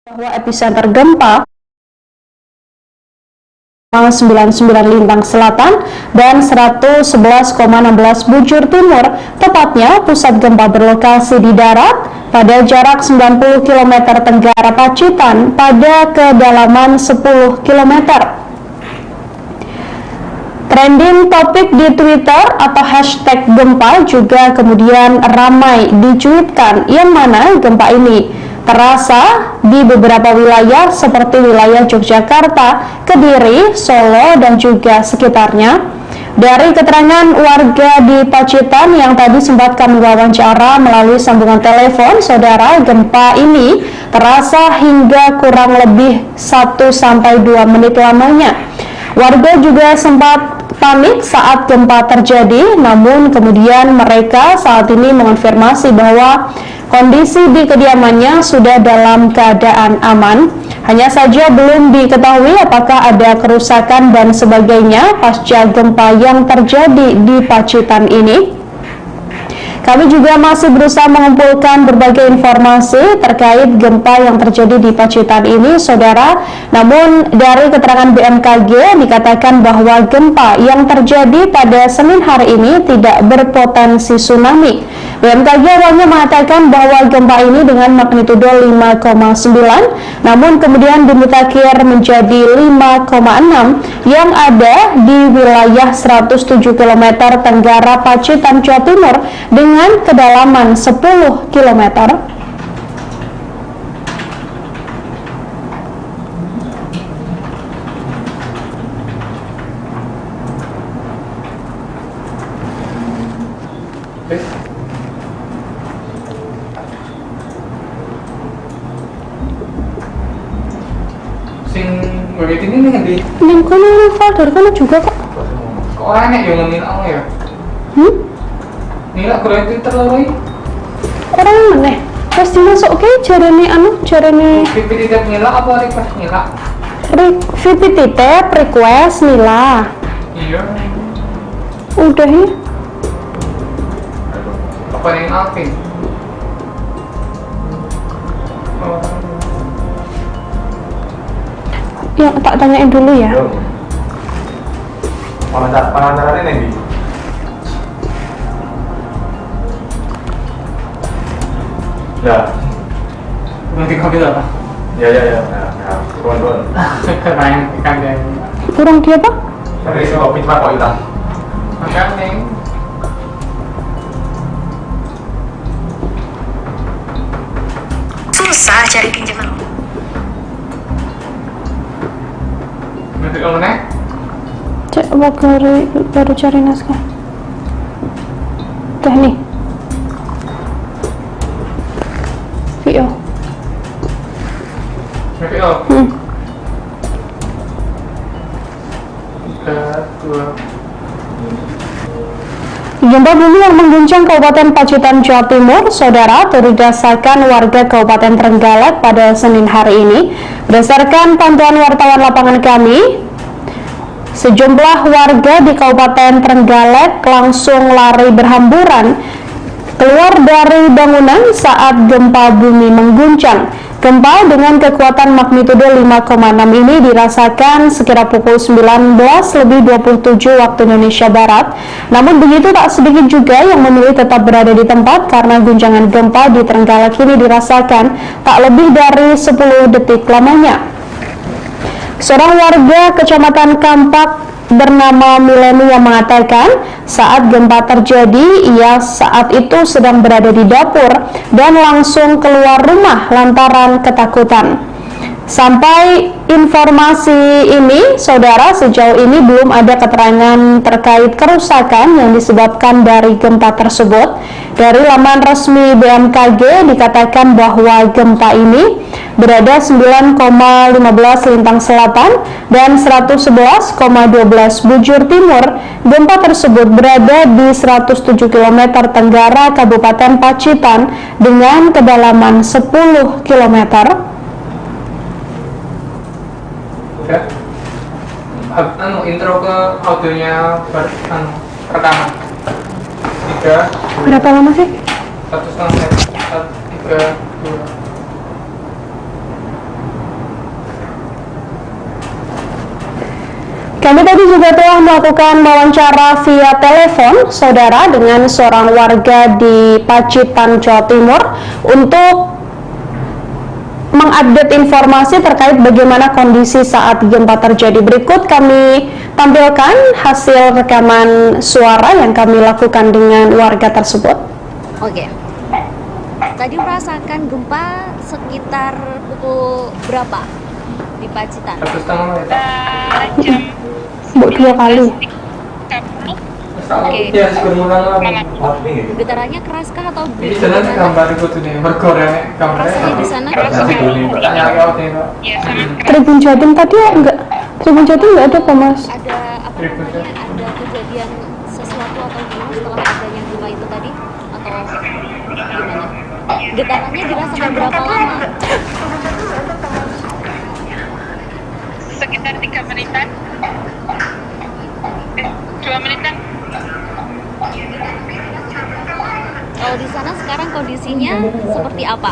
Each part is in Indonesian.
Bahwa epicenter gempa 99 Lintang Selatan dan 111,16 Bujur Timur, tepatnya pusat gempa berlokasi di darat pada jarak 90 km tenggara Pacitan pada kedalaman 10 km. Trending topik di Twitter atau hashtag gempa juga kemudian ramai dicuitkan, yang mana gempa ini terasa di beberapa wilayah seperti wilayah Yogyakarta, Kediri, Solo, dan juga sekitarnya. Dari keterangan warga di Pacitan yang tadi sempat kami wawancara melalui sambungan telepon, saudara, gempa ini terasa hingga kurang lebih 1-2 menit lamanya. Warga juga sempat panik saat gempa terjadi, namun kemudian mereka saat ini mengonfirmasi bahwa kondisi di kediamannya sudah dalam keadaan aman. Hanya saja belum diketahui apakah ada kerusakan dan sebagainya pasca gempa yang terjadi di Pacitan ini. Kami juga masih berusaha mengumpulkan berbagai informasi terkait gempa yang terjadi di Pacitan ini, saudara. Namun dari keterangan BMKG dikatakan bahwa gempa yang terjadi pada Senin hari ini tidak berpotensi tsunami. BMKG awalnya mengatakan bahwa gempa ini dengan magnitudo 5,9, namun kemudian dimutakhir menjadi 5,6 yang ada di wilayah 107 km tenggara Pacitan, Jawa Timur dengan kedalaman 10 km. Sing wewit ini nih ngendi? Ning kono folder kono juga kok. Kok ora enek yo ngelak ya? Nilak kuliah Twitter lho iki. Ora meneh. Terus dimasukke jarene jarene VP tidak nilak apa request nilak? VP titip request nila. Iya. Udah ya. Apa yang Alvin? Oh. Ya, tak tanyain dulu ya. Pengantarannya nih. Ya. Nanti kopi apa? Ya. Tuan. Keren ikan dan. Kurang dia apa? Tapi kopi cuma kok hilang. Makan nih. Susah cari pinjaman. Nanti kalau nek. Cek baru cari naskah. Teh nih. Vio. Nanti oh. 3, 2. Gempa bumi yang mengguncang Kabupaten Pacitan, Jawa Timur, saudara, turut dirasakan warga Kabupaten Trenggalek pada Senin hari ini. Berdasarkan pantauan wartawan lapangan kami, sejumlah warga di Kabupaten Trenggalek langsung lari berhamburan keluar dari bangunan saat gempa bumi mengguncang. Gempa dengan kekuatan magnitudo 5,6 ini dirasakan sekira pukul 19:27 waktu Indonesia Barat. Namun begitu tak sedikit juga yang memilih tetap berada di tempat karena guncangan gempa di Trenggalek ini dirasakan tak lebih dari 10 detik lamanya. Seorang warga Kecamatan Kampak bernama Mileni yang mengatakan saat gempa terjadi ia saat itu sedang berada di dapur dan langsung keluar rumah lantaran ketakutan. Sampai informasi ini, saudara, sejauh ini belum ada keterangan terkait kerusakan yang disebabkan dari gempa tersebut. Dari laman resmi BMKG dikatakan bahwa gempa ini berada 9,15 Lintang Selatan dan 111,12 Bujur Timur. Gempa tersebut berada di 107 km tenggara Kabupaten Pacitan dengan kedalaman 10 km. Ya. Intro ke audionya rekaman. 3. Berapa lama sih? 1,5 menit. 3, 2. telah melakukan wawancara via telepon, saudara, dengan seorang warga di Pacitan, Jawa Timur untuk mengupdate informasi terkait bagaimana kondisi saat gempa terjadi. Berikut kami tampilkan hasil rekaman suara yang kami lakukan dengan warga tersebut. Oke. Tadi merasakan gempa sekitar pukul berapa di Pacitan? 1,5 Jam Dua kali. 19.30 Oke. Ya, sebenarnya malam. Getarannya keraskah atau ini jalan bagaimana? gambar itu tuh nih, berkorek Rasanya di gambarnya. sana Keras keras sekali. sekali. Tanya lewat nih, Pak. Ya sangat keras. Tribun Jatim tadi ya enggak? Tribun Jatim enggak ada, Pak Mas? Ada apa namanya? Ada kejadian sesuatu atau gimana setelah adanya gempa itu tadi atau gimana? Getarannya dirasakan berapa lama? Sekitar 3 menitan. 2 menitan. Kalau di sana sekarang kondisinya seperti apa?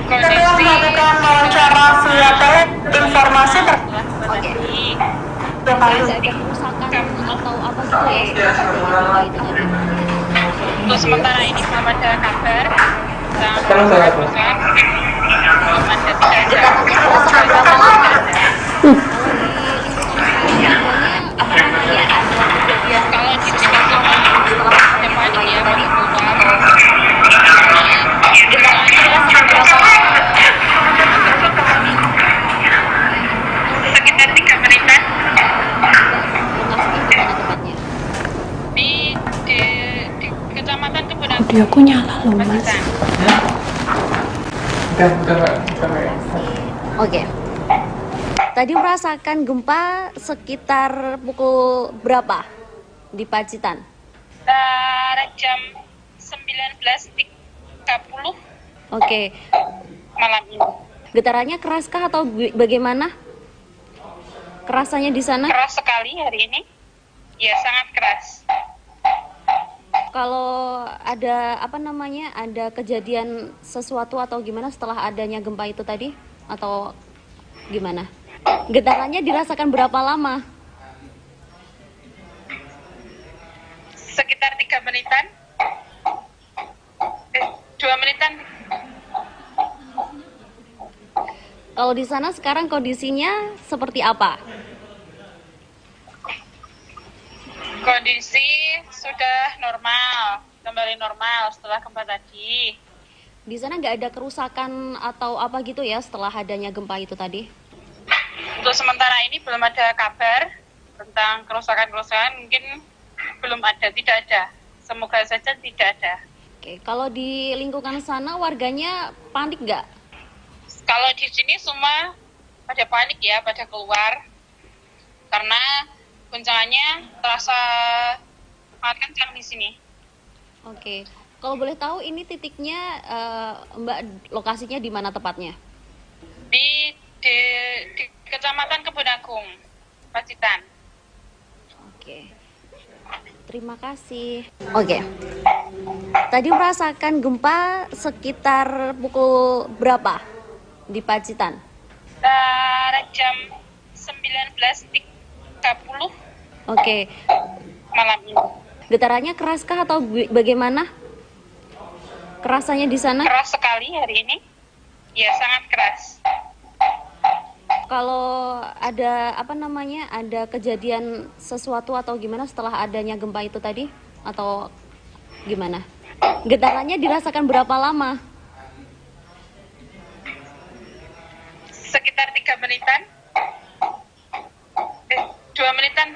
Kondisi wawancara via informasi Oke. Tidak ada kerusakan atau apa gitu ya setelah gempa itu tadi? untuk sementara ini belum ada kabar tentang Sekarang saya apa? kerusakan. Belum ada, tidak ada. Getarannya dirasakan berapa lama? Kalau di lingkungan sana ada kejadian Kalau di sini semua ada panik ya pada keluar. getarannya dirasakan berapa lama? Sekitar 3 menitan. Lokasinya di mana tepatnya? Di Kecamatan Kebunan. Audio aku nyala loh, Mas. Pacitan. Udah, Pak. Oke. Tadi merasakan gempa sekitar pukul berapa di Pacitan? Jam 19.30 Oke. malam ini. Getarannya keraskah atau bagaimana? Kerasanya di sana? Keras sekali hari ini. Ya, sangat keras. Kalau ada apa namanya? Ada kejadian sesuatu atau gimana setelah adanya gempa itu tadi atau gimana? Getarannya dirasakan berapa lama? Sekitar 3 menitan. 2 menitan. Kalau di sana sekarang kondisinya seperti apa? Kondisi sudah normal, kembali normal setelah gempa tadi. Di sana nggak ada kerusakan atau apa gitu ya setelah adanya gempa itu tadi? Untuk sementara ini belum ada kabar tentang kerusakan-kerusakan, mungkin belum ada, tidak ada. Semoga saja tidak ada. Oke, kalau di lingkungan sana warganya panik nggak? Kalau di sini semua pada panik ya, pada keluar. Karena guncangannya terasa sangat kencang di sini. Oke, kalau boleh tahu ini titiknya Mbak lokasinya di mana tepatnya? Di Kecamatan Kebun Agung, Pacitan. Oke, terima kasih. Oke, tadi merasakan gempa sekitar pukul berapa di Pacitan? Jam 19.30 Oke, malam ini. getarannya keraskah atau bagaimana? Kerasanya di sana? Keras sekali hari ini. Ya, sangat keras. Kalau ada apa namanya? Ada kejadian sesuatu atau gimana setelah adanya gempa itu tadi atau gimana? Getarannya dirasakan berapa lama? Sekitar 3 menitan. 2 menitan.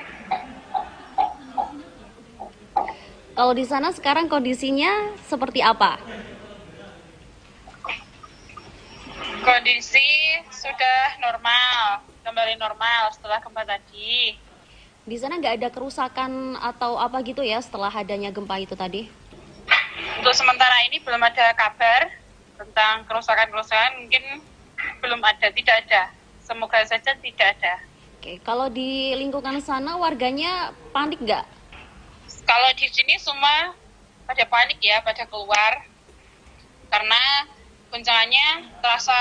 Kalau di sana sekarang kondisinya seperti apa? Kondisi sudah normal, kembali normal setelah gempa tadi. Di sana nggak ada kerusakan atau apa gitu ya setelah adanya gempa itu tadi? Untuk sementara ini belum ada kabar tentang kerusakan-kerusakan, mungkin belum ada, tidak ada. Semoga saja tidak ada. Oke, kalau di lingkungan sana warganya panik nggak? Kalau di sini semua pada panik ya, pada keluar. Karena guncangannya terasa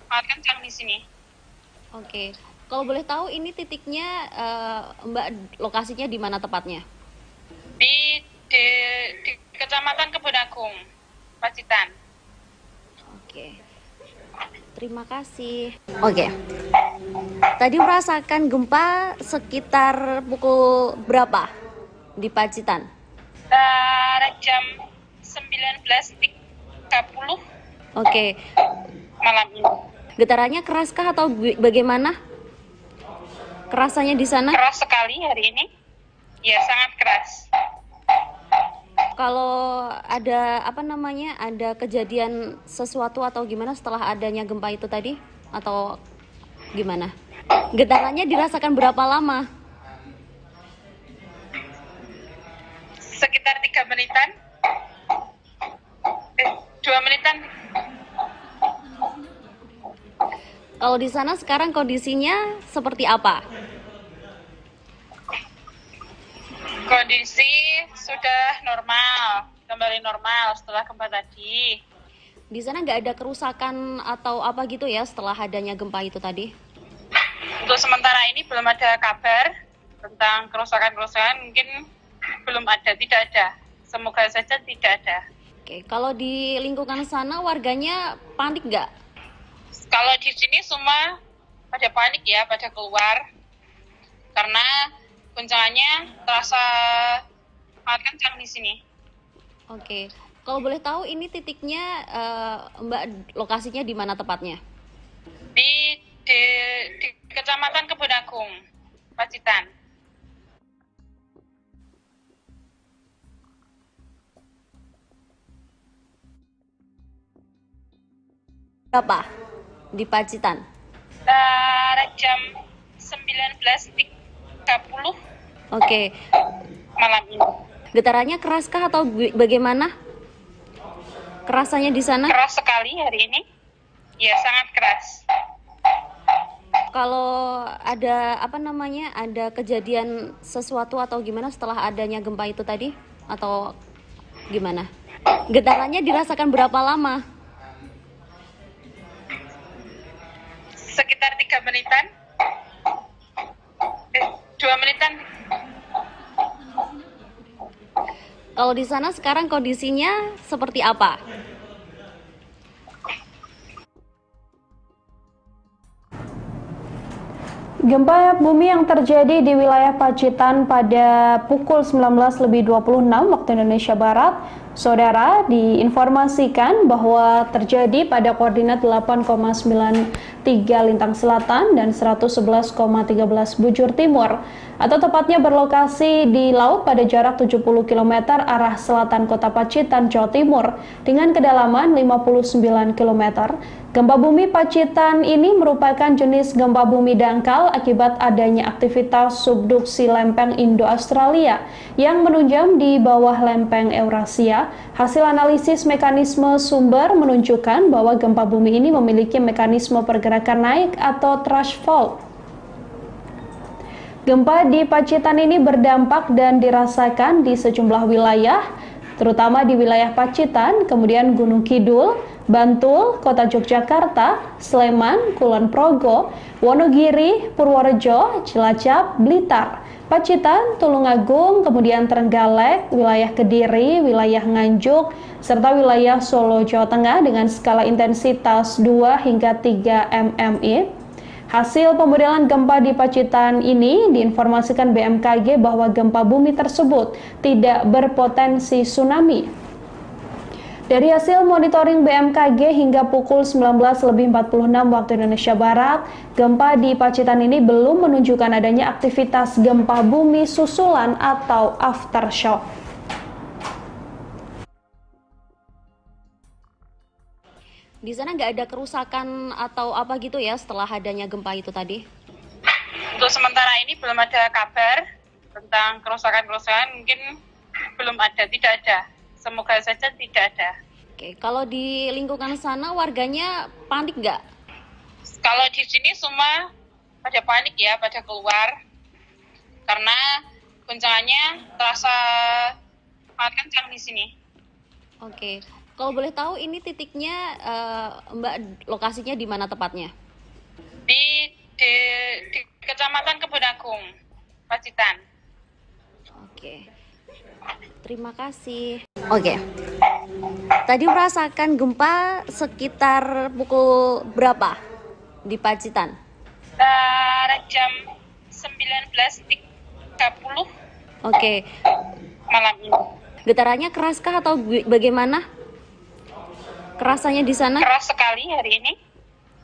sangat kencang di sini. Oke, Kalau boleh tahu ini titiknya Mbak lokasinya di mana tepatnya? Di Kecamatan Kebun Agung, Pacitan. Oke. Terima kasih. Oke. Tadi merasakan gempa sekitar pukul berapa di Pacitan? Jam 19.30 Oke. malam ini. Getarannya keraskah atau bagaimana? Kerasanya di sana? Keras sekali hari ini. Ya, sangat keras. Kalau ada ada kejadian sesuatu atau gimana setelah adanya gempa itu tadi atau gimana? Getarannya dirasakan berapa lama? Sekitar 3 menitan. 2 menitan. Kalau di sana sekarang kondisinya seperti apa? Kondisi sudah normal, kembali normal setelah gempa tadi. Di sana nggak ada kerusakan atau apa gitu ya setelah adanya gempa itu tadi? Untuk sementara ini belum ada kabar tentang kerusakan-kerusakan, mungkin belum ada, tidak ada. Semoga saja tidak ada. Oke, kalau di lingkungan sana warganya panik nggak? Kalau di sini semua pada panik ya, pada keluar. Karena guncangannya terasa sangat kencang di sini. Oke, kalau boleh tahu ini titiknya Mbak lokasinya di mana tepatnya? Di Kecamatan Kebun Agung, Pacitan. Berapa di Pacitan? Jam 19.30 Oke, malam ini. getarannya keraskah atau bagaimana? Kerasanya di sana? Keras sekali hari ini. Ya, sangat keras. Kalau ada ada kejadian sesuatu atau gimana setelah adanya gempa itu tadi atau gimana? Getarannya dirasakan berapa lama? Sekitar 3 menitan. 2 menitan. Kalau di sana sekarang kondisinya seperti apa? Gempa bumi yang terjadi di wilayah Pacitan pada pukul 19.26 waktu Indonesia Barat, saudara, diinformasikan bahwa terjadi pada koordinat 8,93 lintang selatan dan 111,13 bujur timur, atau tepatnya berlokasi di laut pada jarak 70 km arah selatan kota Pacitan, Jawa Timur, dengan kedalaman 59 km. Gempa bumi Pacitan ini merupakan jenis gempa bumi dangkal akibat adanya aktivitas subduksi lempeng Indo-Australia yang menunjam di bawah lempeng Eurasia. Hasil analisis mekanisme sumber menunjukkan bahwa gempa bumi ini memiliki mekanisme pergerakan naik atau thrust fault. Gempa di Pacitan ini berdampak dan dirasakan di sejumlah wilayah, terutama di wilayah Pacitan, kemudian Gunung Kidul, Bantul, Kota Yogyakarta, Sleman, Kulon Progo, Wonogiri, Purworejo, Cilacap, Blitar, Pacitan, Tulungagung, kemudian Trenggalek, wilayah Kediri, wilayah Nganjuk, serta wilayah Solo, Jawa Tengah dengan skala intensitas 2 hingga 3 mmi. Hasil pemodelan gempa di Pacitan ini diinformasikan BMKG bahwa gempa bumi tersebut tidak berpotensi tsunami. Dari hasil monitoring BMKG hingga pukul 19.46 waktu Indonesia Barat, gempa di Pacitan ini belum menunjukkan adanya aktivitas gempa bumi susulan atau aftershock. Di sana nggak ada kerusakan atau apa gitu ya setelah adanya gempa itu tadi? Untuk sementara ini belum ada kabar tentang kerusakan-kerusakan, mungkin belum ada, tidak ada. Semoga saja tidak ada. Oke, kalau di lingkungan sana warganya panik nggak? Kalau di sini semua pada panik ya, pada keluar. Karena guncangannya terasa sangat kencang di sini. Oke, kalau boleh tahu ini titiknya Mbak lokasinya di mana tepatnya? Di di Kecamatan Kebun Agung, Pacitan. Oke. Terima kasih. Oke. Tadi merasakan gempa sekitar pukul berapa di Pacitan? Jam 19.30 Oke. malam ini. Getarannya keraskah atau bagaimana? Kerasannya di sana? Keras sekali hari ini.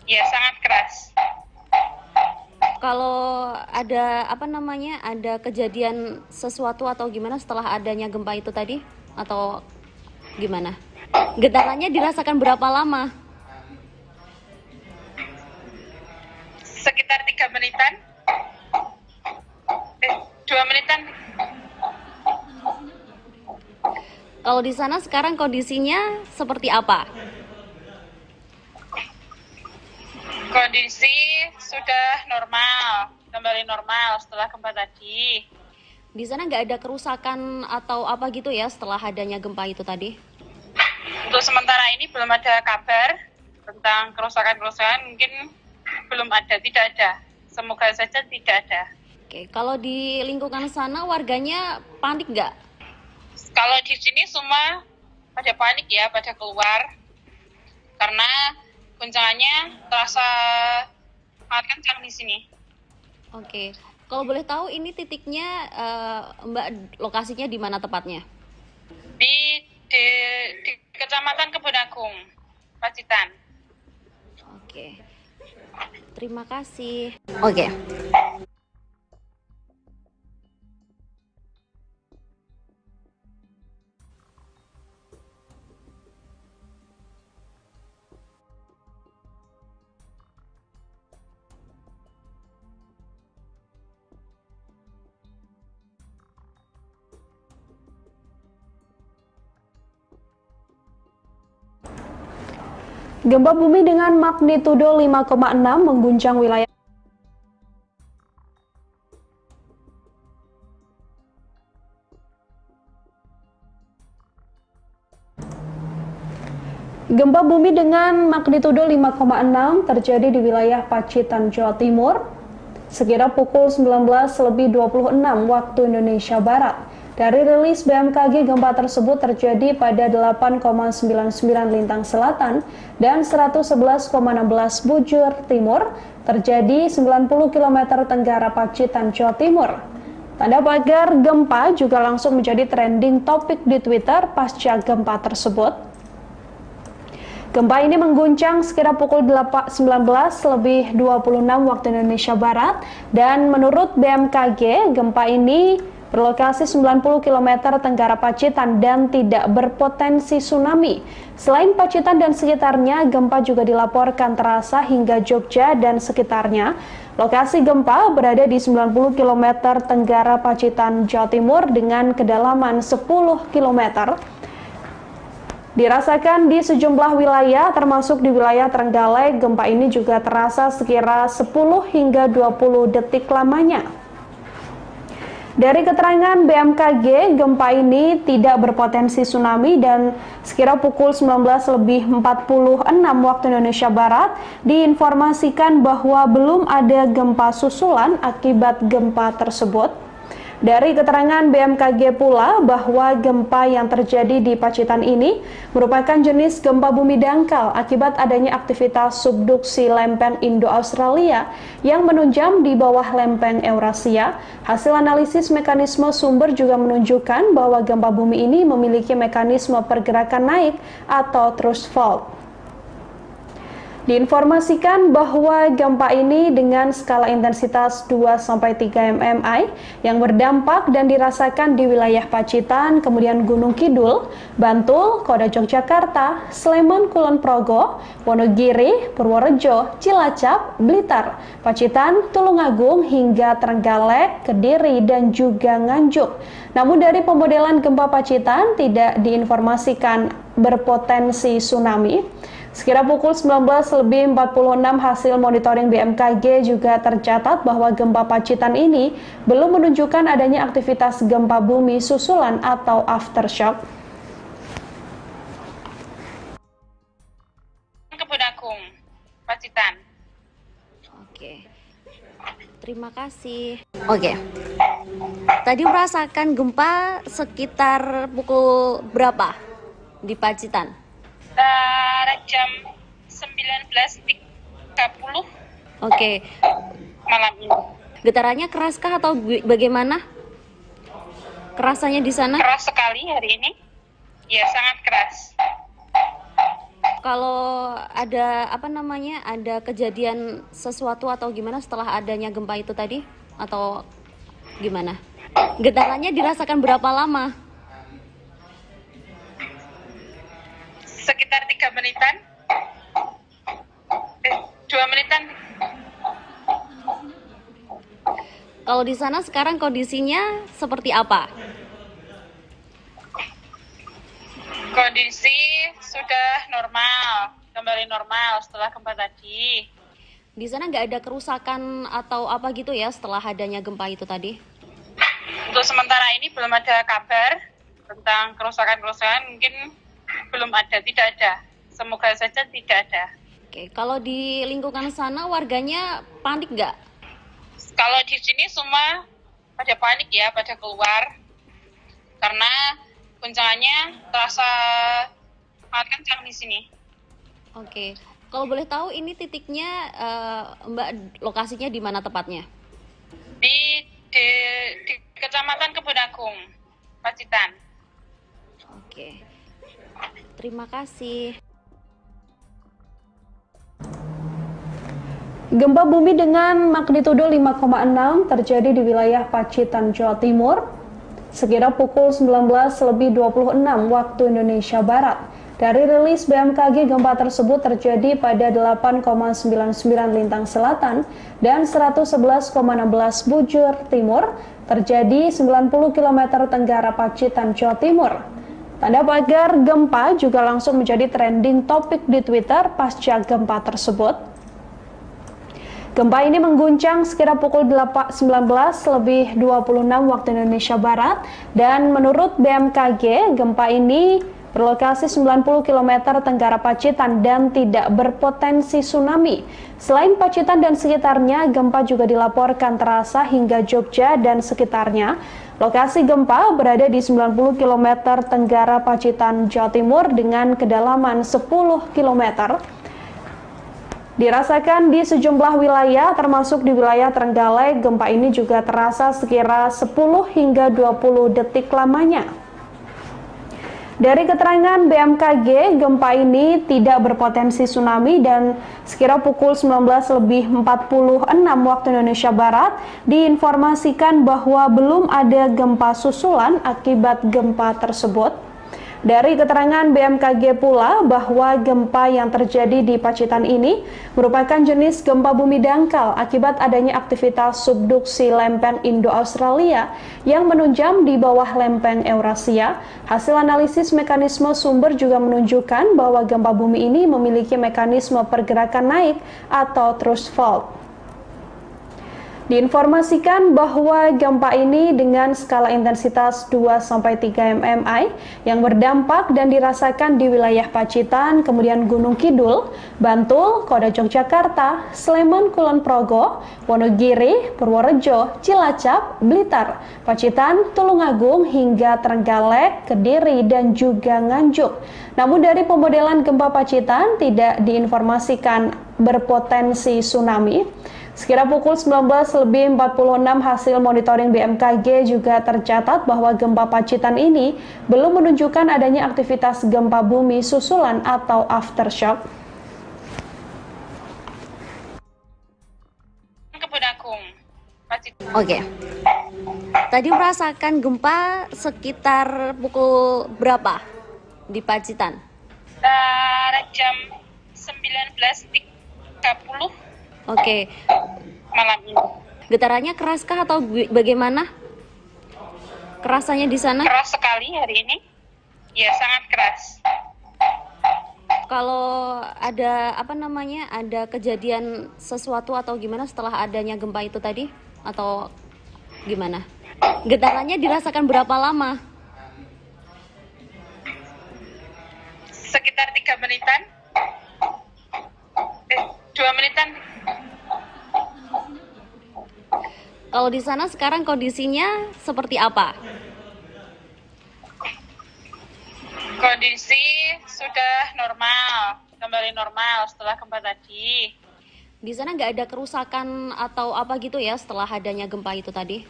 Ya, sangat keras. Kalau ada ada kejadian sesuatu atau gimana setelah adanya gempa itu tadi atau gimana? Getarannya dirasakan berapa lama? Sekitar 3 menitan. 2 menitan. Kalau di sana sekarang kondisinya seperti apa? Kondisi sudah normal, kembali normal setelah gempa tadi. Di sana nggak ada kerusakan atau apa gitu ya setelah adanya gempa itu tadi? Untuk sementara ini belum ada kabar tentang kerusakan-kerusakan, mungkin belum ada, tidak ada. Semoga saja tidak ada. Oke, kalau di lingkungan sana warganya panik nggak? Kalau di sini semua pada panik ya, pada keluar. Karena guncangannya terasa sangat kencang di sini. Oke, kalau boleh tahu ini titiknya Mbak lokasinya di mana tepatnya? Di Kecamatan Kebun Agung, Pacitan. Oke, terima kasih. Oke. Gempa bumi dengan magnitudo 5,6 mengguncang wilayah Gempa bumi dengan magnitudo 5,6 terjadi di wilayah Pacitan, Jawa Timur sekitar pukul 19.26 waktu Indonesia Barat. Dari rilis BMKG, gempa tersebut terjadi pada 8,99 lintang selatan dan 111,16 bujur timur, terjadi 90 km tenggara Pacitan, Jawa Timur. Tanda pagar gempa juga langsung menjadi trending topik di Twitter pasca gempa tersebut. Gempa ini mengguncang sekira pukul 19.26 waktu Indonesia Barat dan menurut BMKG, gempa ini berlokasi 90 km tenggara Pacitan dan tidak berpotensi tsunami. Selain Pacitan dan sekitarnya, gempa juga dilaporkan terasa hingga Jogja dan sekitarnya. Lokasi gempa berada di 90 km tenggara Pacitan, Jawa Timur dengan kedalaman 10 km. Dirasakan di sejumlah wilayah, termasuk di wilayah Trenggalek, gempa ini juga terasa sekira 10 hingga 20 detik lamanya. Dari keterangan BMKG, gempa ini tidak berpotensi tsunami dan sekira pukul 19.46 waktu Indonesia Barat diinformasikan bahwa belum ada gempa susulan akibat gempa tersebut. Dari keterangan BMKG pula bahwa gempa yang terjadi di Pacitan ini merupakan jenis gempa bumi dangkal akibat adanya aktivitas subduksi lempeng Indo-Australia yang menunjam di bawah lempeng Eurasia. Hasil analisis mekanisme sumber juga menunjukkan bahwa gempa bumi ini memiliki mekanisme pergerakan naik atau thrust fault. Diinformasikan bahwa gempa ini dengan skala intensitas 2-3 mmi yang berdampak dan dirasakan di wilayah Pacitan, kemudian Gunung Kidul, Bantul, Kota Yogyakarta, Sleman, Kulon Progo, Wonogiri, Purworejo, Cilacap, Blitar, Pacitan, Tulungagung hingga Trenggalek, Kediri, dan juga Nganjuk. Namun dari pemodelan gempa Pacitan tidak diinformasikan berpotensi tsunami. Sekira pukul 19.46 hasil monitoring BMKG juga tercatat bahwa gempa Pacitan ini belum menunjukkan adanya aktivitas gempa bumi susulan atau aftershock. Kebun Agung, Pacitan. Oke, Terima kasih. Oke. Tadi merasakan gempa sekitar pukul berapa di Pacitan? Jam 19.30 Oke. malam ini. Getarannya keraskah atau bagaimana? Kerasanya di sana? Keras sekali hari ini. Ya, sangat keras. Kalau ada ada kejadian sesuatu atau gimana setelah adanya gempa itu tadi atau gimana? Getarannya dirasakan berapa lama? Sekitar 3 menitan. 2 menitan. Kalau di sana sekarang kondisinya seperti apa? Kondisi sudah normal, kembali normal setelah gempa tadi. Di sana nggak ada kerusakan atau apa gitu ya setelah adanya gempa itu tadi? Untuk sementara ini belum ada kabar tentang kerusakan-kerusakan, mungkin belum ada, tidak ada. Semoga saja tidak ada. Oke, kalau di lingkungan sana warganya panik nggak? Kalau di sini semua pada panik ya, pada keluar. Karena guncangannya terasa sangat kencang di sini. Oke, kalau boleh tahu ini titiknya Mbak lokasinya di mana tepatnya? Di Kecamatan Kebun Agung, Pacitan. Oke, terima kasih. Gempa bumi dengan magnitudo 5,6 terjadi di wilayah Pacitan, Jawa Timur, sekitar pukul 19.26 waktu Indonesia Barat. Dari rilis BMKG, gempa tersebut terjadi pada 8,99 lintang selatan dan 111,16 bujur timur, terjadi 90 km tenggara Pacitan, Jawa Timur. Tanda pagar gempa juga langsung menjadi trending topik di Twitter pasca gempa tersebut. Gempa ini mengguncang sekitar pukul 19.26 waktu Indonesia Barat, dan menurut BMKG, gempa ini berlokasi 90 km tenggara Pacitan dan tidak berpotensi tsunami. Selain Pacitan dan sekitarnya, gempa juga dilaporkan terasa hingga Jogja dan sekitarnya. Lokasi gempa berada di 90 km tenggara Pacitan, Jawa Timur dengan kedalaman 10 km. Dirasakan di sejumlah wilayah, termasuk di wilayah Trenggalek. Gempa ini juga terasa sekira 10 hingga 20 detik lamanya. Dari keterangan BMKG, gempa ini tidak berpotensi tsunami dan sekira pukul 19.46 waktu Indonesia Barat diinformasikan bahwa belum ada gempa susulan akibat gempa tersebut. Dari keterangan BMKG pula bahwa gempa yang terjadi di Pacitan ini merupakan jenis gempa bumi dangkal akibat adanya aktivitas subduksi lempeng Indo-Australia yang menunjam di bawah lempeng Eurasia. Hasil analisis mekanisme sumber juga menunjukkan bahwa gempa bumi ini memiliki mekanisme pergerakan naik atau thrust fault. Diinformasikan bahwa gempa ini dengan skala intensitas 2-3 mmi yang berdampak dan dirasakan di wilayah Pacitan, kemudian Gunung Kidul, Bantul, Kota Yogyakarta, Sleman, Kulon Progo, Wonogiri, Purworejo, Cilacap, Blitar, Pacitan, Tulungagung, hingga Trenggalek, Kediri, dan juga Nganjuk. Namun dari pemodelan gempa Pacitan tidak diinformasikan berpotensi tsunami. Sekira pukul 19.46 hasil monitoring BMKG juga tercatat bahwa gempa Pacitan ini belum menunjukkan adanya aktivitas gempa bumi susulan atau aftershock. Kebun Agung, Pacitan. Oke. Tadi merasakan gempa sekitar pukul berapa di Pacitan? Jam 19.30 Oke. malam ini. Getarannya keraskah atau bagaimana? Kerasanya di sana? Keras sekali hari ini. Ya, sangat keras. Kalau ada ada kejadian sesuatu atau gimana setelah adanya gempa itu tadi atau gimana? Getarannya dirasakan berapa lama? Sekitar 3 menitan. 2 menitan. Kalau di sana sekarang kondisinya seperti apa? Kondisi sudah normal, kembali normal setelah gempa tadi. Di sana nggak ada kerusakan atau apa gitu ya setelah adanya gempa itu tadi?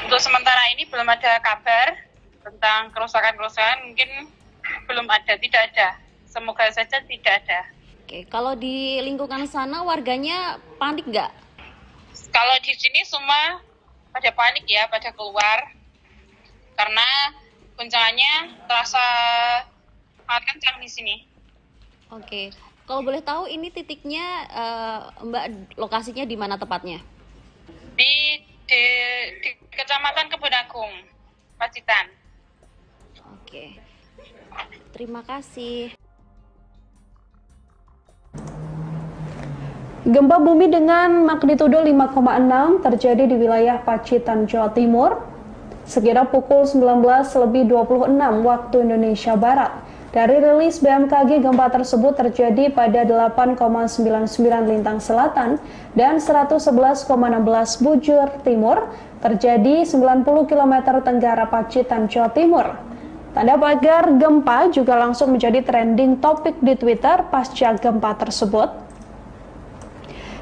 Untuk sementara ini belum ada kabar tentang kerusakan-kerusakan, mungkin belum ada, tidak ada. Semoga saja tidak ada. Oke, kalau di lingkungan sana warganya panik nggak? Kalau di sini semua pada panik ya, pada keluar. Karena guncangannya terasa sangat kencang di sini. Oke, kalau boleh tahu ini titiknya Mbak lokasinya di mana tepatnya? Di Kecamatan Kebun Agung, Pacitan. Oke, terima kasih. Gempa bumi dengan magnitudo 5,6 terjadi di wilayah Pacitan, Jawa Timur, sekitar pukul 19.26 waktu Indonesia Barat. Dari rilis BMKG, gempa tersebut terjadi pada 8,99 lintang selatan dan 111,16 bujur timur, terjadi 90 km tenggara Pacitan, Jawa Timur. Tanda pagar gempa juga langsung menjadi trending topik di Twitter pasca gempa tersebut.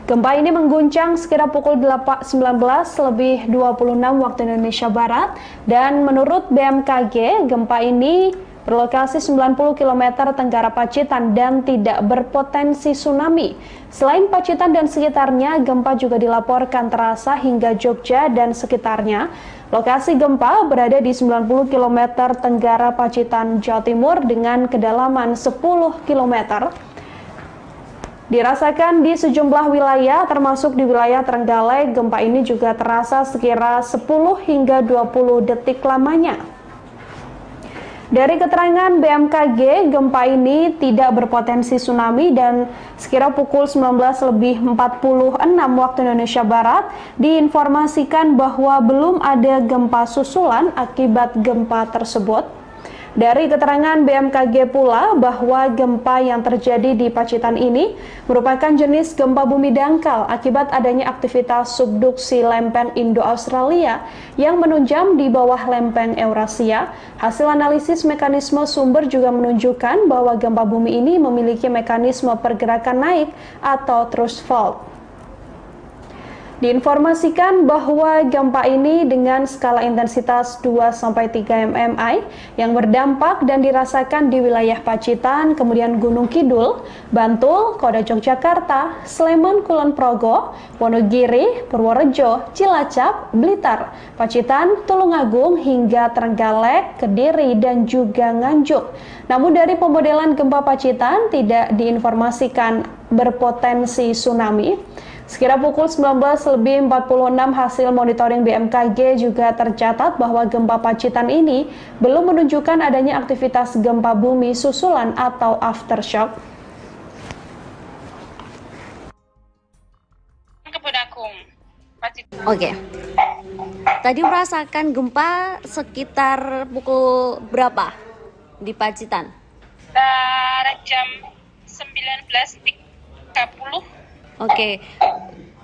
Gempa ini mengguncang sekitar pukul 19.26 waktu Indonesia Barat, dan menurut BMKG, gempa ini berlokasi 90 km tenggara Pacitan dan tidak berpotensi tsunami. Selain Pacitan dan sekitarnya, gempa juga dilaporkan terasa hingga Jogja dan sekitarnya. Lokasi gempa berada di 90 km tenggara Pacitan, Jawa Timur dengan kedalaman 10 km. Dirasakan di sejumlah wilayah, termasuk di wilayah Trenggalek. Gempa ini juga terasa sekira 10 hingga 20 detik lamanya. Dari keterangan BMKG, gempa ini tidak berpotensi tsunami dan sekira pukul 19.46 waktu Indonesia Barat diinformasikan bahwa belum ada gempa susulan akibat gempa tersebut. Dari keterangan BMKG pula bahwa gempa yang terjadi di Pacitan ini merupakan jenis gempa bumi dangkal akibat adanya aktivitas subduksi lempeng Indo-Australia yang menunjam di bawah lempeng Eurasia. Hasil analisis mekanisme sumber juga menunjukkan bahwa gempa bumi ini memiliki mekanisme pergerakan naik atau thrust fault. Diinformasikan bahwa gempa ini dengan skala intensitas 2-3 mmi yang berdampak dan dirasakan di wilayah Pacitan, kemudian Gunung Kidul, Bantul, Kota Yogyakarta, Sleman, Kulon Progo, Wonogiri, Purworejo, Cilacap, Blitar, Pacitan, Tulungagung, hingga Trenggalek, Kediri, dan juga Nganjuk. Namun dari pemodelan gempa Pacitan tidak diinformasikan berpotensi tsunami. Sekira pukul 19.46 hasil monitoring BMKG juga tercatat bahwa gempa Pacitan ini belum menunjukkan adanya aktivitas gempa bumi susulan atau aftershock. Kebun Agung, Pacitan. Oke. Tadi merasakan gempa sekitar pukul berapa di Pacitan? Jam 19.30 Oke.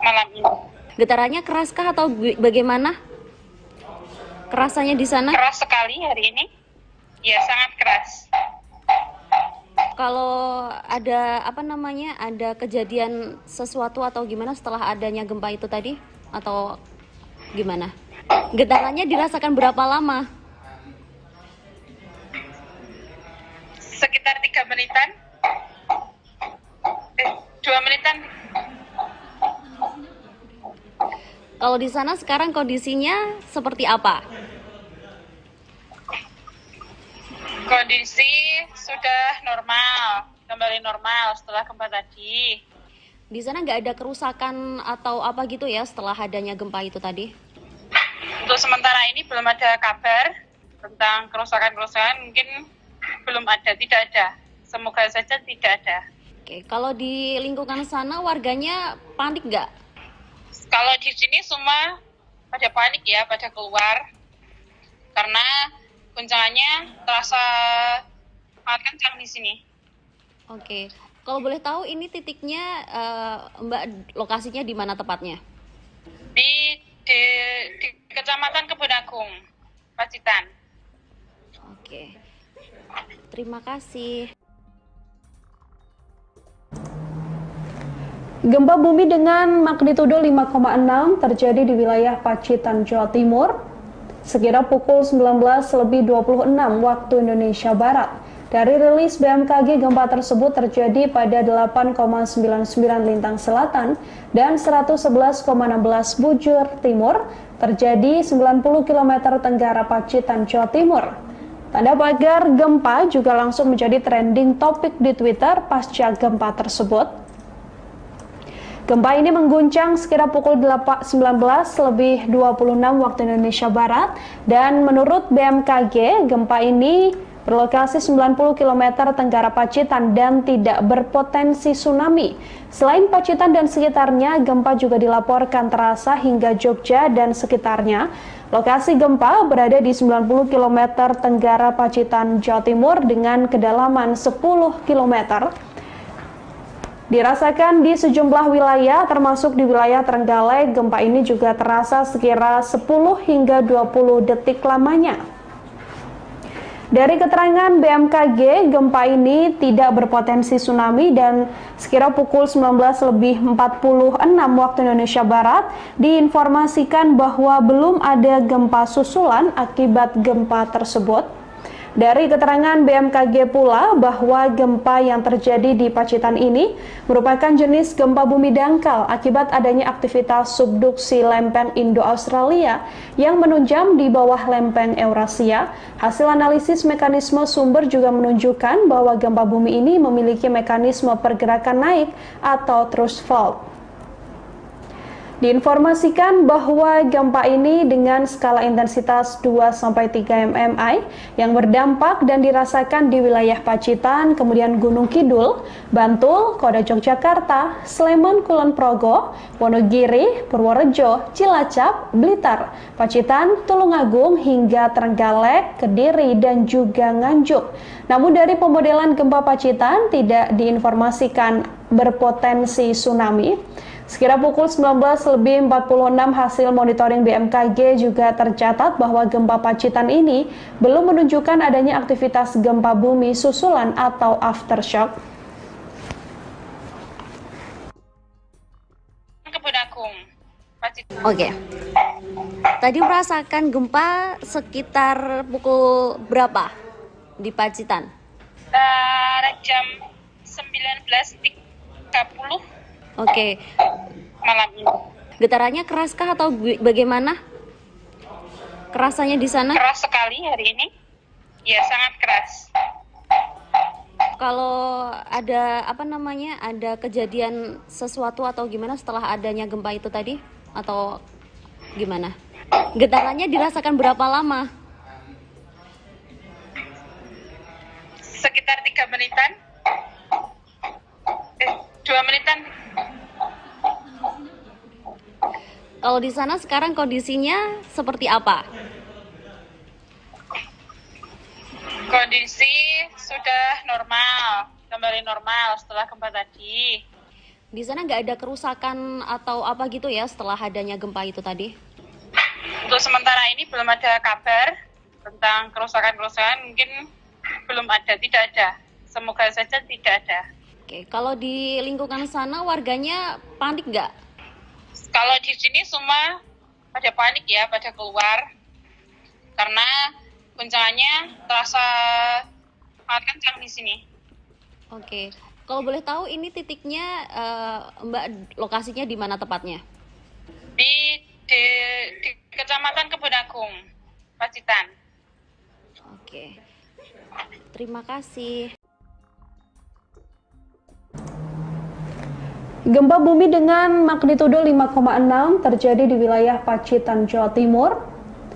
malam ini. Getarannya keraskah atau bagaimana? Kerasanya di sana? Keras sekali hari ini. Ya, sangat keras. Kalau ada ada kejadian sesuatu atau gimana setelah adanya gempa itu tadi? Atau gimana? Getarannya dirasakan berapa lama? Sekitar 3 menitan. 2 menitan. Kalau di sana sekarang kondisinya seperti apa? Kondisi sudah normal, kembali normal setelah gempa tadi. Di sana nggak ada kerusakan atau apa gitu ya setelah adanya gempa itu tadi? Untuk sementara ini belum ada kabar tentang kerusakan-kerusakan, mungkin belum ada, tidak ada. Semoga saja tidak ada. Oke, kalau di lingkungan sana warganya panik nggak? Kalau di sini semua pada panik ya, pada keluar. Karena guncangannya terasa sangat kencang di sini. Oke, kalau boleh tahu ini titiknya Mbak lokasinya di mana tepatnya? Di di Kecamatan Kebun Agung, Pacitan. Oke. Terima kasih. Gempa bumi dengan magnitudo 5,6 terjadi di wilayah Pacitan, Jawa Timur, sekira pukul 19.26 waktu Indonesia Barat. Dari rilis BMKG, gempa tersebut terjadi pada 8,99 lintang selatan dan 111,16 bujur timur, terjadi 90 km tenggara Pacitan, Jawa Timur. Tanda pagar gempa juga langsung menjadi trending topik di Twitter pasca gempa tersebut. Gempa ini mengguncang sekira pukul 19.26 waktu Indonesia Barat, dan menurut BMKG, gempa ini berlokasi 90 km tenggara Pacitan dan tidak berpotensi tsunami. Selain Pacitan dan sekitarnya, gempa juga dilaporkan terasa hingga Jogja dan sekitarnya. Lokasi gempa berada di 90 km tenggara Pacitan, Jawa Timur dengan kedalaman 10 km. Dirasakan di sejumlah wilayah, termasuk di wilayah Trenggalek. Gempa ini juga terasa sekira 10 hingga 20 detik lamanya. Dari keterangan BMKG, gempa ini tidak berpotensi tsunami dan sekira pukul 19.46 waktu Indonesia Barat diinformasikan bahwa belum ada gempa susulan akibat gempa tersebut. Dari keterangan BMKG pula bahwa gempa yang terjadi di Pacitan ini merupakan jenis gempa bumi dangkal akibat adanya aktivitas subduksi lempeng Indo-Australia yang menunjam di bawah lempeng Eurasia. Hasil analisis mekanisme sumber juga menunjukkan bahwa gempa bumi ini memiliki mekanisme pergerakan naik atau thrust fault. Diinformasikan bahwa gempa ini dengan skala intensitas 2-3 mmi yang berdampak dan dirasakan di wilayah Pacitan, kemudian Gunung Kidul, Bantul, Kota Yogyakarta, Sleman, Kulon Progo, Wonogiri, Purworejo, Cilacap, Blitar, Pacitan, Tulungagung hingga Trenggalek, Kediri, dan juga Nganjuk. Namun dari pemodelan gempa Pacitan tidak diinformasikan berpotensi tsunami. Sekira pukul 19.46 hasil monitoring BMKG juga tercatat bahwa gempa Pacitan ini belum menunjukkan adanya aktivitas gempa bumi susulan atau aftershock. Kebun Agung, Pacitan. Oke. Tadi merasakan gempa sekitar pukul berapa di Pacitan? Jam 19.30 Oke. malam ini. Getarannya keraskah atau bagaimana? Kerasanya di sana? Keras sekali hari ini. Ya, sangat keras. Kalau ada ada kejadian sesuatu atau gimana setelah adanya gempa itu tadi? Atau gimana? Getarannya dirasakan berapa lama? Sekitar 3 menitan. 2 menitan. Kalau di sana sekarang kondisinya seperti apa? Kondisi sudah normal, kembali normal setelah gempa tadi. Di sana nggak ada kerusakan atau apa gitu ya setelah adanya gempa itu tadi? Untuk sementara ini belum ada kabar tentang kerusakan-kerusakan, mungkin belum ada, tidak ada. Semoga saja tidak ada. Oke, kalau di lingkungan sana warganya panik nggak? Kalau di sini semua pada panik ya, pada keluar. Karena guncangannya terasa sangat kencang di sini. Oke, kalau boleh tahu ini titiknya Mbak, lokasinya di mana tepatnya? Di Kecamatan Kebun Agung, Pacitan. Oke, terima kasih. Gempa bumi dengan magnitudo 5,6 terjadi di wilayah Pacitan, Jawa Timur,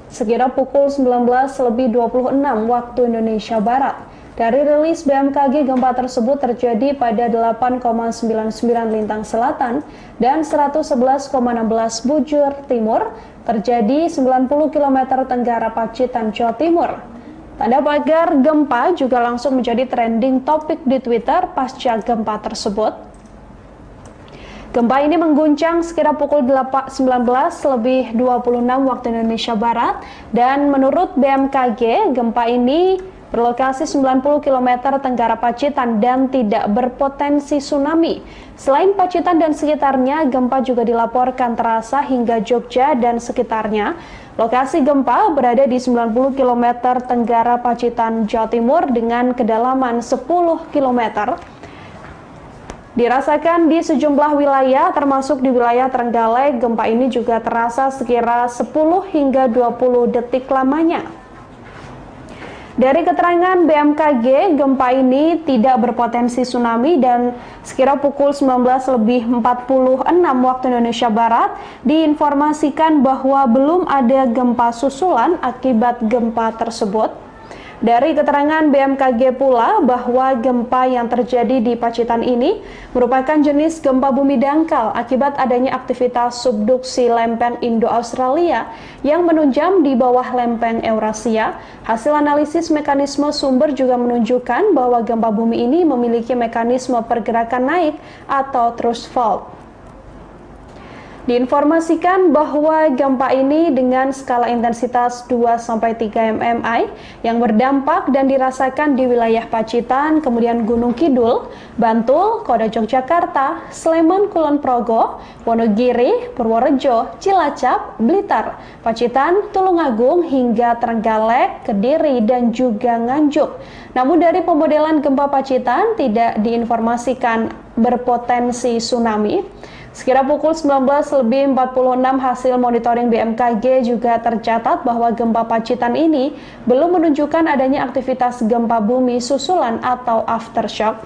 sekira pukul 19.26 waktu Indonesia Barat. Dari rilis BMKG, gempa tersebut terjadi pada 8,99 lintang selatan dan 111,16 bujur timur, terjadi 90 km tenggara Pacitan, Jawa Timur. Tanda pagar gempa juga langsung menjadi trending topik di Twitter pasca gempa tersebut. Gempa ini mengguncang sekira pukul 19.26 waktu Indonesia Barat dan menurut BMKG gempa ini berlokasi 90 km tenggara Pacitan dan tidak berpotensi tsunami. Selain Pacitan dan sekitarnya, gempa juga dilaporkan terasa hingga Jogja dan sekitarnya. Lokasi gempa berada di 90 km tenggara Pacitan, Jawa Timur dengan kedalaman 10 km. Dirasakan di sejumlah wilayah, termasuk di wilayah Trenggalek, gempa ini juga terasa sekira 10 hingga 20 detik lamanya. Dari keterangan BMKG, gempa ini tidak berpotensi tsunami dan sekira pukul 19.46 waktu Indonesia Barat diinformasikan bahwa belum ada gempa susulan akibat gempa tersebut. Dari keterangan BMKG pula bahwa gempa yang terjadi di Pacitan ini merupakan jenis gempa bumi dangkal akibat adanya aktivitas subduksi lempeng Indo-Australia yang menunjam di bawah lempeng Eurasia. Hasil analisis mekanisme sumber juga menunjukkan bahwa gempa bumi ini memiliki mekanisme pergerakan naik atau thrust fault. Diinformasikan bahwa gempa ini dengan skala intensitas 2-3 mmi yang berdampak dan dirasakan di wilayah Pacitan, kemudian Gunung Kidul, Bantul, Kota Yogyakarta, Sleman, Kulon Progo, Wonogiri, Purworejo, Cilacap, Blitar, Pacitan, Tulungagung hingga Trenggalek, Kediri, dan juga Nganjuk. Namun dari pemodelan gempa Pacitan tidak diinformasikan berpotensi tsunami. Sekira pukul 19.46 hasil monitoring BMKG juga tercatat bahwa gempa Pacitan ini belum menunjukkan adanya aktivitas gempa bumi susulan atau aftershock.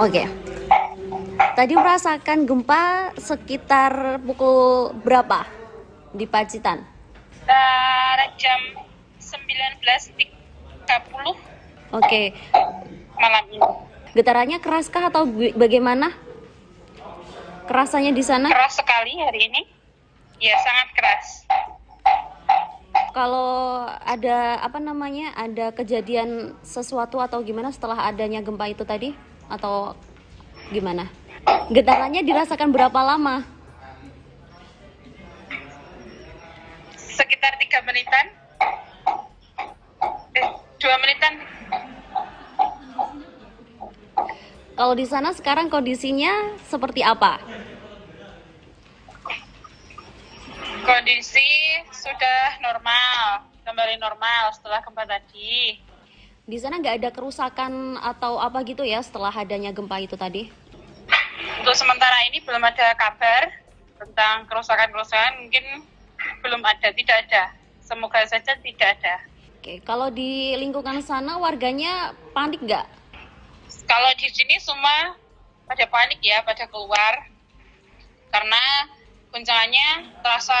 Oke. Tadi merasakan gempa sekitar pukul berapa di Pacitan? Jam 19.30 Oke. malam ini. Getarannya keraskah atau bagaimana? Kerasannya di sana? Keras sekali hari ini. Ya, sangat keras. Kalau ada ada kejadian sesuatu atau gimana setelah adanya gempa itu tadi? Atau gimana? Getarannya dirasakan berapa lama? Sekitar 3 menitan. 2 menitan. Kalau di sana sekarang kondisinya seperti apa? Kondisi sudah normal, kembali normal setelah gempa tadi. Di sana nggak ada kerusakan atau apa gitu ya setelah adanya gempa itu tadi? Untuk sementara ini belum ada kabar tentang kerusakan-kerusakan, mungkin belum ada, tidak ada. Semoga saja tidak ada. Oke, kalau di lingkungan sana warganya panik nggak? Kalau di sini semua pada panik ya, pada keluar. Karena guncangannya terasa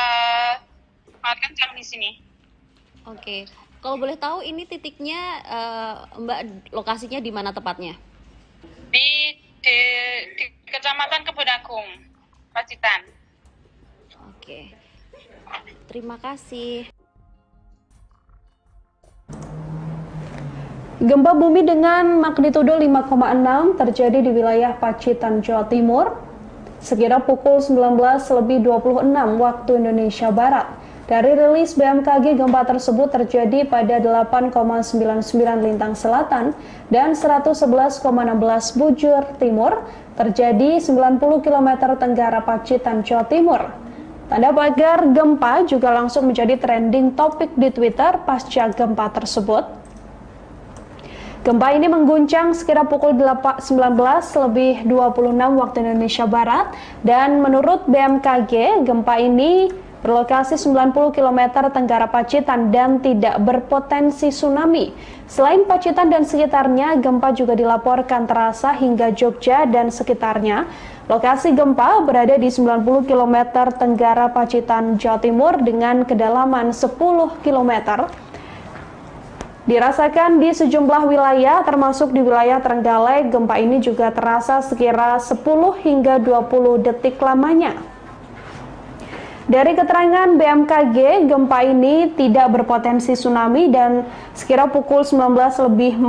sangat kencang di sini. Oke, kalau boleh tahu ini titiknya Mbak lokasinya di mana tepatnya? Di Kecamatan Kebun Agung, Pacitan. Oke, terima kasih. Gempa bumi dengan magnitudo 5,6 terjadi di wilayah Pacitan, Jawa Timur, sekira pukul 19.26 waktu Indonesia Barat. Dari rilis BMKG, gempa tersebut terjadi pada 8,99 lintang selatan dan 111,16 bujur timur, terjadi 90 km tenggara Pacitan, Jawa Timur. Tanda pagar gempa juga langsung menjadi trending topik di Twitter pasca gempa tersebut. Gempa ini mengguncang sekira pukul 19.26 waktu Indonesia Barat dan menurut BMKG, gempa ini berlokasi 90 km tenggara Pacitan dan tidak berpotensi tsunami. Selain Pacitan dan sekitarnya, gempa juga dilaporkan terasa hingga Jogja dan sekitarnya. Lokasi gempa berada di 90 km tenggara Pacitan, Jawa Timur dengan kedalaman 10 km. Dirasakan di sejumlah wilayah, termasuk di wilayah Trenggalek, gempa ini juga terasa sekira 10 hingga 20 detik lamanya. Dari keterangan BMKG, gempa ini tidak berpotensi tsunami dan sekira pukul 19.46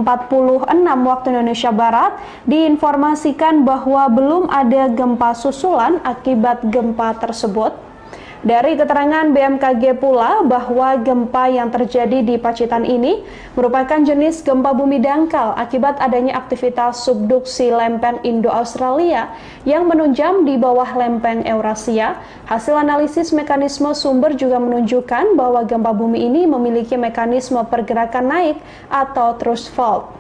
waktu Indonesia Barat diinformasikan bahwa belum ada gempa susulan akibat gempa tersebut. Dari keterangan BMKG pula bahwa gempa yang terjadi di Pacitan ini merupakan jenis gempa bumi dangkal akibat adanya aktivitas subduksi lempeng Indo-Australia yang menunjam di bawah lempeng Eurasia. Hasil analisis mekanisme sumber juga menunjukkan bahwa gempa bumi ini memiliki mekanisme pergerakan naik atau thrust fault.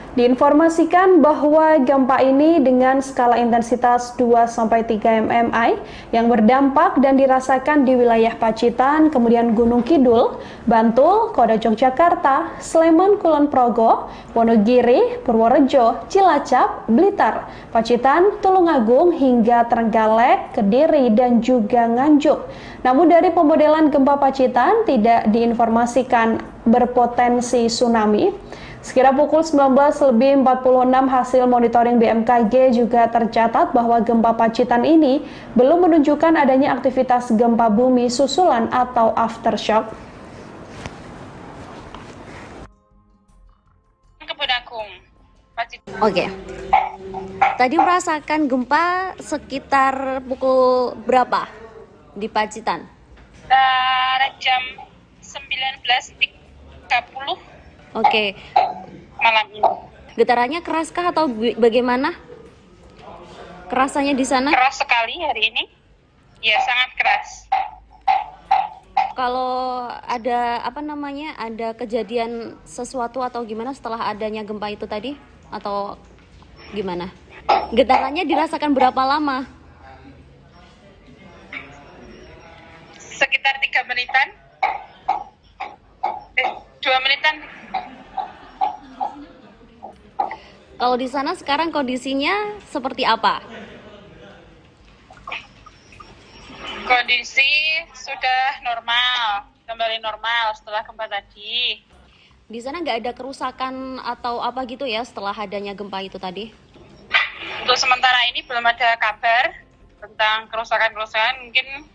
Diinformasikan bahwa gempa ini dengan skala intensitas 2-3 mmi yang berdampak dan dirasakan di wilayah Pacitan, kemudian Gunung Kidul, Bantul, Kota Yogyakarta, Sleman, Kulon Progo, Wonogiri, Purworejo, Cilacap, Blitar, Pacitan, Tulungagung hingga Trenggalek, Kediri, dan juga Nganjuk. Namun dari pemodelan gempa Pacitan tidak diinformasikan berpotensi tsunami. Sekira pukul 19.46 hasil monitoring BMKG juga tercatat bahwa gempa Pacitan ini belum menunjukkan adanya aktivitas gempa bumi susulan atau aftershock. Oke. Tadi merasakan gempa sekitar pukul berapa di Pacitan? Jam 19.30 Oke. malam ini. Getarannya keraskah atau bagaimana? Kerasanya di sana? Keras sekali hari ini. Ya, sangat keras. Kalau ada ada kejadian sesuatu atau gimana setelah adanya gempa itu tadi atau gimana? Getarannya dirasakan berapa lama? Sekitar 3 menitan. 2 menitan. Kalau di sana sekarang kondisinya seperti apa? Kondisi sudah normal, kembali normal setelah gempa tadi. Di sana nggak ada kerusakan atau apa gitu ya setelah adanya gempa itu tadi? Untuk sementara ini belum ada kabar tentang kerusakan-kerusakan, mungkin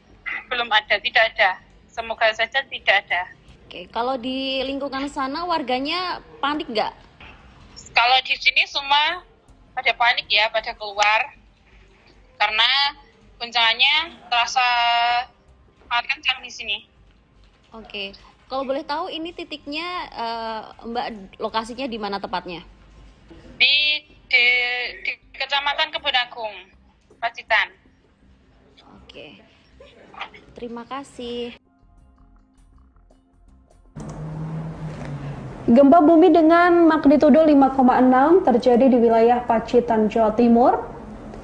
belum ada, tidak ada. Semoga saja tidak ada. Oke, kalau di lingkungan sana warganya panik nggak? Kalau di sini semua pada panik ya, pada keluar. Karena guncangannya terasa sangat kencang di sini. Oke, kalau boleh tahu ini titiknya Mbak lokasinya di mana tepatnya? Di Kecamatan Kebun Agung, Pacitan. Oke, terima kasih. Gempa bumi dengan magnitudo 5,6 terjadi di wilayah Pacitan, Jawa Timur,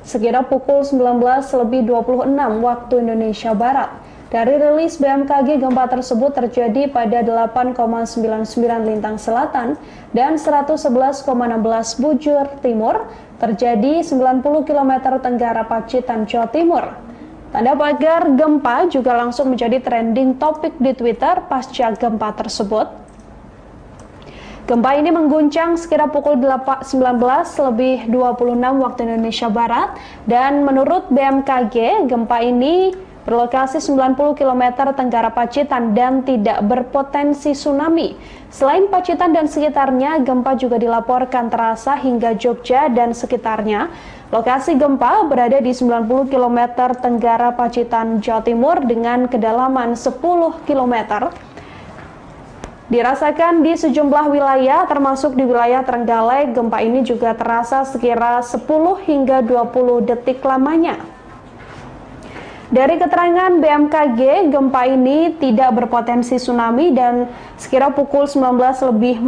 sekira pukul 19.26 waktu Indonesia Barat. Dari rilis BMKG, gempa tersebut terjadi pada 8,99 lintang selatan dan 111,16 bujur timur, terjadi 90 km tenggara Pacitan, Jawa Timur. Tanda pagar gempa juga langsung menjadi trending topik di Twitter pasca gempa tersebut. Gempa ini mengguncang sekira pukul 19.26 waktu Indonesia Barat dan menurut BMKG, gempa ini berlokasi 90 km tenggara Pacitan dan tidak berpotensi tsunami. Selain Pacitan dan sekitarnya, gempa juga dilaporkan terasa hingga Jogja dan sekitarnya. Lokasi gempa berada di 90 km tenggara Pacitan, Jawa Timur dengan kedalaman 10 km. Dirasakan di sejumlah wilayah, termasuk di wilayah Trenggalek, gempa ini juga terasa sekira 10 hingga 20 detik lamanya. Dari keterangan BMKG, gempa ini tidak berpotensi tsunami dan sekira pukul 19.46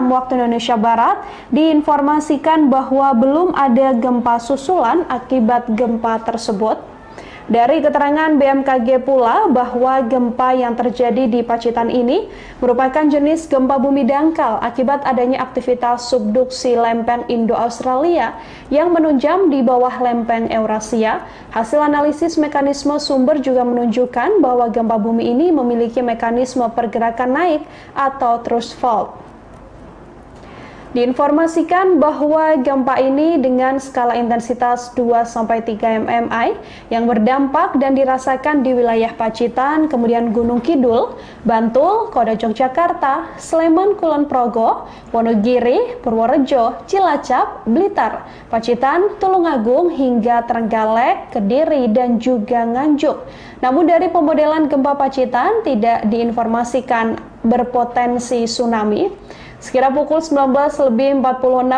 waktu Indonesia Barat diinformasikan bahwa belum ada gempa susulan akibat gempa tersebut. Dari keterangan BMKG pula bahwa gempa yang terjadi di Pacitan ini merupakan jenis gempa bumi dangkal akibat adanya aktivitas subduksi lempeng Indo-Australia yang menunjam di bawah lempeng Eurasia. Hasil analisis mekanisme sumber juga menunjukkan bahwa gempa bumi ini memiliki mekanisme pergerakan naik atau thrust fault. Diinformasikan bahwa gempa ini dengan skala intensitas 2-3 mmi yang berdampak dan dirasakan di wilayah Pacitan, kemudian Gunung Kidul, Bantul, Kota Yogyakarta, Sleman, Kulon Progo, Wonogiri, Purworejo, Cilacap, Blitar, Pacitan, Tulungagung hingga Trenggalek, Kediri, dan juga Nganjuk. Namun dari pemodelan gempa Pacitan tidak diinformasikan berpotensi tsunami. Sekira pukul 19.46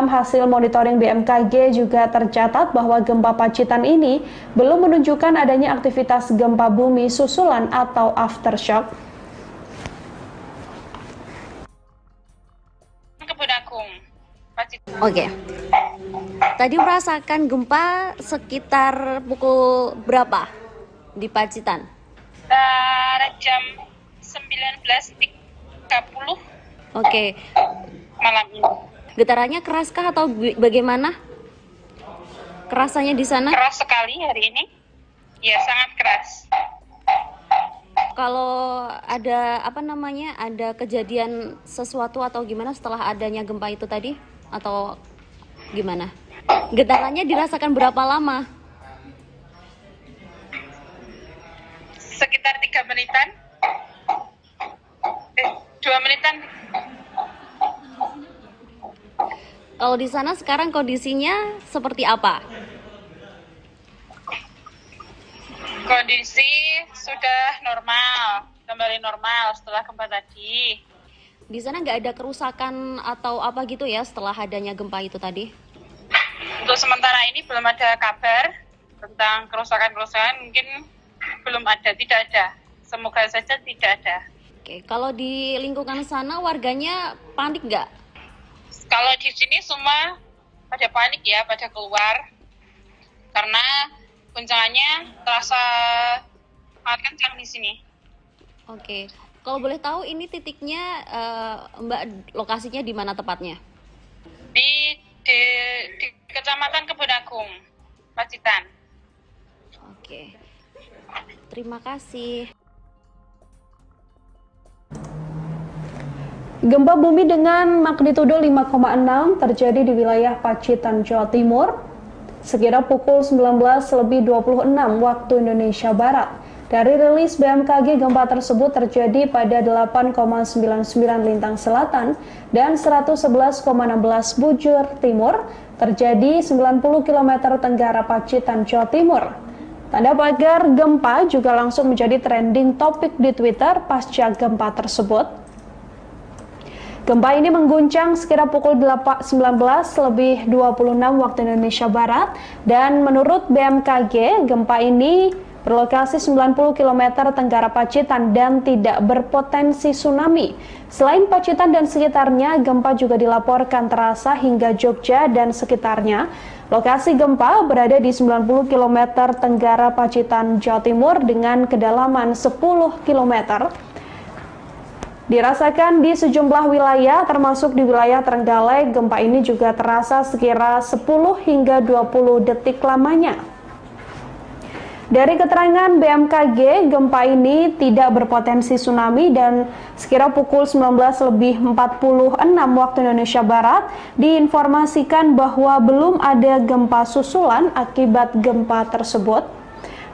hasil monitoring BMKG juga tercatat bahwa gempa Pacitan ini belum menunjukkan adanya aktivitas gempa bumi susulan atau aftershock. Oke. Tadi merasakan gempa sekitar pukul berapa di Pacitan? Jam 19.30 Oke. malam ini. Getarannya keraskah atau bagaimana? Kerasannya di sana? Keras sekali hari ini. Ya, sangat keras. Kalau ada ada kejadian sesuatu atau gimana setelah adanya gempa itu tadi? Atau gimana? Getarannya dirasakan berapa lama? Sekitar 3 menitan. 2 menitan. Kalau di sana sekarang kondisinya seperti apa? Kondisi sudah normal, kembali normal setelah gempa tadi. Di sana nggak ada kerusakan atau apa gitu ya setelah adanya gempa itu tadi? Untuk sementara ini belum ada kabar tentang kerusakan-kerusakan, mungkin belum ada, tidak ada. Semoga saja tidak ada. Oke, kalau di lingkungan sana warganya panik nggak? Kalau di sini semua pada panik ya, pada keluar. Karena guncangannya terasa sangat kencang di sini. Oke, kalau boleh tahu ini titiknya Mbak lokasinya di mana tepatnya? Di Kecamatan Kebun Agung, Pacitan. Oke, terima kasih. Gempa bumi dengan magnitudo 5,6 terjadi di wilayah Pacitan, Jawa Timur, sekira pukul 19.26 waktu Indonesia Barat. Dari rilis BMKG, gempa tersebut terjadi pada 8,99 lintang selatan dan 111,16 bujur timur, terjadi 90 km tenggara Pacitan, Jawa Timur. Tanda pagar gempa juga langsung menjadi trending topik di Twitter pasca gempa tersebut. Gempa ini mengguncang sekira pukul 19.26 waktu Indonesia Barat dan menurut BMKG, gempa ini berlokasi 90 km tenggara Pacitan dan tidak berpotensi tsunami. Selain Pacitan dan sekitarnya, gempa juga dilaporkan terasa hingga Jogja dan sekitarnya. Lokasi gempa berada di 90 km tenggara Pacitan, Jawa Timur dengan kedalaman 10 km. Dirasakan di sejumlah wilayah, termasuk di wilayah Trenggalek, gempa ini juga terasa sekira 10 hingga 20 detik lamanya. Dari keterangan BMKG, gempa ini tidak berpotensi tsunami dan sekira pukul 19.46 waktu Indonesia Barat diinformasikan bahwa belum ada gempa susulan akibat gempa tersebut.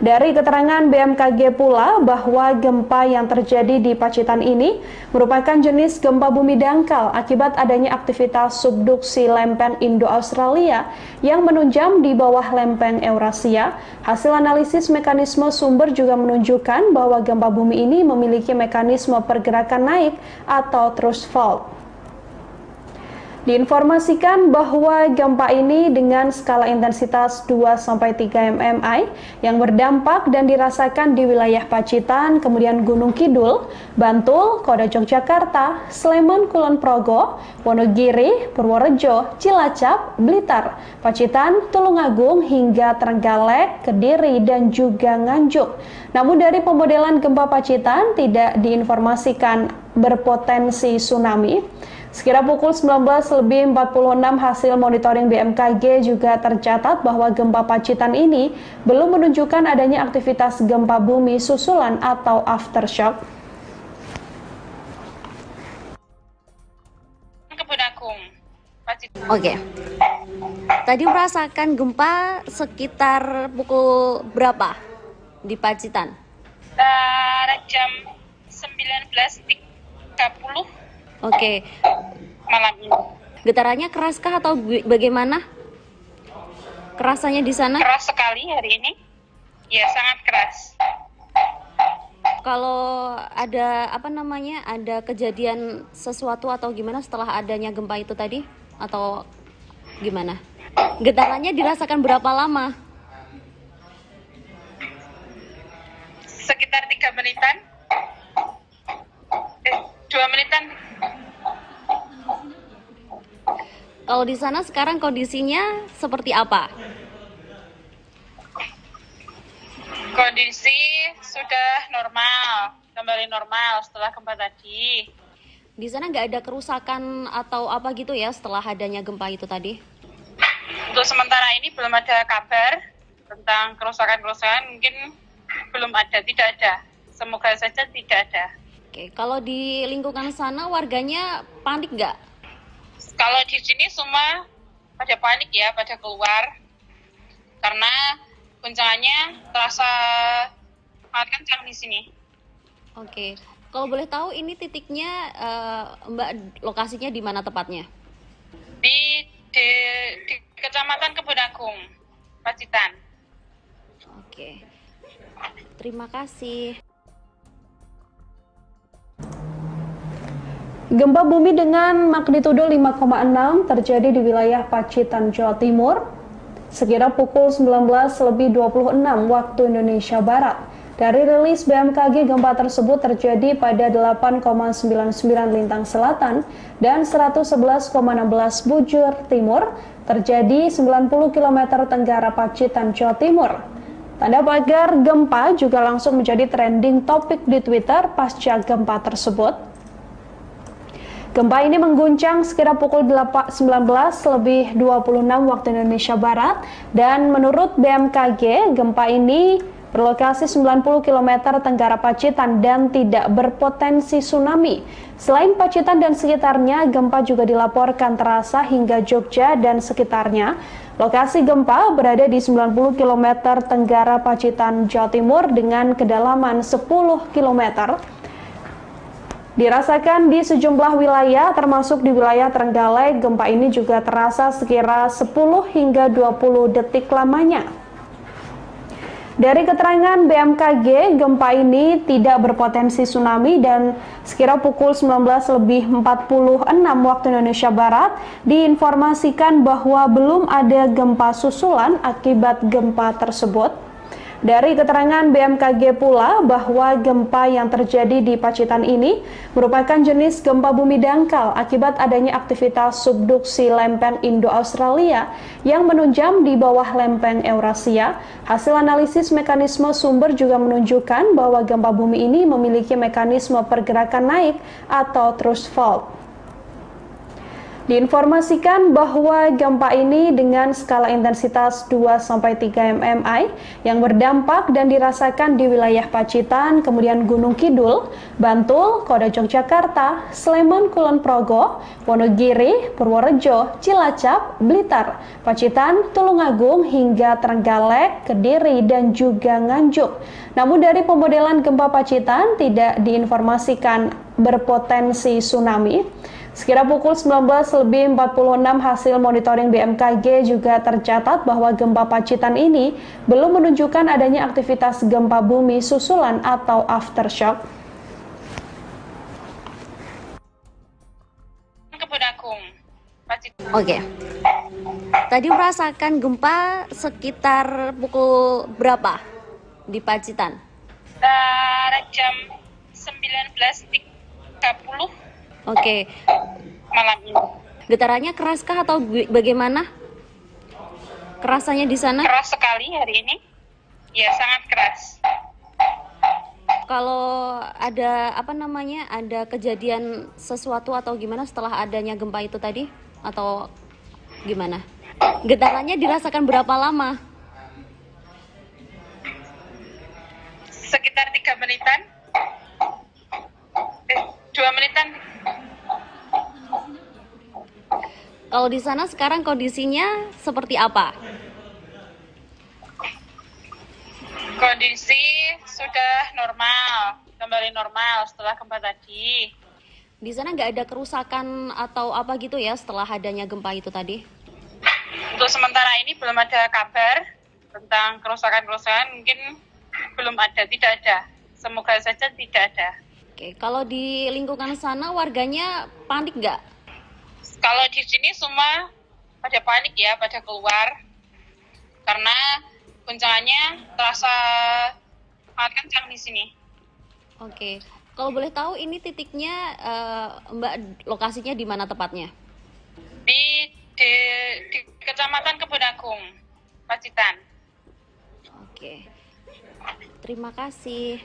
Dari keterangan BMKG pula bahwa gempa yang terjadi di Pacitan ini merupakan jenis gempa bumi dangkal akibat adanya aktivitas subduksi lempeng Indo-Australia yang menunjam di bawah lempeng Eurasia. Hasil analisis mekanisme sumber juga menunjukkan bahwa gempa bumi ini memiliki mekanisme pergerakan naik atau thrust fault. Diinformasikan bahwa gempa ini dengan skala intensitas 2-3 mmi yang berdampak dan dirasakan di wilayah Pacitan, kemudian Gunung Kidul, Bantul, Kota Yogyakarta, Sleman, Kulon Progo, Wonogiri, Purworejo, Cilacap, Blitar, Pacitan, Tulungagung hingga Trenggalek, Kediri, dan juga Nganjuk. Namun dari pemodelan gempa Pacitan tidak diinformasikan berpotensi tsunami. Sekira pukul 19.46 hasil monitoring BMKG juga tercatat bahwa gempa Pacitan ini belum menunjukkan adanya aktivitas gempa bumi susulan atau aftershock. Kebun Agung, Oke. Tadi merasakan gempa sekitar pukul berapa di Pacitan? Jam 19.30 Oke. malam ini. Getarannya keraskah atau bagaimana? Kerasannya di sana? Keras sekali hari ini. Ya, sangat keras. Kalau ada ada kejadian sesuatu atau gimana setelah adanya gempa itu tadi atau gimana? Getarannya dirasakan berapa lama? Sekitar 3 menitan. 2 menitan. Kalau di sana sekarang kondisinya seperti apa? Kondisi sudah normal, kembali normal setelah gempa tadi. Di sana nggak ada kerusakan atau apa gitu ya setelah adanya gempa itu tadi? Untuk sementara ini belum ada kabar tentang kerusakan-kerusakan, mungkin belum ada, tidak ada. Semoga saja tidak ada. Oke, kalau di lingkungan sana warganya panik nggak? Kalau di sini semua pada panik ya, pada keluar. Karena guncangannya terasa sangat kencang di sini. Oke, kalau boleh tahu ini titiknya Mbak lokasinya di mana tepatnya? Di Kecamatan Kebun Agung, Pacitan. Oke, terima kasih. Gempa bumi dengan magnitudo 5,6 terjadi di wilayah Pacitan, Jawa Timur, sekira pukul 19.26 waktu Indonesia Barat. Dari rilis BMKG, gempa tersebut terjadi pada 8,99 lintang selatan dan 111,16 bujur timur, terjadi 90 km tenggara Pacitan, Jawa Timur. Tanda pagar gempa juga langsung menjadi trending topik di Twitter pasca gempa tersebut. Gempa ini mengguncang sekira pukul 19.26 waktu Indonesia Barat dan menurut BMKG, gempa ini berlokasi 90 km tenggara Pacitan dan tidak berpotensi tsunami. Selain Pacitan dan sekitarnya, gempa juga dilaporkan terasa hingga Jogja dan sekitarnya. Lokasi gempa berada di 90 km tenggara Pacitan, Jawa Timur dengan kedalaman 10 km. Dirasakan di sejumlah wilayah, termasuk di wilayah Trenggalek, gempa ini juga terasa sekira 10 hingga 20 detik lamanya. Dari keterangan BMKG, gempa ini tidak berpotensi tsunami dan sekira pukul 19.46 waktu Indonesia Barat diinformasikan bahwa belum ada gempa susulan akibat gempa tersebut. Dari keterangan BMKG pula bahwa gempa yang terjadi di Pacitan ini merupakan jenis gempa bumi dangkal akibat adanya aktivitas subduksi lempeng Indo-Australia yang menunjam di bawah lempeng Eurasia. Hasil analisis mekanisme sumber juga menunjukkan bahwa gempa bumi ini memiliki mekanisme pergerakan naik atau thrust fault. Diinformasikan bahwa gempa ini dengan skala intensitas 2-3 mmi yang berdampak dan dirasakan di wilayah Pacitan, kemudian Gunung Kidul, Bantul, Kota Yogyakarta, Sleman, Kulon Progo, Wonogiri, Purworejo, Cilacap, Blitar, Pacitan, Tulungagung, hingga Trenggalek, Kediri, dan juga Nganjuk. Namun dari pemodelan gempa Pacitan tidak diinformasikan berpotensi tsunami. Sekira pukul 19.46 hasil monitoring BMKG juga tercatat bahwa gempa Pacitan ini belum menunjukkan adanya aktivitas gempa bumi susulan atau aftershock. Kebun Agung, Pacitan. Oke. Tadi merasakan gempa sekitar pukul berapa di Pacitan? Jam 19.30 Oke. malam ini. Getarannya keraskah atau bagaimana? Kerasannya di sana? Keras sekali hari ini. Ya, sangat keras. Kalau ada ada kejadian sesuatu atau gimana setelah adanya gempa itu tadi atau gimana? Getarannya dirasakan berapa lama? Sekitar 3 menitan. 2 menitan. Kalau di sana sekarang kondisinya seperti apa? Kondisi sudah normal, kembali normal setelah gempa tadi. Di sana nggak ada kerusakan atau apa gitu ya setelah adanya gempa itu tadi? Untuk sementara ini belum ada kabar tentang kerusakan-kerusakan, mungkin belum ada, tidak ada. Semoga saja tidak ada. Oke, kalau di lingkungan sana warganya panik nggak? Kalau di sini semua pada panik ya, pada keluar. Karena guncangannya terasa sangat kencang di sini. Oke, kalau boleh tahu ini titiknya Mbak lokasinya di mana tepatnya? Di Kecamatan Kebun Agung, Pacitan. Oke, terima kasih.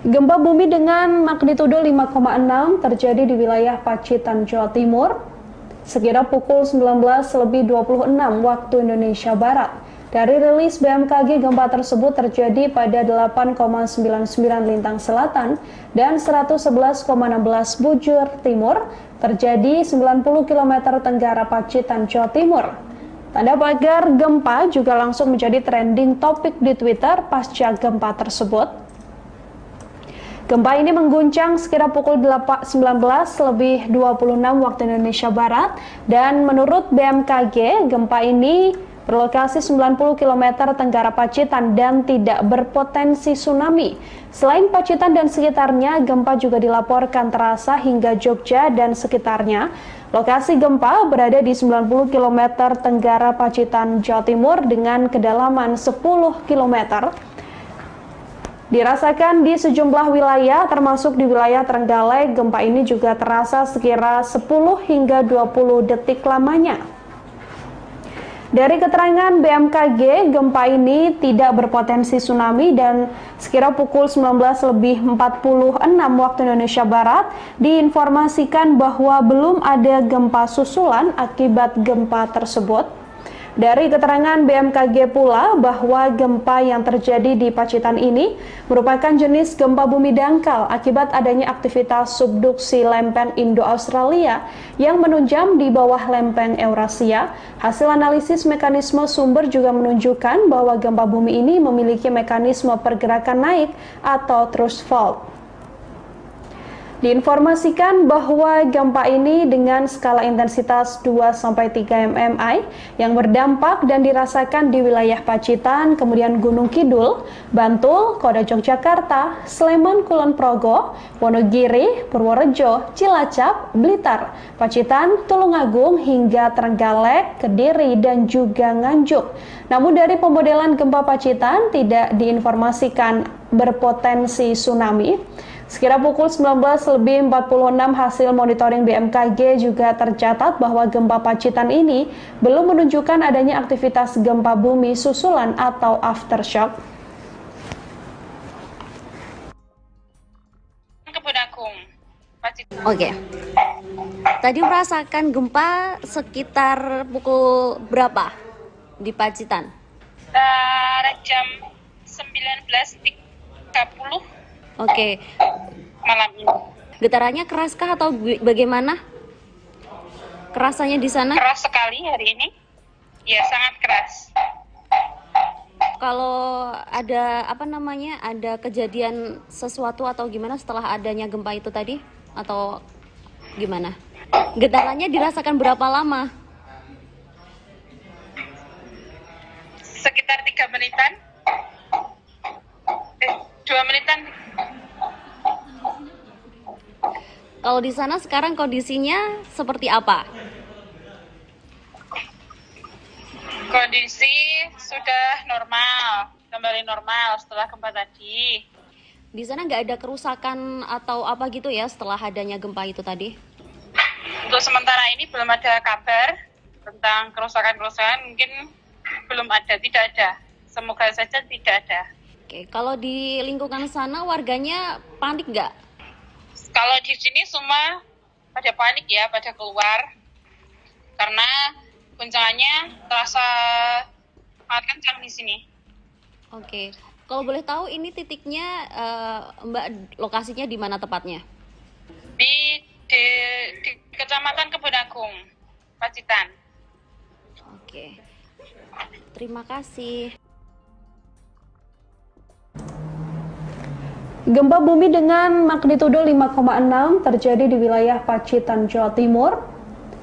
Gempa bumi dengan magnitudo 5,6 terjadi di wilayah Pacitan, Jawa Timur, sekira pukul 19.26 waktu Indonesia Barat. Dari rilis BMKG, gempa tersebut terjadi pada 8,99 lintang selatan dan 111,16 bujur timur, terjadi 90 km tenggara Pacitan, Jawa Timur. Tanda pagar gempa juga langsung menjadi trending topik di Twitter pasca gempa tersebut. Gempa ini mengguncang sekira pukul 19.26 waktu Indonesia Barat, dan menurut BMKG, gempa ini berlokasi 90 km tenggara Pacitan dan tidak berpotensi tsunami. Selain Pacitan dan sekitarnya, gempa juga dilaporkan terasa hingga Jogja dan sekitarnya. Lokasi gempa berada di 90 km tenggara Pacitan, Jawa Timur dengan kedalaman 10 km. Dirasakan di sejumlah wilayah, termasuk di wilayah Trenggalek. Gempa ini juga terasa sekira 10 hingga 20 detik lamanya. Dari keterangan BMKG, gempa ini tidak berpotensi tsunami dan sekira pukul 19.46 waktu Indonesia Barat diinformasikan bahwa belum ada gempa susulan akibat gempa tersebut. Dari keterangan BMKG pula bahwa gempa yang terjadi di Pacitan ini merupakan jenis gempa bumi dangkal akibat adanya aktivitas subduksi lempeng Indo-Australia yang menunjam di bawah lempeng Eurasia. Hasil analisis mekanisme sumber juga menunjukkan bahwa gempa bumi ini memiliki mekanisme pergerakan naik atau thrust fault. Diinformasikan bahwa gempa ini dengan skala intensitas 2-3 mmi yang berdampak dan dirasakan di wilayah Pacitan, kemudian Gunung Kidul, Bantul, Kota Yogyakarta, Sleman, Kulon Progo, Wonogiri, Purworejo, Cilacap, Blitar, Pacitan, Tulungagung, hingga Trenggalek, Kediri, dan juga Nganjuk. Namun dari pemodelan gempa Pacitan tidak diinformasikan berpotensi tsunami. Sekira pukul 19.46 hasil monitoring BMKG juga tercatat bahwa gempa Pacitan ini belum menunjukkan adanya aktivitas gempa bumi susulan atau aftershock. Kebun Agung, Pacitan. Oke. Tadi merasakan gempa sekitar pukul berapa di Pacitan? Jam 19.30 Oke. malam ini. Getarannya keraskah atau bagaimana? Kerasanya di sana? Keras sekali hari ini. Ya, sangat keras. Kalau ada ada kejadian sesuatu atau gimana setelah adanya gempa itu tadi? Atau gimana? Getarannya dirasakan berapa lama? Sekitar 3 menitan. 2 menitan. Kalau di sana sekarang kondisinya seperti apa? Kondisi sudah normal, kembali normal setelah gempa tadi. Di sana nggak ada kerusakan atau apa gitu ya setelah adanya gempa itu tadi? Untuk sementara ini belum ada kabar tentang kerusakan-kerusakan, mungkin belum ada, tidak ada. Semoga saja tidak ada. Oke, kalau di lingkungan sana warganya panik nggak? Kalau di sini semua pada panik ya, pada keluar. Karena guncangannya terasa sangat kencang di sini. Oke, kalau boleh tahu ini titiknya Mbak lokasinya di mana tepatnya? Di di Kecamatan Kebun Agung, Pacitan. Oke. Terima kasih. Gempa bumi dengan magnitudo 5,6 terjadi di wilayah Pacitan, Jawa Timur,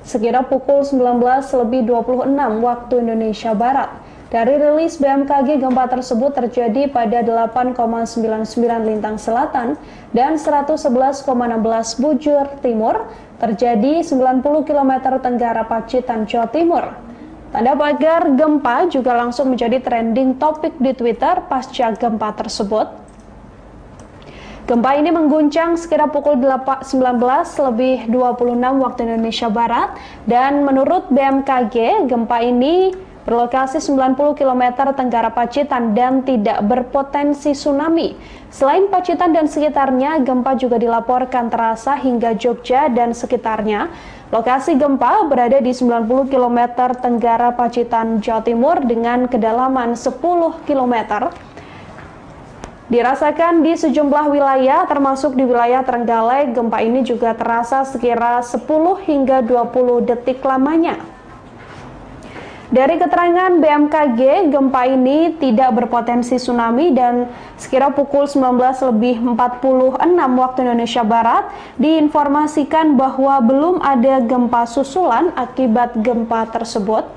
sekitar pukul 19.26 waktu Indonesia Barat. Dari rilis BMKG, gempa tersebut terjadi pada 8,99 lintang selatan dan 111,16 bujur timur, terjadi 90 km tenggara Pacitan, Jawa Timur. Tanda pagar gempa juga langsung menjadi trending topik di Twitter pasca gempa tersebut. Gempa ini mengguncang sekitar pukul 19.26 waktu Indonesia Barat, dan menurut BMKG, gempa ini berlokasi 90 km tenggara Pacitan dan tidak berpotensi tsunami. Selain Pacitan dan sekitarnya, gempa juga dilaporkan terasa hingga Jogja dan sekitarnya. Lokasi gempa berada di 90 km tenggara Pacitan, Jawa Timur dengan kedalaman 10 km. Dirasakan di sejumlah wilayah, termasuk di wilayah Trenggalek. Gempa ini juga terasa sekira 10 hingga 20 detik lamanya. Dari keterangan BMKG, gempa ini tidak berpotensi tsunami dan sekira pukul 19.46 waktu Indonesia Barat diinformasikan bahwa belum ada gempa susulan akibat gempa tersebut.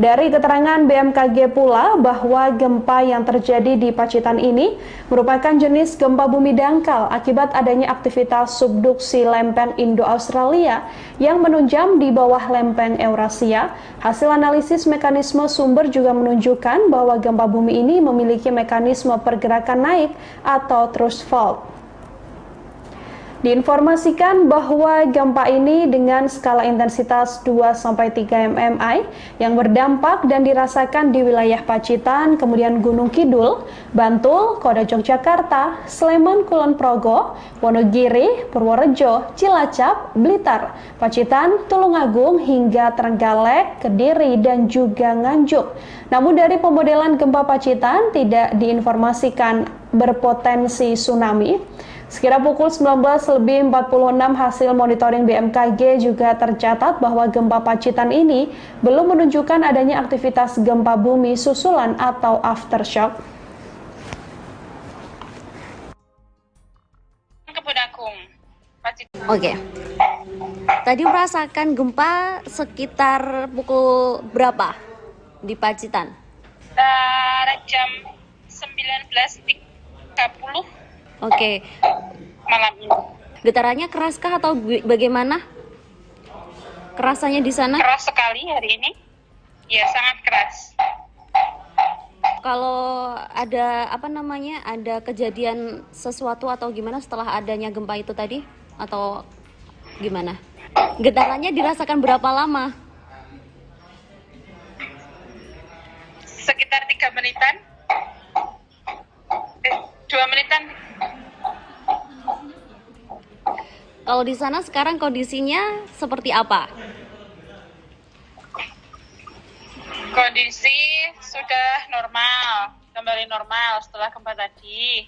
Dari keterangan BMKG pula bahwa gempa yang terjadi di Pacitan ini merupakan jenis gempa bumi dangkal akibat adanya aktivitas subduksi lempeng Indo-Australia yang menunjam di bawah lempeng Eurasia. Hasil analisis mekanisme sumber juga menunjukkan bahwa gempa bumi ini memiliki mekanisme pergerakan naik atau thrust fault. Diinformasikan bahwa gempa ini dengan skala intensitas 2-3 mmi yang berdampak dan dirasakan di wilayah Pacitan, kemudian Gunung Kidul, Bantul, Kota Yogyakarta, Sleman, Kulon Progo, Wonogiri, Purworejo, Cilacap, Blitar, Pacitan, Tulungagung, hingga Trenggalek, Kediri, dan juga Nganjuk. Namun dari pemodelan gempa Pacitan tidak diinformasikan berpotensi tsunami. Sekira pukul 19.46 hasil monitoring BMKG juga tercatat bahwa gempa Pacitan ini belum menunjukkan adanya aktivitas gempa bumi susulan atau aftershock. Kebun Agung, Pacitan. Oke. Tadi merasakan gempa sekitar pukul berapa di Pacitan? Jam 19.30 Oke. malam ini. Getarannya keraskah atau bagaimana? Kerasannya di sana? Keras sekali hari ini. Ya, sangat keras. Kalau ada ada kejadian sesuatu atau gimana setelah adanya gempa itu tadi? Atau gimana? Getarannya dirasakan berapa lama? Sekitar 3 menitan. 2 menitan. Kalau di sana sekarang kondisinya seperti apa? Kondisi sudah normal, kembali normal setelah gempa tadi.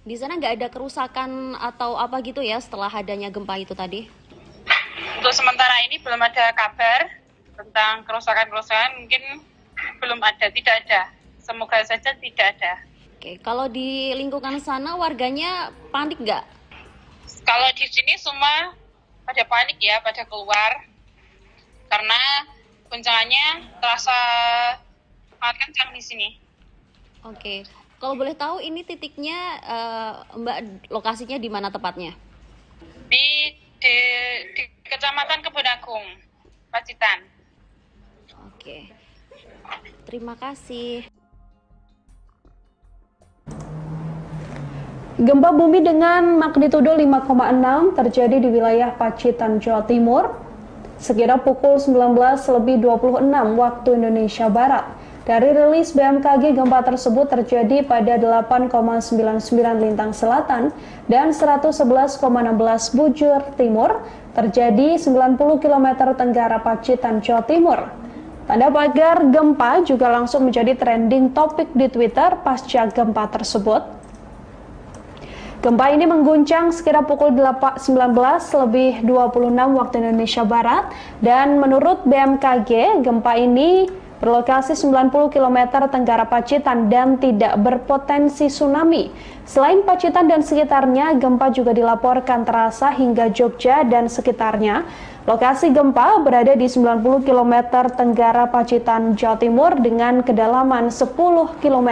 Di sana nggak ada kerusakan atau apa gitu ya setelah adanya gempa itu tadi? Untuk sementara ini belum ada kabar tentang kerusakan-kerusakan, mungkin belum ada, tidak ada. Semoga saja tidak ada. Oke, kalau di lingkungan sana warganya panik nggak? Kalau di sini semua pada panik ya, pada keluar. Karena guncangannya terasa sangat kencang di sini. Oke, kalau boleh tahu ini titiknya Mbak lokasinya di mana tepatnya? Di Kecamatan Kebun Agung, Pacitan. Oke, terima kasih. Gempa bumi dengan magnitudo 5,6 terjadi di wilayah Pacitan, Jawa Timur, sekitar pukul 19.26 waktu Indonesia Barat. Dari rilis BMKG, gempa tersebut terjadi pada 8,99 lintang selatan dan 111,16 bujur timur, terjadi 90 km tenggara Pacitan, Jawa Timur. Tanda pagar gempa juga langsung menjadi trending topik di Twitter pasca gempa tersebut. Gempa ini mengguncang sekira pukul 19.26 waktu Indonesia Barat dan menurut BMKG gempa ini berlokasi 90 km tenggara Pacitan dan tidak berpotensi tsunami. Selain Pacitan dan sekitarnya, gempa juga dilaporkan terasa hingga Jogja dan sekitarnya. Lokasi gempa berada di 90 km tenggara Pacitan, Jawa Timur dengan kedalaman 10 km.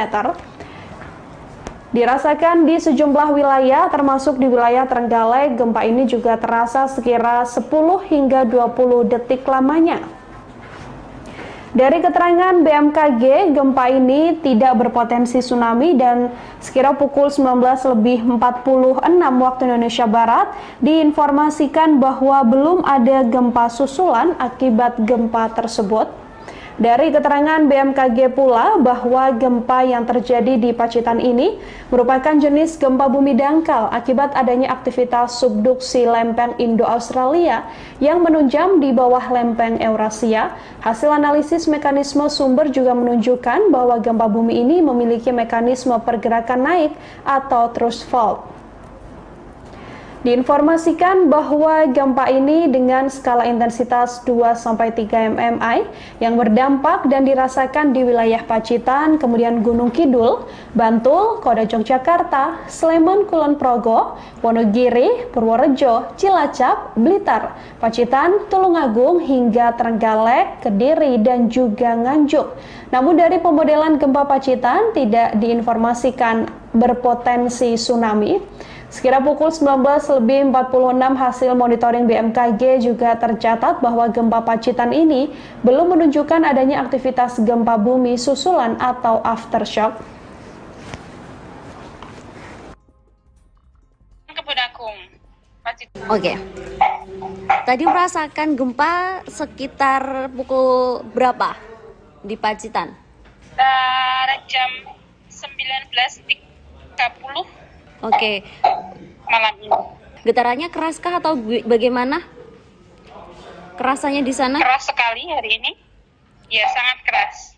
Dirasakan di sejumlah wilayah, termasuk di wilayah Trenggalek, gempa ini juga terasa sekira 10 hingga 20 detik lamanya. Dari keterangan BMKG, gempa ini tidak berpotensi tsunami dan sekira pukul 19.46 waktu Indonesia Barat diinformasikan bahwa belum ada gempa susulan akibat gempa tersebut. Dari keterangan BMKG pula bahwa gempa yang terjadi di Pacitan ini merupakan jenis gempa bumi dangkal akibat adanya aktivitas subduksi lempeng Indo-Australia yang menunjam di bawah lempeng Eurasia. Hasil analisis mekanisme sumber juga menunjukkan bahwa gempa bumi ini memiliki mekanisme pergerakan naik atau thrust fault. Diinformasikan bahwa gempa ini dengan skala intensitas 2-3 mmi yang berdampak dan dirasakan di wilayah Pacitan, kemudian Gunung Kidul, Bantul, Kota Yogyakarta, Sleman, Kulon Progo, Wonogiri, Purworejo, Cilacap, Blitar, Pacitan, Tulungagung hingga Trenggalek, Kediri, dan juga Nganjuk. Namun dari pemodelan gempa Pacitan tidak diinformasikan berpotensi tsunami. Sekira pukul 19.46 hasil monitoring BMKG juga tercatat bahwa gempa Pacitan ini belum menunjukkan adanya aktivitas gempa bumi susulan atau aftershock. Oke. Tadi merasakan gempa sekitar pukul berapa di Pacitan? Jam 19.30 Oke. malam ini. Getarannya keraskah atau bagaimana? Kerasanya di sana? Keras sekali hari ini. Ya, sangat keras.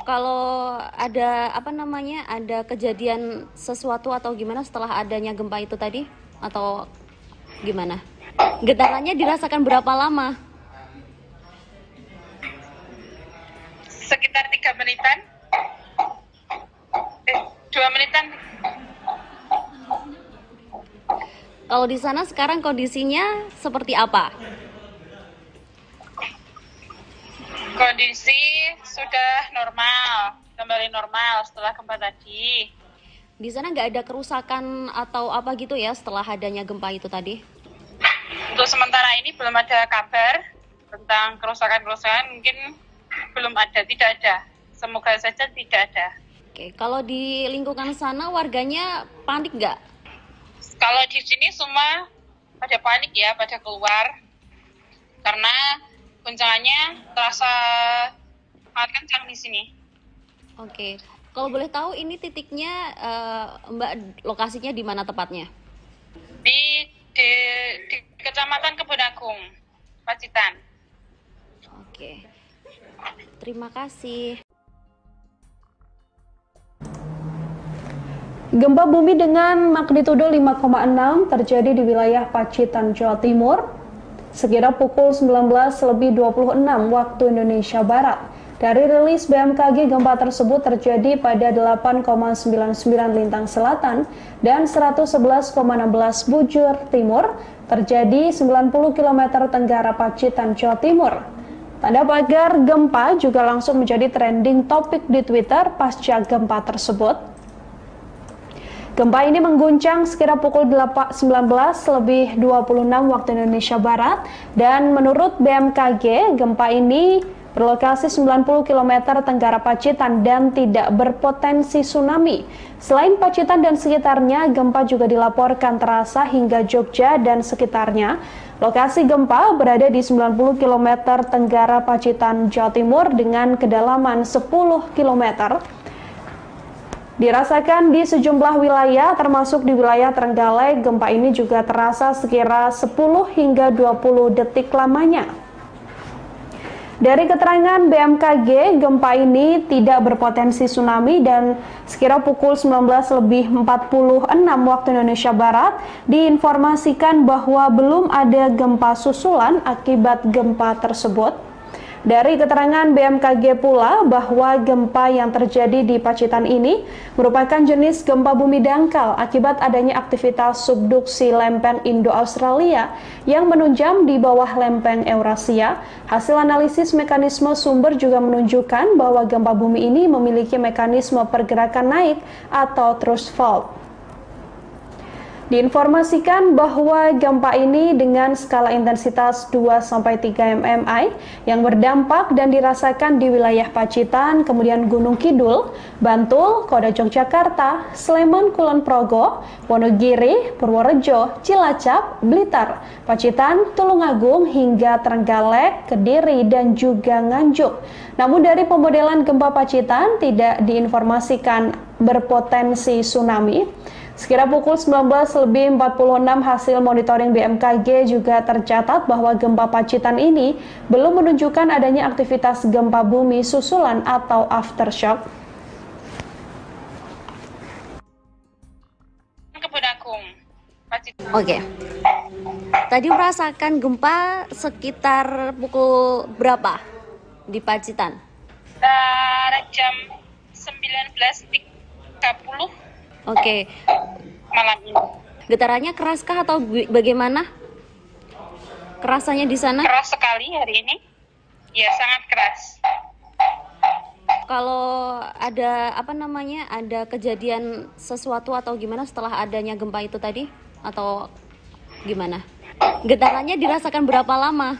Kalau ada ada kejadian sesuatu atau gimana setelah adanya gempa itu tadi? Atau gimana? Getarannya dirasakan berapa lama? Sekitar 3 menitan. 2 menitan. Kalau di sana sekarang kondisinya seperti apa? Kondisi sudah normal, kembali normal setelah gempa tadi. Di sana nggak ada kerusakan atau apa gitu ya setelah adanya gempa itu tadi? Untuk sementara ini belum ada kabar tentang kerusakan-kerusakan, mungkin belum ada, tidak ada. Semoga saja tidak ada. Oke, kalau di lingkungan sana warganya panik nggak? Kalau di sini semua pada panik ya, pada keluar. Karena guncangannya terasa sangat kencang di sini. Oke, kalau boleh tahu ini titiknya Mbak lokasinya di mana tepatnya? Di Kecamatan Kebun Agung, Pacitan. Oke, terima kasih. Gempa bumi dengan magnitudo 5,6 terjadi di wilayah Pacitan, Jawa Timur, sekira pukul 19.26 waktu Indonesia Barat. Dari rilis BMKG, gempa tersebut terjadi pada 8,99 lintang selatan dan 111,16 bujur timur, terjadi 90 km tenggara Pacitan, Jawa Timur. Tanda pagar gempa juga langsung menjadi trending topik di Twitter pasca gempa tersebut. Gempa ini mengguncang sekira pukul 19.26 waktu Indonesia Barat dan menurut BMKG gempa ini berlokasi 90 km tenggara Pacitan dan tidak berpotensi tsunami. Selain Pacitan dan sekitarnya, gempa juga dilaporkan terasa hingga Jogja dan sekitarnya. Lokasi gempa berada di 90 km tenggara Pacitan, Jawa Timur dengan kedalaman 10 km. Dirasakan di sejumlah wilayah, termasuk di wilayah Trenggalek, gempa ini juga terasa sekira 10 hingga 20 detik lamanya. Dari keterangan BMKG, gempa ini tidak berpotensi tsunami dan sekira pukul 19.46 waktu Indonesia Barat diinformasikan bahwa belum ada gempa susulan akibat gempa tersebut. Dari keterangan BMKG pula bahwa gempa yang terjadi di Pacitan ini merupakan jenis gempa bumi dangkal akibat adanya aktivitas subduksi lempeng Indo-Australia yang menunjam di bawah lempeng Eurasia. Hasil analisis mekanisme sumber juga menunjukkan bahwa gempa bumi ini memiliki mekanisme pergerakan naik atau thrust fault. Diinformasikan bahwa gempa ini dengan skala intensitas 2-3 mmi yang berdampak dan dirasakan di wilayah Pacitan, kemudian Gunung Kidul, Bantul, Kota Yogyakarta, Sleman, Kulon Progo, Wonogiri, Purworejo, Cilacap, Blitar, Pacitan, Tulungagung hingga Trenggalek, Kediri, dan juga Nganjuk. Namun dari pemodelan gempa Pacitan tidak diinformasikan berpotensi tsunami. Sekira pukul 19.46 hasil monitoring BMKG juga tercatat bahwa gempa Pacitan ini belum menunjukkan adanya aktivitas gempa bumi susulan atau aftershock. Oke. Tadi merasakan gempa sekitar pukul berapa di Pacitan? Jam 19.30 Oke. malam ini. Getarannya keraskah atau bagaimana? Kerasanya di sana? Keras sekali hari ini. Ya, sangat keras. Kalau ada ada kejadian sesuatu atau gimana setelah adanya gempa itu tadi? Atau gimana? Getarannya dirasakan berapa lama?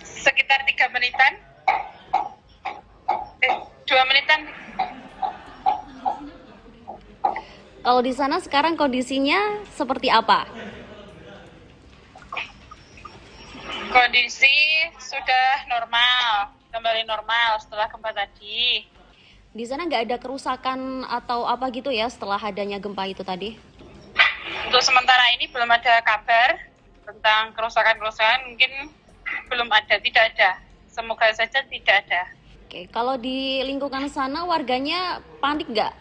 Sekitar 3 menitan. 2 menitan. Kalau di sana sekarang kondisinya seperti apa? Kondisi sudah normal, kembali normal setelah gempa tadi. Di sana nggak ada kerusakan atau apa gitu ya setelah adanya gempa itu tadi? Untuk sementara ini belum ada kabar tentang kerusakan-kerusakan, mungkin belum ada, tidak ada. Semoga saja tidak ada. Oke, kalau di lingkungan sana warganya panik nggak?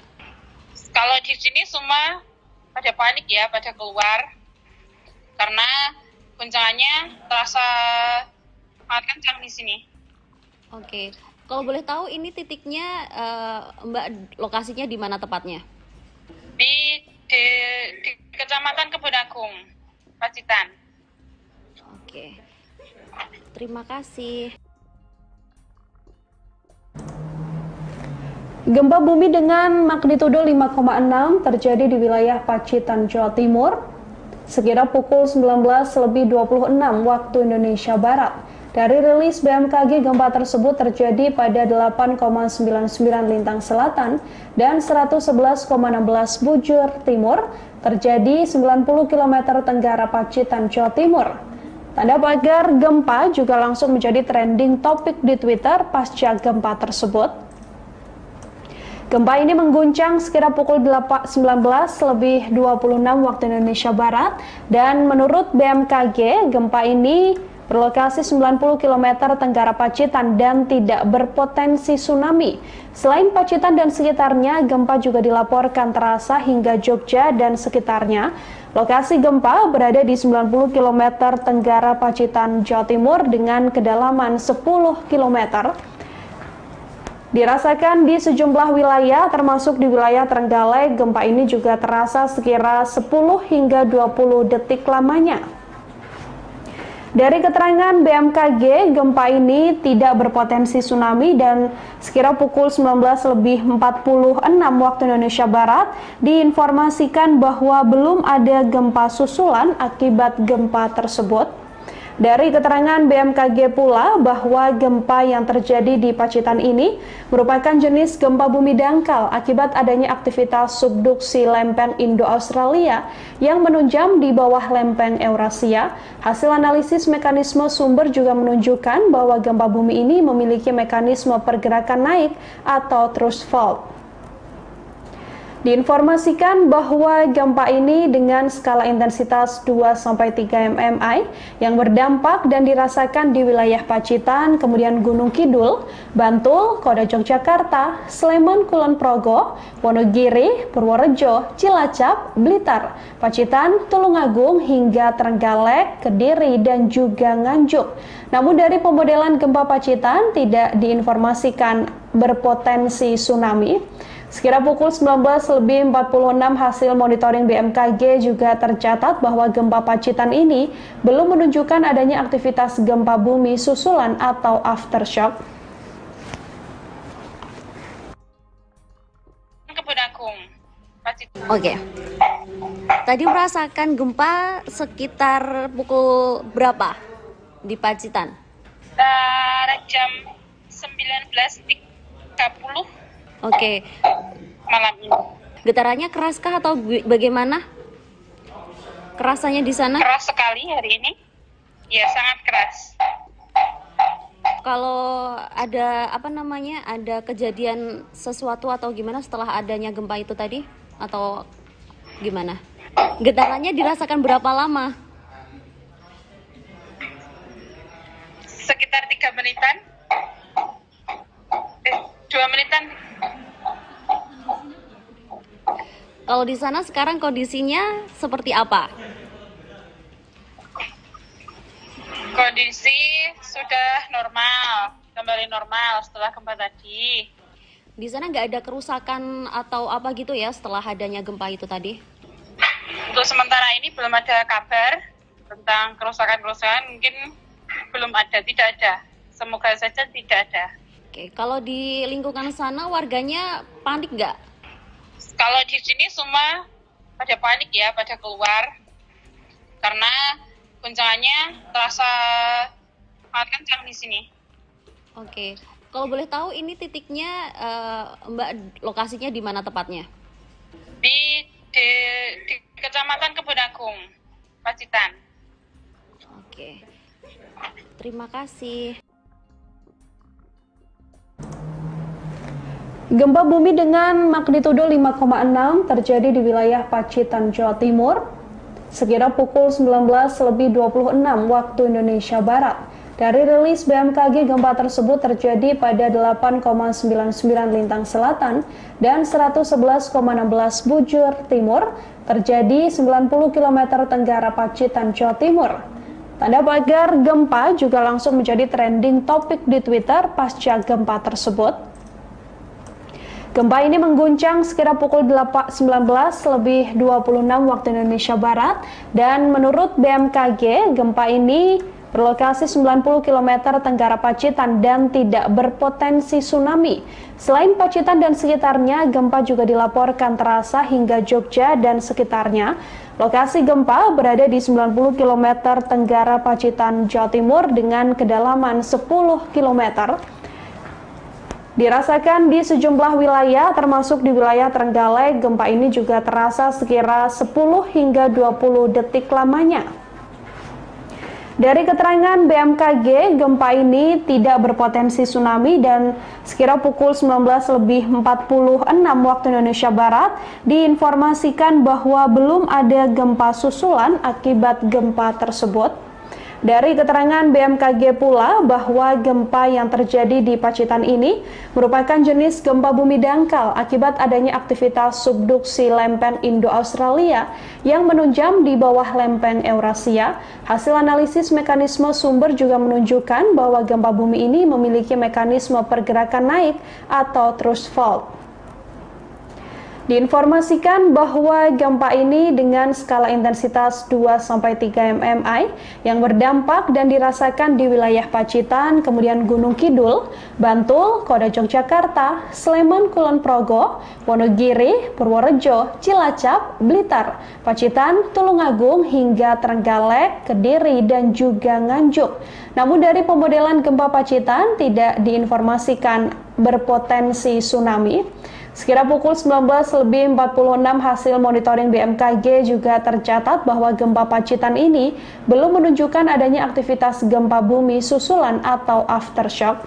Kalau di sini semua pada panik ya, pada keluar. Karena guncangannya terasa sangat kencang di sini. Oke, kalau boleh tahu ini titiknya Mbak lokasinya di mana tepatnya? Di Kecamatan Kebon Agung, Pacitan. Oke, terima kasih. Gempa bumi dengan magnitudo 5,6 terjadi di wilayah Pacitan, Jawa Timur, sekira pukul 19.26 waktu Indonesia Barat. Dari rilis BMKG, gempa tersebut terjadi pada 8,99 lintang selatan dan 111,16 bujur timur, terjadi 90 km tenggara Pacitan, Jawa Timur. Tanda pagar gempa juga langsung menjadi trending topik di Twitter pasca gempa tersebut. Gempa ini mengguncang sekira pukul 19.26 waktu Indonesia Barat dan menurut BMKG, gempa ini berlokasi 90 km tenggara Pacitan dan tidak berpotensi tsunami. Selain Pacitan dan sekitarnya, gempa juga dilaporkan terasa hingga Jogja dan sekitarnya. Lokasi gempa berada di 90 km tenggara Pacitan, Jawa Timur dengan kedalaman 10 km. Dirasakan di sejumlah wilayah, termasuk di wilayah Trenggalek, gempa ini juga terasa sekira 10 hingga 20 detik lamanya. Dari keterangan BMKG, gempa ini tidak berpotensi tsunami dan sekira pukul 19.46 waktu Indonesia Barat diinformasikan bahwa belum ada gempa susulan akibat gempa tersebut. Dari keterangan BMKG pula bahwa gempa yang terjadi di Pacitan ini merupakan jenis gempa bumi dangkal akibat adanya aktivitas subduksi lempeng Indo-Australia yang menunjam di bawah lempeng Eurasia. Hasil analisis mekanisme sumber juga menunjukkan bahwa gempa bumi ini memiliki mekanisme pergerakan naik atau thrust fault. Diinformasikan bahwa gempa ini dengan skala intensitas 2-3 mmi yang berdampak dan dirasakan di wilayah Pacitan, kemudian Gunung Kidul, Bantul, Kota Yogyakarta, Sleman, Kulon Progo, Wonogiri, Purworejo, Cilacap, Blitar, Pacitan, Tulungagung, hingga Trenggalek, Kediri, dan juga Nganjuk. Namun dari pemodelan gempa Pacitan tidak diinformasikan berpotensi tsunami. Sekira pukul 19.46 hasil monitoring BMKG juga tercatat bahwa gempa Pacitan ini belum menunjukkan adanya aktivitas gempa bumi susulan atau aftershock. Oke. Tadi merasakan gempa sekitar pukul berapa di Pacitan? Jam 19.30 Oke. malam ini. Getarannya keraskah atau bagaimana? Kerasannya di sana? Keras sekali hari ini. Ya, sangat keras. Kalau ada ada kejadian sesuatu atau gimana setelah adanya gempa itu tadi? Atau gimana? Getarannya dirasakan berapa lama? Sekitar 3 menitan. 2 menitan. Kalau di sana sekarang kondisinya seperti apa? Kondisi sudah normal, kembali normal setelah gempa tadi. Di sana nggak ada kerusakan atau apa gitu ya setelah adanya gempa itu tadi? Untuk sementara ini belum ada kabar tentang kerusakan-kerusakan, mungkin belum ada, tidak ada. Semoga saja tidak ada. Oke, kalau di lingkungan sana warganya panik nggak? Kalau di sini semua pada panik ya, pada keluar. Karena guncangannya terasa sangat kencang di sini. Oke, kalau boleh tahu ini titiknya Mbak lokasinya di mana tepatnya? Di Kecamatan Kebun Agung, Pacitan. Oke, terima kasih. Gempa bumi dengan magnitudo 5,6 terjadi di wilayah Pacitan, Jawa Timur, sekira pukul 19.26 waktu Indonesia Barat. Dari rilis BMKG, gempa tersebut terjadi pada 8,99 lintang selatan dan 111,16 bujur timur, terjadi 90 km tenggara Pacitan, Jawa Timur. Tanda pagar gempa juga langsung menjadi trending topik di Twitter pasca gempa tersebut. Gempa ini mengguncang sekira pukul 19.26 waktu Indonesia Barat, dan menurut BMKG, gempa ini berlokasi 90 km tenggara Pacitan dan tidak berpotensi tsunami. Selain Pacitan dan sekitarnya, gempa juga dilaporkan terasa hingga Jogja dan sekitarnya. Lokasi gempa berada di 90 km tenggara Pacitan, Jawa Timur dengan kedalaman 10 km. Dirasakan di sejumlah wilayah, termasuk di wilayah Trenggalek. Gempa ini juga terasa sekira 10 hingga 20 detik lamanya. Dari keterangan BMKG, gempa ini tidak berpotensi tsunami dan sekira pukul 19.46 waktu Indonesia Barat diinformasikan bahwa belum ada gempa susulan akibat gempa tersebut. Dari keterangan BMKG pula bahwa gempa yang terjadi di Pacitan ini merupakan jenis gempa bumi dangkal akibat adanya aktivitas subduksi lempeng Indo-Australia yang menunjam di bawah lempeng Eurasia. Hasil analisis mekanisme sumber juga menunjukkan bahwa gempa bumi ini memiliki mekanisme pergerakan naik atau thrust fault. Diinformasikan bahwa gempa ini dengan skala intensitas 2-3 mmi yang berdampak dan dirasakan di wilayah Pacitan, kemudian Gunung Kidul, Bantul, Kota Yogyakarta, Sleman, Kulon Progo, Wonogiri, Purworejo, Cilacap, Blitar, Pacitan, Tulungagung, hingga Trenggalek, Kediri, dan juga Nganjuk. Namun dari pemodelan gempa Pacitan tidak diinformasikan berpotensi tsunami. Sekira pukul 19.46 hasil monitoring BMKG juga tercatat bahwa gempa Pacitan ini belum menunjukkan adanya aktivitas gempa bumi susulan atau aftershock.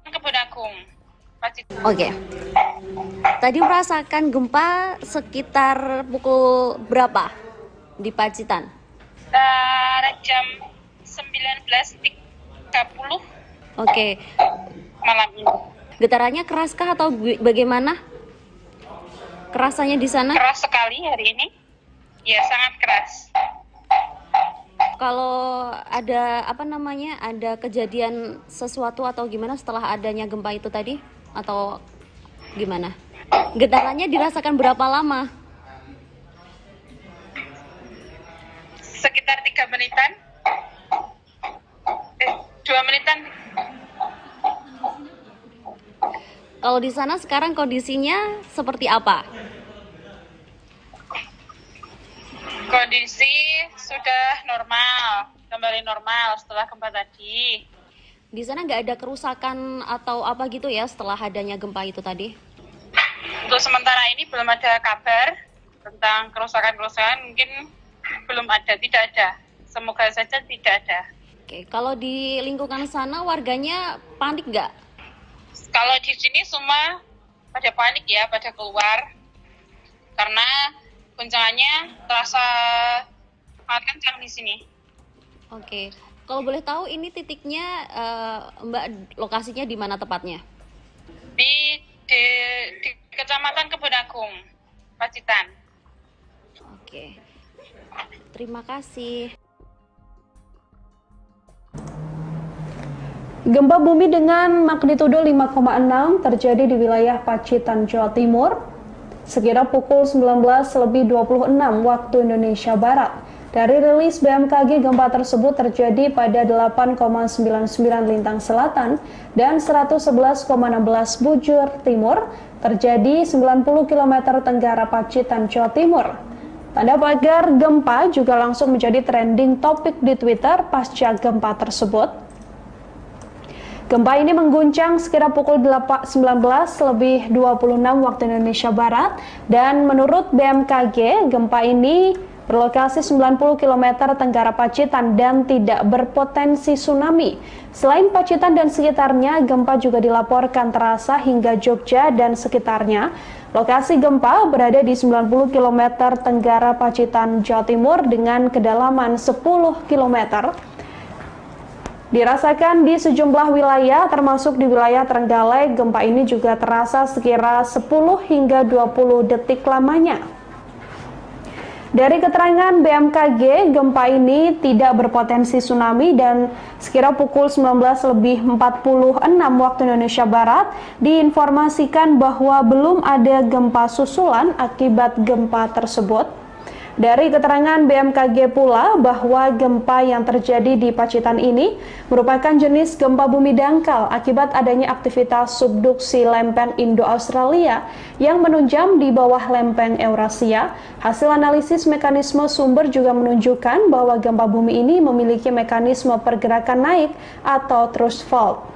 Kebun Agung, Pacitan. Oke. Tadi merasakan gempa sekitar pukul berapa di Pacitan? Jam 19.30 Oke. malam ini. Getarannya keraskah atau bagaimana? Kerasannya di sana? Keras sekali hari ini. Ya, sangat keras. Kalau ada ada kejadian sesuatu atau gimana setelah adanya gempa itu tadi? Atau gimana? Getarannya dirasakan berapa lama? Sekitar 3 menitan. 2 menitan. Kalau di sana sekarang kondisinya seperti apa? Kondisi sudah normal, kembali normal setelah gempa tadi. Di sana nggak ada kerusakan atau apa gitu ya setelah adanya gempa itu tadi? Untuk sementara ini belum ada kabar tentang kerusakan-kerusakan, mungkin belum ada, tidak ada. Semoga saja tidak ada. Oke, kalau di lingkungan sana warganya panik nggak? Kalau di sini semua pada panik ya, pada keluar. Karena guncangannya terasa sangat kencang di sini. Oke, kalau boleh tahu ini titiknya Mbak lokasinya di mana tepatnya? Di Kecamatan Kebun Agung, Pacitan. Oke, terima kasih. Gempa bumi dengan magnitudo 5,6 terjadi di wilayah Pacitan, Jawa Timur, sekira pukul 19.26 waktu Indonesia Barat. Dari rilis BMKG, gempa tersebut terjadi pada 8,99 lintang selatan dan 111,16 bujur timur, terjadi 90 km tenggara Pacitan, Jawa Timur. Tanda pagar gempa juga langsung menjadi trending topik di Twitter pasca gempa tersebut. Gempa ini mengguncang sekira pukul 19.26 waktu Indonesia Barat dan menurut BMKG, gempa ini berlokasi 90 km tenggara Pacitan dan tidak berpotensi tsunami. Selain Pacitan dan sekitarnya, gempa juga dilaporkan terasa hingga Jogja dan sekitarnya. Lokasi gempa berada di 90 km tenggara Pacitan, Jawa Timur dengan kedalaman 10 km. Dirasakan di sejumlah wilayah, termasuk di wilayah Trenggalek, gempa ini juga terasa sekira 10 hingga 20 detik lamanya. Dari keterangan BMKG, gempa ini tidak berpotensi tsunami dan sekira pukul 19.46 waktu Indonesia Barat diinformasikan bahwa belum ada gempa susulan akibat gempa tersebut. Dari keterangan BMKG pula bahwa gempa yang terjadi di Pacitan ini merupakan jenis gempa bumi dangkal akibat adanya aktivitas subduksi lempeng Indo-Australia yang menunjam di bawah lempeng Eurasia. Hasil analisis mekanisme sumber juga menunjukkan bahwa gempa bumi ini memiliki mekanisme pergerakan naik atau thrust fault.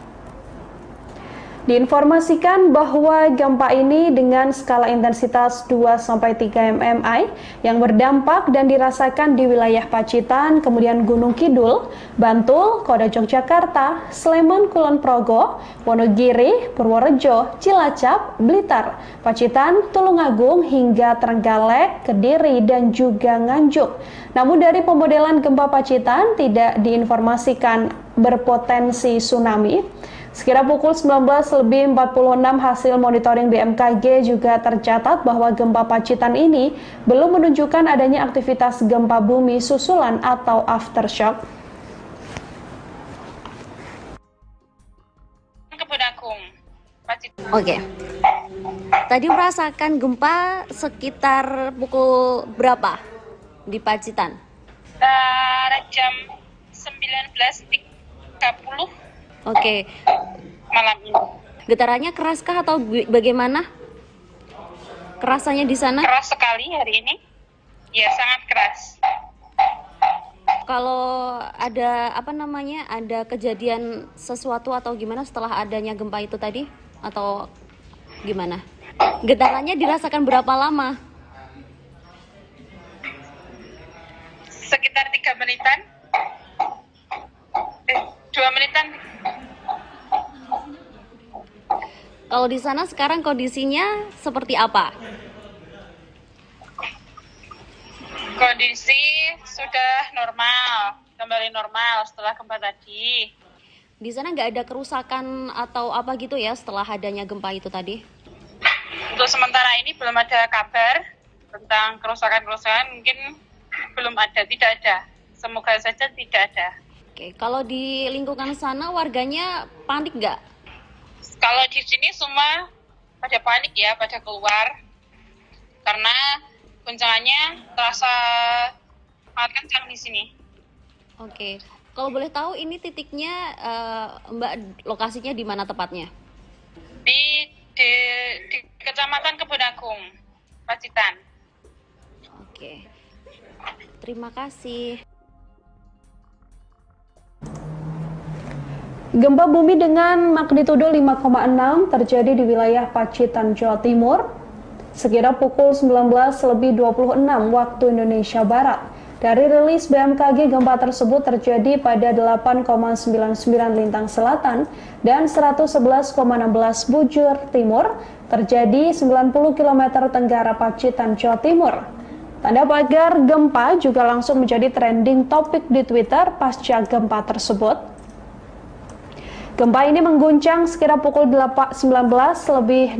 Diinformasikan bahwa gempa ini dengan skala intensitas 2-3 mmi yang berdampak dan dirasakan di wilayah Pacitan, kemudian Gunung Kidul, Bantul, Kota Yogyakarta, Sleman, Kulon Progo, Wonogiri, Purworejo, Cilacap, Blitar, Pacitan, Tulungagung, hingga Trenggalek, Kediri, dan juga Nganjuk. Namun dari pemodelan gempa Pacitan tidak diinformasikan berpotensi tsunami. Sekira pukul 19.46 hasil monitoring BMKG juga tercatat bahwa gempa Pacitan ini belum menunjukkan adanya aktivitas gempa bumi susulan atau aftershock. Kebun Agung, Pacitan. Oke. Tadi merasakan gempa sekitar pukul berapa di Pacitan? Jam 19.30 Oke. malam ini. Getarannya keraskah atau bagaimana? Kerasannya di sana? Keras sekali hari ini. Ya, sangat keras. Kalau ada ada kejadian sesuatu atau gimana setelah adanya gempa itu tadi? Atau gimana? Getarannya dirasakan berapa lama? Sekitar 3 menitan. 2 menitan. Kalau di sana sekarang kondisinya seperti apa? Kondisi sudah normal, kembali normal setelah gempa tadi. Di sana nggak ada kerusakan atau apa gitu ya setelah adanya gempa itu tadi? Untuk sementara ini belum ada kabar tentang kerusakan-kerusakan, mungkin belum ada, tidak ada. Semoga saja tidak ada. Oke, kalau di lingkungan sana warganya panik nggak? Kalau di sini semua pada panik ya, pada keluar. Karena guncangannya terasa sangat kencang di sini. Oke, kalau boleh tahu ini titiknya Mbak lokasinya di mana tepatnya? Di Kecamatan Kebun Agung, Pacitan. Oke, terima kasih. Gempa bumi dengan magnitudo 5,6 terjadi di wilayah Pacitan, Jawa Timur, sekira pukul 19.26 waktu Indonesia Barat. Dari rilis BMKG, gempa tersebut terjadi pada 8,99 lintang selatan dan 111,16 bujur timur, terjadi 90 km tenggara Pacitan, Jawa Timur. Tanda pagar gempa juga langsung menjadi trending topik di Twitter pasca gempa tersebut. Gempa ini mengguncang sekira pukul 19.26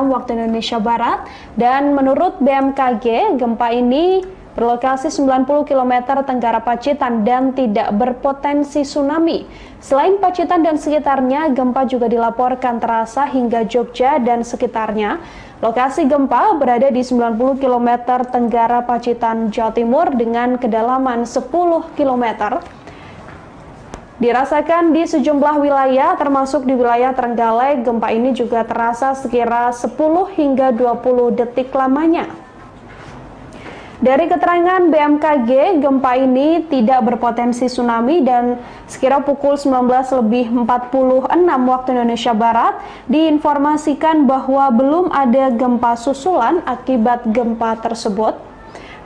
waktu Indonesia Barat, dan menurut BMKG, gempa ini berlokasi 90 km tenggara Pacitan dan tidak berpotensi tsunami. Selain Pacitan dan sekitarnya, gempa juga dilaporkan terasa hingga Jogja dan sekitarnya. Lokasi gempa berada di 90 km tenggara Pacitan, Jawa Timur dengan kedalaman 10 km. Dirasakan di sejumlah wilayah, termasuk di wilayah Trenggalek. Gempa ini juga terasa sekira 10 hingga 20 detik lamanya. Dari keterangan BMKG, gempa ini tidak berpotensi tsunami dan sekira pukul 19.46 waktu Indonesia Barat diinformasikan bahwa belum ada gempa susulan akibat gempa tersebut.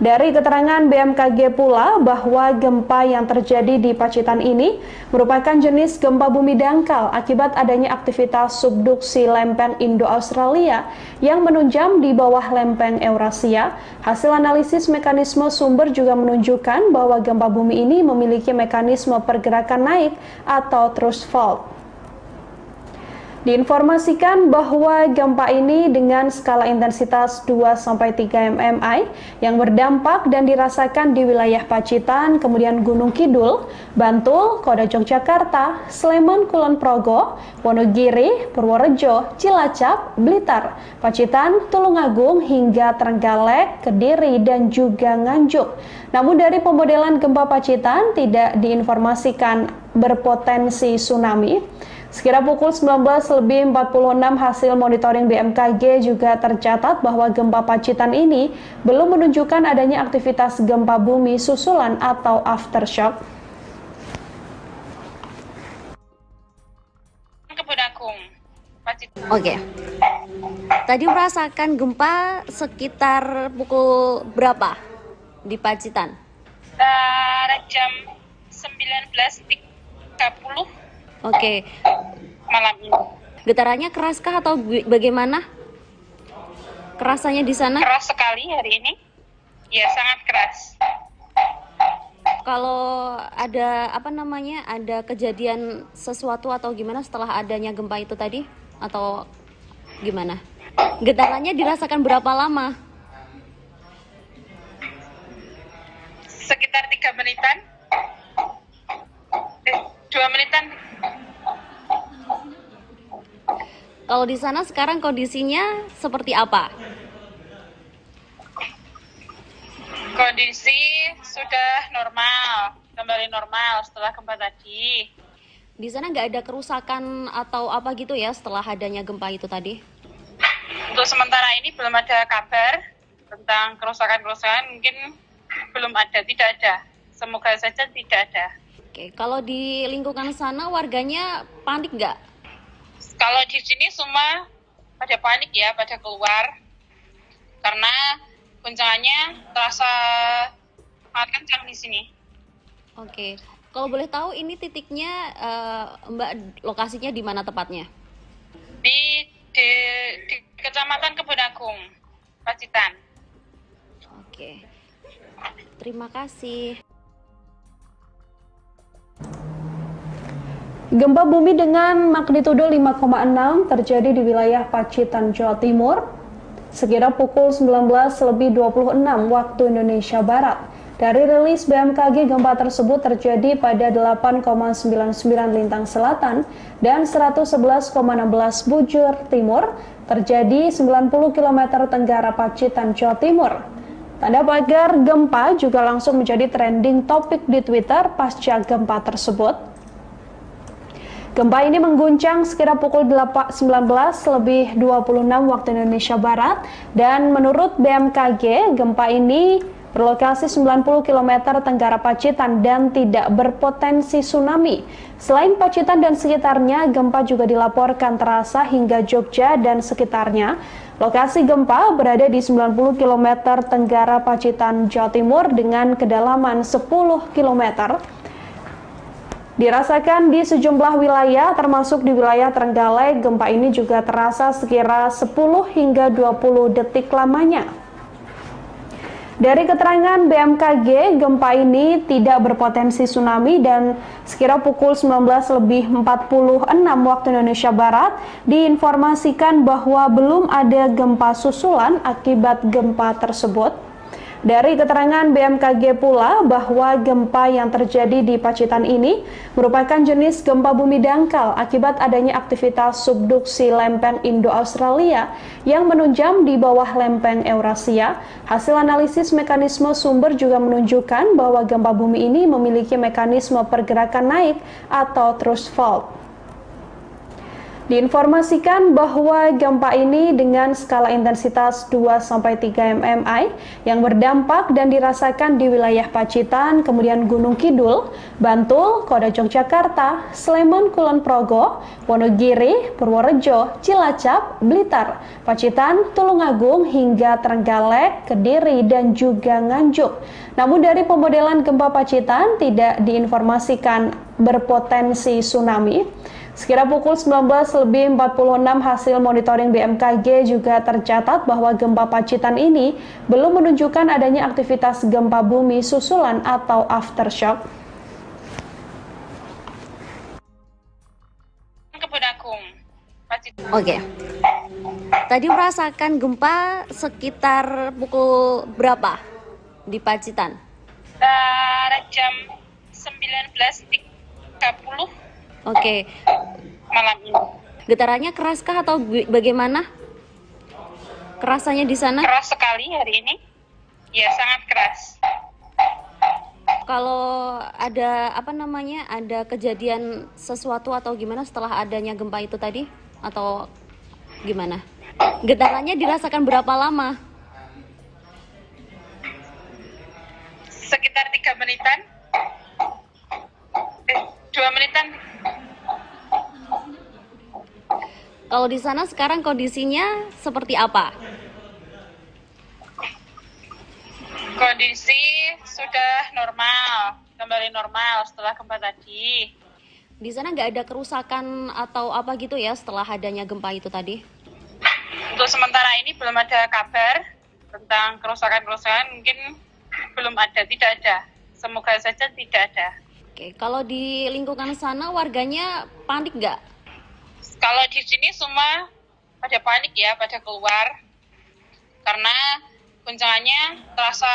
Dari keterangan BMKG pula bahwa gempa yang terjadi di Pacitan ini merupakan jenis gempa bumi dangkal akibat adanya aktivitas subduksi lempeng Indo-Australia yang menunjam di bawah lempeng Eurasia. Hasil analisis mekanisme sumber juga menunjukkan bahwa gempa bumi ini memiliki mekanisme pergerakan naik atau thrust fault. Diinformasikan bahwa gempa ini dengan skala intensitas 2-3 mmi yang berdampak dan dirasakan di wilayah Pacitan, kemudian Gunung Kidul, Bantul, Kota Yogyakarta, Sleman, Kulon Progo, Wonogiri, Purworejo, Cilacap, Blitar, Pacitan, Tulungagung, hingga Trenggalek, Kediri, dan juga Nganjuk. Namun dari pemodelan gempa Pacitan tidak diinformasikan berpotensi tsunami. Sekira pukul 19.46 hasil monitoring BMKG juga tercatat bahwa gempa Pacitan ini belum menunjukkan adanya aktivitas gempa bumi susulan atau aftershock. Kebun Agung, Pacitan. Oke. Tadi merasakan gempa sekitar pukul berapa di Pacitan? Jam 19.30 Oke. malam ini. Getarannya keraskah atau bagaimana? Kerasanya di sana? Keras sekali hari ini. Ya, sangat keras. Kalau ada ada kejadian sesuatu atau gimana setelah adanya gempa itu tadi? Atau gimana? Getarannya dirasakan berapa lama? Sekitar 3 menitan. 2 menitan. Kalau di sana sekarang kondisinya seperti apa? Kondisi sudah normal, kembali normal setelah gempa tadi. Di sana nggak ada kerusakan atau apa gitu ya setelah adanya gempa itu tadi? Untuk sementara ini belum ada kabar tentang kerusakan-kerusakan, mungkin belum ada, tidak ada. Semoga saja tidak ada. Oke, kalau di lingkungan sana warganya panik nggak? Kalau di sini semua pada panik ya, pada keluar. Karena guncangannya terasa sangat kencang di sini. Oke, kalau boleh tahu ini titiknya Mbak lokasinya di mana tepatnya? Di Kecamatan Kebonagung, Pacitan. Oke. Terima kasih. Gempa bumi dengan magnitudo 5,6 terjadi di wilayah Pacitan, Jawa Timur, sekira pukul 19:26 waktu Indonesia Barat. Dari rilis BMKG, gempa tersebut terjadi pada 8,99 lintang selatan dan 111,16 bujur timur, terjadi 90 km tenggara Pacitan, Jawa Timur. Tanda pagar gempa juga langsung menjadi trending topik di Twitter pasca gempa tersebut. Gempa ini mengguncang sekira pukul 19:26 waktu Indonesia Barat, dan menurut BMKG, gempa ini berlokasi 90 km tenggara Pacitan dan tidak berpotensi tsunami. Selain Pacitan dan sekitarnya, gempa juga dilaporkan terasa hingga Jogja dan sekitarnya. Lokasi gempa berada di 90 km tenggara Pacitan, Jawa Timur dengan kedalaman 10 km. Dirasakan di sejumlah wilayah, termasuk di wilayah Trenggalek. Gempa ini juga terasa sekira 10 hingga 20 detik lamanya. Dari keterangan BMKG, gempa ini tidak berpotensi tsunami dan sekira pukul 19:46 waktu Indonesia Barat diinformasikan bahwa belum ada gempa susulan akibat gempa tersebut. Dari keterangan BMKG pula bahwa gempa yang terjadi di Pacitan ini merupakan jenis gempa bumi dangkal akibat adanya aktivitas subduksi lempeng Indo-Australia yang menunjam di bawah lempeng Eurasia. Hasil analisis mekanisme sumber juga menunjukkan bahwa gempa bumi ini memiliki mekanisme pergerakan naik atau thrust fault. Diinformasikan bahwa gempa ini dengan skala intensitas 2-3 mmi yang berdampak dan dirasakan di wilayah Pacitan, kemudian Gunung Kidul, Bantul, Kota Yogyakarta, Sleman, Kulon Progo, Wonogiri, Purworejo, Cilacap, Blitar, Pacitan, Tulungagung, hingga Trenggalek, Kediri, dan juga Nganjuk. Namun dari pemodelan gempa Pacitan tidak diinformasikan berpotensi tsunami. Sekira pukul 19:46 hasil monitoring BMKG juga tercatat bahwa gempa Pacitan ini belum menunjukkan adanya aktivitas gempa bumi susulan atau aftershock. Kebonagung, Pacitan. Oke. Tadi merasakan gempa sekitar pukul berapa di Pacitan? Jam 19.30 Oke. malam ini. Getarannya keraskah atau bagaimana? Kerasanya di sana? Keras sekali hari ini. Ya, sangat keras. Kalau ada ada kejadian sesuatu atau gimana setelah adanya gempa itu tadi? Atau gimana? Getarannya dirasakan berapa lama? Sekitar 3 menitan. 2 menitan. Kalau di sana sekarang kondisinya seperti apa? Kondisi sudah normal, kembali normal setelah gempa tadi. Di sana nggak ada kerusakan atau apa gitu ya setelah adanya gempa itu tadi? Untuk sementara ini belum ada kabar tentang kerusakan-kerusakan, mungkin belum ada, tidak ada. Semoga saja tidak ada. Oke, kalau di lingkungan sana warganya panik nggak? Kalau di sini semua pada panik ya, pada keluar. Karena guncangannya terasa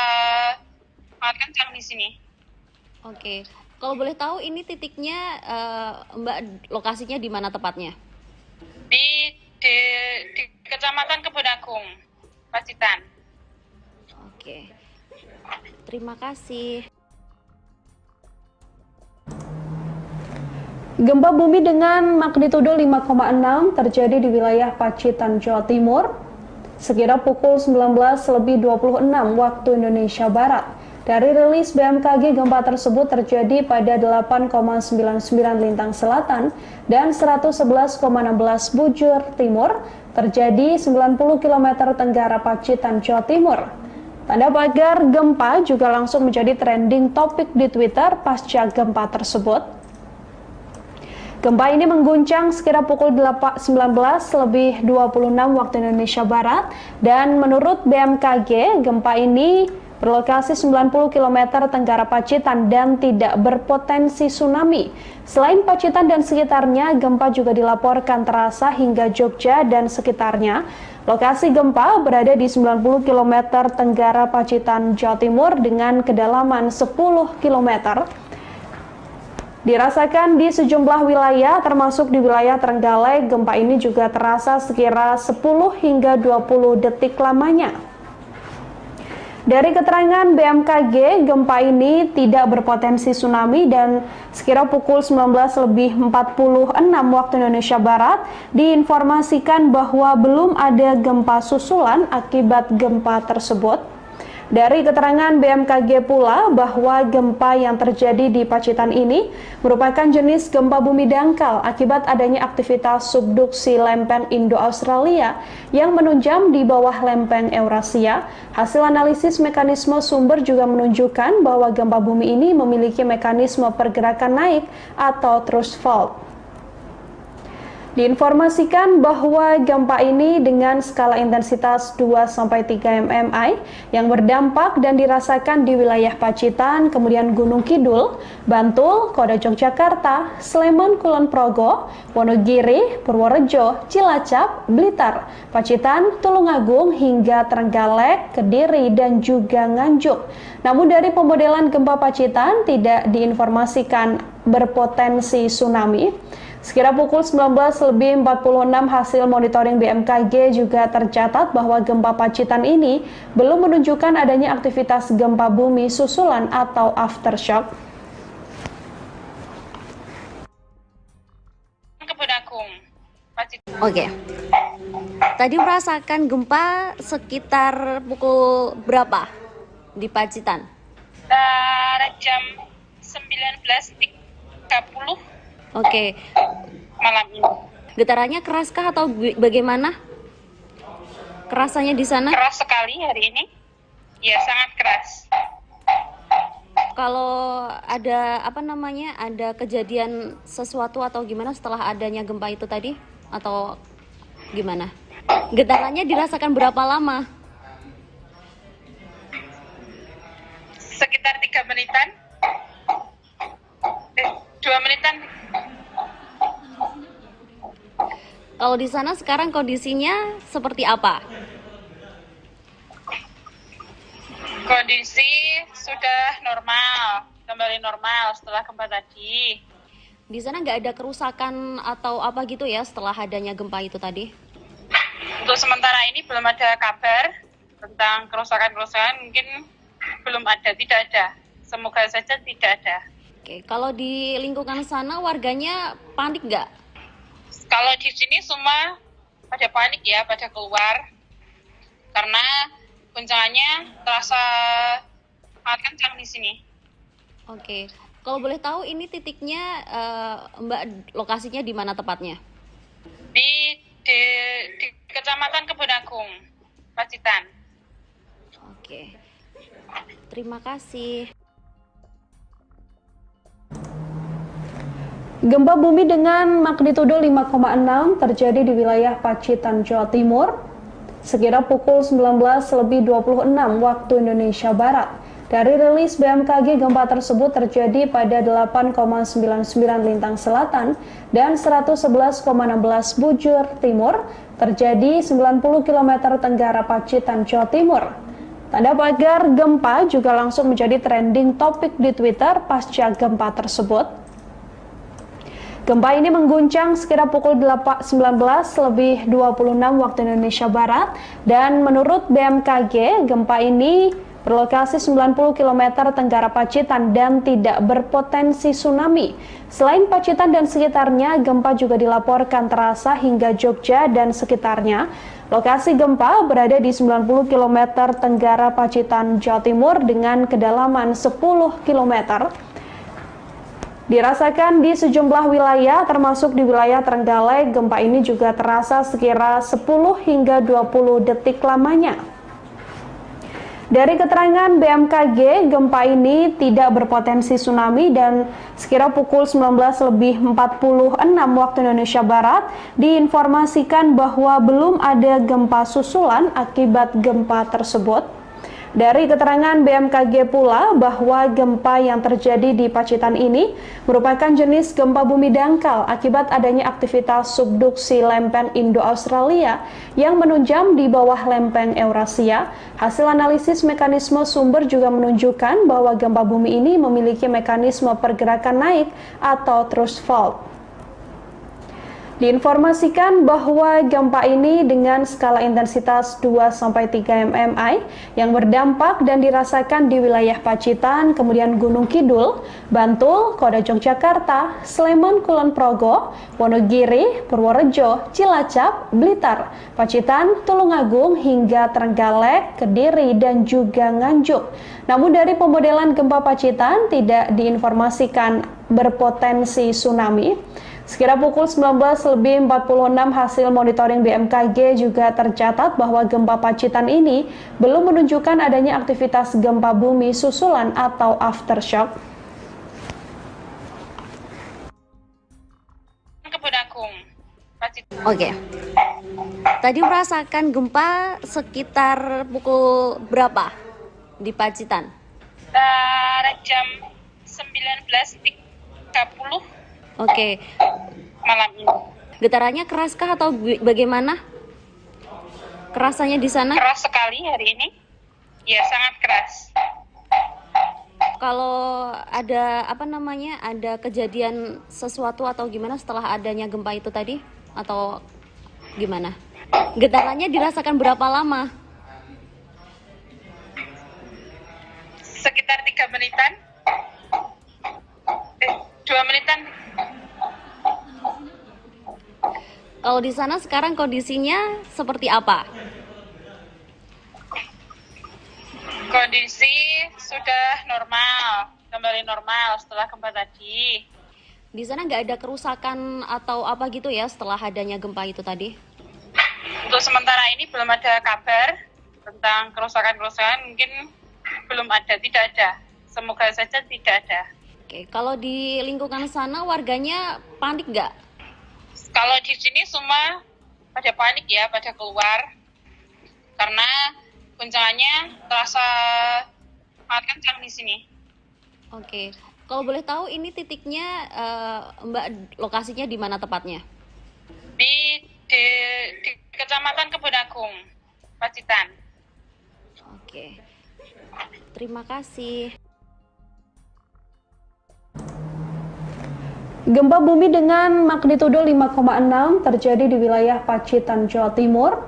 sangat kencang di sini. Oke, kalau boleh tahu ini titiknya Mbak lokasinya di mana tepatnya? Di Kecamatan Kebonagung, Pacitan. Oke, terima kasih. Gempa bumi dengan magnitudo 5,6 terjadi di wilayah Pacitan, Jawa Timur, sekira pukul 19:26 waktu Indonesia Barat. Dari rilis BMKG, gempa tersebut terjadi pada 8,99 lintang selatan dan 111,16 bujur timur, terjadi 90 km tenggara Pacitan, Jawa Timur. Tanda pagar gempa juga langsung menjadi trending topik di Twitter pasca gempa tersebut. Gempa ini mengguncang sekira pukul 19.26 waktu Indonesia Barat dan menurut BMKG gempa ini berlokasi 90 km tenggara Pacitan dan tidak berpotensi tsunami. Selain Pacitan dan sekitarnya, gempa juga dilaporkan terasa hingga Jogja dan sekitarnya. Lokasi gempa berada di 90 km tenggara Pacitan, Jawa Timur dengan kedalaman 10 km. Dirasakan di sejumlah wilayah, termasuk di wilayah Trenggalek, gempa ini juga terasa sekira 10 hingga 20 detik lamanya. Dari keterangan BMKG, gempa ini tidak berpotensi tsunami dan sekira pukul 19.46 waktu Indonesia Barat diinformasikan bahwa belum ada gempa susulan akibat gempa tersebut. Dari keterangan BMKG pula bahwa gempa yang terjadi di Pacitan ini merupakan jenis gempa bumi dangkal akibat adanya aktivitas subduksi lempeng Indo-Australia yang menunjam di bawah lempeng Eurasia. Hasil analisis mekanisme sumber juga menunjukkan bahwa gempa bumi ini memiliki mekanisme pergerakan naik atau thrust fault. Diinformasikan bahwa gempa ini dengan skala intensitas 2-3 mmi yang berdampak dan dirasakan di wilayah Pacitan, kemudian Gunung Kidul, Bantul, Kota Yogyakarta, Sleman, Kulon Progo, Wonogiri, Purworejo, Cilacap, Blitar, Pacitan, Tulungagung hingga Trenggalek, Kediri, dan juga Nganjuk. Namun dari pemodelan gempa Pacitan tidak diinformasikan berpotensi tsunami. Sekira pukul 19.46 hasil monitoring BMKG juga tercatat bahwa gempa Pacitan ini belum menunjukkan adanya aktivitas gempa bumi susulan atau aftershock. Oke. Tadi merasakan gempa sekitar pukul berapa di Pacitan? Jam 19.30. Oke. Malam ini. Getarannya keraskah atau bagaimana? Kerasanya di sana? Keras sekali hari ini. Ya, sangat keras. Kalau ada ada kejadian sesuatu atau gimana setelah adanya gempa itu tadi atau gimana? Getarannya dirasakan berapa lama? Sekitar 3 menitan. 2 menitan. Kalau di sana sekarang kondisinya seperti apa? Kondisi sudah normal, kembali normal setelah gempa tadi. Di sana nggak ada kerusakan atau apa gitu ya setelah adanya gempa itu tadi? Untuk sementara ini belum ada kabar tentang kerusakan-kerusakan, mungkin belum ada, tidak ada. Semoga saja tidak ada. Oke, kalau di lingkungan sana warganya panik nggak? Kalau di sini semua pada panik ya, pada keluar. Karena guncangannya terasa sangat kencang di sini. Oke, kalau boleh tahu ini titiknya Mbak lokasinya di mana tepatnya? Di Kecamatan Kebon Agung, Pacitan. Oke, terima kasih. Gempa bumi dengan magnitudo 5,6 terjadi di wilayah Pacitan, Jawa Timur, sekira pukul 19.26 waktu Indonesia Barat. Dari rilis BMKG, gempa tersebut terjadi pada 8,99 lintang selatan dan 111,16 bujur timur, terjadi 90 km tenggara Pacitan, Jawa Timur. Tanda pagar gempa juga langsung menjadi trending topik di Twitter pasca gempa tersebut. Gempa ini mengguncang sekira pukul 19.26 waktu Indonesia Barat dan menurut BMKG, gempa ini berlokasi 90 km tenggara Pacitan dan tidak berpotensi tsunami. Selain Pacitan dan sekitarnya, gempa juga dilaporkan terasa hingga Jogja dan sekitarnya. Lokasi gempa berada di 90 km tenggara Pacitan, Jawa Timur dengan kedalaman 10 km. Dirasakan di sejumlah wilayah, termasuk di wilayah Trenggalek, gempa ini juga terasa sekira 10 hingga 20 detik lamanya. Dari keterangan BMKG, gempa ini tidak berpotensi tsunami dan sekira pukul 19.46 waktu Indonesia Barat diinformasikan bahwa belum ada gempa susulan akibat gempa tersebut. Dari keterangan BMKG pula bahwa gempa yang terjadi di Pacitan ini merupakan jenis gempa bumi dangkal akibat adanya aktivitas subduksi lempeng Indo-Australia yang menunjam di bawah lempeng Eurasia. Hasil analisis mekanisme sumber juga menunjukkan bahwa gempa bumi ini memiliki mekanisme pergerakan naik atau thrust fault. Diinformasikan bahwa gempa ini dengan skala intensitas 2-3 mmi yang berdampak dan dirasakan di wilayah Pacitan, kemudian Gunung Kidul, Bantul, Kota Yogyakarta, Sleman, Kulon Progo, Wonogiri, Purworejo, Cilacap, Blitar, Pacitan, Tulungagung, hingga Trenggalek, Kediri, dan juga Nganjuk. Namun dari pemodelan gempa Pacitan tidak diinformasikan berpotensi tsunami. Sekira pukul 19.46 hasil monitoring BMKG juga tercatat bahwa gempa Pacitan ini belum menunjukkan adanya aktivitas gempa bumi susulan atau aftershock. Oke. Tadi merasakan gempa sekitar pukul berapa di Pacitan? Jam 19.30 Oke. malam ini. Getarannya keraskah atau bagaimana? Kerasannya di sana? Keras sekali hari ini. Ya, sangat keras. Kalau ada ada kejadian sesuatu atau gimana setelah adanya gempa itu tadi? Atau gimana? Getarannya dirasakan berapa lama? Sekitar 3 menitan. 2 menitan. Kalau di sana sekarang kondisinya seperti apa? Kondisi sudah normal, kembali normal setelah gempa tadi. Di sana nggak ada kerusakan atau apa gitu ya setelah adanya gempa itu tadi? Untuk sementara ini belum ada kabar tentang kerusakan-kerusakan, mungkin belum ada, tidak ada. Semoga saja tidak ada. Oke, kalau di lingkungan sana warganya panik nggak? Kalau di sini semua pada panik ya, pada keluar. Karena guncangannya terasa sangat kencang di sini. Oke, kalau boleh tahu ini titiknya Mbak lokasinya di mana tepatnya? Di Kecamatan Kebun Agung, Pacitan. Oke, terima kasih. Gempa bumi dengan magnitudo 5,6 terjadi di wilayah Pacitan, Jawa Timur,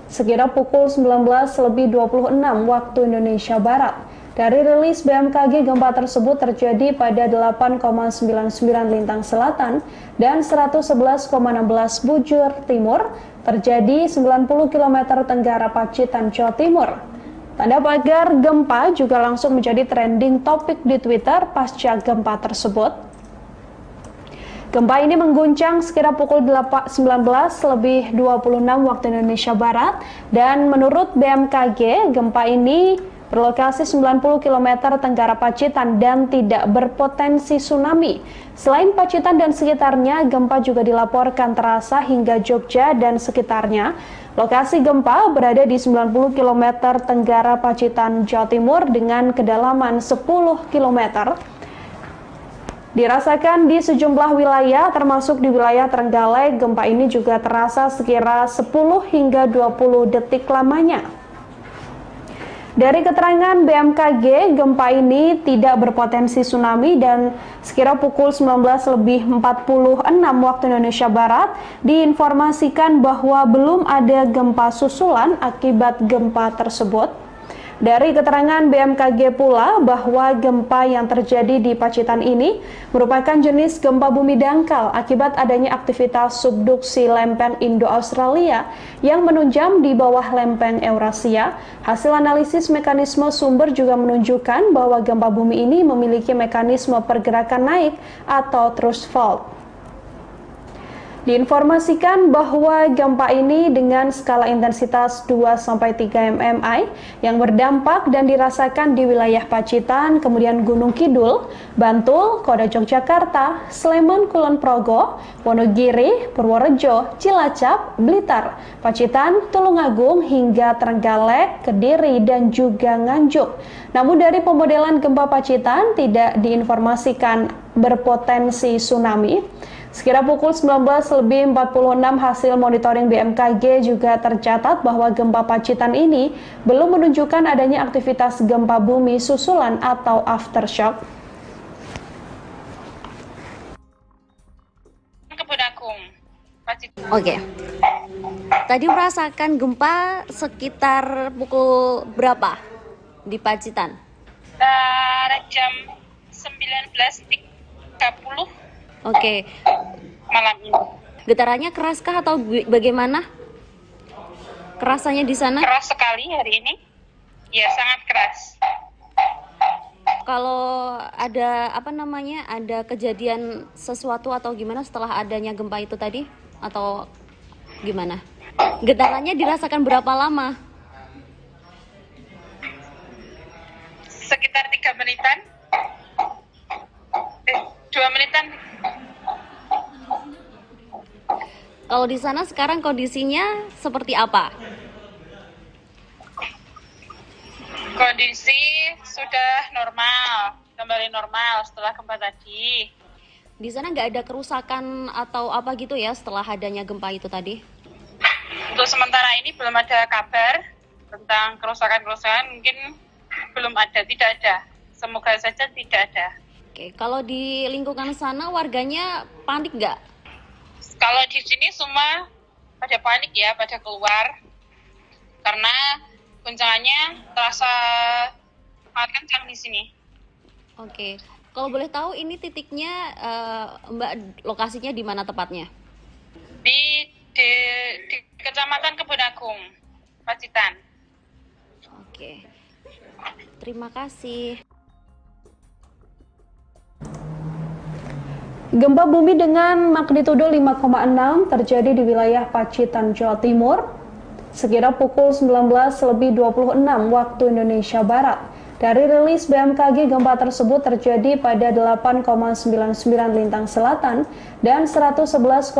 sekira pukul 19.26 waktu Indonesia Barat. Dari rilis BMKG, gempa tersebut terjadi pada 8,99 lintang selatan dan 111,16 bujur timur, terjadi 90 km tenggara Pacitan, Jawa Timur. Tanda pagar gempa juga langsung menjadi trending topik di Twitter pasca gempa tersebut. Gempa ini mengguncang sekira pukul 19.26 waktu Indonesia Barat dan menurut BMKG, gempa ini berlokasi 90 km tenggara Pacitan dan tidak berpotensi tsunami. Selain Pacitan dan sekitarnya, gempa juga dilaporkan terasa hingga Jogja dan sekitarnya. Lokasi gempa berada di 90 km tenggara Pacitan, Jawa Timur dengan kedalaman 10 km. Dirasakan di sejumlah wilayah, termasuk di wilayah Trenggalek, gempa ini juga terasa sekira 10 hingga 20 detik lamanya. Dari keterangan BMKG, gempa ini tidak berpotensi tsunami dan sekira pukul 19.46 waktu Indonesia Barat diinformasikan bahwa belum ada gempa susulan akibat gempa tersebut. Dari keterangan BMKG pula bahwa gempa yang terjadi di Pacitan ini merupakan jenis gempa bumi dangkal akibat adanya aktivitas subduksi lempeng Indo-Australia yang menunjam di bawah lempeng Eurasia. Hasil analisis mekanisme sumber juga menunjukkan bahwa gempa bumi ini memiliki mekanisme pergerakan naik atau thrust fault. Diinformasikan bahwa gempa ini dengan skala intensitas 2-3 mmi yang berdampak dan dirasakan di wilayah Pacitan, kemudian Gunung Kidul, Bantul, Kota Yogyakarta, Sleman, Kulon Progo, Wonogiri, Purworejo, Cilacap, Blitar, Pacitan, Tulungagung, hingga Trenggalek, Kediri, dan juga Nganjuk. Namun dari pemodelan gempa Pacitan tidak diinformasikan berpotensi tsunami. Sekira pukul 19.46 hasil monitoring BMKG juga tercatat bahwa gempa Pacitan ini belum menunjukkan adanya aktivitas gempa bumi susulan atau aftershock. Oke. Tadi merasakan gempa sekitar pukul berapa di Pacitan? Jam 19.30 Oke. malam ini. Getarannya keraskah atau bagaimana? Kerasanya di sana? Keras sekali hari ini. Ya, sangat keras. Kalau ada ada kejadian sesuatu atau gimana setelah adanya gempa itu tadi? Atau gimana? Getarannya dirasakan berapa lama? Sekitar 3 menitan. 2 menitan. Kalau di sana sekarang kondisinya seperti apa? Kondisi sudah normal, kembali normal setelah gempa tadi. Di sana nggak ada kerusakan atau apa gitu ya setelah adanya gempa itu tadi? Untuk sementara ini belum ada kabar tentang kerusakan-kerusakan, mungkin belum ada, tidak ada. Semoga saja tidak ada. Oke, kalau di lingkungan sana warganya panik nggak? Kalau di sini semua pada panik ya, pada keluar. Karena guncangannya terasa sangat kencang di sini. Oke, kalau boleh tahu ini titiknya Mbak lokasinya di mana tepatnya? Di Kecamatan Kebun Agung, Pacitan. Oke, terima kasih. Gempa bumi dengan magnitudo 5,6 terjadi di wilayah Pacitan, Jawa Timur, sekira pukul 19.26 waktu Indonesia Barat. Dari rilis BMKG, gempa tersebut terjadi pada 8,99 lintang selatan dan 111,16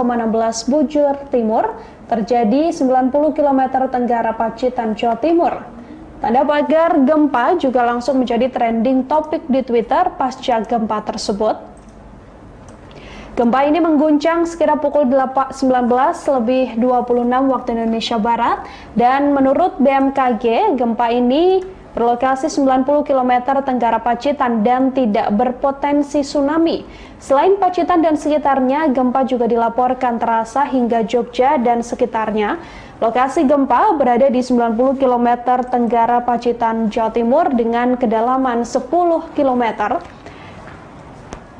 bujur timur, terjadi 90 km tenggara Pacitan, Jawa Timur. Tanda pagar gempa juga langsung menjadi trending topik di Twitter pasca gempa tersebut. Gempa ini mengguncang sekira pukul 19.26 waktu Indonesia Barat, dan menurut BMKG, gempa ini berlokasi 90 km tenggara Pacitan dan tidak berpotensi tsunami. Selain Pacitan dan sekitarnya, gempa juga dilaporkan terasa hingga Jogja dan sekitarnya. Lokasi gempa berada di 90 km tenggara Pacitan, Jawa Timur dengan kedalaman 10 km.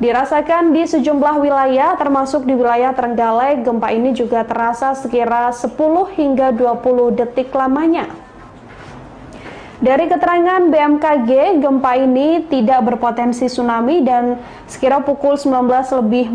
Dirasakan di sejumlah wilayah, termasuk di wilayah Trenggalek, gempa ini juga terasa sekira 10 hingga 20 detik lamanya. Dari keterangan BMKG, gempa ini tidak berpotensi tsunami dan sekira pukul 19.46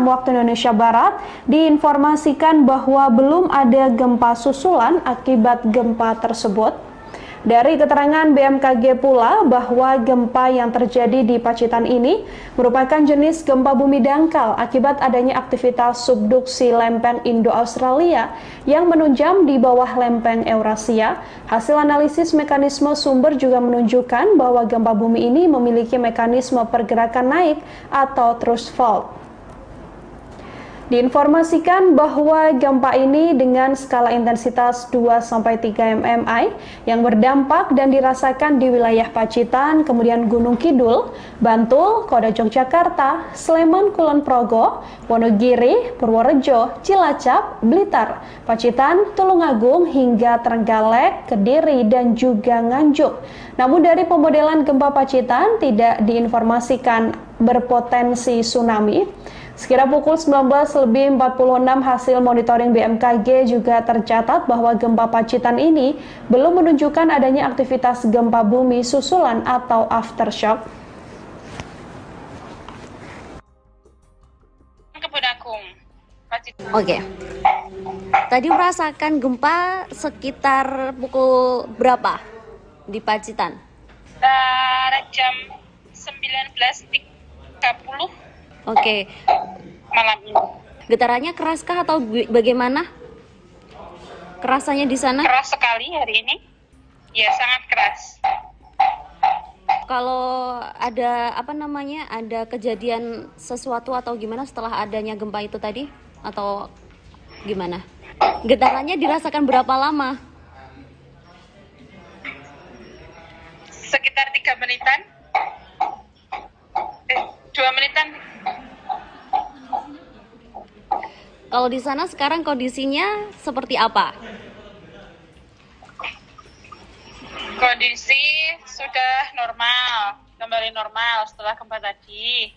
waktu Indonesia Barat diinformasikan bahwa belum ada gempa susulan akibat gempa tersebut. Dari keterangan BMKG pula bahwa gempa yang terjadi di Pacitan ini merupakan jenis gempa bumi dangkal akibat adanya aktivitas subduksi lempeng Indo-Australia yang menunjam di bawah lempeng Eurasia. Hasil analisis mekanisme sumber juga menunjukkan bahwa gempa bumi ini memiliki mekanisme pergerakan naik atau thrust fault. Diinformasikan bahwa gempa ini dengan skala intensitas 2-3 mmi yang berdampak dan dirasakan di wilayah Pacitan, kemudian Gunung Kidul, Bantul, Kota Yogyakarta, Sleman, Kulon Progo, Wonogiri, Purworejo, Cilacap, Blitar, Pacitan, Tulungagung, hingga Trenggalek, Kediri, dan juga Nganjuk. Namun dari pemodelan gempa Pacitan tidak diinformasikan berpotensi tsunami. Sekira pukul 19.46 hasil monitoring BMKG juga tercatat bahwa gempa Pacitan ini belum menunjukkan adanya aktivitas gempa bumi susulan atau aftershock. Kebun Agung, Oke. Tadi merasakan gempa sekitar pukul berapa di Pacitan? Jam 19.30 Oke. malam ini. Getarannya keraskah atau bagaimana? Kerasanya di sana? Keras sekali hari ini. Ya, sangat keras. Kalau ada ada kejadian sesuatu atau gimana setelah adanya gempa itu tadi atau gimana? Getarannya dirasakan berapa lama? Sekitar 3 menitan. 2 menitan. Kalau di sana sekarang kondisinya seperti apa? Kondisi sudah normal, kembali normal setelah gempa tadi.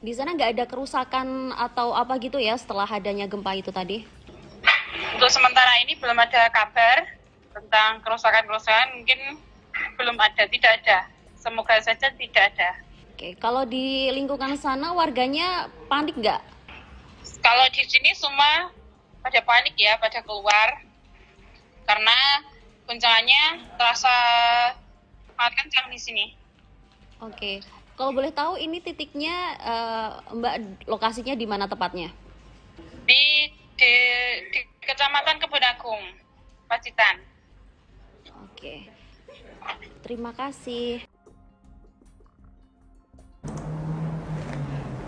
Di sana nggak ada kerusakan atau apa gitu ya setelah adanya gempa itu tadi? Untuk sementara ini belum ada kabar tentang kerusakan-kerusakan, mungkin belum ada, tidak ada. Semoga saja tidak ada. Oke, kalau di lingkungan sana warganya panik nggak? Kalau di sini semua pada panik ya, pada keluar. Karena guncangannya terasa sangat kencang di sini. Oke, kalau boleh tahu ini titiknya Mbak lokasinya di mana tepatnya? Di Kecamatan Kebun Agung, Pacitan. Oke, terima kasih.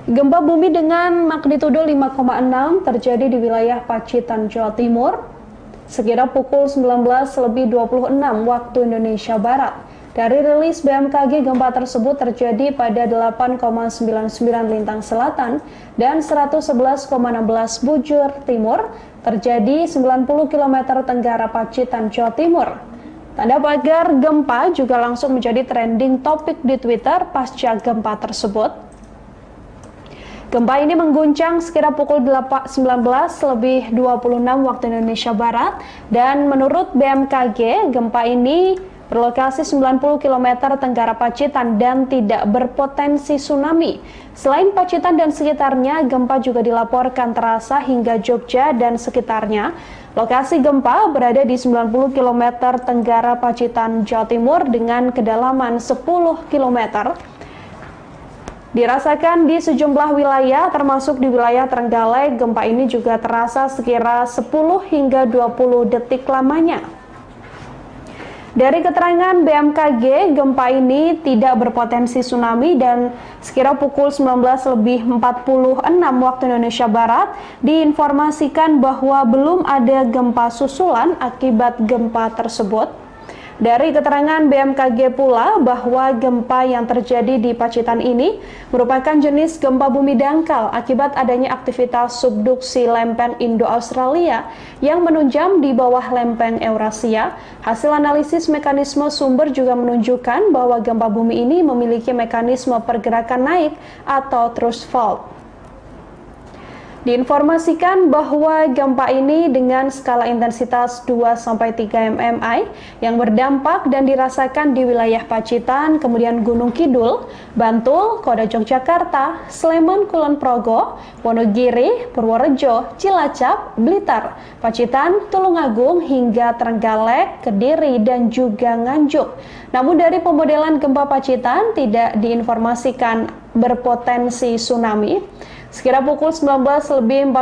Gempa bumi dengan magnitudo 5,6 terjadi di wilayah Pacitan, Jawa Timur, sekitar pukul 19.26 waktu Indonesia Barat. Dari rilis BMKG, gempa tersebut terjadi pada 8,99 lintang selatan dan 111,16 bujur timur, terjadi 90 km tenggara Pacitan, Jawa Timur. Tanda pagar gempa juga langsung menjadi trending topik di Twitter pasca gempa tersebut. Gempa ini mengguncang sekira pukul 19.26 waktu Indonesia Barat dan menurut BMKG, gempa ini berlokasi 90 km tenggara Pacitan dan tidak berpotensi tsunami. Selain Pacitan dan sekitarnya, gempa juga dilaporkan terasa hingga Jogja dan sekitarnya. Lokasi gempa berada di 90 km tenggara Pacitan, Jawa Timur dengan kedalaman 10 km. Dirasakan di sejumlah wilayah, termasuk di wilayah Trenggalek, gempa ini juga terasa sekira 10 hingga 20 detik lamanya. Dari keterangan BMKG, gempa ini tidak berpotensi tsunami dan sekira pukul 19.46 waktu Indonesia Barat diinformasikan bahwa belum ada gempa susulan akibat gempa tersebut. Dari keterangan BMKG pula bahwa gempa yang terjadi di Pacitan ini merupakan jenis gempa bumi dangkal akibat adanya aktivitas subduksi lempeng Indo-Australia yang menunjam di bawah lempeng Eurasia. Hasil analisis mekanisme sumber juga menunjukkan bahwa gempa bumi ini memiliki mekanisme pergerakan naik atau thrust fault. Diinformasikan bahwa gempa ini dengan skala intensitas 2-3 mmi yang berdampak dan dirasakan di wilayah Pacitan, kemudian Gunung Kidul, Bantul, Kota Yogyakarta, Sleman, Kulon Progo, Wonogiri, Purworejo, Cilacap, Blitar, Pacitan, Tulungagung, hingga Trenggalek, Kediri, dan juga Nganjuk. Namun dari pemodelan gempa Pacitan tidak diinformasikan berpotensi tsunami. Sekira pukul 19.46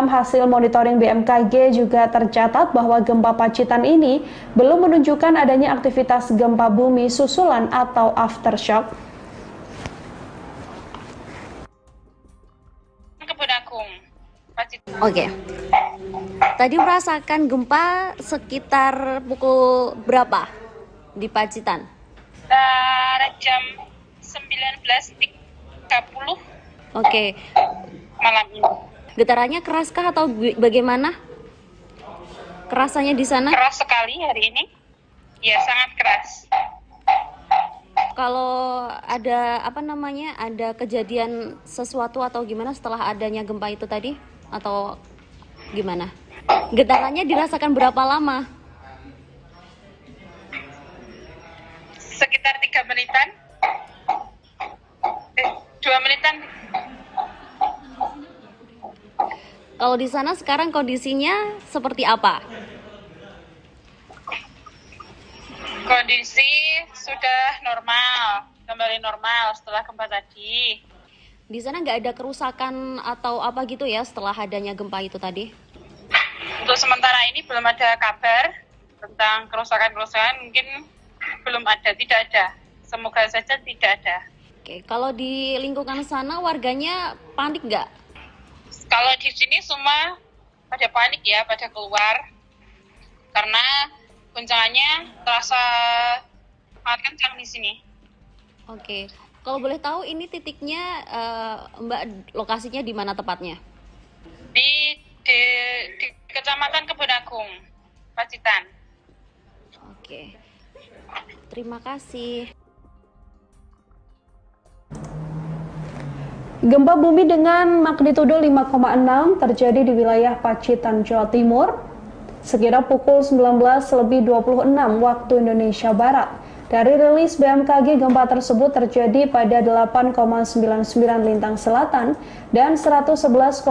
hasil monitoring BMKG juga tercatat bahwa gempa Pacitan ini belum menunjukkan adanya aktivitas gempa bumi susulan atau aftershock. Kebun Agung, Pacitan. Oke. Tadi merasakan gempa sekitar pukul berapa di Pacitan? Jam 19.30 Oke. malam ini. Getarannya keraskah atau bagaimana? Kerasanya di sana? Keras sekali hari ini. Ya, sangat keras. Kalau ada ada kejadian sesuatu atau gimana setelah adanya gempa itu tadi atau gimana? Getarannya dirasakan berapa lama? Sekitar 3 menitan. 2 menitan. Kalau di sana sekarang kondisinya seperti apa? Kondisi sudah normal, kembali normal setelah gempa tadi. Di sana nggak ada kerusakan atau apa gitu ya setelah adanya gempa itu tadi? Untuk sementara ini belum ada kabar tentang kerusakan-kerusakan, mungkin belum ada, tidak ada. Semoga saja tidak ada. Oke, kalau di lingkungan sana warganya panik nggak? Kalau di sini semua pada panik ya, pada keluar. Karena guncangannya terasa sangat kencang di sini. Oke, kalau boleh tahu ini titiknya Mbak lokasinya di mana tepatnya? Di Kecamatan Kebun Agung, Pacitan. Oke, terima kasih. Gempa bumi dengan magnitudo 5,6 terjadi di wilayah Pacitan, Jawa Timur, sekira pukul 19.26 waktu Indonesia Barat. Dari rilis BMKG, gempa tersebut terjadi pada 8,99 lintang selatan dan 111,16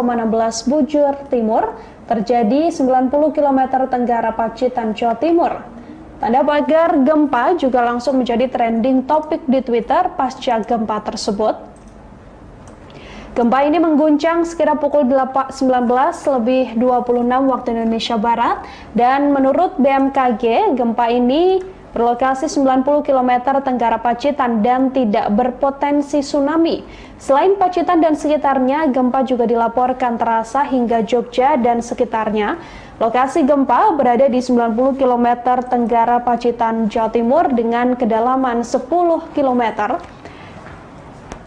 bujur timur, terjadi 90 km tenggara Pacitan, Jawa Timur. Tanda pagar gempa juga langsung menjadi trending topik di Twitter pasca gempa tersebut. Gempa ini mengguncang sekira pukul 19.26 waktu Indonesia Barat, dan menurut BMKG, gempa ini berlokasi 90 km tenggara Pacitan dan tidak berpotensi tsunami. Selain Pacitan dan sekitarnya, gempa juga dilaporkan terasa hingga Jogja dan sekitarnya. Lokasi gempa berada di 90 km tenggara Pacitan, Jawa Timur dengan kedalaman 10 km.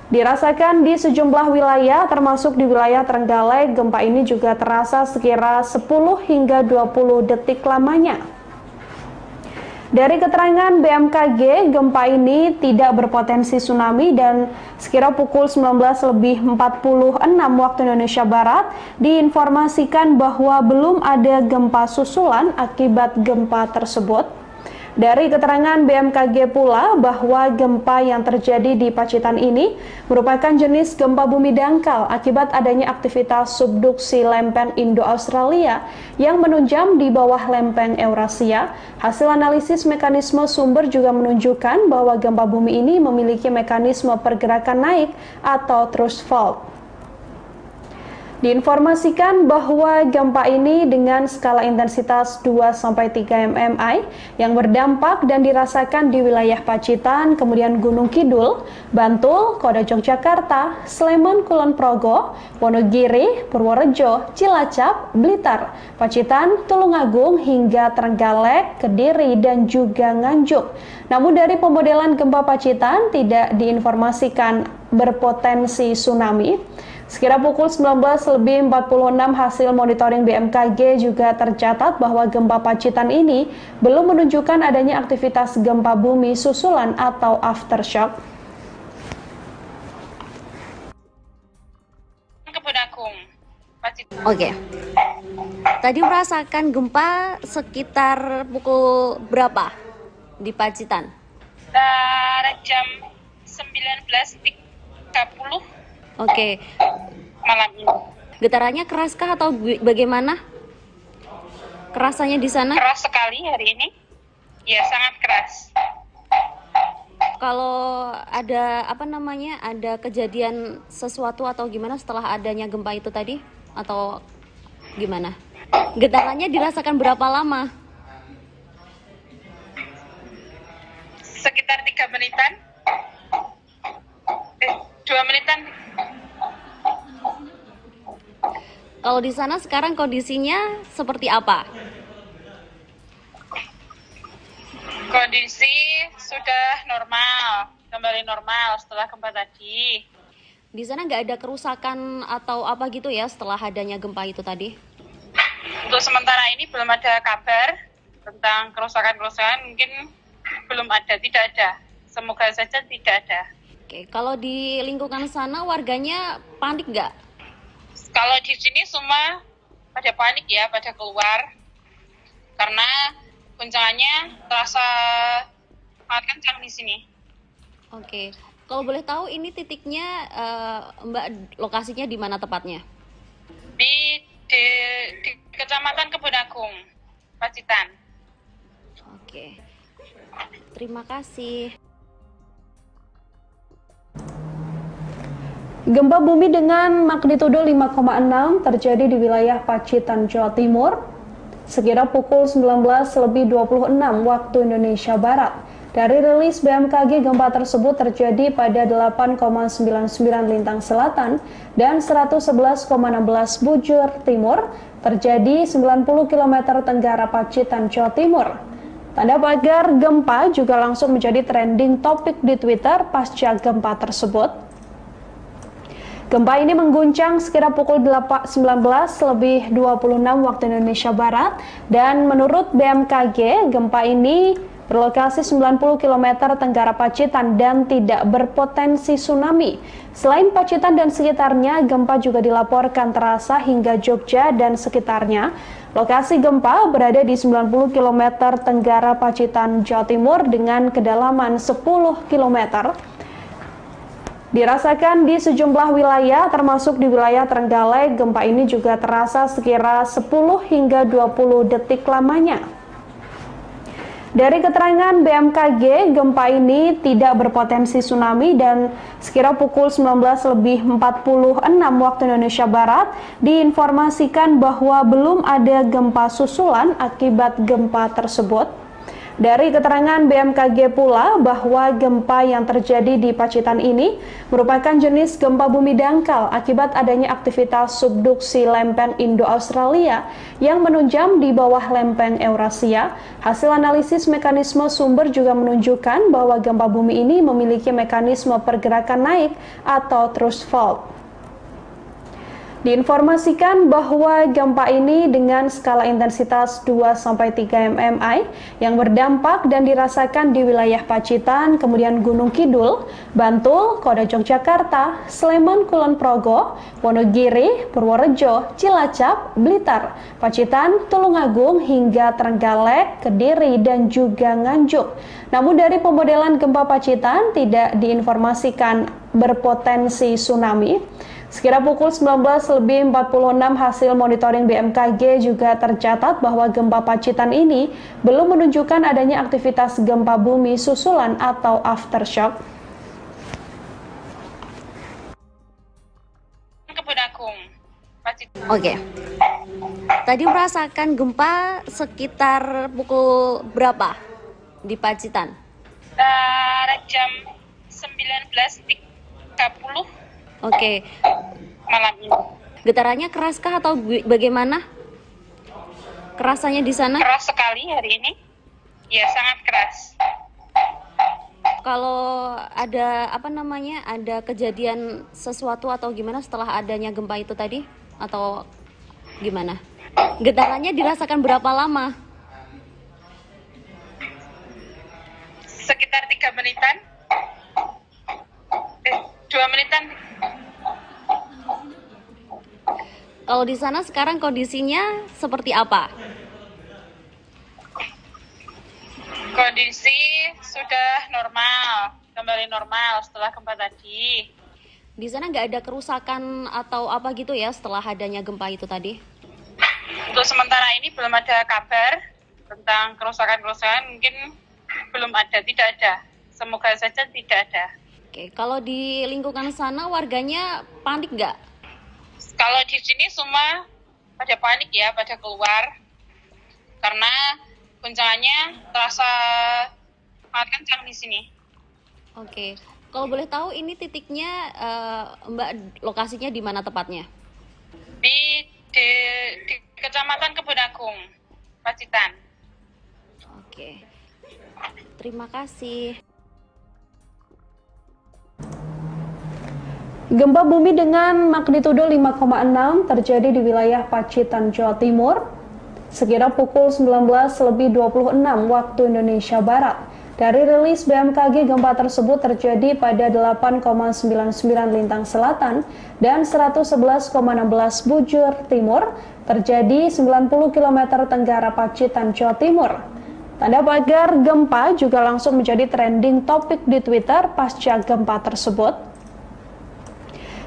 Dirasakan di sejumlah wilayah, termasuk di wilayah Trenggalek. Gempa ini juga terasa sekira 10 hingga 20 detik lamanya. Dari keterangan BMKG, gempa ini tidak berpotensi tsunami dan sekira pukul 19.46 waktu Indonesia Barat diinformasikan bahwa belum ada gempa susulan akibat gempa tersebut. Dari keterangan BMKG pula bahwa gempa yang terjadi di Pacitan ini merupakan jenis gempa bumi dangkal akibat adanya aktivitas subduksi lempeng Indo-Australia yang menunjam di bawah lempeng Eurasia. Hasil analisis mekanisme sumber juga menunjukkan bahwa gempa bumi ini memiliki mekanisme pergerakan naik atau thrust fault. Diinformasikan bahwa gempa ini dengan skala intensitas 2-3 mmi yang berdampak dan dirasakan di wilayah Pacitan, kemudian Gunung Kidul, Bantul, Kota Yogyakarta, Sleman, Kulon Progo, Wonogiri, Purworejo, Cilacap, Blitar, Pacitan, Tulungagung, hingga Trenggalek, Kediri, dan juga Nganjuk. Namun dari pemodelan gempa Pacitan tidak diinformasikan berpotensi tsunami. Sekira pukul 19.46 hasil monitoring BMKG juga tercatat bahwa gempa Pacitan ini belum menunjukkan adanya aktivitas gempa bumi susulan atau aftershock. Kebun Agung, Pacitan. Oke. Tadi merasakan gempa sekitar pukul berapa di Pacitan? Jam 19.30 Oke. malam ini. Getarannya keraskah atau bagaimana? Kerasanya di sana? Keras sekali hari ini. Ya, sangat keras. Kalau ada ada kejadian sesuatu atau gimana setelah adanya gempa itu tadi? Atau gimana? Getarannya dirasakan berapa lama? Sekitar 3 menitan. 2 menitan. Kalau di sana sekarang kondisinya seperti apa? Kondisi sudah normal, kembali normal setelah gempa tadi. Di sana nggak ada kerusakan atau apa gitu ya setelah adanya gempa itu tadi? Untuk sementara ini belum ada kabar tentang kerusakan-kerusakan, mungkin belum ada, tidak ada. Semoga saja tidak ada. Oke, kalau di lingkungan sana warganya panik nggak? Kalau di sini semua pada panik ya, pada keluar. Karena guncangannya terasa sangat kencang di sini. Oke, kalau boleh tahu ini titiknya Mbak lokasinya di mana tepatnya? Di di Kecamatan Kebonagung, Pacitan. Oke. Terima kasih. Gempa bumi dengan magnitudo 5,6 terjadi di wilayah Pacitan, Jawa Timur, sekira pukul 19:26 waktu Indonesia Barat. Dari rilis BMKG, gempa tersebut terjadi pada 8,99 lintang selatan dan 111,16 bujur timur, terjadi 90 km tenggara Pacitan, Jawa Timur. Tanda pagar gempa juga langsung menjadi trending topik di Twitter pasca gempa tersebut. Gempa ini mengguncang sekira pukul 19:26 waktu Indonesia Barat, dan menurut BMKG, gempa ini berlokasi 90 km tenggara Pacitan dan tidak berpotensi tsunami. Selain Pacitan dan sekitarnya, gempa juga dilaporkan terasa hingga Jogja dan sekitarnya. Lokasi gempa berada di 90 km tenggara Pacitan, Jawa Timur dengan kedalaman 10 km. Dirasakan di sejumlah wilayah, termasuk di wilayah Trenggalek. Gempa ini juga terasa sekira 10 hingga 20 detik lamanya. Dari keterangan BMKG, gempa ini tidak berpotensi tsunami dan sekira pukul 19:46 waktu Indonesia Barat diinformasikan bahwa belum ada gempa susulan akibat gempa tersebut. Dari keterangan BMKG pula bahwa gempa yang terjadi di Pacitan ini merupakan jenis gempa bumi dangkal akibat adanya aktivitas subduksi lempeng Indo-Australia yang menunjam di bawah lempeng Eurasia. Hasil analisis mekanisme sumber juga menunjukkan bahwa gempa bumi ini memiliki mekanisme pergerakan naik atau thrust fault. Diinformasikan bahwa gempa ini dengan skala intensitas 2-3 mmi yang berdampak dan dirasakan di wilayah Pacitan, kemudian Gunung Kidul, Bantul, Kota Yogyakarta, Sleman, Kulon Progo, Wonogiri, Purworejo, Cilacap, Blitar, Pacitan, Tulungagung, hingga Trenggalek, Kediri, dan juga Nganjuk. Namun dari pemodelan gempa Pacitan tidak diinformasikan berpotensi tsunami. Sekira pukul 19:46 hasil monitoring BMKG juga tercatat bahwa gempa Pacitan ini belum menunjukkan adanya aktivitas gempa bumi susulan atau aftershock. Kebonagung, Pacitan. Oke. Tadi merasakan gempa sekitar pukul berapa di Pacitan? Jam 19.30 Oke. malam ini. Getarannya keraskah atau bagaimana? Kerasanya di sana? Keras sekali hari ini. Ya, sangat keras. Kalau ada ada kejadian sesuatu atau gimana setelah adanya gempa itu tadi? Atau gimana? Getarannya dirasakan berapa lama? Sekitar 3 menitan. 2 menitan. Kalau di sana sekarang kondisinya seperti apa? Kondisi sudah normal, kembali normal setelah gempa tadi. Di sana nggak ada kerusakan atau apa gitu ya setelah adanya gempa itu tadi? Untuk sementara ini belum ada kabar tentang kerusakan-kerusakan, mungkin belum ada, tidak ada. Semoga saja tidak ada. Oke, kalau di lingkungan sana warganya panik nggak? Kalau di sini semua pada panik ya, pada keluar. Karena guncangannya terasa sangat kencang di sini. Oke, kalau boleh tahu ini titiknya Mbak lokasinya di mana tepatnya? Di Kecamatan Kebonagung, Pacitan. Oke, terima kasih. Gempa bumi dengan magnitudo 5,6 terjadi di wilayah Pacitan, Jawa Timur, sekira pukul 19:26 waktu Indonesia Barat. Dari rilis BMKG, gempa tersebut terjadi pada 8,99 lintang selatan dan 111,16 bujur timur, terjadi 90 km tenggara Pacitan, Jawa Timur. Tanda pagar gempa juga langsung menjadi trending topik di Twitter pasca gempa tersebut.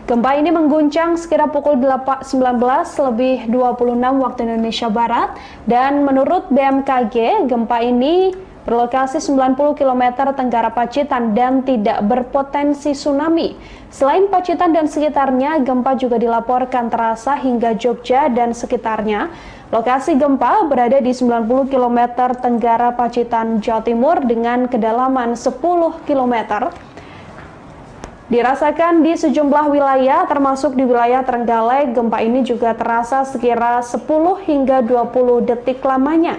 Gempa ini mengguncang sekira pukul 19.26 waktu Indonesia Barat dan menurut BMKG gempa ini berlokasi 90 km tenggara Pacitan dan tidak berpotensi tsunami. Selain Pacitan dan sekitarnya, gempa juga dilaporkan terasa hingga Jogja dan sekitarnya. Lokasi gempa berada di 90 km tenggara Pacitan, Jawa Timur dengan kedalaman 10 km. Dirasakan di sejumlah wilayah, termasuk di wilayah Trenggalek, gempa ini juga terasa sekira 10 hingga 20 detik lamanya.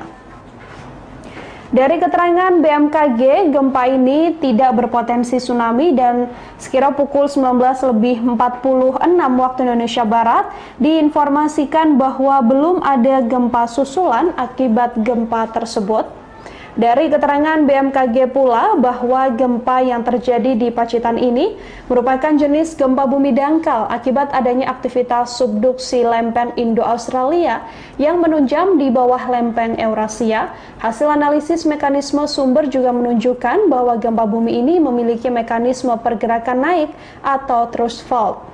Dari keterangan BMKG, gempa ini tidak berpotensi tsunami dan sekira pukul 19.46 waktu Indonesia Barat diinformasikan bahwa belum ada gempa susulan akibat gempa tersebut. Dari keterangan BMKG pula bahwa gempa yang terjadi di Pacitan ini merupakan jenis gempa bumi dangkal akibat adanya aktivitas subduksi lempeng Indo-Australia yang menunjam di bawah lempeng Eurasia. Hasil analisis mekanisme sumber juga menunjukkan bahwa gempa bumi ini memiliki mekanisme pergerakan naik atau thrust fault.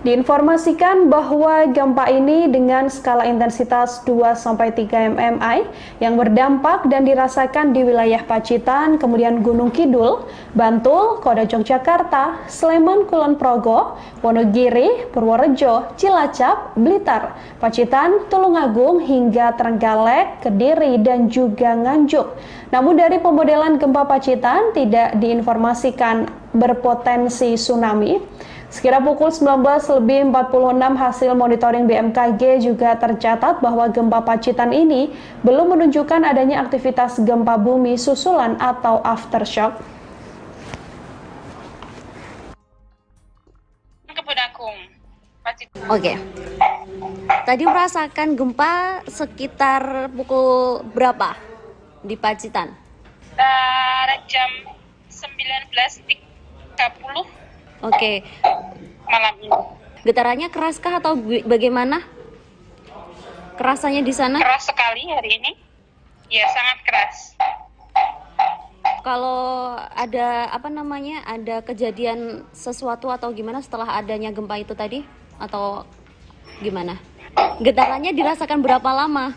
Diinformasikan bahwa gempa ini dengan skala intensitas 2-3 mmi yang berdampak dan dirasakan di wilayah Pacitan, kemudian Gunung Kidul, Bantul, Kota Yogyakarta, Sleman, Kulon Progo, Wonogiri, Purworejo, Cilacap, Blitar, Pacitan, Tulungagung hingga Trenggalek, Kediri, dan juga Nganjuk. Namun dari pemodelan gempa Pacitan tidak diinformasikan berpotensi tsunami. Sekira pukul 19.46 hasil monitoring BMKG juga tercatat bahwa gempa Pacitan ini belum menunjukkan adanya aktivitas gempa bumi susulan atau aftershock. Oke. Tadi merasakan gempa sekitar pukul berapa di Pacitan? Jam 19.30 Oke. malam ini. Getarannya keraskah atau bagaimana? Kerasannya di sana? Keras sekali hari ini. Ya, sangat keras. Kalau ada ada kejadian sesuatu atau gimana setelah adanya gempa itu tadi? Atau gimana? Getarannya dirasakan berapa lama?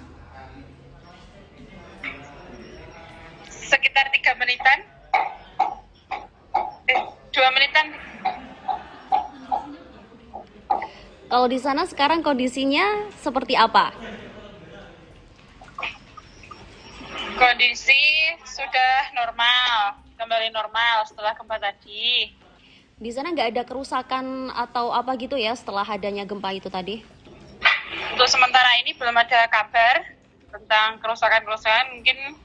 Sekitar 3 menitan. 2 menitan. Kalau di sana sekarang kondisinya seperti apa? Kondisi sudah normal, kembali normal setelah gempa tadi. Di sana nggak ada kerusakan atau apa gitu ya setelah adanya gempa itu tadi? Untuk sementara ini belum ada kabar tentang kerusakan-kerusakan, mungkin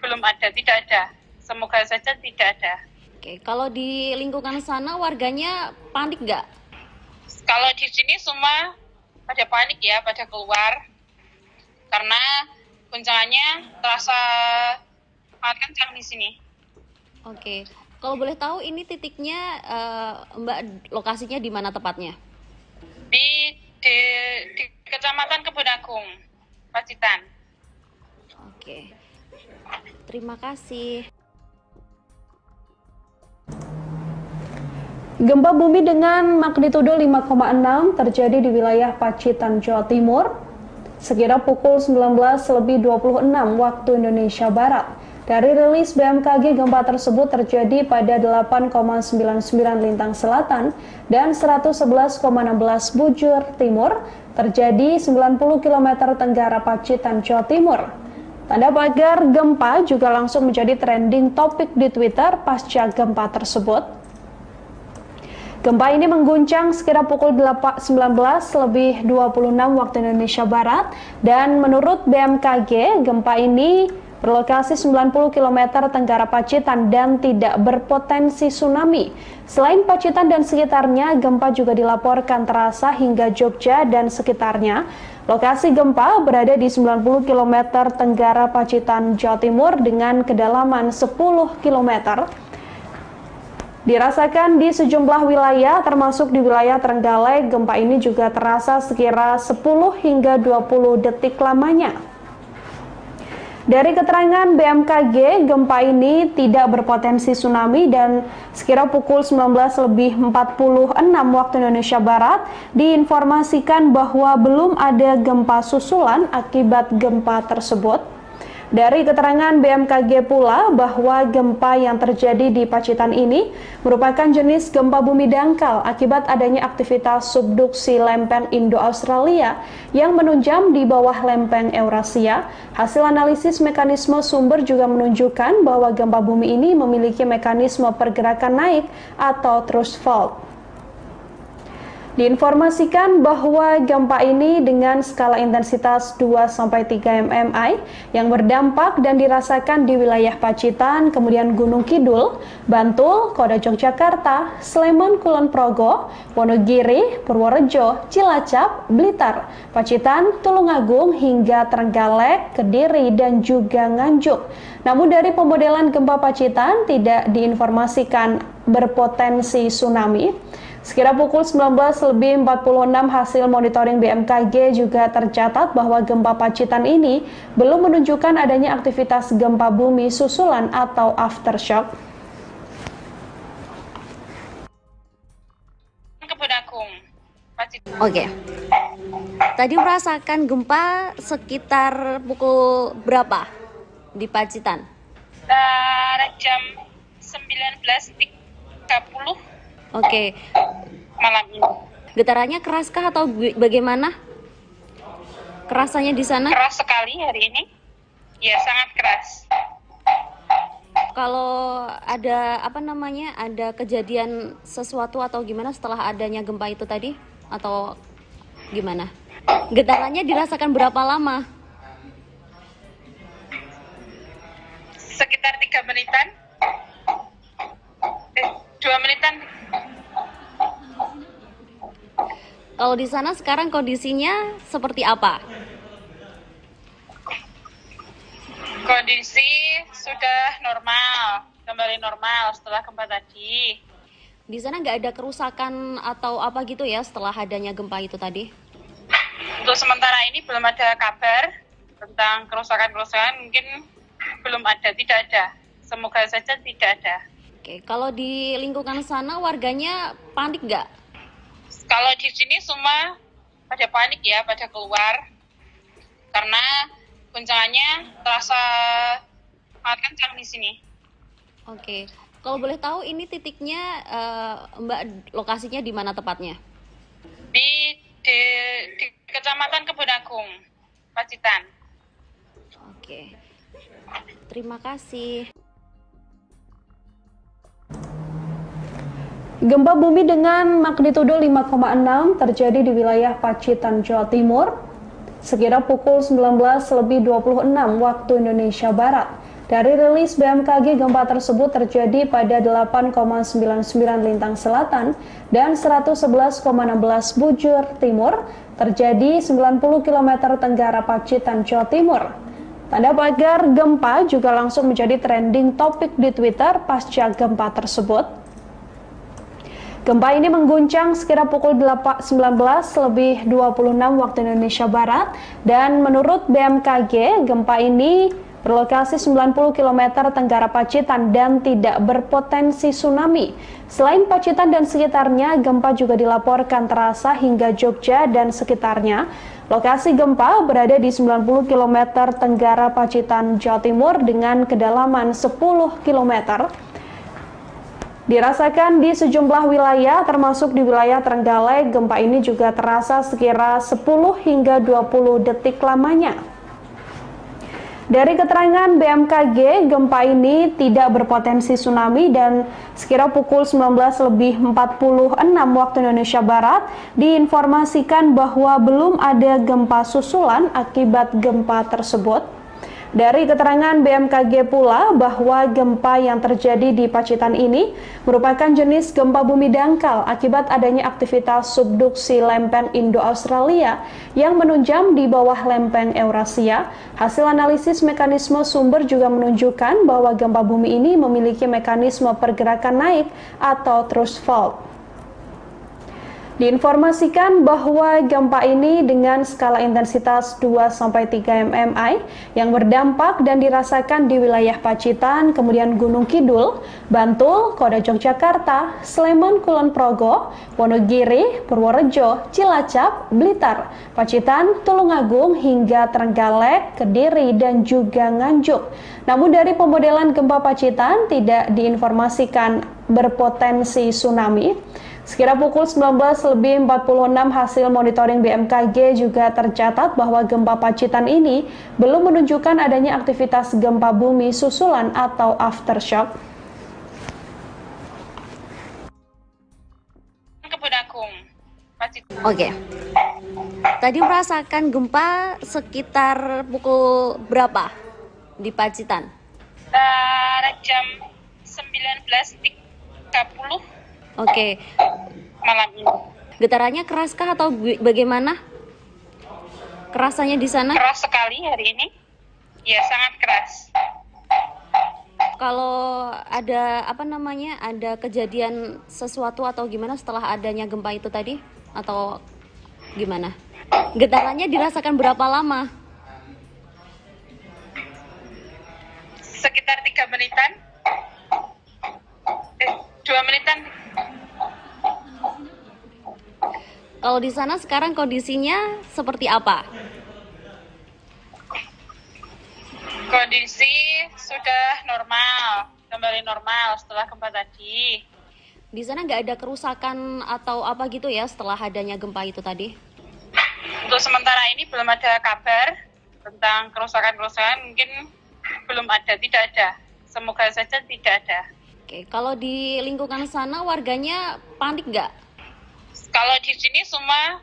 belum ada, tidak ada. Semoga saja tidak ada. Oke, kalau di lingkungan sana warganya panik nggak? Kalau di sini semua pada panik ya, pada keluar. Karena guncangannya terasa sangat kencang di sini. Oke, kalau boleh tahu ini titiknya Mbak lokasinya di mana tepatnya? Di Kecamatan Kebun Agung, Pacitan. Oke, terima kasih. Gempa bumi dengan magnitudo 5,6 terjadi di wilayah Pacitan, Jawa Timur, sekira pukul 19.26 waktu Indonesia Barat. Dari rilis BMKG, gempa tersebut terjadi pada 8,99 lintang selatan dan 111,16 bujur timur, terjadi 90 km tenggara Pacitan, Jawa Timur. Tanda pagar gempa juga langsung menjadi trending topik di Twitter pasca gempa tersebut. Gempa ini mengguncang sekira pukul 19.26 waktu Indonesia Barat dan menurut BMKG, gempa ini berlokasi 90 km tenggara Pacitan dan tidak berpotensi tsunami. Selain Pacitan dan sekitarnya, gempa juga dilaporkan terasa hingga Jogja dan sekitarnya. Lokasi gempa berada di 90 km tenggara Pacitan, Jawa Timur dengan kedalaman 10 km. Dirasakan di sejumlah wilayah, termasuk di wilayah Trenggalek, gempa ini juga terasa sekira 10 hingga 20 detik lamanya. Dari keterangan BMKG, gempa ini tidak berpotensi tsunami dan sekira pukul 19.46 waktu Indonesia Barat diinformasikan bahwa belum ada gempa susulan akibat gempa tersebut. Dari keterangan BMKG pula bahwa gempa yang terjadi di Pacitan ini merupakan jenis gempa bumi dangkal akibat adanya aktivitas subduksi lempeng Indo-Australia yang menunjam di bawah lempeng Eurasia. Hasil analisis mekanisme sumber juga menunjukkan bahwa gempa bumi ini memiliki mekanisme pergerakan naik atau thrust fault. Diinformasikan bahwa gempa ini dengan skala intensitas 2-3 mmi yang berdampak dan dirasakan di wilayah Pacitan, kemudian Gunung Kidul, Bantul, Kota Yogyakarta, Sleman, Kulon Progo, Wonogiri, Purworejo, Cilacap, Blitar, Pacitan, Tulungagung, hingga Trenggalek, Kediri, dan juga Nganjuk. Namun dari pemodelan gempa Pacitan tidak diinformasikan berpotensi tsunami. Sekira pukul 19.46 hasil monitoring BMKG juga tercatat bahwa gempa Pacitan ini belum menunjukkan adanya aktivitas gempa bumi susulan atau aftershock. Oke. Tadi merasakan gempa sekitar pukul berapa di Pacitan? Jam 19.30 Oke. malam ini. Getarannya keraskah atau bagaimana? Kerasannya di sana? Keras sekali hari ini. Ya, sangat keras. Kalau ada ada kejadian sesuatu atau gimana setelah adanya gempa itu tadi? Atau gimana? Getarannya dirasakan berapa lama? Sekitar 3 menitan. 2 menitan. Kalau di sana sekarang kondisinya seperti apa? Kondisi sudah normal, kembali normal setelah gempa tadi. Di sana nggak ada kerusakan atau apa gitu ya setelah adanya gempa itu tadi? Untuk sementara ini belum ada kabar tentang kerusakan-kerusakan, mungkin belum ada, tidak ada. Semoga saja tidak ada. Oke, kalau di lingkungan sana warganya panik nggak? Kalau di sini semua pada panik ya, pada keluar. Karena guncangannya terasa sangat kencang di sini. Oke, kalau boleh tahu ini titiknya Mbak lokasinya di mana tepatnya? Di Kecamatan Kebun Agung, Pacitan. Oke, terima kasih. Gempa bumi dengan magnitudo 5,6 terjadi di wilayah Pacitan, Jawa Timur, sekira pukul 19.26 waktu Indonesia Barat. Dari rilis BMKG, gempa tersebut terjadi pada 8,99 lintang selatan dan 111,16 bujur timur, terjadi 90 km tenggara Pacitan, Jawa Timur. Tanda pagar gempa juga langsung menjadi trending topik di Twitter pasca gempa tersebut. Gempa ini mengguncang sekira pukul 19.26 waktu Indonesia Barat dan menurut BMKG, gempa ini berlokasi 90 km tenggara Pacitan dan tidak berpotensi tsunami. Selain Pacitan dan sekitarnya, gempa juga dilaporkan terasa hingga Jogja dan sekitarnya. Lokasi gempa berada di 90 km tenggara Pacitan, Jawa Timur dengan kedalaman 10 km. Dirasakan di sejumlah wilayah, termasuk di wilayah Trenggalek, gempa ini juga terasa sekira 10 hingga 20 detik lamanya. Dari keterangan BMKG, gempa ini tidak berpotensi tsunami dan sekira pukul 19.46 waktu Indonesia Barat diinformasikan bahwa belum ada gempa susulan akibat gempa tersebut. Dari keterangan BMKG pula bahwa gempa yang terjadi di Pacitan ini merupakan jenis gempa bumi dangkal akibat adanya aktivitas subduksi lempeng Indo-Australia yang menunjam di bawah lempeng Eurasia. Hasil analisis mekanisme sumber juga menunjukkan bahwa gempa bumi ini memiliki mekanisme pergerakan naik atau thrust fault. Diinformasikan bahwa gempa ini dengan skala intensitas 2-3 mmi yang berdampak dan dirasakan di wilayah Pacitan, kemudian Gunung Kidul, Bantul, Kota Yogyakarta, Sleman, Kulon Progo, Wonogiri, Purworejo, Cilacap, Blitar, Pacitan, Tulungagung, hingga Trenggalek, Kediri, dan juga Nganjuk. Namun dari pemodelan gempa Pacitan tidak diinformasikan berpotensi tsunami. Sekira pukul 19.46 hasil monitoring BMKG juga tercatat bahwa gempa Pacitan ini belum menunjukkan adanya aktivitas gempa bumi susulan atau aftershock. Oke. Tadi merasakan gempa sekitar pukul berapa di Pacitan? Jam 19.30 Oke. malam ini. Getarannya keraskah atau bagaimana? Kerasanya di sana? Keras sekali hari ini. Ya, sangat keras. Kalau ada ada kejadian sesuatu atau gimana setelah adanya gempa itu tadi? Atau gimana? Getarannya dirasakan berapa lama? Sekitar 3 menitan. 2 menitan. Kalau di sana sekarang kondisinya seperti apa? Kondisi sudah normal, kembali normal setelah gempa tadi. Di sana nggak ada kerusakan atau apa gitu ya setelah adanya gempa itu tadi? Untuk sementara ini belum ada kabar tentang kerusakan-kerusakan, mungkin belum ada, tidak ada. Semoga saja tidak ada. Oke, kalau di lingkungan sana warganya panik nggak? Kalau di sini semua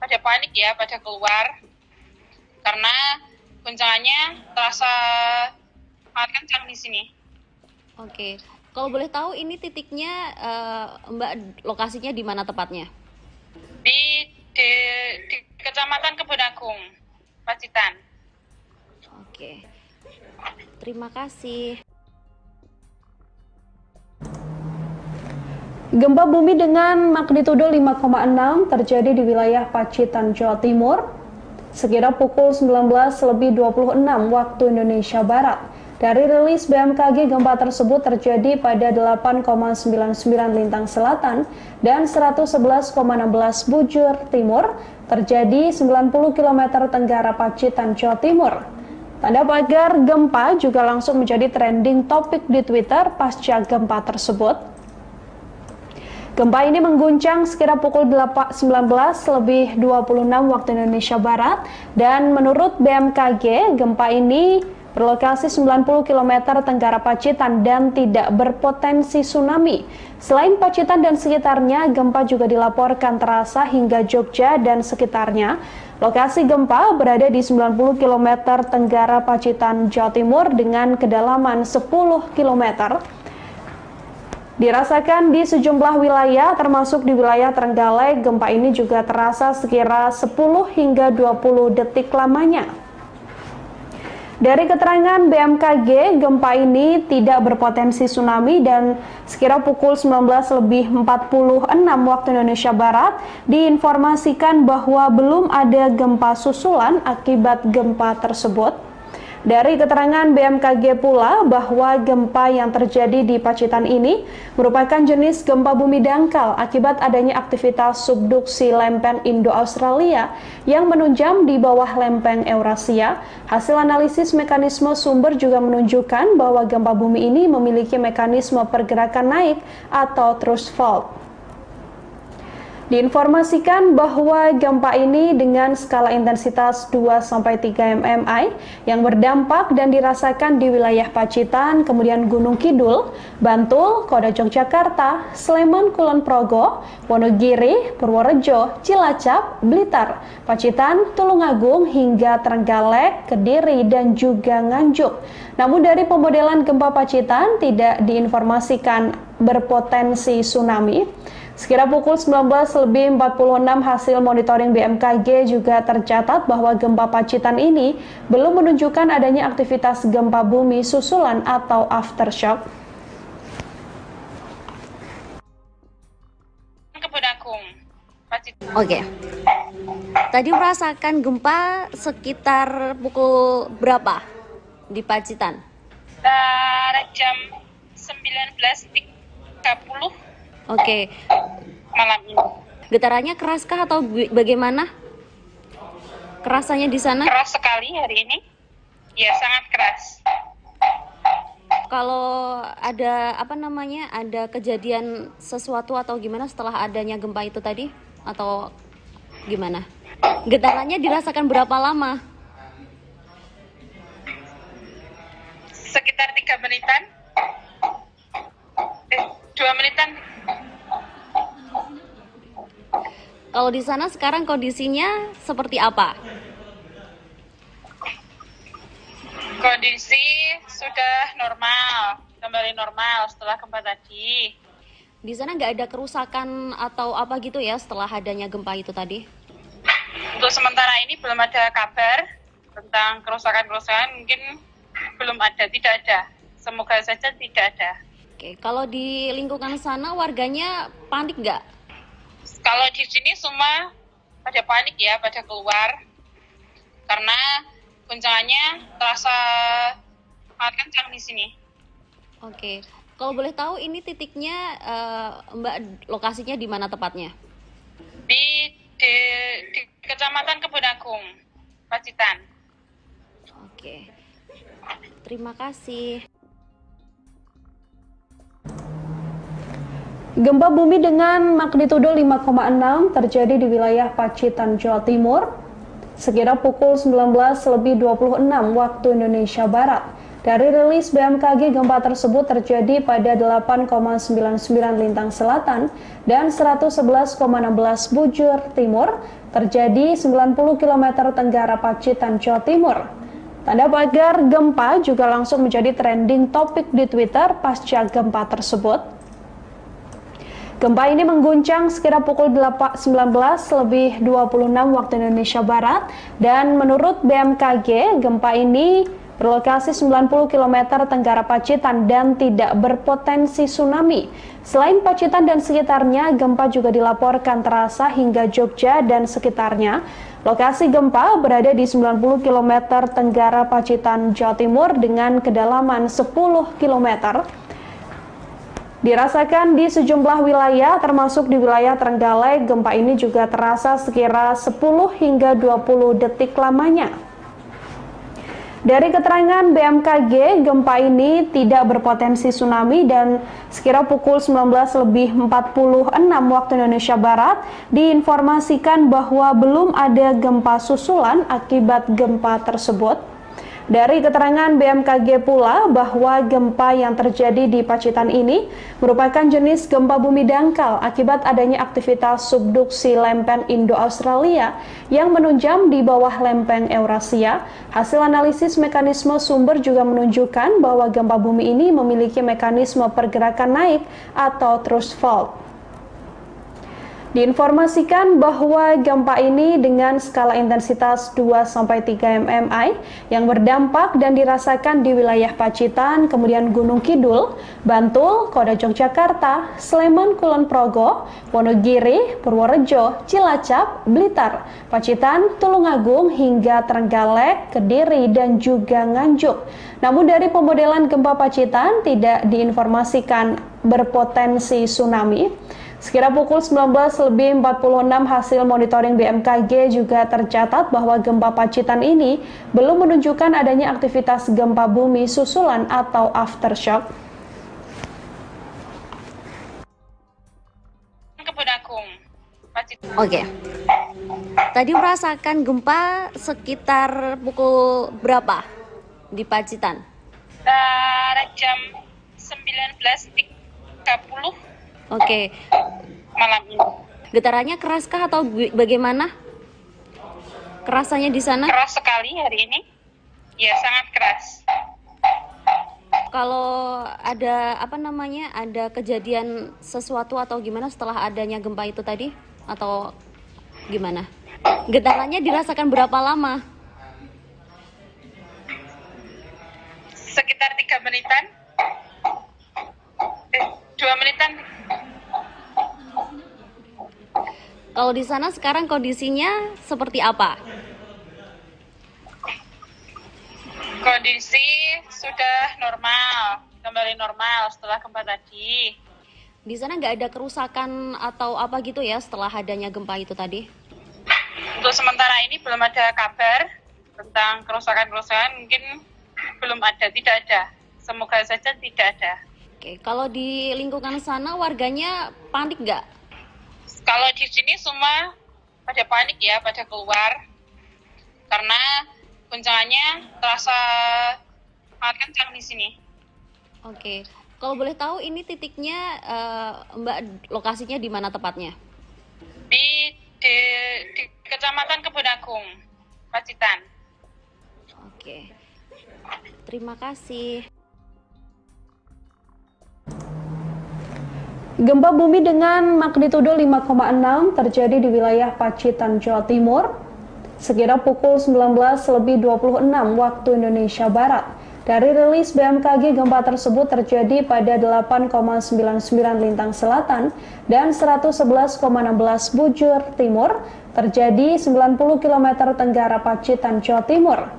pada panik ya, pada keluar. Karena guncangannya terasa sangat kencang di sini. Oke, kalau boleh tahu ini titiknya Mbak lokasinya di mana tepatnya? Di Kecamatan Kebon Agung, Pacitan. Oke, terima kasih. Gempa bumi dengan magnitudo 5,6 terjadi di wilayah Pacitan, Jawa Timur, sekira pukul 19.26 waktu Indonesia Barat. Dari rilis BMKG, gempa tersebut terjadi pada 8,99 lintang selatan dan 111,16 bujur timur, terjadi 90 km tenggara Pacitan, Jawa Timur. Tanda pagar gempa juga langsung menjadi trending topik di Twitter pasca gempa tersebut. Gempa ini mengguncang sekira pukul 19.26 waktu Indonesia Barat, dan menurut BMKG, gempa ini berlokasi 90 km tenggara Pacitan dan tidak berpotensi tsunami. Selain Pacitan dan sekitarnya, gempa juga dilaporkan terasa hingga Jogja dan sekitarnya. Lokasi gempa berada di 90 km tenggara Pacitan, Jawa Timur dengan kedalaman 10 km. Dirasakan di sejumlah wilayah, termasuk di wilayah Trenggalek, gempa ini juga terasa sekira 10 hingga 20 detik lamanya. Dari keterangan BMKG, gempa ini tidak berpotensi tsunami dan sekira pukul 19.46 waktu Indonesia Barat diinformasikan bahwa belum ada gempa susulan akibat gempa tersebut. Dari keterangan BMKG pula bahwa gempa yang terjadi di Pacitan ini merupakan jenis gempa bumi dangkal akibat adanya aktivitas subduksi lempeng Indo-Australia yang menunjam di bawah lempeng Eurasia. Hasil analisis mekanisme sumber juga menunjukkan bahwa gempa bumi ini memiliki mekanisme pergerakan naik atau thrust fault. Diinformasikan bahwa gempa ini dengan skala intensitas 2-3 mmi yang berdampak dan dirasakan di wilayah Pacitan, kemudian Gunung Kidul, Bantul, Kota Yogyakarta, Sleman, Kulon Progo, Wonogiri, Purworejo, Cilacap, Blitar, Pacitan, Tulungagung, hingga Trenggalek, Kediri, dan juga Nganjuk. Namun dari pemodelan gempa Pacitan tidak diinformasikan berpotensi tsunami. Sekira pukul 19.46 hasil monitoring BMKG juga tercatat bahwa gempa Pacitan ini belum menunjukkan adanya aktivitas gempa bumi susulan atau aftershock. Kebon Agung, Oke. Tadi merasakan gempa sekitar pukul berapa di Pacitan? Jam 19.30 Oke. malam ini. Getarannya keraskah atau bagaimana? Kerasannya di sana? Keras sekali hari ini. Ya, sangat keras. Kalau ada ada kejadian sesuatu atau gimana setelah adanya gempa itu tadi atau gimana? Getarannya dirasakan berapa lama? Sekitar 3 menitan. 2 menitan. Kalau di sana sekarang kondisinya seperti apa? Kondisi sudah normal, kembali normal setelah gempa tadi. Di sana nggak ada kerusakan atau apa gitu ya setelah adanya gempa itu tadi? Untuk sementara ini belum ada kabar tentang kerusakan-kerusakan, mungkin belum ada, tidak ada. Semoga saja tidak ada. Oke, kalau di lingkungan sana warganya panik nggak? Kalau di sini semua pada panik ya, pada keluar. Karena guncangannya terasa sangat kencang di sini. Oke, kalau boleh tahu ini titiknya Mbak lokasinya di mana tepatnya? Di Kecamatan Kebun Agung, Pacitan. Oke, terima kasih. Gempa bumi dengan magnitudo 5,6 terjadi di wilayah Pacitan, Jawa Timur, sekitar pukul 19.26 waktu Indonesia Barat. Dari rilis BMKG, gempa tersebut terjadi pada 8,99 lintang selatan dan 111,16 bujur timur, terjadi 90 km tenggara Pacitan, Jawa Timur. Tanda pagar gempa juga langsung menjadi trending topik di Twitter pasca gempa tersebut. Gempa ini mengguncang sekitar pukul 19.26 waktu Indonesia Barat dan menurut BMKG, gempa ini berlokasi 90 km tenggara Pacitan dan tidak berpotensi tsunami. Selain Pacitan dan sekitarnya, gempa juga dilaporkan terasa hingga Jogja dan sekitarnya. Lokasi gempa berada di 90 km tenggara Pacitan, Jawa Timur dengan kedalaman 10 km. Dirasakan di sejumlah wilayah, termasuk di wilayah Trenggalek, gempa ini juga terasa sekira 10 hingga 20 detik lamanya. Dari keterangan BMKG, gempa ini tidak berpotensi tsunami dan sekira pukul 19.46 waktu Indonesia Barat diinformasikan bahwa belum ada gempa susulan akibat gempa tersebut. Dari keterangan BMKG pula bahwa gempa yang terjadi di Pacitan ini merupakan jenis gempa bumi dangkal akibat adanya aktivitas subduksi lempeng Indo-Australia yang menunjam di bawah lempeng Eurasia. Hasil analisis mekanisme sumber juga menunjukkan bahwa gempa bumi ini memiliki mekanisme pergerakan naik atau thrust fault. Diinformasikan bahwa gempa ini dengan skala intensitas 2-3 mmi yang berdampak dan dirasakan di wilayah Pacitan, kemudian Gunung Kidul, Bantul, Kota Yogyakarta, Sleman, Kulon Progo, Wonogiri, Purworejo, Cilacap, Blitar, Pacitan, Tulungagung, hingga Trenggalek, Kediri, dan juga Nganjuk. Namun dari pemodelan gempa Pacitan tidak diinformasikan berpotensi tsunami. Sekira pukul 19.46 hasil monitoring BMKG juga tercatat bahwa gempa Pacitan ini belum menunjukkan adanya aktivitas gempa bumi susulan atau aftershock. Kebun Agung, Pacitan. Oke. Tadi merasakan gempa sekitar pukul berapa di Pacitan? Jam 19.30 Oke. malam ini. Getarannya keraskah atau bagaimana? Kerasannya di sana? Keras sekali hari ini. Ya, sangat keras. Kalau ada ada kejadian sesuatu atau gimana setelah adanya gempa itu tadi atau gimana? Getarannya dirasakan berapa lama? Sekitar 3 menitan. 2 menitan. Kalau di sana sekarang kondisinya seperti apa? Kondisi sudah normal, kembali normal setelah gempa tadi. Di sana nggak ada kerusakan atau apa gitu ya setelah adanya gempa itu tadi? Untuk sementara ini belum ada kabar tentang kerusakan-kerusakan, mungkin belum ada, tidak ada. Semoga saja tidak ada. Oke, kalau di lingkungan sana warganya panik nggak? Kalau di sini semua pada panik ya, pada keluar. Karena guncangannya terasa sangat kencang di sini. Oke, kalau boleh tahu ini titiknya Mbak lokasinya di mana tepatnya? Di Kecamatan Kebun Agung, Pacitan. Oke, terima kasih. Gempa bumi dengan magnitudo 5,6 terjadi di wilayah Pacitan, Jawa Timur, sekira pukul 19.26 waktu Indonesia Barat. Dari rilis BMKG, gempa tersebut terjadi pada 8,99 lintang selatan dan 111,16 bujur timur, terjadi 90 km tenggara Pacitan, Jawa Timur.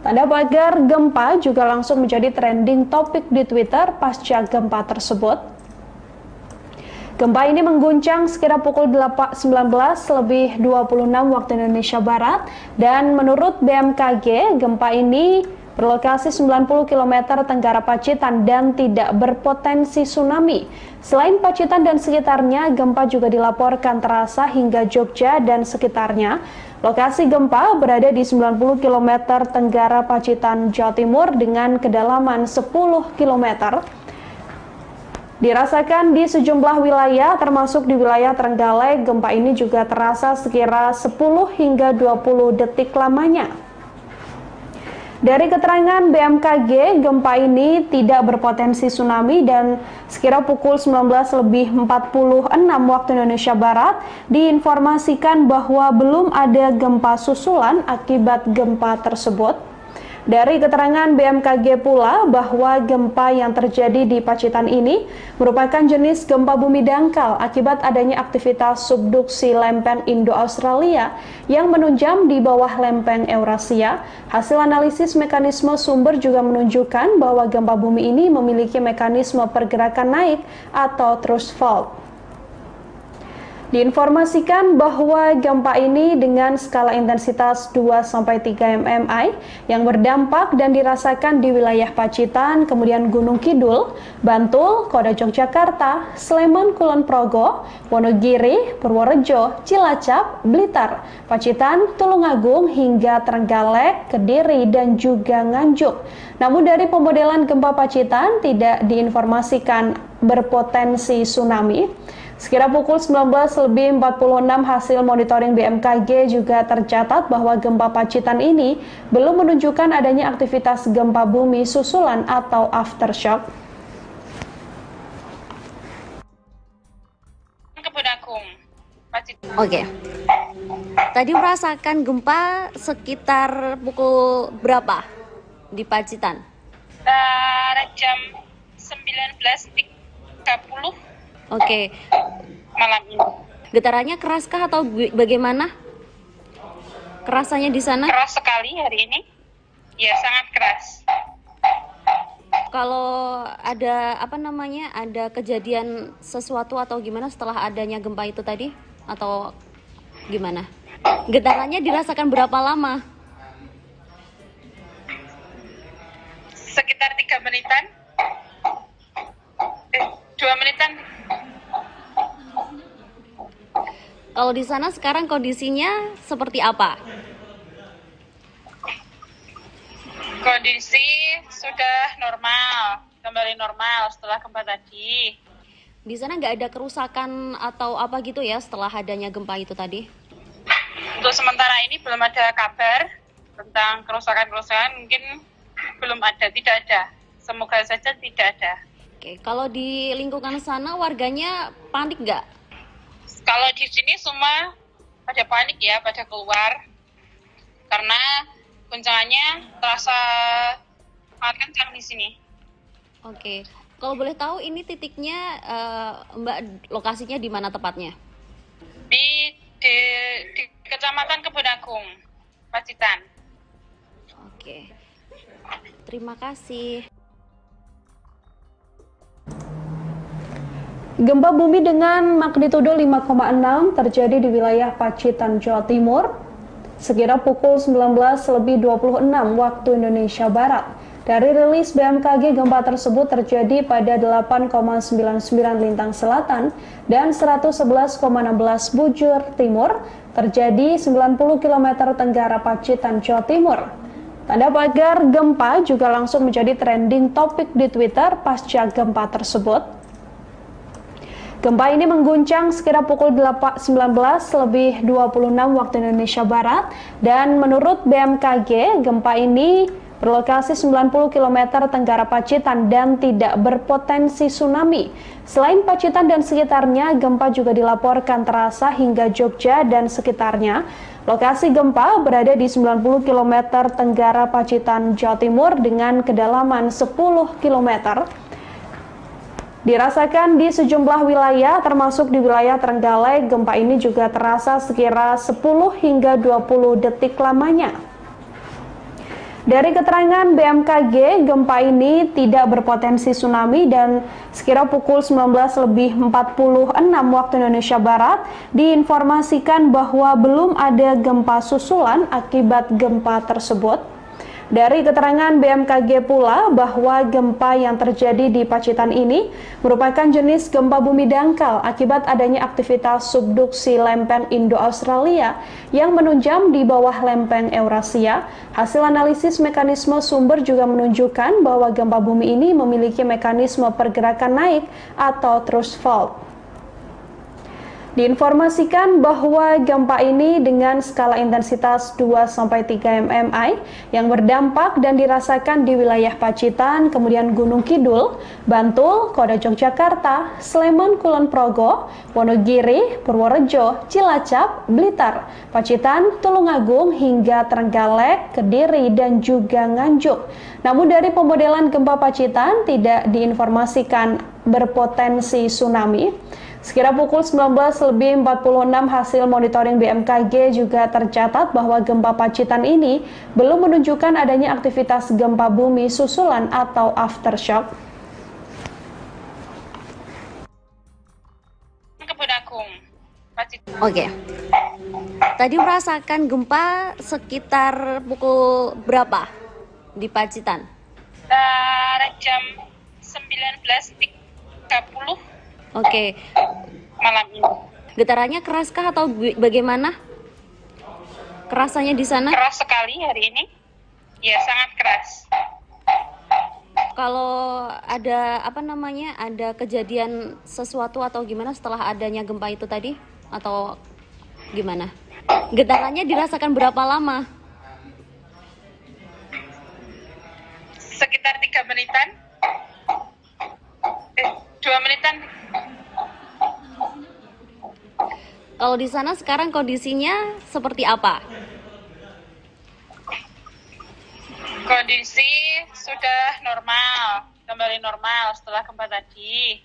Tanda pagar gempa juga langsung menjadi trending topik di Twitter pasca gempa tersebut. Gempa ini mengguncang sekira pukul 19.26 waktu Indonesia Barat dan menurut BMKG, gempa ini berlokasi 90 km tenggara Pacitan dan tidak berpotensi tsunami. Selain Pacitan dan sekitarnya, gempa juga dilaporkan terasa hingga Jogja dan sekitarnya. Lokasi gempa berada di 90 km tenggara Pacitan, Jawa Timur dengan kedalaman 10 km. Dirasakan di sejumlah wilayah, termasuk di wilayah Trenggalek, gempa ini juga terasa sekira 10 hingga 20 detik lamanya. Dari keterangan BMKG, gempa ini tidak berpotensi tsunami dan sekira pukul 19.46 waktu Indonesia Barat diinformasikan bahwa belum ada gempa susulan akibat gempa tersebut. Dari keterangan BMKG pula bahwa gempa yang terjadi di Pacitan ini merupakan jenis gempa bumi dangkal akibat adanya aktivitas subduksi lempeng Indo-Australia yang menunjam di bawah lempeng Eurasia. Hasil analisis mekanisme sumber juga menunjukkan bahwa gempa bumi ini memiliki mekanisme pergerakan naik atau thrust fault. Diinformasikan bahwa gempa ini dengan skala intensitas 2-3 mmi yang berdampak dan dirasakan di wilayah Pacitan, kemudian Gunung Kidul, Bantul, Kota Yogyakarta, Sleman, Kulon Progo, Wonogiri, Purworejo, Cilacap, Blitar, Pacitan, Tulungagung, hingga Trenggalek, Kediri, dan juga Nganjuk. Namun dari pemodelan gempa Pacitan tidak diinformasikan berpotensi tsunami. Sekira pukul 19.46 hasil monitoring BMKG juga tercatat bahwa gempa Pacitan ini belum menunjukkan adanya aktivitas gempa bumi susulan atau aftershock. Kebun Agung, Pacitan. Oke. Tadi merasakan gempa sekitar pukul berapa di Pacitan? Jam 19.30 Oke. malam ini. Getarannya keraskah atau bagaimana? Kerasanya di sana? Keras sekali hari ini. Ya, sangat keras. Kalau ada ada kejadian sesuatu atau gimana setelah adanya gempa itu tadi? Atau gimana? Getarannya dirasakan berapa lama? Sekitar 3 menitan. 2 menitan. Kalau di sana sekarang kondisinya seperti apa? Kondisi sudah normal, kembali normal setelah gempa tadi. Di sana nggak ada kerusakan atau apa gitu ya setelah adanya gempa itu tadi? Untuk sementara ini belum ada kabar tentang kerusakan-kerusakan, mungkin belum ada, tidak ada. Semoga saja tidak ada. Oke, kalau di lingkungan sana warganya panik nggak? Kalau di sini semua pada panik ya, pada keluar. Karena guncangannya terasa sangat kencang di sini. Oke, kalau boleh tahu ini titiknya Mbak lokasinya di mana tepatnya? Di di Kecamatan Kebun Agung, Pacitan. Oke. Terima kasih. Gempa bumi dengan magnitudo 5,6 terjadi di wilayah Pacitan, Jawa Timur, sekira pukul 19.26 waktu Indonesia Barat. Dari rilis BMKG, gempa tersebut terjadi pada 8,99 lintang selatan dan 111,16 bujur timur, terjadi 90 km tenggara Pacitan, Jawa Timur. Tanda pagar gempa juga langsung menjadi trending topik di Twitter pasca gempa tersebut. Gempa ini mengguncang sekira pukul 19.26 waktu Indonesia Barat, dan menurut BMKG, gempa ini berlokasi 90 km tenggara Pacitan dan tidak berpotensi tsunami. Selain Pacitan dan sekitarnya, gempa juga dilaporkan terasa hingga Jogja dan sekitarnya. Lokasi gempa berada di 90 km tenggara Pacitan, Jawa Timur dengan kedalaman 10 km. Dirasakan di sejumlah wilayah, termasuk di wilayah Trenggalek. Gempa ini juga terasa sekira 10 hingga 20 detik lamanya. Dari keterangan BMKG, gempa ini tidak berpotensi tsunami dan sekira pukul 19.46 waktu Indonesia Barat diinformasikan bahwa belum ada gempa susulan akibat gempa tersebut. Dari keterangan BMKG pula bahwa gempa yang terjadi di Pacitan ini merupakan jenis gempa bumi dangkal akibat adanya aktivitas subduksi lempeng Indo-Australia yang menunjam di bawah lempeng Eurasia. Hasil analisis mekanisme sumber juga menunjukkan bahwa gempa bumi ini memiliki mekanisme pergerakan naik atau thrust fault. Diinformasikan bahwa gempa ini dengan skala intensitas 2-3 mmi yang berdampak dan dirasakan di wilayah Pacitan, kemudian Gunung Kidul, Bantul, Kota Yogyakarta, Sleman, Kulon Progo, Wonogiri, Purworejo, Cilacap, Blitar, Pacitan, Tulungagung, hingga Trenggalek, Kediri, dan juga Nganjuk. Namun dari pemodelan gempa Pacitan tidak diinformasikan berpotensi tsunami. Sekira pukul 19.46 hasil monitoring BMKG juga tercatat bahwa gempa Pacitan ini belum menunjukkan adanya aktivitas gempa bumi susulan atau aftershock. Kebun Agung, Pacitan. Oke. Tadi merasakan gempa sekitar pukul berapa di Pacitan? Jam 19.30 Oke. malam ini. Getarannya keraskah atau bagaimana? Kerasannya di sana? Keras sekali hari ini. Ya, sangat keras. Kalau ada ada kejadian sesuatu atau gimana setelah adanya gempa itu tadi? Atau gimana? Getarannya dirasakan berapa lama? Sekitar 3 menitan. 2 menitan. Kalau di sana sekarang kondisinya seperti apa? Kondisi sudah normal, kembali normal setelah gempa tadi.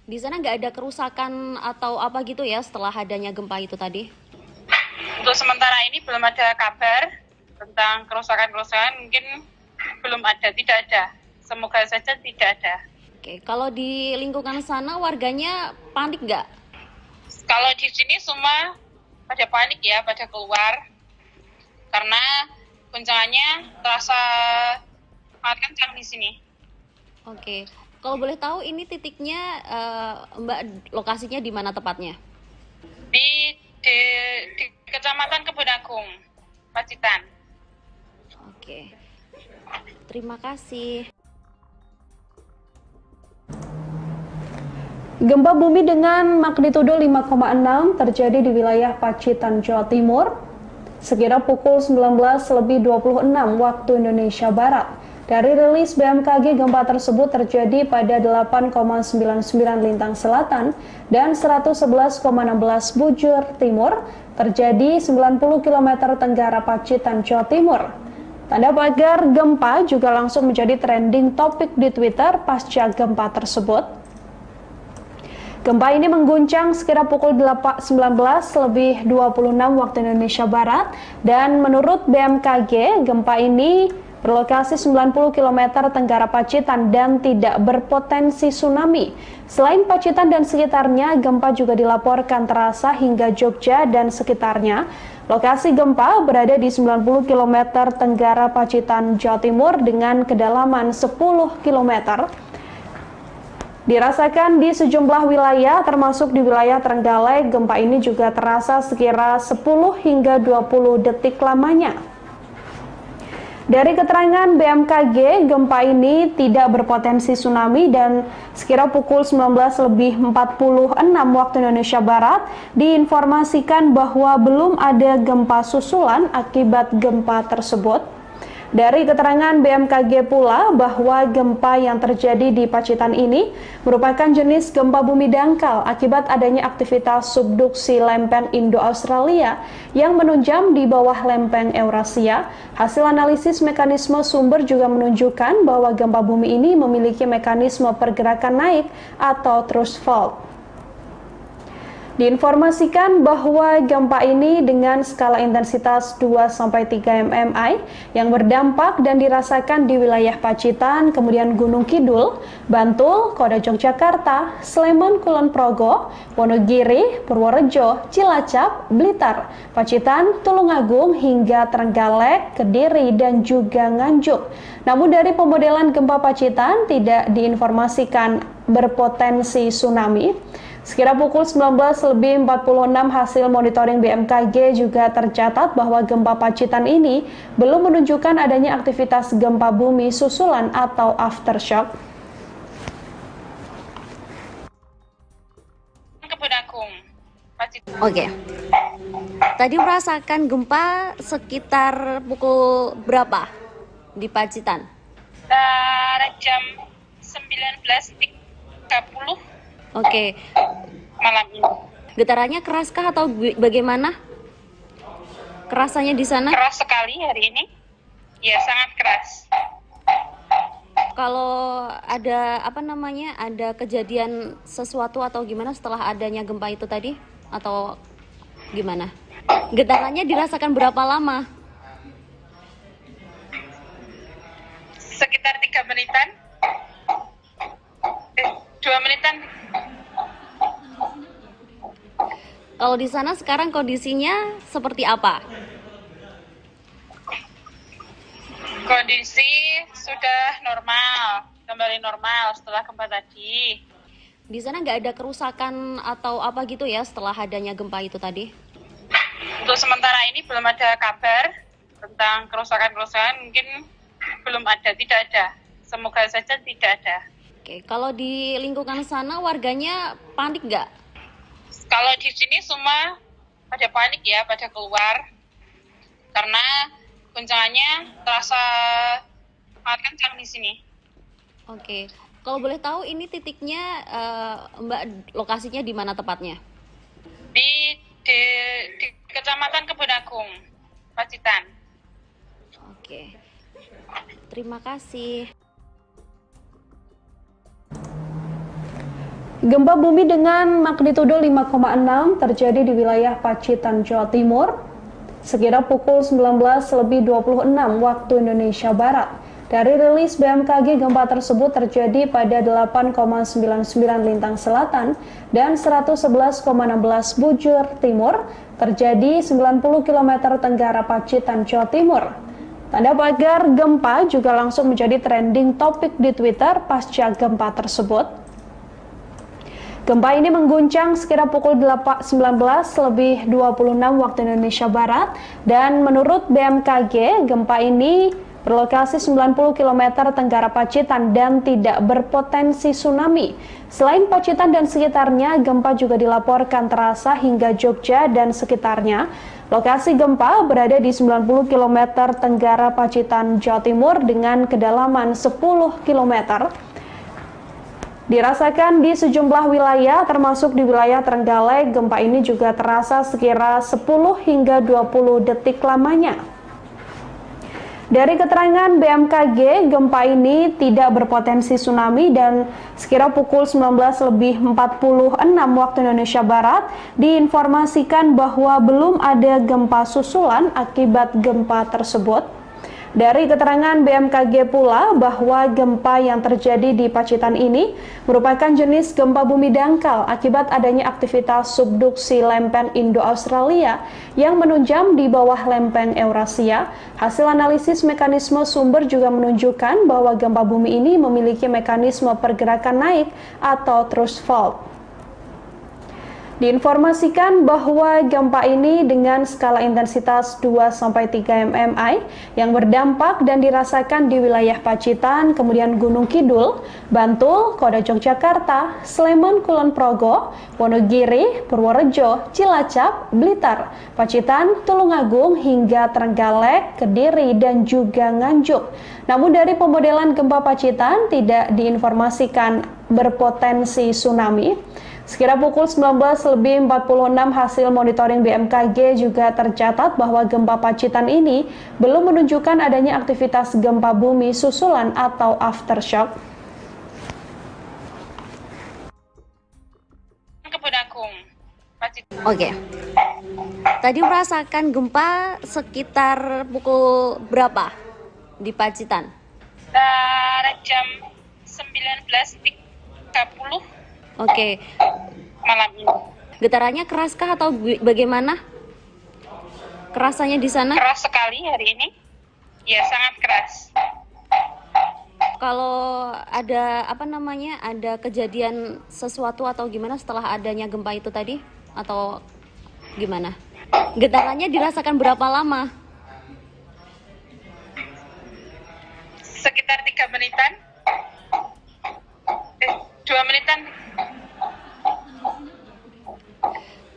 Di sana nggak ada kerusakan atau apa gitu ya setelah adanya gempa itu tadi? Untuk sementara ini belum ada kabar tentang kerusakan-kerusakan, mungkin belum ada, tidak ada. Semoga saja tidak ada. Oke, kalau di lingkungan sana warganya panik nggak? Kalau di sini semua pada panik ya, pada keluar. Karena guncangannya terasa sangat kencang di sini. Oke, kalau boleh tahu ini titiknya Mbak lokasinya di mana tepatnya? Di Kecamatan Kebun Agung, Pacitan. Oke, terima kasih. Gempa bumi dengan magnitudo 5,6 terjadi di wilayah Pacitan, Jawa Timur, sekira pukul 19.26 waktu Indonesia Barat. Dari rilis BMKG, gempa tersebut terjadi pada 8,99 lintang selatan dan 111,16 bujur timur, terjadi 90 km tenggara Pacitan, Jawa Timur. Tanda pagar gempa juga langsung menjadi trending topik di Twitter pasca gempa tersebut. Gempa ini mengguncang sekira pukul 19.26 waktu Indonesia Barat dan menurut BMKG gempa ini berlokasi 90 km tenggara Pacitan dan tidak berpotensi tsunami. Selain Pacitan dan sekitarnya, gempa juga dilaporkan terasa hingga Jogja dan sekitarnya. Lokasi gempa berada di 90 km tenggara Pacitan, Jawa Timur dengan kedalaman 10 km. Dirasakan di sejumlah wilayah termasuk di wilayah Trenggalek, gempa ini juga terasa sekira 10 hingga 20 detik lamanya. Dari keterangan BMKG, gempa ini tidak berpotensi tsunami dan sekira pukul 19.46 waktu Indonesia Barat diinformasikan bahwa belum ada gempa susulan akibat gempa tersebut. Dari keterangan BMKG pula bahwa gempa yang terjadi di Pacitan ini merupakan jenis gempa bumi dangkal akibat adanya aktivitas subduksi lempeng Indo-Australia yang menunjam di bawah lempeng Eurasia. Hasil analisis mekanisme sumber juga menunjukkan bahwa gempa bumi ini memiliki mekanisme pergerakan naik atau thrust fault. Diinformasikan bahwa gempa ini dengan skala intensitas 2-3 mmi yang berdampak dan dirasakan di wilayah Pacitan, kemudian Gunung Kidul, Bantul, Kota Yogyakarta, Sleman, Kulon Progo, Wonogiri, Purworejo, Cilacap, Blitar, Pacitan, Tulungagung hingga Trenggalek, Kediri, dan juga Nganjuk. Namun dari pemodelan gempa Pacitan tidak diinformasikan berpotensi tsunami. Sekira pukul 19.46 hasil monitoring BMKG juga tercatat bahwa gempa Pacitan ini belum menunjukkan adanya aktivitas gempa bumi susulan atau aftershock. Oke. Tadi merasakan gempa sekitar pukul berapa di Pacitan? Jam 19.30 Oke. malam ini. Getarannya keraskah atau bagaimana? Kerasannya di sana? Keras sekali hari ini. Ya, sangat keras. Kalau ada ada kejadian sesuatu atau gimana setelah adanya gempa itu tadi? Atau gimana? Getarannya dirasakan berapa lama? Sekitar 3 menitan. 2 menitan. Kalau di sana sekarang kondisinya seperti apa? Kondisi sudah normal, kembali normal setelah gempa tadi. Di sana nggak ada kerusakan atau apa gitu ya setelah adanya gempa itu tadi? Untuk sementara ini belum ada kabar tentang kerusakan-kerusakan, mungkin belum ada, tidak ada. Semoga saja tidak ada. Oke, kalau di lingkungan sana warganya panik nggak? Kalau di sini semua pada panik ya, pada keluar. Karena guncangannya terasa sangat kencang di sini. Oke, kalau boleh tahu ini titiknya Mbak lokasinya di mana tepatnya? Di Kecamatan Kebun Agung, Pacitan. Oke, terima kasih. Gempa bumi dengan magnitudo 5,6 terjadi di wilayah Pacitan, Jawa Timur, sekira pukul 19.26 waktu Indonesia Barat. Dari rilis BMKG, gempa tersebut terjadi pada 8,99 lintang selatan dan 111,16 bujur timur, terjadi 90 km tenggara Pacitan, Jawa Timur. Tanda pagar gempa juga langsung menjadi trending topik di Twitter pasca gempa tersebut. Gempa ini mengguncang sekira pukul 19.26 waktu Indonesia Barat dan menurut BMKG gempa ini berlokasi 90 km tenggara Pacitan dan tidak berpotensi tsunami. Selain Pacitan dan sekitarnya, gempa juga dilaporkan terasa hingga Jogja dan sekitarnya. Lokasi gempa berada di 90 km tenggara Pacitan, Jawa Timur dengan kedalaman 10 km. Dirasakan di sejumlah wilayah termasuk di wilayah Trenggalek, gempa ini juga terasa sekira 10 hingga 20 detik lamanya. Dari keterangan BMKG, gempa ini tidak berpotensi tsunami dan sekira pukul 19.46 waktu Indonesia Barat diinformasikan bahwa belum ada gempa susulan akibat gempa tersebut. Dari keterangan BMKG pula bahwa gempa yang terjadi di Pacitan ini merupakan jenis gempa bumi dangkal akibat adanya aktivitas subduksi lempeng Indo-Australia yang menunjam di bawah lempeng Eurasia. Hasil analisis mekanisme sumber juga menunjukkan bahwa gempa bumi ini memiliki mekanisme pergerakan naik atau thrust fault. Diinformasikan bahwa gempa ini dengan skala intensitas 2-3 mmi yang berdampak dan dirasakan di wilayah Pacitan, kemudian Gunung Kidul, Bantul, Kota Yogyakarta, Sleman, Kulon Progo, Wonogiri, Purworejo, Cilacap, Blitar, Pacitan, Tulungagung, hingga Trenggalek, Kediri, dan juga Nganjuk. Namun dari pemodelan gempa Pacitan tidak diinformasikan berpotensi tsunami. Sekira pukul 19.46 hasil monitoring BMKG juga tercatat bahwa gempa Pacitan ini belum menunjukkan adanya aktivitas gempa bumi susulan atau aftershock. Oke. Tadi merasakan gempa sekitar pukul berapa di Pacitan? Jam 19.30 Oke. malam ini. Getarannya keraskah atau bagaimana? Kerasanya di sana? Keras sekali hari ini. Ya, sangat keras. Kalau ada ada kejadian sesuatu atau gimana setelah adanya gempa itu tadi? Atau gimana? Getarannya dirasakan berapa lama? Sekitar 3 menitan. 2 menitan.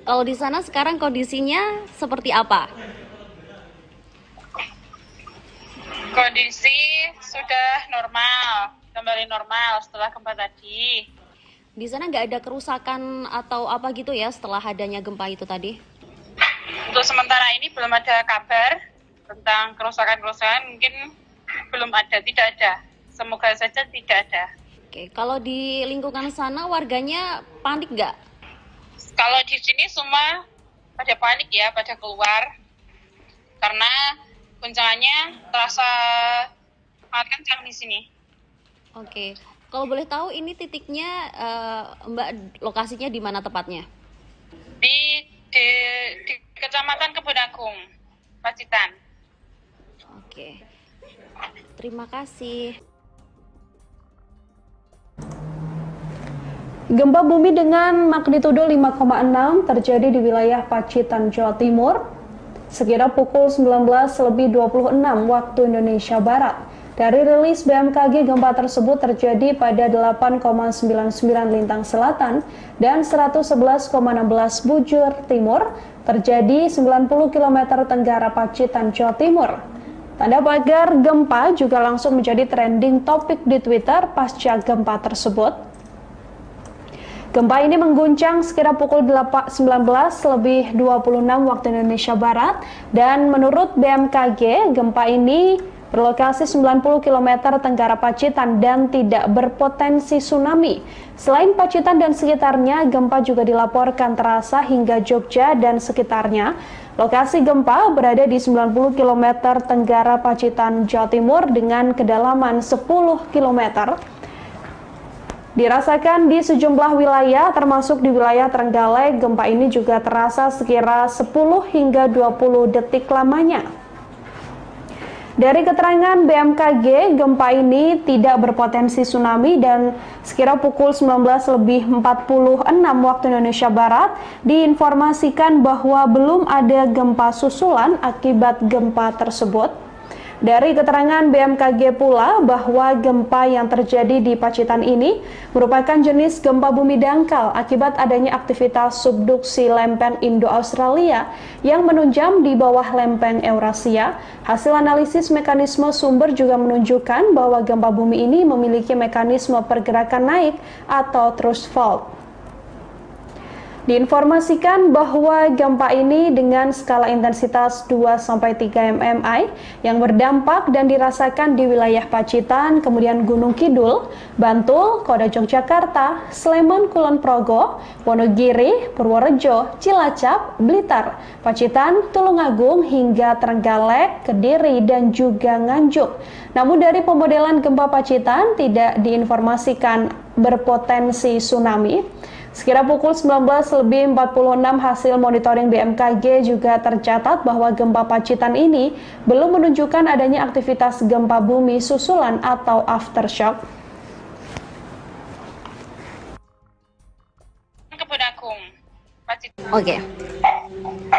Kalau di sana sekarang kondisinya seperti apa? Kondisi sudah normal, kembali normal setelah gempa tadi. Di sana nggak ada kerusakan atau apa gitu ya setelah adanya gempa itu tadi? Untuk sementara ini belum ada kabar tentang kerusakan-kerusakan, mungkin belum ada, tidak ada. Semoga saja tidak ada. Oke, kalau di lingkungan sana warganya panik nggak? Kalau di sini semua pada panik ya, pada keluar. Karena guncangannya terasa sangat kencang di sini. Oke, kalau boleh tahu ini titiknya Mbak lokasinya di mana tepatnya? Di Kecamatan Kebon Agung, Pacitan. Oke, terima kasih. Gempa bumi dengan magnitudo 5,6 terjadi di wilayah Pacitan, Jawa Timur, sekira pukul 19.26 waktu Indonesia Barat. Dari rilis BMKG, gempa tersebut terjadi pada 8,99 lintang selatan dan 111,16 bujur timur, terjadi 90 km tenggara Pacitan, Jawa Timur. Tanda pagar gempa juga langsung menjadi trending topik di Twitter pasca gempa tersebut. Gempa ini mengguncang sekira pukul 19.26 waktu Indonesia Barat dan menurut BMKG, gempa ini berlokasi 90 km tenggara Pacitan dan tidak berpotensi tsunami. Selain Pacitan dan sekitarnya, gempa juga dilaporkan terasa hingga Jogja dan sekitarnya. Lokasi gempa berada di 90 km tenggara Pacitan, Jawa Timur dengan kedalaman 10 km. Dirasakan di sejumlah wilayah, termasuk di wilayah Trenggalek, gempa ini juga terasa sekira 10 hingga 20 detik lamanya. Dari keterangan BMKG, gempa ini tidak berpotensi tsunami dan sekira pukul 19.46 waktu Indonesia Barat diinformasikan bahwa belum ada gempa susulan akibat gempa tersebut. Dari keterangan BMKG pula bahwa gempa yang terjadi di Pacitan ini merupakan jenis gempa bumi dangkal akibat adanya aktivitas subduksi lempeng Indo-Australia yang menunjam di bawah lempeng Eurasia. Hasil analisis mekanisme sumber juga menunjukkan bahwa gempa bumi ini memiliki mekanisme pergerakan naik atau thrust fault. Diinformasikan bahwa gempa ini dengan skala intensitas 2-3 mmi yang berdampak dan dirasakan di wilayah Pacitan, kemudian Gunung Kidul, Bantul, Kota Yogyakarta, Sleman, Kulon Progo, Wonogiri, Purworejo, Cilacap, Blitar, Pacitan, Tulungagung, hingga Trenggalek, Kediri, dan juga Nganjuk. Namun dari pemodelan gempa Pacitan tidak diinformasikan berpotensi tsunami. Sekira pukul 19.46 hasil monitoring BMKG juga tercatat bahwa gempa Pacitan ini belum menunjukkan adanya aktivitas gempa bumi susulan atau aftershock. Kebun Agung, Pacitan. Oke.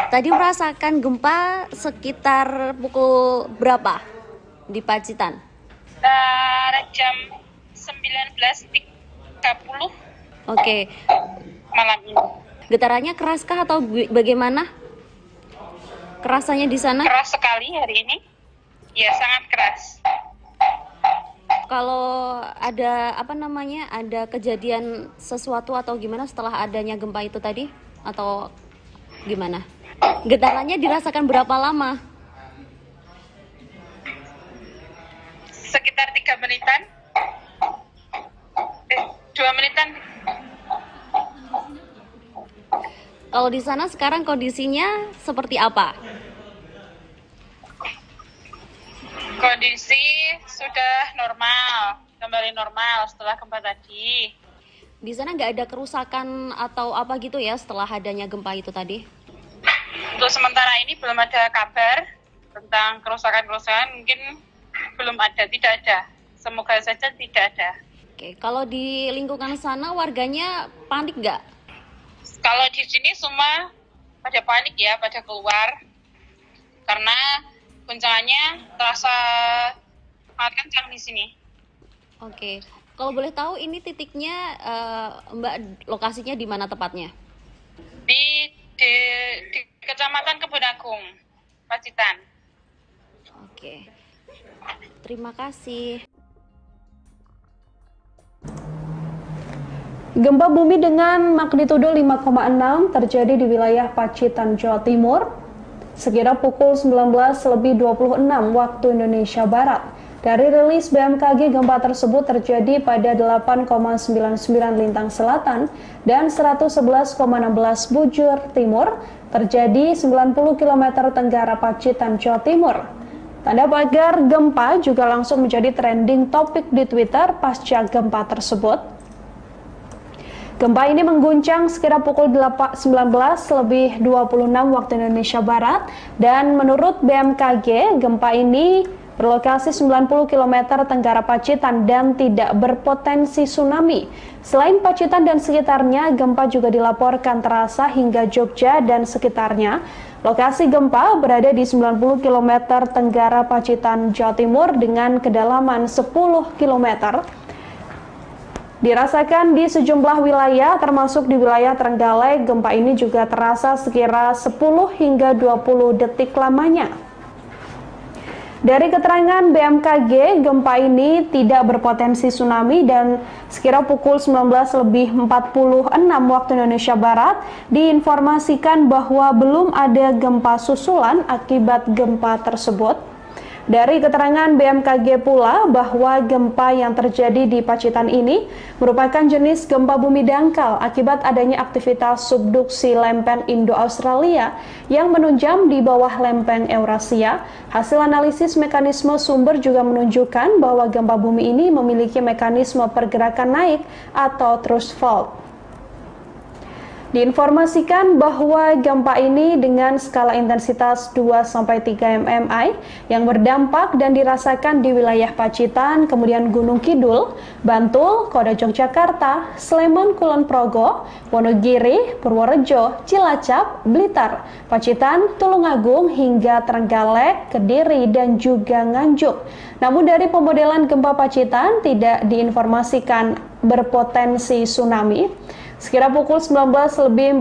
Tadi merasakan gempa sekitar pukul berapa di Pacitan? Jam 19.30 Oke. malam ini. Getarannya keraskah atau bagaimana? Kerasannya di sana? Keras sekali hari ini. Ya, sangat keras. Kalau ada ada kejadian sesuatu atau gimana setelah adanya gempa itu tadi? Atau gimana? Getarannya dirasakan berapa lama? Sekitar 3 menitan. 2 menitan. Kalau di sana sekarang kondisinya seperti apa? Kondisi sudah normal, kembali normal setelah gempa tadi. Di sana nggak ada kerusakan atau apa gitu ya setelah adanya gempa itu tadi? Untuk sementara ini belum ada kabar tentang kerusakan-kerusakan, mungkin belum ada, tidak ada. Semoga saja tidak ada. Oke, kalau di lingkungan sana warganya panik nggak? Kalau di sini semua pada panik ya, pada keluar. Karena guncangannya terasa sangat kencang di sini. Oke, kalau boleh tahu ini titiknya Mbak lokasinya di mana tepatnya? Di Kecamatan Kebun Agung, Pacitan. Oke, terima kasih. Gempa bumi dengan magnitudo 5,6 terjadi di wilayah Pacitan, Jawa Timur, sekira pukul 19.26 waktu Indonesia Barat. Dari rilis BMKG, gempa tersebut terjadi pada 8,99 lintang selatan dan 111,16 bujur timur, terjadi 90 km tenggara Pacitan, Jawa Timur. Tanda pagar gempa juga langsung menjadi trending topik di Twitter pasca gempa tersebut. Gempa ini mengguncang sekira pukul 19.26 waktu Indonesia Barat, dan menurut BMKG, gempa ini berlokasi 90 km tenggara Pacitan dan tidak berpotensi tsunami. Selain Pacitan dan sekitarnya, gempa juga dilaporkan terasa hingga Jogja dan sekitarnya. Lokasi gempa berada di 90 km tenggara Pacitan, Jawa Timur dengan kedalaman 10 km. Dirasakan di sejumlah wilayah, termasuk di wilayah Trenggalek. Gempa ini juga terasa sekira 10 hingga 20 detik lamanya. Dari keterangan BMKG, gempa ini tidak berpotensi tsunami dan sekira pukul 19.46 waktu Indonesia Barat diinformasikan bahwa belum ada gempa susulan akibat gempa tersebut. Dari keterangan BMKG pula bahwa gempa yang terjadi di Pacitan ini merupakan jenis gempa bumi dangkal akibat adanya aktivitas subduksi lempeng Indo-Australia yang menunjam di bawah lempeng Eurasia. Hasil analisis mekanisme sumber juga menunjukkan bahwa gempa bumi ini memiliki mekanisme pergerakan naik atau thrust fault. Diinformasikan bahwa gempa ini dengan skala intensitas 2-3 mmi yang berdampak dan dirasakan di wilayah Pacitan, kemudian Gunung Kidul, Bantul, Kota Yogyakarta, Sleman, Kulon Progo, Wonogiri, Purworejo, Cilacap, Blitar, Pacitan, Tulungagung, hingga Trenggalek, Kediri, dan juga Nganjuk. Namun dari pemodelan gempa Pacitan tidak diinformasikan berpotensi tsunami. Sekira pukul 19.46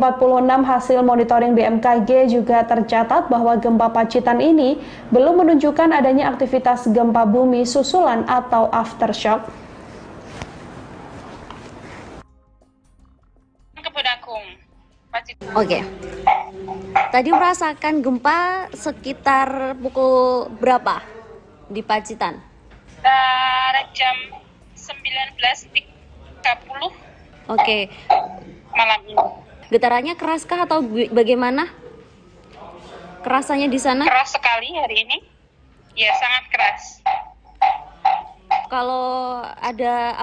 hasil monitoring BMKG juga tercatat bahwa gempa Pacitan ini belum menunjukkan adanya aktivitas gempa bumi susulan atau aftershock. Kebun Agung, Pacitan. Oke. Tadi merasakan gempa sekitar pukul berapa di Pacitan? Jam 19.30 Oke. malam ini. Getarannya keraskah atau bagaimana? Kerasannya di sana? Keras sekali hari ini. Ya, sangat keras. Kalau ada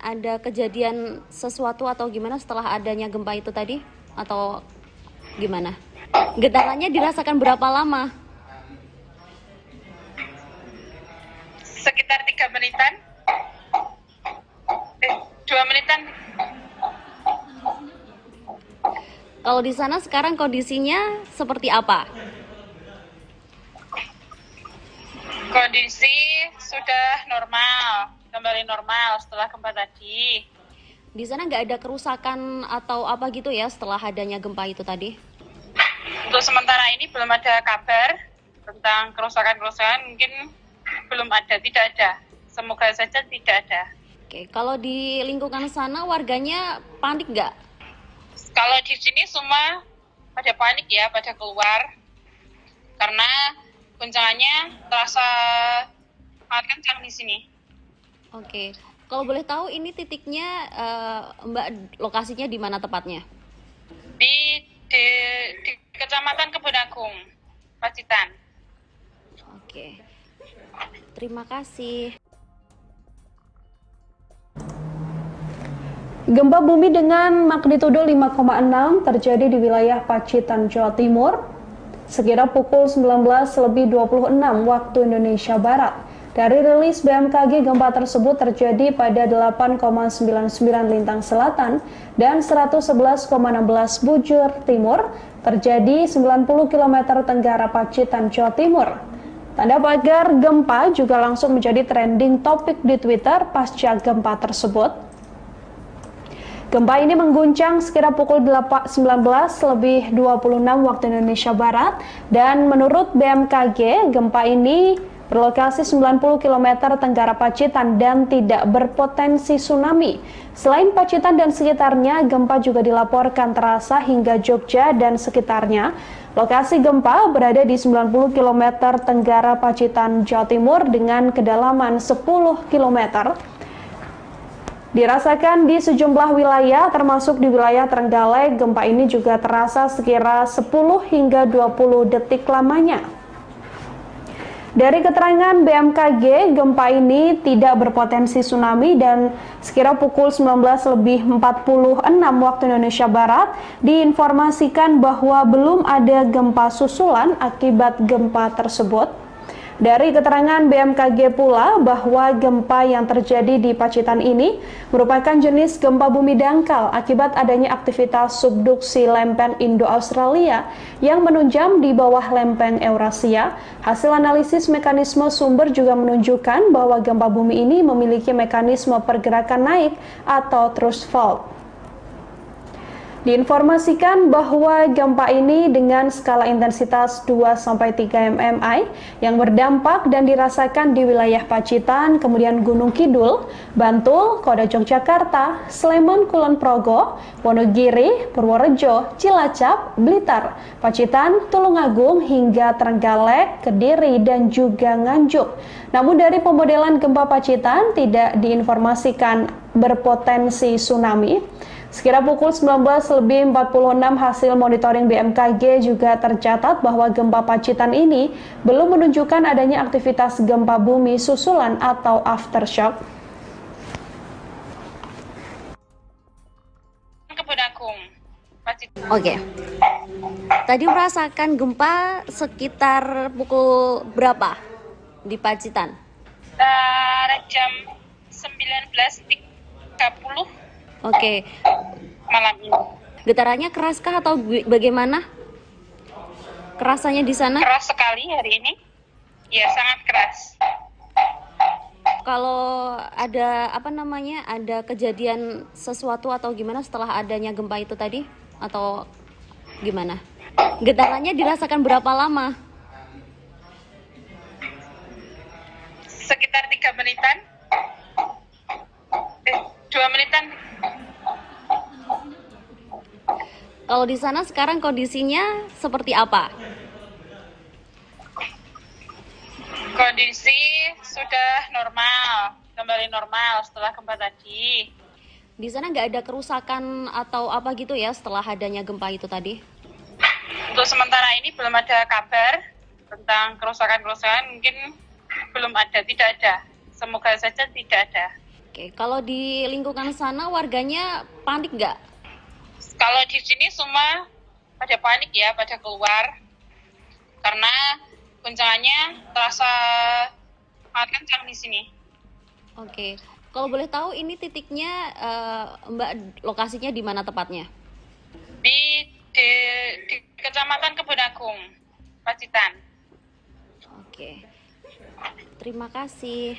ada kejadian sesuatu atau gimana setelah adanya gempa itu tadi atau gimana? Getarannya dirasakan berapa lama? Sekitar 3 menitan. 2 menitan. Kalau di sana sekarang kondisinya seperti apa? Kondisi sudah normal, kembali normal setelah gempa tadi. Di sana nggak ada kerusakan atau apa gitu ya setelah adanya gempa itu tadi? Untuk sementara ini belum ada kabar tentang kerusakan-kerusakan, mungkin belum ada, tidak ada. Semoga saja tidak ada. Oke, kalau di lingkungan sana warganya panik nggak? Kalau di sini semua pada panik ya, pada keluar. Karena guncangannya terasa sangat kencang di sini. Oke, kalau boleh tahu ini titiknya Mbak lokasinya di mana tepatnya? Di Kecamatan Kebun Agung, Pacitan. Oke, terima kasih. Gempa bumi dengan magnitudo 5,6 terjadi di wilayah Pacitan, Jawa Timur, sekira pukul 19.26 waktu Indonesia Barat. Dari rilis BMKG, gempa tersebut terjadi pada 8,99 lintang selatan dan 111,16 bujur timur, terjadi 90 km tenggara Pacitan, Jawa Timur. Tanda pagar gempa juga langsung menjadi trending topik di Twitter pasca gempa tersebut. Gempa ini mengguncang sekira pukul 19.26 waktu Indonesia Barat dan menurut BMKG, gempa ini berlokasi 90 km tenggara Pacitan dan tidak berpotensi tsunami. Selain Pacitan dan sekitarnya, gempa juga dilaporkan terasa hingga Jogja dan sekitarnya. Lokasi gempa berada di 90 km tenggara Pacitan, Jawa Timur dengan kedalaman 10 km. Dirasakan di sejumlah wilayah, termasuk di wilayah Trenggalek, gempa ini juga terasa sekira 10 hingga 20 detik lamanya. Dari keterangan BMKG, gempa ini tidak berpotensi tsunami dan sekira pukul 19.46 waktu Indonesia Barat diinformasikan bahwa belum ada gempa susulan akibat gempa tersebut. Dari keterangan BMKG pula bahwa gempa yang terjadi di Pacitan ini merupakan jenis gempa bumi dangkal akibat adanya aktivitas subduksi lempeng Indo-Australia yang menunjam di bawah lempeng Eurasia. Hasil analisis mekanisme sumber juga menunjukkan bahwa gempa bumi ini memiliki mekanisme pergerakan naik atau thrust fault. Diinformasikan bahwa gempa ini dengan skala intensitas 2-3 mmi yang berdampak dan dirasakan di wilayah Pacitan, kemudian Gunung Kidul, Bantul, Kota Yogyakarta, Sleman, Kulon Progo, Wonogiri, Purworejo, Cilacap, Blitar, Pacitan, Tulungagung, hingga Trenggalek, Kediri, dan juga Nganjuk. Namun dari pemodelan gempa Pacitan tidak diinformasikan berpotensi tsunami. Sekira pukul 19.46 hasil monitoring BMKG juga tercatat bahwa gempa Pacitan ini belum menunjukkan adanya aktivitas gempa bumi susulan atau aftershock. Kebun Agung, Pacitan. Oke. Tadi merasakan gempa sekitar pukul berapa di Pacitan? Jam 19.30 Oke. malam ini. Getarannya keraskah atau bagaimana? Kerasanya di sana? Keras sekali hari ini. Ya, sangat keras. Kalau ada ada kejadian sesuatu atau gimana setelah adanya gempa itu tadi atau gimana? Getarannya dirasakan berapa lama? Sekitar 3 menitan. 2 menitan. Kalau di sana sekarang kondisinya seperti apa? Kondisi sudah normal, kembali normal setelah gempa tadi. Di sana nggak ada kerusakan atau apa gitu ya setelah adanya gempa itu tadi? Untuk sementara ini belum ada kabar tentang kerusakan-kerusakan, mungkin belum ada, tidak ada. Semoga saja tidak ada. Oke, kalau di lingkungan sana warganya panik nggak? Kalau di sini semua pada panik ya, pada keluar. Karena guncangannya terasa sangat kencang di sini. Oke, kalau boleh tahu ini titiknya Mbak lokasinya di mana tepatnya? Di Kecamatan Kebun Agung, Pacitan. Oke, terima kasih.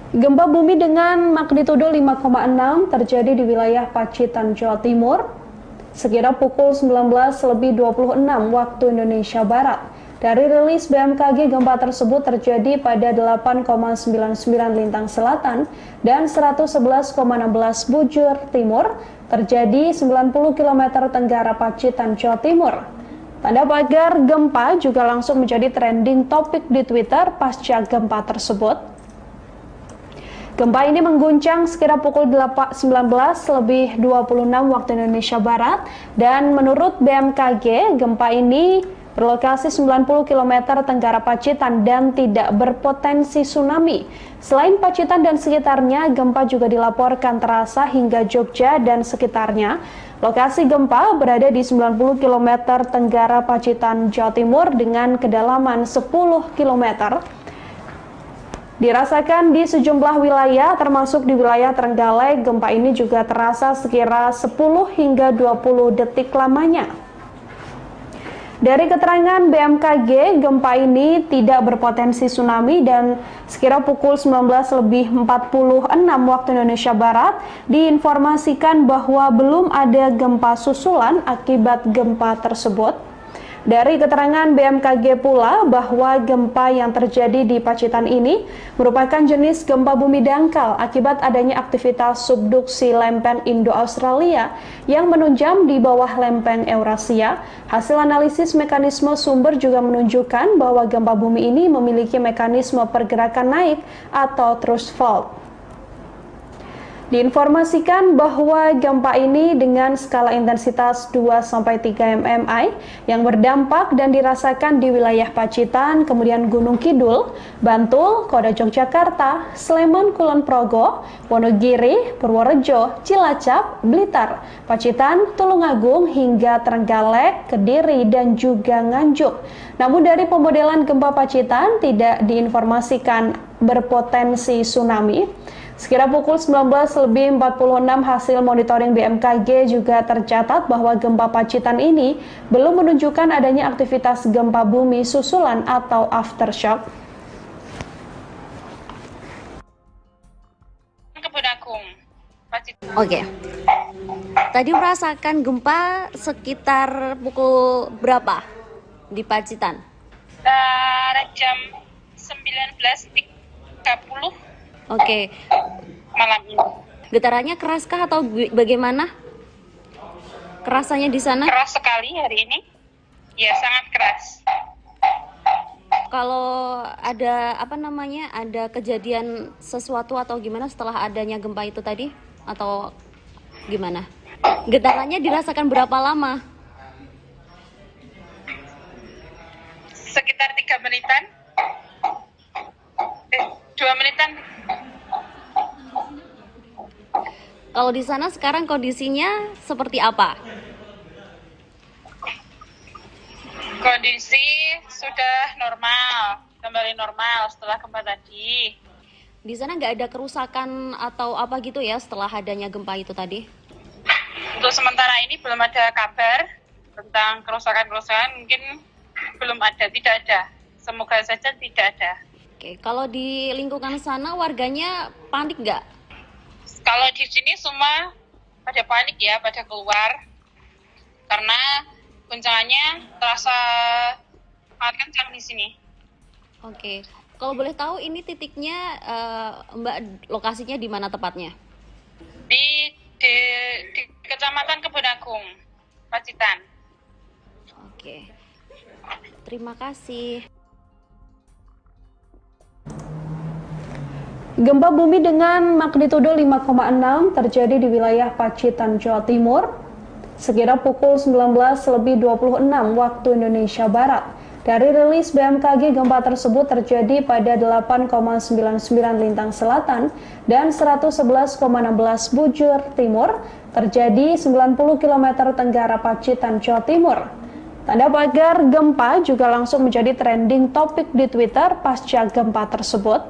Gempa bumi dengan magnitudo 5,6 terjadi di wilayah Pacitan, Jawa Timur, sekitar pukul 19.26 waktu Indonesia Barat. Dari rilis BMKG, gempa tersebut terjadi pada 8,99 lintang selatan dan 111,16 bujur timur, terjadi 90 km tenggara Pacitan, Jawa Timur. Tanda pagar gempa juga langsung menjadi trending topik di Twitter pasca gempa tersebut. Gempa ini mengguncang sekira pukul 19.26 waktu Indonesia Barat, dan menurut BMKG, gempa ini berlokasi 90 km tenggara Pacitan dan tidak berpotensi tsunami. Selain Pacitan dan sekitarnya, gempa juga dilaporkan terasa hingga Jogja dan sekitarnya. Lokasi gempa berada di 90 km tenggara Pacitan, Jawa Timur dengan kedalaman 10 km. Dirasakan di sejumlah wilayah, termasuk di wilayah Trenggalek. Gempa ini juga terasa sekira 10 hingga 20 detik lamanya. Dari keterangan BMKG, gempa ini tidak berpotensi tsunami dan sekira pukul 19.46 waktu Indonesia Barat diinformasikan bahwa belum ada gempa susulan akibat gempa tersebut. Dari keterangan BMKG pula bahwa gempa yang terjadi di Pacitan ini merupakan jenis gempa bumi dangkal akibat adanya aktivitas subduksi lempeng Indo-Australia yang menunjam di bawah lempeng Eurasia. Hasil analisis mekanisme sumber juga menunjukkan bahwa gempa bumi ini memiliki mekanisme pergerakan naik atau thrust fault. Diinformasikan bahwa gempa ini dengan skala intensitas 2-3 mmi yang berdampak dan dirasakan di wilayah Pacitan, kemudian Gunung Kidul, Bantul, Kota Yogyakarta, Sleman, Kulon Progo, Wonogiri, Purworejo, Cilacap, Blitar, Pacitan, Tulungagung, hingga Trenggalek, Kediri, dan juga Nganjuk. Namun dari pemodelan gempa Pacitan tidak diinformasikan berpotensi tsunami. Sekira pukul 19.46 hasil monitoring BMKG juga tercatat bahwa gempa Pacitan ini belum menunjukkan adanya aktivitas gempa bumi susulan atau aftershock. Kebun Agung, Pacitan. Oke. Tadi merasakan gempa sekitar pukul berapa di Pacitan? Jam 19.30 Oke. malam ini. Getarannya keraskah atau bagaimana? Kerasannya di sana? Keras sekali hari ini. Ya, sangat keras. Kalau ada ada kejadian sesuatu atau gimana setelah adanya gempa itu tadi? Atau gimana? Getarannya dirasakan berapa lama? Sekitar 3 menitan. 2 menitan. Kalau di sana sekarang kondisinya seperti apa? Kondisi sudah normal, kembali normal setelah gempa tadi. Di sana nggak ada kerusakan atau apa gitu ya setelah adanya gempa itu tadi? Untuk sementara ini belum ada kabar tentang kerusakan-kerusakan, mungkin belum ada, tidak ada. Semoga saja tidak ada. Oke, kalau di lingkungan sana warganya panik nggak? Kalau di sini semua pada panik ya, pada keluar. Karena guncangannya terasa sangat kencang di sini. Oke, kalau boleh tahu ini titiknya Mbak lokasinya di mana tepatnya? Di di Kecamatan Kebonagung, Pacitan. Oke. Terima kasih. Gempa bumi dengan magnitudo 5,6 terjadi di wilayah Pacitan, Jawa Timur, sekira pukul 19.26 waktu Indonesia Barat. Dari rilis BMKG, gempa tersebut terjadi pada 8,99 lintang selatan dan 111,16 bujur timur, terjadi 90 km tenggara Pacitan, Jawa Timur. Tanda pagar gempa juga langsung menjadi trending topik di Twitter pasca gempa tersebut.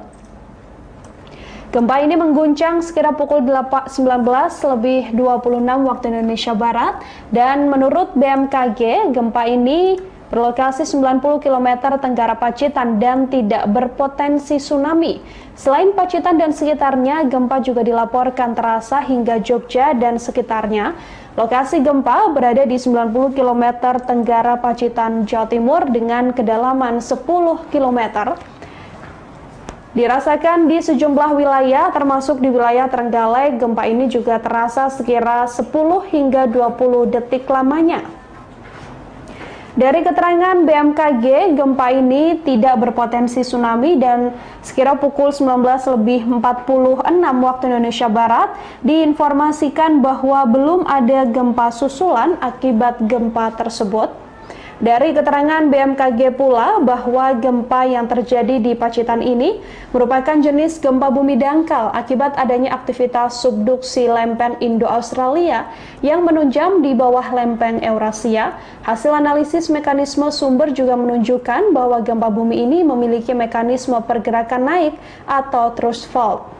Gempa ini mengguncang sekira pukul 19.26 waktu Indonesia Barat, dan menurut BMKG, gempa ini berlokasi 90 km tenggara Pacitan dan tidak berpotensi tsunami. Selain Pacitan dan sekitarnya, gempa juga dilaporkan terasa hingga Jogja dan sekitarnya. Lokasi gempa berada di 90 km tenggara Pacitan, Jawa Timur dengan kedalaman 10 km. Dirasakan di sejumlah wilayah, termasuk di wilayah Trenggalek. Gempa ini juga terasa sekira 10 hingga 20 detik lamanya. Dari keterangan BMKG, gempa ini tidak berpotensi tsunami dan sekira pukul 19.46 waktu Indonesia Barat diinformasikan bahwa belum ada gempa susulan akibat gempa tersebut. Dari keterangan BMKG pula bahwa gempa yang terjadi di Pacitan ini merupakan jenis gempa bumi dangkal akibat adanya aktivitas subduksi lempeng Indo-Australia yang menunjam di bawah lempeng Eurasia. Hasil analisis mekanisme sumber juga menunjukkan bahwa gempa bumi ini memiliki mekanisme pergerakan naik atau thrust fault.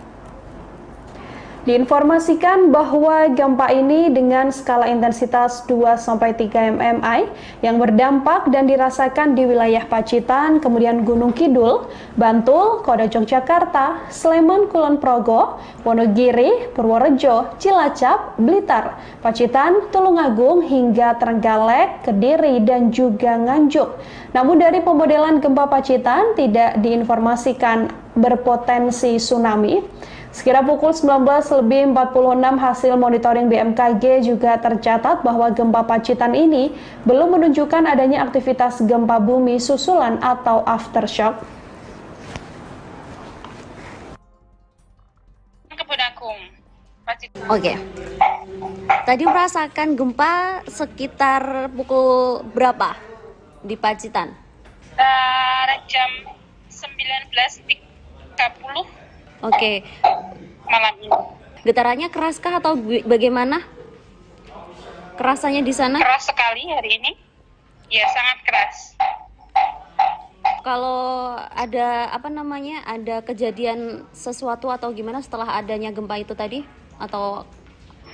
Diinformasikan bahwa gempa ini dengan skala intensitas 2-3 mmi yang berdampak dan dirasakan di wilayah Pacitan, kemudian Gunung Kidul, Bantul, Kota Yogyakarta, Sleman, Kulon Progo, Wonogiri, Purworejo, Cilacap, Blitar, Pacitan, Tulungagung, hingga Trenggalek, Kediri, dan juga Nganjuk. Namun dari pemodelan gempa Pacitan tidak diinformasikan berpotensi tsunami. Sekira pukul 19.46 hasil monitoring BMKG juga tercatat bahwa gempa Pacitan ini belum menunjukkan adanya aktivitas gempa bumi susulan atau aftershock. Kebonagung, Pacitan. Oke. Tadi merasakan gempa sekitar pukul berapa di Pacitan? Jam 19.30 Oke. malam ini. Getarannya keraskah atau bagaimana? Kerasanya di sana? Keras sekali hari ini. Ya, sangat keras. Kalau ada ada kejadian sesuatu atau gimana setelah adanya gempa itu tadi? Atau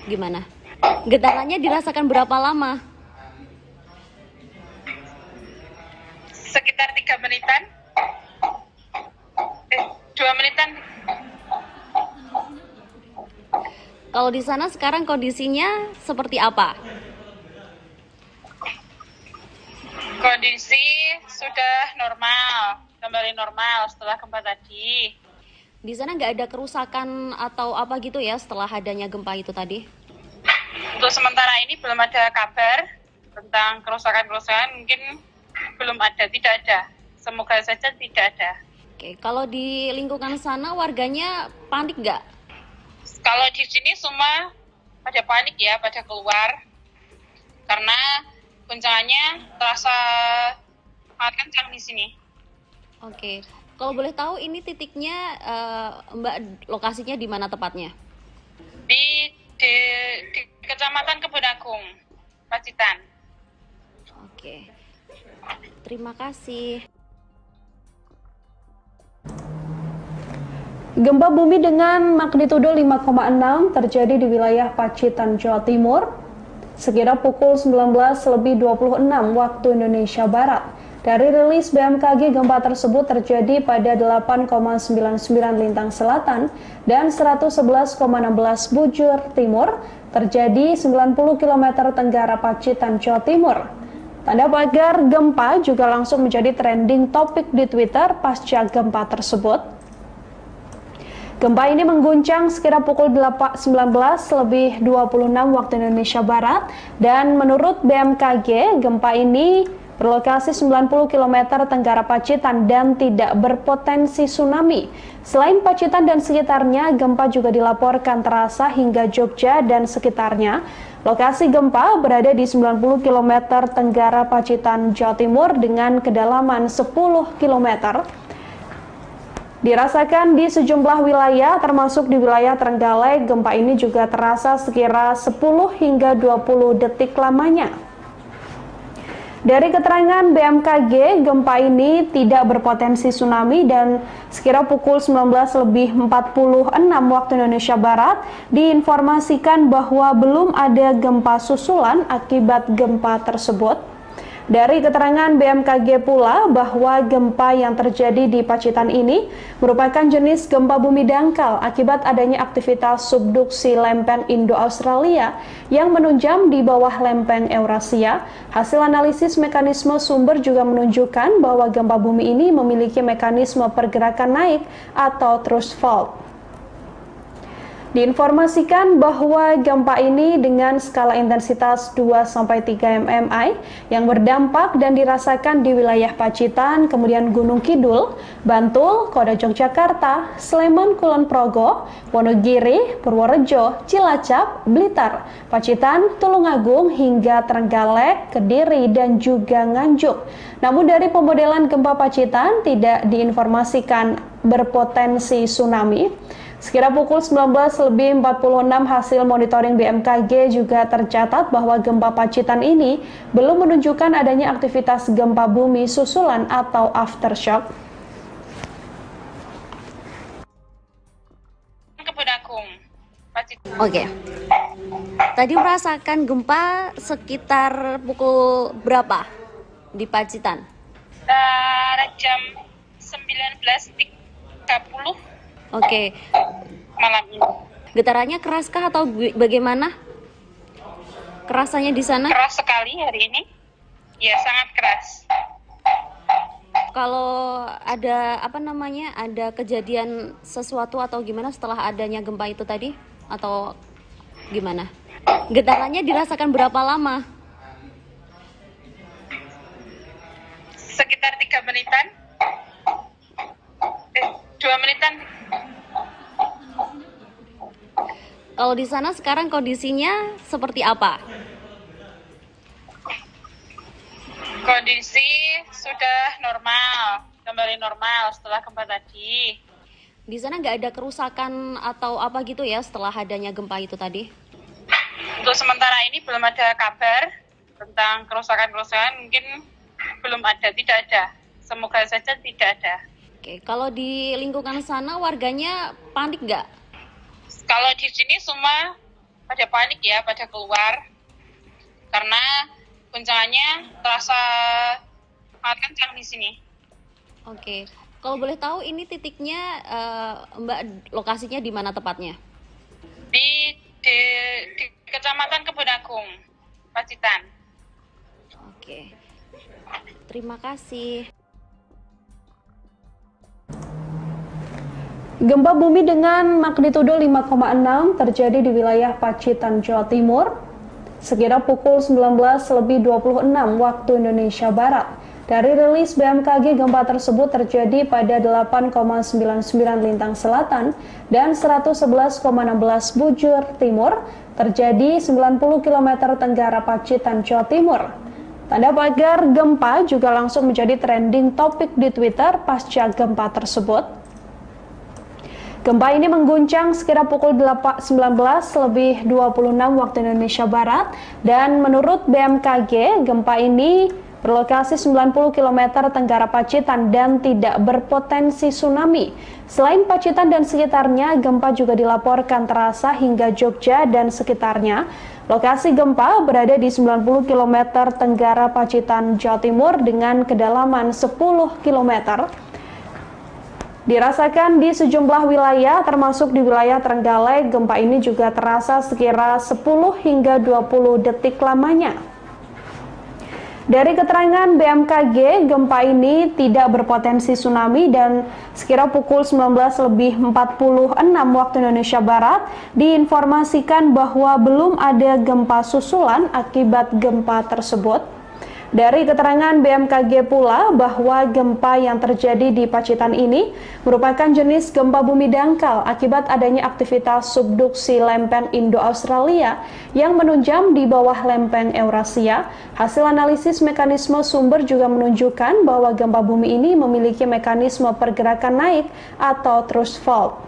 gimana? Getarannya dirasakan berapa lama? Sekitar 3 menitan. 2 menitan. Kalau di sana sekarang kondisinya seperti apa? Kondisi sudah normal, kembali normal setelah gempa tadi. Di sana nggak ada kerusakan atau apa gitu ya setelah adanya gempa itu tadi? Untuk sementara ini belum ada kabar tentang kerusakan-kerusakan, mungkin belum ada, tidak ada. Semoga saja tidak ada. Oke, kalau di lingkungan sana warganya panik nggak? Kalau di sini semua pada panik ya, pada keluar. Karena guncangannya terasa sangat kencang di sini. Oke, kalau boleh tahu ini titiknya Mbak lokasinya di mana tepatnya? Di Kecamatan Kebonagung, Pacitan. Oke, terima kasih. Gempa bumi dengan magnitudo 5,6 terjadi di wilayah Pacitan, Jawa Timur, sekira pukul 19.26 waktu Indonesia Barat. Dari rilis BMKG, gempa tersebut terjadi pada 8,99 lintang selatan dan 111,16 bujur timur, terjadi 90 km tenggara Pacitan, Jawa Timur. Tanda pagar gempa juga langsung menjadi trending topik di Twitter pasca gempa tersebut. Gempa ini mengguncang sekira pukul 19.26 waktu Indonesia Barat dan menurut BMKG gempa ini berlokasi 90 km tenggara Pacitan dan tidak berpotensi tsunami. Selain Pacitan dan sekitarnya, gempa juga dilaporkan terasa hingga Jogja dan sekitarnya. Lokasi gempa berada di 90 km tenggara Pacitan, Jawa Timur dengan kedalaman 10 km. Dirasakan di sejumlah wilayah, termasuk di wilayah Trenggalek, gempa ini juga terasa sekira 10 hingga 20 detik lamanya. Dari keterangan BMKG, gempa ini tidak berpotensi tsunami dan sekira pukul 19.46 waktu Indonesia Barat diinformasikan bahwa belum ada gempa susulan akibat gempa tersebut. Dari keterangan BMKG pula bahwa gempa yang terjadi di Pacitan ini merupakan jenis gempa bumi dangkal akibat adanya aktivitas subduksi lempeng Indo-Australia yang menunjam di bawah lempeng Eurasia. Hasil analisis mekanisme sumber juga menunjukkan bahwa gempa bumi ini memiliki mekanisme pergerakan naik atau thrust fault. Diinformasikan bahwa gempa ini dengan skala intensitas 2-3 mmi yang berdampak dan dirasakan di wilayah Pacitan, kemudian Gunung Kidul, Bantul, Kota Yogyakarta, Sleman, Kulon Progo, Wonogiri, Purworejo, Cilacap, Blitar, Pacitan, Tulungagung hingga Trenggalek, Kediri, dan juga Nganjuk. Namun dari pemodelan gempa Pacitan tidak diinformasikan berpotensi tsunami. Sekira pukul 19.46 hasil monitoring BMKG juga tercatat bahwa gempa Pacitan ini belum menunjukkan adanya aktivitas gempa bumi susulan atau aftershock. Oke. Tadi merasakan gempa sekitar pukul berapa di Pacitan? Jam 19.30. Oke. Malam ini. Getarannya keraskah atau bagaimana? Kerasanya di sana? Keras sekali hari ini. Ya, sangat keras. Kalau ada ada kejadian sesuatu atau gimana setelah adanya gempa itu tadi atau gimana? Getarannya dirasakan berapa lama? Sekitar 3 menitan. 2 menitan. Kalau di sana sekarang kondisinya seperti apa? Kondisi sudah normal, kembali normal setelah gempa tadi. Di sana nggak ada kerusakan atau apa gitu ya setelah adanya gempa itu tadi? Untuk sementara ini belum ada kabar tentang kerusakan-kerusakan, mungkin belum ada, tidak ada. Semoga saja tidak ada. Oke, kalau di lingkungan sana warganya panik nggak? Kalau di sini semua pada panik ya, pada keluar. Karena guncangannya terasa sangat kencang di sini. Oke, kalau boleh tahu ini titiknya Mbak lokasinya di mana tepatnya? Di Kecamatan Kebon Agung, Pacitan. Oke, terima kasih. Gempa bumi dengan magnitudo 5,6 terjadi di wilayah Pacitan, Jawa Timur, sekira pukul 19.26 waktu Indonesia Barat. Dari rilis BMKG, gempa tersebut terjadi pada 8,99 lintang selatan dan 111,16 bujur timur, terjadi 90 km tenggara Pacitan, Jawa Timur. Tanda pagar gempa juga langsung menjadi trending topik di Twitter pasca gempa tersebut. Gempa ini mengguncang sekira pukul 19.26 waktu Indonesia Barat dan menurut BMKG, gempa ini berlokasi 90 km tenggara Pacitan dan tidak berpotensi tsunami. Selain Pacitan dan sekitarnya, gempa juga dilaporkan terasa hingga Jogja dan sekitarnya. Lokasi gempa berada di 90 km tenggara Pacitan, Jawa Timur dengan kedalaman 10 km. Dirasakan di sejumlah wilayah, termasuk di wilayah Trenggalek, gempa ini juga terasa sekira 10 hingga 20 detik lamanya. Dari keterangan BMKG, gempa ini tidak berpotensi tsunami dan sekira pukul 19.46 waktu Indonesia Barat diinformasikan bahwa belum ada gempa susulan akibat gempa tersebut. Dari keterangan BMKG pula bahwa gempa yang terjadi di Pacitan ini merupakan jenis gempa bumi dangkal akibat adanya aktivitas subduksi lempeng Indo-Australia yang menunjam di bawah lempeng Eurasia. Hasil analisis mekanisme sumber juga menunjukkan bahwa gempa bumi ini memiliki mekanisme pergerakan naik atau thrust fault.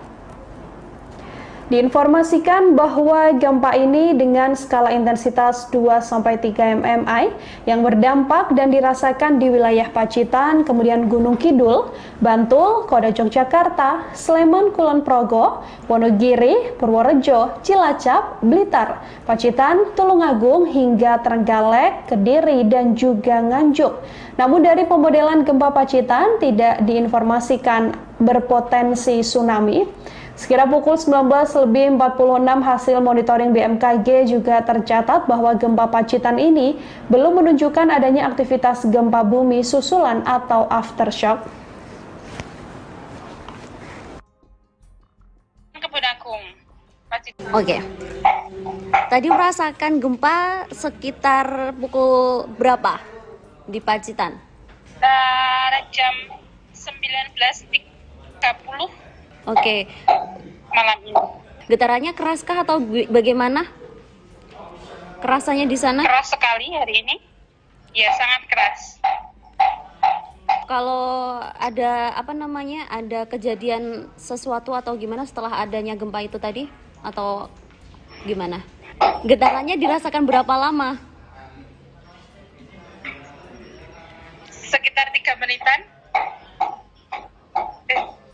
Diinformasikan bahwa gempa ini dengan skala intensitas 2-3 mmi yang berdampak dan dirasakan di wilayah Pacitan, kemudian Gunung Kidul, Bantul, Kota Yogyakarta, Sleman, Kulon Progo, Wonogiri, Purworejo, Cilacap, Blitar, Pacitan, Tulungagung, hingga Trenggalek, Kediri, dan juga Nganjuk. Namun dari pemodelan gempa Pacitan tidak diinformasikan berpotensi tsunami. Sekira pukul 19.46 hasil monitoring BMKG juga tercatat bahwa gempa Pacitan ini belum menunjukkan adanya aktivitas gempa bumi susulan atau aftershock. Oke. Tadi merasakan gempa sekitar pukul berapa di Pacitan? Jam 19.30 Oke. malam ini. Getarannya keraskah atau bagaimana? Kerasannya di sana? Keras sekali hari ini. Ya, sangat keras. Kalau ada ada kejadian sesuatu atau gimana setelah adanya gempa itu tadi? Atau gimana? Getarannya dirasakan berapa lama? Sekitar 3 menitan.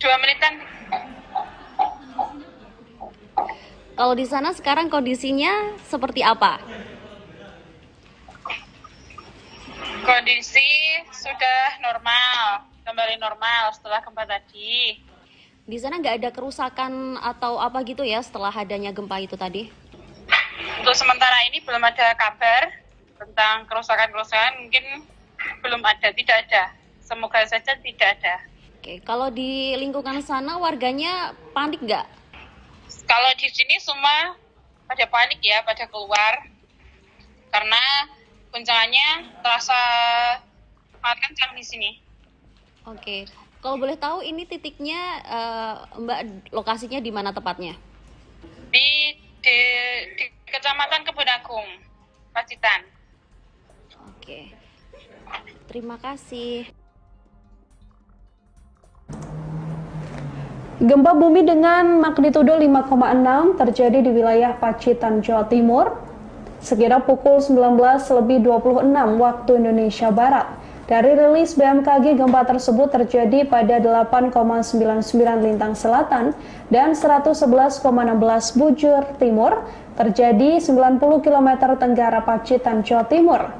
2 menitan. Kalau di sana sekarang kondisinya seperti apa? Kondisi sudah normal, kembali normal setelah gempa tadi. Di sana nggak ada kerusakan atau apa gitu ya setelah adanya gempa itu tadi? Untuk sementara ini belum ada kabar tentang kerusakan-kerusakan, mungkin belum ada, tidak ada. Semoga saja tidak ada. Oke, kalau di lingkungan sana warganya panik nggak? Kalau di sini semua pada panik ya, pada keluar. Karena guncangannya terasa sangat kencang di sini. Oke, kalau boleh tahu ini titiknya Mbak lokasinya di mana tepatnya? Di Kecamatan Kebun Agung, Pacitan. Oke, terima kasih. Gempa bumi dengan magnitudo 5,6 terjadi di wilayah Pacitan, Jawa Timur, sekira pukul 19.26 waktu Indonesia Barat. Dari rilis BMKG, gempa tersebut terjadi pada 8,99 lintang selatan dan 111,16 bujur timur, terjadi 90 km tenggara Pacitan, Jawa Timur.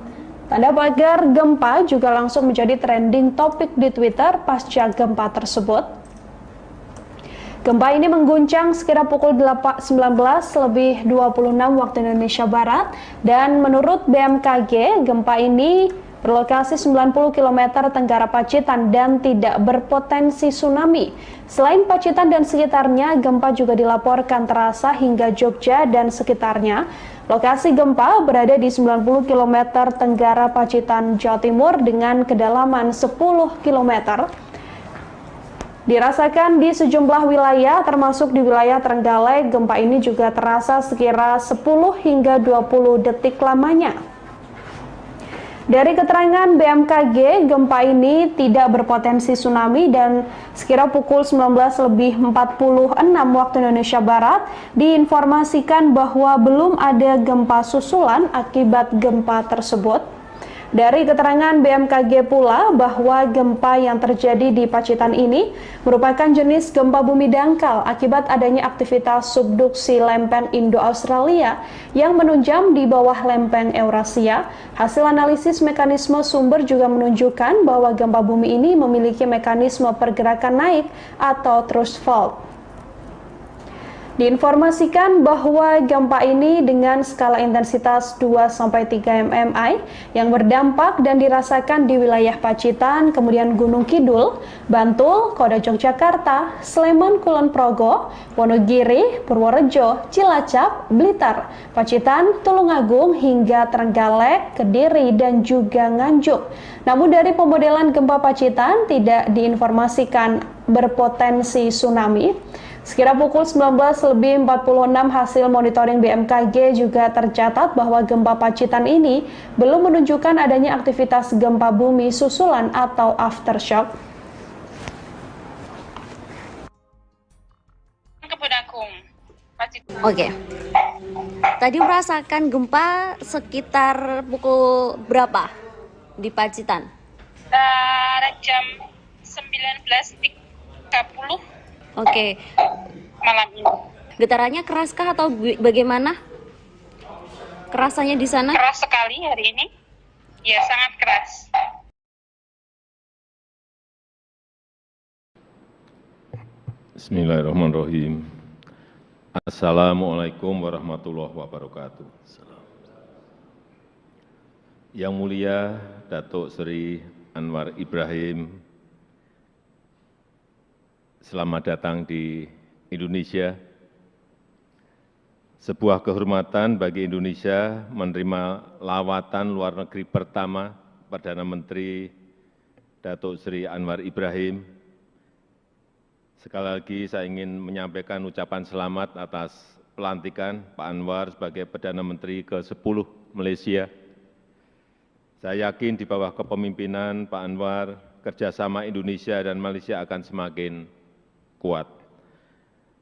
Tanda pagar gempa juga langsung menjadi trending topik di Twitter pasca gempa tersebut. Gempa ini mengguncang sekira pukul 19.26 waktu Indonesia Barat dan menurut BMKG, gempa ini berlokasi 90 km tenggara Pacitan dan tidak berpotensi tsunami. Selain Pacitan dan sekitarnya, gempa juga dilaporkan terasa hingga Jogja dan sekitarnya. Lokasi gempa berada di 90 km tenggara Pacitan, Jawa Timur dengan kedalaman 10 km. Dirasakan di sejumlah wilayah, termasuk di wilayah Trenggalek, gempa ini juga terasa sekira 10 hingga 20 detik lamanya. Dari keterangan BMKG, gempa ini tidak berpotensi tsunami dan sekira pukul 19.46 waktu Indonesia Barat diinformasikan bahwa belum ada gempa susulan akibat gempa tersebut. Dari keterangan BMKG pula bahwa gempa yang terjadi di Pacitan ini merupakan jenis gempa bumi dangkal akibat adanya aktivitas subduksi lempeng Indo-Australia yang menunjam di bawah lempeng Eurasia. Hasil analisis mekanisme sumber juga menunjukkan bahwa gempa bumi ini memiliki mekanisme pergerakan naik atau thrust fault. Diinformasikan bahwa gempa ini dengan skala intensitas 2-3 mmi yang berdampak dan dirasakan di wilayah Pacitan, kemudian Gunung Kidul, Bantul, Kota Yogyakarta, Sleman, Kulon Progo, Wonogiri, Purworejo, Cilacap, Blitar, Pacitan, Tulungagung, hingga Trenggalek, Kediri, dan juga Nganjuk. Namun dari pemodelan gempa Pacitan tidak diinformasikan berpotensi tsunami. Sekira pukul 19.46 hasil monitoring BMKG juga tercatat bahwa gempa Pacitan ini belum menunjukkan adanya aktivitas gempa bumi susulan atau aftershock. Kebun Agung, Pacitan. Oke. Tadi merasakan gempa sekitar pukul berapa di Pacitan? Jam 19.30 Oke. malam ini. Getarannya keraskah atau bagaimana? Kerasannya di sana? Keras sekali hari ini. Ya, sangat keras. Bismillahirrahmanirrahim. Assalamualaikum warahmatullahi wabarakatuh. Yang mulia Datuk Seri Anwar Ibrahim, selamat datang di Indonesia. Sebuah kehormatan bagi Indonesia menerima lawatan luar negeri pertama Perdana Menteri Datuk Seri Anwar Ibrahim. Sekali lagi saya ingin menyampaikan ucapan selamat atas pelantikan Pak Anwar sebagai Perdana Menteri ke-10 Malaysia. Saya yakin di bawah kepemimpinan Pak Anwar, kerjasama Indonesia dan Malaysia akan semakin kuat.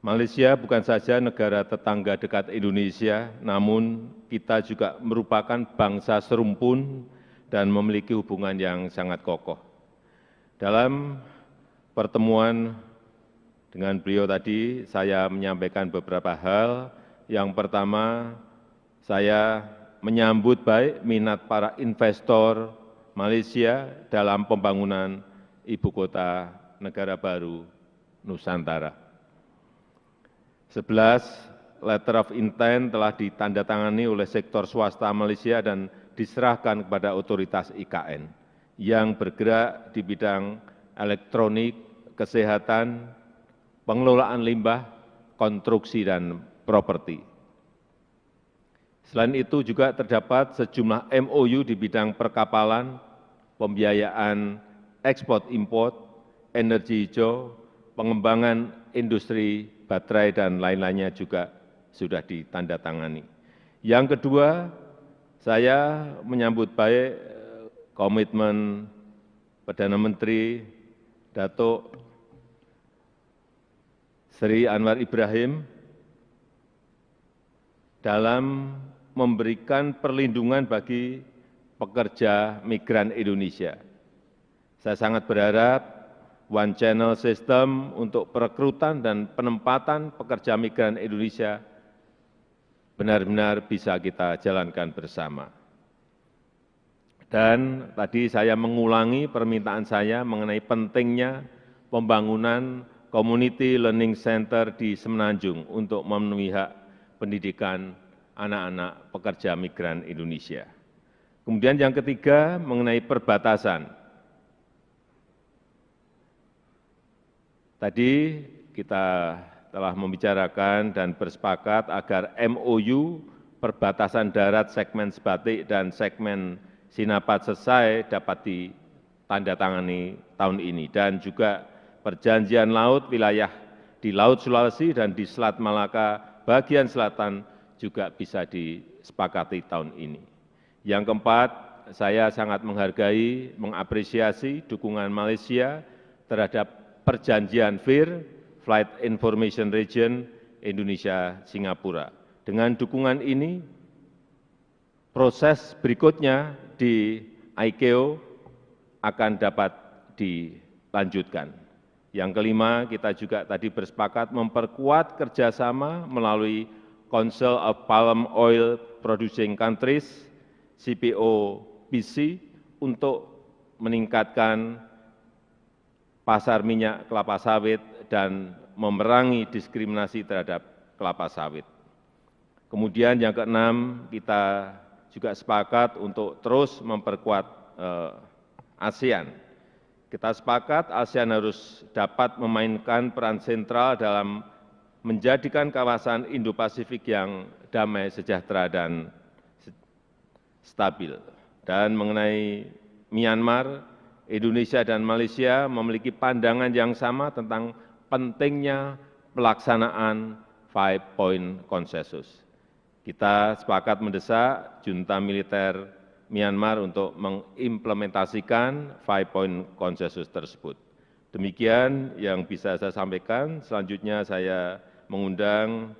Malaysia bukan saja negara tetangga dekat Indonesia, namun kita juga merupakan bangsa serumpun dan memiliki hubungan yang sangat kokoh. Dalam pertemuan dengan beliau tadi, saya menyampaikan beberapa hal. Yang pertama, saya menyambut baik minat para investor Malaysia dalam pembangunan ibu kota negara baru Nusantara. 11 letter of intent telah ditandatangani oleh sektor swasta Malaysia dan diserahkan kepada otoritas IKN yang bergerak di bidang elektronik, kesehatan, pengelolaan limbah, konstruksi, dan properti. Selain itu juga terdapat sejumlah MOU di bidang perkapalan, pembiayaan ekspor import, energi hijau, pengembangan industri baterai, dan lain-lainnya juga sudah ditandatangani. Yang kedua, saya menyambut baik komitmen Perdana Menteri Datuk Seri Anwar Ibrahim dalam memberikan perlindungan bagi pekerja migran Indonesia. Saya sangat berharap one channel system untuk perekrutan dan penempatan pekerja migran Indonesia benar-benar bisa kita jalankan bersama. Dan tadi saya mengulangi permintaan saya mengenai pentingnya pembangunan Community Learning Center di Semenanjung untuk memenuhi hak pendidikan anak-anak pekerja migran Indonesia. Kemudian yang ketiga mengenai perbatasan. Tadi kita telah membicarakan dan bersepakat agar MOU perbatasan darat segmen Sebatik dan segmen Sinapat Sesai dapat ditandatangani tahun ini, dan juga perjanjian laut wilayah di Laut Sulawesi dan di Selat Malaka bagian selatan juga bisa disepakati tahun ini. Yang keempat, saya sangat menghargai, mengapresiasi dukungan Malaysia terhadap perjanjian FIR, Flight Information Region Indonesia-Singapura. Dengan dukungan ini, proses berikutnya di ICAO akan dapat dilanjutkan. Yang kelima, kita juga tadi bersepakat memperkuat kerjasama melalui Council of Palm Oil Producing Countries, CPOPC, untuk meningkatkan pasar minyak kelapa sawit dan memerangi diskriminasi terhadap kelapa sawit. Kemudian yang keenam, kita juga sepakat untuk terus memperkuat ASEAN. Kita sepakat ASEAN harus dapat memainkan peran sentral dalam menjadikan kawasan Indo-Pasifik yang damai, sejahtera, dan stabil. Dan mengenai Myanmar, Indonesia dan Malaysia memiliki pandangan yang sama tentang pentingnya pelaksanaan 5-point konsensus. Kita sepakat mendesak junta militer Myanmar untuk mengimplementasikan 5-point konsensus tersebut. Demikian yang bisa saya sampaikan. Selanjutnya saya mengundang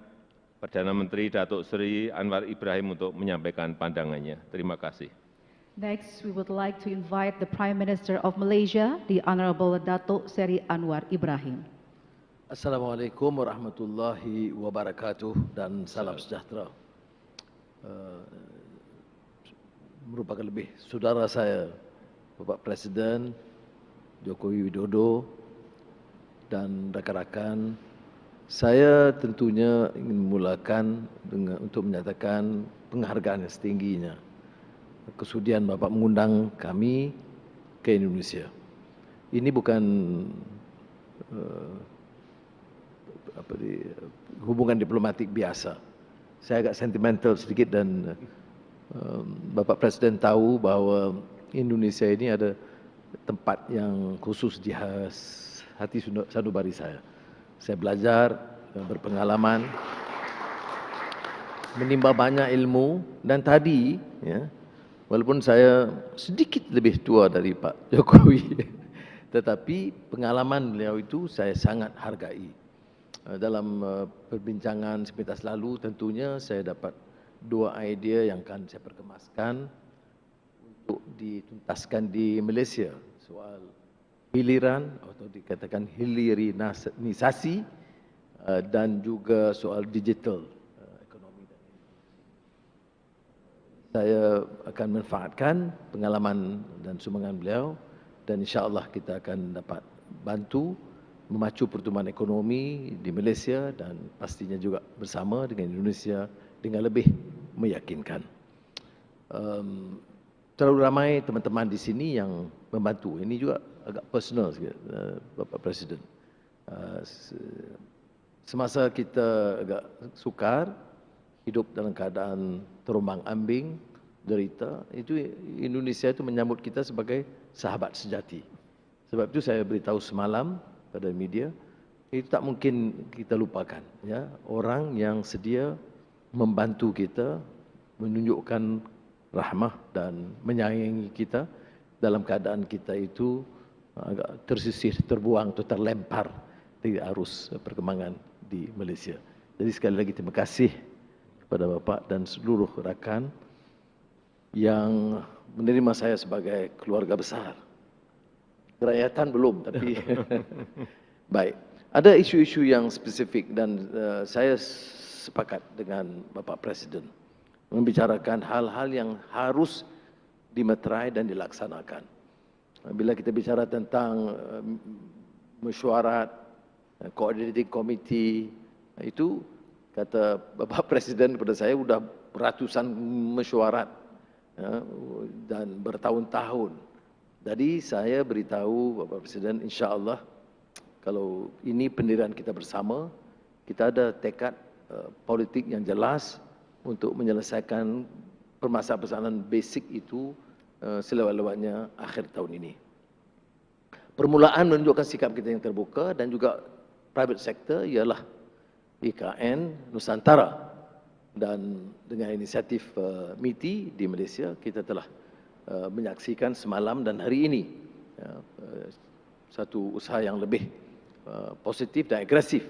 Perdana Menteri Datuk Seri Anwar Ibrahim untuk menyampaikan pandangannya. Terima kasih. Next, we would like to invite the Prime Minister of Malaysia, the Honorable Datuk Seri Anwar Ibrahim. Assalamualaikum warahmatullahi wabarakatuh dan salam sejahtera. Merupakan lebih saudara saya, Bapak Presiden Joko Widodo dan rakan-rakan. Saya tentunya ingin memulakan untuk menyatakan penghargaan yang setingginya kesudian Bapak mengundang kami ke Indonesia. Ini bukan hubungan diplomatik biasa. Saya agak sentimental sedikit dan Bapak Presiden tahu bahwa Indonesia ini ada tempat yang khusus di hati sanubari saya. Saya belajar, berpengalaman, menimba banyak ilmu dan tadi, ya, walaupun saya sedikit lebih tua dari Pak Jokowi, tetapi pengalaman beliau itu saya sangat hargai. Dalam perbincangan sepintas lalu tentunya saya dapat dua idea yang akan saya perkemaskan untuk dituntaskan di Malaysia. Soal hiliran atau dikatakan hilirinisasi dan juga soal digital ekonomi. Saya akan manfaatkan pengalaman dan sumbangan beliau dan insya-Allah kita akan dapat bantu memacu pertumbuhan ekonomi di Malaysia dan pastinya juga bersama dengan Indonesia dengan lebih meyakinkan. Terlalu ramai teman-teman di sini yang membantu. Ini juga agak personal sikit, Bapak Presiden. Semasa kita agak sukar, hidup dalam keadaan terombang-ambing, derita, itu Indonesia itu menyambut kita sebagai sahabat sejati. Sebab itu saya beritahu semalam pada media, itu tak mungkin kita lupakan. Ya, orang yang sedia membantu kita, menunjukkan rahmah dan menyayangi kita dalam keadaan kita itu agak tersisih, terbuang atau terlempar dari arus perkembangan di Malaysia. Jadi sekali lagi terima kasih kepada Bapak dan seluruh rakan yang menerima saya sebagai keluarga besar. Kerakyatan belum, tapi baik. Ada isu-isu yang spesifik dan saya sepakat dengan Bapak Presiden membicarakan hal-hal yang harus dimeterai dan dilaksanakan. Bila kita bicara tentang mesyuarat, coordinating committee, itu kata Bapak Presiden kepada saya sudah ratusan mesyuarat ya, dan bertahun-tahun. Jadi saya beritahu Bapak Presiden, insya-Allah kalau ini pendirian kita bersama, kita ada tekad politik yang jelas untuk menyelesaikan permasalahan basic itu selewat-lewatnya akhir tahun ini. Permulaan menunjukkan sikap kita yang terbuka dan juga private sector ialah IKN Nusantara. Dan dengan inisiatif MITI di Malaysia, kita telah menyaksikan semalam dan hari ini satu usaha yang lebih positif dan agresif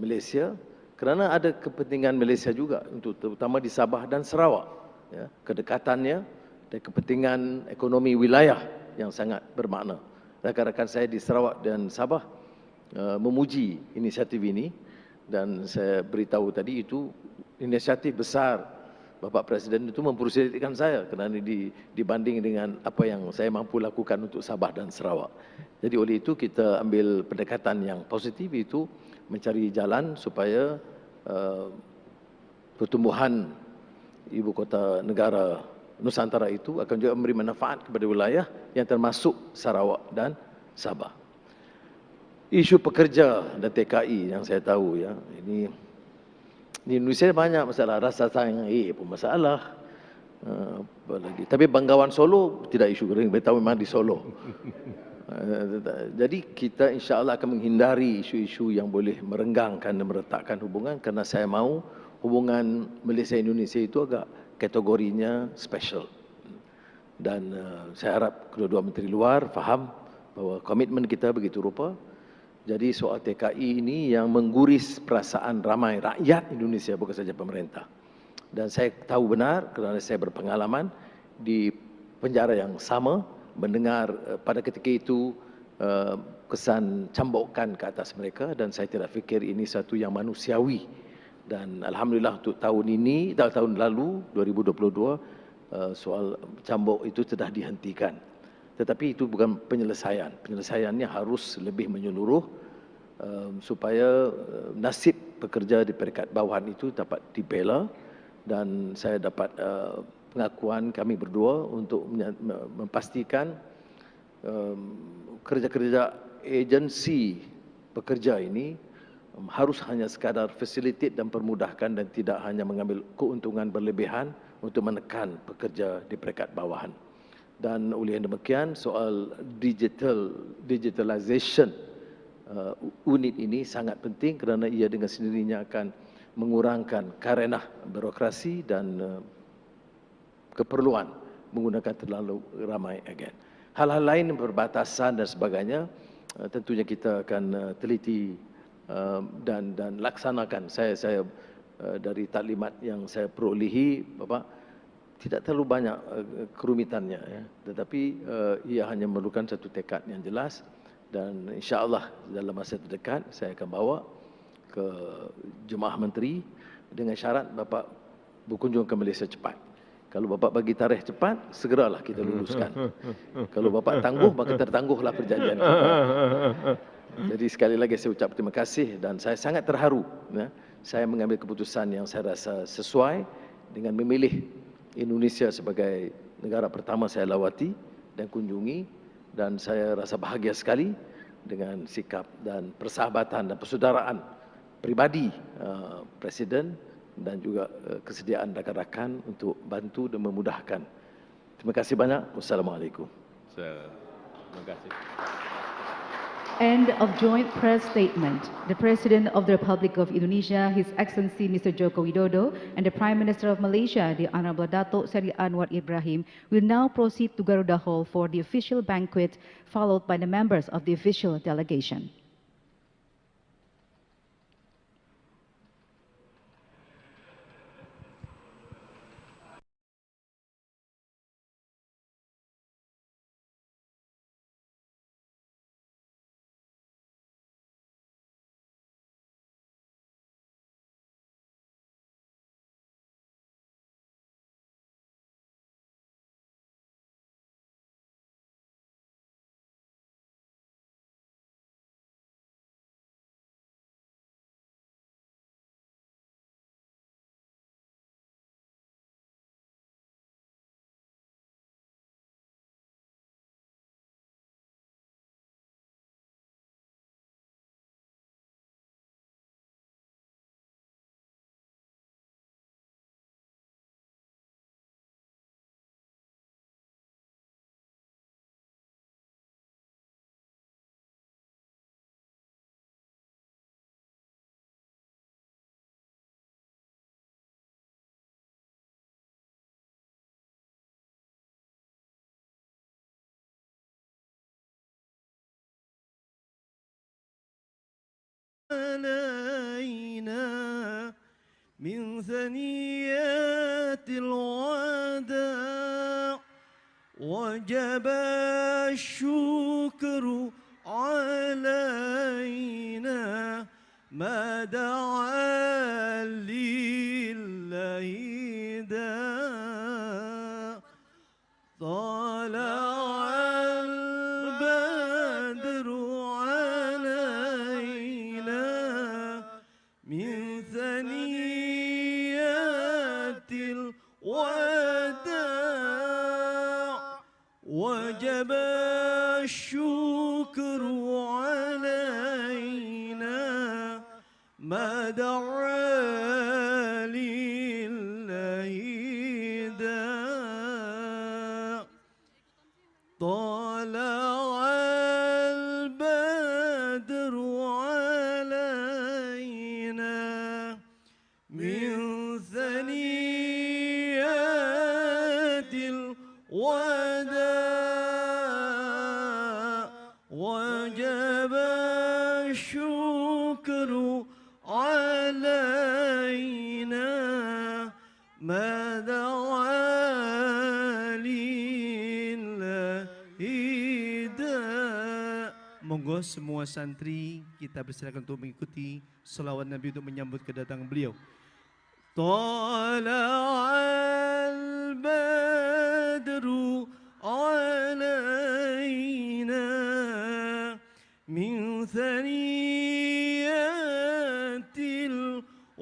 Malaysia, kerana ada kepentingan Malaysia juga untuk terutama di Sabah dan Sarawak, ya, kedekatannya dan kepentingan ekonomi wilayah yang sangat bermakna. Rakan-rakan saya di Sarawak dan Sabah memuji inisiatif ini dan saya beritahu tadi itu inisiatif besar Bapak Presiden itu mempersilitkan saya kerana dibanding dengan apa yang saya mampu lakukan untuk Sabah dan Sarawak. Jadi oleh itu kita ambil pendekatan yang positif itu mencari jalan supaya pertumbuhan ibu kota negara Nusantara itu akan juga memberi manfaat kepada wilayah yang termasuk Sarawak dan Sabah. Isu pekerja dan TKI yang saya tahu ya, ini di Indonesia banyak masalah, rasa sayang pun masalah. Apa lagi? Tapi Banggawan Solo tidak isu kering, tahu memang di Solo. Jadi kita insya-Allah akan menghindari isu-isu yang boleh merenggangkan dan meretakkan hubungan, kerana saya mahu hubungan Malaysia Indonesia itu agak kategorinya special. Dan saya harap kedua-dua menteri luar faham bahawa komitmen kita begitu rupa. Jadi soal TKI ini yang mengguris perasaan ramai rakyat Indonesia, bukan saja pemerintah. Dan saya tahu benar kerana saya berpengalaman di penjara yang sama, mendengar pada ketika itu kesan cambukan ke atas mereka, dan saya tidak fikir ini satu yang manusiawi. Dan alhamdulillah untuk tahun ini, tahun lalu 2022, soal cambuk itu sudah dihentikan. Tetapi itu bukan penyelesaian. Penyelesaiannya harus lebih menyeluruh supaya nasib pekerja di peringkat bawahan itu dapat dibela. Dan saya dapat pengakuan kami berdua untuk memastikan kerja-kerja agensi pekerja ini harus hanya sekadar facilitate dan permudahkan, dan tidak hanya mengambil keuntungan berlebihan untuk menekan pekerja di peringkat bawahan. Dan oleh demikian soal digitalization unit ini sangat penting, kerana ia dengan sendirinya akan mengurangkan karenah birokrasi dan keperluan menggunakan terlalu ramai agen. Hal-hal lain perbatasan dan sebagainya tentunya kita akan teliti dan laksanakan. Saya dari taklimat yang saya perolehi, Bapak, tidak terlalu banyak kerumitannya ya, tetapi ia hanya memerlukan satu tekad yang jelas, dan insya-Allah dalam masa terdekat saya akan bawa ke jemaah menteri dengan syarat Bapak berkunjung ke Malaysia cepat. Kalau Bapak bagi tarikh cepat, segeralah kita luluskan. Kalau Bapak tangguh, maka tertangguhlah perjanjian kita. Jadi sekali lagi saya ucap terima kasih, dan saya sangat terharu ya, saya mengambil keputusan yang saya rasa sesuai dengan memilih Indonesia sebagai negara pertama saya lawati dan kunjungi, dan saya rasa bahagia sekali dengan sikap dan persahabatan dan persaudaraan pribadi Presiden dan juga kesediaan rakan-rakan untuk bantu dan memudahkan. Terima kasih banyak. Wassalamualaikum. Terima kasih. End of joint press statement. The President of the Republic of Indonesia, His Excellency Mr. Joko Widodo, and the Prime Minister of Malaysia, the Honorable Datuk Seri Anwar Ibrahim, will now proceed to Garuda Hall for the official banquet, followed by the members of the official delegation. علينا من ثنيات الوداع وجب الشكر علينا ما دعا لله داع طلع البدر علينا من ثنيات لله داع طلع البدر علينا من ثنيات الوداع وجب الشكر علينا ما دعا لله داع. Monggo semua santri kita bersilakan untuk mengikuti selawat Nabi untuk menyambut kedatangan beliau. طلع البدر علينا من ثنيات الوداع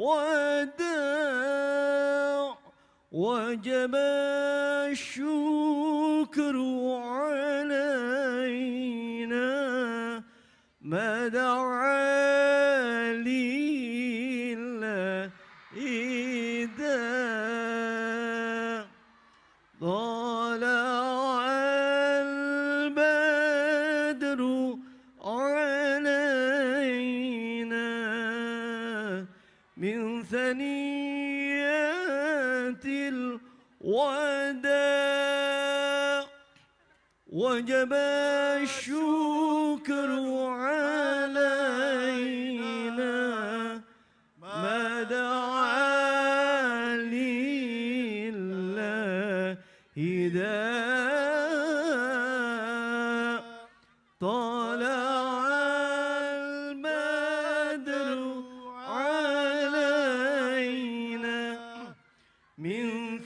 وجب الشكر علينا ما دعا لله داع طلع البدر علينا من ثنيات الوداع وجب الشكر علينا ما دعا لله داع طلع البدر علينا من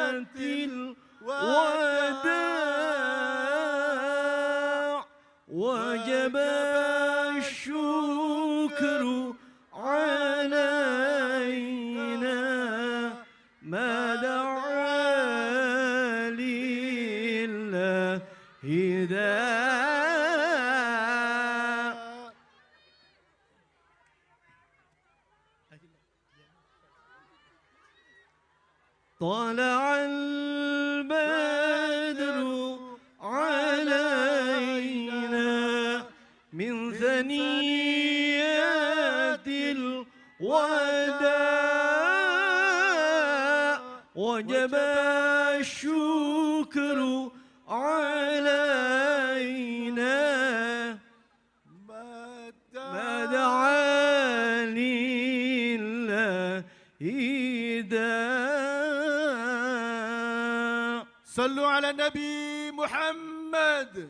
ثنيات الوداع وجب الشكر علينا ما دعا لله داع. طلع البدر علينا من ثنيات الوداع وجب الشكر علينا ما دعا لله داع. صلوا على النبي محمد.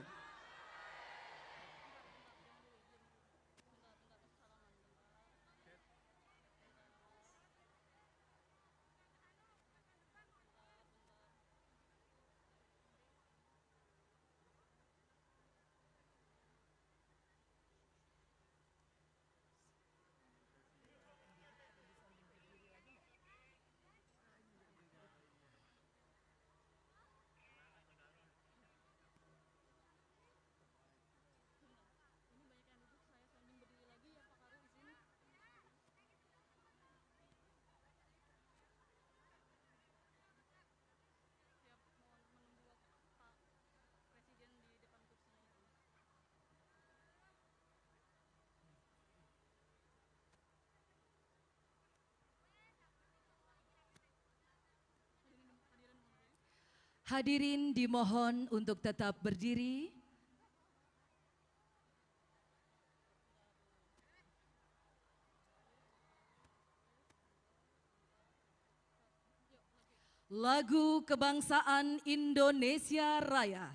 Hadirin dimohon untuk tetap berdiri. Lagu Kebangsaan Indonesia Raya.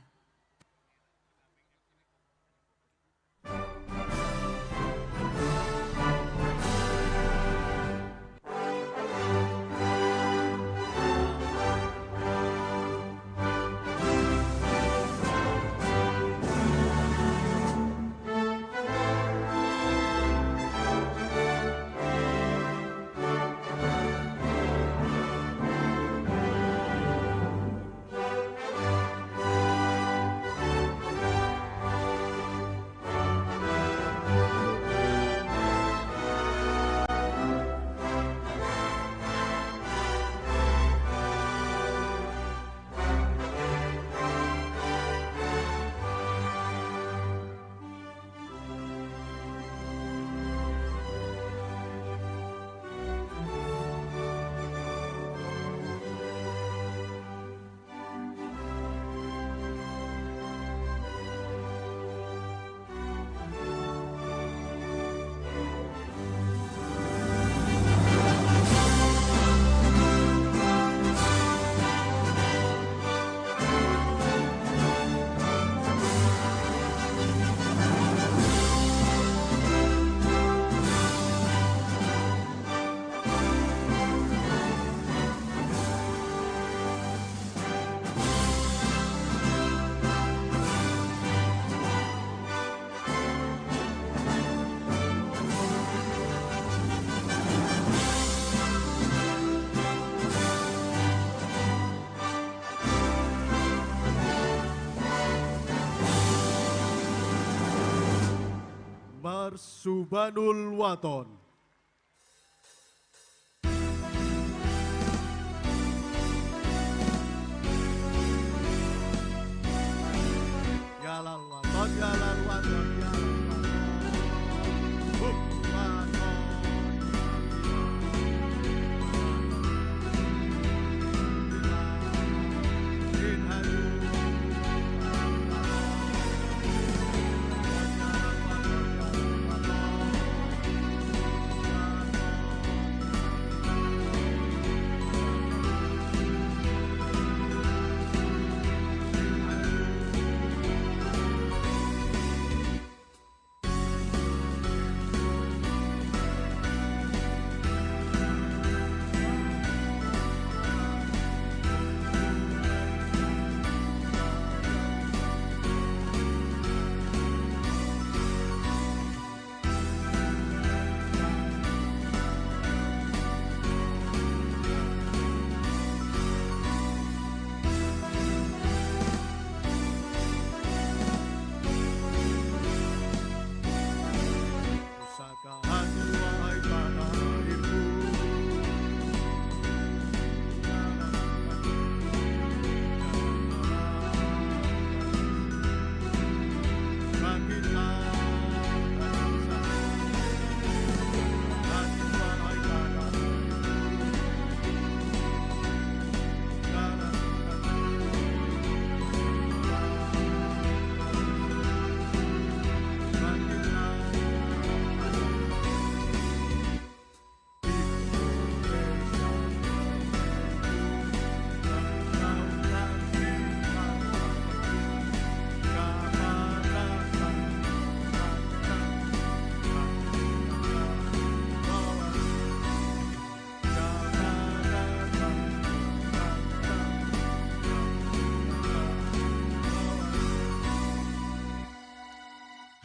Anwar Subhanul Waton. Yalal Waton, Yalal Waton, Yalal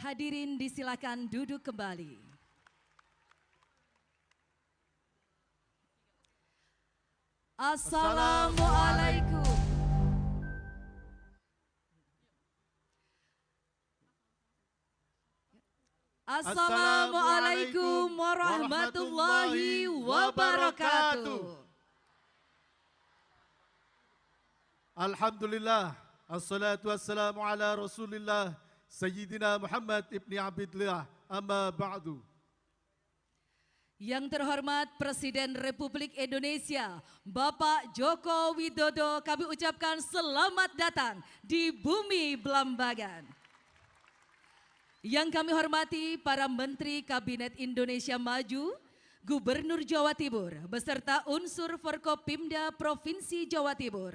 Hadirin disilakan duduk kembali. Assalamualaikum. Assalamualaikum warahmatullahi wabarakatuh. Alhamdulillah, assalatu wassalamu ala Rasulillah Sayyidina Muhammad ibni Abdillah, amma ba'du. Yang terhormat Presiden Republik Indonesia, Bapak Joko Widodo, kami ucapkan selamat datang di bumi Belambangan. Yang kami hormati para Menteri Kabinet Indonesia Maju, Gubernur Jawa Timur, beserta unsur Forkopimda Provinsi Jawa Timur,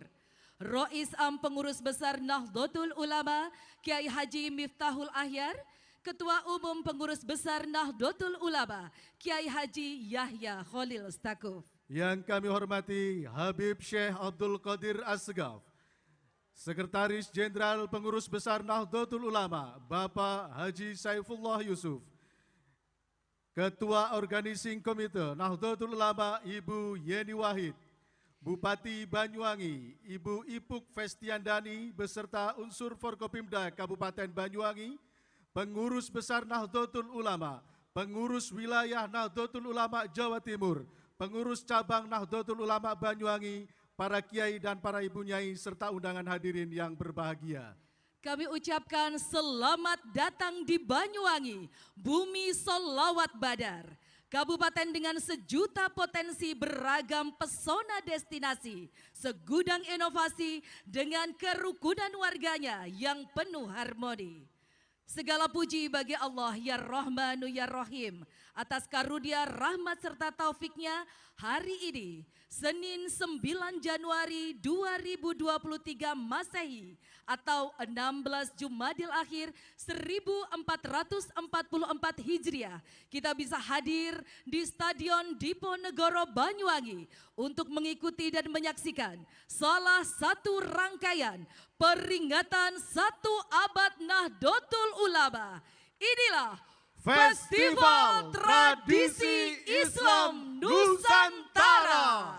Rois Am Pengurus Besar Nahdlatul Ulama, Kiai Haji Miftahul Ahyar, Ketua Umum Pengurus Besar Nahdlatul Ulama, Kiai Haji Yahya Khalil Stakuf. Yang kami hormati Habib Syekh Abdul Qadir Asgaf, Sekretaris Jenderal Pengurus Besar Nahdlatul Ulama, Bapak Haji Saifullah Yusuf, Ketua Organizing Komite Nahdlatul Ulama, Ibu Yeni Wahid, Bupati Banyuwangi, Ibu Ipuk Festiandani beserta unsur Forkopimda Kabupaten Banyuwangi, Pengurus Besar Nahdlatul Ulama, Pengurus Wilayah Nahdlatul Ulama Jawa Timur, Pengurus Cabang Nahdlatul Ulama Banyuwangi, para kiai dan para ibu nyai serta undangan hadirin yang berbahagia. Kami ucapkan selamat datang di Banyuwangi, bumi Sholawat Badar. Kabupaten dengan sejuta potensi beragam pesona destinasi, segudang inovasi dengan kerukunan warganya yang penuh harmoni. Segala puji bagi Allah ya Rahmanu ya Rahim atas karunia rahmat serta taufiknya hari ini Senin 9 Januari 2023 Masehi atau 16 Jumadil Akhir 1444 Hijriah kita bisa hadir di Stadion Diponegoro Banyuwangi untuk mengikuti dan menyaksikan salah satu rangkaian peringatan 1 abad Nahdlatul Ulama. Inilah Festival Tradisi Islam Nusantara.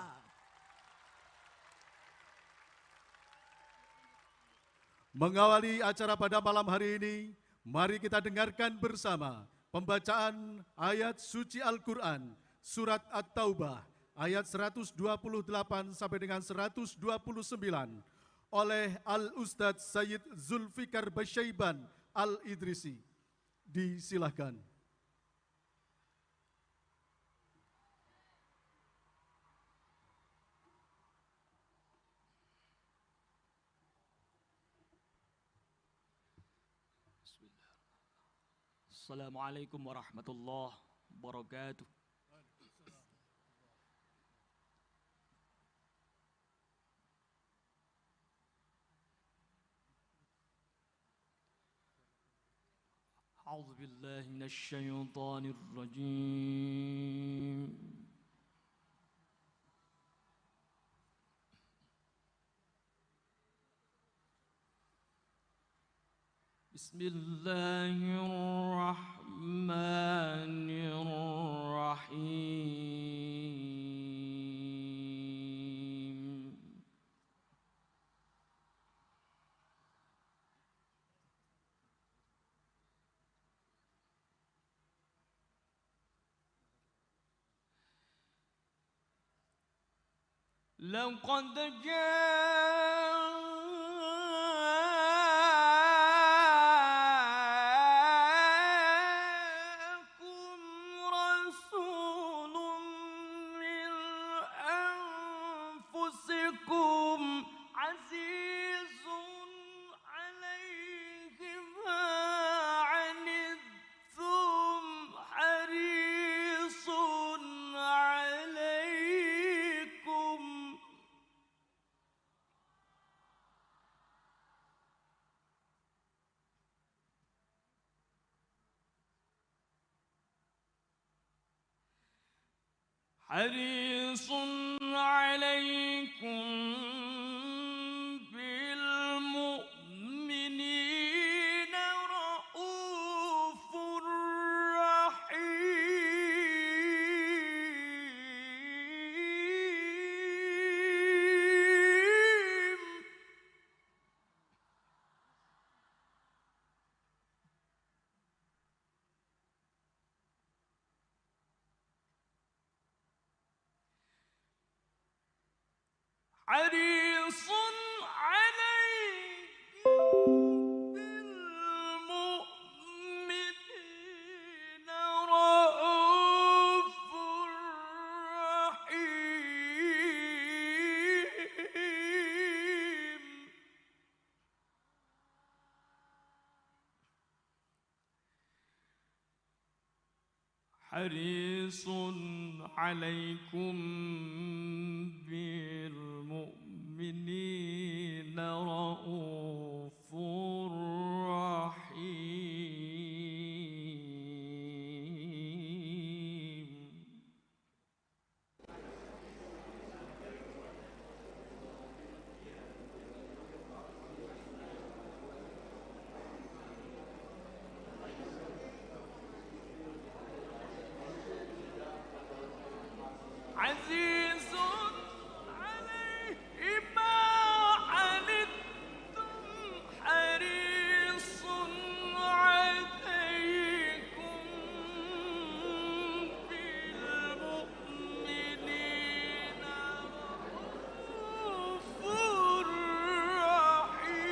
Mengawali acara pada malam hari ini, mari kita dengarkan bersama Pembacaan ayat suci Al-Quran, Surat At-Taubah, ayat 128 sampai dengan 129 oleh Al-Ustadz Sayyid Zulfikar Basyaiban Al-Idrisi. Disilahkan. Assalamualaikum warahmatullahi wabarakatuh. A'udzu billahi minasy syaithanir rajim. Bismillahirrahmanirrahim. Laqad حريص عليكم بالمؤمنين رؤوف رحيم. حريص عليكم بالمؤمنين رؤوف رحيم. حريص عليكم بالمؤمنين رؤوف رحيم. عزيز عليه ما عنتم حريص عليكم بالمؤمنين رؤوف رحيم.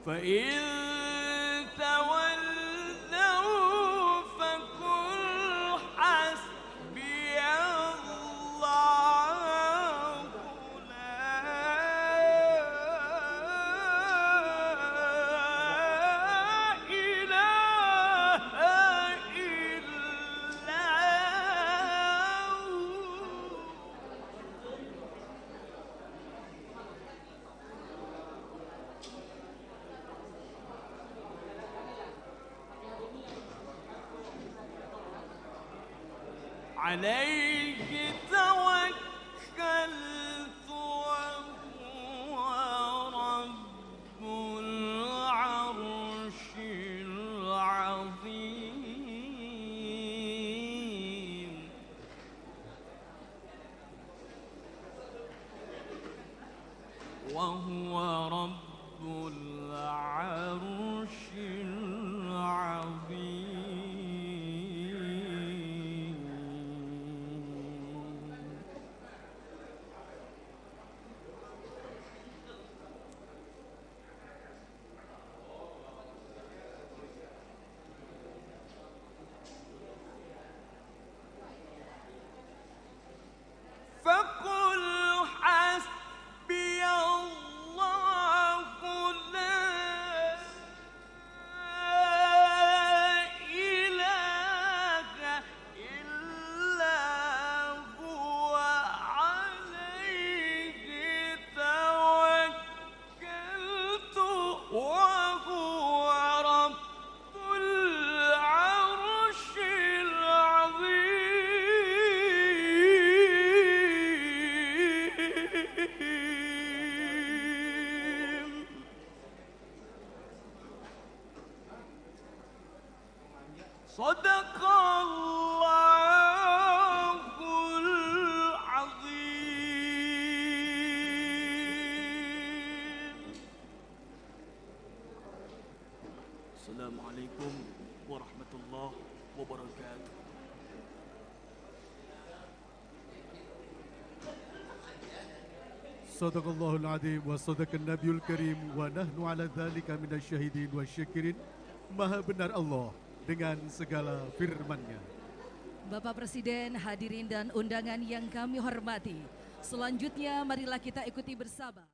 فإن تولوا فقل حسبي الله لا إله إلا هو. عليه توكلت وهو رب وهو رب العرش العظيم. فقل حسبي الله لا إله إلا هو عليه توكلت وهو رب العرش العظيم. صدق الله العظيم. السلام عليكم ورحمة الله وبركاته. Sadaqallahul Azim wa sadaqan Nabiyul Karim wa nahnu ala dzalika minasyahidin wa syakirin. Maha benar Allah dengan segala firman-Nya. Bapak Presiden, hadirin dan undangan yang kami hormati. Selanjutnya marilah kita ikuti bersama.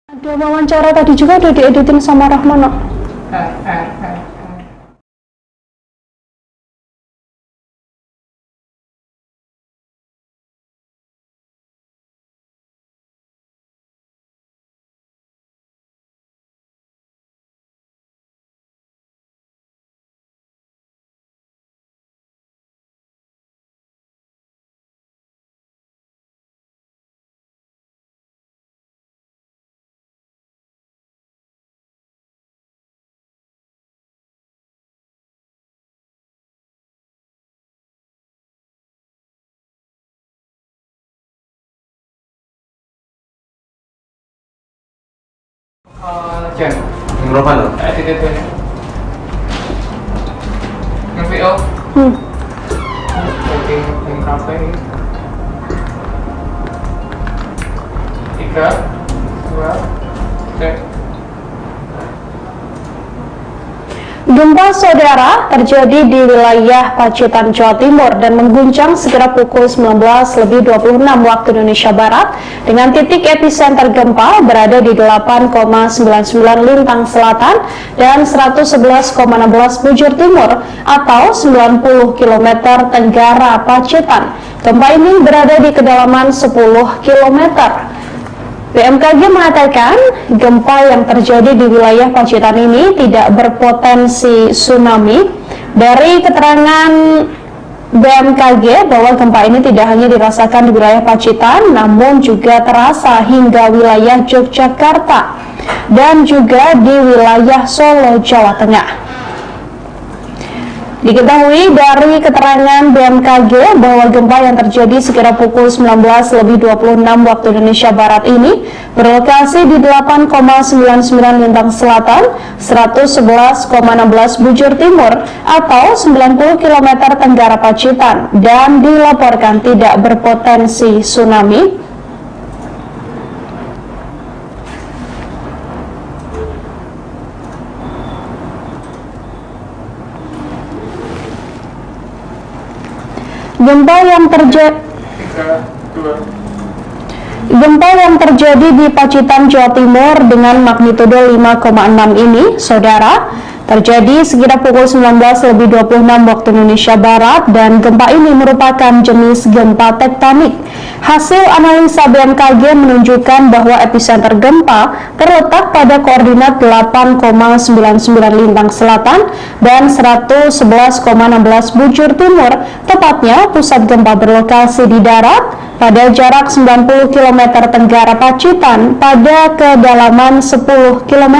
Ada wawancara tadi juga udah dieditin sama Rahmano. Jen. Berapa lo? TTP-nya. Yang VO. Voting kafe. 3, 2, 1. Gempa saudara terjadi di wilayah Pacitan, Jawa Timur dan mengguncang sekitar pukul 19.26 waktu Indonesia Barat dengan titik epicenter gempa berada di 8,99 Lintang Selatan dan 111,16 bujur timur atau 90 km tenggara Pacitan. Gempa ini berada di kedalaman 10 km. BMKG mengatakan gempa yang terjadi di wilayah Pacitan ini tidak berpotensi tsunami. Dari keterangan BMKG bahwa gempa ini tidak hanya dirasakan di wilayah Pacitan, namun juga terasa hingga wilayah Yogyakarta dan juga di wilayah Solo, Jawa Tengah. Diketahui dari keterangan BMKG bahwa gempa yang terjadi sekitar pukul 19.26 waktu Indonesia Barat ini berlokasi di 8,99 Lintang Selatan, 111,16 bujur timur atau 90 km tenggara Pacitan dan dilaporkan tidak berpotensi tsunami. Gempa yang terjadi di Pacitan, Jawa Timur dengan magnitudo 5,6 ini, saudara, terjadi sekitar pukul 19.26 waktu Indonesia Barat dan gempa ini merupakan jenis gempa tektonik. Hasil analisa BMKG menunjukkan bahwa epicenter gempa terletak pada koordinat 8,99 lintang selatan dan 111,16 bujur timur. Tepatnya pusat gempa berlokasi di darat pada jarak 90 km tenggara Pacitan pada kedalaman 10 km.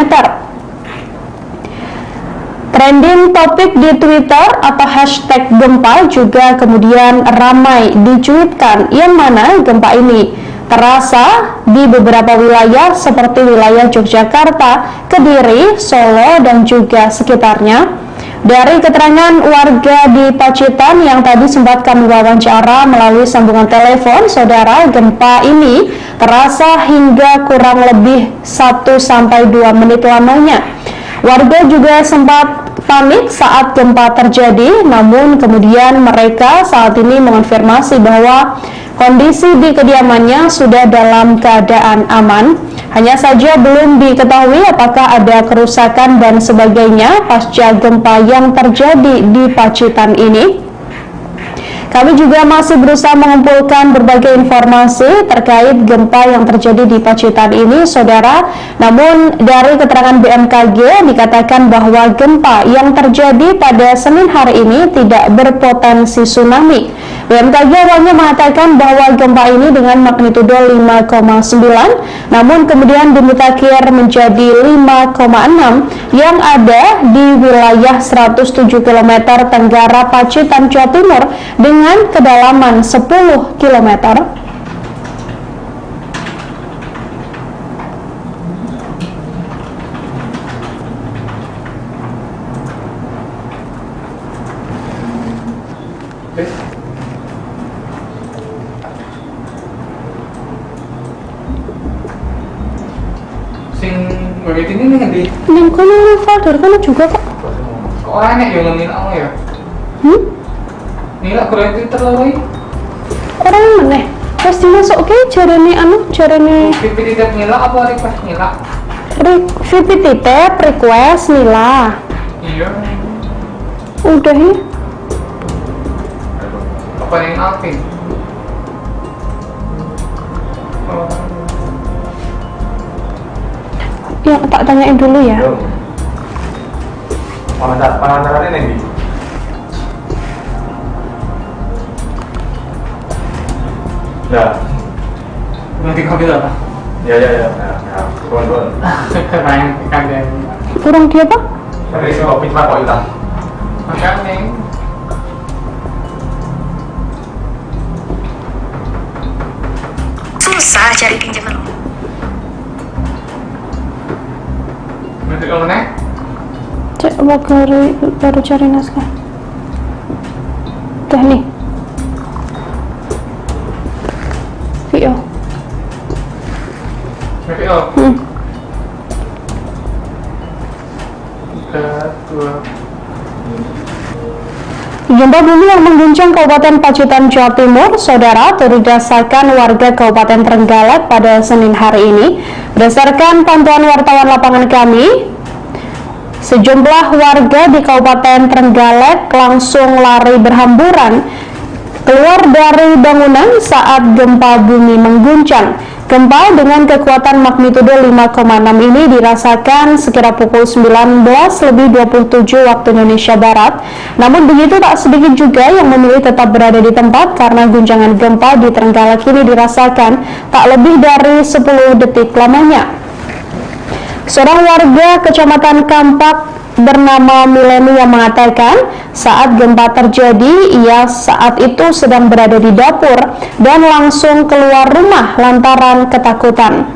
Trending topik di Twitter atau hashtag gempa juga kemudian ramai dicuitkan, yang mana gempa ini terasa di beberapa wilayah seperti wilayah Yogyakarta, Kediri, Solo, dan juga sekitarnya. Dari keterangan warga di Pacitan yang tadi sempat kami wawancara melalui sambungan telepon, saudara, gempa ini terasa hingga kurang lebih 1-2 menit lamanya. Warga juga sempat panik saat gempa terjadi, namun kemudian mereka saat ini mengonfirmasi bahwa kondisi di kediamannya sudah dalam keadaan aman. Hanya saja belum diketahui apakah ada kerusakan dan sebagainya pasca gempa yang terjadi di Pacitan ini. Kami juga masih berusaha mengumpulkan berbagai informasi terkait gempa yang terjadi di Pacitan ini, saudara. Namun dari keterangan BMKG dikatakan bahwa gempa yang terjadi pada Senin hari ini tidak berpotensi tsunami. BMKG awalnya mengatakan bahwa gempa ini dengan magnitudo 5,9, namun kemudian dimutakhir menjadi 5,6 yang ada di wilayah 107 km tenggara Pacitan, Jawa Timur dengan kedalaman 10 km. Sing begitu ini ngendi? Ning kono folder kono juga kok. Kok ora enek yo ngelak ya? Nilak kurang Twitter lagi. Orang meneh. Terus dimasukke jarene jarene VPT tab nilak apa request nilak? VPT tab request nila. Iya. Udah ya. Apa yang Alvin? Ya, tak tanyain dulu ya. Pengantarannya nih. Ya. Nanti kau bilang apa? Ya. Turun. Main kalian. Kurang dia apa? Dari si kopi cuma kok hilang. Makanya. Susah cari pinjaman. Nanti kalau naik? Cek baru cari naskah. Udah nih. VO. Gempa bumi yang mengguncang Kabupaten Pacitan, Jawa Timur, saudara, turut dirasakan warga Kabupaten Trenggalek pada Senin hari ini. Berdasarkan pantauan wartawan lapangan kami, sejumlah warga di Kabupaten Trenggalek langsung lari berhamburan keluar dari bangunan saat gempa bumi mengguncang. Gempa dengan kekuatan magnitudo 5,6 ini dirasakan sekitar pukul 19.27 waktu Indonesia Barat. Namun begitu tak sedikit juga yang memilih tetap berada di tempat karena guncangan gempa di Trenggalek ini dirasakan tak lebih dari 10 detik lamanya. Seorang warga Kecamatan Kampak bernama Mileni yang mengatakan saat gempa terjadi ia saat itu sedang berada di dapur dan langsung keluar rumah lantaran ketakutan.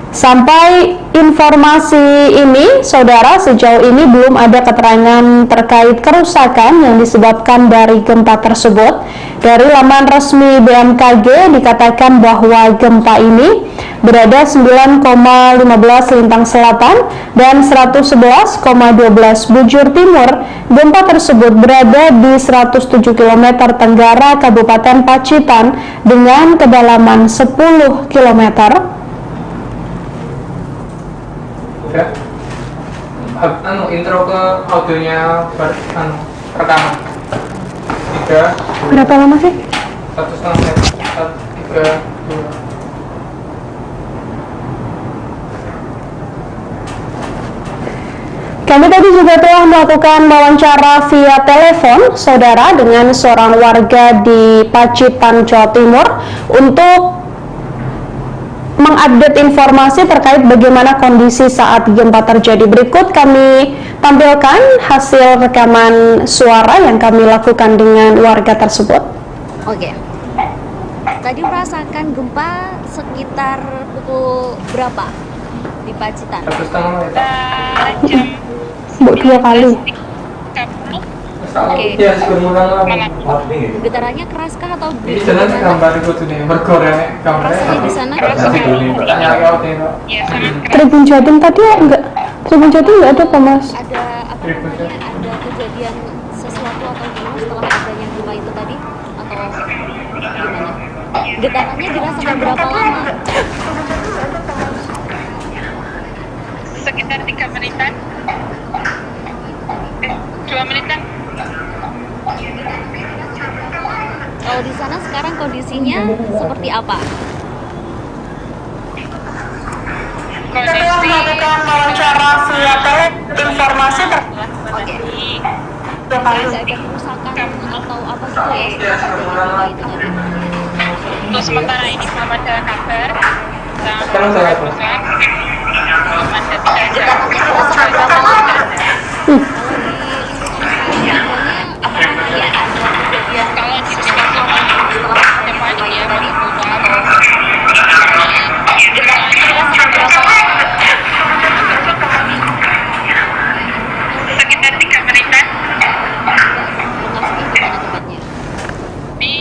Sampai informasi ini, saudara, sejauh ini belum ada keterangan terkait kerusakan yang disebabkan dari gempa tersebut. Dari laman resmi BMKG dikatakan bahwa gempa ini berada 9,15 lintang selatan dan 111,12 bujur timur. Gempa tersebut berada di 107 km tenggara Kabupaten Pacitan dengan kedalaman 10 km. intro ke audionya rekaman. 3. Berapa lama sih? 1,5 menit. 3, 2. Kami tadi juga telah melakukan wawancara via telepon, saudara, dengan seorang warga di Pacitan, Jawa Timur untuk mengupdate informasi terkait bagaimana kondisi saat gempa terjadi. Berikut kami tampilkan hasil rekaman suara yang kami lakukan dengan warga tersebut. Oke. Tadi merasakan gempa sekitar pukul berapa di Pacitan? 1,5 menit. Jam Bu, 2 kali. 30. Oke. Ya, sebenarnya Getarannya keraskah atau ini jalan gambar itu tuh nih, bergoreng gambarnya. Rasanya di sana Tanya ke audio. Ya, sangat keras. Tribun Jatim tadi enggak? Tribun Jatim enggak ada Pak Mas? ada apa namanya? Ada kejadian sesuatu atau gimana setelah adanya gempa itu tadi atau gimana? Getarannya dirasakan berapa lama? Sekitar 3 menitan. 2 menitan. Kalau di sana sekarang kondisinya seperti apa? Kondisi wawancara via informasi Oke. Nggak ada kerusakan atau apa gitu ya setelah adanya gempa itu tadi? untuk sementara ini belum ada kabar tentang Sekarang saya kerusakan. Belum ada, tidak ada. Getarannya dirasakan berapa lama? Apa namanya? Ada kejadian Kalau di sini semua depan ya baru keluar. getarannya dirasakan berapa lama? Sekitar 3 menitan. Lokasinya di mana tepatnya? Di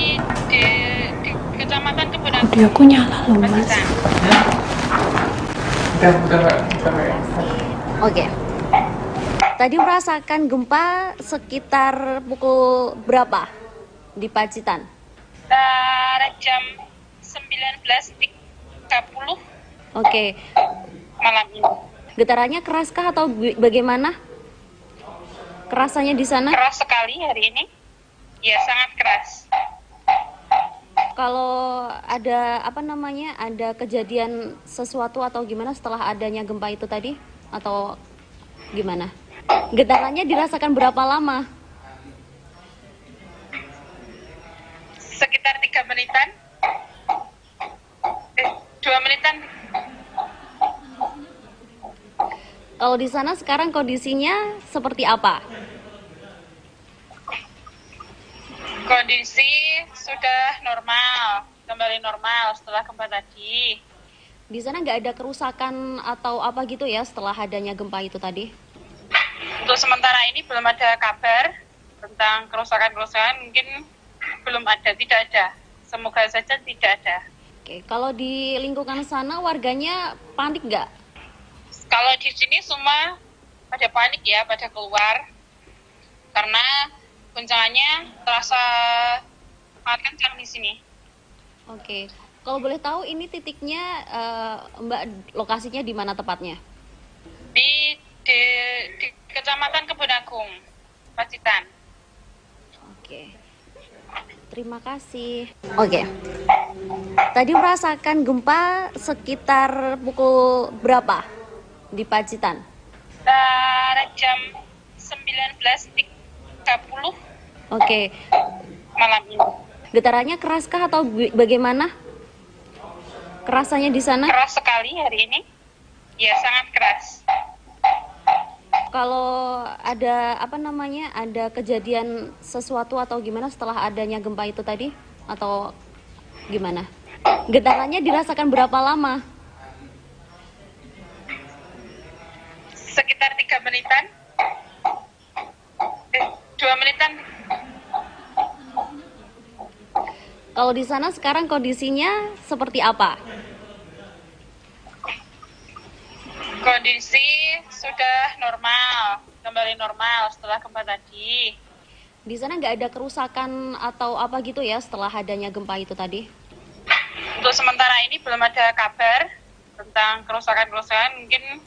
Kecamatan Kebunan. Audioku nyala loh Mas. Pacitan. Udah. Oke. Tadi merasakan gempa sekitar pukul berapa di Pacitan? Jam 19.30 Oke. malam ini. Getarannya keraskah atau bagaimana? Kerasanya di sana? Keras sekali hari ini. Ya, sangat keras. Kalau ada apa namanya? Ada kejadian sesuatu atau gimana setelah adanya gempa itu tadi atau gimana? Getarannya dirasakan berapa lama? Sekitar 3 menitan. 2 menitan. Kalau di sana sekarang kondisinya seperti apa? Kondisi sudah normal, kembali normal setelah gempa tadi. Di sana nggak ada kerusakan atau apa gitu ya setelah adanya gempa itu tadi? Untuk sementara ini belum ada kabar tentang kerusakan-kerusakan, mungkin belum ada, tidak ada. Semoga saja tidak ada. Oke, kalau di lingkungan sana warganya panik nggak? Kalau di sini semua pada panik ya, pada keluar. Karena guncangannya terasa sangat kencang di sini. Oke, kalau boleh tahu ini titiknya Mbak lokasinya di mana tepatnya? Di Kecamatan Kebunagung, Pacitan. Oke, terima kasih. Oke, tadi merasakan gempa sekitar pukul berapa di Pacitan? Jam 19.30 Oke, malam ini. getarannya keraskah atau bagaimana? Kerasanya di sana? Keras sekali hari ini. Ya, sangat keras. Kalau ada apa namanya? Ada kejadian sesuatu atau gimana setelah adanya gempa itu tadi atau gimana? Getarannya dirasakan berapa lama? Sekitar 3 menitan. 2 menitan. Kalau di sana sekarang kondisinya seperti apa? Kondisi sudah normal, kembali normal setelah gempa tadi. Di sana nggak ada kerusakan atau apa gitu ya setelah adanya gempa itu tadi? Untuk sementara ini belum ada kabar tentang kerusakan-kerusakan, mungkin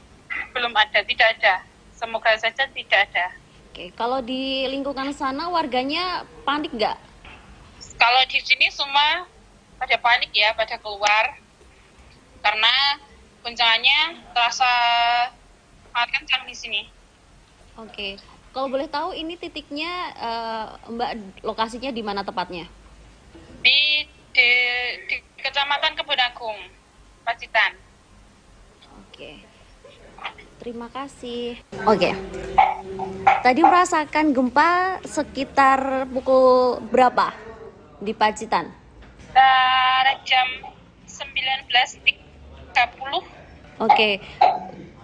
belum ada, tidak ada. Semoga saja tidak ada. Oke, kalau di lingkungan sana warganya panik nggak? Kalau di sini semua pada panik ya, pada keluar. Karena guncangannya terasa sangat kencang di sini. Oke, kalau boleh tahu ini titiknya Mbak lokasinya di mana tepatnya? Di Kecamatan Kebun Agung, Pacitan. Oke, terima kasih. Oke, tadi merasakan gempa sekitar pukul berapa di Pacitan? Jam 19.30 Oke,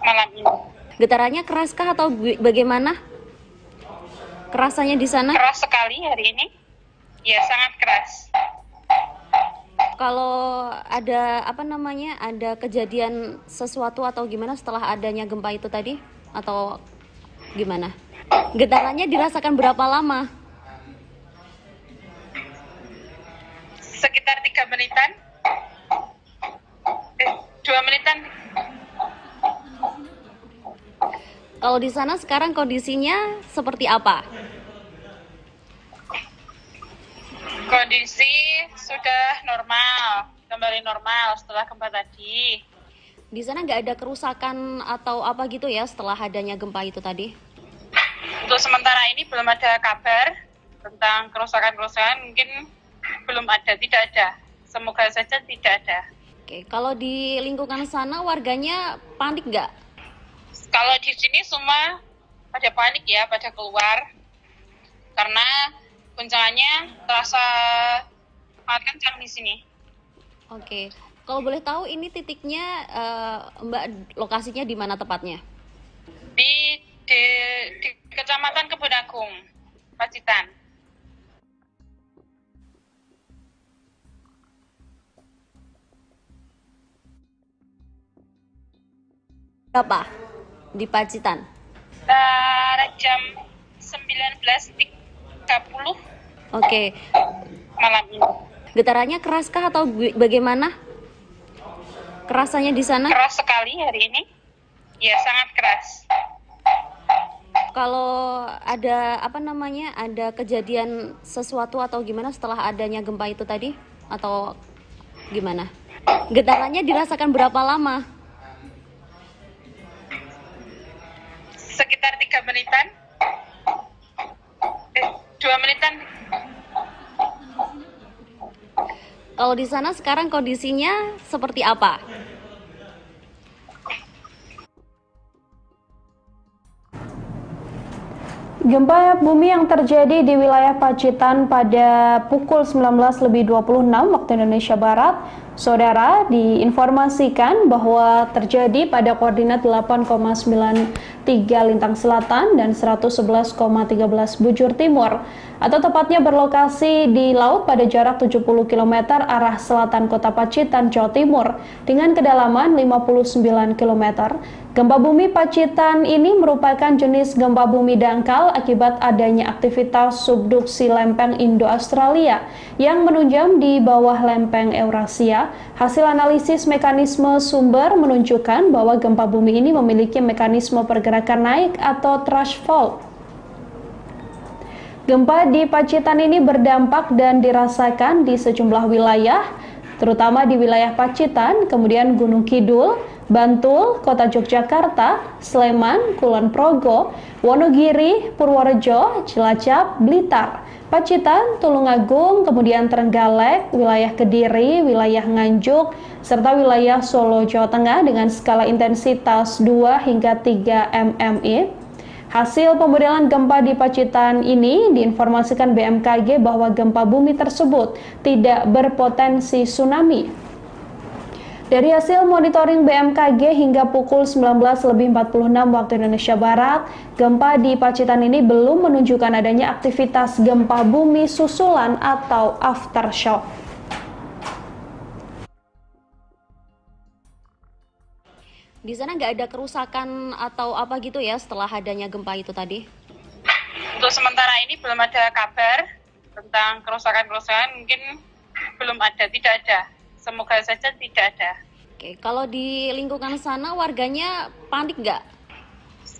malam ini. getarannya keraskah atau bagaimana? Kerasannya di sana? Keras sekali hari ini. Ya, sangat keras. Kalau ada ada kejadian sesuatu atau gimana setelah adanya gempa itu tadi atau gimana? Getarannya dirasakan berapa lama? Sekitar 3 menitan. 2 menitan. Kalau di sana sekarang kondisinya seperti apa? Kondisi sudah normal, kembali normal setelah gempa tadi. Di sana nggak ada kerusakan atau apa gitu ya setelah adanya gempa itu tadi? Untuk sementara ini belum ada kabar tentang kerusakan-kerusakan, mungkin belum ada, tidak ada. Semoga saja tidak ada. Oke, kalau di lingkungan sana warganya panik nggak? Kalau di sini semua pada panik ya, pada keluar. Karena guncangannya terasa sangat kencang di sini. Oke, kalau boleh tahu ini titiknya Mbak lokasinya di mana tepatnya? Di Kecamatan Kebun Agung, Pacitan. Berapa di Pacitan? Jam 19.30 Oke, malam ini. getarannya keraskah atau bagaimana? Kerasanya di sana? Keras sekali hari ini. Ya, sangat keras. Kalau ada ada kejadian sesuatu atau gimana setelah adanya gempa itu tadi atau gimana? Getarannya dirasakan berapa lama? Sekitar 3 menitan. 2 menitan. Kalau di sana sekarang kondisinya seperti apa? Gempa bumi yang terjadi di wilayah Pacitan pada pukul 19.26 waktu Indonesia Barat, saudara, diinformasikan bahwa terjadi pada koordinat 8,93 lintang selatan dan 111,13 bujur timur, atau tepatnya berlokasi di laut pada jarak 70 km arah selatan kota Pacitan, Jawa Timur, dengan kedalaman 59 km. Gempa bumi Pacitan ini merupakan jenis gempa bumi dangkal akibat adanya aktivitas subduksi lempeng Indo-Australia yang menunjam di bawah lempeng Eurasia. Hasil analisis mekanisme sumber menunjukkan bahwa gempa bumi ini memiliki mekanisme pergerakan naik atau thrust fault. Gempa di Pacitan ini berdampak dan dirasakan di sejumlah wilayah, terutama di wilayah Pacitan, kemudian Gunung Kidul, Bantul, Kota Yogyakarta, Sleman, Kulon Progo, Wonogiri, Purworejo, Cilacap, Blitar, Pacitan, Tulungagung, kemudian Trenggalek, wilayah Kediri, wilayah Nganjuk, serta wilayah Solo, Jawa Tengah dengan skala intensitas 2 hingga 3 mmi. Hasil pemodelan gempa di Pacitan ini diinformasikan BMKG bahwa gempa bumi tersebut tidak berpotensi tsunami. Dari hasil monitoring BMKG hingga pukul 19.46 waktu Indonesia Barat, gempa di Pacitan ini belum menunjukkan adanya aktivitas gempa bumi susulan atau aftershock. Di sana nggak ada kerusakan atau apa gitu ya setelah adanya gempa itu tadi? Untuk sementara ini belum ada kabar tentang kerusakan-kerusakan, mungkin belum ada, tidak ada. Semoga saja tidak ada. Oke, kalau di lingkungan sana warganya panik nggak?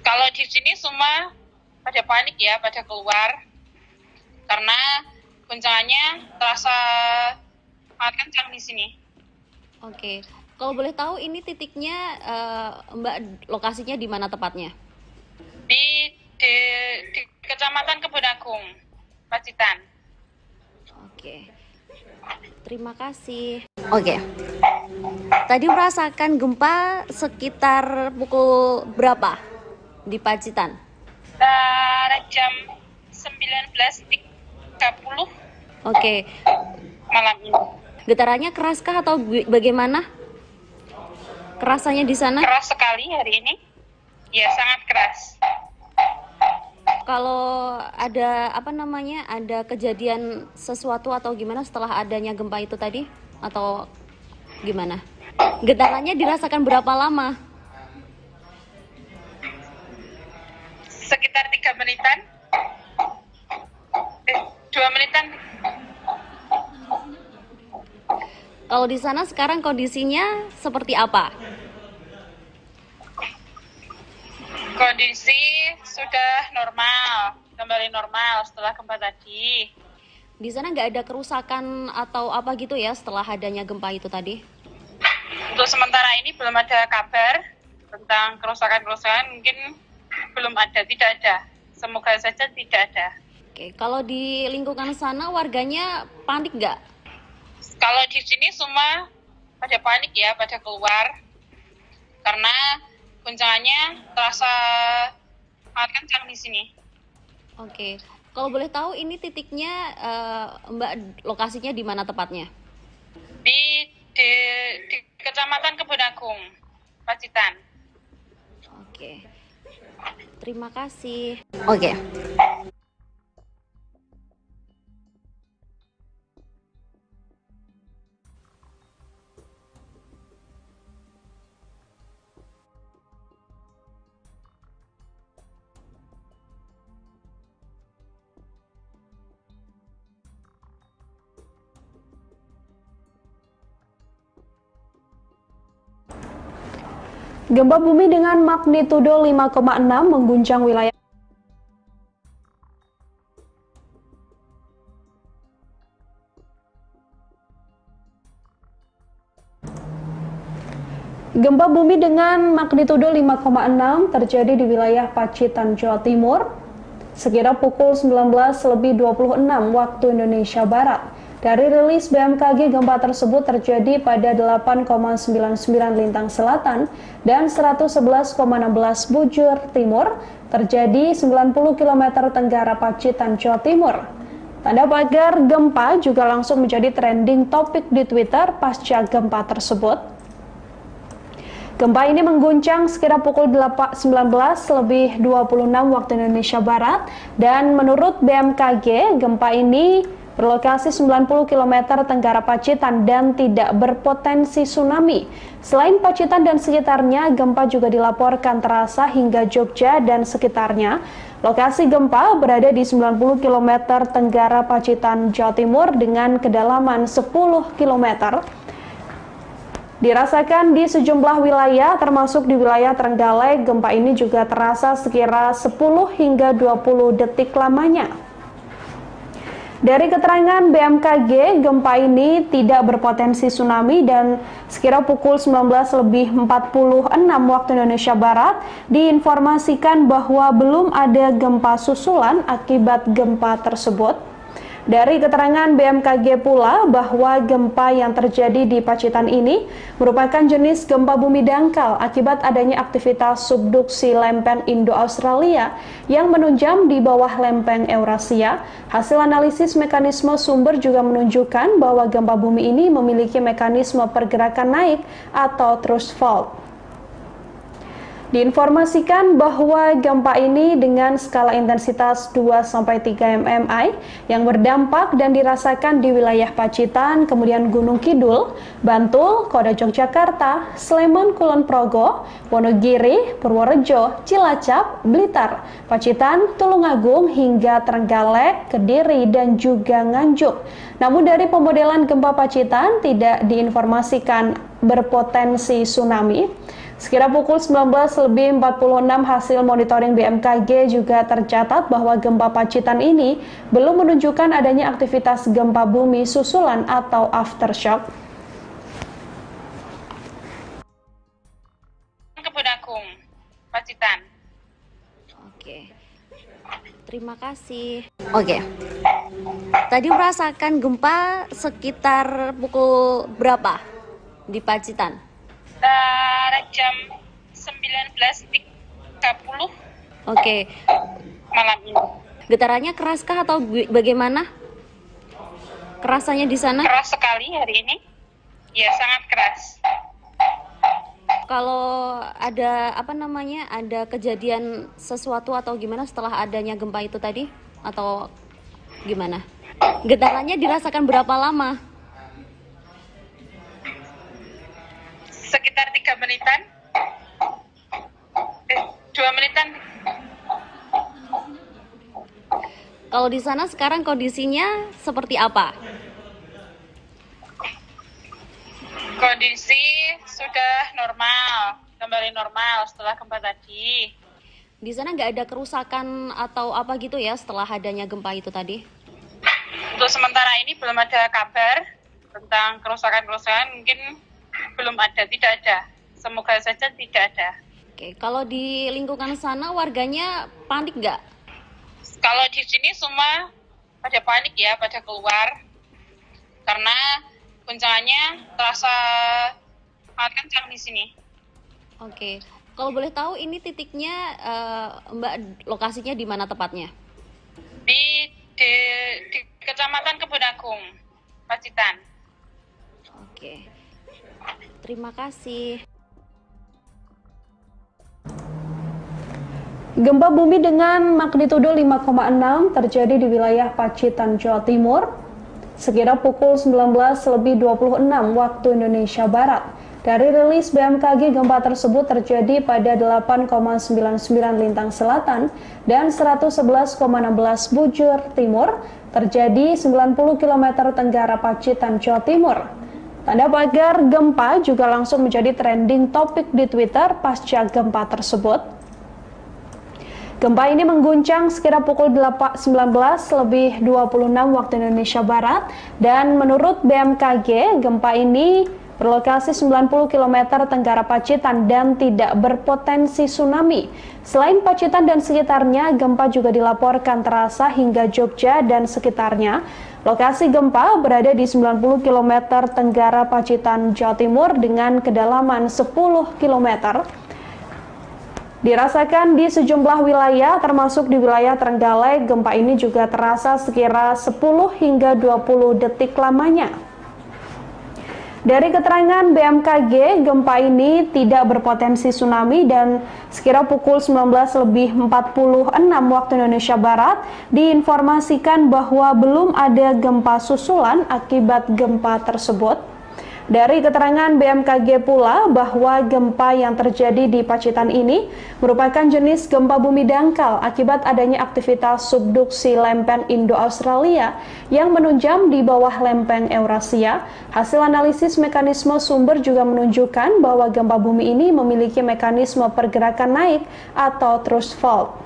Kalau di sini semua pada panik ya, pada keluar karena guncangannya terasa sangat kencang di sini. Oke, kalau boleh tahu ini titiknya Mbak lokasinya di mana tepatnya? Di Kecamatan Kebun Agung, Pacitan. Oke, terima kasih. Oke, tadi merasakan gempa sekitar pukul berapa di Pacitan? Jam 19.30 Oke, malam ini. getarannya keraskah atau bagaimana? Kerasannya di sana? Keras sekali hari ini. Ya, sangat keras. Kalau ada ada kejadian sesuatu atau gimana setelah adanya gempa itu tadi atau gimana? Getarannya dirasakan berapa lama? Sekitar 3 menitan. 2 menitan. Kalau di sana sekarang kondisinya seperti apa? Kondisi sudah normal, kembali normal setelah gempa tadi. Di sana nggak ada kerusakan atau apa gitu ya setelah adanya gempa itu tadi? Untuk sementara ini belum ada kabar tentang kerusakan-kerusakan, mungkin belum ada, tidak ada. Semoga saja tidak ada. Oke, kalau di lingkungan sana warganya panik nggak? Kalau di sini semua pada panik ya, pada keluar karena guncangannya terasa sangat kencang di sini. Oke, kalau boleh tahu ini titiknya Mbak lokasinya di mana tepatnya? Di Kecamatan Kebun Agung, Pacitan. Oke, terima kasih. Oke. Gempa bumi dengan magnitudo 5,6 mengguncang wilayah Gempa bumi dengan magnitudo 5,6 terjadi di wilayah Pacitan, Jawa Timur sekitar pukul 19.26 waktu Indonesia Barat. Dari rilis BMKG, gempa tersebut terjadi pada 8,99 lintang selatan dan 111,16 bujur timur, terjadi 90 km tenggara Pacitan, Jawa Timur. Tanda pagar gempa juga langsung menjadi trending topik di Twitter pasca gempa tersebut. Gempa ini mengguncang sekitar pukul 19.26 waktu Indonesia Barat dan menurut BMKG, gempa ini berlokasi 90 km tenggara Pacitan dan tidak berpotensi tsunami. Selain Pacitan dan sekitarnya, gempa juga dilaporkan terasa hingga Jogja dan sekitarnya. Lokasi gempa berada di 90 km tenggara Pacitan, Jawa Timur dengan kedalaman 10 km. Dirasakan di sejumlah wilayah, termasuk di wilayah Trenggalek, gempa ini juga terasa sekira 10 hingga 20 detik lamanya. Dari keterangan BMKG, gempa ini tidak berpotensi tsunami dan sekira pukul 19.46 waktu Indonesia Barat diinformasikan bahwa belum ada gempa susulan akibat gempa tersebut. Dari keterangan BMKG pula bahwa gempa yang terjadi di Pacitan ini merupakan jenis gempa bumi dangkal akibat adanya aktivitas subduksi lempeng Indo-Australia yang menunjam di bawah lempeng Eurasia. Hasil analisis mekanisme sumber juga menunjukkan bahwa gempa bumi ini memiliki mekanisme pergerakan naik atau thrust fault. Diinformasikan bahwa gempa ini dengan skala intensitas 2-3 mmi yang berdampak dan dirasakan di wilayah Pacitan, kemudian Gunung Kidul, Bantul, Kota Yogyakarta, Sleman, Kulon Progo, Wonogiri, Purworejo, Cilacap, Blitar, Pacitan, Tulungagung, hingga Trenggalek, Kediri, dan juga Nganjuk. Namun dari pemodelan gempa Pacitan tidak diinformasikan berpotensi tsunami. Sekira pukul 19.46 hasil monitoring BMKG juga tercatat bahwa gempa Pacitan ini belum menunjukkan adanya aktivitas gempa bumi susulan atau aftershock. Kebun Agung, Pacitan. Oke, terima kasih. Oke, tadi merasakan gempa sekitar pukul berapa di Pacitan? Jam 19.30 Oke, malam ini. getarannya keraskah atau bagaimana? Kerasannya di sana? Keras sekali hari ini. Ya, sangat keras. Kalau ada ada kejadian sesuatu atau gimana setelah adanya gempa itu tadi atau gimana? Getarannya dirasakan berapa lama? Sekitar 3 menitan. 2 menitan. Kalau di sana sekarang kondisinya seperti apa? Kondisi sudah normal, kembali normal setelah gempa tadi. Di sana nggak ada kerusakan atau apa gitu ya setelah adanya gempa itu tadi? Untuk sementara ini belum ada kabar tentang kerusakan-kerusakan, mungkin belum ada, tidak ada. Semoga saja tidak ada. Oke, kalau di lingkungan sana warganya panik nggak? Kalau di sini semua pada panik ya, pada keluar. Karena guncangannya terasa sangat kencang di sini. Oke, kalau boleh tahu ini titiknya Mbak lokasinya di mana tepatnya? Di Kecamatan Kebun Agung, Pacitan. Oke, terima kasih. Gempa bumi dengan magnitudo 5,6 terjadi di wilayah Pacitan, Jawa Timur, sekira pukul 19.26 waktu Indonesia Barat. Dari rilis BMKG, gempa tersebut terjadi pada 8,99 lintang selatan dan 111,16 bujur timur, terjadi 90 km tenggara Pacitan, Jawa Timur. Tanda pagar gempa juga langsung menjadi trending topik di Twitter pasca gempa tersebut. Gempa ini mengguncang sekira pukul 19.26 waktu Indonesia Barat dan menurut BMKG, gempa ini berlokasi 90 km tenggara Pacitan dan tidak berpotensi tsunami. Selain Pacitan dan sekitarnya, gempa juga dilaporkan terasa hingga Jogja dan sekitarnya. Lokasi gempa berada di 90 km tenggara Pacitan, Jawa Timur dengan kedalaman 10 km. Dirasakan di sejumlah wilayah, termasuk di wilayah Trenggalek, gempa ini juga terasa sekira 10 hingga 20 detik lamanya. Dari keterangan BMKG, gempa ini tidak berpotensi tsunami dan sekira pukul 19.46 waktu Indonesia Barat diinformasikan bahwa belum ada gempa susulan akibat gempa tersebut. Dari keterangan BMKG pula bahwa gempa yang terjadi di Pacitan ini merupakan jenis gempa bumi dangkal akibat adanya aktivitas subduksi lempen Indo-Australia yang menunjam di bawah lempeng Eurasia. Hasil analisis mekanisme sumber juga menunjukkan bahwa gempa bumi ini memiliki mekanisme pergerakan naik atau thrust fault.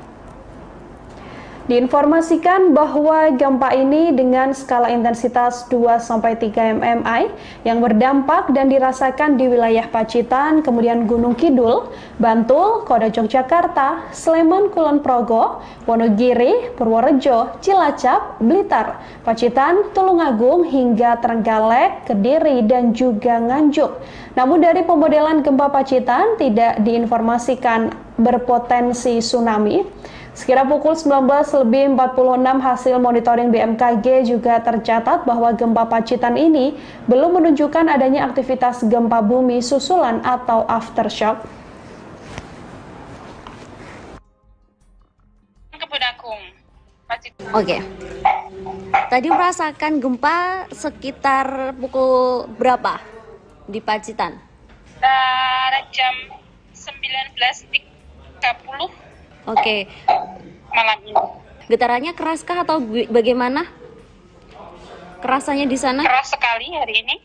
Diinformasikan bahwa gempa ini dengan skala intensitas 2-3 mmi yang berdampak dan dirasakan di wilayah Pacitan, kemudian Gunung Kidul, Bantul, Kota Yogyakarta, Sleman, Kulon Progo, Wonogiri, Purworejo, Cilacap, Blitar, Pacitan, Tulungagung, hingga Trenggalek, Kediri, dan juga Nganjuk. Namun dari pemodelan gempa Pacitan tidak diinformasikan berpotensi tsunami. Sekira pukul 19.46 hasil monitoring BMKG juga tercatat bahwa gempa Pacitan ini belum menunjukkan adanya aktivitas gempa bumi susulan atau aftershock. Kebun Agung, Pacitan. Oke. Tadi merasakan gempa sekitar pukul berapa di Pacitan? Jam 19.30 Oke. malam ini. Getarannya keraskah atau bagaimana? Kerasannya di sana? Keras sekali hari ini.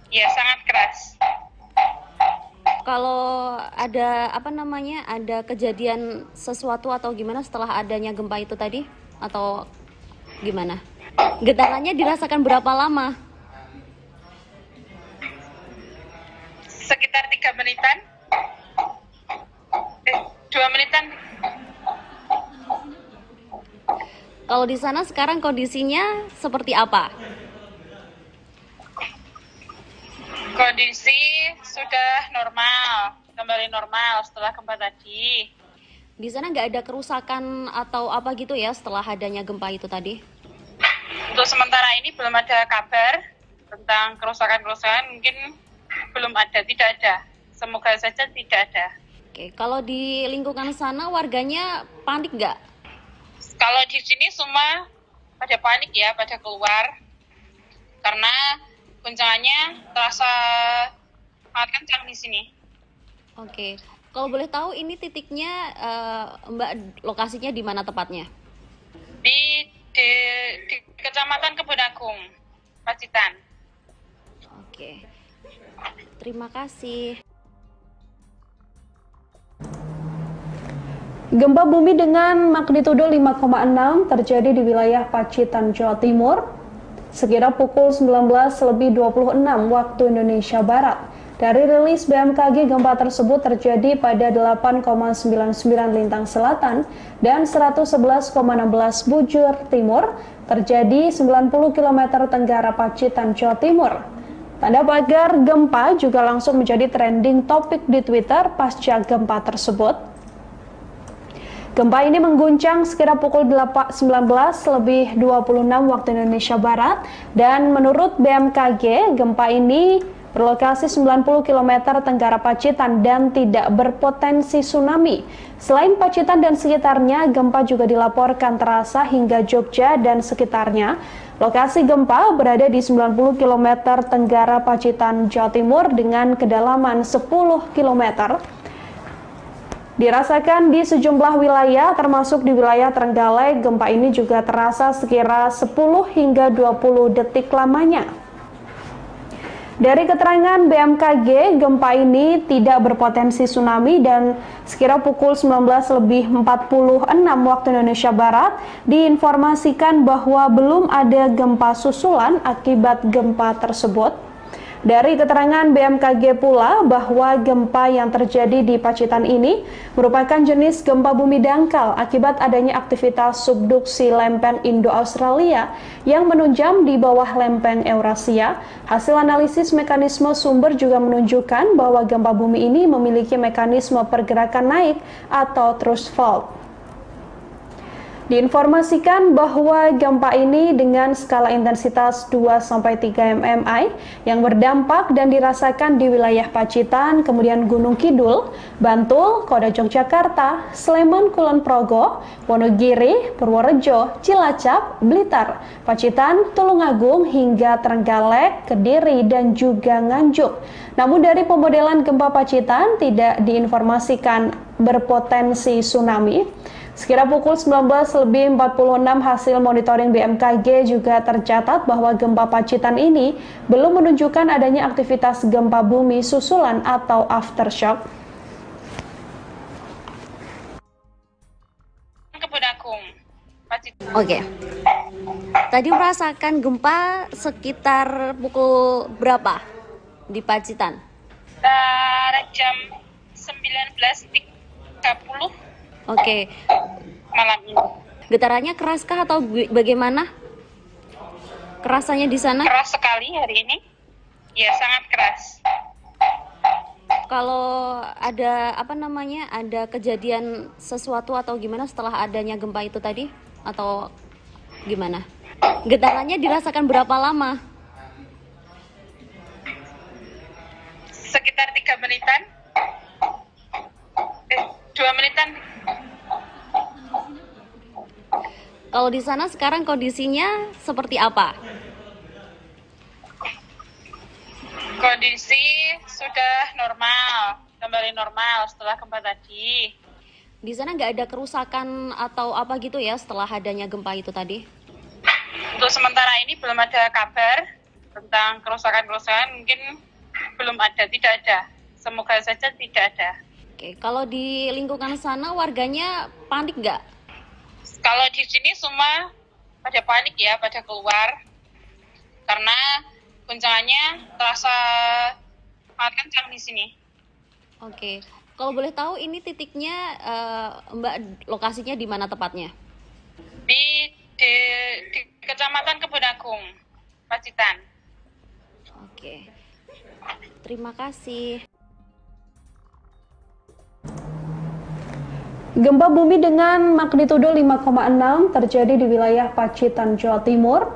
Ya, sangat keras. Kalau ada ada kejadian sesuatu atau gimana setelah adanya gempa itu tadi atau gimana? Getarannya dirasakan berapa lama? Sekitar 3 menitan. 2 menitan. Kalau di sana sekarang kondisinya seperti apa? Kondisi sudah normal, kembali normal setelah gempa tadi. Di sana nggak ada kerusakan atau apa gitu ya setelah adanya gempa itu tadi? Untuk sementara ini belum ada kabar tentang kerusakan-kerusakan, mungkin belum ada, tidak ada. Semoga saja tidak ada. Oke, kalau di lingkungan sana warganya panik nggak? Kalau di sini semua pada panik ya, pada keluar. Karena guncangannya terasa sangat kencang di sini. Oke, kalau boleh tahu ini titiknya Mbak lokasinya di mana tepatnya? Di Kecamatan Kebun Agung, Pacitan. Oke, terima kasih. Gempa bumi dengan magnitudo 5,6 terjadi di wilayah Pacitan, Jawa Timur, sekira pukul 19.26 waktu Indonesia Barat. Dari rilis BMKG, gempa tersebut terjadi pada 8,99 lintang selatan dan 111,16 bujur timur, terjadi 90 km tenggara Pacitan, Jawa Timur. Tanda pagar gempa juga langsung menjadi trending topik di Twitter pasca gempa tersebut. Gempa ini mengguncang sekira pukul 19.26 waktu Indonesia Barat dan menurut BMKG, gempa ini berlokasi 90 km tenggara Pacitan dan tidak berpotensi tsunami. Selain Pacitan dan sekitarnya, gempa juga dilaporkan terasa hingga Jogja dan sekitarnya. Lokasi gempa berada di 90 km tenggara Pacitan, Jawa Timur dengan kedalaman 10 km. Dirasakan di sejumlah wilayah, termasuk di wilayah Trenggalek, gempa ini juga terasa sekira 10 hingga 20 detik lamanya. Dari keterangan BMKG, gempa ini tidak berpotensi tsunami dan sekira pukul 19.46 waktu Indonesia Barat diinformasikan bahwa belum ada gempa susulan akibat gempa tersebut. Dari keterangan BMKG pula bahwa gempa yang terjadi di Pacitan ini merupakan jenis gempa bumi dangkal akibat adanya aktivitas subduksi lempeng Indo-Australia yang menunjam di bawah lempeng Eurasia. Hasil analisis mekanisme sumber juga menunjukkan bahwa gempa bumi ini memiliki mekanisme pergerakan naik atau thrust fault. Diinformasikan bahwa gempa ini dengan skala intensitas 2-3 mmi yang berdampak dan dirasakan di wilayah Pacitan, kemudian Gunung Kidul, Bantul, Kota Yogyakarta, Sleman, Kulon Progo, Wonogiri, Purworejo, Cilacap, Blitar, Pacitan, Tulungagung, hingga Trenggalek, Kediri, dan juga Nganjuk. Namun dari pemodelan gempa Pacitan tidak diinformasikan berpotensi tsunami. Sekira pukul 19.46 hasil monitoring BMKG juga tercatat bahwa gempa Pacitan ini belum menunjukkan adanya aktivitas gempa bumi susulan atau aftershock. Kebun Agung, Pacitan. Oke. Tadi merasakan gempa sekitar pukul berapa di Pacitan? Jam 19.30. Oke. Malam ini. Getarannya keraskah atau bagaimana? Kerasannya di sana? Keras sekali hari ini. Ya, sangat keras. Kalau ada ada kejadian sesuatu atau gimana setelah adanya gempa itu tadi atau gimana? Getarannya dirasakan berapa lama? Sekitar 3 menitan. 2 menitan. Kalau di sana sekarang kondisinya seperti apa? Kondisi sudah normal, kembali normal setelah gempa tadi. Di sana nggak ada kerusakan atau apa gitu ya setelah adanya gempa itu tadi? Untuk sementara ini belum ada kabar tentang kerusakan-kerusakan, mungkin belum ada, tidak ada. Semoga saja tidak ada. Oke, kalau di lingkungan sana warganya panik nggak? Kalau di sini semua pada panik ya, pada keluar. Karena guncangannya terasa sangat kencang di sini. Oke, kalau boleh tahu ini titiknya Mbak lokasinya di mana tepatnya? Di Kecamatan Kebun Agung, Pacitan. Oke, terima kasih. Gempa bumi dengan magnitudo 5,6 terjadi di wilayah Pacitan, Jawa Timur,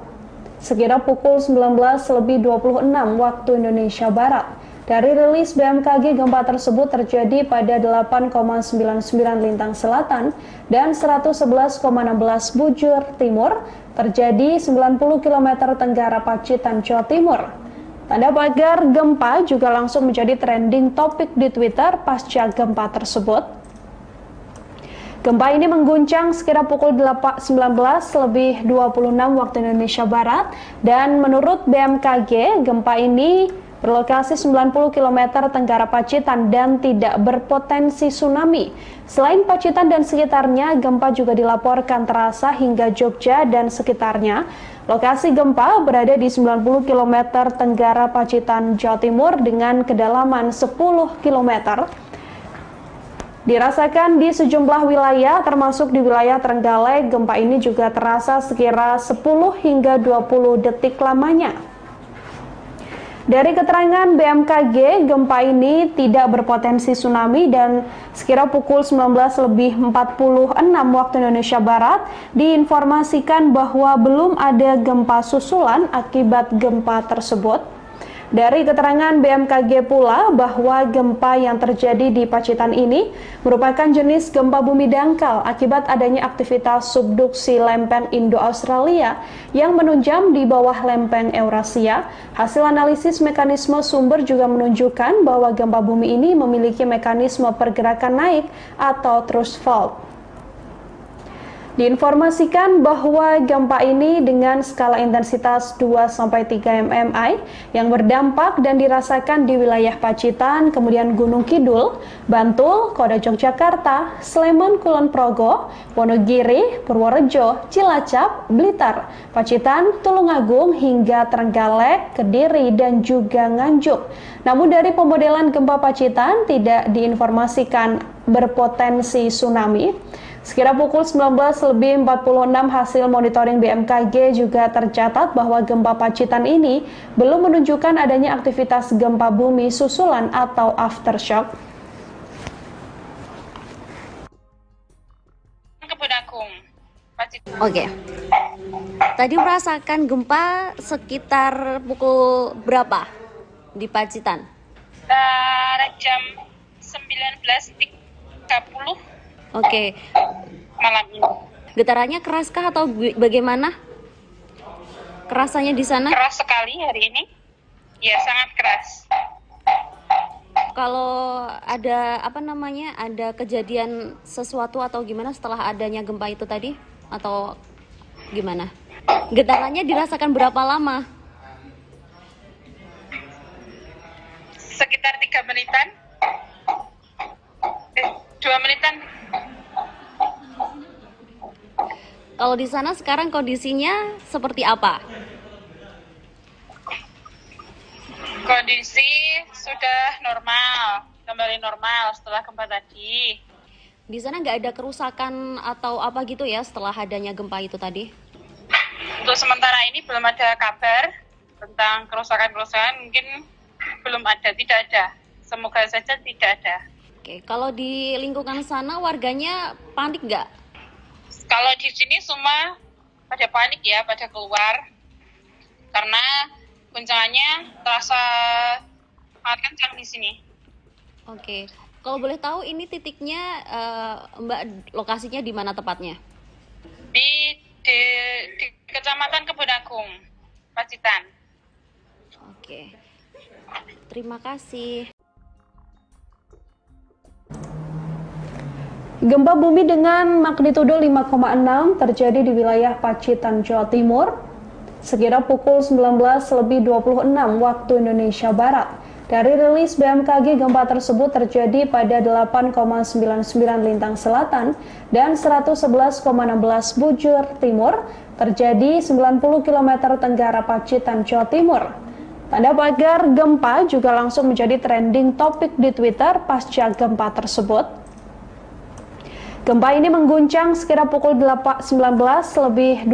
sekira pukul 19.26 waktu Indonesia Barat. Dari rilis BMKG, gempa tersebut terjadi pada 8,99 lintang selatan dan 111,16 bujur timur, terjadi 90 km tenggara Pacitan, Jawa Timur. Tanda pagar gempa juga langsung menjadi trending topik di Twitter pasca gempa tersebut. Gempa ini mengguncang sekira pukul 19.26 waktu Indonesia Barat dan menurut BMKG, gempa ini berlokasi 90 km tenggara Pacitan dan tidak berpotensi tsunami. Selain Pacitan dan sekitarnya, gempa juga dilaporkan terasa hingga Jogja dan sekitarnya. Lokasi gempa berada di 90 km tenggara Pacitan, Jawa Timur dengan kedalaman 10 km. Dirasakan di sejumlah wilayah, termasuk di wilayah Trenggalek, gempa ini juga terasa sekira 10 hingga 20 detik lamanya. Dari keterangan BMKG, gempa ini tidak berpotensi tsunami dan sekira pukul 19.46 waktu Indonesia Barat diinformasikan bahwa belum ada gempa susulan akibat gempa tersebut. Dari keterangan BMKG pula bahwa gempa yang terjadi di Pacitan ini merupakan jenis gempa bumi dangkal akibat adanya aktivitas subduksi lempeng Indo-Australia yang menunjam di bawah lempeng Eurasia. Hasil analisis mekanisme sumber juga menunjukkan bahwa gempa bumi ini memiliki mekanisme pergerakan naik atau thrust fault. Diinformasikan bahwa gempa ini dengan skala intensitas 2-3 mmi yang berdampak dan dirasakan di wilayah Pacitan, kemudian Gunung Kidul, Bantul, Kota Yogyakarta, Sleman, Kulon Progo, Wonogiri, Purworejo, Cilacap, Blitar, Pacitan, Tulungagung, hingga Trenggalek, Kediri, dan juga Nganjuk. Namun dari pemodelan gempa Pacitan tidak diinformasikan berpotensi tsunami. Sekira pukul 19.46 hasil monitoring BMKG juga tercatat bahwa gempa Pacitan ini belum menunjukkan adanya aktivitas gempa bumi susulan atau aftershock. Kebun Agung, Pacitan. Oke. Tadi merasakan gempa sekitar pukul berapa di Pacitan? Jam 19.30. Oke. Malam ini. Getarannya keraskah atau bagaimana? Kerasanya di sana? Keras sekali hari ini. Ya, sangat keras. Kalau ada ada kejadian sesuatu atau gimana setelah adanya gempa itu tadi? Atau gimana? Getarannya dirasakan berapa lama? Sekitar 3 menitan. 2 menitan. Kalau di sana sekarang kondisinya seperti apa? Kondisi sudah normal, kembali normal setelah gempa tadi. Di sana nggak ada kerusakan atau apa gitu ya setelah adanya gempa itu tadi? Untuk sementara ini belum ada kabar tentang kerusakan-kerusakan, mungkin belum ada, tidak ada. Semoga saja tidak ada. Oke, kalau di lingkungan sana warganya panik nggak? Kalau di sini semua pada panik ya, pada keluar. Karena guncangannya terasa sangat kencang di sini. Oke, kalau boleh tahu ini titiknya Mbak lokasinya di mana tepatnya? Di Kecamatan Kebun Agung, Pacitan. Oke, terima kasih. Gempa bumi dengan magnitudo 5,6 terjadi di wilayah Pacitan, Jawa Timur, sekira pukul 19.26 waktu Indonesia Barat. Dari rilis BMKG, gempa tersebut terjadi pada 8,99 lintang selatan dan 111,16 bujur timur, terjadi 90 km tenggara Pacitan, Jawa Timur. Tanda pagar gempa juga langsung menjadi trending topik di Twitter pasca gempa tersebut. Gempa ini mengguncang sekira pukul 19:26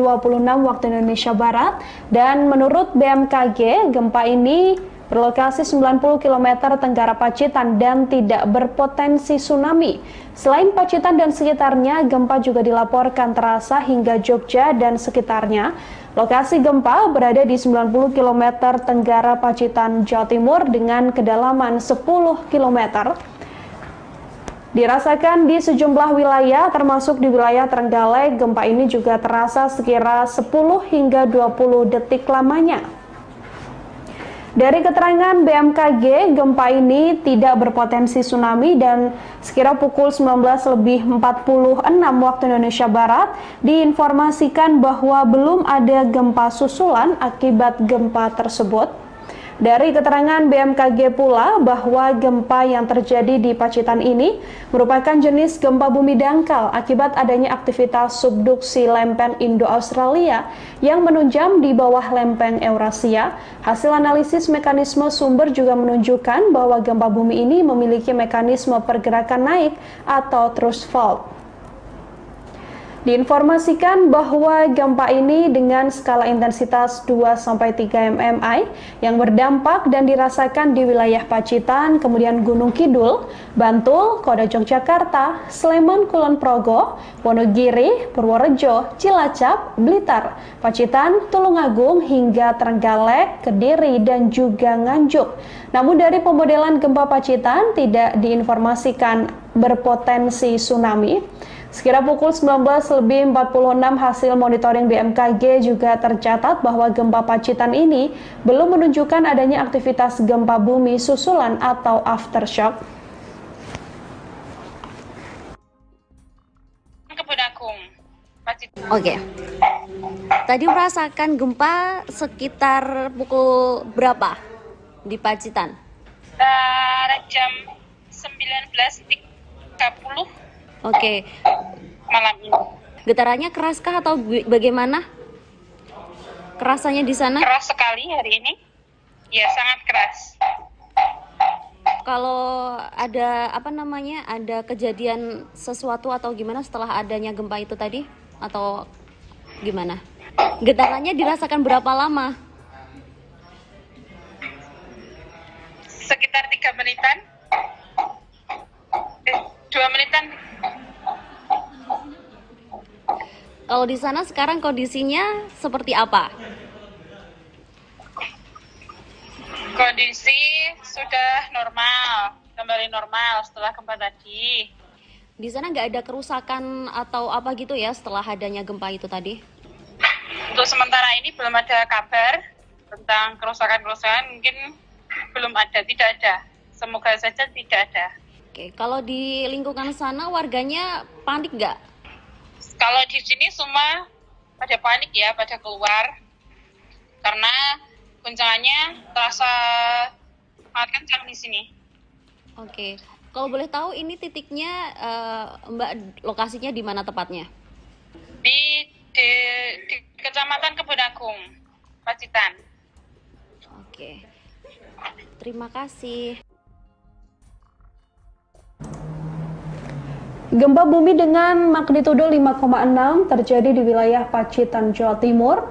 waktu Indonesia Barat, dan menurut BMKG, gempa ini berlokasi 90 km tenggara Pacitan dan tidak berpotensi tsunami. Selain Pacitan dan sekitarnya, gempa juga dilaporkan terasa hingga Jogja dan sekitarnya. Lokasi gempa berada di 90 km tenggara Pacitan, Jawa Timur dengan kedalaman 10 km. Dirasakan di sejumlah wilayah, termasuk di wilayah Trenggalek. Gempa ini juga terasa sekira 10 hingga 20 detik lamanya. Dari keterangan BMKG, gempa ini tidak berpotensi tsunami dan sekira pukul 19:46 waktu Indonesia Barat diinformasikan bahwa belum ada gempa susulan akibat gempa tersebut. Dari keterangan BMKG pula bahwa gempa yang terjadi di Pacitan ini merupakan jenis gempa bumi dangkal akibat adanya aktivitas subduksi lempeng Indo-Australia yang menunjam di bawah lempeng Eurasia. Hasil analisis mekanisme sumber juga menunjukkan bahwa gempa bumi ini memiliki mekanisme pergerakan naik atau thrust fault. Diinformasikan bahwa gempa ini dengan skala intensitas 2-3 mmi yang berdampak dan dirasakan di wilayah Pacitan, kemudian Gunung Kidul, Bantul, Kota Yogyakarta, Sleman, Kulon Progo, Wonogiri, Purworejo, Cilacap, Blitar, Pacitan, Tulungagung, hingga Trenggalek, Kediri, dan juga Nganjuk. Namun dari pemodelan gempa Pacitan tidak diinformasikan berpotensi tsunami. Sekira pukul 19:46 hasil monitoring BMKG juga tercatat bahwa gempa Pacitan ini belum menunjukkan adanya aktivitas gempa bumi susulan atau aftershock. Oke. Tadi merasakan gempa sekitar pukul berapa di Pacitan? Jam 19.30. Oke. Malam ini. Getarannya keraskah atau bagaimana? Kerasanya di sana? Keras sekali hari ini. Ya, sangat keras. Kalau ada ada kejadian sesuatu atau gimana setelah adanya gempa itu tadi? Atau gimana? Getarannya dirasakan berapa lama? Sekitar 3 menitan. 2 menitan. Kalau di sana sekarang kondisinya seperti apa? Kondisi sudah normal, kembali normal setelah gempa tadi. Di sana nggak ada kerusakan atau apa gitu ya setelah adanya gempa itu tadi? Untuk sementara ini belum ada kabar tentang kerusakan-kerusakan, mungkin belum ada, tidak ada. Semoga saja tidak ada. Oke, kalau di lingkungan sana warganya panik nggak? Kalau di sini semua pada panik ya, pada keluar. Karena guncangannya terasa sangat kencang di sini. Oke, kalau boleh tahu ini titiknya Mbak, lokasinya di mana tepatnya? Di Kecamatan Kebun Agung, Pacitan. Oke, terima kasih. Gempa bumi dengan magnitudo 5,6 terjadi di wilayah Pacitan, Jawa Timur,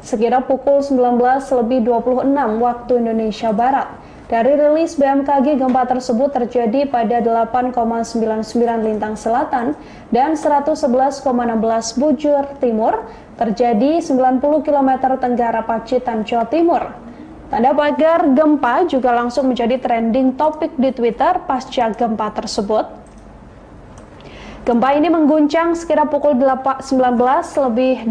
sekira pukul 19:26 waktu Indonesia Barat. Dari rilis BMKG, gempa tersebut terjadi pada 8,99 lintang selatan dan 111,16 bujur timur, terjadi 90 km tenggara Pacitan, Jawa Timur. Tanda pagar gempa juga langsung menjadi trending topik di Twitter pasca gempa tersebut. Gempa ini mengguncang sekira pukul 19:26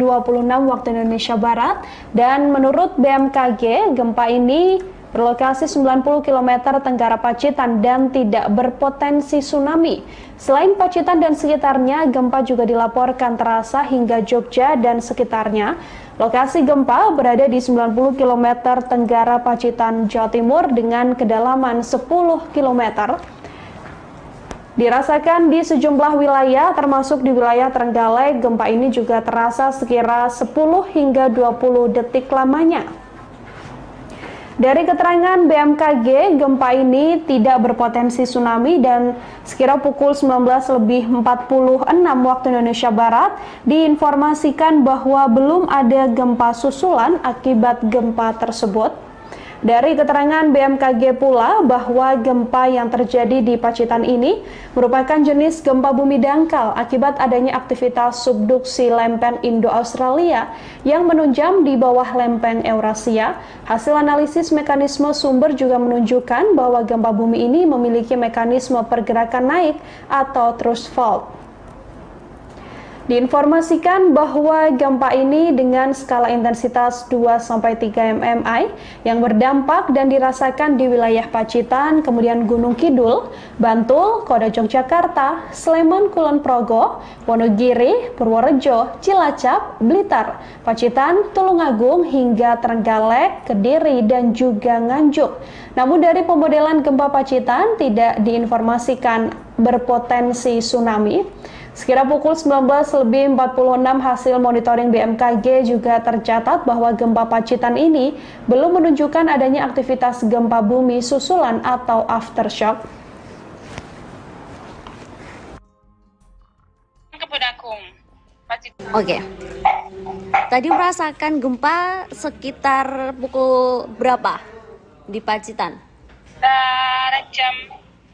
waktu Indonesia Barat, dan menurut BMKG, gempa ini berlokasi 90 km tenggara Pacitan dan tidak berpotensi tsunami. Selain Pacitan dan sekitarnya, gempa juga dilaporkan terasa hingga Jogja dan sekitarnya. Lokasi gempa berada di 90 km tenggara Pacitan, Jawa Timur dengan kedalaman 10 km. Dirasakan di sejumlah wilayah, termasuk di wilayah Trenggalek, gempa ini juga terasa sekira 10 hingga 20 detik lamanya. Dari keterangan BMKG, gempa ini tidak berpotensi tsunami dan sekira pukul 19.46 waktu Indonesia Barat diinformasikan bahwa belum ada gempa susulan akibat gempa tersebut. Dari keterangan BMKG pula bahwa gempa yang terjadi di Pacitan ini merupakan jenis gempa bumi dangkal akibat adanya aktivitas subduksi lempeng Indo-Australia yang menunjam di bawah lempeng Eurasia. Hasil analisis mekanisme sumber juga menunjukkan bahwa gempa bumi ini memiliki mekanisme pergerakan naik atau thrust fault. Diinformasikan bahwa gempa ini dengan skala intensitas 2-3 mmi yang berdampak dan dirasakan di wilayah Pacitan, kemudian Gunung Kidul, Bantul, Kota Yogyakarta, Sleman, Kulon Progo, Wonogiri, Purworejo, Cilacap, Blitar, Pacitan, Tulungagung hingga Trenggalek, Kediri, dan juga Nganjuk. Namun dari pemodelan gempa Pacitan tidak diinformasikan berpotensi tsunami. Sekira pukul 19.46 hasil monitoring BMKG juga tercatat bahwa gempa Pacitan ini belum menunjukkan adanya aktivitas gempa bumi susulan atau aftershock. Oke. Tadi merasakan gempa sekitar pukul berapa di Pacitan? Jam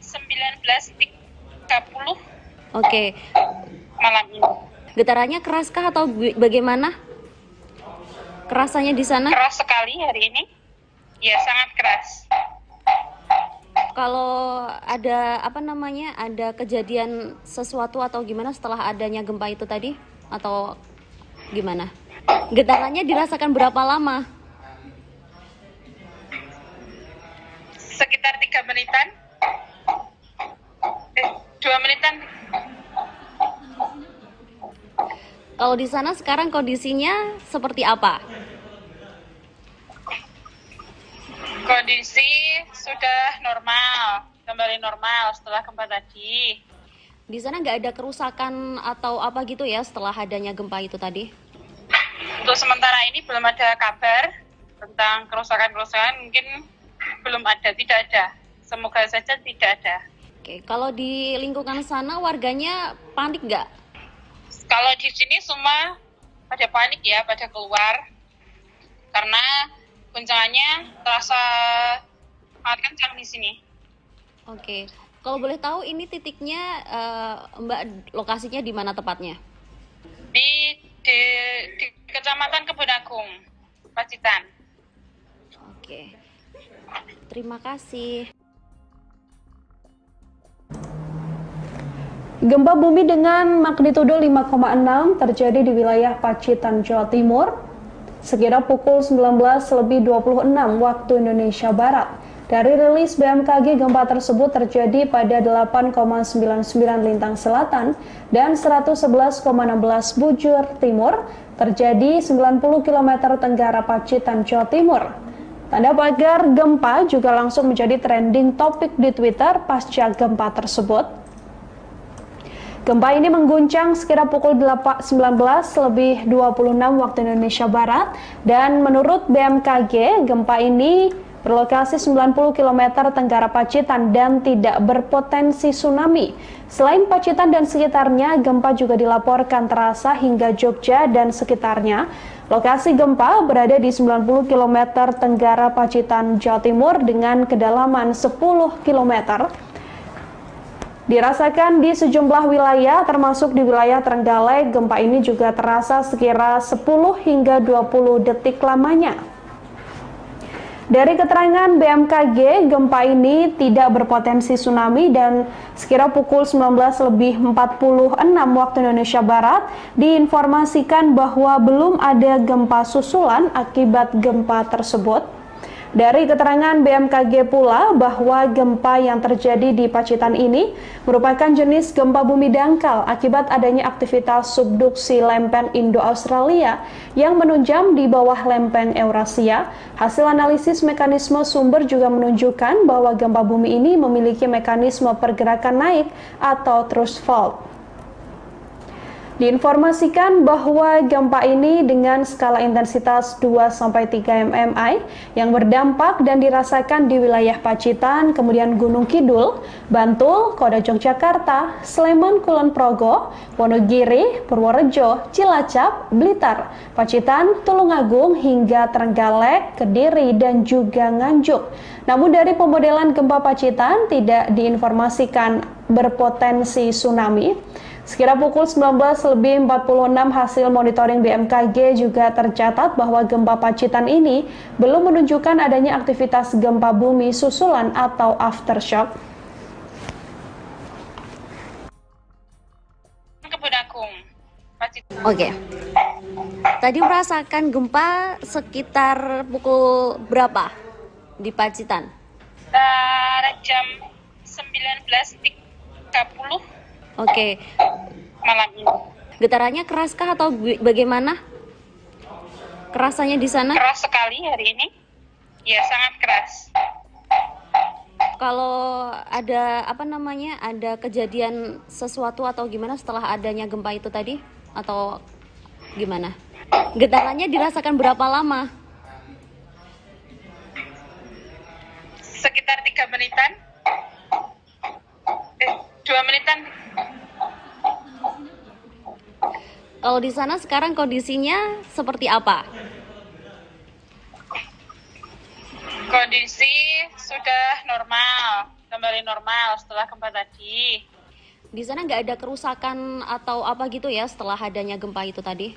19.30 Oke. malam ini. Getarannya keraskah atau bagaimana? Kerasannya di sana? Keras sekali hari ini. Ya, sangat keras. Kalau ada ada kejadian sesuatu atau gimana setelah adanya gempa itu tadi? Atau gimana? Getarannya dirasakan berapa lama? Sekitar 3 menitan. 2 menitan. Kalau di sana sekarang kondisinya seperti apa? Kondisi sudah normal, kembali normal setelah gempa tadi. Di sana nggak ada kerusakan atau apa gitu ya setelah adanya gempa itu tadi? Untuk sementara ini belum ada kabar tentang kerusakan-kerusakan, mungkin belum ada, tidak ada. Semoga saja tidak ada. Oke, kalau di lingkungan sana warganya panik nggak? Kalau di sini semua pada panik ya, pada keluar. Karena guncangannya terasa sangat kencang di sini. Oke, kalau boleh tahu ini titiknya Mbak lokasinya di mana tepatnya? Di Kecamatan Kebun Agung, Pacitan. Oke, terima kasih. Gempa bumi dengan magnitudo 5,6 terjadi di wilayah Pacitan, Jawa Timur, sekira pukul 19.26 waktu Indonesia Barat. Dari rilis BMKG, gempa tersebut terjadi pada 8,99 lintang selatan dan 111,16 bujur timur, terjadi 90 km tenggara Pacitan, Jawa Timur. Tanda pagar gempa juga langsung menjadi trending topik di Twitter pasca gempa tersebut. Gempa ini mengguncang sekira pukul 19.26 waktu Indonesia Barat dan menurut BMKG, gempa ini berlokasi 90 km tenggara Pacitan dan tidak berpotensi tsunami. Selain Pacitan dan sekitarnya, gempa juga dilaporkan terasa hingga Jogja dan sekitarnya. Lokasi gempa berada di 90 km tenggara Pacitan, Jawa Timur dengan kedalaman 10 km. Dirasakan di sejumlah wilayah, termasuk di wilayah Trenggalek, gempa ini juga terasa sekira 10 hingga 20 detik lamanya. Dari keterangan BMKG, gempa ini tidak berpotensi tsunami dan sekira pukul 19.46 waktu Indonesia Barat diinformasikan bahwa belum ada gempa susulan akibat gempa tersebut. Dari keterangan BMKG pula bahwa gempa yang terjadi di Pacitan ini merupakan jenis gempa bumi dangkal akibat adanya aktivitas subduksi lempeng Indo-Australia yang menunjam di bawah lempeng Eurasia. Hasil analisis mekanisme sumber juga menunjukkan bahwa gempa bumi ini memiliki mekanisme pergerakan naik atau thrust fault. Diinformasikan bahwa gempa ini dengan skala intensitas 2-3 mmi yang berdampak dan dirasakan di wilayah Pacitan, kemudian Gunung Kidul, Bantul, Kota Yogyakarta, Sleman, Kulon Progo, Wonogiri, Purworejo, Cilacap, Blitar, Pacitan, Tulungagung, hingga Trenggalek, Kediri, dan juga Nganjuk. Namun dari pemodelan gempa Pacitan tidak diinformasikan berpotensi tsunami. Sekira pukul 19.46 hasil monitoring BMKG juga tercatat bahwa gempa Pacitan ini belum menunjukkan adanya aktivitas gempa bumi susulan atau aftershock. Oke. Tadi merasakan gempa sekitar pukul berapa di Pacitan? Jam 19.30. Oke. Malam ini. Getarannya keraskah atau bagaimana? Kerasanya di sana? Keras sekali hari ini. Ya, sangat keras. Kalau ada ada kejadian sesuatu atau gimana setelah adanya gempa itu tadi? Atau gimana? Getarannya dirasakan berapa lama? Sekitar 3 menitan. 2 menitan. Kalau di sana sekarang kondisinya seperti apa? Kondisi sudah normal, kembali normal setelah gempa tadi. Di sana nggak ada kerusakan atau apa gitu ya setelah adanya gempa itu tadi?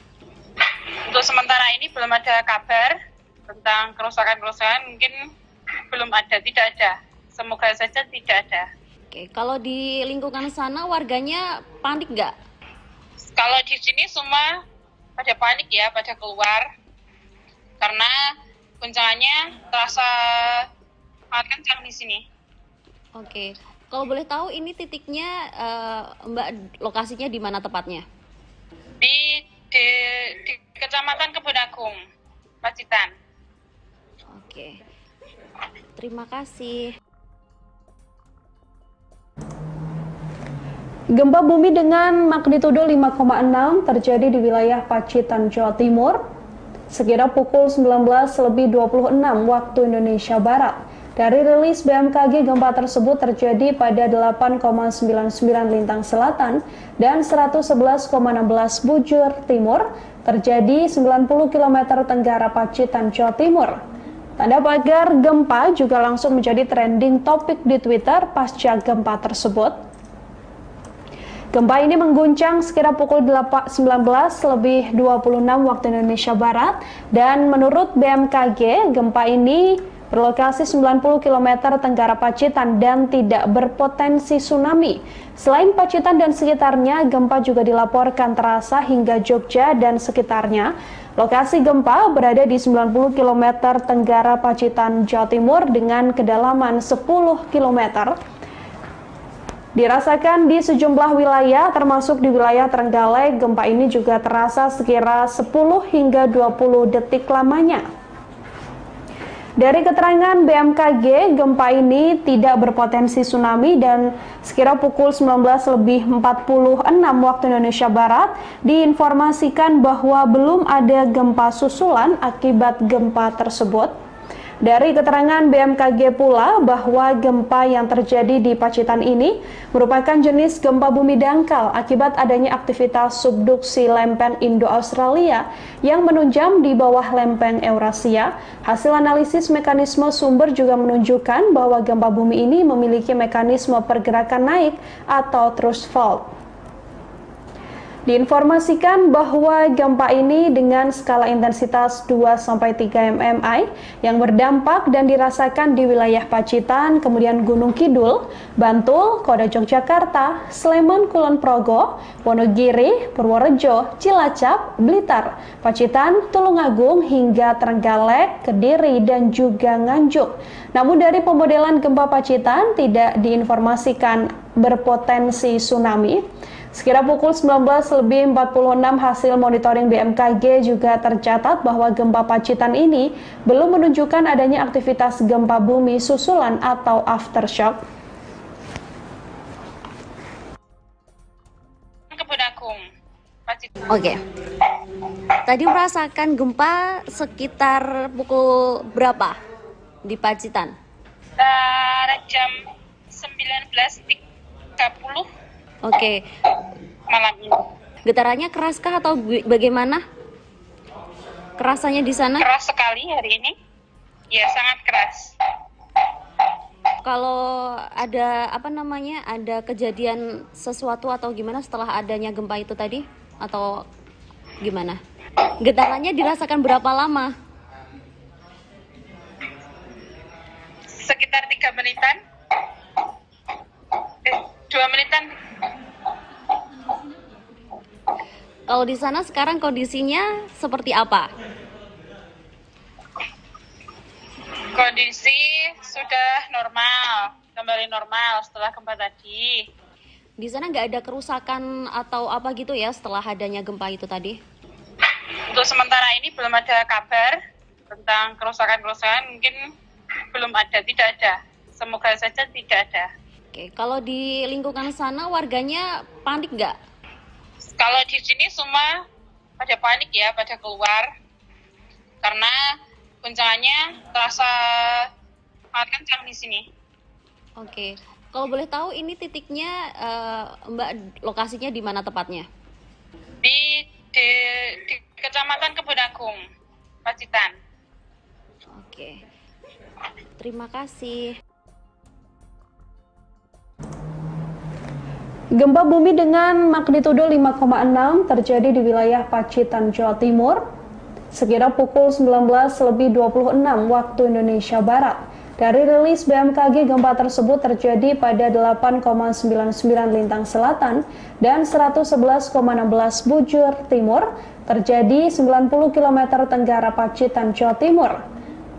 Untuk sementara ini belum ada kabar tentang kerusakan-kerusakan, mungkin belum ada, tidak ada. Semoga saja tidak ada. Oke, kalau di lingkungan sana warganya panik nggak? Kalau di sini semua pada panik ya, pada keluar. Karena guncangannya terasa sangat kencang di sini. Oke, kalau boleh tahu ini titiknya Mbak lokasinya di mana tepatnya? Di Kecamatan Kebun Agung, Pacitan. Oke, terima kasih. Gempa bumi dengan magnitudo 5,6 terjadi di wilayah Pacitan, Jawa Timur, sekira pukul 19.26 waktu Indonesia Barat. Dari rilis BMKG, gempa tersebut terjadi pada 8,99 lintang selatan dan 111,16 bujur timur, terjadi 90 km tenggara Pacitan, Jawa Timur. Tanda pagar gempa juga langsung menjadi trending topik di Twitter pasca gempa tersebut. Gempa ini mengguncang sekira pukul 19.26 waktu Indonesia Barat dan menurut BMKG, gempa ini berlokasi 90 km tenggara Pacitan dan tidak berpotensi tsunami. Selain Pacitan dan sekitarnya, gempa juga dilaporkan terasa hingga Jogja dan sekitarnya. Lokasi gempa berada di 90 km tenggara Pacitan, Jawa Timur dengan kedalaman 10 km. Dirasakan di sejumlah wilayah, termasuk di wilayah Trenggalek, gempa ini juga terasa sekira 10 hingga 20 detik lamanya. Dari keterangan BMKG, gempa ini tidak berpotensi tsunami dan sekira pukul 19.46 waktu Indonesia Barat diinformasikan bahwa belum ada gempa susulan akibat gempa tersebut. Dari keterangan BMKG pula bahwa gempa yang terjadi di Pacitan ini merupakan jenis gempa bumi dangkal akibat adanya aktivitas subduksi lempeng Indo-Australia yang menunjam di bawah lempeng Eurasia. Hasil analisis mekanisme sumber juga menunjukkan bahwa gempa bumi ini memiliki mekanisme pergerakan naik atau thrust fault. Diinformasikan bahwa gempa ini dengan skala intensitas 2-3 mmi yang berdampak dan dirasakan di wilayah Pacitan, kemudian Gunung Kidul, Bantul, Kota Yogyakarta, Sleman, Kulon Progo, Wonogiri, Purworejo, Cilacap, Blitar, Pacitan, Tulungagung hingga Trenggalek, Kediri, dan juga Nganjuk. Namun dari pemodelan gempa Pacitan tidak diinformasikan berpotensi tsunami. Sekira pukul 19.46 hasil monitoring BMKG juga tercatat bahwa gempa Pacitan ini belum menunjukkan adanya aktivitas gempa bumi susulan atau aftershock. Oke. Tadi merasakan gempa sekitar pukul berapa di Pacitan? Jam 19.30 Oke. malam ini. Getarannya keraskah atau bagaimana? Kerasanya di sana? Keras sekali hari ini. Ya, sangat keras. Kalau ada ada kejadian sesuatu atau gimana setelah adanya gempa itu tadi? Atau gimana? Getarannya dirasakan berapa lama? Sekitar 3 menitan. 2 menitan. Kalau di sana sekarang kondisinya seperti apa? Kondisi sudah normal, kembali normal setelah gempa tadi. Di sana nggak ada kerusakan atau apa gitu ya setelah adanya gempa itu tadi? Untuk sementara ini belum ada kabar tentang kerusakan-kerusakan, mungkin belum ada, tidak ada. Semoga saja tidak ada. Oke, kalau di lingkungan sana warganya panik nggak? Kalau di sini semua pada panik ya, pada keluar. Karena guncangannya terasa sangat kencang di sini. Oke, kalau boleh tahu ini titiknya Mbak lokasinya di mana tepatnya? Di Kecamatan Kebun Agung, Pacitan. Oke, terima kasih. Gempa bumi dengan magnitudo 5,6 terjadi di wilayah Pacitan, Jawa Timur, sekira pukul 19.26 waktu Indonesia Barat. Dari rilis BMKG, gempa tersebut terjadi pada 8,99 lintang selatan dan 111,16 bujur timur, terjadi 90 km tenggara Pacitan, Jawa Timur.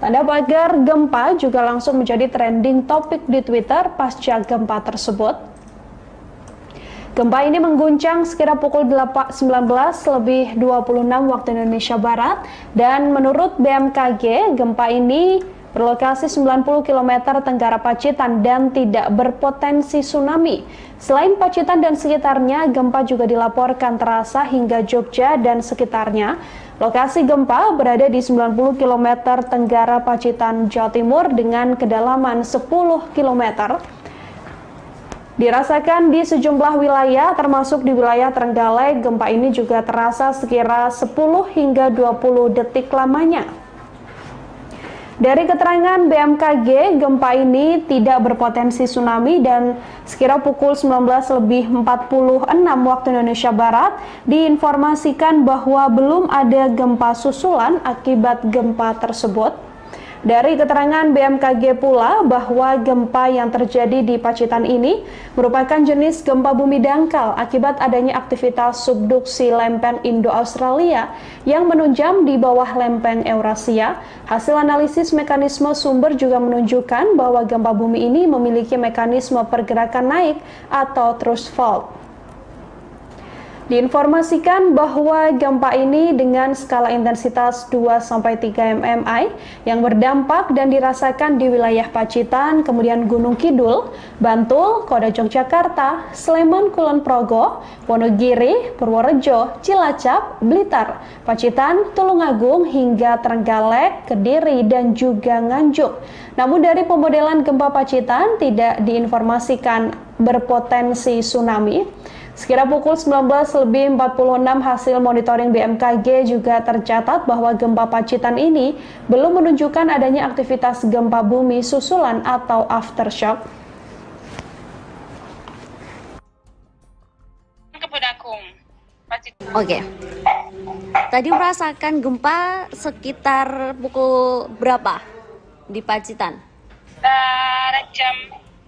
Tanda pagar gempa juga langsung menjadi trending topik di Twitter pasca gempa tersebut. Gempa ini mengguncang sekira pukul 19.26 waktu Indonesia Barat dan menurut BMKG, gempa ini berlokasi 90 km tenggara Pacitan dan tidak berpotensi tsunami. Selain Pacitan dan sekitarnya, gempa juga dilaporkan terasa hingga Jogja dan sekitarnya. Lokasi gempa berada di 90 km tenggara Pacitan, Jawa Timur dengan kedalaman 10 km. Dirasakan di sejumlah wilayah, termasuk di wilayah Trenggalek, gempa ini juga terasa sekira 10 hingga 20 detik lamanya. Dari keterangan BMKG, gempa ini tidak berpotensi tsunami dan sekira pukul 19.46 waktu Indonesia Barat diinformasikan bahwa belum ada gempa susulan akibat gempa tersebut. Dari keterangan BMKG pula bahwa gempa yang terjadi di Pacitan ini merupakan jenis gempa bumi dangkal akibat adanya aktivitas subduksi lempeng Indo-Australia yang menunjam di bawah lempeng Eurasia. Hasil analisis mekanisme sumber juga menunjukkan bahwa gempa bumi ini memiliki mekanisme pergerakan naik atau thrust fault. Diinformasikan bahwa gempa ini dengan skala intensitas 2-3 mmi yang berdampak dan dirasakan di wilayah Pacitan, kemudian Gunung Kidul, Bantul, Kota Yogyakarta, Sleman, Kulon Progo, Wonogiri, Purworejo, Cilacap, Blitar, Pacitan, Tulungagung hingga Trenggalek, Kediri, dan juga Nganjuk. Namun dari pemodelan gempa Pacitan tidak diinformasikan berpotensi tsunami. Sekira pukul 19.46 hasil monitoring BMKG juga tercatat bahwa gempa Pacitan ini belum menunjukkan adanya aktivitas gempa bumi susulan atau aftershock. Kebun Agung, Pacitan. Oke. Tadi merasakan gempa sekitar pukul berapa di Pacitan? Jam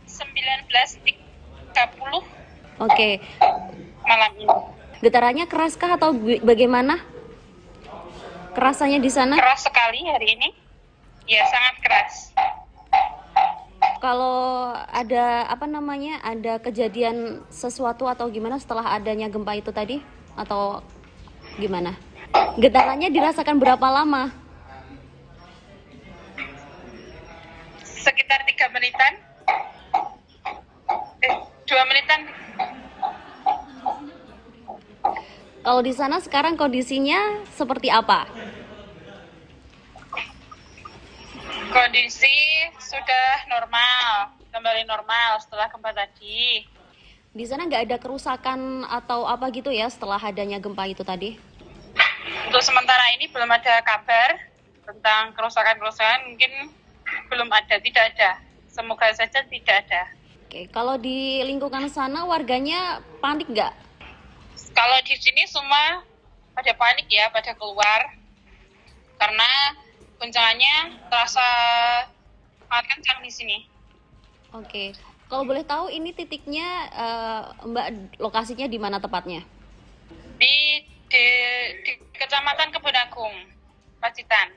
19.30 Oke. malam ini. Getarannya keraskah atau bagaimana? Kerasannya di sana? Keras sekali hari ini. Ya, sangat keras. Kalau ada ada kejadian sesuatu atau gimana setelah adanya gempa itu tadi atau gimana? Getarannya dirasakan berapa lama? Sekitar 3 menitan. 2 menitan. Kalau di sana sekarang kondisinya seperti apa? Kondisi sudah normal, kembali normal setelah gempa tadi. Di sana nggak ada kerusakan atau apa gitu ya setelah adanya gempa itu tadi? Untuk sementara ini belum ada kabar tentang kerusakan-kerusakan, mungkin belum ada, tidak ada. Semoga saja tidak ada. Oke, kalau di lingkungan sana warganya panik nggak? Kalau di sini semua pada panik ya, pada keluar. Karena guncangannya terasa sangat kencang di sini. Oke, kalau boleh tahu ini titiknya Mbak lokasinya di mana tepatnya? Di Kecamatan Kebun Agung, Pacitan.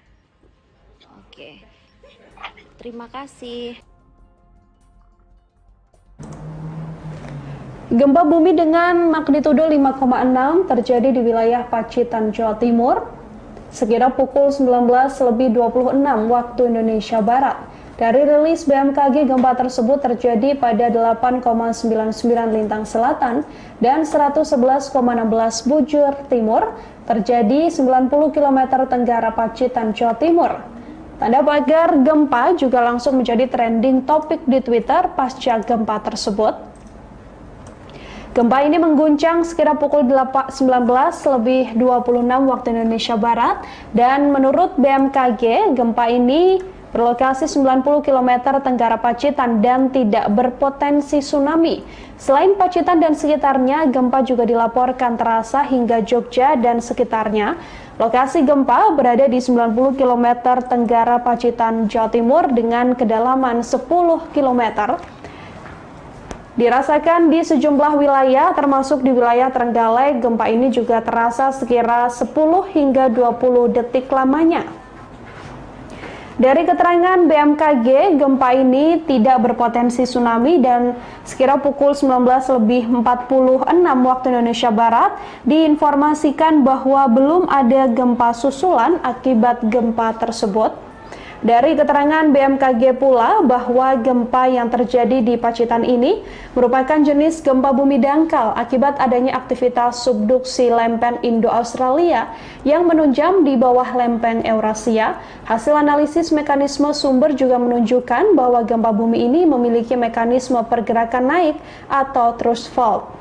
Oke, terima kasih. Gempa bumi dengan magnitudo 5,6 terjadi di wilayah Pacitan, Jawa Timur, sekitar pukul 19.26 waktu Indonesia Barat. Dari rilis BMKG, gempa tersebut terjadi pada 8,99 lintang selatan dan 111,16 bujur timur, terjadi 90 km tenggara Pacitan, Jawa Timur. Tanda pagar gempa juga langsung menjadi trending topik di Twitter pasca gempa tersebut. Gempa ini mengguncang sekitar pukul 19.26 waktu Indonesia Barat dan menurut BMKG, gempa ini berlokasi 90 km tenggara Pacitan dan tidak berpotensi tsunami. Selain Pacitan dan sekitarnya, gempa juga dilaporkan terasa hingga Jogja dan sekitarnya. Lokasi gempa berada di 90 km tenggara Pacitan, Jawa Timur dengan kedalaman 10 km. Dirasakan di sejumlah wilayah, termasuk di wilayah Trenggalek, gempa ini juga terasa sekira 10 hingga 20 detik lamanya. Dari keterangan BMKG, gempa ini tidak berpotensi tsunami dan sekira pukul 19.46 waktu Indonesia Barat diinformasikan bahwa belum ada gempa susulan akibat gempa tersebut. Dari keterangan BMKG pula bahwa gempa yang terjadi di Pacitan ini merupakan jenis gempa bumi dangkal akibat adanya aktivitas subduksi lempeng Indo-Australia yang menunjam di bawah lempeng Eurasia. Hasil analisis mekanisme sumber juga menunjukkan bahwa gempa bumi ini memiliki mekanisme pergerakan naik atau thrust fault.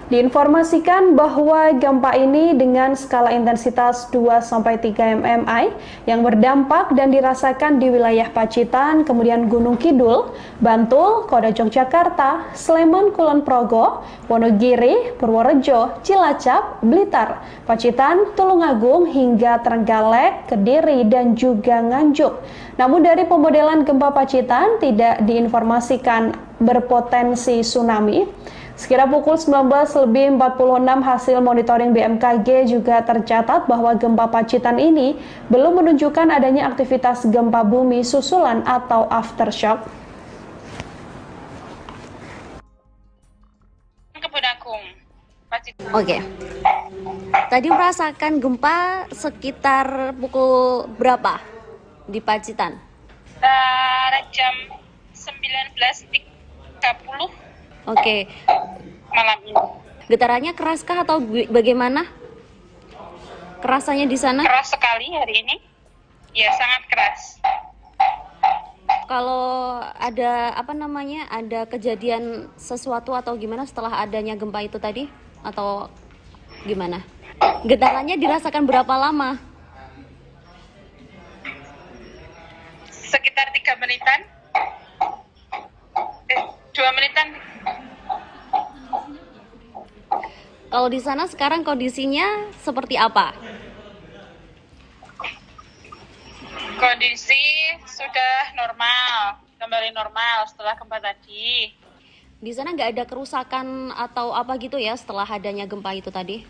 Diinformasikan bahwa gempa ini dengan skala intensitas 2-3 mmi yang berdampak dan dirasakan di wilayah Pacitan, kemudian Gunung Kidul, Bantul, Kota Yogyakarta, Sleman, Kulon Progo, Wonogiri, Purworejo, Cilacap, Blitar, Pacitan, Tulungagung, hingga Trenggalek, Kediri, dan juga Nganjuk. Namun dari pemodelan gempa Pacitan tidak diinformasikan berpotensi tsunami. Sekira pukul 19.46 hasil monitoring BMKG juga tercatat bahwa gempa Pacitan ini belum menunjukkan adanya aktivitas gempa bumi susulan atau aftershock. Kebun Agung, Pacitan. Oke. Tadi merasakan gempa sekitar pukul berapa di Pacitan? Jam 19.30 Oke. malam ini. Getarannya keraskah atau bagaimana? Kerasannya di sana? Keras sekali hari ini. Ya, sangat keras. Kalau ada ada kejadian sesuatu atau gimana setelah adanya gempa itu tadi atau gimana? Getarannya dirasakan berapa lama? Sekitar 3 menitan. 2 menitan. Kalau di sana sekarang kondisinya seperti apa? Kondisi sudah normal, kembali normal setelah gempa tadi. Di sana nggak ada kerusakan atau apa gitu ya setelah adanya gempa itu tadi?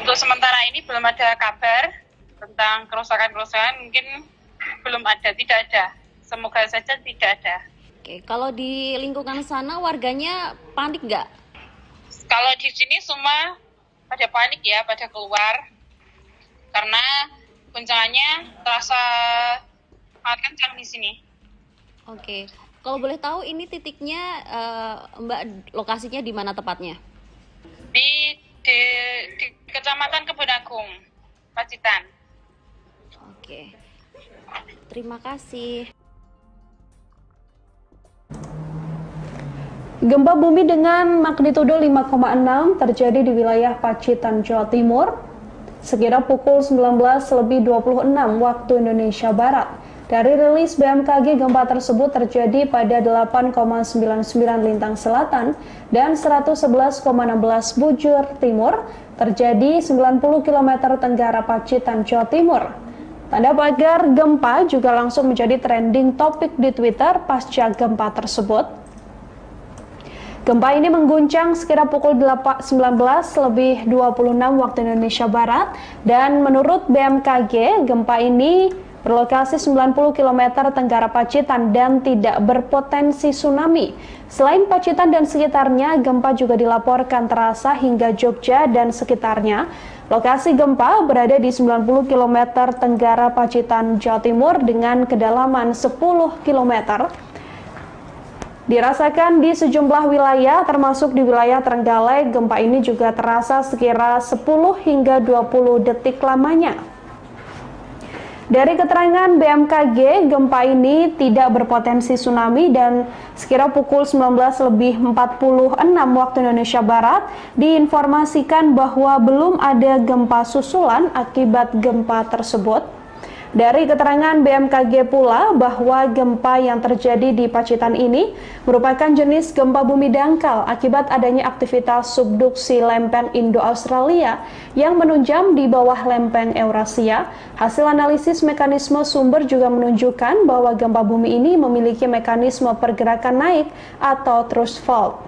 Untuk sementara ini belum ada kabar tentang kerusakan-kerusakan, mungkin belum ada, tidak ada. Semoga saja tidak ada. Oke, kalau di lingkungan sana warganya panik nggak? Kalau di sini semua pada panik ya, pada keluar. Karena guncangannya terasa sangat kencang di sini. Oke, kalau boleh tahu ini titiknya Mbak lokasinya di mana tepatnya? Di Kecamatan Kebun Agung, Pacitan. Oke, terima kasih. Gempa bumi dengan magnitudo 5,6 terjadi di wilayah Pacitan, Jawa Timur, sekira pukul 19.26 waktu Indonesia Barat. Dari rilis BMKG, gempa tersebut terjadi pada 8,99 lintang selatan dan 111,16 bujur timur, terjadi 90 km tenggara Pacitan, Jawa Timur. Tanda pagar gempa juga langsung menjadi trending topik di Twitter pasca gempa tersebut. Gempa ini mengguncang sekira pukul 19.26 waktu Indonesia Barat dan menurut BMKG, gempa ini berlokasi 90 km tenggara Pacitan dan tidak berpotensi tsunami. Selain Pacitan dan sekitarnya, gempa juga dilaporkan terasa hingga Jogja dan sekitarnya. Lokasi gempa berada di 90 km tenggara Pacitan, Jawa Timur dengan kedalaman 10 km. Dirasakan di sejumlah wilayah, termasuk di wilayah Trenggalek, gempa ini juga terasa sekira 10 hingga 20 detik lamanya. Dari keterangan BMKG, gempa ini tidak berpotensi tsunami dan sekira pukul 19.46 waktu Indonesia Barat diinformasikan bahwa belum ada gempa susulan akibat gempa tersebut. Dari keterangan BMKG pula bahwa gempa yang terjadi di Pacitan ini merupakan jenis gempa bumi dangkal akibat adanya aktivitas subduksi lempeng Indo-Australia yang menunjam di bawah lempeng Eurasia. Hasil analisis mekanisme sumber juga menunjukkan bahwa gempa bumi ini memiliki mekanisme pergerakan naik atau thrust fault.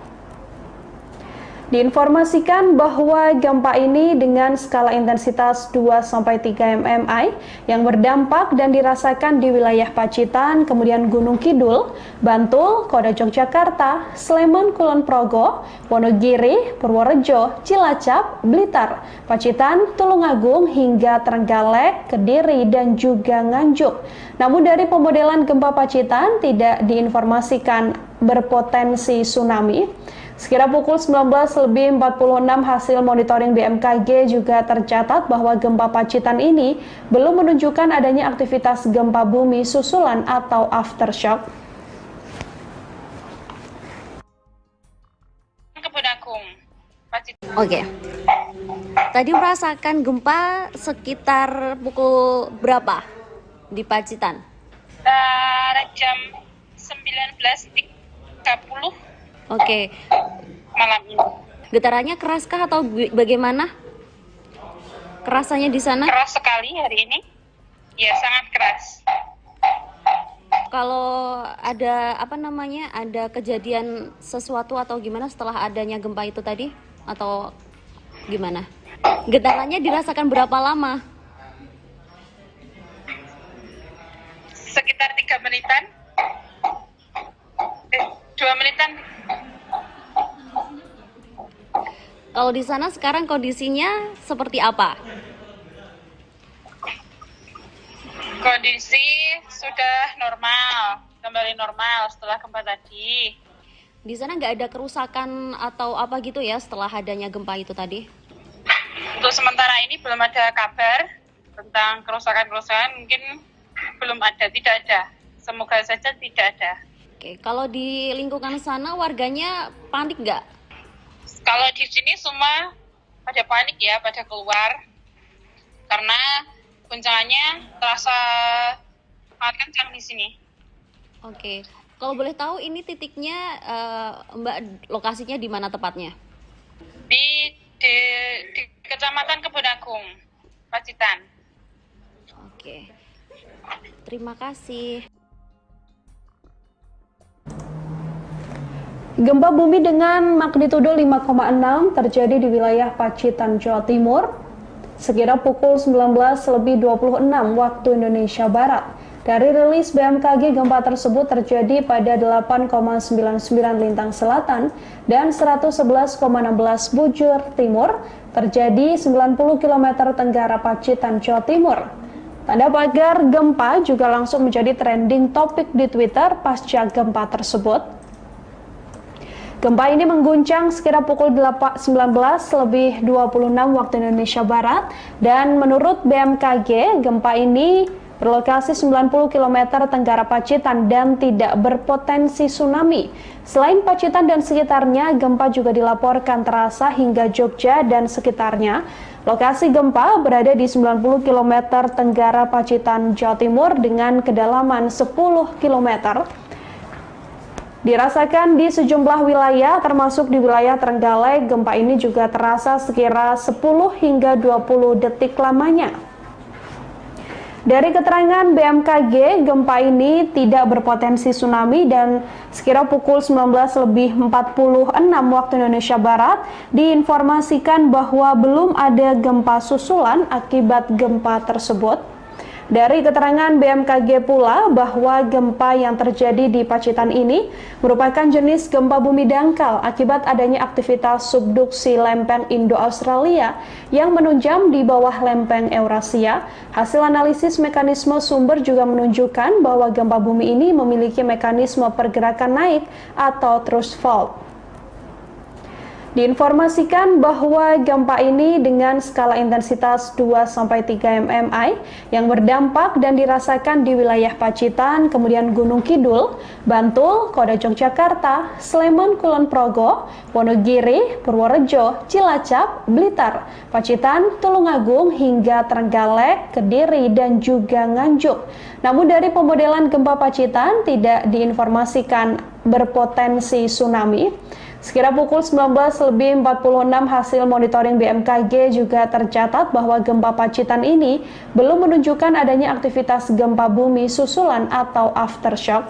Diinformasikan bahwa gempa ini dengan skala intensitas 2-3 mmi yang berdampak dan dirasakan di wilayah Pacitan, kemudian Gunung Kidul, Bantul, Kota Yogyakarta, Sleman, Kulon Progo, Wonogiri, Purworejo, Cilacap, Blitar, Pacitan, Tulungagung, hingga Trenggalek, Kediri, dan juga Nganjuk. Namun dari pemodelan gempa Pacitan tidak diinformasikan berpotensi tsunami. Sekira pukul 19.46 hasil monitoring BMKG juga tercatat bahwa gempa Pacitan ini belum menunjukkan adanya aktivitas gempa bumi susulan atau aftershock. Kebun Agung, Pacitan. Oke. Tadi merasakan gempa sekitar pukul berapa di Pacitan? Jam 19.30. Oke. Malam ini. Getarannya keraskah atau bagaimana? Kerasanya di sana? Keras sekali hari ini. Ya, sangat keras. Kalau ada ada kejadian sesuatu atau gimana setelah adanya gempa itu tadi? Atau gimana? Getarannya dirasakan berapa lama? Sekitar 3 menitan. 2 menitan. Kalau di sana sekarang kondisinya seperti apa? Kondisi sudah normal, kembali normal setelah gempa tadi. Di sana nggak ada kerusakan atau apa gitu ya setelah adanya gempa itu tadi? Untuk sementara ini belum ada kabar tentang kerusakan-kerusakan, mungkin belum ada, tidak ada. Semoga saja tidak ada. Oke, kalau di lingkungan sana warganya panik nggak? Kalau di sini semua pada panik ya, pada keluar. Karena guncangannya terasa sangat kencang di sini. Oke, kalau boleh tahu ini titiknya Mbak lokasinya di mana tepatnya? Di di Kecamatan Kebun Agung, Pacitan. Oke, terima kasih. Gempa bumi dengan magnitudo 5,6 terjadi di wilayah Pacitan, Jawa Timur, sekira pukul 19.26 waktu Indonesia Barat. Dari rilis BMKG, gempa tersebut terjadi pada 8,99 lintang selatan dan 111,16 bujur timur, terjadi 90 km tenggara Pacitan, Jawa Timur. Tanda pagar gempa juga langsung menjadi trending topik di Twitter pasca gempa tersebut. Gempa ini mengguncang sekira pukul 19.26 waktu Indonesia Barat, dan menurut BMKG, gempa ini berlokasi 90 km tenggara Pacitan dan tidak berpotensi tsunami. Selain Pacitan dan sekitarnya, gempa juga dilaporkan terasa hingga Jogja dan sekitarnya. Lokasi gempa berada di 90 km tenggara Pacitan, Jawa Timur dengan kedalaman 10 km. Dirasakan di sejumlah wilayah, termasuk di wilayah Trenggalek. Gempa ini juga terasa sekira 10 hingga 20 detik lamanya. Dari keterangan BMKG, gempa ini tidak berpotensi tsunami dan sekira pukul 19.46 waktu Indonesia Barat diinformasikan bahwa belum ada gempa susulan akibat gempa tersebut. Dari keterangan BMKG pula bahwa gempa yang terjadi di Pacitan ini merupakan jenis gempa bumi dangkal akibat adanya aktivitas subduksi lempeng Indo-Australia yang menunjam di bawah lempeng Eurasia. Hasil analisis mekanisme sumber juga menunjukkan bahwa gempa bumi ini memiliki mekanisme pergerakan naik atau thrust fault. Diinformasikan bahwa gempa ini dengan skala intensitas 2-3 mmI yang berdampak dan dirasakan di wilayah Pacitan, kemudian Gunung Kidul, Bantul, Kota Yogyakarta, Sleman, Kulon Progo, Wonogiri, Purworejo, Cilacap, Blitar, Pacitan, Tulungagung, hingga Trenggalek, Kediri, dan juga Nganjuk. Namun dari pemodelan gempa Pacitan tidak diinformasikan berpotensi tsunami. Sekira pukul 19.46 hasil monitoring BMKG juga tercatat bahwa gempa Pacitan ini belum menunjukkan adanya aktivitas gempa bumi susulan atau aftershock.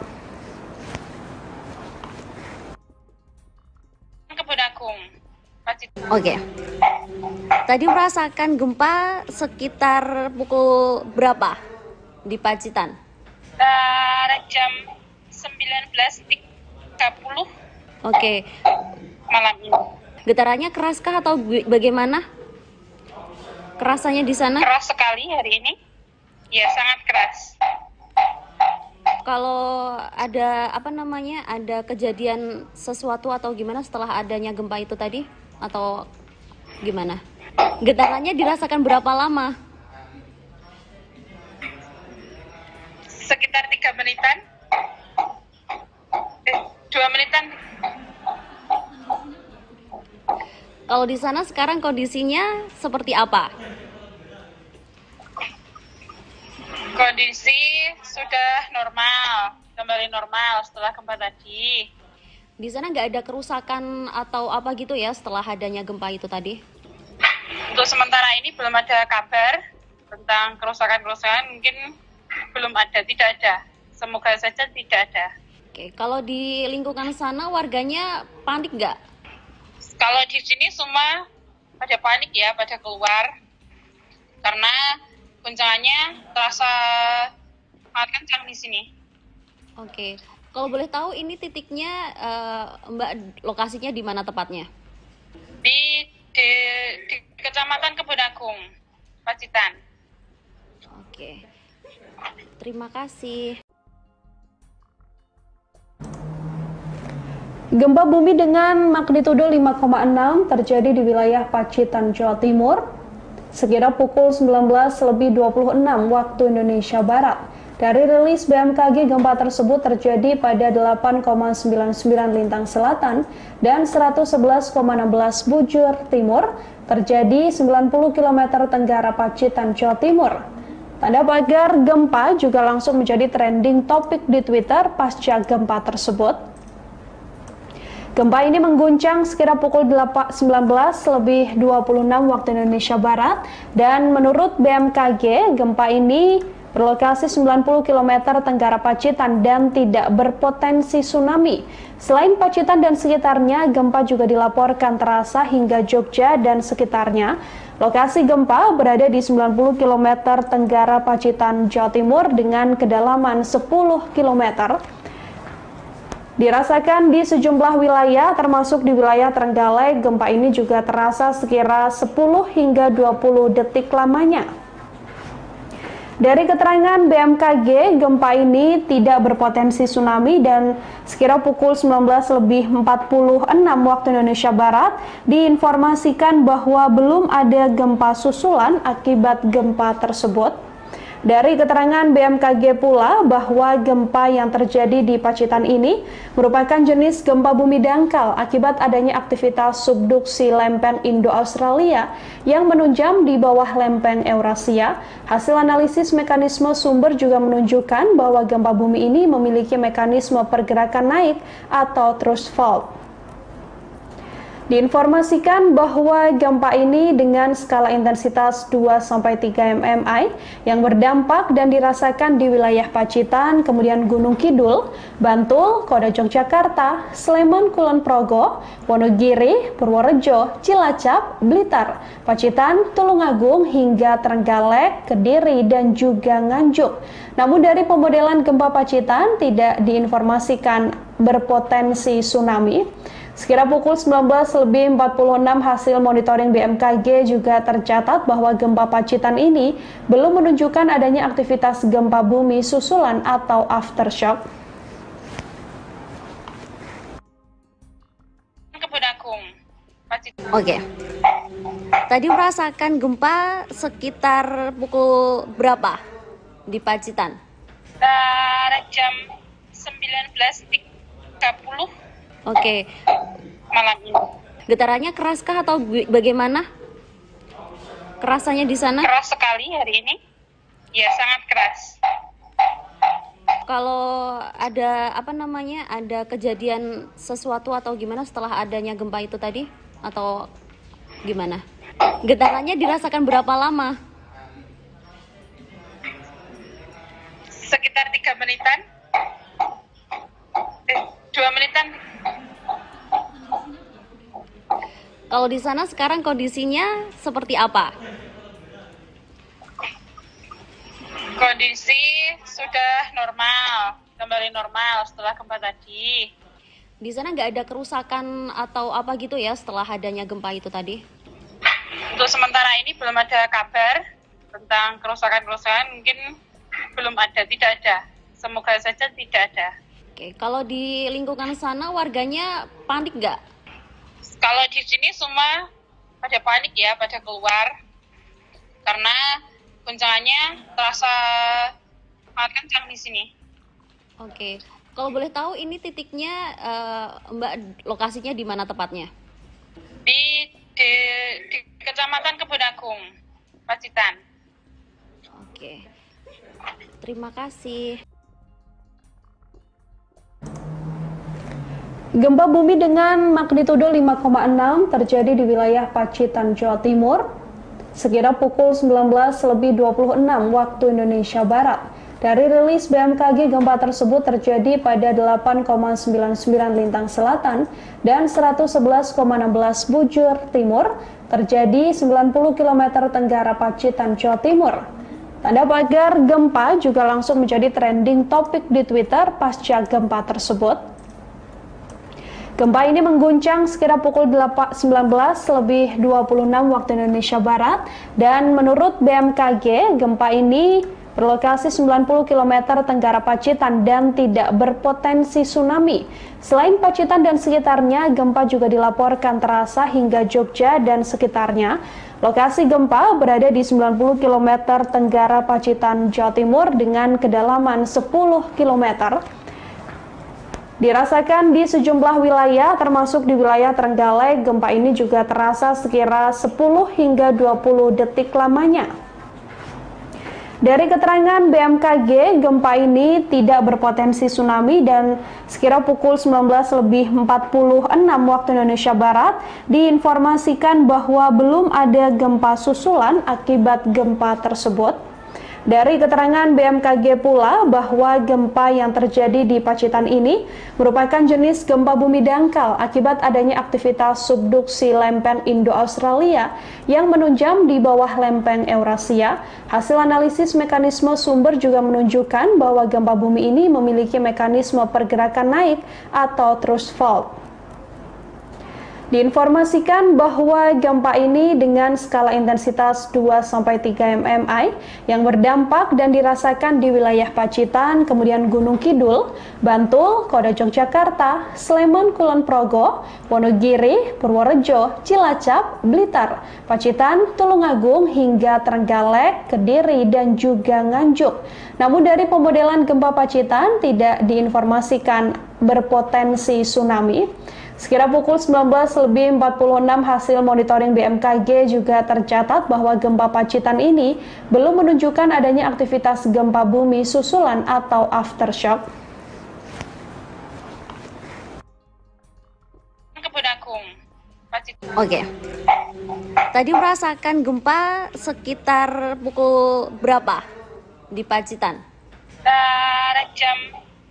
Kebun Agung, Pacitan. Oke. Tadi merasakan gempa sekitar pukul berapa di Pacitan? Jam 19.30. Oke. Malam ini. Getarannya keraskah atau bagaimana? Kerasannya di sana? Keras sekali hari ini. Ya, sangat keras. Kalau ada ada kejadian sesuatu atau gimana setelah adanya gempa itu tadi? Atau gimana? Getarannya dirasakan berapa lama? Sekitar 3 menitan. 2 menitan. Kalau di sana sekarang kondisinya seperti apa? Kondisi sudah normal, kembali normal setelah gempa tadi. Di sana nggak ada kerusakan atau apa gitu ya setelah adanya gempa itu tadi? Untuk sementara ini belum ada kabar tentang kerusakan-kerusakan, mungkin belum ada, tidak ada. Semoga saja tidak ada. Oke, kalau di lingkungan sana warganya panik nggak? Kalau di sini semua pada panik ya, pada keluar. Karena guncangannya terasa sangat kencang di sini. Oke, kalau boleh tahu ini titiknya Mbak, lokasinya di mana tepatnya? Di Kecamatan Kebun Agung, Pacitan. Oke, terima kasih. Gempa bumi dengan magnitudo 5,6 terjadi di wilayah Pacitan, Jawa Timur, sekira pukul 19.26 waktu Indonesia Barat. Dari rilis BMKG, gempa tersebut terjadi pada 8,99 lintang selatan dan 111,16 bujur timur, terjadi 90 km tenggara Pacitan, Jawa Timur. Tanda pagar gempa juga langsung menjadi trending topik di Twitter pasca gempa tersebut. Gempa ini mengguncang sekira pukul 19.26 waktu Indonesia Barat dan menurut BMKG gempa ini berlokasi 90 km tenggara Pacitan dan tidak berpotensi tsunami. Selain Pacitan dan sekitarnya, gempa juga dilaporkan terasa hingga Jogja dan sekitarnya. Lokasi gempa berada di 90 km tenggara Pacitan, Jawa Timur dengan kedalaman 10 km. Dirasakan di sejumlah wilayah, termasuk di wilayah Trenggalek, gempa ini juga terasa sekira 10 hingga 20 detik lamanya. Dari keterangan BMKG, gempa ini tidak berpotensi tsunami dan sekira pukul 19.46 waktu Indonesia Barat diinformasikan bahwa belum ada gempa susulan akibat gempa tersebut. Dari keterangan BMKG pula bahwa gempa yang terjadi di Pacitan ini merupakan jenis gempa bumi dangkal akibat adanya aktivitas subduksi lempeng Indo-Australia yang menunjam di bawah lempeng Eurasia. Hasil analisis mekanisme sumber juga menunjukkan bahwa gempa bumi ini memiliki mekanisme pergerakan naik atau thrust fault. Diinformasikan bahwa gempa ini dengan skala intensitas 2-3 mmi yang berdampak dan dirasakan di wilayah Pacitan, kemudian Gunung Kidul, Bantul, Kota Yogyakarta, Sleman, Kulon Progo, Wonogiri, Purworejo, Cilacap, Blitar, Pacitan, Tulungagung hingga Trenggalek, Kediri, dan juga Nganjuk. Namun dari pemodelan gempa Pacitan tidak diinformasikan berpotensi tsunami. Sekira pukul 19.46 hasil monitoring BMKG juga tercatat bahwa gempa Pacitan ini belum menunjukkan adanya aktivitas gempa bumi susulan atau aftershock. Oke. Tadi merasakan gempa sekitar pukul berapa di Pacitan? Jam 19.30 Oke. malam ini. Getarannya keraskah atau bagaimana? Kerasannya di sana? Keras sekali hari ini. Ya, sangat keras. Kalau ada ada kejadian sesuatu atau gimana setelah adanya gempa itu tadi? Atau gimana? Getarannya dirasakan berapa lama? Sekitar 3 menitan. 2 menitan. Kalau di sana sekarang kondisinya seperti apa? Kondisi sudah normal, kembali normal setelah gempa tadi. Di sana nggak ada kerusakan atau apa gitu ya setelah adanya gempa itu tadi? Untuk sementara ini belum ada kabar tentang kerusakan-kerusakan, mungkin belum ada, tidak ada. Semoga saja tidak ada. Oke, kalau di lingkungan sana warganya panik nggak? Kalau di sini semua pada panik ya, pada keluar. Karena guncangannya terasa sangat kencang di sini. Oke, kalau boleh tahu ini titiknya Mbak lokasinya di mana tepatnya? Di Kecamatan Kebun Agung, Pacitan. Oke, terima kasih. Gempa bumi dengan magnitudo 5,6 terjadi di wilayah Pacitan, Jawa Timur, sekira pukul 19.26 waktu Indonesia Barat. Dari rilis BMKG, gempa tersebut terjadi pada 8,99 lintang selatan dan 111,16 bujur timur, terjadi 90 km tenggara Pacitan, Jawa Timur. Tanda pagar gempa juga langsung menjadi trending topik di Twitter pasca gempa tersebut. Gempa ini mengguncang sekira pukul 19.26 waktu Indonesia Barat dan menurut BMKG, gempa ini berlokasi 90 km tenggara Pacitan dan tidak berpotensi tsunami. Selain Pacitan dan sekitarnya, gempa juga dilaporkan terasa hingga Jogja dan sekitarnya. Lokasi gempa berada di 90 km tenggara Pacitan, Jawa Timur dengan kedalaman 10 km. Dirasakan di sejumlah wilayah, termasuk di wilayah Trenggalek, gempa ini juga terasa sekira 10 hingga 20 detik lamanya. Dari keterangan BMKG, gempa ini tidak berpotensi tsunami dan sekira pukul 19.46 waktu Indonesia Barat diinformasikan bahwa belum ada gempa susulan akibat gempa tersebut. Dari keterangan BMKG pula bahwa gempa yang terjadi di Pacitan ini merupakan jenis gempa bumi dangkal akibat adanya aktivitas subduksi lempeng Indo-Australia yang menunjam di bawah lempeng Eurasia. Hasil analisis mekanisme sumber juga menunjukkan bahwa gempa bumi ini memiliki mekanisme pergerakan naik atau thrust fault. Diinformasikan bahwa gempa ini dengan skala intensitas 2-3 mmi yang berdampak dan dirasakan di wilayah Pacitan, kemudian Gunung Kidul, Bantul, Kota Yogyakarta, Sleman, Kulon Progo, Wonogiri, Purworejo, Cilacap, Blitar, Pacitan, Tulungagung, hingga Trenggalek, Kediri, dan juga Nganjuk. Namun dari pemodelan gempa Pacitan tidak diinformasikan berpotensi tsunami. Sekira pukul 19.46 hasil monitoring BMKG juga tercatat bahwa gempa Pacitan ini belum menunjukkan adanya aktivitas gempa bumi susulan atau aftershock. Oke. Tadi merasakan gempa sekitar pukul berapa di Pacitan? Jam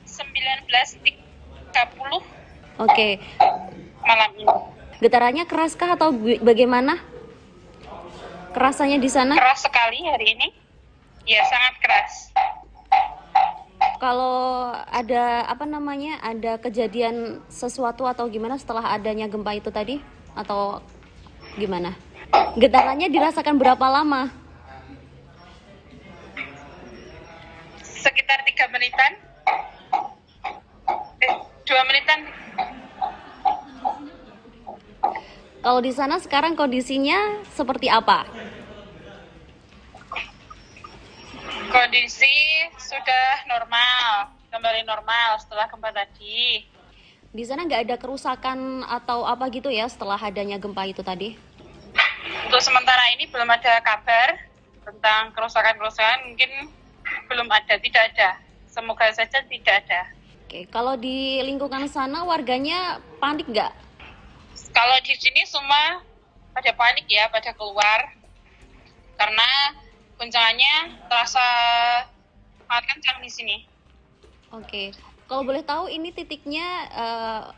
19.30 Oke. malam ini. Getarannya keraskah atau bagaimana? Kerasanya di sana? Keras sekali hari ini. Ya, sangat keras. Kalau ada ada kejadian sesuatu atau gimana setelah adanya gempa itu tadi atau gimana? Getarannya dirasakan berapa lama? Sekitar 3 menitan. 2 menitan. Kalau di sana sekarang kondisinya seperti apa? Kondisi sudah normal, kembali normal setelah gempa tadi. Di sana nggak ada kerusakan atau apa gitu ya setelah adanya gempa itu tadi? Untuk sementara ini belum ada kabar tentang kerusakan-kerusakan, mungkin belum ada, tidak ada. Semoga saja tidak ada. Oke, kalau di lingkungan sana warganya panik nggak? Kalau di sini semua pada panik ya, pada keluar. Karena guncangannya terasa sangat kencang di sini. Oke, kalau boleh tahu ini titiknya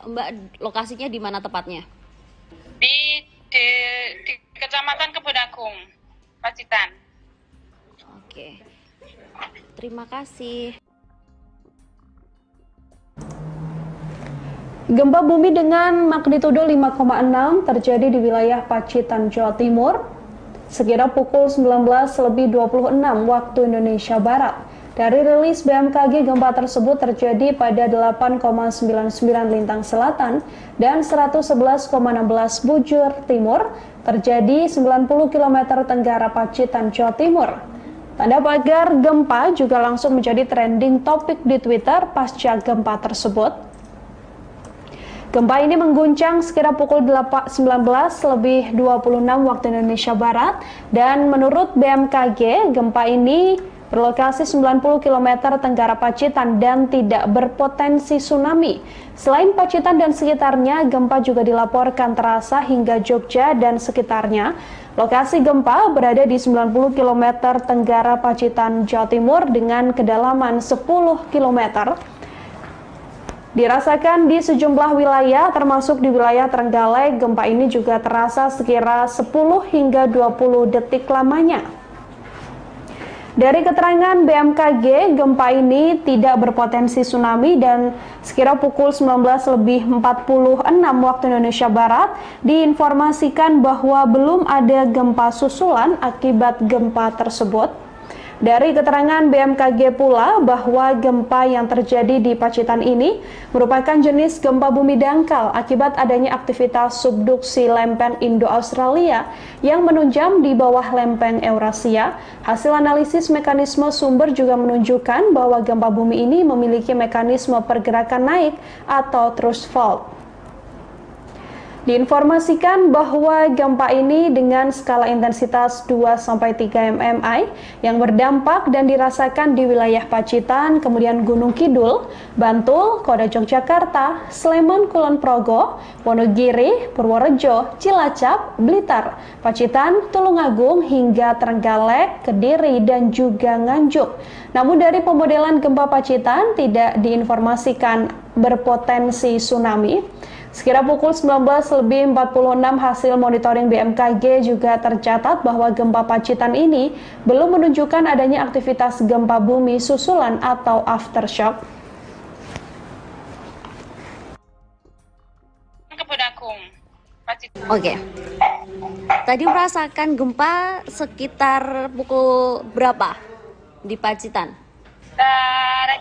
Mbak lokasinya di mana tepatnya? Di Kecamatan Kebun Agung, Pacitan. Oke, terima kasih. Gempa bumi dengan magnitudo 5,6 terjadi di wilayah Pacitan, Jawa Timur, sekira pukul 19.26 waktu Indonesia Barat. Dari rilis BMKG, gempa tersebut terjadi pada 8,99 lintang selatan dan 111,16 bujur timur, terjadi 90 km tenggara Pacitan, Jawa Timur. Tanda pagar gempa juga langsung menjadi trending topik di Twitter pasca gempa tersebut. Gempa ini mengguncang sekira pukul 19.26 waktu Indonesia Barat dan menurut BMKG, gempa ini berlokasi 90 km tenggara Pacitan dan tidak berpotensi tsunami. Selain Pacitan dan sekitarnya, gempa juga dilaporkan terasa hingga Jogja dan sekitarnya. Lokasi gempa berada di 90 km tenggara Pacitan, Jawa Timur dengan kedalaman 10 km. Dirasakan di sejumlah wilayah, termasuk di wilayah Trenggalek, gempa ini juga terasa sekira 10 hingga 20 detik lamanya. Dari keterangan BMKG, gempa ini tidak berpotensi tsunami dan sekira pukul 19.46 waktu Indonesia Barat diinformasikan bahwa belum ada gempa susulan akibat gempa tersebut. Dari keterangan BMKG pula bahwa gempa yang terjadi di Pacitan ini merupakan jenis gempa bumi dangkal akibat adanya aktivitas subduksi lempeng Indo-Australia yang menunjam di bawah lempeng Eurasia. Hasil analisis mekanisme sumber juga menunjukkan bahwa gempa bumi ini memiliki mekanisme pergerakan naik atau thrust fault. Diinformasikan bahwa gempa ini dengan skala intensitas 2-3 mmi yang berdampak dan dirasakan di wilayah Pacitan, kemudian Gunung Kidul, Bantul, Kota Yogyakarta, Sleman, Kulon Progo, Wonogiri, Purworejo, Cilacap, Blitar, Pacitan, Tulungagung, hingga Trenggalek, Kediri, dan juga Nganjuk. Namun dari pemodelan gempa Pacitan tidak diinformasikan berpotensi tsunami. Sekira pukul 19.46 hasil monitoring BMKG juga tercatat bahwa gempa Pacitan ini belum menunjukkan adanya aktivitas gempa bumi susulan atau aftershock. Oke. Tadi merasakan gempa sekitar pukul berapa di Pacitan?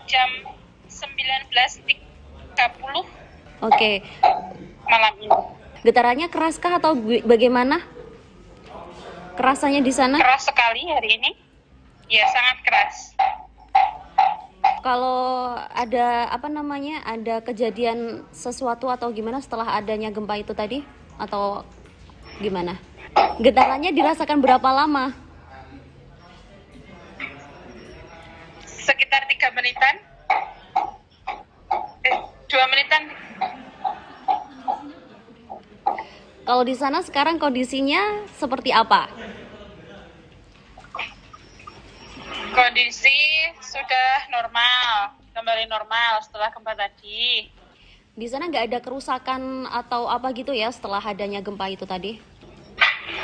Jam 19.30. Oke. Malam ini. Getarannya keraskah atau bagaimana? Kerasanya di sana? Keras sekali hari ini. Ya, sangat keras. Kalau ada ada kejadian sesuatu atau gimana setelah adanya gempa itu tadi? Atau gimana? Getarannya dirasakan berapa lama? Sekitar 3 menitan. 2 menitan. Kalau di sana sekarang kondisinya seperti apa? Kondisi sudah normal, kembali normal setelah gempa tadi. Di sana nggak ada kerusakan atau apa gitu ya setelah adanya gempa itu tadi?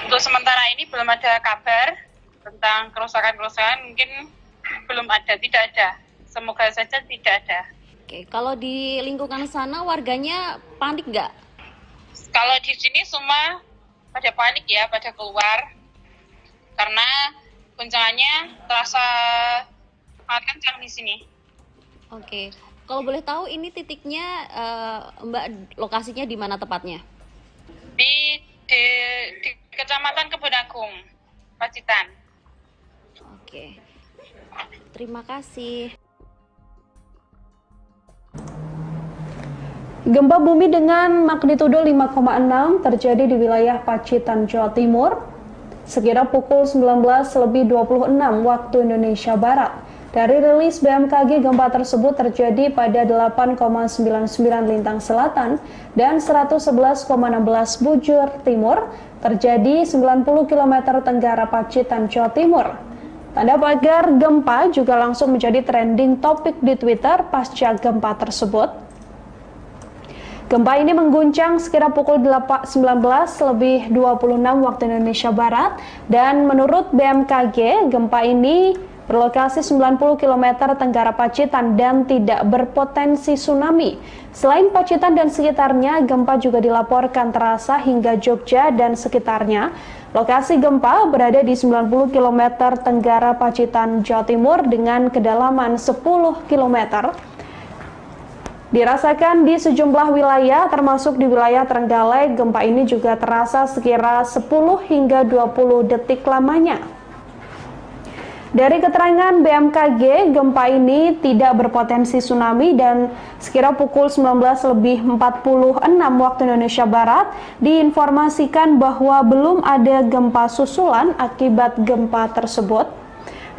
Untuk sementara ini belum ada kabar tentang kerusakan-kerusakan, mungkin belum ada, tidak ada. Semoga saja tidak ada. Oke, kalau di lingkungan sana warganya panik nggak? Kalau di sini semua pada panik ya, pada keluar. Karena guncangannya terasa sangat kencang di sini. Oke, kalau boleh tahu ini titiknya Mbak, lokasinya di mana tepatnya? Di Kecamatan Kebon Agung, Pacitan. Oke, terima kasih. Gempa bumi dengan magnitudo 5,6 terjadi di wilayah Pacitan, Jawa Timur, sekira pukul 19.26 waktu Indonesia Barat. Dari rilis BMKG, gempa tersebut terjadi pada 8,99 lintang selatan dan 111,16 bujur timur, terjadi 90 km tenggara Pacitan, Jawa Timur. Tanda pagar gempa juga langsung menjadi trending topik di Twitter pasca gempa tersebut. Gempa ini mengguncang sekira pukul 19.26 waktu Indonesia Barat, dan menurut BMKG, gempa ini berlokasi 90 km tenggara Pacitan dan tidak berpotensi tsunami. Selain Pacitan dan sekitarnya, gempa juga dilaporkan terasa hingga Jogja dan sekitarnya. Lokasi gempa berada di 90 km tenggara Pacitan, Jawa Timur dengan kedalaman 10 km. Dirasakan di sejumlah wilayah, termasuk di wilayah Trenggalek, gempa ini juga terasa sekira 10 hingga 20 detik lamanya. Dari keterangan BMKG, gempa ini tidak berpotensi tsunami dan sekira pukul 19.46 waktu Indonesia Barat diinformasikan bahwa belum ada gempa susulan akibat gempa tersebut.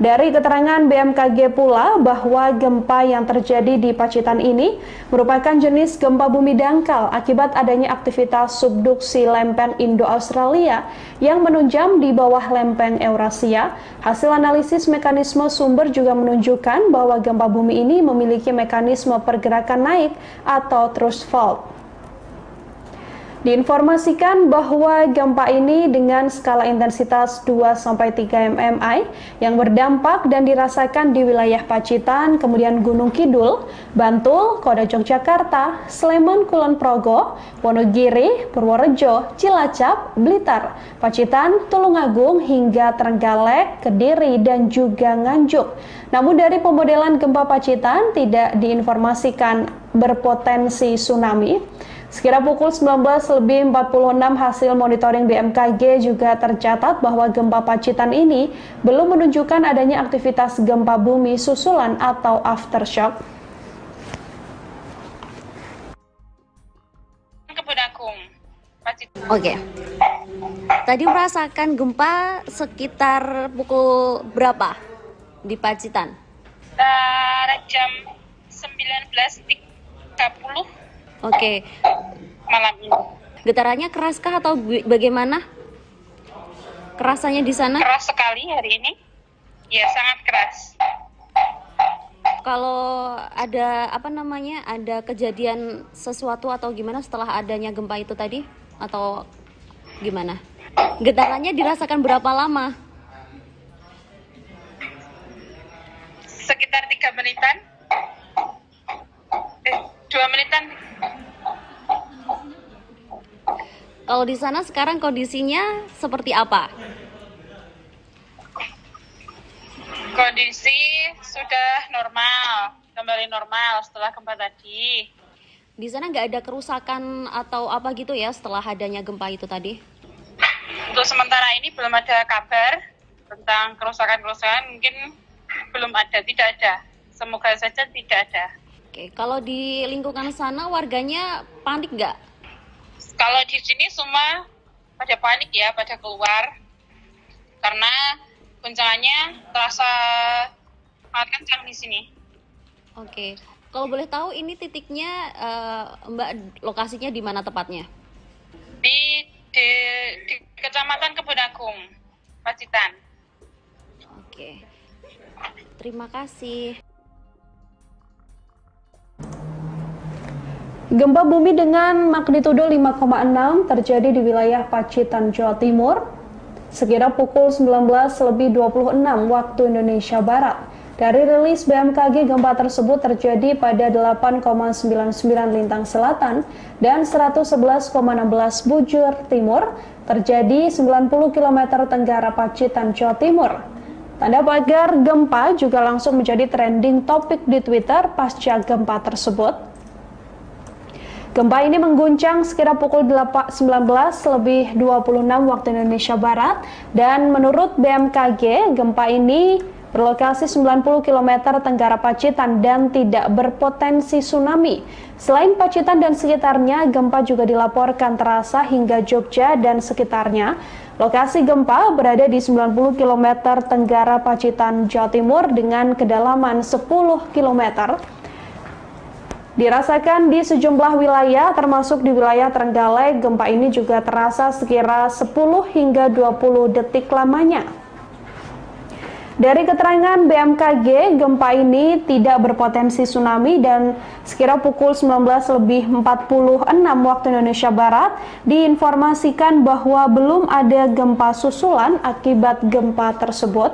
Dari keterangan BMKG pula bahwa gempa yang terjadi di Pacitan ini merupakan jenis gempa bumi dangkal akibat adanya aktivitas subduksi lempeng Indo-Australia yang menunjam di bawah lempeng Eurasia. Hasil analisis mekanisme sumber juga menunjukkan bahwa gempa bumi ini memiliki mekanisme pergerakan naik atau thrust fault. Diinformasikan bahwa gempa ini dengan skala intensitas 2-3 mmi yang berdampak dan dirasakan di wilayah Pacitan, kemudian Gunung Kidul, Bantul, Kota Yogyakarta, Sleman, Kulon Progo, Wonogiri, Purworejo, Cilacap, Blitar, Pacitan, Tulungagung, hingga Trenggalek, Kediri, dan juga Nganjuk. Namun dari pemodelan gempa Pacitan tidak diinformasikan berpotensi tsunami. Sekira pukul 19.46 hasil monitoring BMKG juga tercatat bahwa gempa Pacitan ini belum menunjukkan adanya aktivitas gempa bumi susulan atau aftershock. Kebon Agung, Oke. Tadi merasakan gempa sekitar pukul berapa di Pacitan? Jam 19.30 Oke. malam ini. Getarannya keraskah atau bagaimana? Kerasannya di sana? Keras sekali hari ini. Ya, sangat keras. Kalau ada ada kejadian sesuatu atau gimana setelah adanya gempa itu tadi? Atau gimana? Getarannya dirasakan berapa lama? Sekitar 3 menitan. 2 menitan. Kalau di sana sekarang kondisinya seperti apa? Kondisi sudah normal, kembali normal setelah gempa tadi. Di sana nggak ada kerusakan atau apa gitu ya setelah adanya gempa itu tadi? Untuk sementara ini belum ada kabar tentang kerusakan-kerusakan, mungkin belum ada, tidak ada. Semoga saja tidak ada. Oke, kalau di lingkungan sana warganya panik nggak? Kalau di sini semua pada panik ya, pada keluar. Karena guncangannya terasa sangat kencang di sini. Oke, kalau boleh tahu ini titiknya Mbak lokasinya di mana tepatnya? Di Kecamatan Kebun Agung, Pacitan. Oke, terima kasih. Gempa bumi dengan magnitudo 5,6 terjadi di wilayah Pacitan, Jawa Timur, sekira pukul 19.26 waktu Indonesia Barat. Dari rilis BMKG, gempa tersebut terjadi pada 8,99 lintang selatan dan 111,16 bujur timur, terjadi 90 km tenggara Pacitan, Jawa Timur. Tanda pagar gempa juga langsung menjadi trending topik di Twitter pasca gempa tersebut. Gempa ini mengguncang sekira pukul 19.26 waktu Indonesia Barat dan menurut BMKG, gempa ini berlokasi 90 km tenggara Pacitan dan tidak berpotensi tsunami. Selain Pacitan dan sekitarnya, gempa juga dilaporkan terasa hingga Jogja dan sekitarnya. Lokasi gempa berada di 90 km tenggara Pacitan, Jawa Timur dengan kedalaman 10 km. Dirasakan di sejumlah wilayah, termasuk di wilayah Trenggalek, gempa ini juga terasa sekira 10 hingga 20 detik lamanya. Dari keterangan BMKG, gempa ini tidak berpotensi tsunami dan sekira pukul 19.46 waktu Indonesia Barat diinformasikan bahwa belum ada gempa susulan akibat gempa tersebut.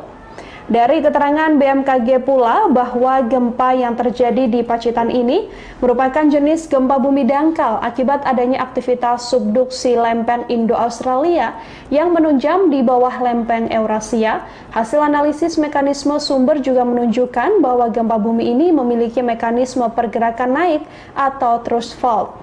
Dari keterangan BMKG pula bahwa gempa yang terjadi di Pacitan ini merupakan jenis gempa bumi dangkal akibat adanya aktivitas subduksi lempen Indo-Australia yang menunjam di bawah lempeng Eurasia. Hasil analisis mekanisme sumber juga menunjukkan bahwa gempa bumi ini memiliki mekanisme pergerakan naik atau thrust fault.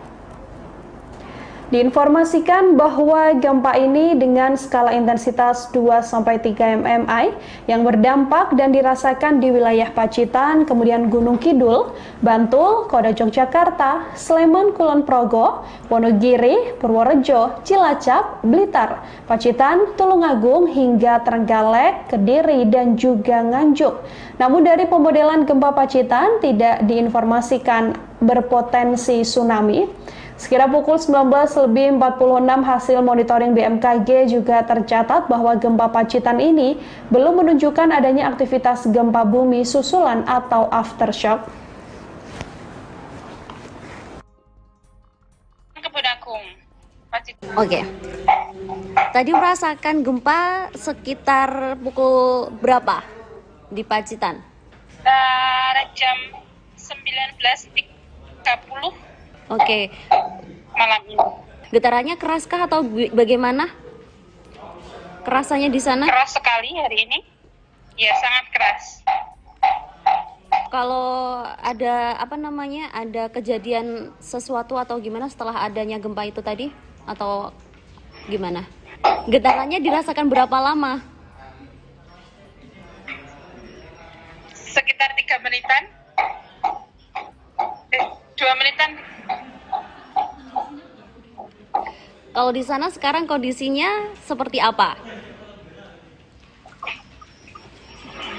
Diinformasikan bahwa gempa ini dengan skala intensitas 2-3 mmi yang berdampak dan dirasakan di wilayah Pacitan, kemudian Gunung Kidul, Bantul, Kota Yogyakarta, Sleman, Kulon Progo, Wonogiri, Purworejo, Cilacap, Blitar, Pacitan, Tulungagung, hingga Trenggalek, Kediri, dan juga Nganjuk. Namun dari pemodelan gempa Pacitan tidak diinformasikan berpotensi tsunami. Sekira pukul 19.46 hasil monitoring BMKG juga tercatat bahwa gempa Pacitan ini belum menunjukkan adanya aktivitas gempa bumi susulan atau aftershock. Kebun Agung, Pacitan. Oke. Tadi merasakan gempa sekitar pukul berapa di Pacitan? Jam 19.30 Oke. malam ini. Getarannya keraskah atau bagaimana? Kerasanya di sana? Keras sekali hari ini. Ya, sangat keras. Kalau ada ada kejadian sesuatu atau gimana setelah adanya gempa itu tadi? Atau gimana? Getarannya dirasakan berapa lama? Sekitar 3 menitan. 2 menitan. Kalau di sana sekarang kondisinya seperti apa?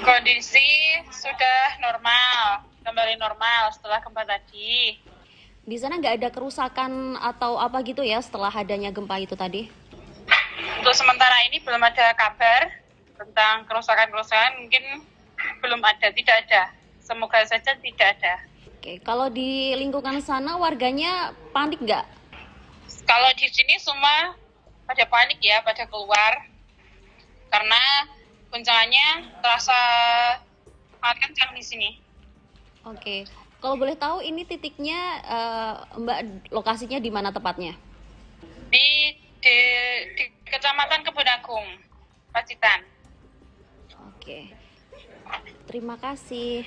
Kondisi sudah normal, kembali normal setelah gempa tadi. Di sana nggak ada kerusakan atau apa gitu ya setelah adanya gempa itu tadi? Untuk sementara ini belum ada kabar tentang kerusakan-kerusakan, mungkin belum ada, tidak ada. Semoga saja tidak ada. Oke, kalau di lingkungan sana warganya panik nggak? Kalau di sini semua pada panik ya, pada keluar. Karena guncangannya terasa sangat kencang di sini. Oke, kalau boleh tahu ini titiknya Mbak lokasinya di mana tepatnya? Di Kecamatan Kebun Agung, Pacitan. Oke, terima kasih.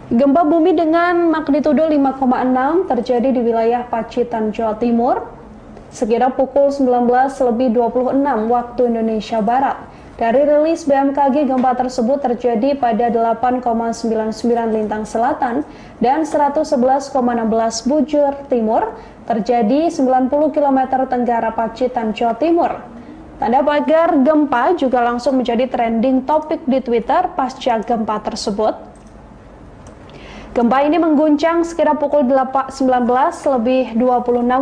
Gempa bumi dengan magnitudo 5,6 terjadi di wilayah Pacitan, Jawa Timur, sekitar pukul 19.26 waktu Indonesia Barat. Dari rilis BMKG, gempa tersebut terjadi pada 8,99 lintang selatan dan 111,16 bujur timur, terjadi 90 km tenggara Pacitan, Jawa Timur. Tanda pagar gempa juga langsung menjadi trending topik di Twitter pasca gempa tersebut. Gempa ini mengguncang sekitar pukul 19.26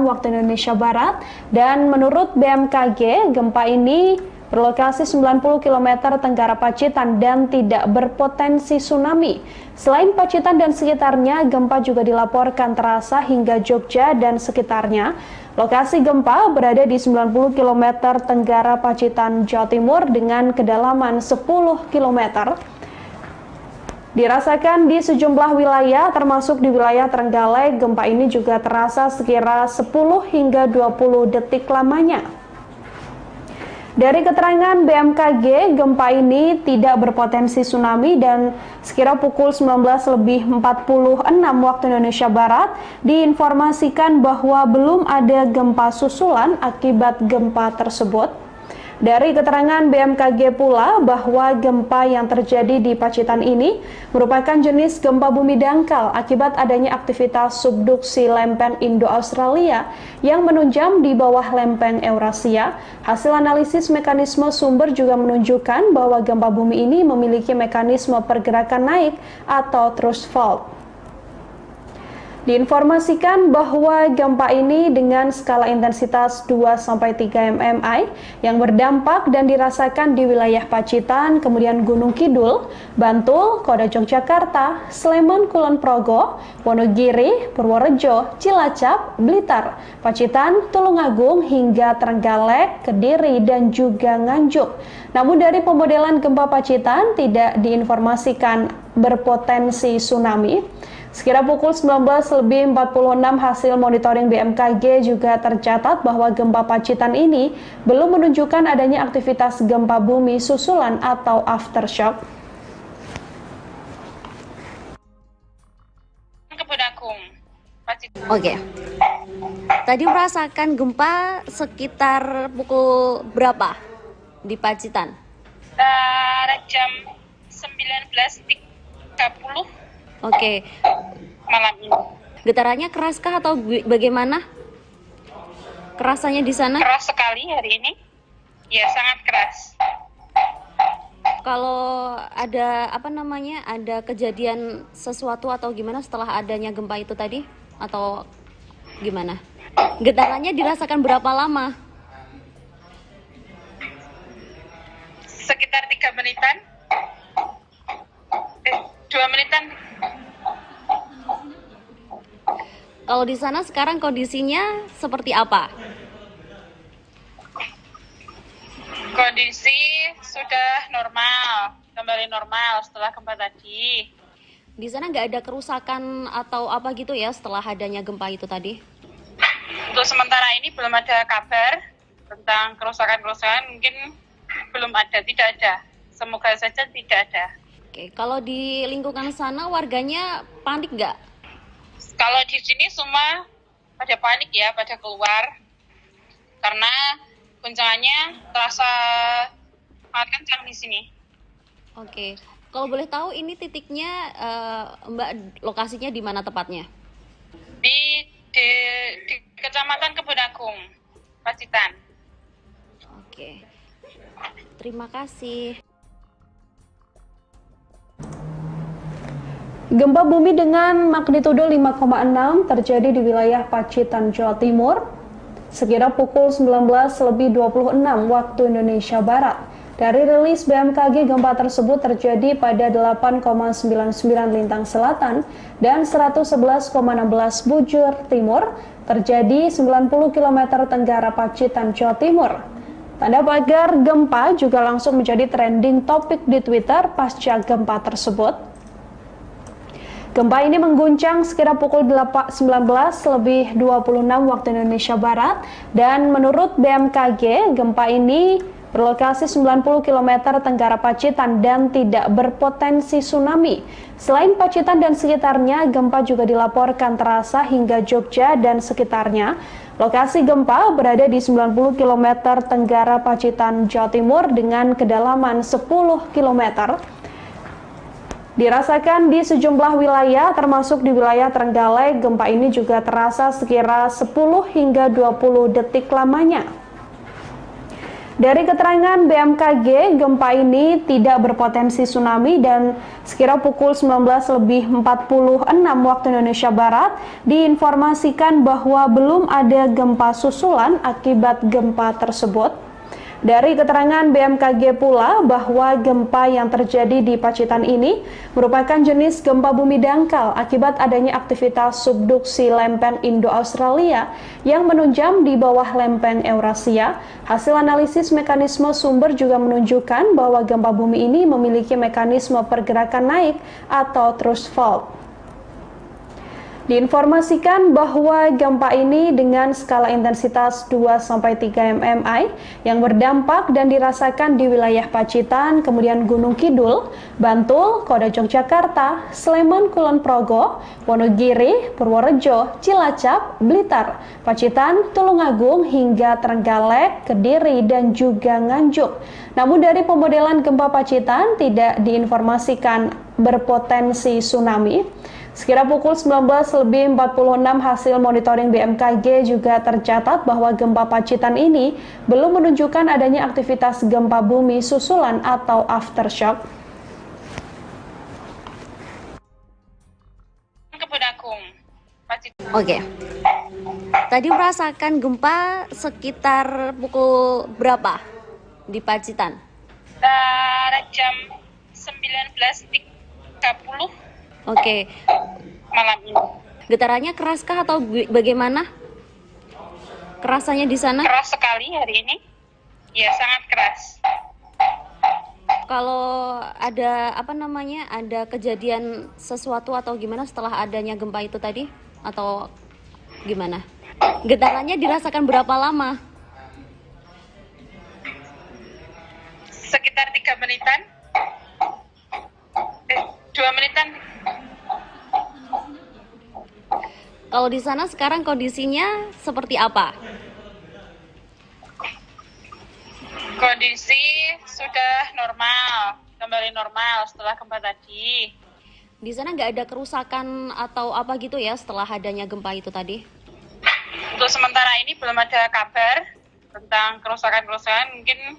waktu Indonesia Barat, dan menurut BMKG, gempa ini berlokasi 90 km tenggara Pacitan dan tidak berpotensi tsunami. Selain Pacitan dan sekitarnya, gempa juga dilaporkan terasa hingga Jogja dan sekitarnya. Lokasi gempa berada di 90 km tenggara Pacitan, Jawa Timur dengan kedalaman 10 km. Dirasakan di sejumlah wilayah, termasuk di wilayah Trenggalek. Gempa ini juga terasa sekira 10 hingga 20 detik lamanya. Dari keterangan BMKG, gempa ini tidak berpotensi tsunami dan sekira pukul 19.46 waktu Indonesia Barat diinformasikan bahwa belum ada gempa susulan akibat gempa tersebut. Dari keterangan BMKG pula bahwa gempa yang terjadi di Pacitan ini merupakan jenis gempa bumi dangkal akibat adanya aktivitas subduksi lempeng Indo-Australia yang menunjam di bawah lempeng Eurasia. Hasil analisis mekanisme sumber juga menunjukkan bahwa gempa bumi ini memiliki mekanisme pergerakan naik atau thrust fault. Diinformasikan bahwa gempa ini dengan skala intensitas 2-3 mmi yang berdampak dan dirasakan di wilayah Pacitan, kemudian Gunung Kidul, Bantul, Kota Yogyakarta, Sleman, Kulon Progo, Wonogiri, Purworejo, Cilacap, Blitar, Pacitan, Tulungagung, hingga Trenggalek, Kediri, dan juga Nganjuk. Namun dari pemodelan gempa Pacitan tidak diinformasikan berpotensi tsunami. Sekira pukul 19.46 hasil monitoring BMKG juga tercatat bahwa gempa Pacitan ini belum menunjukkan adanya aktivitas gempa bumi susulan atau aftershock. Kebun Agung, Pacitan. Oke. Tadi merasakan gempa sekitar pukul berapa di Pacitan? Jam 19.30 Oke. malam ini. Getarannya keraskah atau bagaimana? Kerasanya di sana? Keras sekali hari ini. Ya, sangat keras. Kalau ada ada kejadian sesuatu atau gimana setelah adanya gempa itu tadi? Atau gimana? Getarannya dirasakan berapa lama? Sekitar 3 menitan. 2 menitan. Kalau di sana sekarang kondisinya seperti apa? Kondisi sudah normal, kembali normal setelah gempa tadi. Di sana nggak ada kerusakan atau apa gitu ya setelah adanya gempa itu tadi? Untuk sementara ini belum ada kabar tentang kerusakan-kerusakan, mungkin belum ada, tidak ada. Semoga saja tidak ada. Oke, kalau di lingkungan sana warganya panik nggak? Kalau di sini semua pada panik ya, pada keluar. Karena guncangannya terasa sangat kencang di sini. Oke, kalau boleh tahu ini titiknya Mbak lokasinya di mana tepatnya? Di di Kecamatan Kebun Agung, Pacitan. Oke, terima kasih. Gempa bumi dengan magnitudo 5,6 terjadi di wilayah Pacitan, Jawa Timur, sekira pukul 19.26 waktu Indonesia Barat. Dari rilis BMKG, gempa tersebut terjadi pada 8,99 lintang selatan dan 111,16 bujur timur, terjadi 90 km tenggara Pacitan, Jawa Timur. Tanda pagar gempa juga langsung menjadi trending topik di Twitter pasca gempa tersebut. Gempa ini mengguncang sekira pukul 19.26 waktu Indonesia Barat, dan menurut BMKG, gempa ini berlokasi 90 km tenggara Pacitan dan tidak berpotensi tsunami. Selain Pacitan dan sekitarnya, gempa juga dilaporkan terasa hingga Jogja dan sekitarnya. Lokasi gempa berada di 90 km tenggara Pacitan, Jawa Timur dengan kedalaman 10 km. Dirasakan di sejumlah wilayah, termasuk di wilayah Trenggalek. Gempa ini juga terasa sekira 10 hingga 20 detik lamanya. Dari keterangan BMKG, gempa ini tidak berpotensi tsunami dan sekira pukul 19.46 waktu Indonesia Barat diinformasikan bahwa belum ada gempa susulan akibat gempa tersebut. Dari keterangan BMKG pula bahwa gempa yang terjadi di Pacitan ini merupakan jenis gempa bumi dangkal akibat adanya aktivitas subduksi lempeng Indo-Australia yang menunjam di bawah lempeng Eurasia. Hasil analisis mekanisme sumber juga menunjukkan bahwa gempa bumi ini memiliki mekanisme pergerakan naik atau thrust fault. Diinformasikan bahwa gempa ini dengan skala intensitas 2-3 mmi yang berdampak dan dirasakan di wilayah Pacitan, kemudian Gunung Kidul, Bantul, Kota Yogyakarta, Sleman, Kulon Progo, Wonogiri, Purworejo, Cilacap, Blitar, Pacitan, Tulungagung, hingga Trenggalek, Kediri, dan juga Nganjuk. Namun dari pemodelan gempa Pacitan tidak diinformasikan berpotensi tsunami. Sekira pukul 19.46 hasil monitoring BMKG juga tercatat bahwa gempa Pacitan ini belum menunjukkan adanya aktivitas gempa bumi susulan atau aftershock. Kebun Agung, Pacitan. Oke. Tadi merasakan gempa sekitar pukul berapa di Pacitan? Jam 19.30. Oke. Malam ini. Getarannya keraskah atau bagaimana? Kerasannya di sana? Keras sekali hari ini. Ya, sangat keras. Kalau ada ada kejadian sesuatu atau gimana setelah adanya gempa itu tadi? Atau gimana? Getarannya dirasakan berapa lama? Sekitar 3 menitan. 2 menitan. Kalau di sana sekarang kondisinya seperti apa? Kondisi sudah normal, kembali normal setelah gempa tadi. Di sana nggak ada kerusakan atau apa gitu ya setelah adanya gempa itu tadi? Untuk sementara ini belum ada kabar tentang kerusakan-kerusakan, mungkin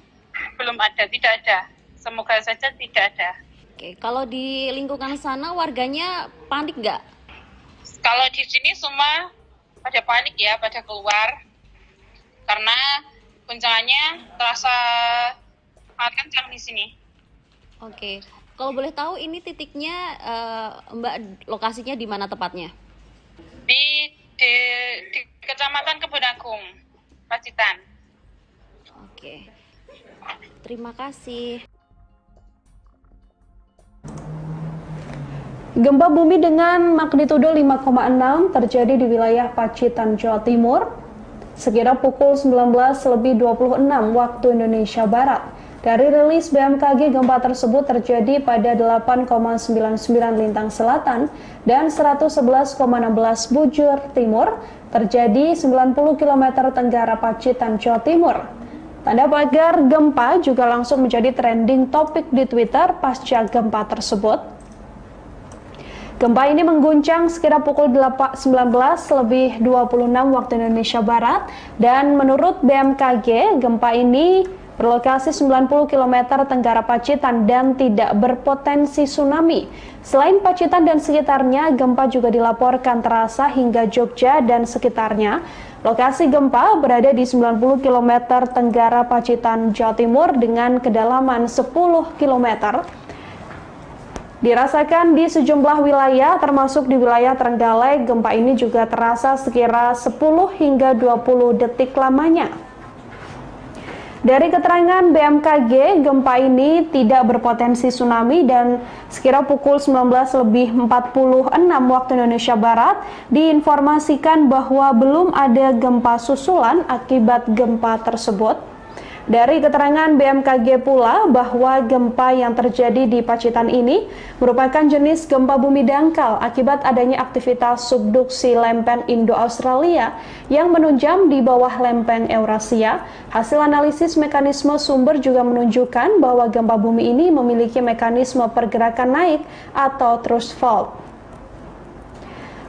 belum ada, tidak ada. Semoga saja tidak ada. Oke, kalau di lingkungan sana warganya panik nggak? Kalau di sini semua pada panik ya, pada keluar. Karena guncangannya terasa sangat kencang di sini. Oke, kalau boleh tahu ini titiknya Mbak, lokasinya di mana tepatnya? Di Kecamatan Kebun Agung, Pacitan. Oke, terima kasih. Gempa bumi dengan magnitudo 5,6 terjadi di wilayah Pacitan, Jawa Timur, sekira pukul 19.26 waktu Indonesia Barat. Dari rilis BMKG, gempa tersebut terjadi pada 8,99 lintang selatan dan 111,16 bujur timur, terjadi 90 km tenggara Pacitan, Jawa Timur. Tanda pagar gempa juga langsung menjadi trending topik di Twitter pasca gempa tersebut. Gempa ini mengguncang sekitar pukul 19.26 waktu Indonesia Barat dan menurut BMKG gempa ini berlokasi 90 km tenggara Pacitan dan tidak berpotensi tsunami. Selain Pacitan dan sekitarnya, gempa juga dilaporkan terasa hingga Jogja dan sekitarnya. Lokasi gempa berada di 90 km tenggara Pacitan, Jawa Timur dengan kedalaman 10 km. Dirasakan di sejumlah wilayah, termasuk di wilayah Trenggalek, gempa ini juga terasa sekira 10 hingga 20 detik lamanya. Dari keterangan BMKG, gempa ini tidak berpotensi tsunami dan sekira pukul 19.46 waktu Indonesia Barat diinformasikan bahwa belum ada gempa susulan akibat gempa tersebut. Dari keterangan BMKG pula bahwa gempa yang terjadi di Pacitan ini merupakan jenis gempa bumi dangkal akibat adanya aktivitas subduksi lempeng Indo-Australia yang menunjam di bawah lempeng Eurasia. Hasil analisis mekanisme sumber juga menunjukkan bahwa gempa bumi ini memiliki mekanisme pergerakan naik atau thrust fault.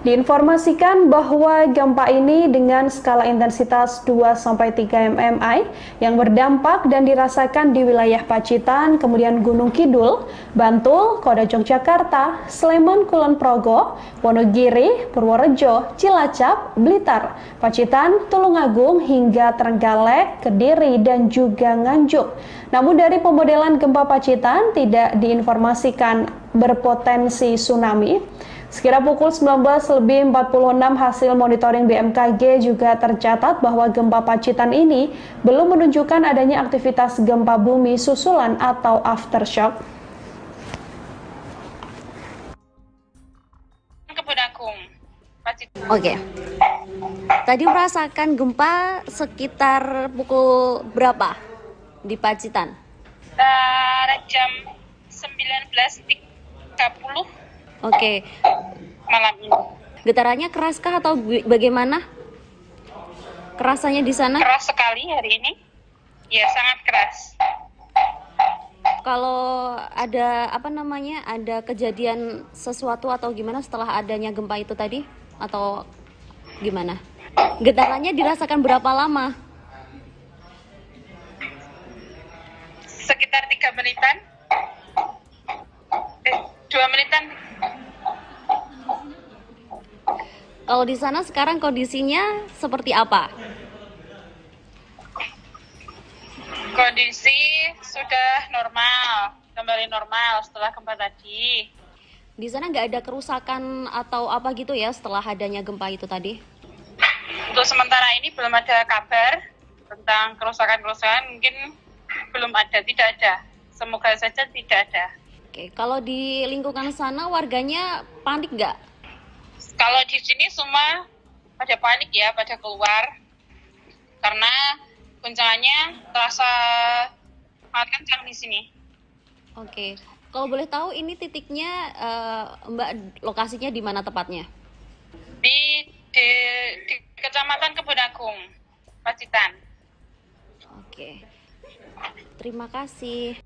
Diinformasikan bahwa gempa ini dengan skala intensitas 2-3 mmi yang berdampak dan dirasakan di wilayah Pacitan, kemudian Gunung Kidul, Bantul, Kota Yogyakarta, Sleman, Kulon Progo, Wonogiri, Purworejo, Cilacap, Blitar, Pacitan, Tulungagung hingga Trenggalek, Kediri dan juga Nganjuk. Namun dari pemodelan gempa Pacitan tidak diinformasikan berpotensi tsunami. Sekira pukul 19.46 hasil monitoring BMKG juga tercatat bahwa gempa Pacitan ini belum menunjukkan adanya aktivitas gempa bumi susulan atau aftershock. Oke. Tadi merasakan gempa sekitar pukul berapa di Pacitan? Jam 19.30 Oke. malam ini. Getarannya keraskah atau bagaimana? Kerasanya di sana? Keras sekali hari ini. Ya, sangat keras. Kalau ada ada kejadian sesuatu atau gimana setelah adanya gempa itu tadi atau gimana? Getarannya dirasakan berapa lama? Sekitar 3 menitan. 2 menitan. Kalau di sana sekarang kondisinya seperti apa? Kondisi sudah normal, kembali normal setelah gempa tadi. Di sana nggak ada kerusakan atau apa gitu ya setelah adanya gempa itu tadi? Untuk sementara ini belum ada kabar tentang kerusakan-kerusakan, mungkin belum ada, tidak ada. Semoga saja tidak ada. Oke, kalau di lingkungan sana warganya panik nggak? Kalau di sini semua pada panik ya, pada keluar. Karena guncangannya terasa sangat kencang di sini. Oke, kalau boleh tahu ini titiknya Mbak lokasinya di mana tepatnya? Di Kecamatan Kebon Agung, Pacitan. Oke, terima kasih.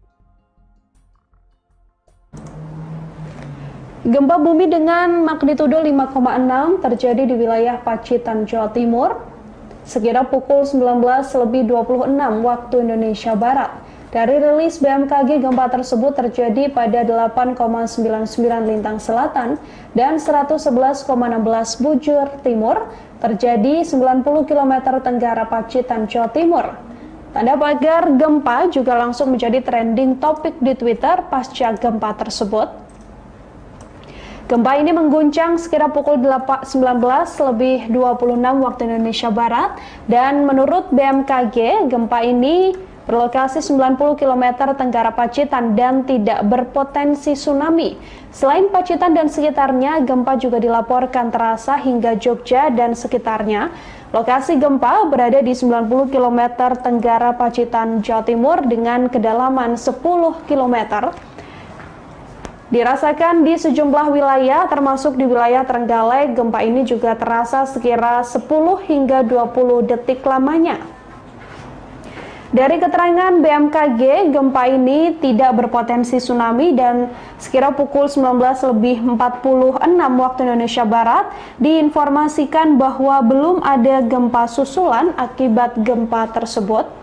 Gempa bumi dengan magnitudo 5,6 terjadi di wilayah Pacitan, Jawa Timur, sekitar pukul 19.26 waktu Indonesia Barat. Dari rilis BMKG, gempa tersebut terjadi pada 8,99 lintang selatan dan 111,16 bujur timur, terjadi 90 km tenggara Pacitan, Jawa Timur. Tanda pagar gempa juga langsung menjadi trending topik di Twitter pasca gempa tersebut. Gempa ini mengguncang sekira pukul 19.26 waktu Indonesia Barat dan menurut BMKG, gempa ini berlokasi 90 km tenggara Pacitan dan tidak berpotensi tsunami. Selain Pacitan dan sekitarnya, gempa juga dilaporkan terasa hingga Jogja dan sekitarnya. Lokasi gempa berada di 90 km tenggara Pacitan, Jawa Timur dengan kedalaman 10 km. Dirasakan di sejumlah wilayah, termasuk di wilayah Trenggalek, gempa ini juga terasa sekira 10 hingga 20 detik lamanya. Dari keterangan BMKG, gempa ini tidak berpotensi tsunami dan sekira pukul 19.46 waktu Indonesia Barat diinformasikan bahwa belum ada gempa susulan akibat gempa tersebut.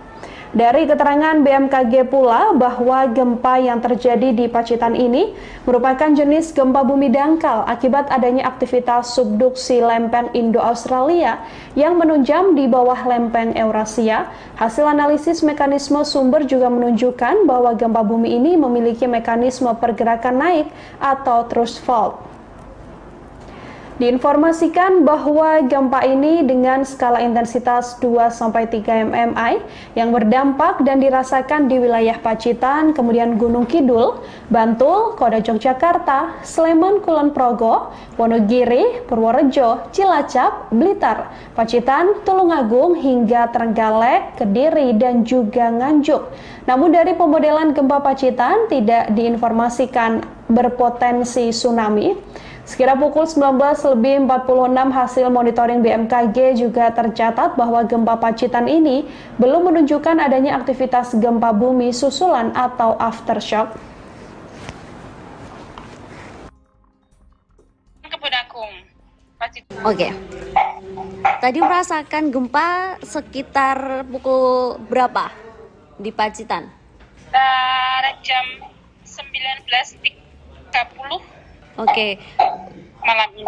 Dari keterangan BMKG pula bahwa gempa yang terjadi di Pacitan ini merupakan jenis gempa bumi dangkal akibat adanya aktivitas subduksi lempeng Indo-Australia yang menunjam di bawah lempeng Eurasia. Hasil analisis mekanisme sumber juga menunjukkan bahwa gempa bumi ini memiliki mekanisme pergerakan naik atau thrust fault. Diinformasikan bahwa gempa ini dengan skala intensitas 2-3 mmi yang berdampak dan dirasakan di wilayah Pacitan, kemudian Gunung Kidul, Bantul, Kota Yogyakarta, Sleman, Kulon Progo, Wonogiri, Purworejo, Cilacap, Blitar, Pacitan, Tulungagung hingga Trenggalek, Kediri, dan juga Nganjuk. Namun dari pemodelan gempa Pacitan tidak diinformasikan berpotensi tsunami. Sekira pukul 19.46 hasil monitoring BMKG juga tercatat bahwa gempa Pacitan ini belum menunjukkan adanya aktivitas gempa bumi susulan atau aftershock. Oke. Tadi merasakan gempa sekitar pukul berapa di Pacitan? Jam 19.30. Oke. Malam ini.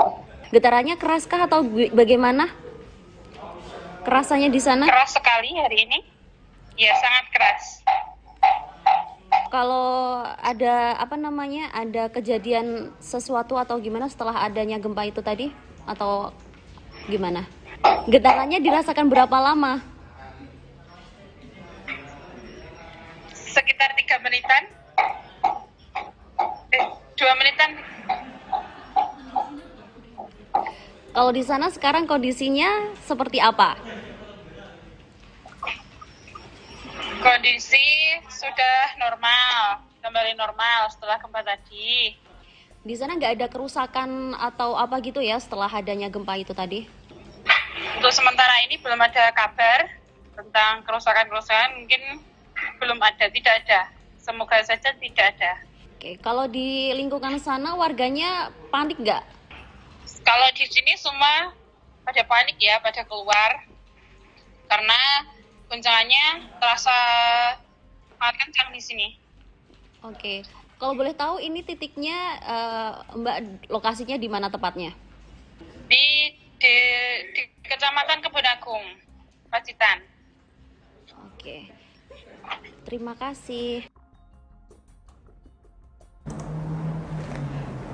Getarannya keraskah atau bagaimana? Kerasannya di sana? Keras sekali hari ini. Ya, sangat keras. Kalau ada ada kejadian sesuatu atau gimana setelah adanya gempa itu tadi? Atau gimana? Getarannya dirasakan berapa lama? Sekitar 3 menitan. 2 menitan. Kalau di sana sekarang kondisinya seperti apa? Kondisi sudah normal, kembali normal setelah gempa tadi. Di sana nggak ada kerusakan atau apa gitu ya setelah adanya gempa itu tadi? Untuk sementara ini belum ada kabar tentang kerusakan-kerusakan, mungkin belum ada, tidak ada. Semoga saja tidak ada. Oke, kalau di lingkungan sana warganya panik nggak? Kalau di sini semua pada panik ya, pada keluar. Karena guncangannya terasa sangat kencang di sini. Oke, kalau boleh tahu ini titiknya Mbak lokasinya di mana tepatnya? Di Kecamatan Kebun Agung, Pacitan. Oke, terima kasih.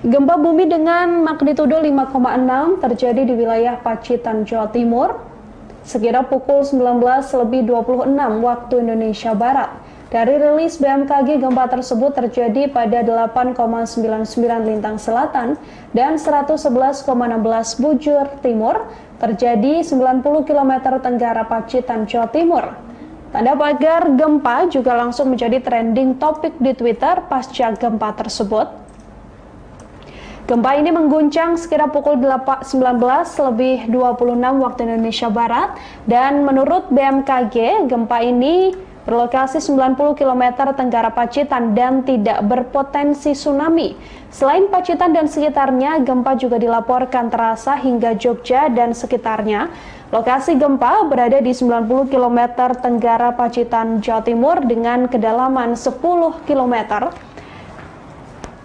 Gempa bumi dengan magnitudo 5,6 terjadi di wilayah Pacitan, Jawa Timur, sekira pukul 19.26 waktu Indonesia Barat. Dari rilis BMKG, gempa tersebut terjadi pada 8,99 lintang selatan dan 111,16 bujur timur, terjadi 90 km tenggara Pacitan, Jawa Timur. Tanda pagar gempa juga langsung menjadi trending topik di Twitter pasca gempa tersebut. Gempa ini mengguncang sekira pukul 19.26 waktu Indonesia Barat dan menurut BMKG, gempa ini berlokasi 90 km tenggara Pacitan dan tidak berpotensi tsunami. Selain Pacitan dan sekitarnya, gempa juga dilaporkan terasa hingga Jogja dan sekitarnya. Lokasi gempa berada di 90 km tenggara Pacitan, Jawa Timur dengan kedalaman 10 km.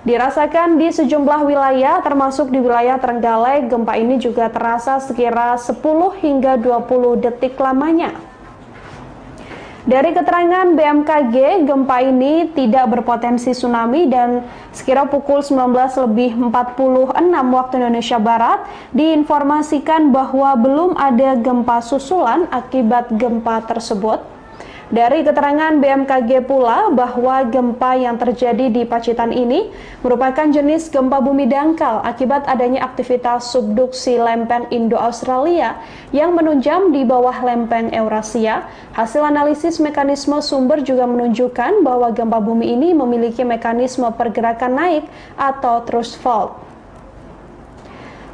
Dirasakan di sejumlah wilayah, termasuk di wilayah Trenggalek, gempa ini juga terasa sekira 10 hingga 20 detik lamanya. Dari keterangan BMKG, gempa ini tidak berpotensi tsunami dan sekira pukul 19.46 waktu Indonesia Barat diinformasikan bahwa belum ada gempa susulan akibat gempa tersebut. Dari keterangan BMKG pula bahwa gempa yang terjadi di Pacitan ini merupakan jenis gempa bumi dangkal akibat adanya aktivitas subduksi lempeng Indo-Australia yang menunjam di bawah lempeng Eurasia. Hasil analisis mekanisme sumber juga menunjukkan bahwa gempa bumi ini memiliki mekanisme pergerakan naik atau thrust fault.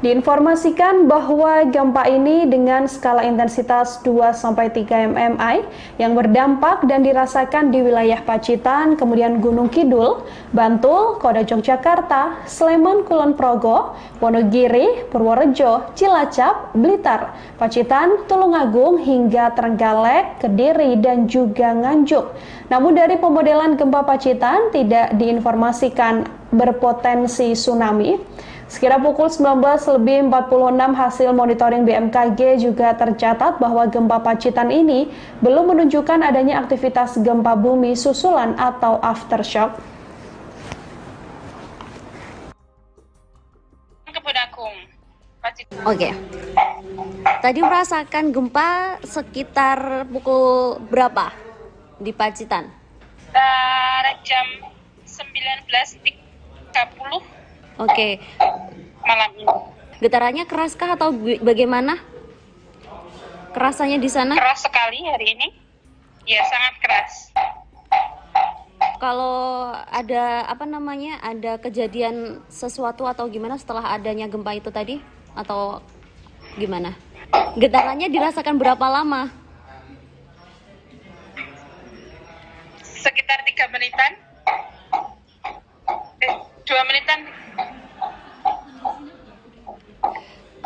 Diinformasikan bahwa gempa ini dengan skala intensitas 2-3 mmi yang berdampak dan dirasakan di wilayah Pacitan, kemudian Gunung Kidul, Bantul, Kota Yogyakarta, Sleman, Kulon Progo, Wonogiri, Purworejo, Cilacap, Blitar, Pacitan, Tulungagung, hingga Trenggalek, Kediri, dan juga Nganjuk. Namun dari pemodelan gempa Pacitan tidak diinformasikan berpotensi tsunami. Sekira pukul 19.46 hasil monitoring BMKG juga tercatat bahwa gempa Pacitan ini belum menunjukkan adanya aktivitas gempa bumi susulan atau aftershock. Oke. Tadi merasakan gempa sekitar pukul berapa di Pacitan? Jam 19.30 Oke. malam ini. Getarannya keraskah atau bagaimana? Kerasannya di sana? Keras sekali hari ini. Ya, sangat keras. Kalau ada ada kejadian sesuatu atau gimana setelah adanya gempa itu tadi? Atau gimana? Getarannya dirasakan berapa lama? Sekitar 3 menitan. 2 menitan.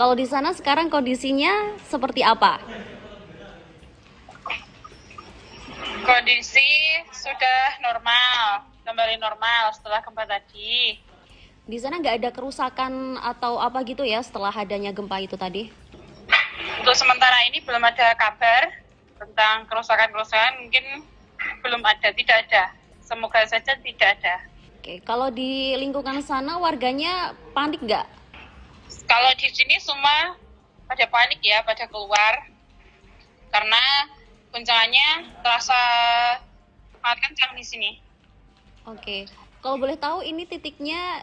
Kalau di sana sekarang kondisinya seperti apa? Kondisi sudah normal, kembali normal setelah gempa tadi. Di sana nggak ada kerusakan atau apa gitu ya setelah adanya gempa itu tadi? Untuk sementara ini belum ada kabar tentang kerusakan-kerusakan, mungkin belum ada, tidak ada. Semoga saja tidak ada. Oke, kalau di lingkungan sana warganya panik nggak? Kalau di sini semua pada panik ya, pada keluar. Karena guncangannya terasa sangat kencang di sini. Oke, kalau boleh tahu ini titiknya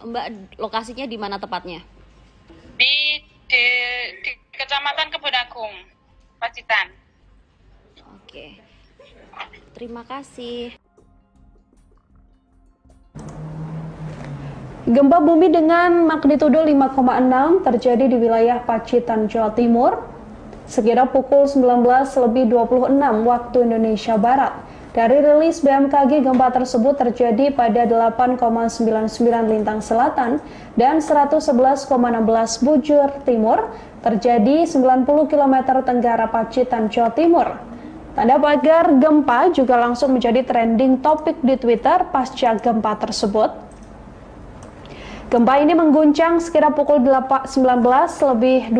Mbak lokasinya di mana tepatnya? Di Kecamatan Kebun Agung, Pacitan. Oke, terima kasih. Gempa bumi dengan magnitudo 5,6 terjadi di wilayah Pacitan, Jawa Timur, sekira pukul 19.26 waktu Indonesia Barat. Dari rilis BMKG, gempa tersebut terjadi pada 8,99 lintang selatan dan 111,16 bujur timur, terjadi 90 km tenggara Pacitan, Jawa Timur. Tanda pagar gempa juga langsung menjadi trending topik di Twitter pasca gempa tersebut. Gempa ini mengguncang sekira pukul 19.26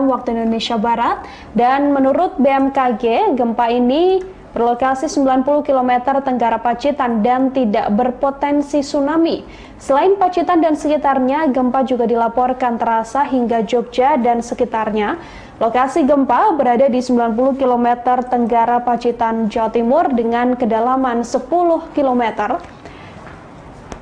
waktu Indonesia Barat, dan menurut BMKG, gempa ini berlokasi 90 km tenggara Pacitan dan tidak berpotensi tsunami. Selain Pacitan dan sekitarnya, gempa juga dilaporkan terasa hingga Jogja dan sekitarnya. Lokasi gempa berada di 90 km tenggara Pacitan, Jawa Timur dengan kedalaman 10 km.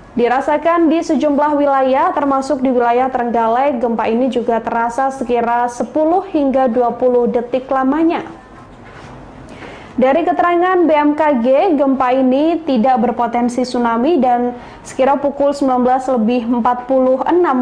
Dirasakan di sejumlah wilayah, termasuk di wilayah Trenggalek, gempa ini juga terasa sekira 10 hingga 20 detik lamanya. Dari keterangan BMKG, gempa ini tidak berpotensi tsunami dan sekira pukul 19.46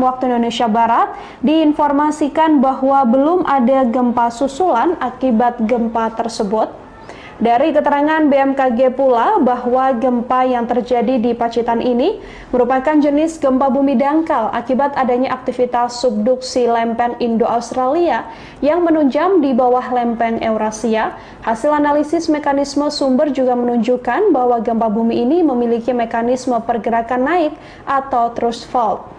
waktu Indonesia Barat diinformasikan bahwa belum ada gempa susulan akibat gempa tersebut. Dari keterangan BMKG pula bahwa gempa yang terjadi di Pacitan ini merupakan jenis gempa bumi dangkal akibat adanya aktivitas subduksi lempen Indo-Australia yang menunjam di bawah lempen Eurasia. Hasil analisis mekanisme sumber juga menunjukkan bahwa gempa bumi ini memiliki mekanisme pergerakan naik atau thrust fault.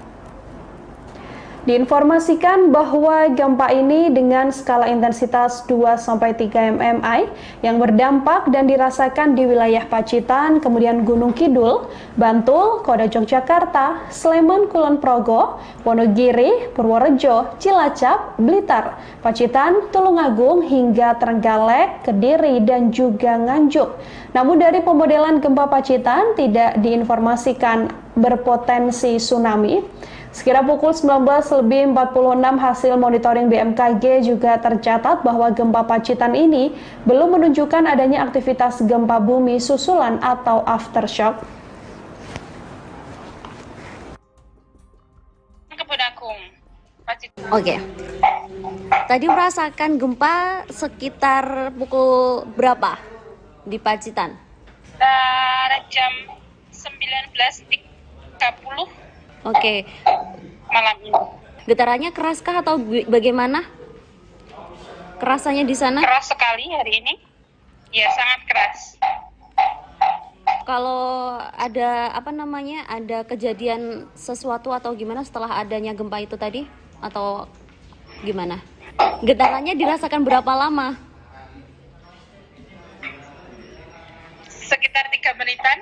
Diinformasikan bahwa gempa ini dengan skala intensitas 2-3 mmi yang berdampak dan dirasakan di wilayah Pacitan, kemudian Gunung Kidul, Bantul, Kota Yogyakarta, Sleman, Kulon Progo, Wonogiri, Purworejo, Cilacap, Blitar, Pacitan, Tulungagung, hingga Trenggalek, Kediri, dan juga Nganjuk. Namun dari pemodelan gempa Pacitan tidak diinformasikan berpotensi tsunami. Sekira pukul 19.46 hasil monitoring BMKG juga tercatat bahwa gempa Pacitan ini belum menunjukkan adanya aktivitas gempa bumi susulan atau aftershock. Kebun Agung, Pacitan. Oke. Tadi merasakan gempa sekitar pukul berapa di Pacitan? Jam 19.30 Oke. malam ini. Getarannya keraskah atau bagaimana? Kerasanya di sana? Keras sekali hari ini. Ya, sangat keras. Kalau ada ada kejadian sesuatu atau gimana setelah adanya gempa itu tadi atau gimana? Getarannya dirasakan berapa lama? Sekitar 3 menitan.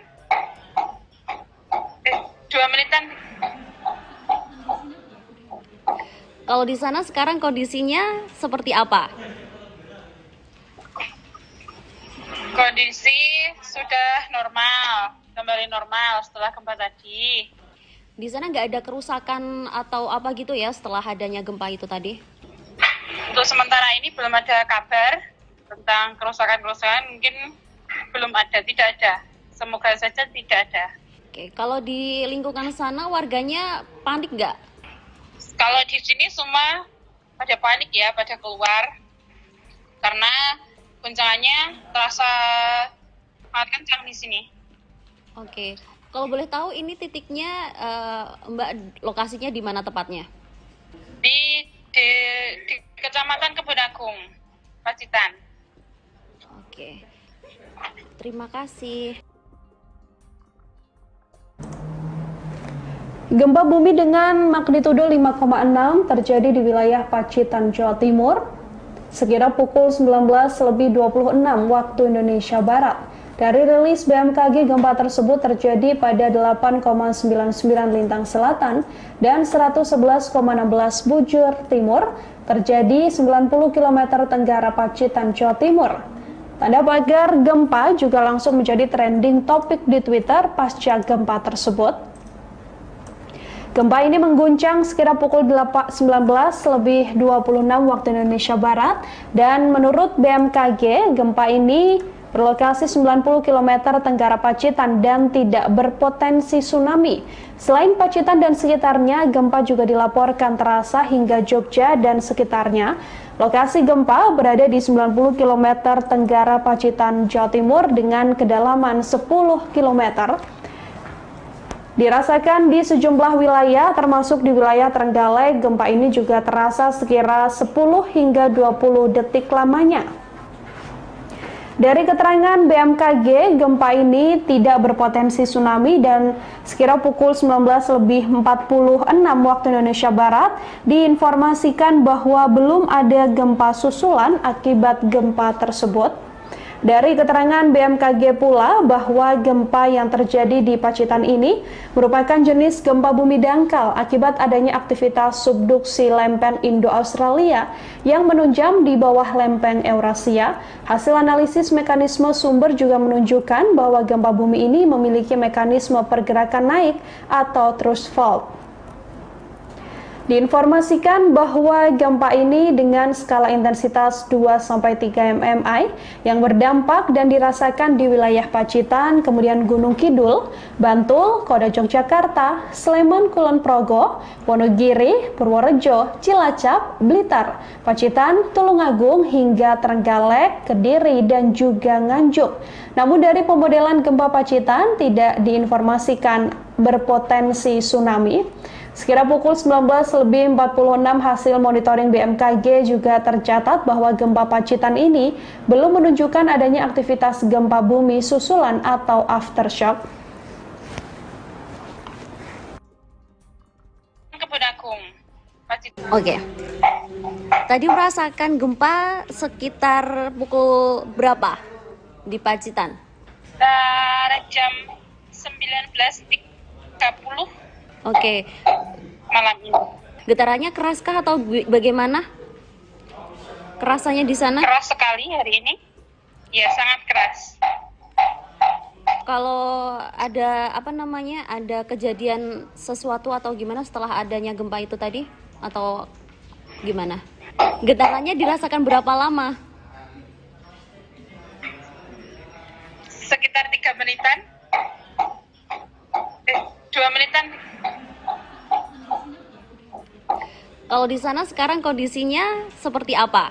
2 menitan. Kalau di sana sekarang kondisinya seperti apa? Kondisi sudah normal, kembali normal setelah gempa tadi. Di sana nggak ada kerusakan atau apa gitu ya setelah adanya gempa itu tadi? Untuk sementara ini belum ada kabar tentang kerusakan-kerusakan, mungkin belum ada, tidak ada. Semoga saja tidak ada. Oke, kalau di lingkungan sana warganya panik nggak? Kalau di sini semua pada panik ya, pada keluar. Karena guncangannya terasa sangat kencang di sini. Oke, kalau boleh tahu ini titiknya Mbak lokasinya di mana tepatnya? Di Kecamatan Kebun Agung, Pacitan. Oke, terima kasih. Gempa bumi dengan magnitudo 5,6 terjadi di wilayah Pacitan, Jawa Timur, sekira pukul 19.26 waktu Indonesia Barat. Dari rilis BMKG, gempa tersebut terjadi pada 8,99 lintang selatan dan 111,16 bujur timur, terjadi 90 km tenggara Pacitan, Jawa Timur. Tanda pagar gempa juga langsung menjadi trending topik di Twitter pasca gempa tersebut. Gempa ini mengguncang sekira pukul 19.26 waktu Indonesia Barat dan menurut BMKG, gempa ini berlokasi 90 km tenggara Pacitan dan tidak berpotensi tsunami. Selain Pacitan dan sekitarnya, gempa juga dilaporkan terasa hingga Jogja dan sekitarnya. Lokasi gempa berada di 90 km tenggara Pacitan, Jawa Timur dengan kedalaman 10 km. Dirasakan di sejumlah wilayah, termasuk di wilayah Trenggalek, gempa ini juga terasa sekira 10 hingga 20 detik lamanya. Dari keterangan BMKG, gempa ini tidak berpotensi tsunami dan sekira pukul 19.46 waktu Indonesia Barat diinformasikan bahwa belum ada gempa susulan akibat gempa tersebut. Dari keterangan BMKG pula bahwa gempa yang terjadi di Pacitan ini merupakan jenis gempa bumi dangkal akibat adanya aktivitas subduksi lempeng Indo-Australia yang menunjam di bawah lempeng Eurasia. Hasil analisis mekanisme sumber juga menunjukkan bahwa gempa bumi ini memiliki mekanisme pergerakan naik atau thrust fault. Diinformasikan bahwa gempa ini dengan skala intensitas 2-3 mmi yang berdampak dan dirasakan di wilayah Pacitan, kemudian Gunung Kidul, Bantul, Kota Yogyakarta, Sleman, Kulon Progo, Wonogiri, Purworejo, Cilacap, Blitar, Pacitan, Tulungagung, hingga Trenggalek, Kediri, dan juga Nganjuk. Namun dari pemodelan gempa Pacitan tidak diinformasikan berpotensi tsunami. Sekira pukul 19.46 hasil monitoring BMKG juga tercatat bahwa gempa Pacitan ini belum menunjukkan adanya aktivitas gempa bumi susulan atau aftershock. Kebun Agung, Pacitan. Oke. Tadi merasakan gempa sekitar pukul berapa di Pacitan? Jam 19.30 Oke. malam ini. Getarannya keraskah atau bagaimana? Kerasanya di sana? Keras sekali hari ini. Ya, sangat keras. Kalau ada ada kejadian sesuatu atau gimana setelah adanya gempa itu tadi atau gimana? Getarannya dirasakan berapa lama? Sekitar 3 menitan. 2 menitan. Kalau di sana sekarang kondisinya seperti apa?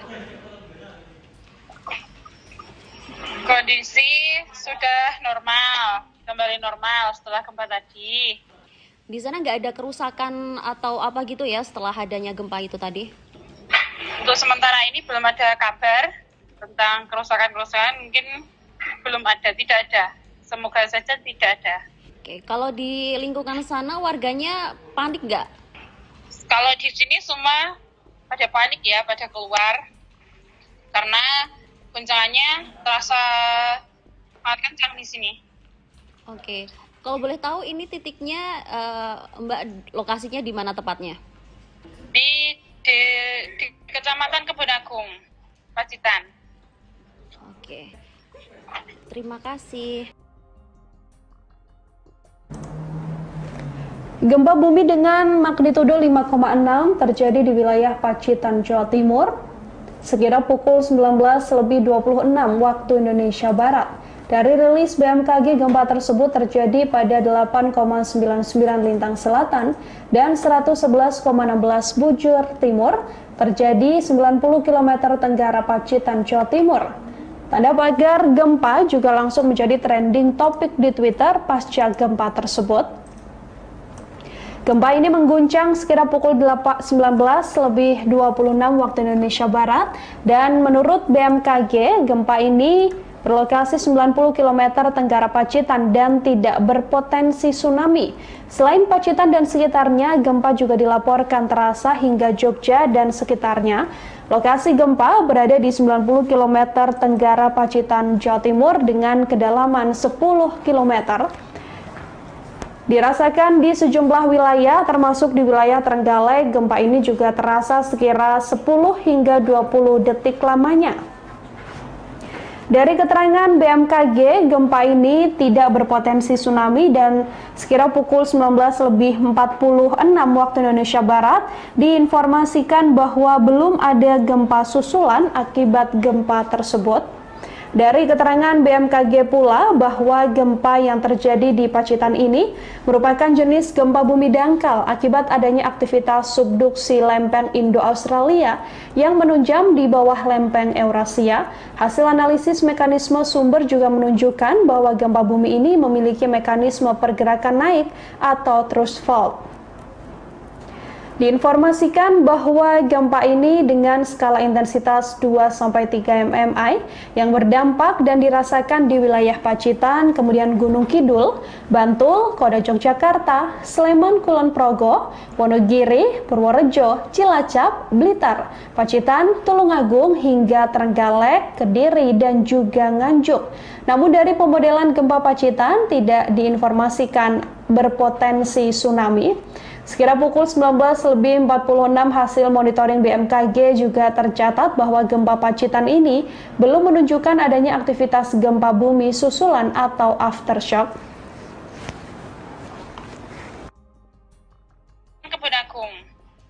Kondisi sudah normal, kembali normal setelah gempa tadi. Di sana nggak ada kerusakan atau apa gitu ya setelah adanya gempa itu tadi? Untuk sementara ini belum ada kabar tentang kerusakan-kerusakan, mungkin belum ada, tidak ada. Semoga saja tidak ada. Oke, kalau di lingkungan sana warganya panik nggak? Kalau di sini semua pada panik ya, pada keluar. Karena guncangannya terasa sangat kencang di sini. Oke, kalau boleh tahu ini titiknya Mbak lokasinya di mana tepatnya? Di Kecamatan Kebun Agung, Pacitan. Oke, terima kasih. Gempa bumi dengan magnitudo 5,6 terjadi di wilayah Pacitan, Jawa Timur, sekitar pukul 19.26 waktu Indonesia Barat. Dari rilis BMKG, gempa tersebut terjadi pada 8,99 lintang selatan dan 111,16 bujur timur, terjadi 90 km tenggara Pacitan, Jawa Timur. Tanda pagar gempa juga langsung menjadi trending topik di Twitter pasca gempa tersebut. Gempa ini mengguncang sekitar pukul 19.26 waktu Indonesia Barat dan menurut BMKG, gempa ini berlokasi 90 km tenggara Pacitan dan tidak berpotensi tsunami. Selain Pacitan dan sekitarnya, gempa juga dilaporkan terasa hingga Jogja dan sekitarnya. Lokasi gempa berada di 90 km tenggara Pacitan, Jawa Timur dengan kedalaman 10 km. Dirasakan di sejumlah wilayah, termasuk di wilayah Trenggalek, gempa ini juga terasa sekira 10 hingga 20 detik lamanya. Dari keterangan BMKG, gempa ini tidak berpotensi tsunami dan sekira pukul 19.46 waktu Indonesia Barat diinformasikan bahwa belum ada gempa susulan akibat gempa tersebut. Dari keterangan BMKG pula bahwa gempa yang terjadi di Pacitan ini merupakan jenis gempa bumi dangkal akibat adanya aktivitas subduksi lempeng Indo-Australia yang menunjam di bawah lempeng Eurasia. Hasil analisis mekanisme sumber juga menunjukkan bahwa gempa bumi ini memiliki mekanisme pergerakan naik atau thrust fault. Diinformasikan bahwa gempa ini dengan skala intensitas 2-3 mmi yang berdampak dan dirasakan di wilayah Pacitan, kemudian Gunung Kidul, Bantul, Kota Yogyakarta, Sleman, Kulon Progo, Wonogiri, Purworejo, Cilacap, Blitar, Pacitan, Tulungagung, hingga Trenggalek, Kediri, dan juga Nganjuk. Namun dari pemodelan gempa Pacitan tidak diinformasikan berpotensi tsunami. Sekira pukul 19.46 hasil monitoring BMKG juga tercatat bahwa gempa Pacitan ini belum menunjukkan adanya aktivitas gempa bumi susulan atau aftershock. Kebun Agung,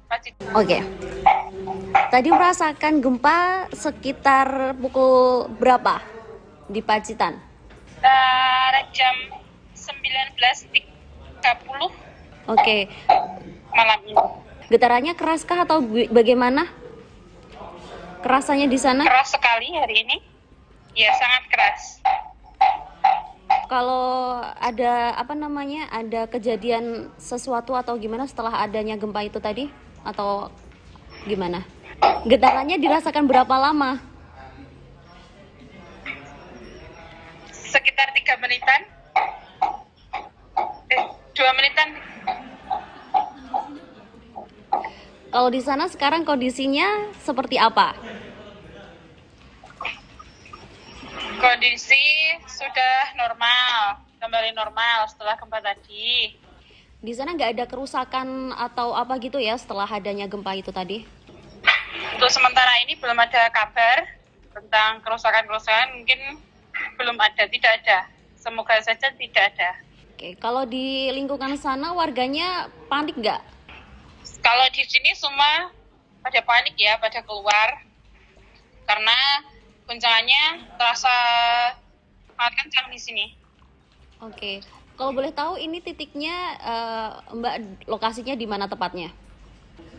Pacitan. Oke. Tadi merasakan gempa sekitar pukul berapa di Pacitan? Jam 19.30. Oke. Malam ini. Getarannya keraskah atau bagaimana? Kerasanya di sana? Keras sekali hari ini. Ya, sangat keras. Kalau ada ada kejadian sesuatu atau gimana setelah adanya gempa itu tadi? Atau gimana? Getarannya dirasakan berapa lama? Sekitar 3 menitan. 2 menitan. Kalau di sana sekarang kondisinya seperti apa? Kondisi sudah normal, kembali normal setelah gempa tadi. Di sana nggak ada kerusakan atau apa gitu ya setelah adanya gempa itu tadi? Untuk sementara ini belum ada kabar tentang kerusakan-kerusakan, mungkin belum ada, tidak ada. Semoga saja tidak ada. Oke, kalau di lingkungan sana warganya panik nggak? Kalau di sini semua pada panik ya, pada keluar. Karena guncangannya terasa sangat kencang di sini. Oke, kalau boleh tahu ini titiknya Mbak lokasinya di mana tepatnya?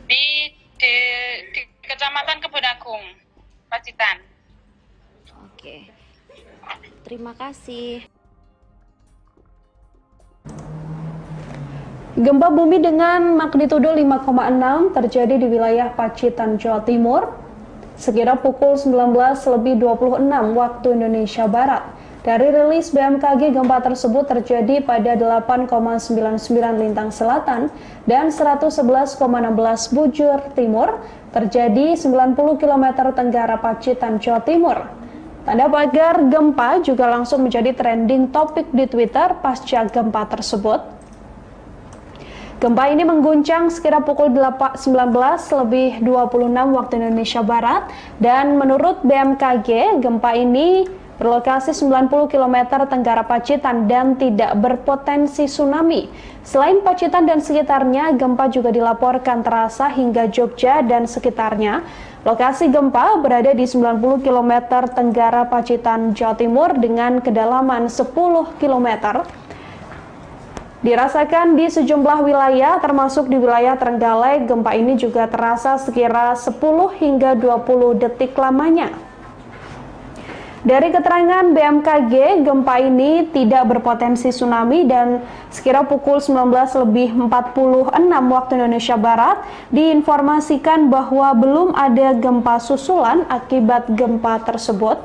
Di di Kecamatan Kebonagung, Pacitan. Oke, terima kasih. Gempa bumi dengan magnitudo 5,6 terjadi di wilayah Pacitan, Jawa Timur, sekira pukul 19.26 waktu Indonesia Barat. Dari rilis BMKG, gempa tersebut terjadi pada 8,99 lintang selatan dan 111,16 bujur timur, terjadi 90 km tenggara Pacitan, Jawa Timur. Tanda pagar gempa juga langsung menjadi trending topik di Twitter pasca gempa tersebut. Gempa ini mengguncang sekira pukul 19.26 waktu Indonesia Barat, dan menurut BMKG, gempa ini berlokasi 90 km tenggara Pacitan dan tidak berpotensi tsunami. Selain Pacitan dan sekitarnya, gempa juga dilaporkan terasa hingga Jogja dan sekitarnya. Lokasi gempa berada di 90 km tenggara Pacitan, Jawa Timur dengan kedalaman 10 km. Dirasakan di sejumlah wilayah, termasuk di wilayah Trenggalek. Gempa ini juga terasa sekira 10 hingga 20 detik lamanya. Dari keterangan BMKG, gempa ini tidak berpotensi tsunami dan sekira pukul 19.46 waktu Indonesia Barat diinformasikan bahwa belum ada gempa susulan akibat gempa tersebut.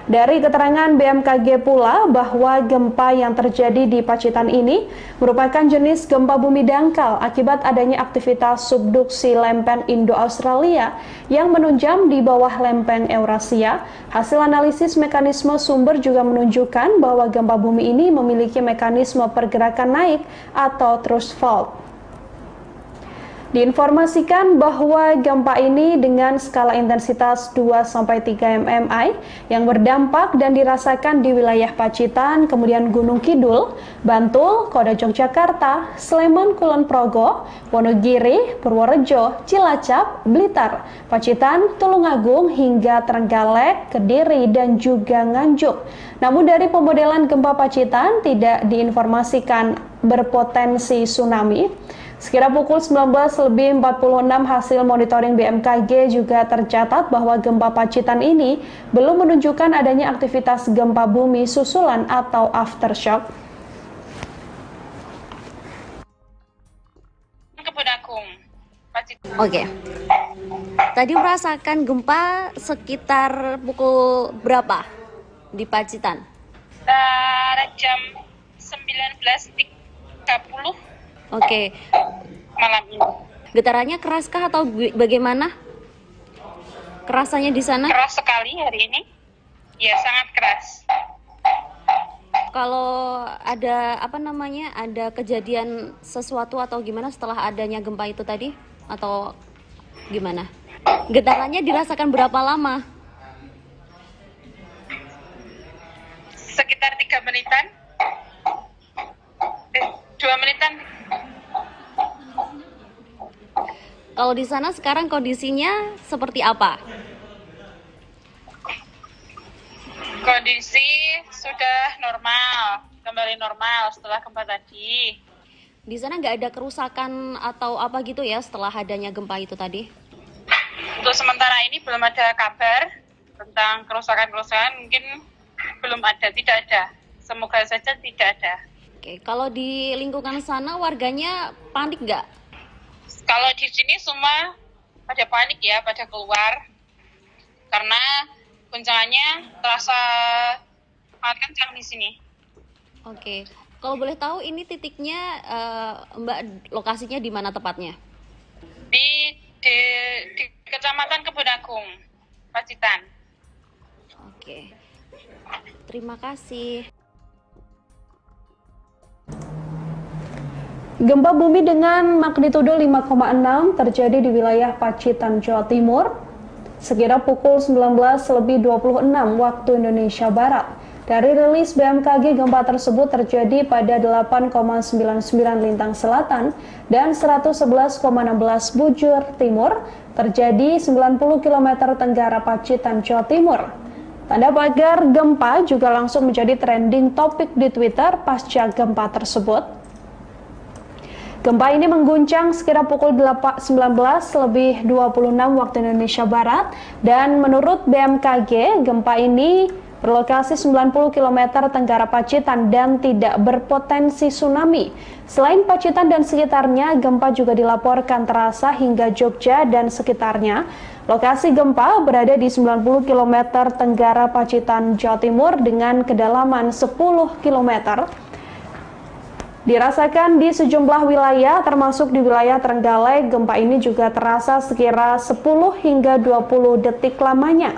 Dari keterangan BMKG pula bahwa gempa yang terjadi di Pacitan ini merupakan jenis gempa bumi dangkal akibat adanya aktivitas subduksi lempen Indo-Australia yang menunjam di bawah lempen Eurasia. Hasil analisis mekanisme sumber juga menunjukkan bahwa gempa bumi ini memiliki mekanisme pergerakan naik atau thrust fault. Diinformasikan bahwa gempa ini dengan skala intensitas 2-3 mmi yang berdampak dan dirasakan di wilayah Pacitan, kemudian Gunung Kidul, Bantul, Kota Yogyakarta, Sleman, Kulon Progo, Wonogiri, Purworejo, Cilacap, Blitar, Pacitan, Tulungagung, hingga Trenggalek, Kediri, dan juga Nganjuk. Namun dari pemodelan gempa Pacitan tidak diinformasikan berpotensi tsunami. Sekira pukul 19.46 hasil monitoring BMKG juga tercatat bahwa gempa Pacitan ini belum menunjukkan adanya aktivitas gempa bumi susulan atau aftershock. Oke. Tadi merasakan gempa sekitar pukul berapa di Pacitan? Jam 19.30. Oke. Malam ini. Getarannya keraskah atau bagaimana? Kerasanya di sana? Keras sekali hari ini. Ya, sangat keras. Kalau ada ada kejadian sesuatu atau gimana setelah adanya gempa itu tadi? Atau gimana? Getarannya dirasakan berapa lama? Sekitar 3 menitan. 2 menitan. Kalau di sana sekarang kondisinya seperti apa? Kondisi sudah normal, kembali normal setelah gempa tadi. Di sana nggak ada kerusakan atau apa gitu ya setelah adanya gempa itu tadi? Untuk sementara ini belum ada kabar tentang kerusakan-kerusakan, mungkin belum ada, tidak ada. Semoga saja tidak ada. Oke, kalau di lingkungan sana warganya panik nggak? Kalau di sini semua pada panik ya, pada keluar. Karena guncangannya terasa sangat kencang di sini. Oke, kalau boleh tahu ini titiknya Mbak, lokasinya di mana tepatnya? Di Kecamatan Kebonagung, Pacitan. Oke, terima kasih. Gempa bumi dengan magnitudo 5,6 terjadi di wilayah Pacitan, Jawa Timur, sekira pukul 19.26 waktu Indonesia Barat. Dari rilis BMKG, gempa tersebut terjadi pada 8,99 lintang selatan dan 111,16 bujur timur, terjadi 90 km tenggara Pacitan, Jawa Timur. Tanda pagar gempa juga langsung menjadi trending topik di Twitter pasca gempa tersebut. Gempa ini mengguncang sekira pukul 19.26 waktu Indonesia Barat dan menurut BMKG gempa ini berlokasi 90 km tenggara Pacitan dan tidak berpotensi tsunami. Selain Pacitan dan sekitarnya, gempa juga dilaporkan terasa hingga Jogja dan sekitarnya. Lokasi gempa berada di 90 km tenggara Pacitan, Jawa Timur dengan kedalaman 10 km. Dirasakan di sejumlah wilayah, termasuk di wilayah Trenggalek, gempa ini juga terasa sekira 10 hingga 20 detik lamanya.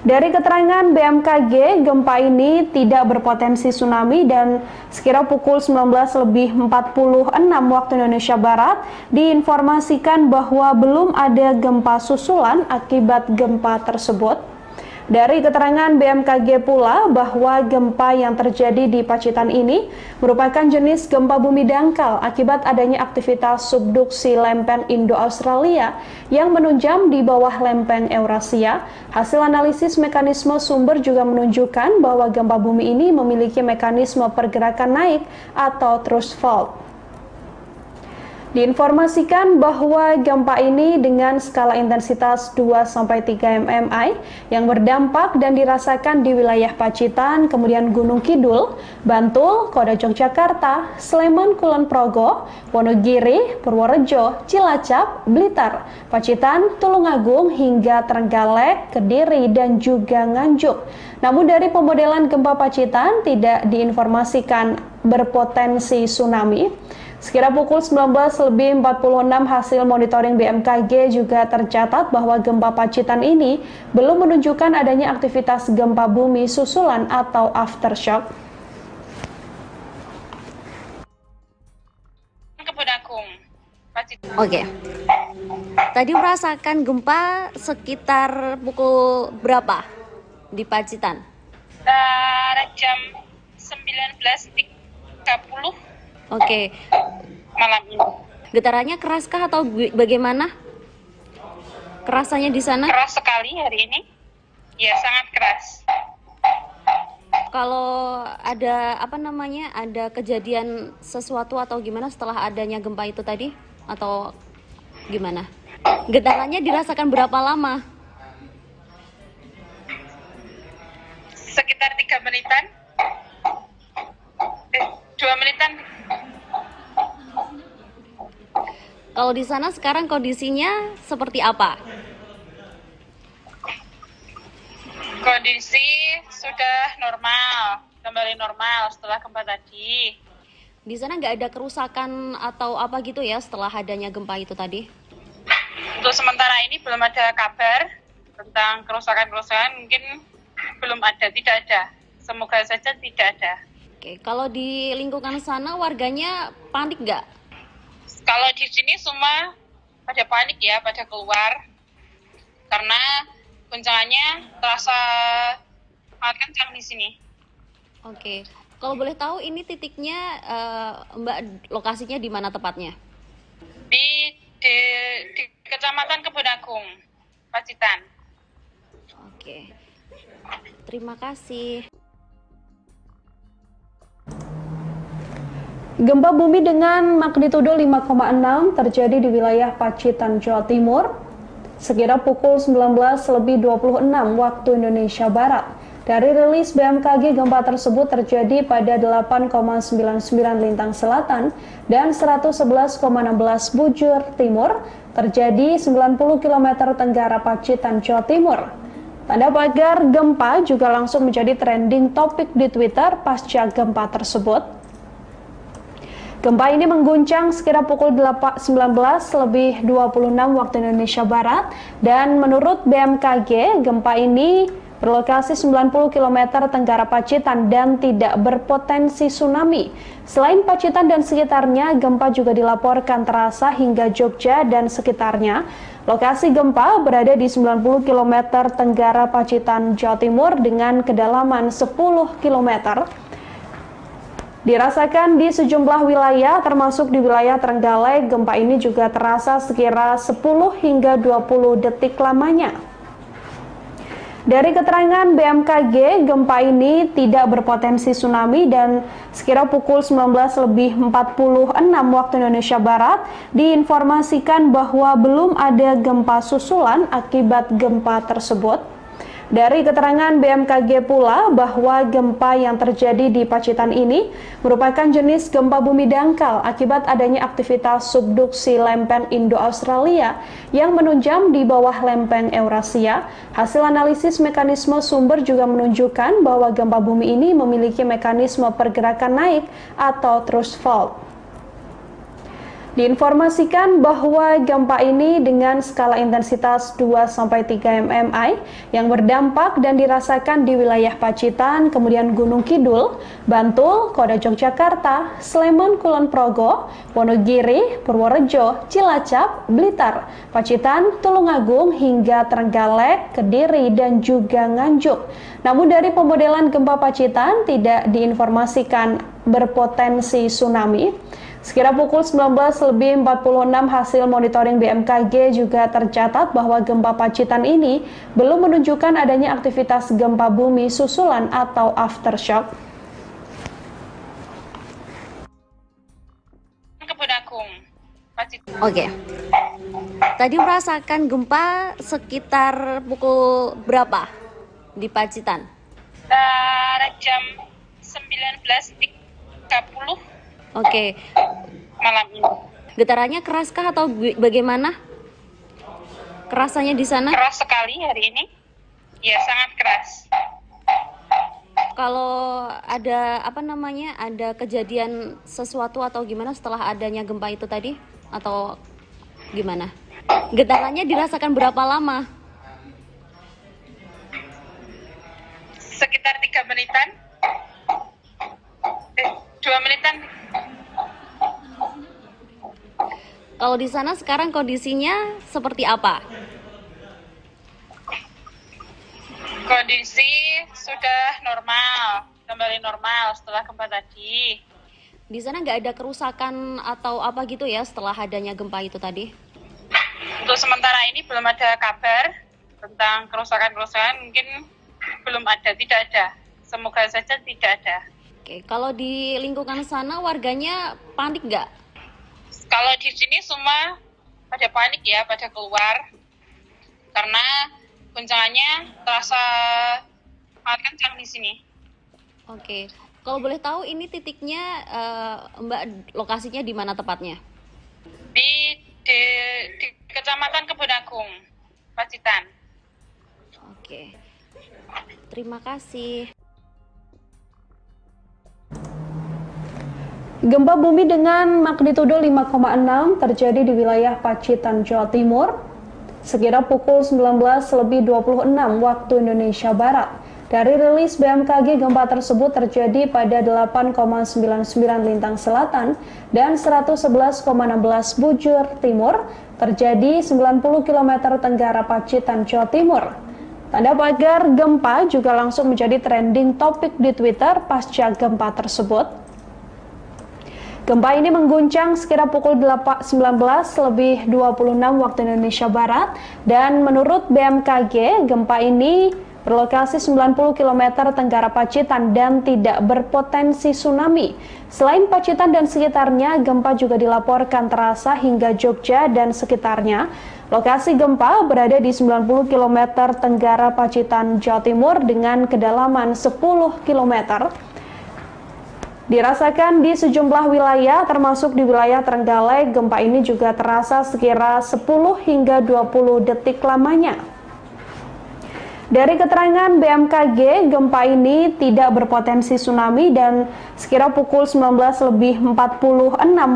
Dari keterangan BMKG, gempa ini tidak berpotensi tsunami dan sekira pukul 19.46 waktu Indonesia Barat diinformasikan bahwa belum ada gempa susulan akibat gempa tersebut. Dari keterangan BMKG pula bahwa gempa yang terjadi di Pacitan ini merupakan jenis gempa bumi dangkal akibat adanya aktivitas subduksi lempeng Indo-Australia yang menunjam di bawah lempeng Eurasia. Hasil analisis mekanisme sumber juga menunjukkan bahwa gempa bumi ini memiliki mekanisme pergerakan naik atau thrust fault. Diinformasikan bahwa gempa ini dengan skala intensitas 2-3 mmi yang berdampak dan dirasakan di wilayah Pacitan, kemudian Gunung Kidul, Bantul, Kota Yogyakarta, Sleman, Kulon Progo, Wonogiri, Purworejo, Cilacap, Blitar, Pacitan, Tulungagung hingga Trenggalek, Kediri, dan juga Nganjuk. Namun dari pemodelan gempa Pacitan tidak diinformasikan berpotensi tsunami. Sekira pukul 19.46 hasil monitoring BMKG juga tercatat bahwa gempa Pacitan ini belum menunjukkan adanya aktivitas gempa bumi susulan atau aftershock. Oke. Tadi merasakan gempa sekitar pukul berapa di Pacitan? Jam 19.30 Oke. malam ini. Getarannya keraskah atau bagaimana? Kerasanya di sana? Keras sekali hari ini. Ya, sangat keras. Kalau ada ada kejadian sesuatu atau gimana setelah adanya gempa itu tadi? Atau gimana? Getarannya dirasakan berapa lama? Sekitar 3 menitan. 2 menitan. Kalau di sana sekarang kondisinya seperti apa? Kondisi sudah normal, kembali normal setelah gempa tadi. Di sana nggak ada kerusakan atau apa gitu ya setelah adanya gempa itu tadi? Untuk sementara ini belum ada kabar tentang kerusakan-kerusakan, mungkin belum ada, tidak ada. Semoga saja tidak ada. Oke, kalau di lingkungan sana warganya panik nggak? Kalau di sini semua pada panik ya, pada keluar. Karena guncangannya terasa sangat kencang di sini. Oke, kalau boleh tahu ini titiknya Mbak lokasinya di mana tepatnya? Di Kecamatan Kebon Agung, Pacitan. Oke, terima kasih. Gempa bumi dengan magnitudo 5,6 terjadi di wilayah Pacitan, Jawa Timur, sekira pukul 19.26 waktu Indonesia Barat. Dari rilis BMKG, gempa tersebut terjadi pada 8,99 lintang selatan dan 111,16 bujur timur, terjadi 90 km tenggara Pacitan, Jawa Timur. Tanda pagar gempa juga langsung menjadi trending topik di Twitter pasca gempa tersebut. Gempa ini mengguncang sekira pukul 19.26 waktu Indonesia Barat dan menurut BMKG, gempa ini berlokasi 90 km tenggara Pacitan dan tidak berpotensi tsunami. Selain Pacitan dan sekitarnya, gempa juga dilaporkan terasa hingga Jogja dan sekitarnya. Lokasi gempa berada di 90 km tenggara Pacitan, Jawa Timur dengan kedalaman 10 km. Dirasakan di sejumlah wilayah, termasuk di wilayah Trenggalek, gempa ini juga terasa sekira 10 hingga 20 detik lamanya. Dari keterangan BMKG, gempa ini tidak berpotensi tsunami dan sekira pukul 19.46 waktu Indonesia Barat diinformasikan bahwa belum ada gempa susulan akibat gempa tersebut. Dari keterangan BMKG pula bahwa gempa yang terjadi di Pacitan ini merupakan jenis gempa bumi dangkal akibat adanya aktivitas subduksi lempeng Indo-Australia yang menunjam di bawah lempeng Eurasia. Hasil analisis mekanisme sumber juga menunjukkan bahwa gempa bumi ini memiliki mekanisme pergerakan naik atau thrust fault. Diinformasikan bahwa gempa ini dengan skala intensitas 2-3 mmi yang berdampak dan dirasakan di wilayah Pacitan, kemudian Gunung Kidul, Bantul, Kota Yogyakarta, Sleman, Kulon Progo, Wonogiri, Purworejo, Cilacap, Blitar, Pacitan, Tulungagung, hingga Trenggalek, Kediri, dan juga Nganjuk. Namun dari pemodelan gempa Pacitan tidak diinformasikan berpotensi tsunami. Sekira pukul 19.46 hasil monitoring BMKG juga tercatat bahwa gempa Pacitan ini belum menunjukkan adanya aktivitas gempa bumi susulan atau aftershock. Oke. Tadi merasakan gempa sekitar pukul berapa di Pacitan? Jam 19.30 Oke. malam ini. Getarannya keraskah atau bagaimana? Kerasannya di sana? Keras sekali hari ini. Ya, sangat keras. Kalau ada ada kejadian sesuatu atau gimana setelah adanya gempa itu tadi? Atau gimana? Getarannya dirasakan berapa lama? Sekitar 3 menitan. 2 menitan. Kalau di sana sekarang kondisinya seperti apa? Kondisi sudah normal, kembali normal setelah gempa tadi. Di sana nggak ada kerusakan atau apa gitu ya setelah adanya gempa itu tadi? Untuk sementara ini belum ada kabar tentang kerusakan-kerusakan, mungkin belum ada, tidak ada. Semoga saja tidak ada. Oke, kalau di lingkungan sana warganya panik nggak? Kalau di sini semua pada panik ya, pada keluar. Karena guncangannya terasa sangat kencang di sini. Oke, kalau boleh tahu ini titiknya Mbak lokasinya di mana tepatnya? Di Kecamatan Kebun Agung, Pacitan. Oke, terima kasih. Gempa bumi dengan magnitudo 5,6 terjadi di wilayah Pacitan, Jawa Timur, sekira pukul 19.26 waktu Indonesia Barat. Dari rilis BMKG, gempa tersebut terjadi pada 8,99 lintang selatan dan 111,16 bujur timur, terjadi 90 km tenggara Pacitan, Jawa Timur. Tanda pagar gempa juga langsung menjadi trending topik di Twitter pasca gempa tersebut. Gempa ini mengguncang sekira pukul 19.26 waktu Indonesia Barat dan menurut BMKG, gempa ini berlokasi 90 km tenggara Pacitan dan tidak berpotensi tsunami. Selain Pacitan dan sekitarnya, gempa juga dilaporkan terasa hingga Jogja dan sekitarnya. Lokasi gempa berada di 90 km tenggara Pacitan, Jawa Timur dengan kedalaman 10 km. Dirasakan di sejumlah wilayah, termasuk di wilayah Trenggalek, gempa ini juga terasa sekira 10 hingga 20 detik lamanya. Dari keterangan BMKG, gempa ini tidak berpotensi tsunami dan sekira pukul 19.46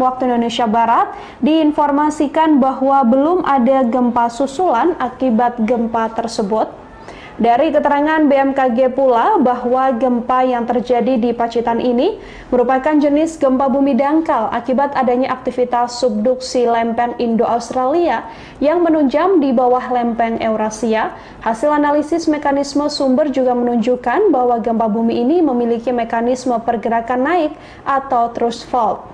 waktu Indonesia Barat diinformasikan bahwa belum ada gempa susulan akibat gempa tersebut. Dari keterangan BMKG pula bahwa gempa yang terjadi di Pacitan ini merupakan jenis gempa bumi dangkal akibat adanya aktivitas subduksi lempeng Indo-Australia yang menunjam di bawah lempeng Eurasia. Hasil analisis mekanisme sumber juga menunjukkan bahwa gempa bumi ini memiliki mekanisme pergerakan naik atau thrust fault.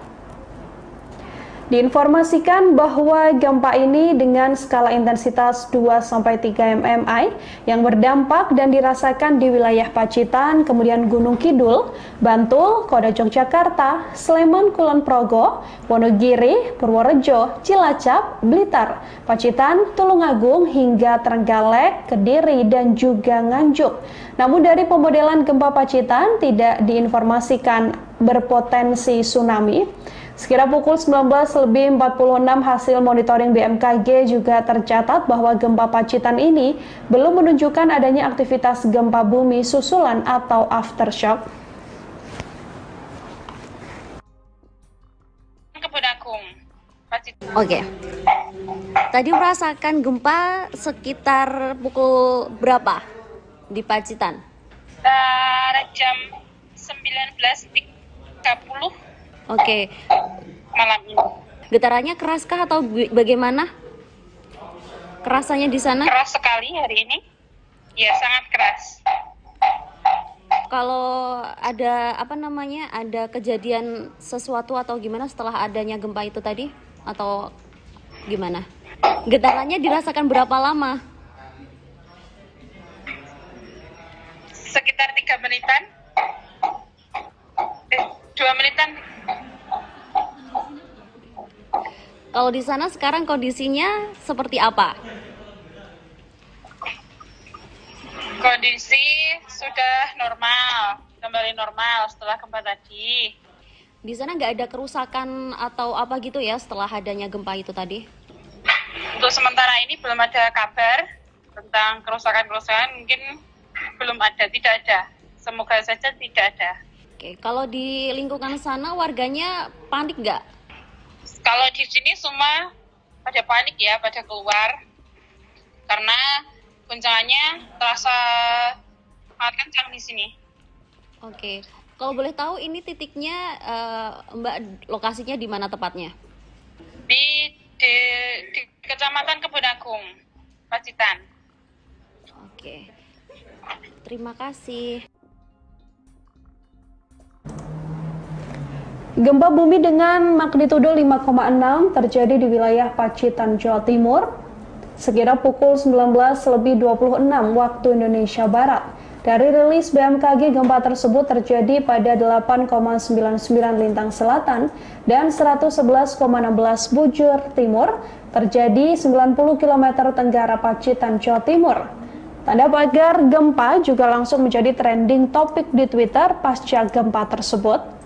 Diinformasikan bahwa gempa ini dengan skala intensitas 2-3 mmi yang berdampak dan dirasakan di wilayah Pacitan, kemudian Gunung Kidul, Bantul, Kota Yogyakarta, Sleman, Kulon Progo, Wonogiri, Purworejo, Cilacap, Blitar, Pacitan, Tulungagung hingga Trenggalek, Kediri, dan juga Nganjuk. Namun dari pemodelan gempa Pacitan tidak diinformasikan berpotensi tsunami. Sekira pukul 19.46 hasil monitoring BMKG juga tercatat bahwa gempa Pacitan ini belum menunjukkan adanya aktivitas gempa bumi susulan atau aftershock. Oke. Tadi merasakan gempa sekitar pukul berapa di Pacitan? Jam 19.30 Oke. malam ini. Getarannya keraskah atau bagaimana? Kerasanya di sana? Keras sekali hari ini. Ya, sangat keras. Kalau ada ada kejadian sesuatu atau gimana setelah adanya gempa itu tadi? Atau gimana? Getarannya dirasakan berapa lama? Sekitar 3 menitan. 2 menitan. Kalau di sana sekarang kondisinya seperti apa? Kondisi sudah normal, kembali normal setelah gempa tadi. Di sana nggak ada kerusakan atau apa gitu ya setelah adanya gempa itu tadi? Untuk sementara ini belum ada kabar tentang kerusakan-kerusakan, mungkin belum ada, tidak ada. Semoga saja tidak ada. Oke, kalau di lingkungan sana warganya panik nggak? Kalau di sini semua pada panik ya, pada keluar. Karena guncangannya terasa sangat kencang di sini. Oke, kalau boleh tahu ini titiknya Mbak lokasinya di mana tepatnya? Di Kecamatan Kebun Agung, Pacitan. Oke, terima kasih. Gempa bumi dengan magnitudo 5,6 terjadi di wilayah Pacitan, Jawa Timur, sekira pukul 19.26 waktu Indonesia Barat. Dari rilis BMKG, gempa tersebut terjadi pada 8,99 lintang selatan dan 111,16 bujur timur, terjadi 90 km tenggara Pacitan, Jawa Timur. Tanda pagar gempa juga langsung menjadi trending topik di Twitter pasca gempa tersebut.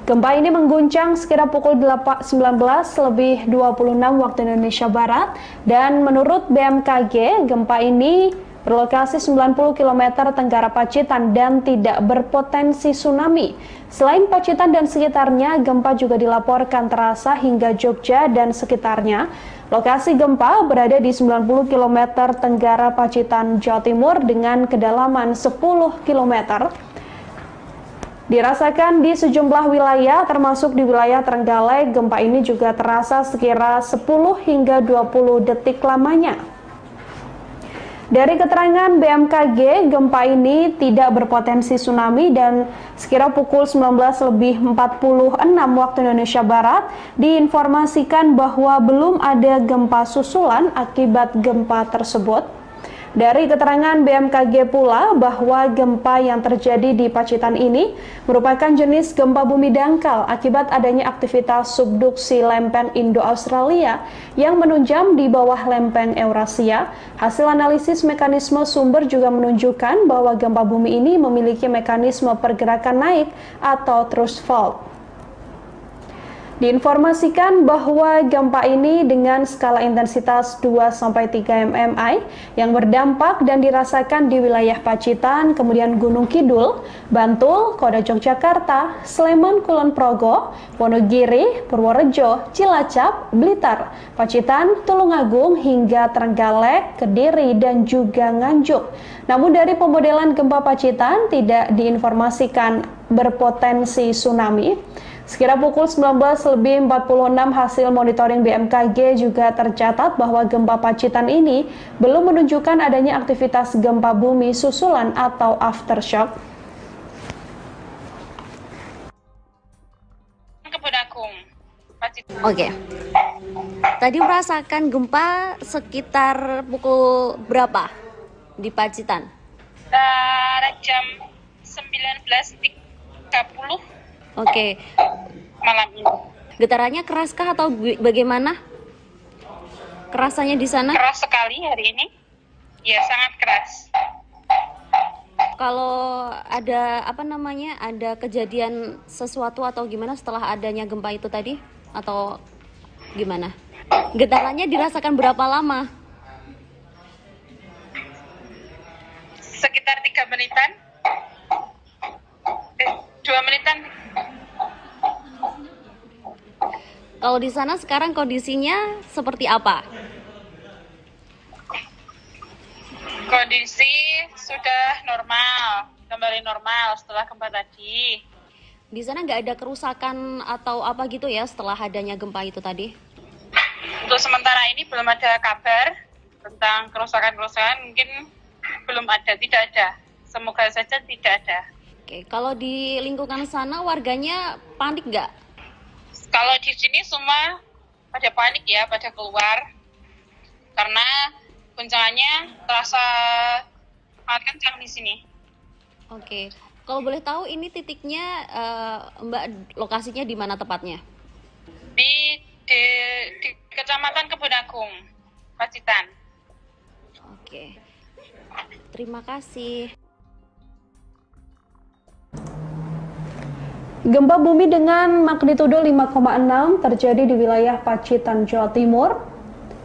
Gempa ini mengguncang sekira pukul 19.26 waktu Indonesia Barat dan menurut BMKG, gempa ini berlokasi 90 km tenggara Pacitan dan tidak berpotensi tsunami. Selain Pacitan dan sekitarnya, gempa juga dilaporkan terasa hingga Jogja dan sekitarnya. Lokasi gempa berada di 90 km tenggara Pacitan, Jawa Timur dengan kedalaman 10 km. Dirasakan di sejumlah wilayah, termasuk di wilayah Trenggalek, gempa ini juga terasa sekira 10 hingga 20 detik lamanya. Dari keterangan BMKG, gempa ini tidak berpotensi tsunami dan sekira pukul 19.46 waktu Indonesia Barat diinformasikan bahwa belum ada gempa susulan akibat gempa tersebut. Dari keterangan BMKG pula bahwa gempa yang terjadi di Pacitan ini merupakan jenis gempa bumi dangkal akibat adanya aktivitas subduksi lempeng Indo-Australia yang menunjam di bawah lempeng Eurasia. Hasil analisis mekanisme sumber juga menunjukkan bahwa gempa bumi ini memiliki mekanisme pergerakan naik atau thrust fault. Diinformasikan bahwa gempa ini dengan skala intensitas 2-3 mmi yang berdampak dan dirasakan di wilayah Pacitan, kemudian Gunung Kidul, Bantul, Kota Yogyakarta, Sleman, Kulon Progo, Wonogiri, Purworejo, Cilacap, Blitar, Pacitan, Tulungagung hingga Trenggalek, Kediri, dan juga Nganjuk. Namun dari pemodelan gempa Pacitan tidak diinformasikan berpotensi tsunami. Sekira pukul 19.46 hasil monitoring BMKG juga tercatat bahwa gempa Pacitan ini belum menunjukkan adanya aktivitas gempa bumi susulan atau aftershock. Kebun Agung, Oke. Tadi merasakan gempa sekitar pukul berapa di Pacitan? Jam 19.30 Oke. malam ini. Getarannya keraskah atau bagaimana? Kerasannya di sana? Keras sekali hari ini. Ya, sangat keras. Kalau ada ada kejadian sesuatu atau gimana setelah adanya gempa itu tadi atau gimana? Getarannya dirasakan berapa lama? Sekitar 3 menitan. 2 menitan. Kalau di sana sekarang kondisinya seperti apa? Kondisi sudah normal, kembali normal setelah gempa tadi. Di sana nggak ada kerusakan atau apa gitu ya setelah adanya gempa itu tadi? Untuk sementara ini belum ada kabar tentang kerusakan-kerusakan, mungkin belum ada, tidak ada. Semoga saja tidak ada. Oke, kalau di lingkungan sana warganya panik nggak? Kalau di sini semua pada panik ya, pada keluar. Karena guncangannya terasa sangat kencang di sini. Oke, kalau boleh tahu ini titiknya Mbak lokasinya di mana tepatnya? Di Kecamatan Kebun Agung, Pacitan. Oke, terima kasih. Gempa bumi dengan magnitudo 5,6 terjadi di wilayah Pacitan, Jawa Timur,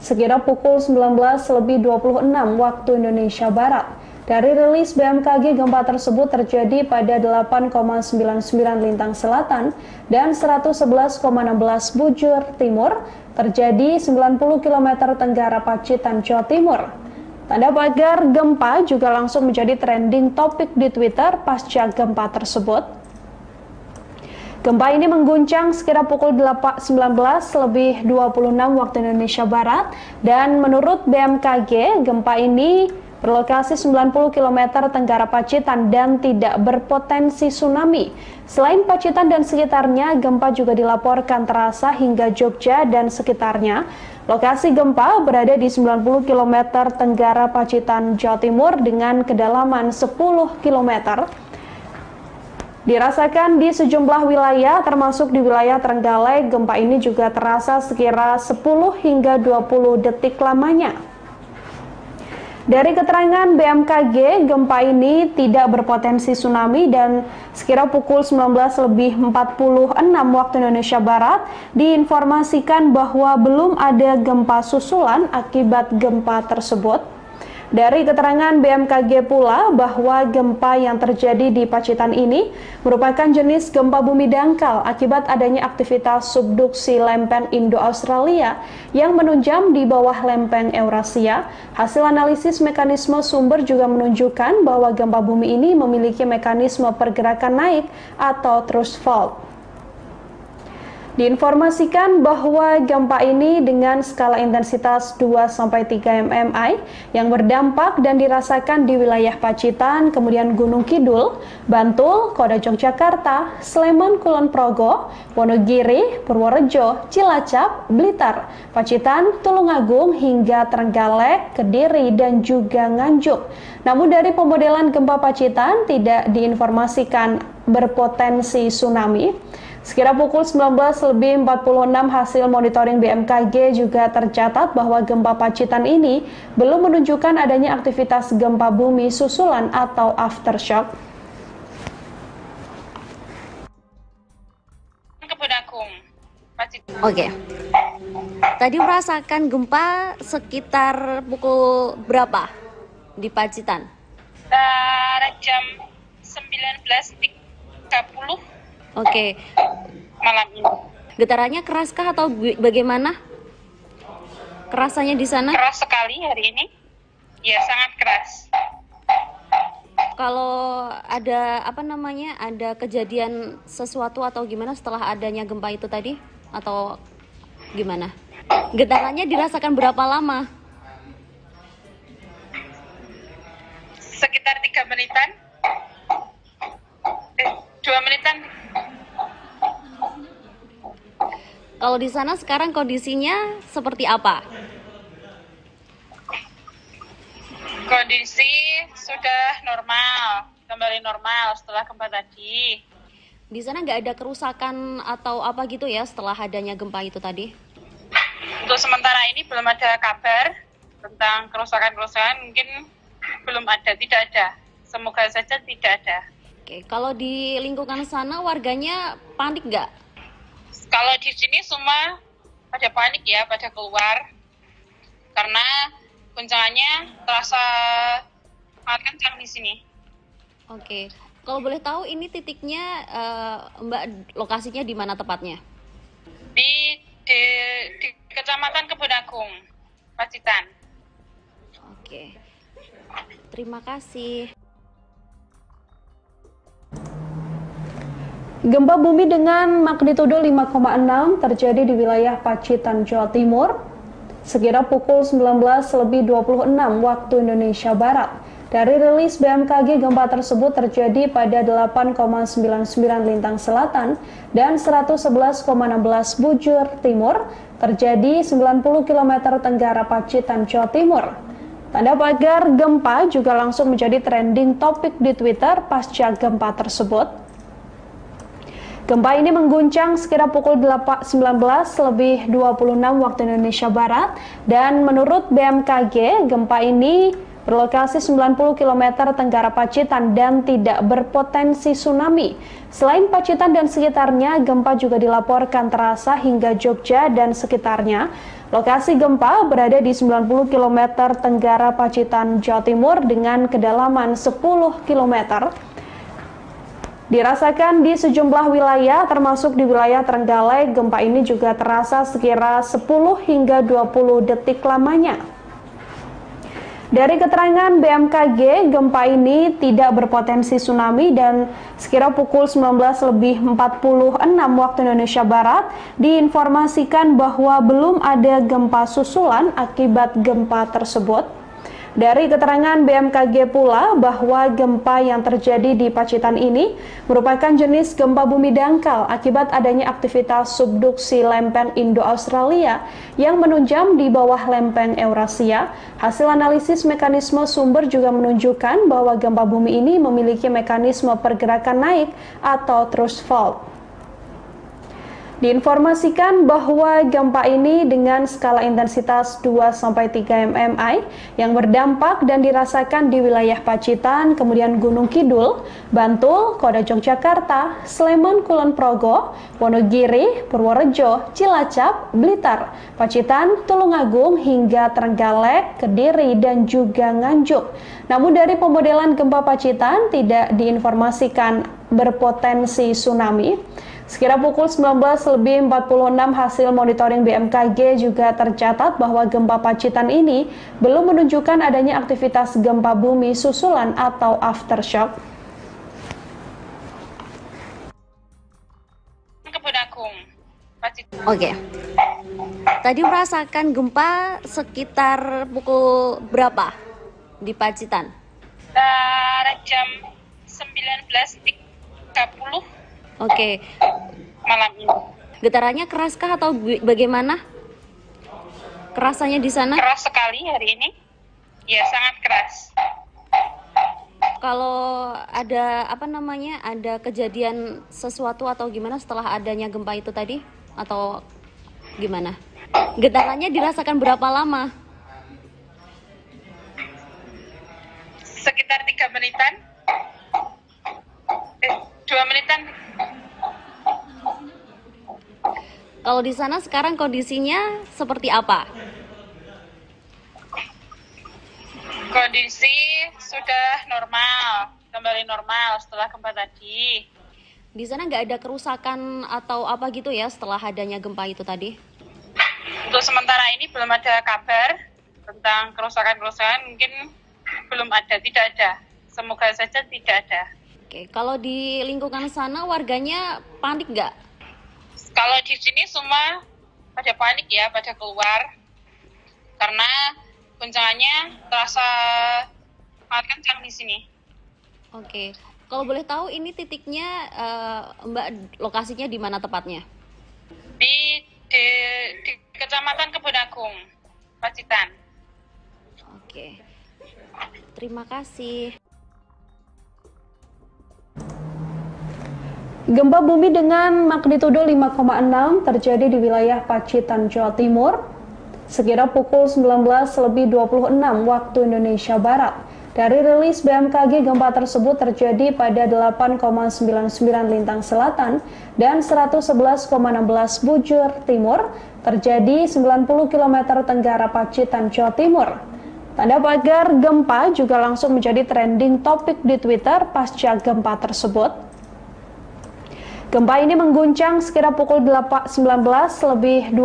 sekitar pukul 19.26 waktu Indonesia Barat. Dari rilis BMKG, gempa tersebut terjadi pada 8,99 lintang selatan dan 111,16 bujur timur, terjadi 90 km tenggara Pacitan, Jawa Timur. Tanda pagar gempa juga langsung menjadi trending topik di Twitter pasca gempa tersebut. Gempa ini mengguncang sekira pukul 19.26 waktu Indonesia Barat dan menurut BMKG, gempa ini berlokasi 90 km tenggara Pacitan dan tidak berpotensi tsunami. Selain Pacitan dan sekitarnya, gempa juga dilaporkan terasa hingga Jogja dan sekitarnya. Lokasi gempa berada di 90 km tenggara Pacitan, Jawa Timur dengan kedalaman 10 km. Dirasakan di sejumlah wilayah, termasuk di wilayah Trenggalek, gempa ini juga terasa sekira 10 hingga 20 detik lamanya. Dari keterangan BMKG, gempa ini tidak berpotensi tsunami dan sekira pukul 19.46 waktu Indonesia Barat diinformasikan bahwa belum ada gempa susulan akibat gempa tersebut. Dari keterangan BMKG pula bahwa gempa yang terjadi di Pacitan ini merupakan jenis gempa bumi dangkal akibat adanya aktivitas subduksi lempeng Indo-Australia yang menunjam di bawah lempeng Eurasia. Hasil analisis mekanisme sumber juga menunjukkan bahwa gempa bumi ini memiliki mekanisme pergerakan naik atau thrust fault. Diinformasikan bahwa gempa ini dengan skala intensitas 2-3 mmi yang berdampak dan dirasakan di wilayah Pacitan, kemudian Gunung Kidul, Bantul, Kota Yogyakarta, Sleman, Kulon Progo, Wonogiri, Purworejo, Cilacap, Blitar, Pacitan, Tulungagung, hingga Trenggalek, Kediri, dan juga Nganjuk. Namun dari pemodelan gempa Pacitan tidak diinformasikan berpotensi tsunami. Sekira pukul 19.46 hasil monitoring BMKG juga tercatat bahwa gempa Pacitan ini belum menunjukkan adanya aktivitas gempa bumi susulan atau aftershock. Kebun Agung, Pacitan. Oke. Tadi merasakan gempa sekitar pukul berapa di Pacitan? Jam 19.30 Oke. malam ini. Getarannya keraskah atau bagaimana? Kerasannya di sana? Keras sekali hari ini. Ya, sangat keras. Kalau ada ada kejadian sesuatu atau gimana setelah adanya gempa itu tadi atau gimana? Getarannya dirasakan berapa lama? Sekitar 3 menitan. 2 menitan. Kalau di sana sekarang kondisinya seperti apa? Kondisi sudah normal, kembali normal setelah gempa tadi. Di sana nggak ada kerusakan atau apa gitu ya setelah adanya gempa itu tadi? Untuk sementara ini belum ada kabar tentang kerusakan-kerusakan, mungkin belum ada, tidak ada. Semoga saja tidak ada. Oke, kalau di lingkungan sana warganya panik nggak? Kalau di sini semua pada panik ya, pada keluar. Karena guncangannya terasa sangat kencang di sini. Oke, kalau boleh tahu ini titiknya Mbak lokasinya di mana tepatnya? Di Kecamatan Kebun Agung, Pacitan. Oke, terima kasih. Gempa bumi dengan magnitudo 5,6 terjadi di wilayah Pacitan, Jawa Timur, sekira pukul 19.26 waktu Indonesia Barat. Dari rilis BMKG, gempa tersebut terjadi pada 8,99 lintang selatan dan 111,16 bujur timur, terjadi 90 km tenggara Pacitan, Jawa Timur. Tanda pagar gempa juga langsung menjadi trending topik di Twitter pasca gempa tersebut. Gempa ini mengguncang sekira pukul 19.26 waktu Indonesia Barat dan menurut BMKG, gempa ini berlokasi 90 km tenggara Pacitan dan tidak berpotensi tsunami. Selain Pacitan dan sekitarnya, gempa juga dilaporkan terasa hingga Jogja dan sekitarnya. Lokasi gempa berada di 90 km tenggara Pacitan, Jawa Timur dengan kedalaman 10 km. Dirasakan di sejumlah wilayah, termasuk di wilayah Trenggalek, gempa ini juga terasa sekira 10 hingga 20 detik lamanya. Dari keterangan BMKG, gempa ini tidak berpotensi tsunami dan sekira pukul 19.46 waktu Indonesia Barat diinformasikan bahwa belum ada gempa susulan akibat gempa tersebut. Dari keterangan BMKG pula bahwa gempa yang terjadi di Pacitan ini merupakan jenis gempa bumi dangkal akibat adanya aktivitas subduksi lempeng Indo-Australia yang menunjam di bawah lempeng Eurasia. Hasil analisis mekanisme sumber juga menunjukkan bahwa gempa bumi ini memiliki mekanisme pergerakan naik atau thrust fault. Diinformasikan bahwa gempa ini dengan skala intensitas 2-3 mmi yang berdampak dan dirasakan di wilayah Pacitan, kemudian Gunung Kidul, Bantul, Kota Yogyakarta, Sleman, Kulon Progo, Wonogiri, Purworejo, Cilacap, Blitar, Pacitan, Tulungagung, hingga Trenggalek, Kediri, dan juga Nganjuk. Namun dari pemodelan gempa Pacitan tidak diinformasikan berpotensi tsunami. Sekira pukul 19.46 hasil monitoring BMKG juga tercatat bahwa gempa Pacitan ini belum menunjukkan adanya aktivitas gempa bumi susulan atau aftershock. Kebun Agung, Pacitan. Oke. Tadi merasakan gempa sekitar pukul berapa di Pacitan? Jam 19.30. Oke. Malam ini. Getarannya keraskah atau bagaimana? Kerasanya di sana? Keras sekali hari ini. Ya, sangat keras. Kalau ada ada kejadian sesuatu atau gimana setelah adanya gempa itu tadi? Atau gimana? Getarannya dirasakan berapa lama? Sekitar 3 menitan. 2 menitan. Kalau di sana sekarang kondisinya seperti apa? Kondisi sudah normal, kembali normal setelah gempa tadi. Di sana nggak ada kerusakan atau apa gitu ya setelah adanya gempa itu tadi? Untuk sementara ini belum ada kabar tentang kerusakan-kerusakan, mungkin belum ada, tidak ada. Semoga saja tidak ada. Oke, kalau di lingkungan sana warganya panik nggak? Kalau di sini semua pada panik ya, pada keluar. Karena guncangannya terasa sangat kencang di sini. Oke, kalau boleh tahu ini titiknya Mbak lokasinya di mana tepatnya? Di di Kecamatan Kebun Agung, Pacitan. Oke, terima kasih. Gempa bumi dengan magnitudo 5,6 terjadi di wilayah Pacitan, Jawa Timur, sekira pukul 19.26 waktu Indonesia Barat. Dari rilis BMKG, gempa tersebut terjadi pada 8,99 lintang selatan dan 111,16 bujur timur, terjadi 90 km tenggara Pacitan, Jawa Timur. Tanda pagar gempa juga langsung menjadi trending topik di Twitter pasca gempa tersebut. Gempa ini mengguncang sekira pukul 19.26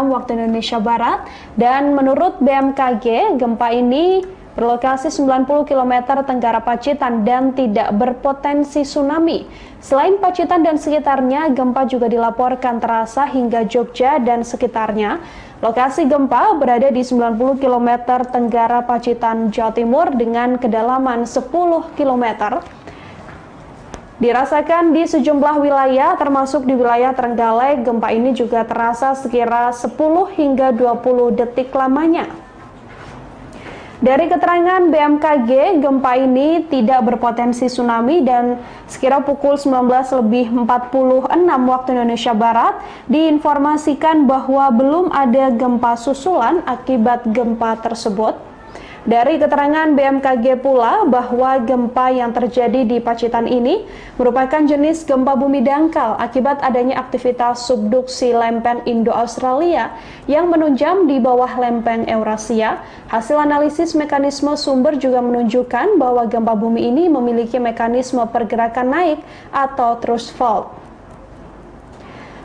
waktu Indonesia Barat, dan menurut BMKG, gempa ini berlokasi 90 km tenggara Pacitan dan tidak berpotensi tsunami. Selain Pacitan dan sekitarnya, gempa juga dilaporkan terasa hingga Jogja dan sekitarnya. Lokasi gempa berada di 90 km tenggara Pacitan, Jawa Timur dengan kedalaman 10 km. Dirasakan di sejumlah wilayah, termasuk di wilayah Trenggalek. Gempa ini juga terasa sekira 10 hingga 20 detik lamanya. Dari keterangan BMKG, gempa ini tidak berpotensi tsunami dan sekira pukul 19.46 waktu Indonesia Barat diinformasikan bahwa belum ada gempa susulan akibat gempa tersebut. Dari keterangan BMKG pula bahwa gempa yang terjadi di Pacitan ini merupakan jenis gempa bumi dangkal akibat adanya aktivitas subduksi lempeng Indo-Australia yang menunjam di bawah lempeng Eurasia. Hasil analisis mekanisme sumber juga menunjukkan bahwa gempa bumi ini memiliki mekanisme pergerakan naik atau thrust fault.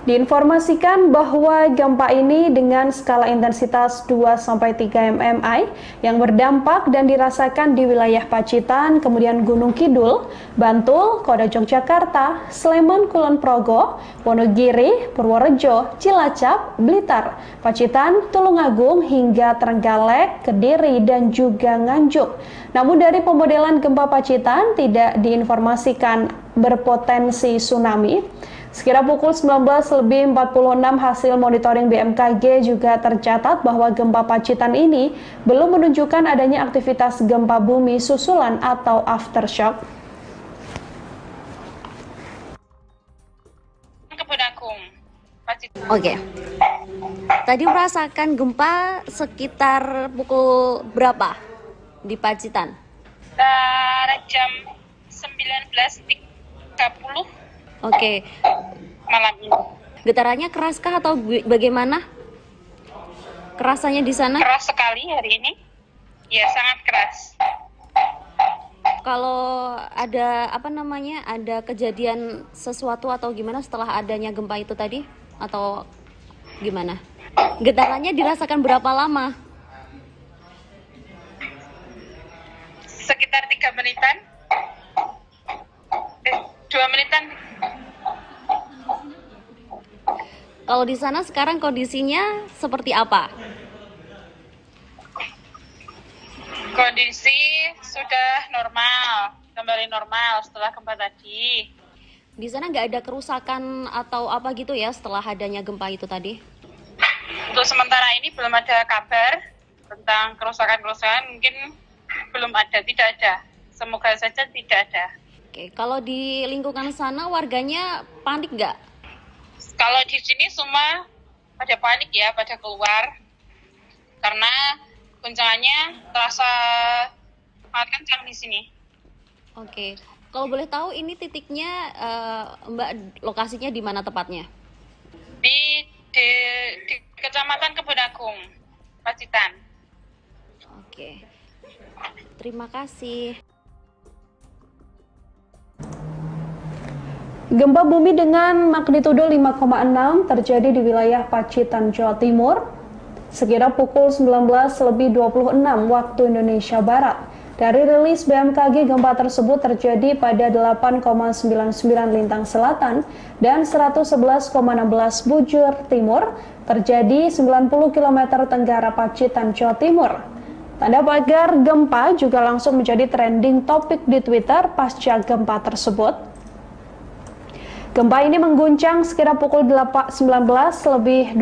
Diinformasikan bahwa gempa ini dengan skala intensitas 2-3 mmi yang berdampak dan dirasakan di wilayah Pacitan, kemudian Gunung Kidul, Bantul, Kota Yogyakarta, Sleman, Kulon Progo, Wonogiri, Purworejo, Cilacap, Blitar, Pacitan, Tulungagung, hingga Trenggalek, Kediri, dan juga Nganjuk. Namun dari pemodelan gempa Pacitan tidak diinformasikan berpotensi tsunami. Sekira pukul 19.46 hasil monitoring BMKG juga tercatat bahwa gempa Pacitan ini belum menunjukkan adanya aktivitas gempa bumi susulan atau aftershock. Kebun Agung, Pacitan. Oke. Tadi merasakan gempa sekitar pukul berapa di Pacitan? Jam 19.30. Oke. Malam ini. Getarannya keraskah atau bagaimana? Kerasanya di sana? Keras sekali hari ini. Ya, sangat keras. Kalau ada ada kejadian sesuatu atau gimana setelah adanya gempa itu tadi? Atau gimana? Getarannya dirasakan berapa lama? Sekitar 3 menitan. 2 menitan. Kalau di sana sekarang kondisinya seperti apa? Kondisi sudah normal, kembali normal setelah gempa tadi. Di sana nggak ada kerusakan atau apa gitu ya setelah adanya gempa itu tadi? Untuk sementara ini belum ada kabar tentang kerusakan-kerusakan, mungkin belum ada, tidak ada. Semoga saja tidak ada. Oke, kalau di lingkungan sana warganya panik nggak? Kalau di sini semua pada panik ya, pada keluar. Karena guncangannya terasa sangat kencang di sini. Oke, kalau boleh tahu ini titiknya Mbak, lokasinya di mana tepatnya? Di Kecamatan Kebun Agung, Pacitan. Oke, terima kasih. Gempa bumi dengan magnitudo 5,6 terjadi di wilayah Pacitan, Jawa Timur, sekira pukul 19.26 waktu Indonesia Barat. Dari rilis BMKG, gempa tersebut terjadi pada 8,99 lintang selatan dan 111,16 bujur timur, terjadi 90 km tenggara Pacitan, Jawa Timur. Tanda pagar gempa juga langsung menjadi trending topik di Twitter pasca gempa tersebut. Gempa ini mengguncang sekira pukul 19.26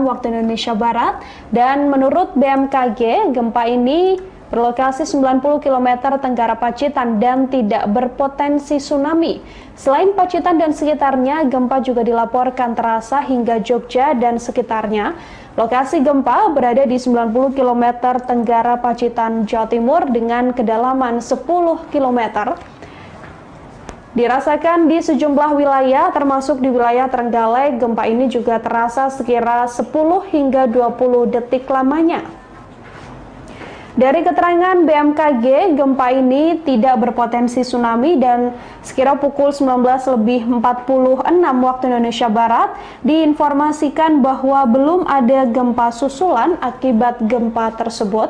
waktu Indonesia Barat dan menurut BMKG gempa ini berlokasi 90 km tenggara Pacitan dan tidak berpotensi tsunami. Selain Pacitan dan sekitarnya, gempa juga dilaporkan terasa hingga Jogja dan sekitarnya. Lokasi gempa berada di 90 km tenggara Pacitan, Jawa Timur dengan kedalaman 10 km. Dirasakan di sejumlah wilayah, termasuk di wilayah Trenggalek, gempa ini juga terasa sekira 10 hingga 20 detik lamanya. Dari keterangan BMKG, gempa ini tidak berpotensi tsunami dan sekira pukul 19.46 waktu Indonesia Barat diinformasikan bahwa belum ada gempa susulan akibat gempa tersebut.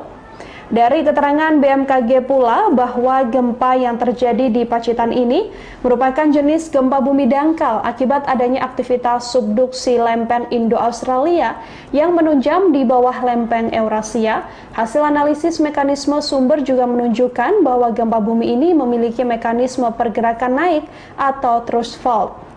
Dari keterangan BMKG pula bahwa gempa yang terjadi di Pacitan ini merupakan jenis gempa bumi dangkal akibat adanya aktivitas subduksi lempeng Indo-Australia yang menunjam di bawah lempeng Eurasia. Hasil analisis mekanisme sumber juga menunjukkan bahwa gempa bumi ini memiliki mekanisme pergerakan naik atau thrust fault.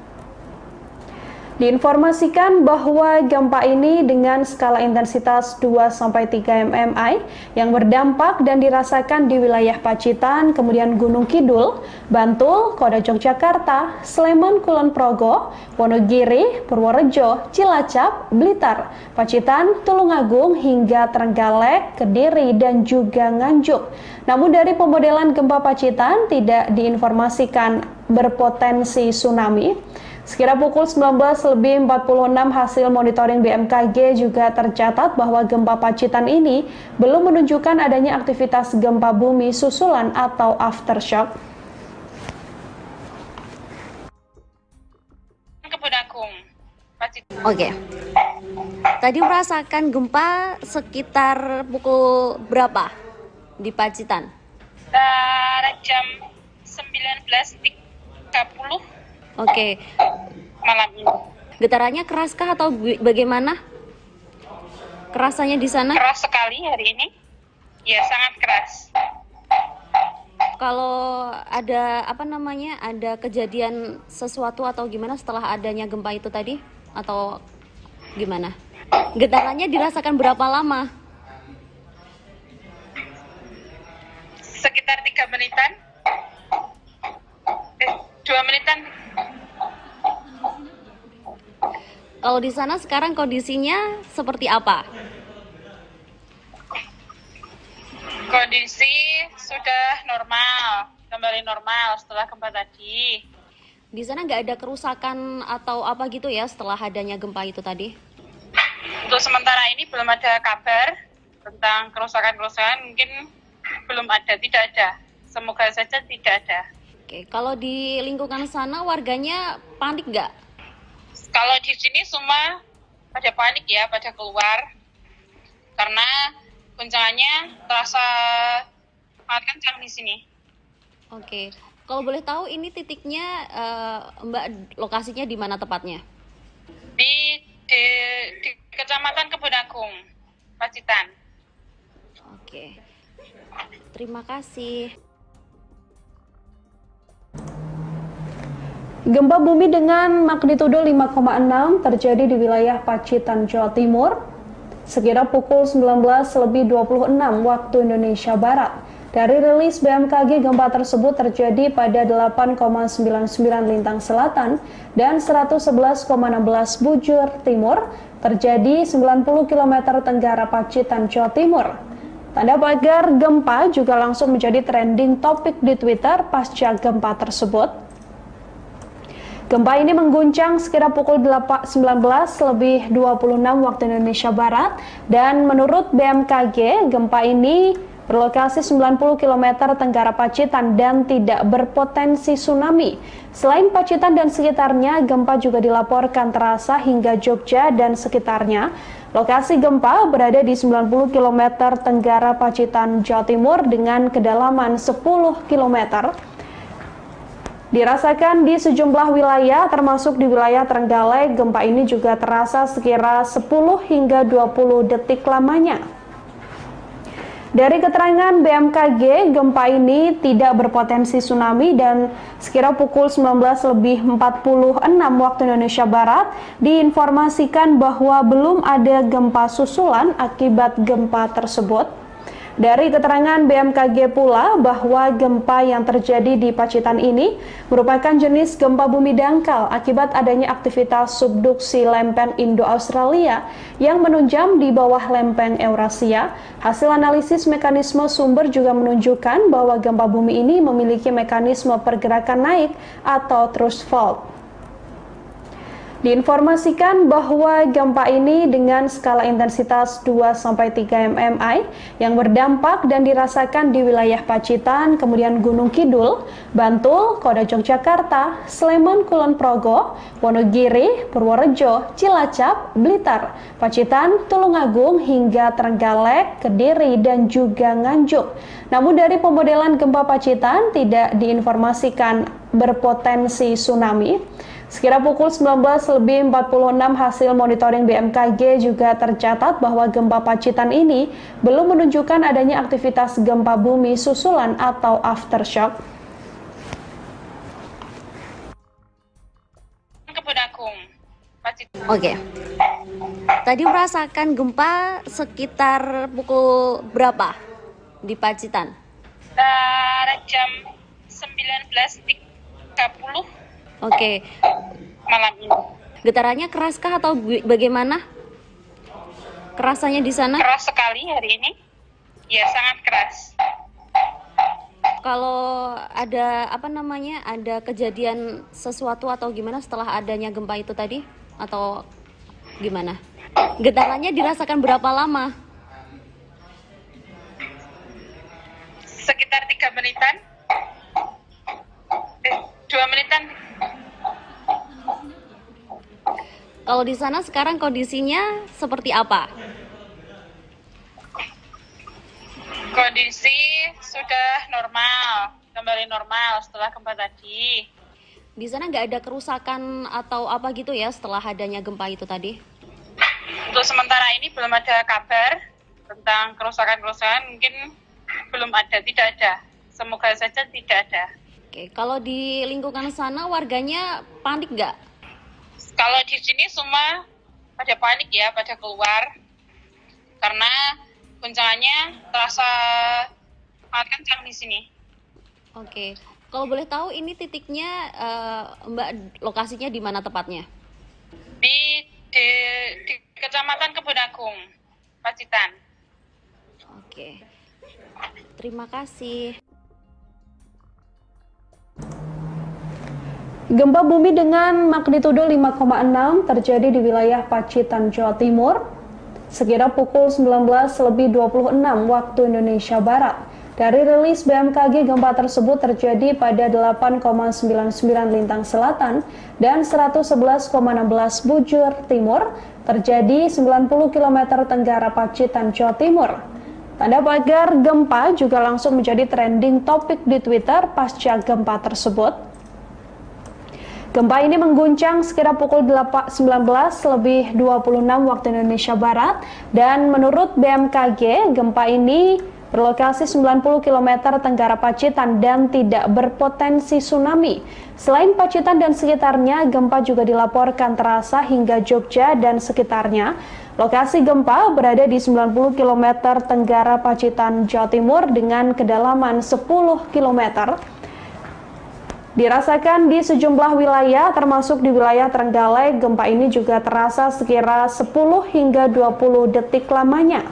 Diinformasikan bahwa gempa ini dengan skala intensitas 2-3 mmi yang berdampak dan dirasakan di wilayah Pacitan, kemudian Gunung Kidul, Bantul, Kota Yogyakarta, Sleman, Kulon Progo, Wonogiri, Purworejo, Cilacap, Blitar, Pacitan, Tulungagung hingga Trenggalek, Kediri, dan juga Nganjuk. Namun dari pemodelan gempa Pacitan tidak diinformasikan berpotensi tsunami. Sekira pukul 19.46 hasil monitoring BMKG juga tercatat bahwa gempa Pacitan ini belum menunjukkan adanya aktivitas gempa bumi susulan atau aftershock. Oke. Tadi merasakan gempa sekitar pukul berapa di Pacitan? Jam 19.30 Oke. malam ini. Getarannya keraskah atau bagaimana? Kerasannya di sana? Keras sekali hari ini. Ya, sangat keras. Kalau ada ada kejadian sesuatu atau gimana setelah adanya gempa itu tadi? Atau gimana? Getarannya dirasakan berapa lama? Sekitar 3 menitan. 2 menitan. Kalau di sana sekarang kondisinya seperti apa? Kondisi sudah normal, kembali normal setelah gempa tadi. Di sana nggak ada kerusakan atau apa gitu ya setelah adanya gempa itu tadi? Untuk sementara ini belum ada kabar tentang kerusakan-kerusakan, mungkin belum ada, tidak ada. Semoga saja tidak ada. Oke, kalau di lingkungan sana warganya panik nggak? Kalau di sini semua pada panik ya, pada keluar. Karena guncangannya terasa sangat kencang di sini. Oke, kalau boleh tahu ini titiknya Mbak lokasinya di mana tepatnya? Di Kecamatan Kebun Agung, Pacitan. Oke, terima kasih. Gempa bumi dengan magnitudo 5,6 terjadi di wilayah Pacitan, Jawa Timur, sekira pukul 19.26 waktu Indonesia Barat. Dari rilis BMKG, gempa tersebut terjadi pada 8,99 lintang selatan dan 111,16 bujur timur, terjadi 90 km tenggara Pacitan, Jawa Timur. Tanda pagar gempa juga langsung menjadi trending topik di Twitter pasca gempa tersebut. Gempa ini mengguncang sekira pukul 19.26 waktu Indonesia Barat dan menurut BMKG, gempa ini berlokasi 90 km tenggara Pacitan dan tidak berpotensi tsunami. Selain Pacitan dan sekitarnya, gempa juga dilaporkan terasa hingga Jogja dan sekitarnya. Lokasi gempa berada di 90 km tenggara Pacitan, Jawa Timur dengan kedalaman 10 km. Dirasakan di sejumlah wilayah, termasuk di wilayah Trenggalek, gempa ini juga terasa sekira 10 hingga 20 detik lamanya. Dari keterangan BMKG, gempa ini tidak berpotensi tsunami dan sekira pukul 19.46 waktu Indonesia Barat diinformasikan bahwa belum ada gempa susulan akibat gempa tersebut. Dari keterangan BMKG pula bahwa gempa yang terjadi di Pacitan ini merupakan jenis gempa bumi dangkal akibat adanya aktivitas subduksi lempeng Indo-Australia yang menunjam di bawah lempeng Eurasia. Hasil analisis mekanisme sumber juga menunjukkan bahwa gempa bumi ini memiliki mekanisme pergerakan naik atau thrust fault. Diinformasikan bahwa gempa ini dengan skala intensitas 2-3 mmi yang berdampak dan dirasakan di wilayah Pacitan, kemudian Gunung Kidul, Bantul, Kota Yogyakarta, Sleman, Kulon Progo, Wonogiri, Purworejo, Cilacap, Blitar, Pacitan, Tulungagung hingga Trenggalek, Kediri, dan juga Nganjuk. Namun dari pemodelan gempa Pacitan tidak diinformasikan berpotensi tsunami. Sekira pukul 19.46 hasil monitoring BMKG juga tercatat bahwa gempa Pacitan ini belum menunjukkan adanya aktivitas gempa bumi susulan atau aftershock. Oke. Tadi merasakan gempa sekitar pukul berapa di Pacitan? Jam 19.30. Oke. Malam ini. Getarannya keraskah atau bagaimana? Kerasanya di sana? Keras sekali hari ini. Ya, sangat keras. Kalau ada ada kejadian sesuatu atau gimana setelah adanya gempa itu tadi? Atau gimana? Getarannya dirasakan berapa lama? Sekitar 3 menitan. 2 menitan. Kalau di sana sekarang kondisinya seperti apa? Kondisi sudah normal, kembali normal setelah gempa tadi. Di sana nggak ada kerusakan atau apa gitu ya setelah adanya gempa itu tadi? Untuk sementara ini belum ada kabar tentang kerusakan-kerusakan, mungkin belum ada, tidak ada. Semoga saja tidak ada. Oke, kalau di lingkungan sana warganya panik nggak? Kalau di sini semua pada panik ya, pada keluar. Karena guncangannya terasa sangat kencang di sini. Oke, kalau boleh tahu ini titiknya Mbak lokasinya di mana tepatnya? Di Kecamatan Kebun Agung, Pacitan. Oke, terima kasih. Gempa bumi dengan magnitudo 5,6 terjadi di wilayah Pacitan, Jawa Timur, sekira pukul 19.26 waktu Indonesia Barat. Dari rilis BMKG, gempa tersebut terjadi pada 8,99 lintang selatan dan 111,16 bujur timur, terjadi 90 km tenggara Pacitan, Jawa Timur. Tanda pagar gempa juga langsung menjadi trending topik di Twitter pasca gempa tersebut. Gempa ini mengguncang sekira pukul 19.26 waktu Indonesia Barat dan menurut BMKG, gempa ini berlokasi 90 km tenggara Pacitan dan tidak berpotensi tsunami. Selain Pacitan dan sekitarnya, gempa juga dilaporkan terasa hingga Jogja dan sekitarnya. Lokasi gempa berada di 90 km tenggara Pacitan, Jawa Timur dengan kedalaman 10 km. Dirasakan di sejumlah wilayah, termasuk di wilayah Trenggalek, gempa ini juga terasa sekira 10 hingga 20 detik lamanya.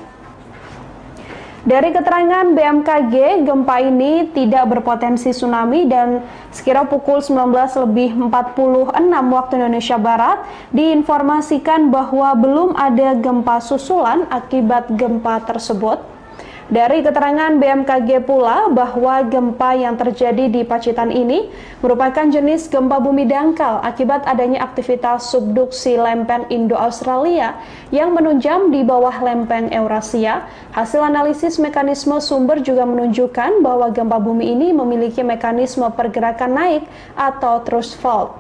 Dari keterangan BMKG, gempa ini tidak berpotensi tsunami dan sekira pukul 19.46 waktu Indonesia Barat diinformasikan bahwa belum ada gempa susulan akibat gempa tersebut. Dari keterangan BMKG pula bahwa gempa yang terjadi di Pacitan ini merupakan jenis gempa bumi dangkal akibat adanya aktivitas subduksi lempeng Indo-Australia yang menunjam di bawah lempeng Eurasia. Hasil analisis mekanisme sumber juga menunjukkan bahwa gempa bumi ini memiliki mekanisme pergerakan naik atau thrust fault.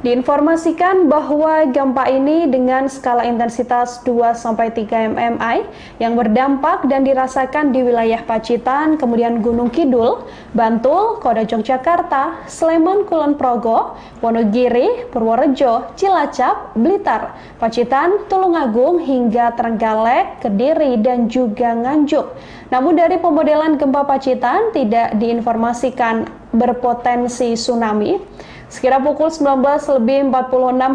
Diinformasikan bahwa gempa ini dengan skala intensitas 2-3 mmi yang berdampak dan dirasakan di wilayah Pacitan, kemudian Gunung Kidul, Bantul, Kota Yogyakarta, Sleman, Kulon Progo, Wonogiri, Purworejo, Cilacap, Blitar, Pacitan, Tulungagung, hingga Trenggalek, Kediri, dan juga Nganjuk. Namun dari pemodelan gempa Pacitan tidak diinformasikan berpotensi tsunami. Sekira pukul 19.46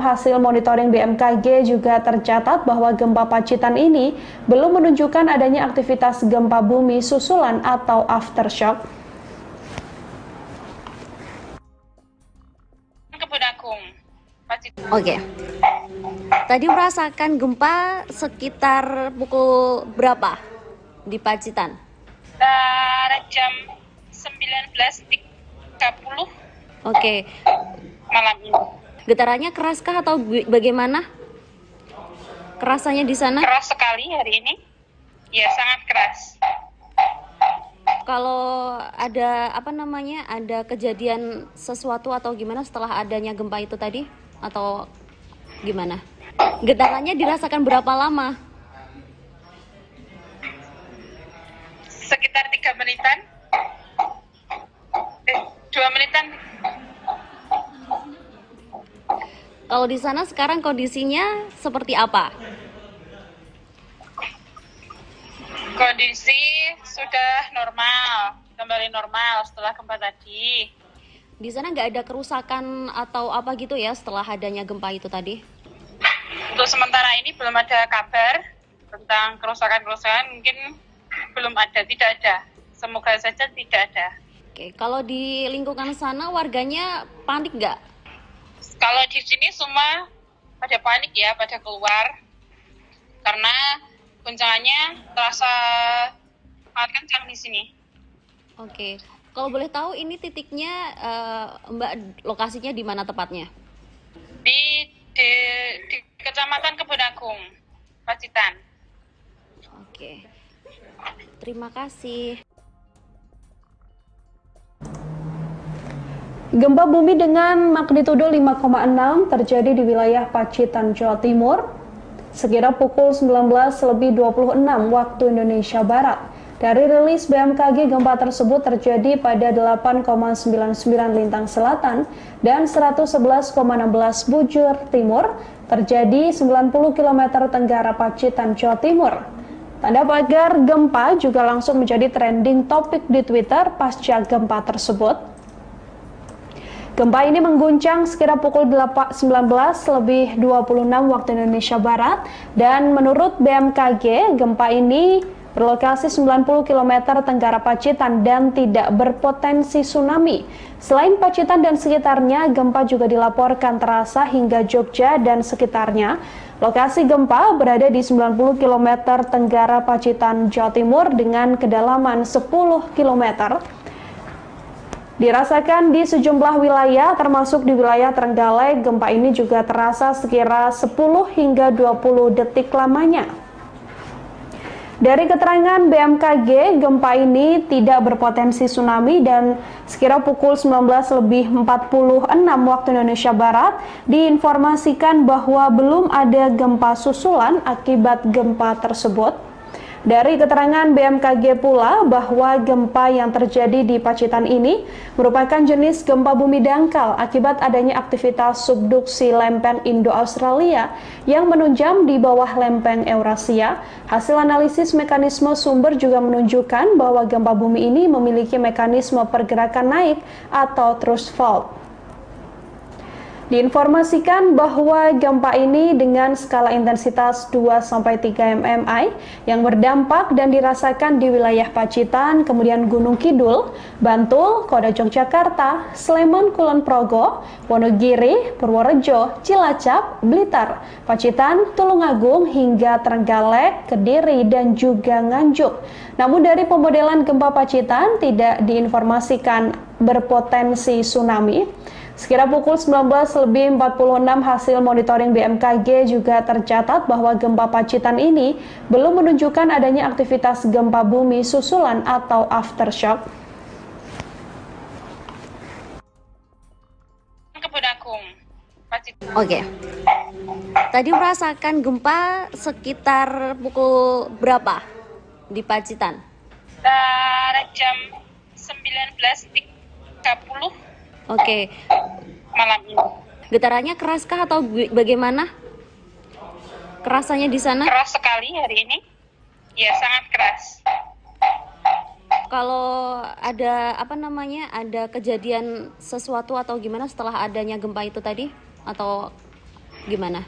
hasil monitoring BMKG juga tercatat bahwa gempa Pacitan ini belum menunjukkan adanya aktivitas gempa bumi susulan atau aftershock. Oke. Tadi merasakan gempa sekitar pukul berapa di Pacitan? Jam 19.30 Oke. malam ini. Getarannya keraskah atau bagaimana? Kerasanya di sana? Keras sekali hari ini. Ya, sangat keras. Kalau ada ada kejadian sesuatu atau gimana setelah adanya gempa itu tadi? Atau gimana? Getarannya dirasakan berapa lama? Sekitar 3 menitan. 2 menitan. Kalau di sana sekarang kondisinya seperti apa? Kondisi sudah normal, kembali normal setelah gempa tadi. Di sana nggak ada kerusakan atau apa gitu ya setelah adanya gempa itu tadi? Untuk sementara ini belum ada kabar tentang kerusakan-kerusakan, mungkin belum ada, tidak ada. Semoga saja tidak ada. Oke, kalau di lingkungan sana warganya panik nggak? Kalau di sini semua pada panik ya, pada keluar. Karena guncangannya terasa sangat kencang di sini. Oke, kalau boleh tahu ini titiknya Mbak lokasinya di mana tepatnya? Di Kecamatan Kebon Agung, Pacitan. Oke, terima kasih. Gempa bumi dengan magnitudo 5,6 terjadi di wilayah Pacitan, Jawa Timur, sekira pukul 19.26 waktu Indonesia Barat. Dari rilis BMKG, gempa tersebut terjadi pada 8,99 lintang selatan dan 111,16 bujur timur, terjadi 90 km tenggara Pacitan, Jawa Timur. Tanda pagar gempa juga langsung menjadi trending topik di Twitter pasca gempa tersebut. Gempa ini mengguncang sekira pukul 19.26 waktu Indonesia Barat, dan menurut BMKG, gempa ini berlokasi 90 km tenggara Pacitan dan tidak berpotensi tsunami. Selain Pacitan dan sekitarnya, gempa juga dilaporkan terasa hingga Jogja dan sekitarnya. Lokasi gempa berada di 90 km tenggara Pacitan, Jawa Timur dengan kedalaman 10 km. Dirasakan di sejumlah wilayah, termasuk di wilayah Trenggalek, gempa ini juga terasa sekira 10 hingga 20 detik lamanya. Dari keterangan BMKG, gempa ini tidak berpotensi tsunami dan sekira pukul 19.46 waktu Indonesia Barat diinformasikan bahwa belum ada gempa susulan akibat gempa tersebut. Dari keterangan BMKG pula bahwa gempa yang terjadi di Pacitan ini merupakan jenis gempa bumi dangkal akibat adanya aktivitas subduksi lempeng Indo-Australia yang menunjam di bawah lempeng Eurasia. Hasil analisis mekanisme sumber juga menunjukkan bahwa gempa bumi ini memiliki mekanisme pergerakan naik atau thrust fault. Diinformasikan bahwa gempa ini dengan skala intensitas 2-3 mmi yang berdampak dan dirasakan di wilayah Pacitan, kemudian Gunung Kidul, Bantul, Kota Yogyakarta, Sleman, Kulon Progo, Wonogiri, Purworejo, Cilacap, Blitar, Pacitan, Tulungagung, hingga Trenggalek, Kediri, dan juga Nganjuk. Namun dari pemodelan gempa Pacitan tidak diinformasikan berpotensi tsunami. Sekira pukul 19.46 hasil monitoring BMKG juga tercatat bahwa gempa Pacitan ini belum menunjukkan adanya aktivitas gempa bumi susulan atau aftershock. Kebon Agung, Pacitan. Oke. Tadi merasakan gempa sekitar pukul berapa di Pacitan? Jam 19.30 Oke. malam ini. Getarannya keraskah atau bagaimana? Kerasannya di sana? Keras sekali hari ini. Ya, sangat keras. Kalau ada ada kejadian sesuatu atau gimana setelah adanya gempa itu tadi? Atau gimana?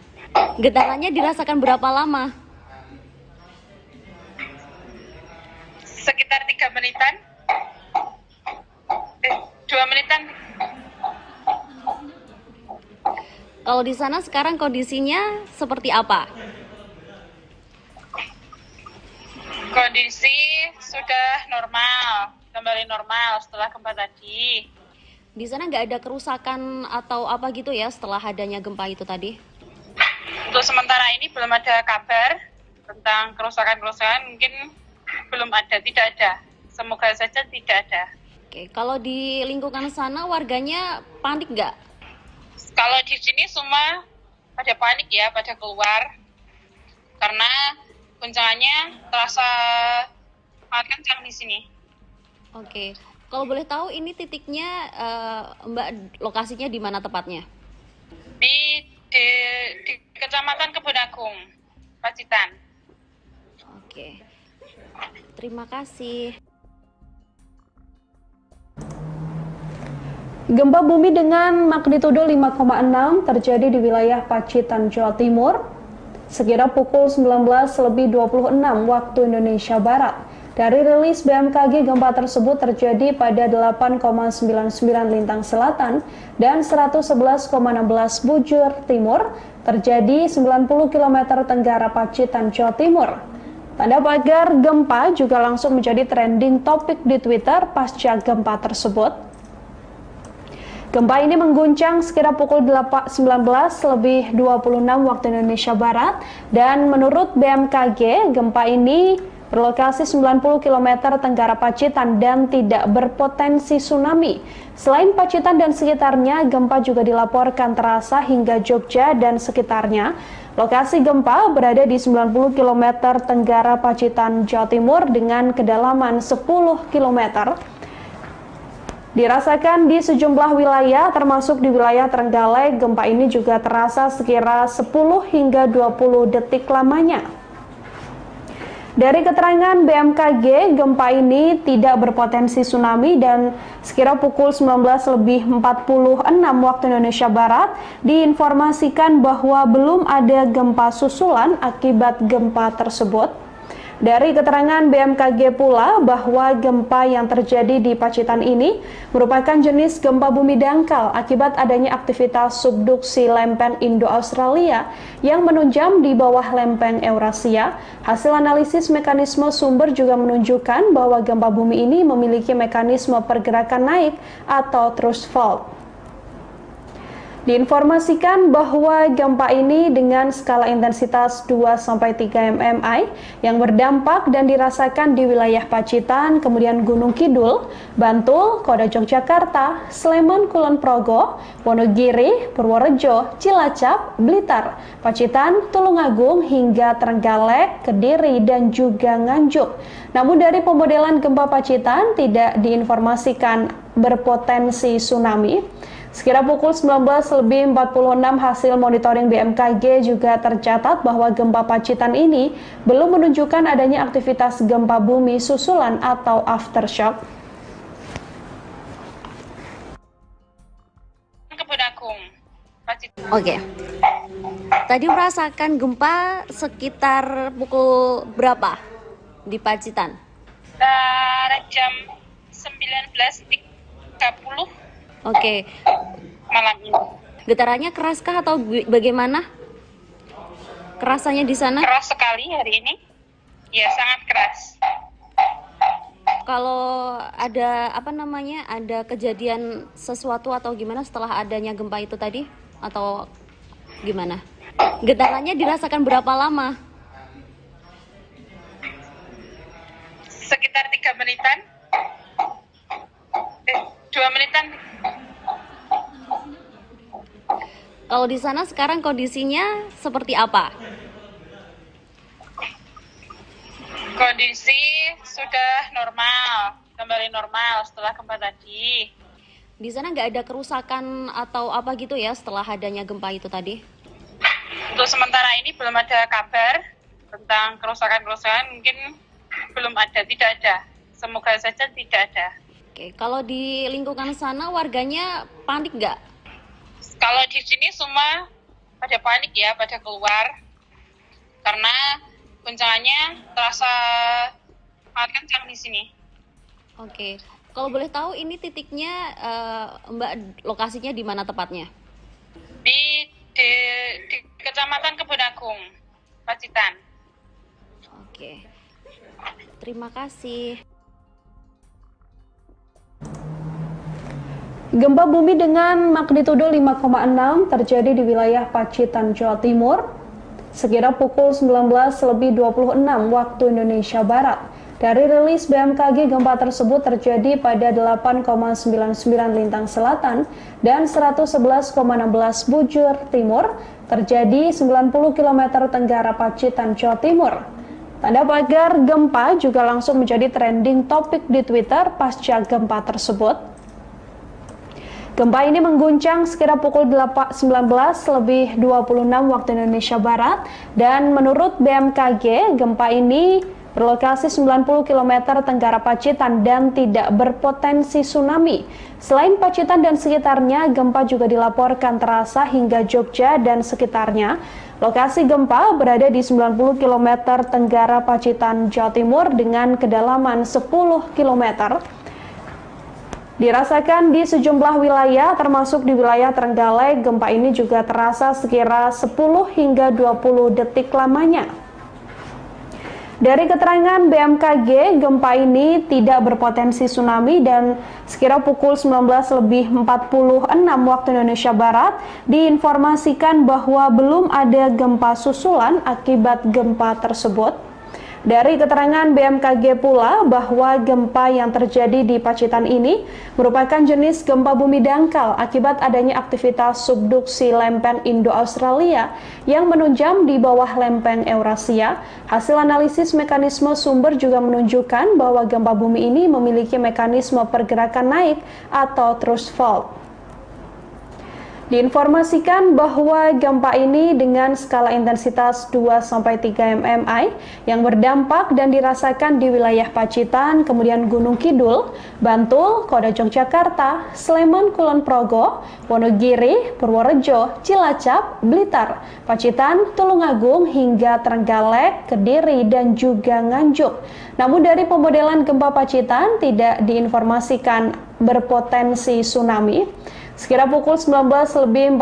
Getarannya dirasakan berapa lama? Sekitar 3 menitan. 2 menitan. Kalau di sana sekarang kondisinya seperti apa? Kondisi sudah normal, kembali normal setelah gempa tadi. Di sana nggak ada kerusakan atau apa gitu ya setelah adanya gempa itu tadi? Untuk sementara ini belum ada kabar tentang kerusakan-kerusakan, mungkin belum ada, tidak ada. Semoga saja tidak ada. Oke, kalau di lingkungan sana warganya panik nggak? Kalau di sini semua pada panik ya, pada keluar. Karena guncangannya terasa sangat kencang di sini. Oke, kalau boleh tahu ini titiknya Mbak lokasinya di mana tepatnya? Di Kecamatan Kebun Agung, Pacitan. Oke, terima kasih. Gempa bumi dengan magnitudo 5,6 terjadi di wilayah Pacitan, Jawa Timur, sekira pukul 19.26 waktu Indonesia Barat. Dari rilis BMKG, gempa tersebut terjadi pada 8,99 lintang selatan dan 111,16 bujur timur, terjadi 90 km tenggara Pacitan, Jawa Timur. Tanda pagar gempa juga langsung menjadi trending topik di Twitter pasca gempa tersebut. Gempa ini mengguncang sekira pukul 19.26 waktu Indonesia Barat dan menurut BMKG, gempa ini berlokasi 90 km tenggara Pacitan dan tidak berpotensi tsunami. Selain Pacitan dan sekitarnya, gempa juga dilaporkan terasa hingga Jogja dan sekitarnya. Lokasi gempa berada di 90 km tenggara Pacitan, Jawa Timur dengan kedalaman 10 km. Dirasakan di sejumlah wilayah, termasuk di wilayah Trenggalek, gempa ini juga terasa sekira 10 hingga 20 detik lamanya. Dari keterangan BMKG, gempa ini tidak berpotensi tsunami dan sekira pukul 19.46 waktu Indonesia Barat diinformasikan bahwa belum ada gempa susulan akibat gempa tersebut. Dari keterangan BMKG pula bahwa gempa yang terjadi di Pacitan ini merupakan jenis gempa bumi dangkal akibat adanya aktivitas subduksi lempen Indo-Australia yang menunjam di bawah lempeng Eurasia. Hasil analisis mekanisme sumber juga menunjukkan bahwa gempa bumi ini memiliki mekanisme pergerakan naik atau thrust fault. Diinformasikan bahwa gempa ini dengan skala intensitas 2-3 mmi yang berdampak dan dirasakan di wilayah Pacitan, kemudian Gunung Kidul, Bantul, Kota Yogyakarta, Sleman, Kulon Progo, Wonogiri, Purworejo, Cilacap, Blitar, Pacitan, Tulungagung, hingga Trenggalek, Kediri, dan juga Nganjuk. Namun dari pemodelan gempa Pacitan tidak diinformasikan berpotensi tsunami. Sekira pukul 19.46 hasil monitoring BMKG juga tercatat bahwa gempa Pacitan ini belum menunjukkan adanya aktivitas gempa bumi susulan atau aftershock. Kebun Agung, Pacitan. Oke. Tadi merasakan gempa sekitar pukul berapa di Pacitan? Jam 19.30 Oke. malam ini. Getarannya keraskah atau bagaimana? Kerasannya di sana? Keras sekali hari ini. Ya, sangat keras. Kalau ada ada kejadian sesuatu atau gimana setelah adanya gempa itu tadi? Atau gimana? Getarannya dirasakan berapa lama? Sekitar 3 menitan. 2 menitan. Kalau di sana sekarang kondisinya seperti apa? Kondisi sudah normal, kembali normal setelah gempa tadi. Di sana nggak ada kerusakan atau apa gitu ya setelah adanya gempa itu tadi? Untuk sementara ini belum ada kabar tentang kerusakan-kerusakan, mungkin belum ada, tidak ada. Semoga saja tidak ada. Oke, kalau di lingkungan sana warganya panik nggak? Kalau di sini semua pada panik ya, pada keluar. Karena guncangannya terasa sangat kencang di sini. Oke, kalau boleh tahu ini titiknya Mbak lokasinya di mana tepatnya? Di Kecamatan Kebun Agung, Pacitan. Oke, terima kasih. Gempa bumi dengan magnitudo 5,6 terjadi di wilayah Pacitan, Jawa Timur, sekitar pukul 19.26 waktu Indonesia Barat. Dari rilis BMKG, gempa tersebut terjadi pada 8,99 lintang selatan dan 111,16 bujur timur, terjadi 90 km tenggara Pacitan, Jawa Timur. Tanda pagar gempa juga langsung menjadi trending topik di Twitter pasca gempa tersebut. Gempa ini mengguncang sekira pukul 19.26 waktu Indonesia Barat, dan menurut BMKG, gempa ini berlokasi 90 km tenggara Pacitan dan tidak berpotensi tsunami. Selain Pacitan dan sekitarnya, gempa juga dilaporkan terasa hingga Jogja dan sekitarnya. Lokasi gempa berada di 90 km tenggara Pacitan, Jawa Timur dengan kedalaman 10 km. Dirasakan di sejumlah wilayah, termasuk di wilayah Trenggalek. Gempa ini juga terasa sekira 10 hingga 20 detik lamanya. Dari keterangan BMKG, gempa ini tidak berpotensi tsunami dan sekira pukul 19.46 waktu Indonesia Barat diinformasikan bahwa belum ada gempa susulan akibat gempa tersebut. Dari keterangan BMKG pula bahwa gempa yang terjadi di Pacitan ini merupakan jenis gempa bumi dangkal akibat adanya aktivitas subduksi lempeng Indo-Australia yang menunjam di bawah lempeng Eurasia. Hasil analisis mekanisme sumber juga menunjukkan bahwa gempa bumi ini memiliki mekanisme pergerakan naik atau thrust fault. Diinformasikan bahwa gempa ini dengan skala intensitas 2-3 mmi yang berdampak dan dirasakan di wilayah Pacitan, kemudian Gunung Kidul, Bantul, Kota Yogyakarta, Sleman, Kulon Progo, Wonogiri, Purworejo, Cilacap, Blitar, Pacitan, Tulungagung, hingga Trenggalek, Kediri, dan juga Nganjuk. Namun dari pemodelan gempa Pacitan tidak diinformasikan berpotensi tsunami. Sekira pukul 19.46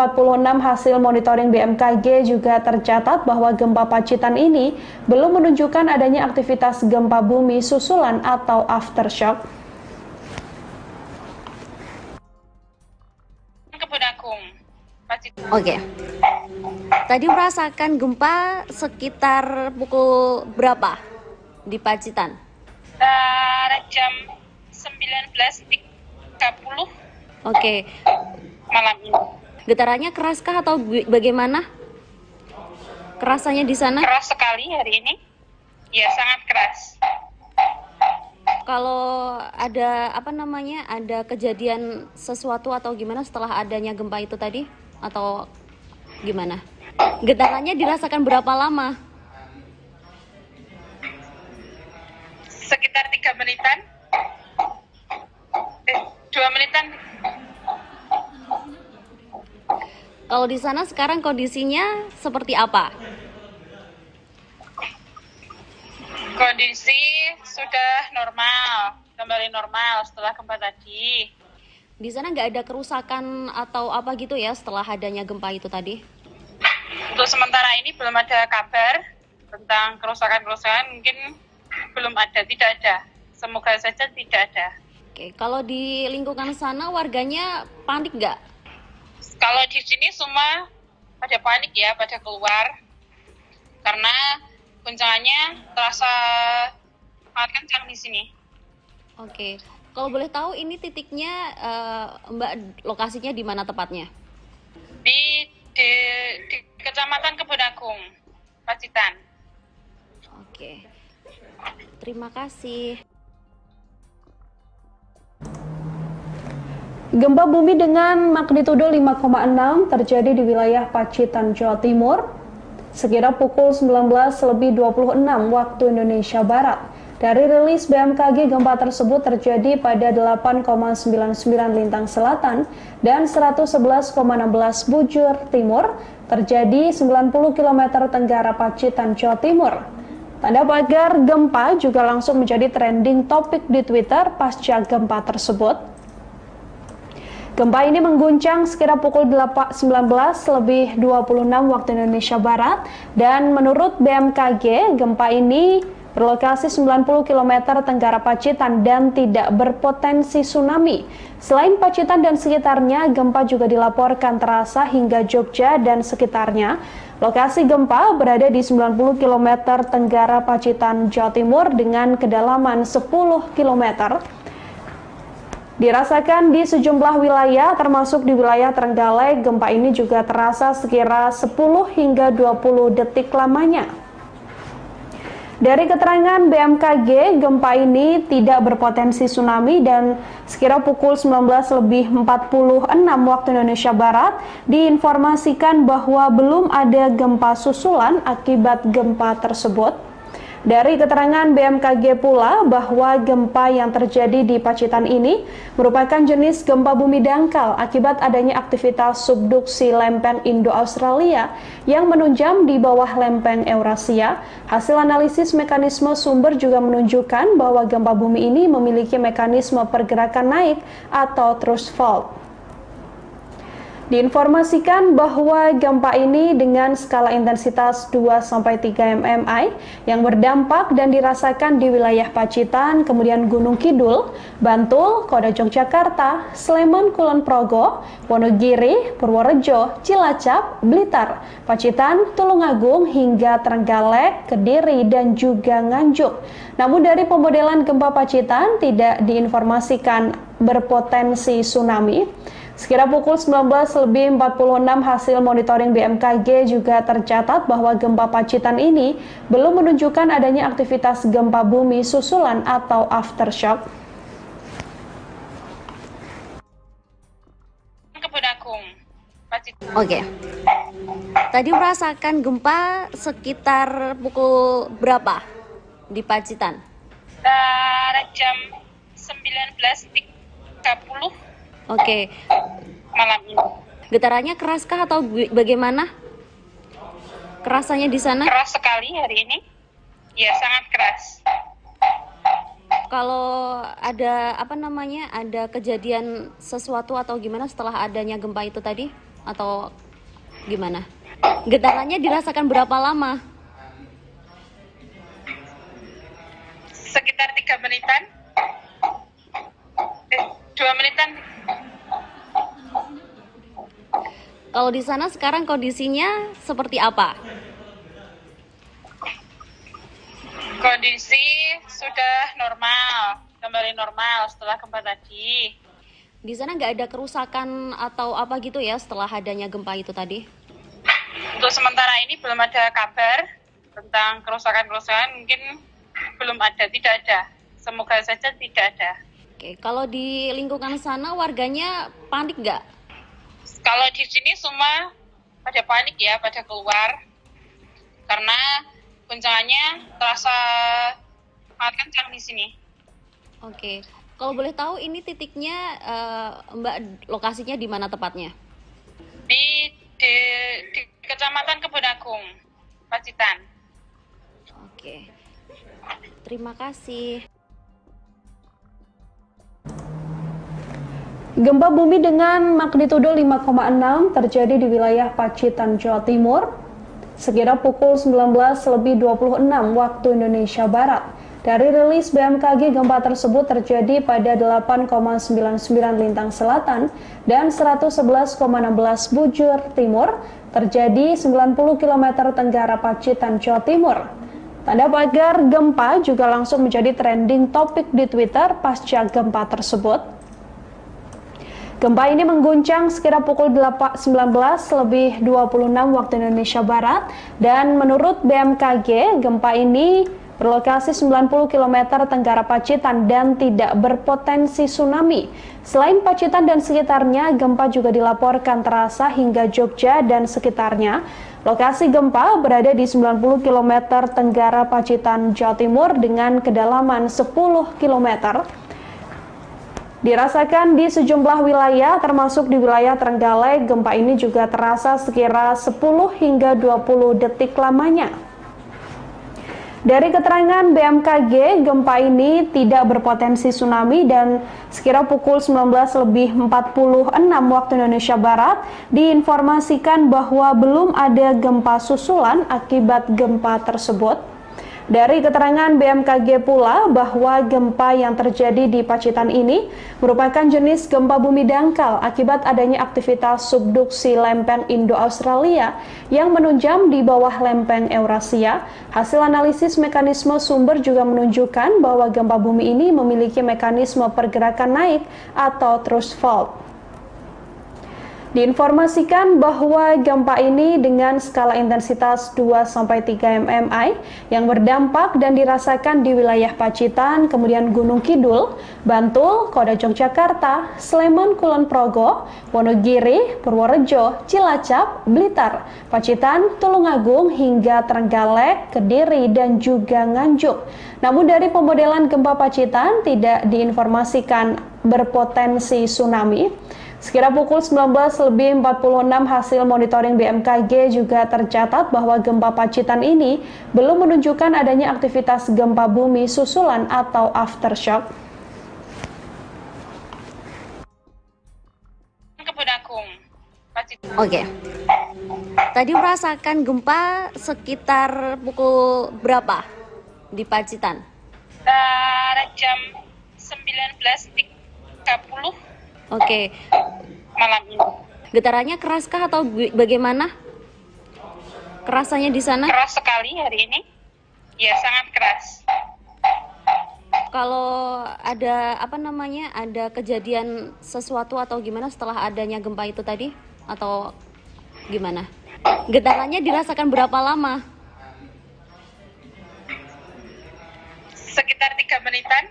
hasil monitoring BMKG juga tercatat bahwa gempa Pacitan ini belum menunjukkan adanya aktivitas gempa bumi susulan atau aftershock. Kebun Agung, Pacitan. Oke. Tadi merasakan gempa sekitar pukul berapa di Pacitan? Jam 19.30. Oke. Malam ini. Getarannya keraskah atau bagaimana? Kerasanya di sana? Keras sekali hari ini. Ya, sangat keras. Kalau ada ada kejadian sesuatu atau gimana setelah adanya gempa itu tadi? Atau gimana? Getarannya dirasakan berapa lama? Sekitar 3 menitan. 2 menitan. Kalau di sana sekarang kondisinya seperti apa? Kondisi sudah normal, kembali normal setelah gempa tadi. Di sana nggak ada kerusakan atau apa gitu ya setelah adanya gempa itu tadi? Untuk sementara ini belum ada kabar tentang kerusakan-kerusakan, mungkin belum ada, tidak ada. Semoga saja tidak ada. Oke, kalau di lingkungan sana warganya panik nggak? Kalau di sini semua pada panik ya, pada keluar. Karena guncangannya terasa sangat kencang di sini. Oke, kalau boleh tahu ini titiknya Mbak lokasinya di mana tepatnya? Di di Kecamatan Kebun Agung, Pacitan. Oke, terima kasih. Gempa bumi dengan magnitudo 5,6 terjadi di wilayah Pacitan, Jawa Timur, sekitar pukul 19.26 waktu Indonesia Barat. Dari rilis BMKG, gempa tersebut terjadi pada 8,99 lintang selatan dan 111,16 bujur timur, terjadi 90 km tenggara Pacitan, Jawa Timur. Tanda pagar gempa juga langsung menjadi trending topik di Twitter pasca gempa tersebut. Gempa ini mengguncang sekitar pukul 19.26 waktu Indonesia Barat, dan menurut BMKG, gempa ini berlokasi 90 km tenggara Pacitan dan tidak berpotensi tsunami. Selain Pacitan dan sekitarnya, gempa juga dilaporkan terasa hingga Jogja dan sekitarnya. Lokasi gempa berada di 90 km tenggara Pacitan, Jawa Timur dengan kedalaman 10 km. Dirasakan di sejumlah wilayah, termasuk di wilayah Trenggalek. Gempa ini juga terasa sekira 10 hingga 20 detik lamanya. Dari keterangan BMKG, gempa ini tidak berpotensi tsunami dan sekira pukul 19.46 waktu Indonesia Barat diinformasikan bahwa belum ada gempa susulan akibat gempa tersebut. Dari keterangan BMKG pula bahwa gempa yang terjadi di Pacitan ini merupakan jenis gempa bumi dangkal akibat adanya aktivitas subduksi lempeng Indo-Australia yang menunjam di bawah lempeng Eurasia. Hasil analisis mekanisme sumber juga menunjukkan bahwa gempa bumi ini memiliki mekanisme pergerakan naik atau thrust fault. Diinformasikan bahwa gempa ini dengan skala intensitas 2-3 mmi yang berdampak dan dirasakan di wilayah Pacitan, kemudian Gunung Kidul, Bantul, Kota Yogyakarta, Sleman, Kulon Progo, Wonogiri, Purworejo, Cilacap, Blitar, Pacitan, Tulungagung, hingga Trenggalek, Kediri, dan juga Nganjuk. Namun dari pemodelan gempa Pacitan tidak diinformasikan berpotensi tsunami. Sekira pukul 19.46 hasil monitoring BMKG juga tercatat bahwa gempa Pacitan ini belum menunjukkan adanya aktivitas gempa bumi susulan atau aftershock. Kebun Agung, Pacitan. Oke. Tadi merasakan gempa sekitar pukul berapa di Pacitan? Jam 19.30. Oke. Malam ini. Getarannya keraskah atau bagaimana? Kerasannya di sana? Keras sekali hari ini. Ya, sangat keras. Kalau ada ada kejadian sesuatu atau gimana setelah adanya gempa itu tadi? Atau gimana? Getarannya dirasakan berapa lama? Sekitar 3 menitan. 2 menitan. Kalau di sana sekarang kondisinya seperti apa? Kondisi sudah normal, kembali normal setelah gempa tadi. Di sana nggak ada kerusakan atau apa gitu ya setelah adanya gempa itu tadi? Untuk sementara ini belum ada kabar tentang kerusakan-kerusakan, mungkin belum ada, tidak ada. Semoga saja tidak ada. Oke, kalau di lingkungan sana warganya panik nggak? Kalau di sini semua pada panik ya, pada keluar. Karena guncangannya terasa sangat kencang di sini. Oke, kalau boleh tahu ini titiknya Mbak, lokasinya di mana tepatnya? Di Kecamatan Kebun Agung, Pacitan. Oke, terima kasih. Gempa bumi dengan magnitudo 5,6 terjadi di wilayah Pacitan, Jawa Timur, sekitar pukul 19.26 waktu Indonesia Barat. Dari rilis BMKG, gempa tersebut terjadi pada 8,99 lintang selatan dan 111,16 bujur timur, terjadi 90 km tenggara Pacitan, Jawa Timur. Tanda pagar gempa juga langsung menjadi trending topik di Twitter pasca gempa tersebut. Gempa ini mengguncang sekira pukul 19.26 waktu Indonesia Barat dan menurut BMKG gempa ini berlokasi 90 km tenggara Pacitan dan tidak berpotensi tsunami. Selain Pacitan dan sekitarnya, gempa juga dilaporkan terasa hingga Jogja dan sekitarnya. Lokasi gempa berada di 90 km tenggara Pacitan, Jawa Timur dengan kedalaman 10 km. Dirasakan di sejumlah wilayah, termasuk di wilayah Trenggalek, gempa ini juga terasa sekira 10 hingga 20 detik lamanya. Dari keterangan BMKG, gempa ini tidak berpotensi tsunami dan sekira pukul 19.46 waktu Indonesia Barat diinformasikan bahwa belum ada gempa susulan akibat gempa tersebut. Dari keterangan BMKG pula bahwa gempa yang terjadi di Pacitan ini merupakan jenis gempa bumi dangkal akibat adanya aktivitas subduksi lempeng Indo-Australia yang menunjam di bawah lempeng Eurasia. Hasil analisis mekanisme sumber juga menunjukkan bahwa gempa bumi ini memiliki mekanisme pergerakan naik atau thrust fault. Diinformasikan bahwa gempa ini dengan skala intensitas 2-3 mmi yang berdampak dan dirasakan di wilayah Pacitan, kemudian Gunung Kidul, Bantul, Kota Yogyakarta, Sleman, Kulon Progo, Wonogiri, Purworejo, Cilacap, Blitar, Pacitan, Tulungagung hingga Trenggalek, Kediri, dan juga Nganjuk. Namun dari pemodelan gempa Pacitan tidak diinformasikan berpotensi tsunami. Sekira pukul 19.46 hasil monitoring BMKG juga tercatat bahwa gempa Pacitan ini belum menunjukkan adanya aktivitas gempa bumi susulan atau aftershock. Oke. Tadi merasakan gempa sekitar pukul berapa di Pacitan? Jam 19.30 Oke. malam ini. Getarannya keraskah atau bagaimana? Kerasanya di sana? Keras sekali hari ini. Ya, sangat keras. Kalau ada ada kejadian sesuatu atau gimana setelah adanya gempa itu tadi? Atau gimana? Getarannya dirasakan berapa lama? Sekitar 3 menitan.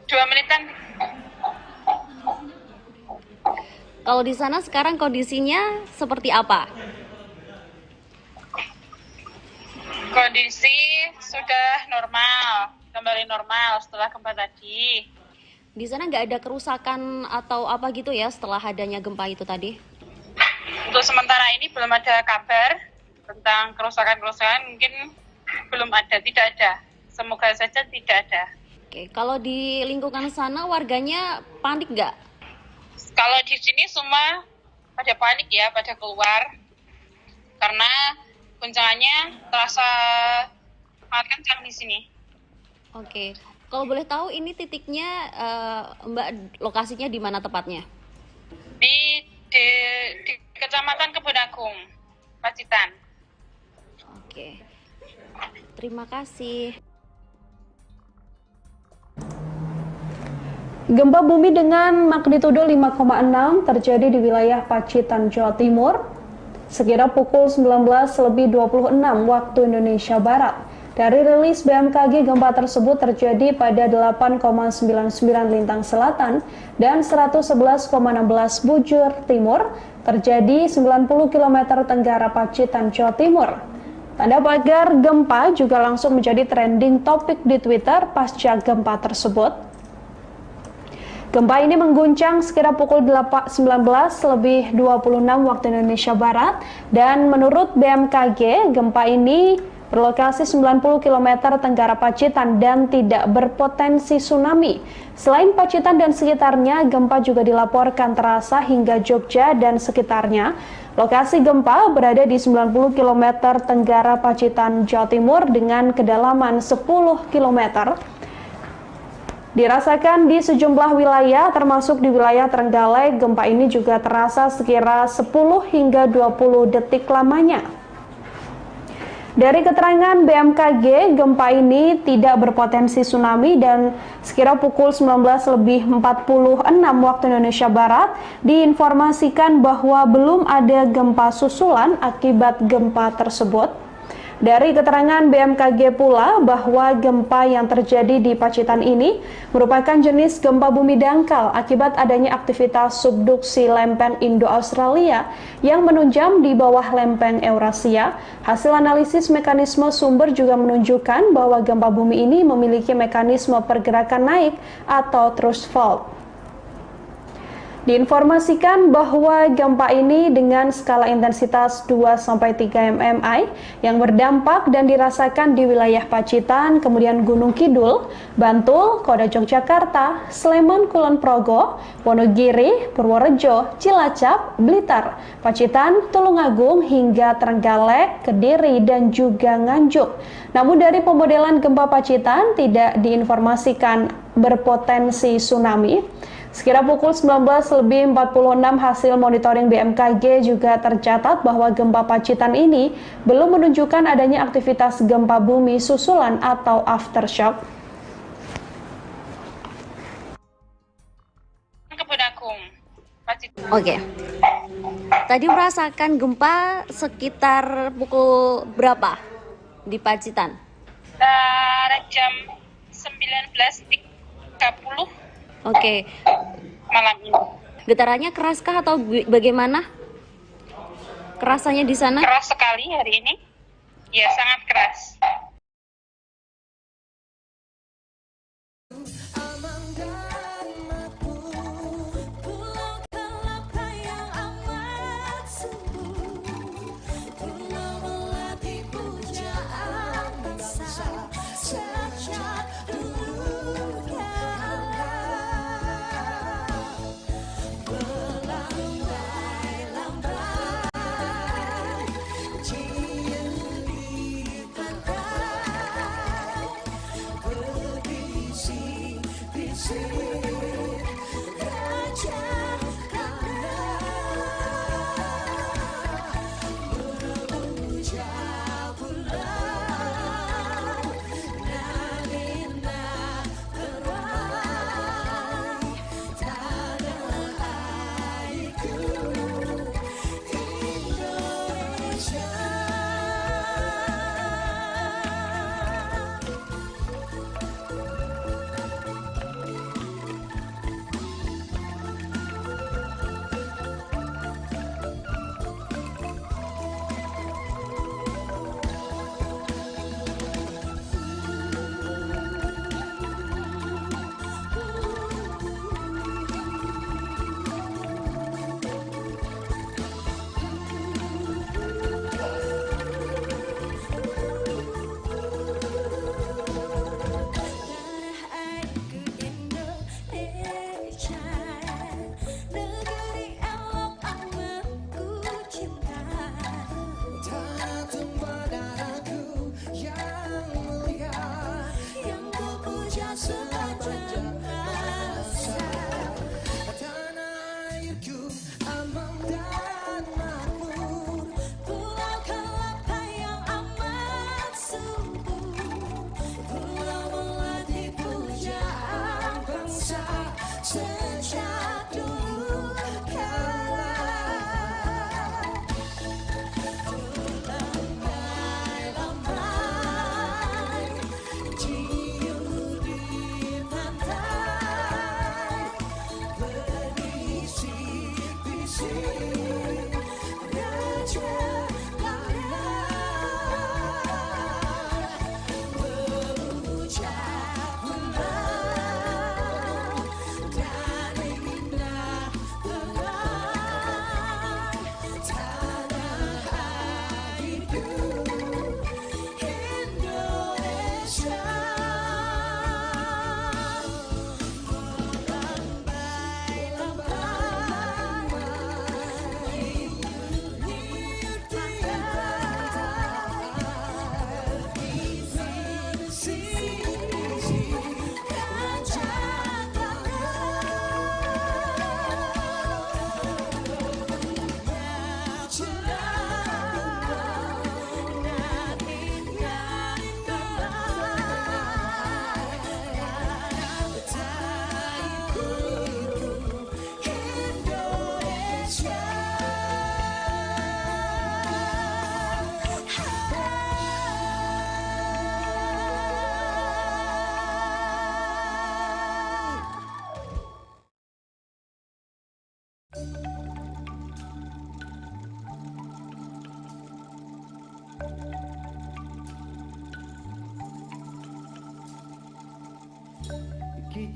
2 menitan. Kalau di sana sekarang kondisinya seperti apa? Kondisi sudah normal, kembali normal setelah gempa tadi. Di sana nggak ada kerusakan atau apa gitu ya setelah adanya gempa itu tadi? Untuk sementara ini belum ada kabar tentang kerusakan-kerusakan, mungkin belum ada, tidak ada. Semoga saja tidak ada. Oke, kalau di lingkungan sana warganya panik nggak? Kalau di sini semua pada panik ya, pada keluar. Karena guncangannya terasa sangat kencang di sini. Oke, kalau boleh tahu ini titiknya Mbak lokasinya di mana tepatnya? Di Kecamatan Kebun Agung, Pacitan. Oke, terima kasih. Gempa bumi dengan magnitudo 5,6 terjadi di wilayah Pacitan, Jawa Timur, sekira pukul 19.26 waktu Indonesia Barat. Dari rilis BMKG, gempa tersebut terjadi pada 8,99 lintang selatan dan 111,16 bujur timur, terjadi 90 km tenggara Pacitan, Jawa Timur. Tanda pagar gempa juga langsung menjadi trending topik di Twitter pasca gempa tersebut. Gempa ini mengguncang sekira pukul 19.26 waktu Indonesia Barat dan menurut BMKG gempa ini berlokasi 90 km tenggara Pacitan dan tidak berpotensi tsunami. Selain Pacitan dan sekitarnya, gempa juga dilaporkan terasa hingga Jogja dan sekitarnya. Lokasi gempa berada di 90 km tenggara Pacitan, Jawa Timur dengan kedalaman 10 km. Dirasakan di sejumlah wilayah, termasuk di wilayah Trenggalek, gempa ini juga terasa sekira 10 hingga 20 detik lamanya. Dari keterangan BMKG, gempa ini tidak berpotensi tsunami dan sekira pukul 19.46 waktu Indonesia Barat diinformasikan bahwa belum ada gempa susulan akibat gempa tersebut. Dari keterangan BMKG pula bahwa gempa yang terjadi di Pacitan ini merupakan jenis gempa bumi dangkal akibat adanya aktivitas subduksi lempeng Indo-Australia yang menunjam di bawah lempeng Eurasia. Hasil analisis mekanisme sumber juga menunjukkan bahwa gempa bumi ini memiliki mekanisme pergerakan naik atau thrust fault. Diinformasikan bahwa gempa ini dengan skala intensitas 2-3 mmi yang berdampak dan dirasakan di wilayah Pacitan, kemudian Gunung Kidul, Bantul, Kota Yogyakarta, Sleman, Kulon Progo, Wonogiri, Purworejo, Cilacap, Blitar, Pacitan, Tulungagung hingga Trenggalek, Kediri, dan juga Nganjuk. Namun dari pemodelan gempa Pacitan tidak diinformasikan berpotensi tsunami. Sekira pukul 19.46 hasil monitoring BMKG juga tercatat bahwa gempa Pacitan ini belum menunjukkan adanya aktivitas gempa bumi susulan atau aftershock. Oke. Tadi merasakan gempa sekitar pukul berapa di Pacitan? Jam 19.30. Oke. Malam ini. Getarannya keraskah atau bagaimana? Kerasanya di sana? Keras sekali hari ini. Ya, sangat keras.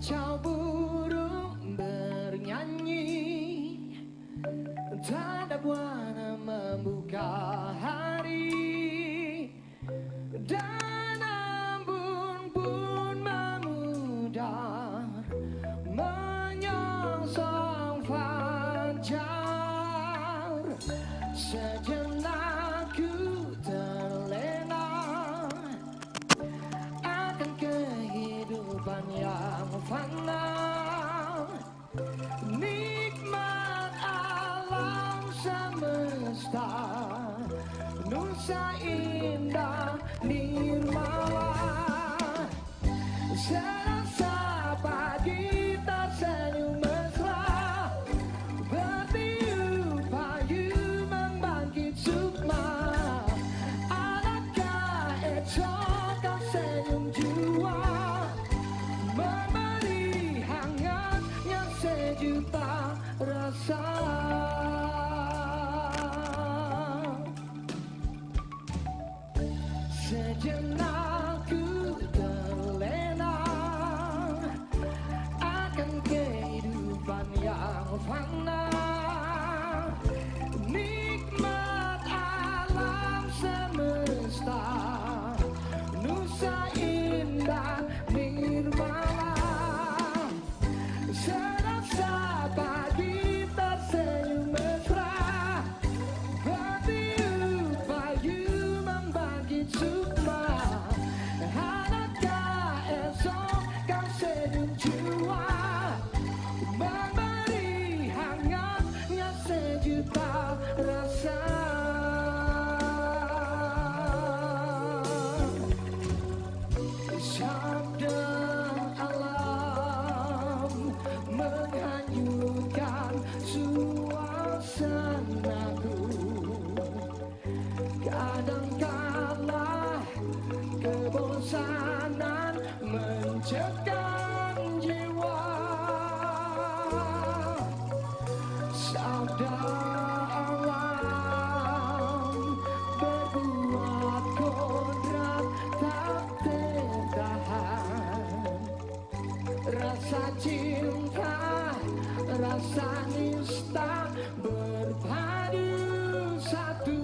Kicau burung bernyanyi, tak ada warna membuka hari, dan embun pun memudar menyongsong fajar. Sejenak ku terlena akan kehidupan yang fana, nikmat alam semesta, nusa indah nirmala. Serasa pagi tersenyum mesra, bertiup payu membangkit sukma. Adakah esok kau senyum jua, memberi hangatnya sejuta rasa. Sejenak ku terlena akan kehidupan yang fana, nikmat alam semesta, nusa indah nirmala. Serasa pagi tersenyum mesra, bertiup payu membangkit sukma. Adakah esok kau senyum jua, memberi hangatnya sejuta rasa. Sabda alam menghanyutkan suasanaku, kadangkala kebosanan mencekam jiwa. Sabda alam berbuat kodrat tak tertahan, rasa cinta, rasa nista berpadu satu.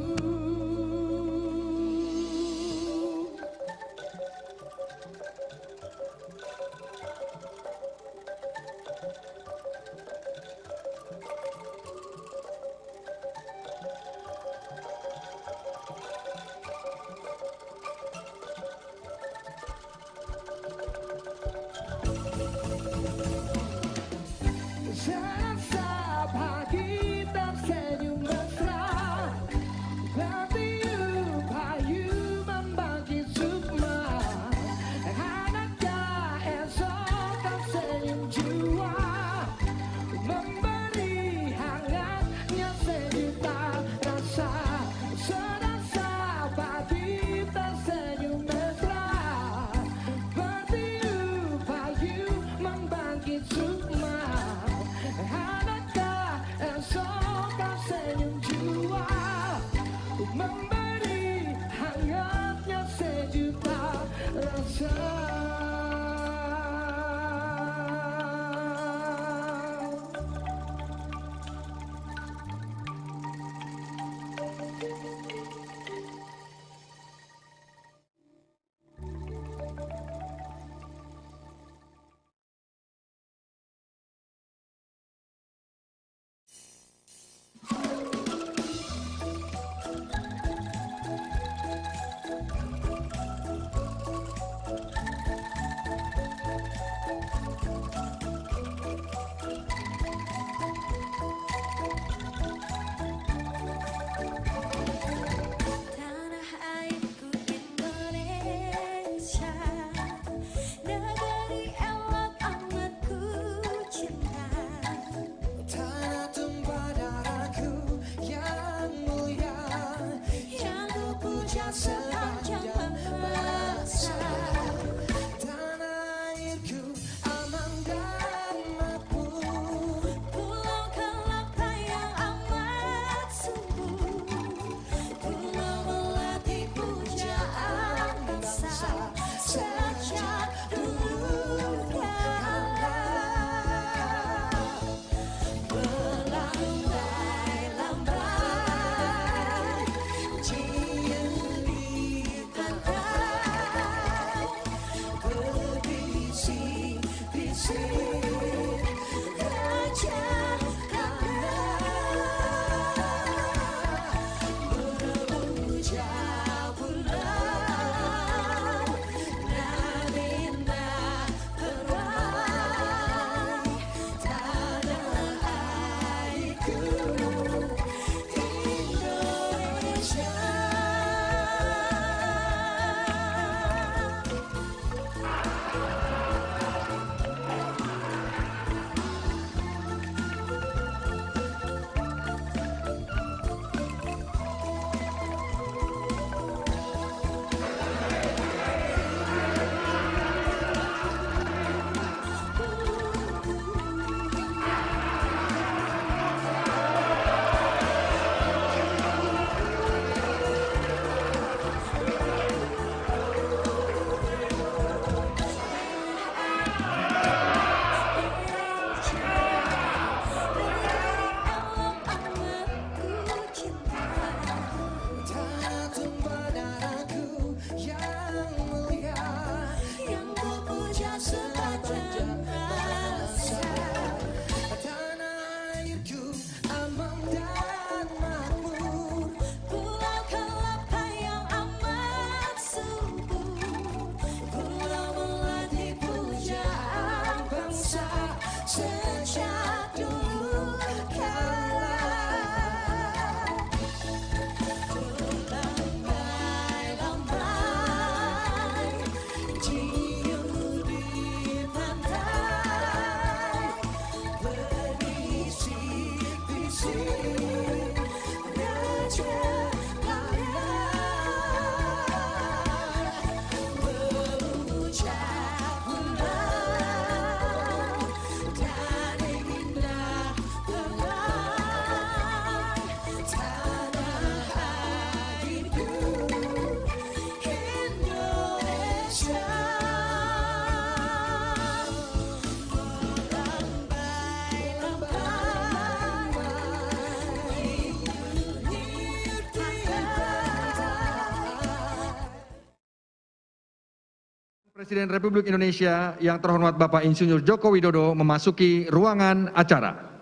Presiden Republik Indonesia yang terhormat Bapak Insinyur Joko Widodo memasuki ruangan acara.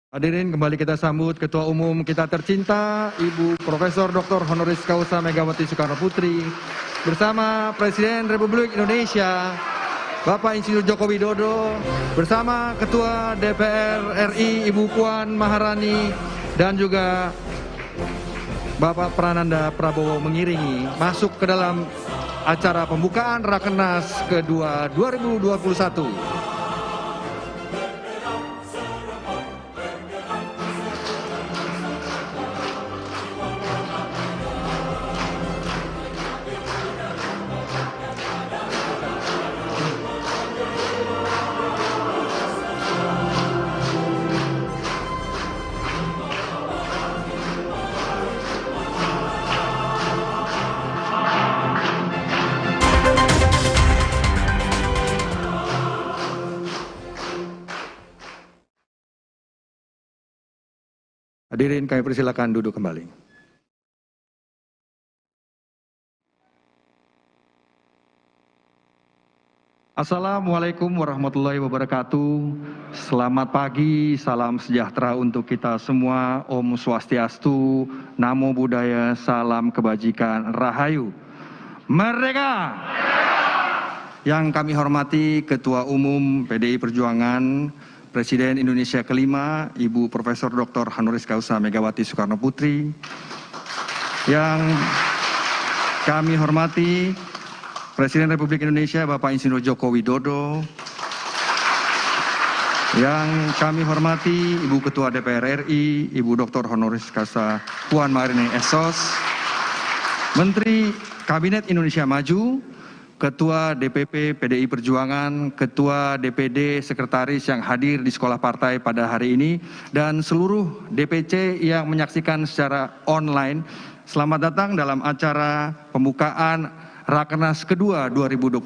Hadirin, kembali kita sambut Ketua Umum kita tercinta Ibu Profesor Dr. Honoris Causa Megawati Soekarno Putri bersama Presiden Republik Indonesia Bapak Insinyur Joko Widodo bersama Ketua DPR RI Ibu Puan Maharani dan juga Bapak Prananda Prabowo mengiringi masuk ke dalam acara pembukaan Rakernas kedua 2021. Hadirin kami persilakan duduk kembali. Assalamualaikum warahmatullahi wabarakatuh. Selamat pagi, salam sejahtera untuk kita semua. Om Swastiastu, Namo Buddhaya, salam kebajikan, Rahayu. Merdeka! Yang kami hormati Ketua Umum PDI Perjuangan, Presiden Indonesia kelima, Ibu Profesor Dr. Honoris Causa Megawati Soekarno Putri. Yang kami hormati Presiden Republik Indonesia Bapak Insinyur Joko Widodo. Yang kami hormati Ibu Ketua DPR RI, Ibu Dr. Honoris Causa Puan Maharani S.Sos. Menteri Kabinet Indonesia Maju, Ketua DPP PDI Perjuangan, Ketua DPD, Sekretaris yang hadir di sekolah partai pada hari ini, dan seluruh DPC yang menyaksikan secara online. Selamat datang dalam acara pembukaan Rakernas kedua 2021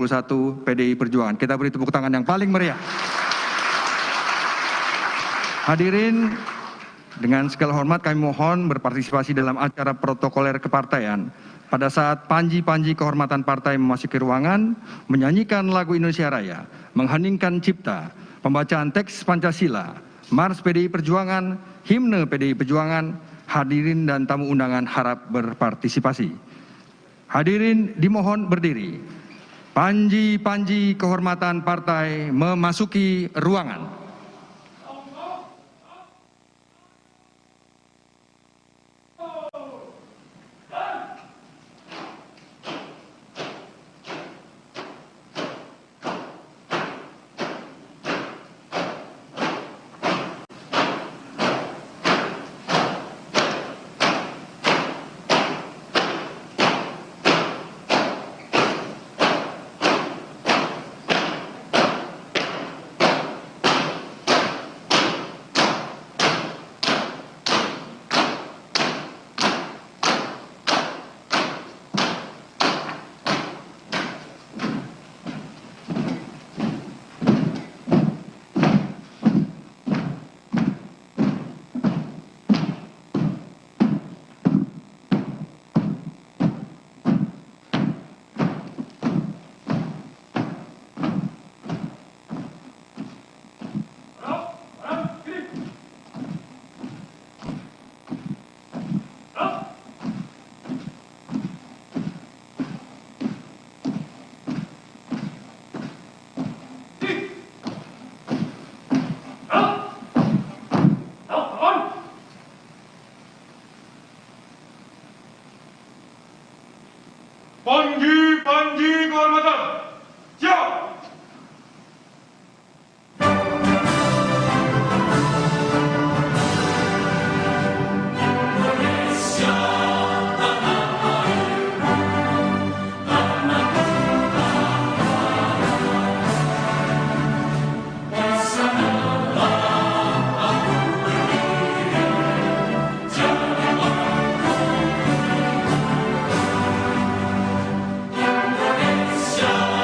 PDI Perjuangan. Kita beri tepuk tangan yang paling meriah. Hadirin, dengan segala hormat kami mohon berpartisipasi dalam acara protokoler kepartaian. Pada saat panji-panji kehormatan partai memasuki ruangan, menyanyikan lagu Indonesia Raya, mengheningkan cipta, pembacaan teks Pancasila, Mars PDI Perjuangan, himne PDI Perjuangan, hadirin dan tamu undangan harap berpartisipasi. Hadirin dimohon berdiri. Panji-panji kehormatan partai memasuki ruangan. Panji kehormatan, siap! Indonesia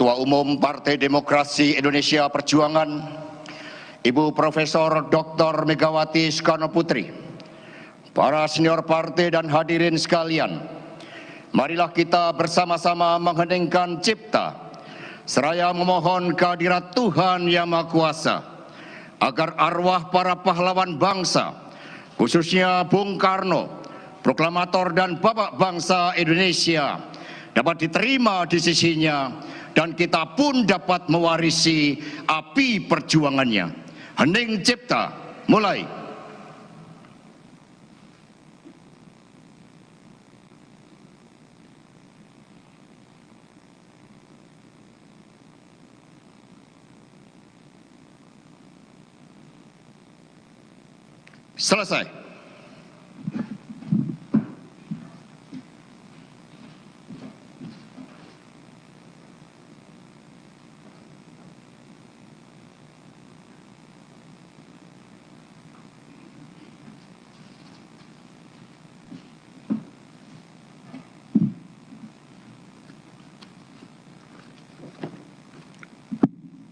Ketua Umum Partai Demokrasi Indonesia Perjuangan, Ibu Profesor Dr. Megawati Soekarno Putri, para senior partai dan hadirin sekalian, marilah kita bersama-sama mengheningkan cipta, seraya memohon kehadirat Tuhan Yang Maha Kuasa, agar arwah para pahlawan bangsa, khususnya Bung Karno, proklamator dan bapak bangsa Indonesia, dapat diterima di sisinya, dan kita pun dapat mewarisi api perjuangannya. Hening cipta, mulai. Selesai.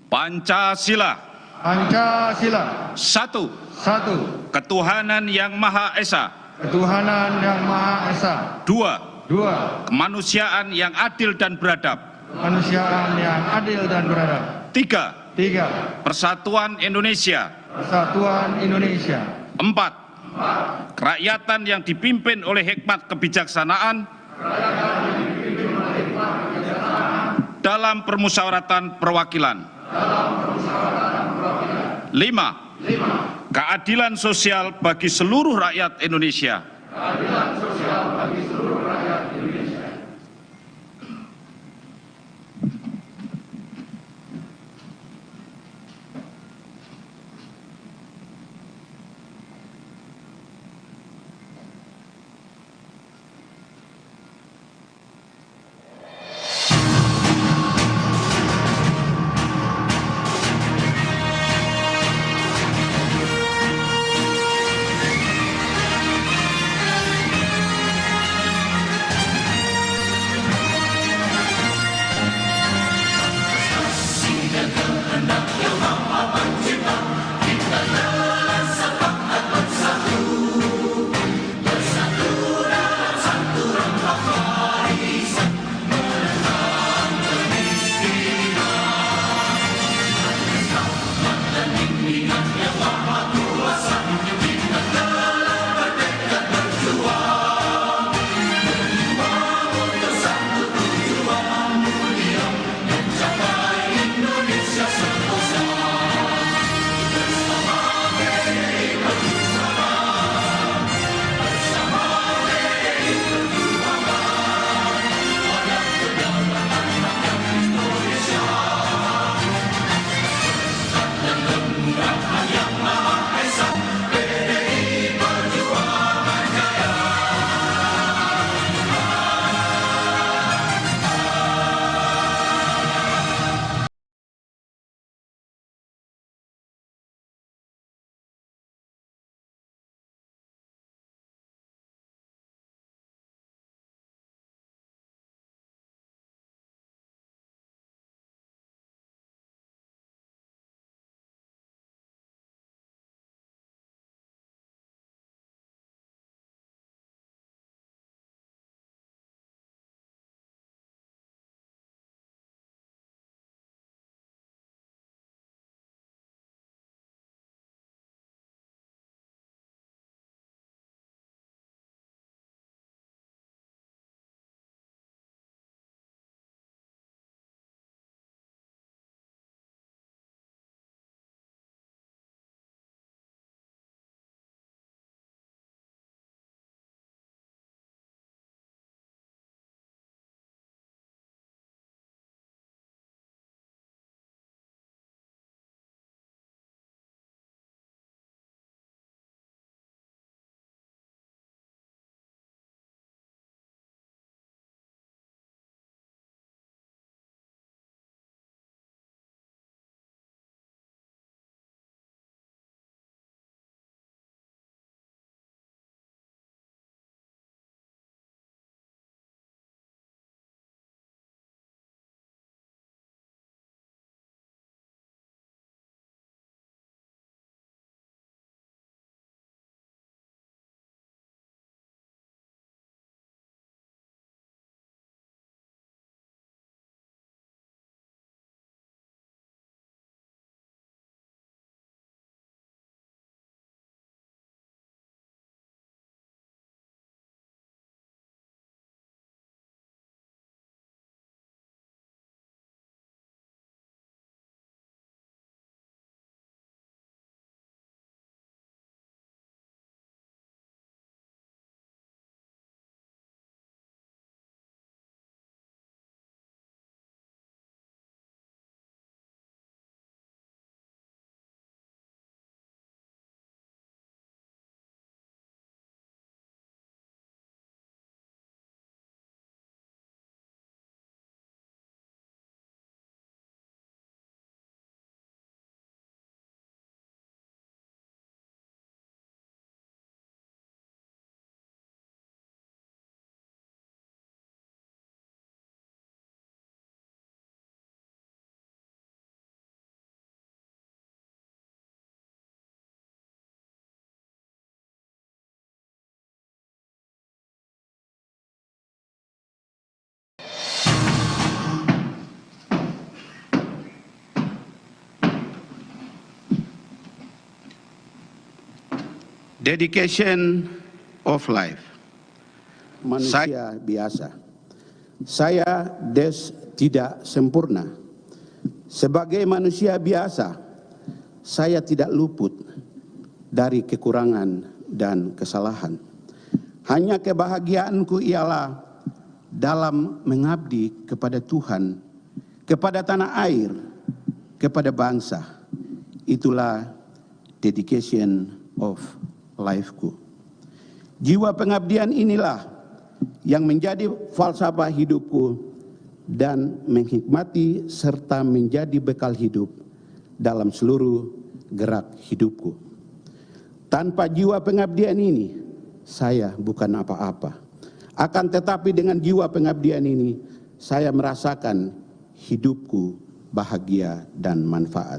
Pancasila. Pancasila. Satu. Satu. Ketuhanan yang Maha Esa. Ketuhanan yang Maha Esa. Dua. Dua. Kemanusiaan yang adil dan beradab. Kemanusiaan yang adil dan beradab. Tiga. Tiga. Persatuan Indonesia. Persatuan Indonesia. Empat. Kerakyatan yang dipimpin oleh hikmat kebijaksanaan dalam permusyawaratan perwakilan. Lima. Keadilan sosial bagi seluruh rakyat Indonesia. Keadilan sosial bagi seluruh rakyat Indonesia. Dedication of life. Manusia biasa. Saya tidak sempurna. Sebagai manusia biasa, saya tidak luput dari kekurangan dan kesalahan. Hanya kebahagiaanku ialah dalam mengabdi kepada Tuhan, kepada tanah air, kepada bangsa. Itulah dedication of life-ku. Jiwa pengabdian inilah yang menjadi falsafah hidupku dan menghikmati serta menjadi bekal hidup dalam seluruh gerak hidupku. Tanpa jiwa pengabdian ini, saya bukan apa-apa. Akan tetapi dengan jiwa pengabdian ini, saya merasakan hidupku bahagia dan manfaat.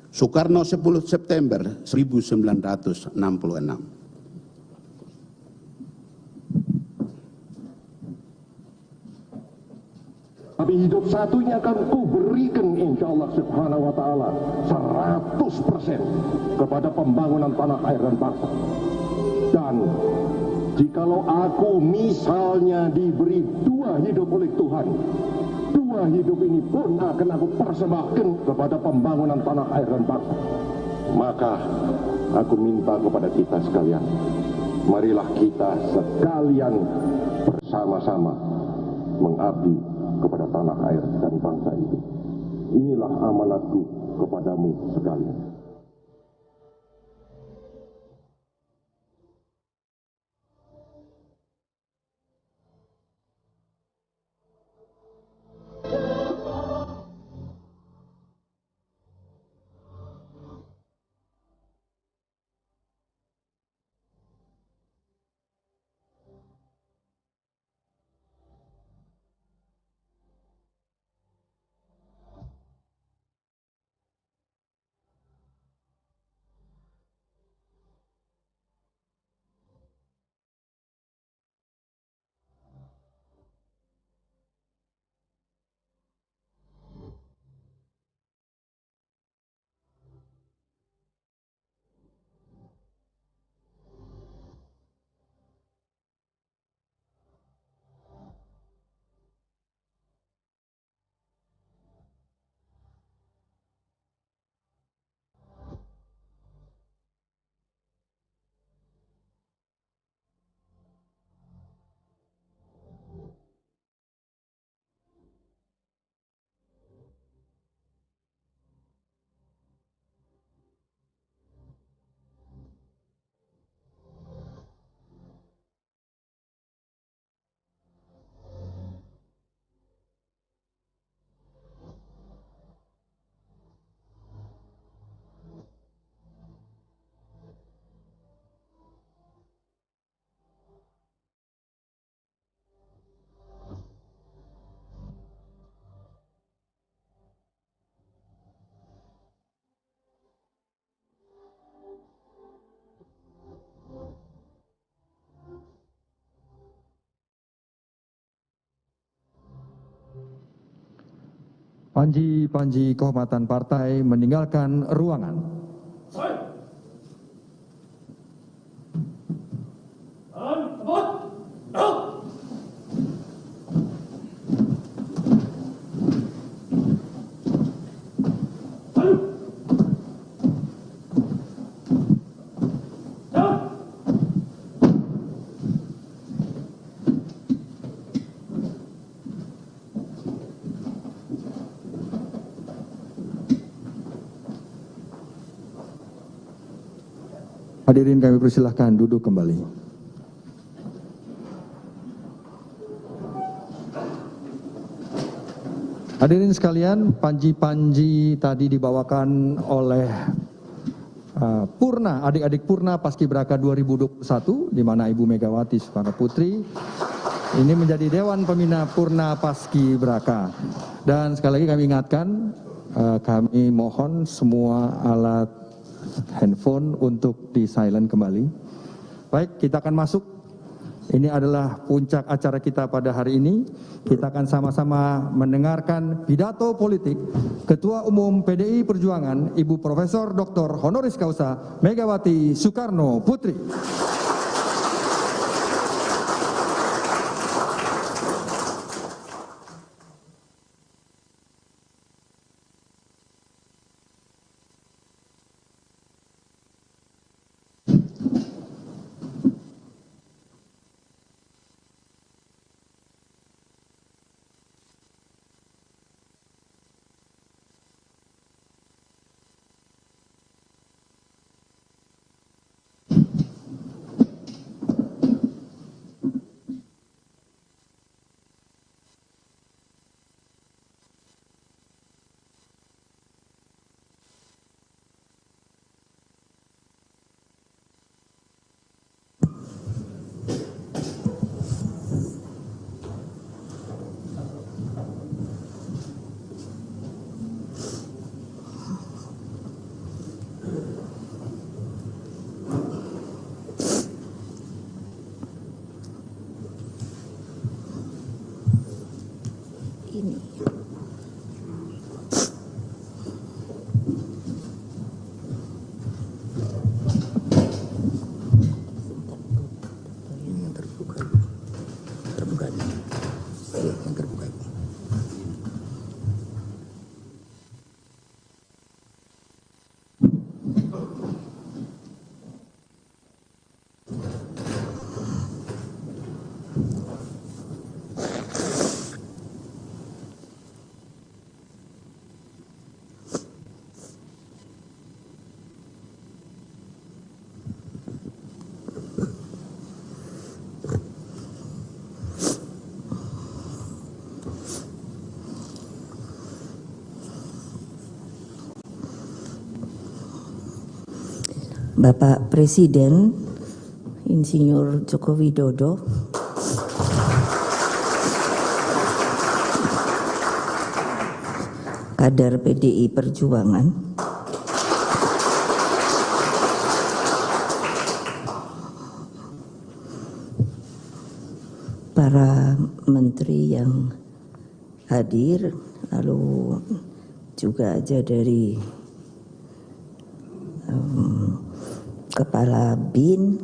Soekarno 10 September 1966. Tapi hidup satunya akan ku berikan insya Allah subhanahu wa ta'ala 100% kepada pembangunan tanah air dan bangsa. Dan jikalau aku misalnya diberi 2 hidup oleh Tuhan, 2 hidup ini pun akan aku persembahkan kepada pembangunan tanah air dan bangsa. Maka aku minta kepada kita sekalian, marilah kita sekalian bersama-sama mengabdi kepada tanah air dan bangsa itu. Inilah amanatku kepadamu sekalian. Panji-panji kehormatan partai meninggalkan ruangan. Hadirin kami persilahkan duduk kembali. Hadirin sekalian, panji-panji tadi dibawakan oleh Purna, adik-adik Purna Paskibraka 2021, di mana Ibu Megawati Soekarno Putri ini menjadi Dewan Pembina Purna Paskibraka. Dan sekali lagi kami ingatkan, kami mohon semua alat handphone untuk di silent kembali. Baik, kita akan masuk Ini adalah puncak acara kita pada hari ini. Kita akan sama-sama mendengarkan pidato politik Ketua Umum PDI Perjuangan, Ibu Profesor Dr. Honoris Causa Megawati Soekarno Putri. Bapak Presiden Insinyur Joko Widodo, kader PDI Perjuangan, para menteri yang hadir, lalu juga ada dari Kepala BIN,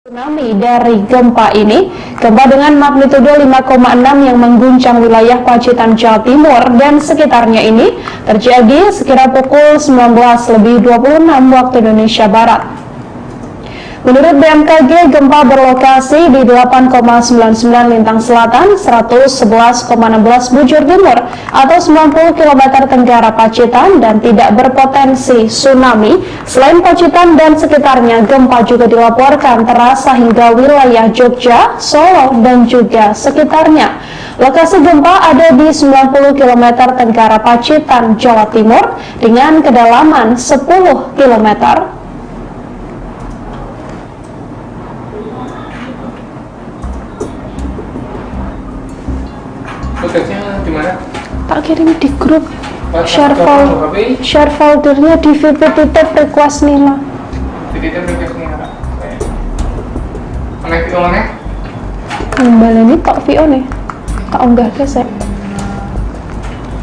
Tsunami dari gempa ini, gempa dengan magnitudo 5,6 yang mengguncang wilayah Pacitan, Jawa Timur dan sekitarnya ini terjadi sekira pukul 19.26 waktu Indonesia Barat. Menurut BMKG, gempa berlokasi di 8,99 lintang selatan, 111,16 bujur timur atau 90 km tenggara Pacitan dan tidak berpotensi tsunami. Selain Pacitan dan sekitarnya, gempa juga dilaporkan terasa hingga wilayah Jogja, Solo, dan juga sekitarnya. Lokasi gempa ada di 90 km tenggara Pacitan, Jawa Timur dengan kedalaman 10 km. Tugasnya di mana? Tak kirim di grup. Share foldernya di VP titip request Nila. Titip request Nila. Mana VO nya? Kembali ini tak VO nih. Tak unggah gesek.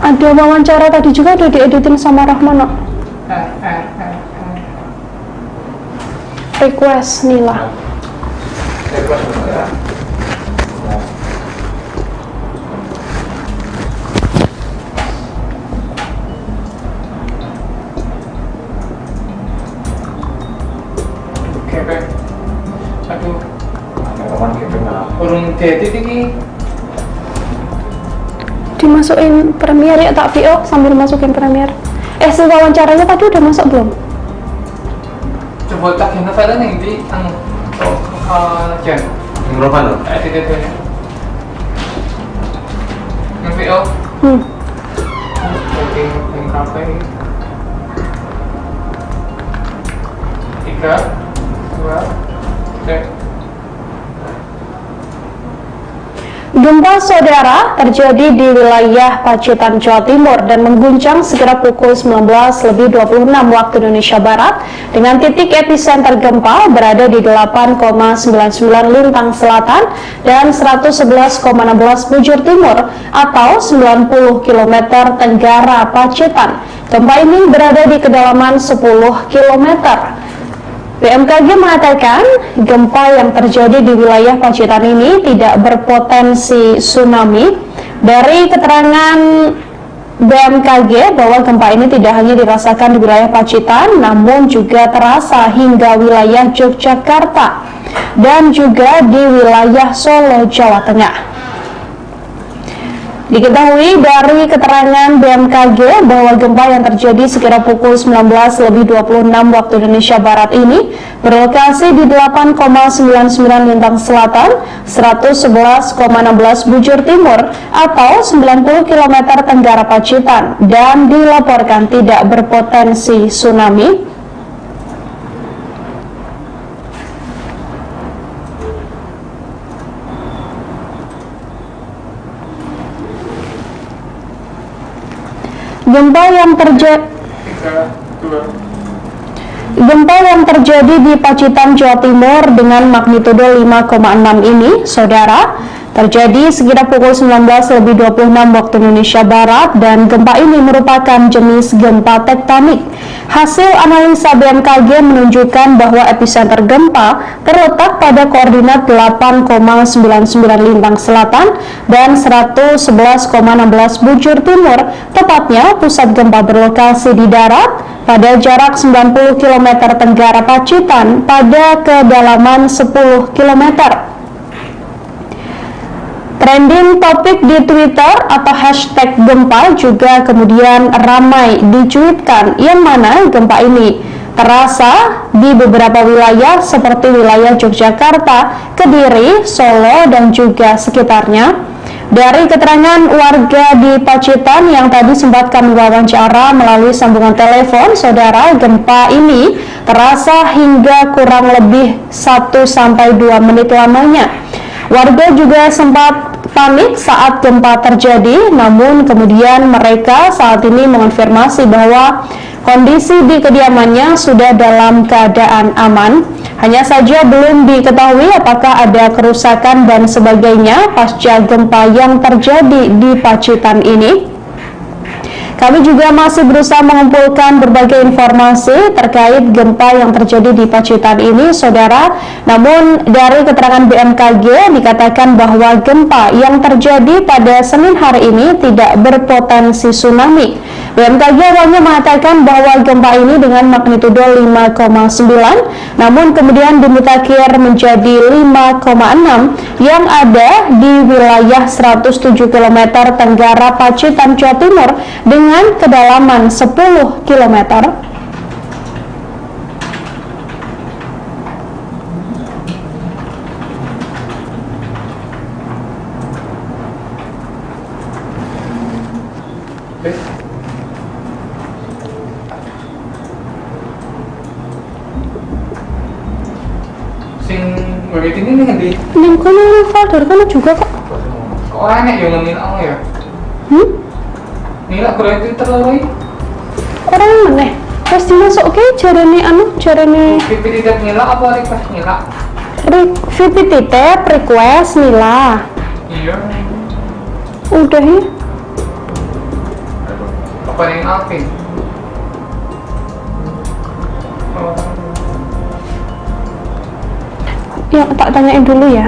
Ada wawancara tadi juga udah dieditin sama Rahmano. Request Nila. Request Nila. Aduh, urung diedit ini. Dimasukin Premiere ya, tak VO sambil masukin Premiere. Si wawancaranya tadi udah masuk belum? Coba tak gimana pada nih di Jan. Berapa lo? Edit itu ya. Yang VO. Oke, yang berapa ini? 3, 2, 3. Gempa saudara terjadi di wilayah Pacitan, Jawa Timur dan mengguncang sekira pukul 19.26 waktu Indonesia Barat dengan titik epicenter gempa berada di 8,99 lintang selatan dan 111,16 bujur timur atau 90 km tenggara Pacitan. Gempa ini berada di kedalaman 10 km. BMKG mengatakan gempa yang terjadi di wilayah Pacitan ini tidak berpotensi tsunami. Dari keterangan BMKG bahwa gempa ini tidak hanya dirasakan di wilayah Pacitan, namun juga terasa hingga wilayah Yogyakarta dan juga di wilayah Solo, Jawa Tengah. Diketahui dari keterangan BMKG bahwa gempa yang terjadi sekira pukul 19.26 waktu Indonesia Barat ini berlokasi di 8,99 lintang selatan, 111,16 bujur timur atau 90 km tenggara Pacitan dan dilaporkan tidak berpotensi tsunami. Gempa yang terjadi di Pacitan, Jawa Timur dengan magnitudo 5,6 ini, saudara, terjadi sekira pukul 19.26 waktu Indonesia Barat dan gempa ini merupakan jenis gempa tektonik. Hasil analisa BMKG menunjukkan bahwa epicenter gempa terletak pada koordinat 8,99 lintang selatan dan 111,16 bujur timur. Tepatnya pusat gempa berlokasi di darat pada jarak 90 km tenggara Pacitan pada kedalaman 10 km. Trending topik di Twitter atau hashtag gempa juga kemudian ramai dicuitkan, yang mana gempa ini terasa di beberapa wilayah seperti wilayah Yogyakarta, Kediri, Solo, dan juga sekitarnya. Dari keterangan warga di Pacitan yang tadi sempat kami wawancara melalui sambungan telepon, saudara, gempa ini terasa hingga kurang lebih 1-2 menit lamanya. Warga juga sempat panik saat gempa terjadi, namun kemudian mereka saat ini mengonfirmasi bahwa kondisi di kediamannya sudah dalam keadaan aman. Hanya saja belum diketahui apakah ada kerusakan dan sebagainya pasca gempa yang terjadi di Pacitan ini. Kami juga masih berusaha mengumpulkan berbagai informasi terkait gempa yang terjadi di Pacitan ini, saudara. Namun dari keterangan BMKG dikatakan bahwa gempa yang terjadi pada Senin hari ini tidak berpotensi tsunami. BMKG awalnya mengatakan bahwa gempa ini dengan magnitudo 5,9, namun kemudian dimutakhir menjadi 5,6 yang ada di wilayah 107 km tenggara Pacitan, Jawa Timur dengan kedalaman 10 km. Sing wewit ini nih ngendi? Yang kono folder kono juga kok. Kok ora enek yo ngemilak ya? Nilak kurang Twitter lho. Orang mana? Pas dimasuk ke jarane jarane VPT tab nilak apa request nilak? VPT tab request nila. Iya. Udah ya. Apa yang Alvin? Ya, tak tanyain dulu ya.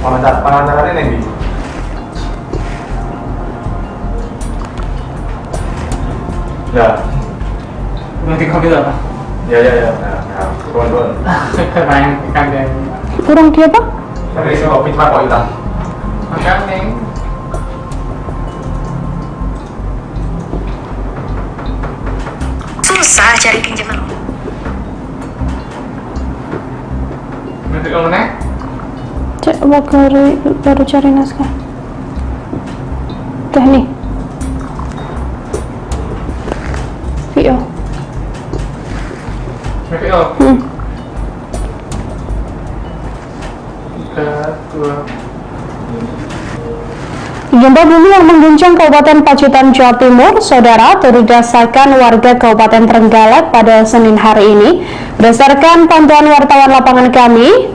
Pengantarannya nih, Bi. Ya. Nanti kopi apa? Ya. Tuan. Keren, keren. Kurang dia apa? Dari kopi cuma kok hitam. Makanya. Susah cari pinjaman. Nanti kalau nek? Cek baru cari naskah. Udah nih. VO. VPO? 3, 2. Gempa bumi yang mengguncang Kabupaten Pacitan, Jawa Timur, saudara, turut dirasakan warga Kabupaten Trenggalek pada Senin hari ini. Berdasarkan pantauan wartawan lapangan kami,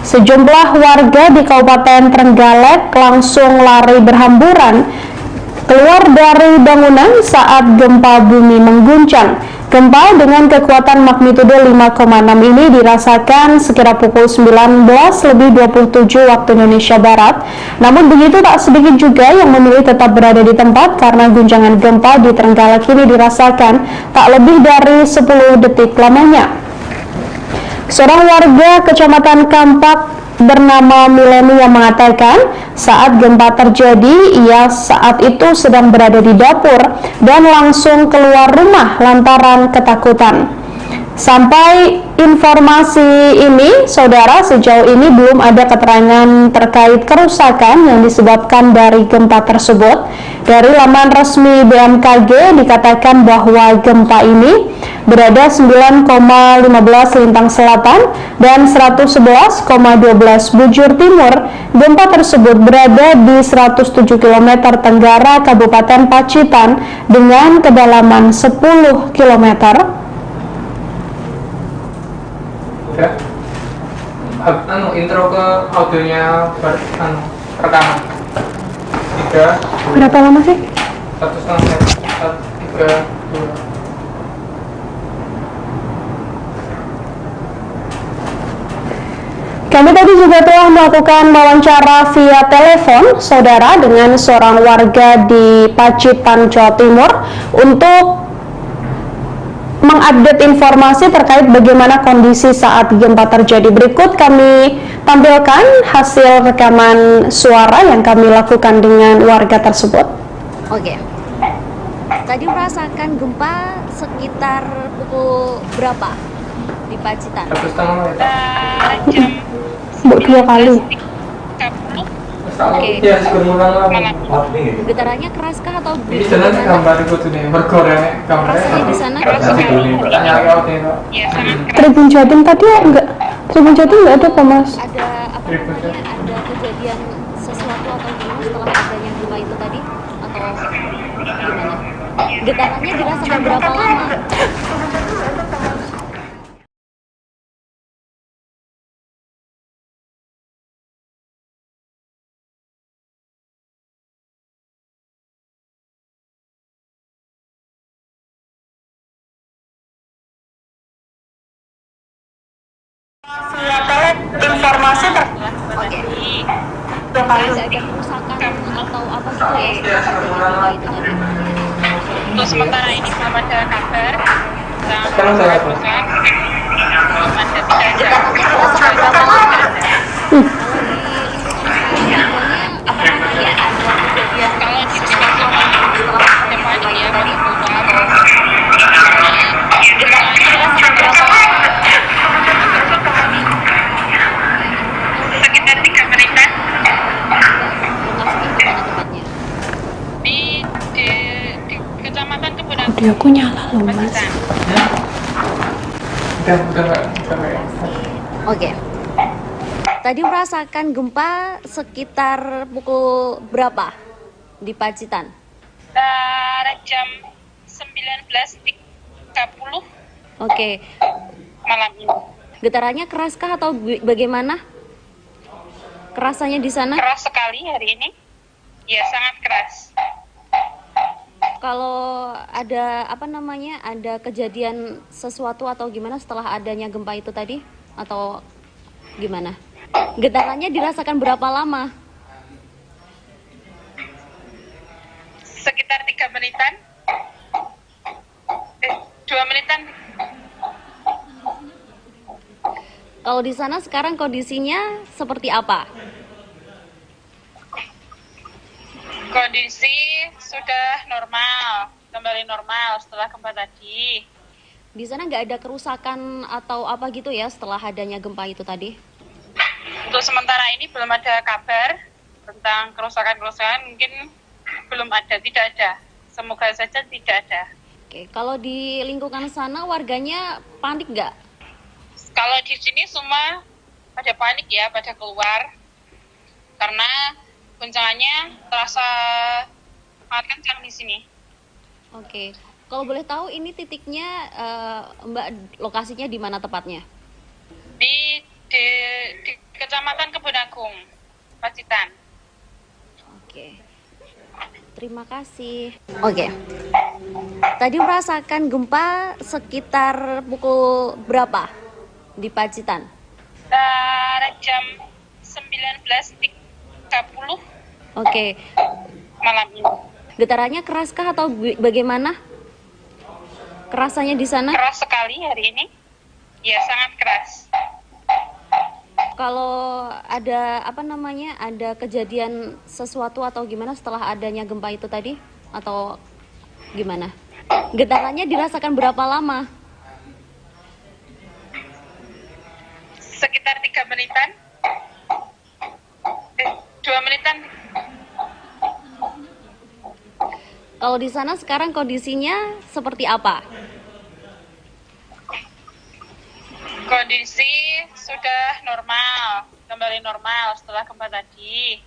sejumlah warga di Kabupaten Trenggalek langsung lari berhamburan keluar dari bangunan saat gempa bumi mengguncang. Gempa dengan kekuatan magnitudo 5,6 ini dirasakan sekira pukul 19:27 waktu Indonesia Barat. Namun begitu tak sedikit juga yang memilih tetap berada di tempat karena guncangan gempa di Trenggalek ini dirasakan tak lebih dari 10 detik lamanya. Seorang warga Kecamatan Kampak bernama Mileni yang mengatakan saat gempa terjadi ia saat itu sedang berada di dapur dan langsung keluar rumah lantaran ketakutan. Sampai informasi ini, saudara, sejauh ini belum ada keterangan terkait kerusakan yang disebabkan dari gempa tersebut. Dari laman resmi BMKG dikatakan bahwa gempa ini berada 9,15 lintang selatan dan 111,12 bujur timur. Gempa tersebut berada di 107 km tenggara Kabupaten Pacitan dengan kedalaman 10 km. Ya. Intro ke audionya rekaman. 3. Berapa lama sih? 1,5 menit. 3, 2. Kami tadi juga telah melakukan wawancara via telepon, saudara, dengan seorang warga di Pacitan, Jawa Timur untuk mengupdate informasi terkait bagaimana kondisi saat gempa terjadi. Berikut kami tampilkan hasil rekaman suara yang kami lakukan dengan warga tersebut. Oke. Tadi merasakan gempa sekitar pukul berapa di Pacitan? Jam Bu, 2 kali. Oke. Ya, Getarannya keraskah atau Ini jalan gambar itu tuh nih, berkorea Rasanya di sana keras Tribun Jatim tadi ya enggak? Tribun Jatim enggak ada apa, Mas? Ada apa namanya? Ada kejadian sesuatu atau gimana setelah adanya gempa itu tadi atau gimana? Getarannya dirasakan berapa lama? Informasi Oke. Ada kerusakan atau apa gitu ya? Untuk sementara ini belum ada kabar tentang kerusakan. Belum ada, tidak ada. Kalau di sini semua ada panik ya, pada sekitar 3 menitan di Kecamatan Kebunan. Audioku nyala loh mas. Oke. Tadi merasakan gempa sekitar pukul berapa di Pacitan? Jam 19.30 Oke. malam ini. Getarannya keraskah atau bagaimana? Kerasannya di sana? Keras sekali hari ini. Ya, sangat keras. Kalau ada ada kejadian sesuatu atau gimana setelah adanya gempa itu tadi atau gimana? Getarannya dirasakan berapa lama? Sekitar 3 menitan. 2 menitan. Kalau di sana sekarang kondisinya seperti apa? Kondisi sudah normal, kembali normal setelah gempa tadi. Di sana nggak ada kerusakan atau apa gitu ya setelah adanya gempa itu tadi? Untuk sementara ini belum ada kabar tentang kerusakan-kerusakan, mungkin belum ada, tidak ada. Semoga saja tidak ada. Oke, kalau di lingkungan sana warganya panik nggak? Kalau di sini semua pada panik ya, pada keluar. Karena guncangannya terasa sangat kencang di sini. Oke, kalau boleh tahu ini titiknya Mbak lokasinya di mana tepatnya? Di Kecamatan Kebun Agung, Pacitan. Oke, terima kasih. Oke, tadi merasakan gempa sekitar pukul berapa di Pacitan? Jam 19.30 Oke. malam ini. Getarannya keraskah atau bagaimana? Kerasannya di sana? Keras sekali hari ini. Ya, sangat keras. Kalau ada ada kejadian sesuatu atau gimana setelah adanya gempa itu tadi atau gimana? Getarannya dirasakan berapa lama? Sekitar 3 menitan. 2 menitan. Kalau di sana sekarang kondisinya seperti apa? Kondisi sudah normal, kembali normal setelah gempa tadi.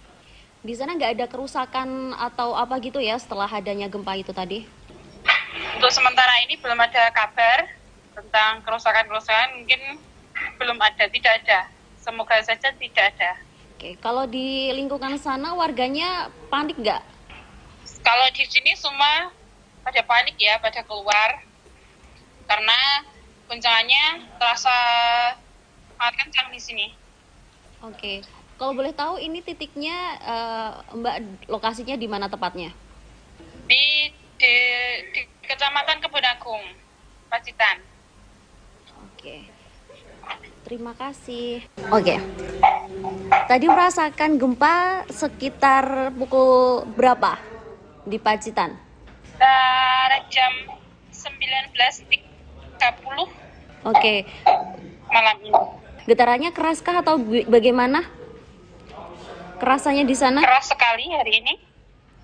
Di sana nggak ada kerusakan atau apa gitu ya setelah adanya gempa itu tadi? Untuk sementara ini belum ada kabar tentang kerusakan-kerusakan, mungkin belum ada, tidak ada. Semoga saja tidak ada. Oke, kalau di lingkungan sana warganya panik nggak? Kalau di sini semua pada panik ya, pada keluar. Karena guncangannya terasa sangat kencang di sini. Oke, kalau boleh tahu ini titiknya Mbak lokasinya di mana tepatnya? Di Kecamatan Kebun Agung, Pacitan. Oke, terima kasih. Oke, tadi merasakan gempa sekitar pukul berapa di Pacitan? Jam 19.30 Oke. malam ini. Getarannya keraskah atau bagaimana? Kerasannya di sana? Keras sekali hari ini.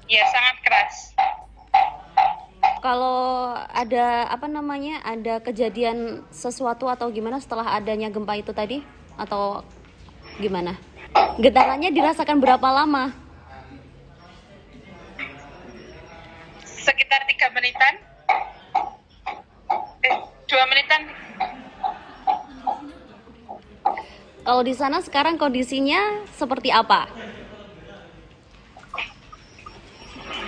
Ya, sangat keras. Kalau ada ada kejadian sesuatu atau gimana setelah adanya gempa itu tadi atau gimana? Getarannya dirasakan berapa lama? Sekitar 3 menitan. 2 menitan. Kalau di sana sekarang kondisinya seperti apa?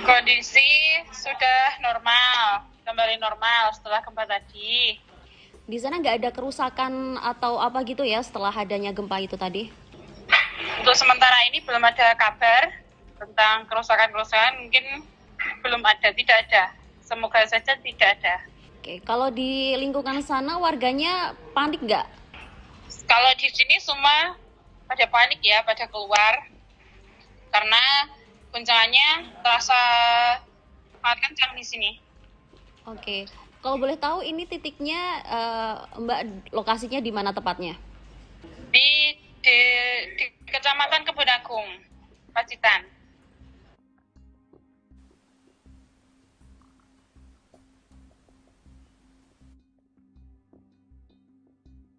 Kondisi sudah normal, kembali normal setelah gempa tadi. Di sana nggak ada kerusakan atau apa gitu ya setelah adanya gempa itu tadi? Untuk sementara ini belum ada kabar tentang kerusakan-kerusakan, mungkin belum ada, tidak ada. Semoga saja tidak ada. Oke, kalau di lingkungan sana warganya panik nggak? Kalau di sini semua pada panik ya, pada keluar. Karena guncangannya terasa sangat kencang di sini. Oke, kalau boleh tahu ini titiknya Mbak lokasinya di mana tepatnya? Di Kecamatan Kebun Agung, Pacitan.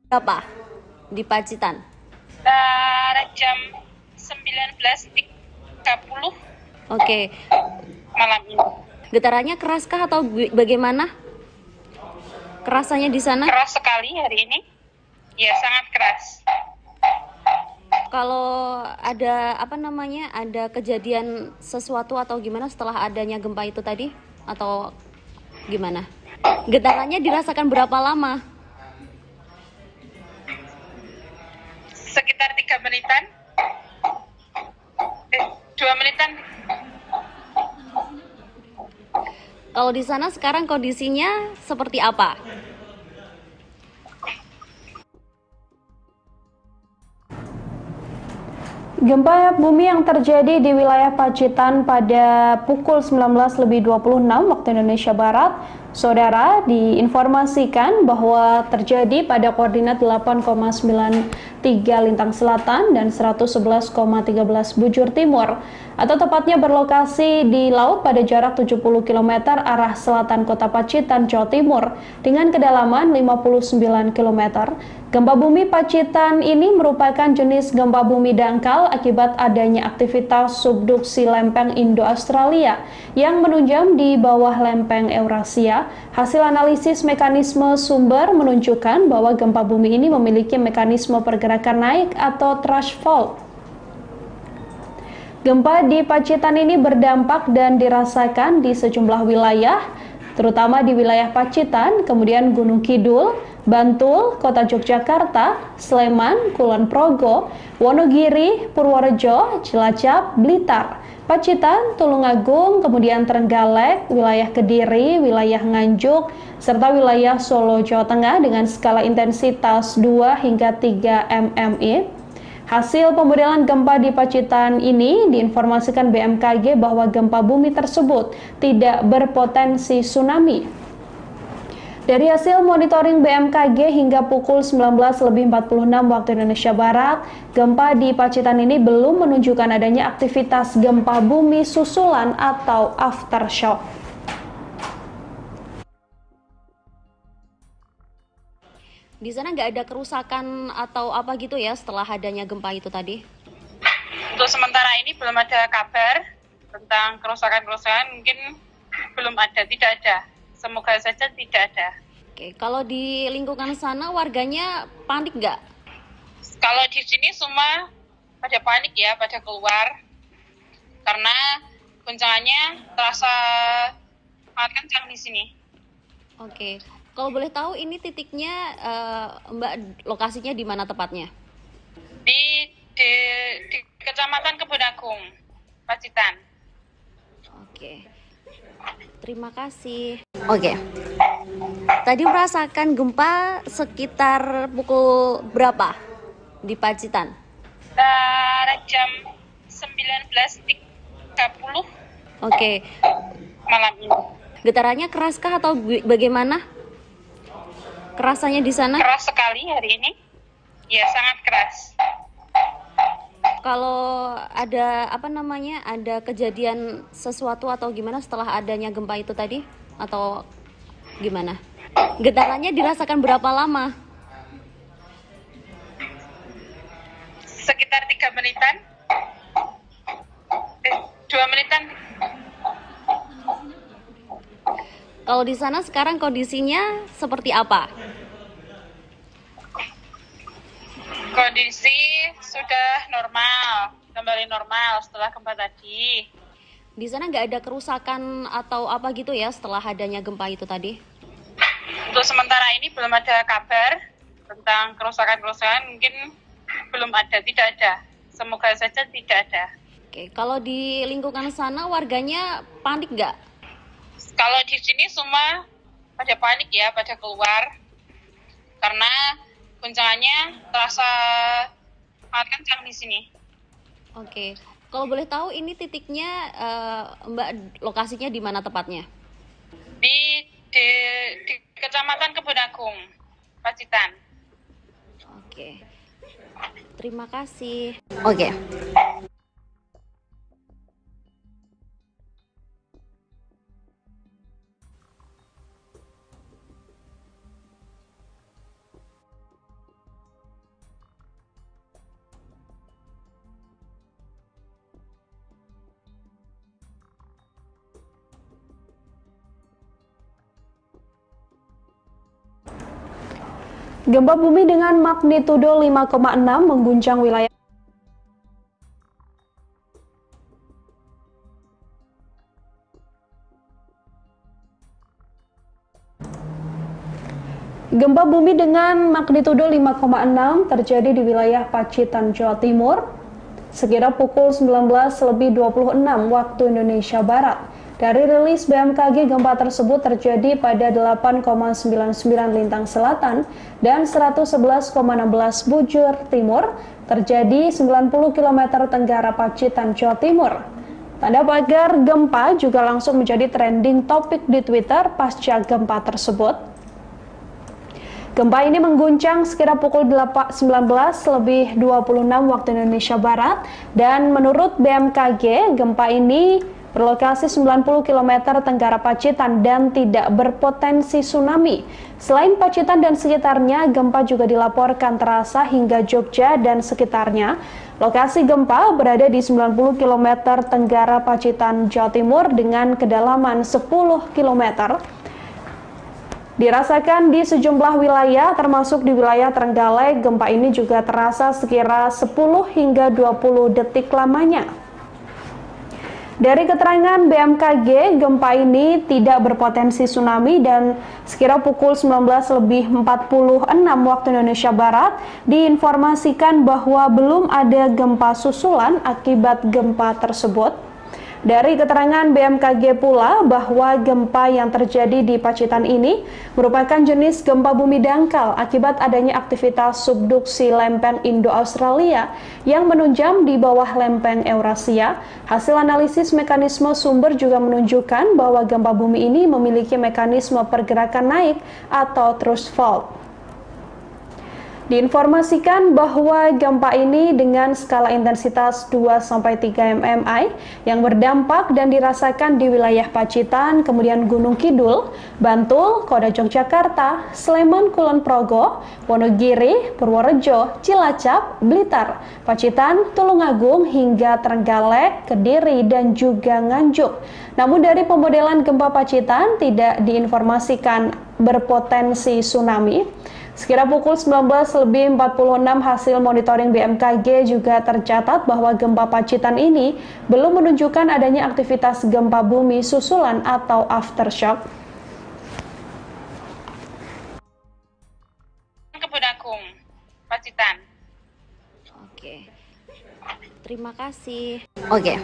Berapa di Pacitan? Jam 19.30 Oke. malam ini. Getarannya keraskah atau bagaimana? Kerasanya di sana? Keras sekali hari ini. Ya, sangat keras. Kalau ada ada kejadian sesuatu atau gimana setelah adanya gempa itu tadi? Atau gimana? Getarannya dirasakan berapa lama? Sekitar 3 menitan. 2 menitan. Kalau di sana sekarang kondisinya seperti apa? Gempa bumi yang terjadi di wilayah Pacitan pada pukul 19.26 waktu Indonesia Barat, saudara, diinformasikan bahwa terjadi pada koordinat 8,93 lintang selatan dan 111,13 bujur timur, atau tepatnya berlokasi di laut pada jarak 70 km arah selatan kota Pacitan, Jawa Timur, dengan kedalaman 59 km. Gempa bumi Pacitan ini merupakan jenis gempa bumi dangkal akibat adanya aktivitas subduksi lempeng Indo-Australia yang menunjam di bawah lempeng Eurasia. Hasil analisis mekanisme sumber menunjukkan bahwa gempa bumi ini memiliki mekanisme pergerakan naik atau thrust fault. Gempa di Pacitan ini berdampak dan dirasakan di sejumlah wilayah, terutama di wilayah Pacitan, kemudian Gunung Kidul, Bantul, Kota Yogyakarta, Sleman, Kulon Progo, Wonogiri, Purworejo, Cilacap, Blitar, Pacitan, Tulungagung, kemudian Trenggalek, wilayah Kediri, wilayah Nganjuk, serta wilayah Solo, Jawa Tengah dengan skala intensitas 2 hingga 3 mmi. Hasil pemodelan gempa di Pacitan ini diinformasikan BMKG bahwa gempa bumi tersebut tidak berpotensi tsunami. Dari hasil monitoring BMKG hingga pukul 19.46 waktu Indonesia Barat, gempa di Pacitan ini belum menunjukkan adanya aktivitas gempa bumi susulan atau aftershock. Di sana nggak ada kerusakan atau apa gitu ya setelah adanya gempa itu tadi? Untuk sementara ini belum ada kabar tentang kerusakan-kerusakan, mungkin belum ada, tidak ada. Semoga saja tidak ada. Oke, kalau di lingkungan sana warganya panik nggak? Kalau di sini semua pada panik ya, pada keluar. Karena guncangannya terasa sangat kencang di sini. Oke, kalau boleh tahu ini titiknya Mbak lokasinya di mana tepatnya? Di Kecamatan Kebun Agung, Pacitan. Oke. Terima kasih. Oke. Tadi merasakan gempa sekitar pukul berapa di Pacitan? Jam 19.30 Oke. malam ini. Getarannya keraskah atau bagaimana? Kerasanya di sana? Keras sekali hari ini. Ya, sangat keras. Kalau ada ada kejadian sesuatu atau gimana setelah adanya gempa itu tadi? Atau gimana? Getarannya dirasakan berapa lama? Sekitar 3 menitan. 2 menitan. Kalau di sana sekarang kondisinya seperti apa? Kondisi sudah normal, kembali normal setelah gempa tadi. Di sana nggak ada kerusakan atau apa gitu ya setelah adanya gempa itu tadi? Untuk Untuk sementara ini belum ada kabar tentang kerusakan-kerusakan, mungkin belum ada, tidak ada. Semoga saja tidak ada. Oke, kalau di lingkungan sana warganya panik nggak? Kalau di sini semua pada panik ya, pada keluar. Karena guncangannya terasa sangat kencang di sini. Oke, kalau boleh tahu ini titiknya Mbak, lokasinya di mana tepatnya? Di Kecamatan Kebun Agung, Pacitan. Oke, terima kasih. Oke. Gempa bumi dengan magnitudo 5,6 mengguncang wilayah Gempa bumi dengan magnitudo 5,6 terjadi di wilayah Pacitan, Jawa Timur sekitar pukul 19.26 waktu Indonesia Barat. Dari rilis BMKG, gempa tersebut terjadi pada 8,99 lintang selatan dan 111,16 bujur timur, terjadi 90 km tenggara Pacitan, Jawa Timur. Tanda pagar gempa juga langsung menjadi trending topik di Twitter pasca gempa tersebut. Gempa ini mengguncang sekitar pukul 19.26 waktu Indonesia Barat dan menurut BMKG, gempa ini berlokasi 90 km tenggara Pacitan dan tidak berpotensi tsunami. Selain Pacitan dan sekitarnya, gempa juga dilaporkan terasa hingga Jogja dan sekitarnya. Lokasi gempa berada di 90 km tenggara Pacitan, Jawa Timur dengan kedalaman 10 km. Dirasakan di sejumlah wilayah, termasuk di wilayah Trenggalek, gempa ini juga terasa sekira 10 hingga 20 detik lamanya. Dari keterangan BMKG, gempa ini tidak berpotensi tsunami dan sekira pukul 19.46 waktu Indonesia Barat diinformasikan bahwa belum ada gempa susulan akibat gempa tersebut. Dari keterangan BMKG pula bahwa gempa yang terjadi di Pacitan ini merupakan jenis gempa bumi dangkal akibat adanya aktivitas subduksi lempeng Indo-Australia yang menunjam di bawah lempeng Eurasia. Hasil analisis mekanisme sumber juga menunjukkan bahwa gempa bumi ini memiliki mekanisme pergerakan naik atau thrust fault. Diinformasikan bahwa gempa ini dengan skala intensitas 2-3 mmi yang berdampak dan dirasakan di wilayah Pacitan, kemudian Gunung Kidul, Bantul, Kota Yogyakarta, Sleman, Kulon Progo, Wonogiri, Purworejo, Cilacap, Blitar, Pacitan, Tulungagung hingga Trenggalek, Kediri, dan juga Nganjuk. Namun dari pemodelan gempa Pacitan tidak diinformasikan berpotensi tsunami. Sekira pukul 19.46 hasil monitoring BMKG juga tercatat bahwa gempa Pacitan ini belum menunjukkan adanya aktivitas gempa bumi susulan atau aftershock. Kebun Agung, Pacitan. Oke, terima kasih. Oke,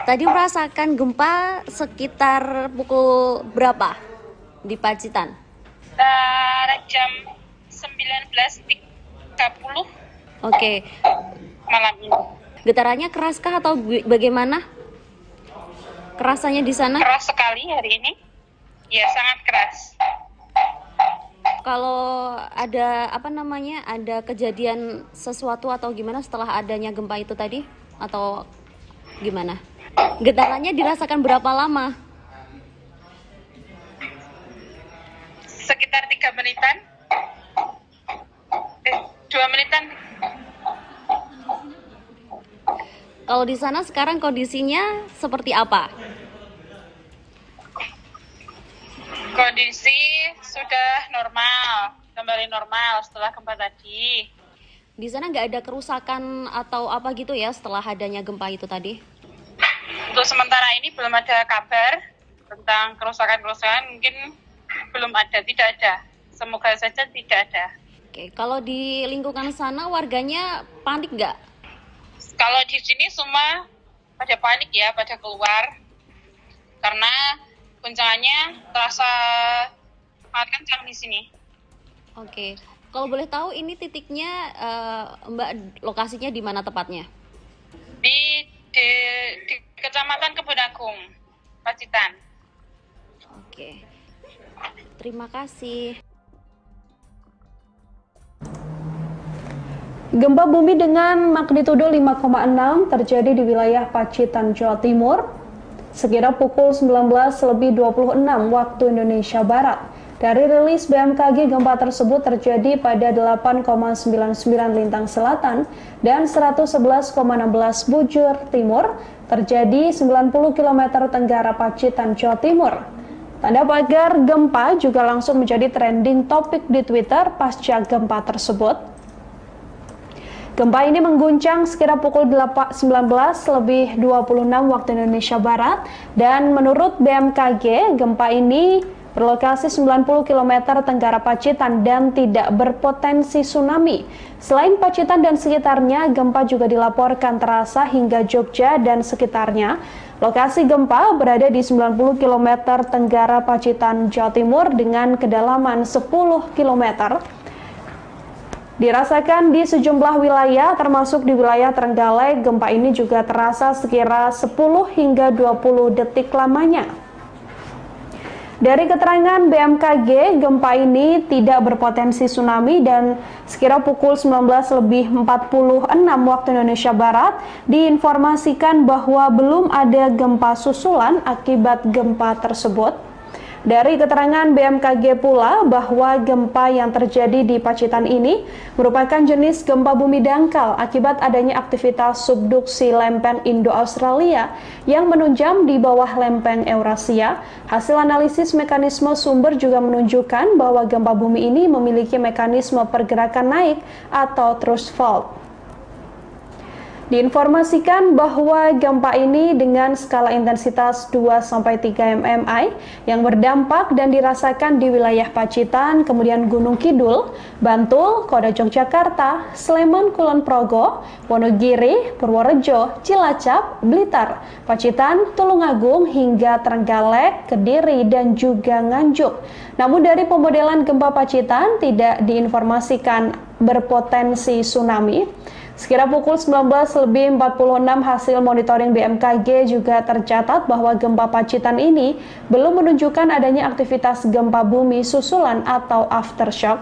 tadi merasakan gempa sekitar pukul berapa di Pacitan? Jam 19.30 Oke. malam ini. Getarannya keraskah atau bagaimana? Kerasanya di sana? Keras sekali hari ini. Ya, sangat keras. Kalau ada ada kejadian sesuatu atau gimana setelah adanya gempa itu tadi? Atau gimana? Getarannya dirasakan berapa lama? Sekitar 3 menitan. 2 menitan. Kalau di sana sekarang kondisinya seperti apa? Kondisi sudah normal, kembali normal setelah gempa tadi. Di sana nggak ada kerusakan atau apa gitu ya setelah adanya gempa itu tadi? Untuk sementara ini belum ada kabar tentang kerusakan-kerusakan, mungkin belum ada, tidak ada. Semoga saja tidak ada. Oke, kalau di lingkungan sana warganya panik nggak? Kalau di sini semua pada panik ya, pada keluar. Karena guncangannya terasa sangat kencang di sini. Oke, kalau boleh tahu ini titiknya Mbak lokasinya di mana tepatnya? Di Kecamatan Kebun Agung, Pacitan. Oke, terima kasih. Gempa bumi dengan magnitudo 5,6 terjadi di wilayah Pacitan, Jawa Timur, sekitar pukul 19.26 waktu Indonesia Barat. Dari rilis BMKG, gempa tersebut terjadi pada 8,99 lintang selatan dan 111,16 bujur timur, terjadi 90 km tenggara Pacitan, Jawa Timur. Tanda pagar gempa juga langsung menjadi trending topik di Twitter pasca gempa tersebut. Gempa ini mengguncang sekitar pukul 19.26 waktu Indonesia Barat, dan menurut BMKG, gempa ini berlokasi 90 km tenggara Pacitan dan tidak berpotensi tsunami. Selain Pacitan dan sekitarnya, gempa juga dilaporkan terasa hingga Jogja dan sekitarnya. Lokasi gempa berada di 90 km tenggara Pacitan, Jawa Timur dengan kedalaman 10 km. Dirasakan di sejumlah wilayah, termasuk di wilayah Trenggalek. Gempa ini juga terasa sekira 10 hingga 20 detik lamanya. Dari keterangan BMKG, gempa ini tidak berpotensi tsunami dan sekira pukul 19.46 waktu Indonesia Barat diinformasikan bahwa belum ada gempa susulan akibat gempa tersebut. Dari keterangan BMKG pula bahwa gempa yang terjadi di Pacitan ini merupakan jenis gempa bumi dangkal akibat adanya aktivitas subduksi lempeng Indo-Australia yang menunjam di bawah lempeng Eurasia. Hasil analisis mekanisme sumber juga menunjukkan bahwa gempa bumi ini memiliki mekanisme pergerakan naik atau thrust fault. Diinformasikan bahwa gempa ini dengan skala intensitas 2-3 mmi yang berdampak dan dirasakan di wilayah Pacitan, kemudian Gunung Kidul, Bantul, Kota Yogyakarta, Sleman, Kulon Progo, Wonogiri, Purworejo, Cilacap, Blitar, Pacitan, Tulungagung, hingga Trenggalek, Kediri, dan juga Nganjuk. Namun dari pemodelan gempa Pacitan tidak diinformasikan berpotensi tsunami. Sekira pukul 19.46 hasil monitoring BMKG juga tercatat bahwa gempa Pacitan ini belum menunjukkan adanya aktivitas gempa bumi susulan atau aftershock.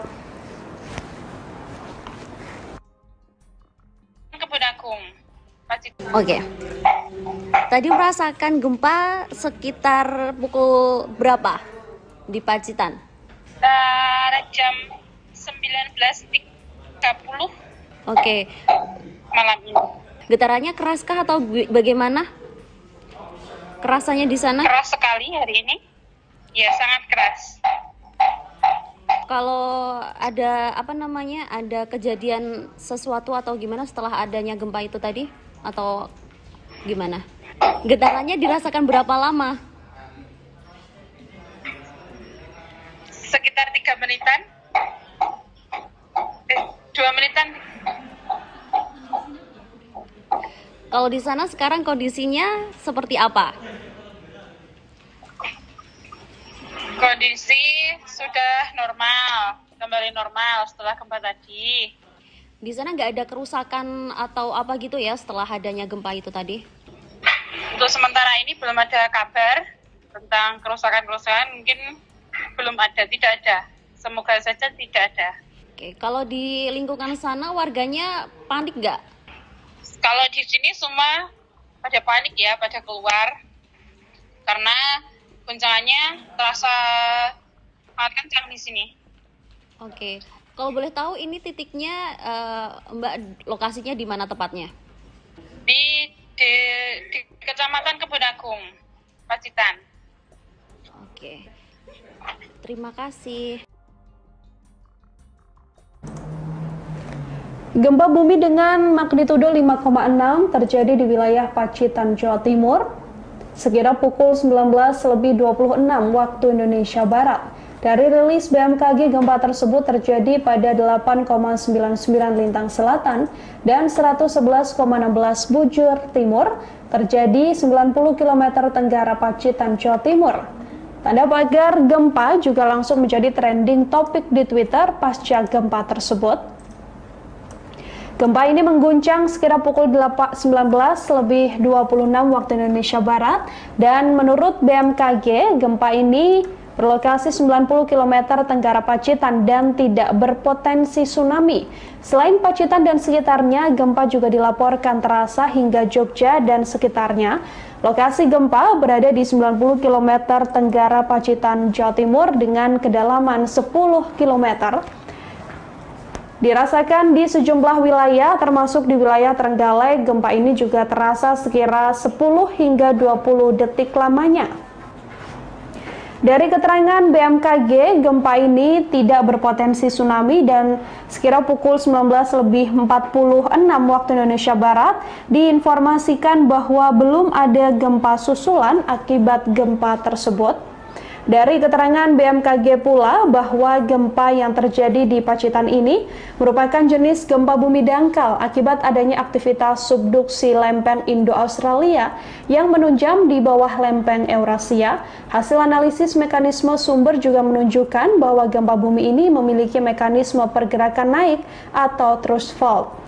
Kebun Agung, Pacitan. Oke. Tadi merasakan gempa sekitar pukul berapa di Pacitan? Jam 19.30. Oke. Malam ini. Getarannya keraskah atau bagaimana? Kerasannya di sana? Keras sekali hari ini. Ya, sangat keras. Kalau ada ada kejadian sesuatu atau gimana setelah adanya gempa itu tadi? Atau gimana? Getarannya dirasakan berapa lama? Sekitar 3 menitan. 2 menitan. Kalau di sana sekarang kondisinya seperti apa? Kondisi sudah normal, kembali normal setelah gempa tadi. Di sana nggak ada kerusakan atau apa gitu ya setelah adanya gempa itu tadi? Untuk sementara ini belum ada kabar tentang kerusakan-kerusakan, mungkin belum ada, tidak ada. Semoga saja tidak ada. Oke, kalau di lingkungan sana warganya panik nggak? Kalau di sini semua pada panik ya, pada keluar. Karena guncangannya terasa sangat kencang di sini. Oke, kalau boleh tahu ini titiknya Mbak lokasinya di mana tepatnya? Di Kecamatan Kebun Agung, Pacitan. Oke, terima kasih. Gempa bumi dengan magnitudo 5,6 terjadi di wilayah Pacitan, Jawa Timur, sekitar pukul 19.26 waktu Indonesia Barat. Dari rilis BMKG, gempa tersebut terjadi pada 8,99 lintang selatan dan 111,16 bujur timur, terjadi 90 km tenggara Pacitan, Jawa Timur. Tanda pagar gempa juga langsung menjadi trending topik di Twitter pasca gempa tersebut. Gempa ini mengguncang sekitar pukul 19:26 waktu Indonesia Barat, dan menurut BMKG, gempa ini berlokasi 90 km tenggara Pacitan dan tidak berpotensi tsunami. Selain Pacitan dan sekitarnya, gempa juga dilaporkan terasa hingga Jogja dan sekitarnya. Lokasi gempa berada di 90 km tenggara Pacitan, Jawa Timur dengan kedalaman 10 km. Dirasakan di sejumlah wilayah, termasuk di wilayah Trenggalek. Gempa ini juga terasa sekira 10 hingga 20 detik lamanya. Dari keterangan BMKG, gempa ini tidak berpotensi tsunami dan sekira pukul 19:46 waktu Indonesia Barat diinformasikan bahwa belum ada gempa susulan akibat gempa tersebut. Dari keterangan BMKG pula bahwa gempa yang terjadi di Pacitan ini merupakan jenis gempa bumi dangkal akibat adanya aktivitas subduksi lempeng Indo-Australia yang menunjam di bawah lempeng Eurasia. Hasil analisis mekanisme sumber juga menunjukkan bahwa gempa bumi ini memiliki mekanisme pergerakan naik atau thrust fault.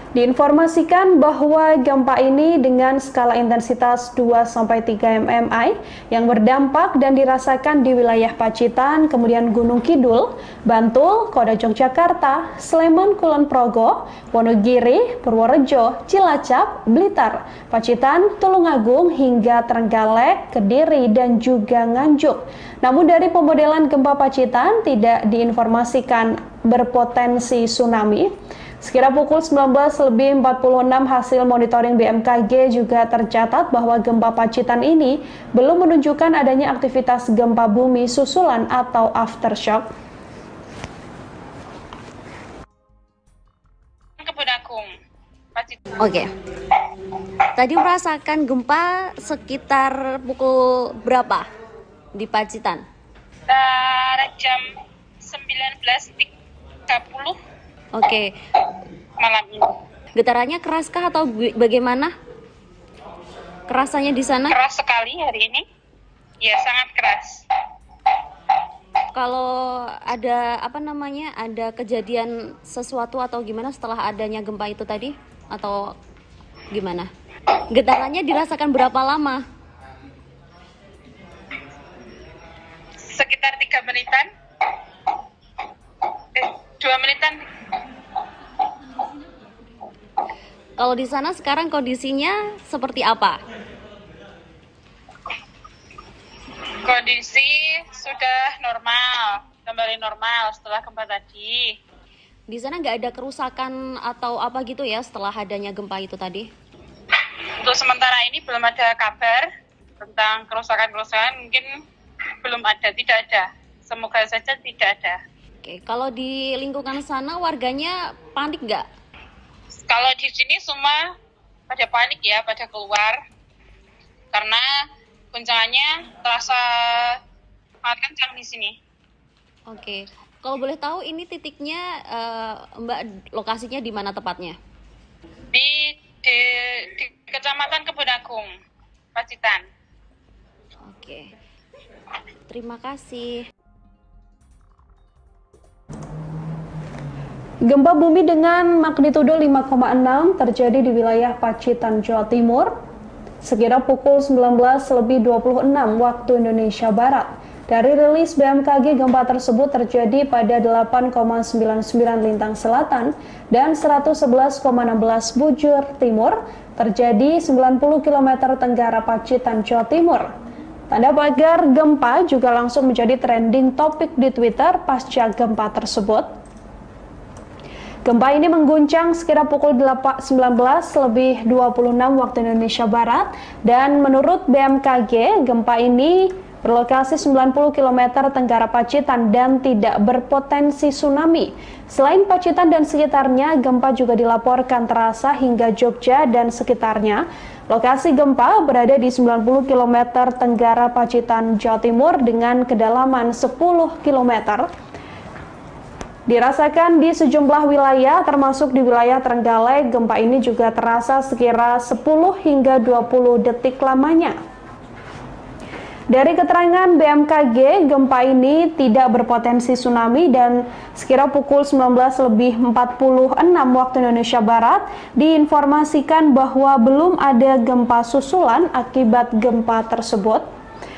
Diinformasikan bahwa gempa ini dengan skala intensitas 2-3 mmi yang berdampak dan dirasakan di wilayah Pacitan, kemudian Gunung Kidul, Bantul, Kota Yogyakarta, Sleman, Kulon Progo, Wonogiri, Purworejo, Cilacap, Blitar, Pacitan, Tulungagung, hingga Trenggalek, Kediri, dan juga Nganjuk. Namun dari pemodelan gempa Pacitan tidak diinformasikan berpotensi tsunami. Sekira pukul 19:46 hasil monitoring BMKG juga tercatat bahwa gempa Pacitan ini belum menunjukkan adanya aktivitas gempa bumi susulan atau aftershock. Oke. Tadi merasakan gempa sekitar pukul berapa di Pacitan? Jam 19.30. Oke. Malam ini. Getarannya keraskah atau bagaimana? Kerasanya di sana? Keras sekali hari ini. Ya, sangat keras. Kalau ada ada kejadian sesuatu atau gimana setelah adanya gempa itu tadi? Atau gimana? Getarannya dirasakan berapa lama? Sekitar 3 menitan. 2 menitan. Kalau di sana sekarang kondisinya seperti apa? Kondisi sudah normal, kembali normal setelah gempa tadi. Di sana nggak ada kerusakan atau apa gitu ya setelah adanya gempa itu tadi? Untuk sementara ini belum ada kabar tentang kerusakan-kerusakan, mungkin belum ada, tidak ada. Semoga saja tidak ada. Oke, kalau di lingkungan sana warganya panik nggak? Kalau di sini semua pada panik ya, pada keluar. Karena guncangannya terasa sangat kencang di sini. Oke, kalau boleh tahu ini titiknya Mbak, lokasinya di mana tepatnya? Di Kecamatan Kebun Agung, Pacitan. Oke, terima kasih. Gempa bumi dengan magnitudo 5,6 terjadi di wilayah Pacitan, Jawa Timur, sekira pukul 19:26 waktu Indonesia Barat. Dari rilis BMKG, gempa tersebut terjadi pada 8,99 lintang selatan dan 111,16 bujur timur, terjadi 90 km tenggara Pacitan, Jawa Timur. Tanda pagar gempa juga langsung menjadi trending topik di Twitter pasca gempa tersebut. Gempa ini mengguncang sekira pukul 19:26 waktu Indonesia Barat, dan menurut BMKG, gempa ini berlokasi 90 km tenggara Pacitan dan tidak berpotensi tsunami. Selain Pacitan dan sekitarnya, gempa juga dilaporkan terasa hingga Jogja dan sekitarnya. Lokasi gempa berada di 90 km tenggara Pacitan, Jawa Timur dengan kedalaman 10 km. Dirasakan di sejumlah wilayah, termasuk di wilayah Trenggalek, gempa ini juga terasa sekira 10 hingga 20 detik lamanya. Dari keterangan BMKG, gempa ini tidak berpotensi tsunami dan sekira pukul 19.46 waktu Indonesia Barat diinformasikan bahwa belum ada gempa susulan akibat gempa tersebut.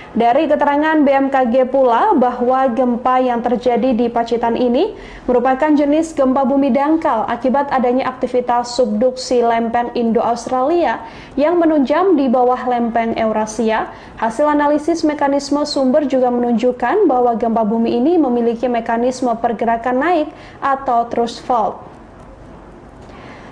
Dari keterangan BMKG pula bahwa gempa yang terjadi di Pacitan ini merupakan jenis gempa bumi dangkal akibat adanya aktivitas subduksi lempeng Indo-Australia yang menunjam di bawah lempeng Eurasia. Hasil analisis mekanisme sumber juga menunjukkan bahwa gempa bumi ini memiliki mekanisme pergerakan naik atau thrust fault.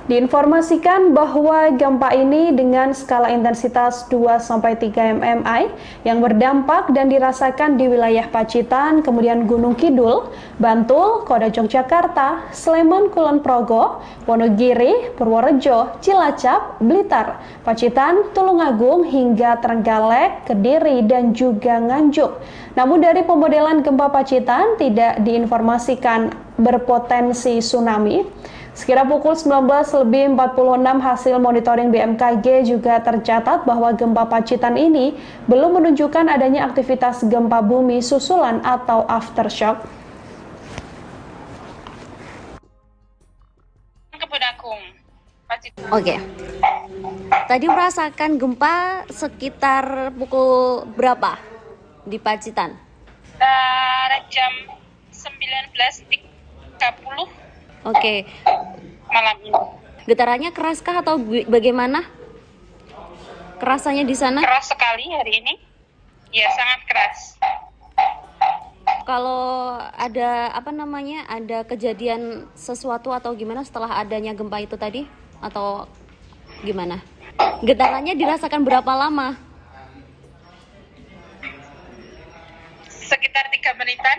Diinformasikan bahwa gempa ini dengan skala intensitas 2-3 mmi yang berdampak dan dirasakan di wilayah Pacitan, kemudian Gunung Kidul, Bantul, Kota Yogyakarta, Sleman, Kulon Progo, Wonogiri, Purworejo, Cilacap, Blitar, Pacitan, Tulungagung hingga Trenggalek, Kediri, dan juga Nganjuk. Namun dari pemodelan gempa Pacitan tidak diinformasikan berpotensi tsunami. Sekira pukul 19.46 hasil monitoring BMKG juga tercatat bahwa gempa Pacitan ini belum menunjukkan adanya aktivitas gempa bumi susulan atau aftershock. Oke. Tadi merasakan gempa sekitar pukul berapa di Pacitan? Jam 19.30 Oke. malam ini. Getarannya keraskah atau bagaimana? Kerasanya di sana? Keras sekali hari ini. Ya, sangat keras. Kalau ada ada kejadian sesuatu atau gimana setelah adanya gempa itu tadi? Atau gimana? Getarannya dirasakan berapa lama? Sekitar 3 menitan.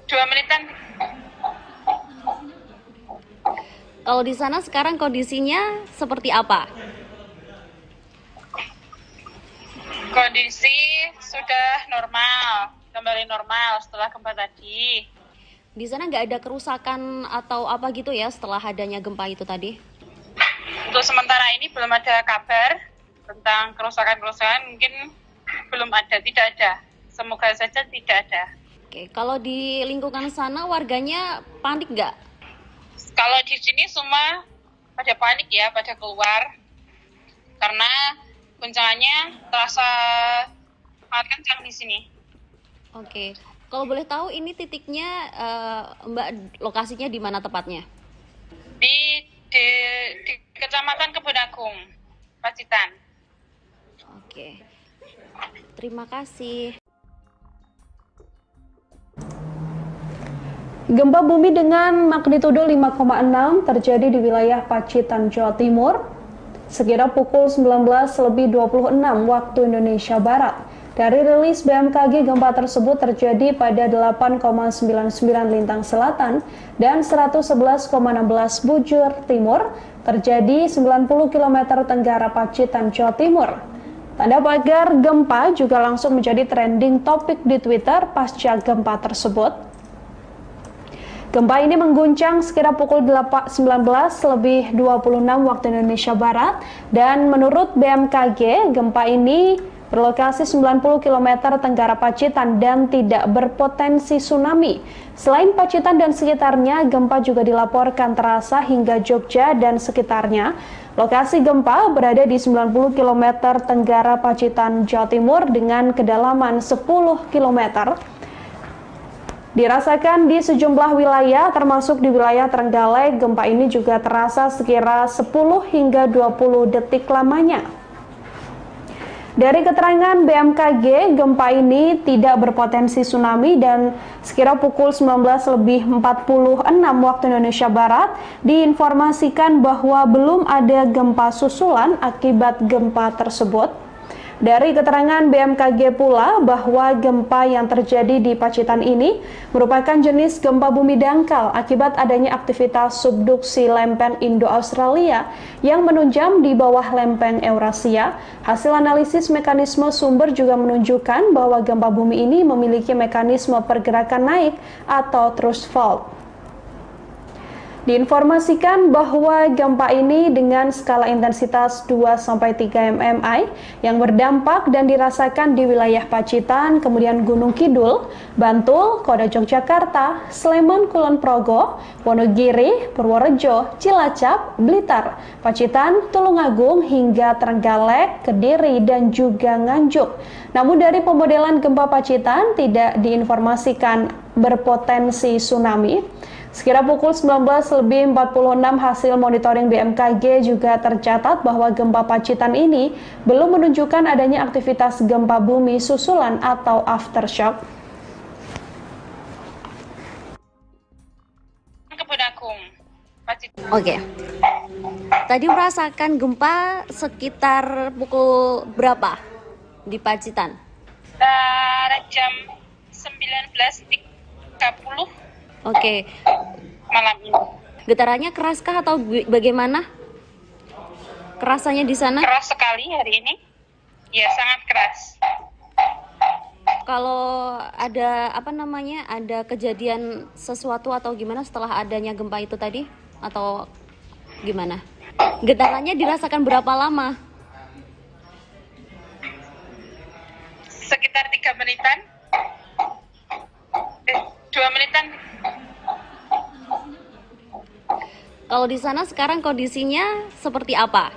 2 menitan. Kalau di sana sekarang kondisinya seperti apa? Kondisi sudah normal, kembali normal setelah gempa tadi. Di sana nggak ada kerusakan atau apa gitu ya setelah adanya gempa itu tadi? Untuk sementara ini belum ada kabar tentang kerusakan-kerusakan, mungkin belum ada, tidak ada. Semoga saja tidak ada. Oke, kalau di lingkungan sana warganya panik nggak? Kalau di sini semua pada panik ya, pada keluar. Karena guncangannya terasa sangat kencang di sini. Oke, kalau boleh tahu ini titiknya Mbak, lokasinya di mana tepatnya? Di Kecamatan Kebun Agung, Pacitan. Oke, terima kasih. Gempa bumi dengan magnitudo 5,6 terjadi di wilayah Pacitan, Jawa Timur, sekira pukul 19.26 waktu Indonesia Barat. Dari rilis BMKG, gempa tersebut terjadi pada 8,99 lintang selatan dan 111,16 bujur timur, terjadi 90 km tenggara Pacitan, Jawa Timur. Tanda pagar gempa juga langsung menjadi trending topik di Twitter pasca gempa tersebut. Gempa ini mengguncang sekira pukul 19.26 waktu Indonesia Barat dan menurut BMKG, gempa ini berlokasi 90 km tenggara Pacitan dan tidak berpotensi tsunami. Selain Pacitan dan sekitarnya, gempa juga dilaporkan terasa hingga Jogja dan sekitarnya. Lokasi gempa berada di 90 km tenggara Pacitan, Jawa Timur dengan kedalaman 10 km. Dirasakan di sejumlah wilayah, termasuk di wilayah Trenggalek, gempa ini juga terasa sekira 10 hingga 20 detik lamanya. Dari keterangan BMKG, gempa ini tidak berpotensi tsunami dan sekira pukul 19.46 waktu Indonesia Barat diinformasikan bahwa belum ada gempa susulan akibat gempa tersebut. Dari keterangan BMKG pula bahwa gempa yang terjadi di Pacitan ini merupakan jenis gempa bumi dangkal akibat adanya aktivitas subduksi lempeng Indo-Australia yang menunjam di bawah lempeng Eurasia. Hasil analisis mekanisme sumber juga menunjukkan bahwa gempa bumi ini memiliki mekanisme pergerakan naik atau thrust fault. Diinformasikan bahwa gempa ini dengan skala intensitas 2-3 mmi yang berdampak dan dirasakan di wilayah Pacitan, kemudian Gunung Kidul, Bantul, Kota Yogyakarta, Sleman, Kulon Progo, Wonogiri, Purworejo, Cilacap, Blitar, Pacitan, Tulungagung, hingga Trenggalek, Kediri, dan juga Nganjuk. Namun dari pemodelan gempa Pacitan tidak diinformasikan berpotensi tsunami. Sekira pukul 19.46 hasil monitoring BMKG juga tercatat bahwa gempa Pacitan ini belum menunjukkan adanya aktivitas gempa bumi susulan atau aftershock. Oke. Tadi merasakan gempa sekitar pukul berapa di Pacitan? Jam 19.30. Oke. Malam ini. Getarannya keraskah atau bagaimana? Kerasannya di sana? Keras sekali hari ini. Ya, sangat keras. Kalau ada ada kejadian sesuatu atau gimana setelah adanya gempa itu tadi? Atau gimana? Getarannya dirasakan berapa lama? Sekitar 3 menitan. 2 menitan. Kalau di sana sekarang kondisinya seperti apa?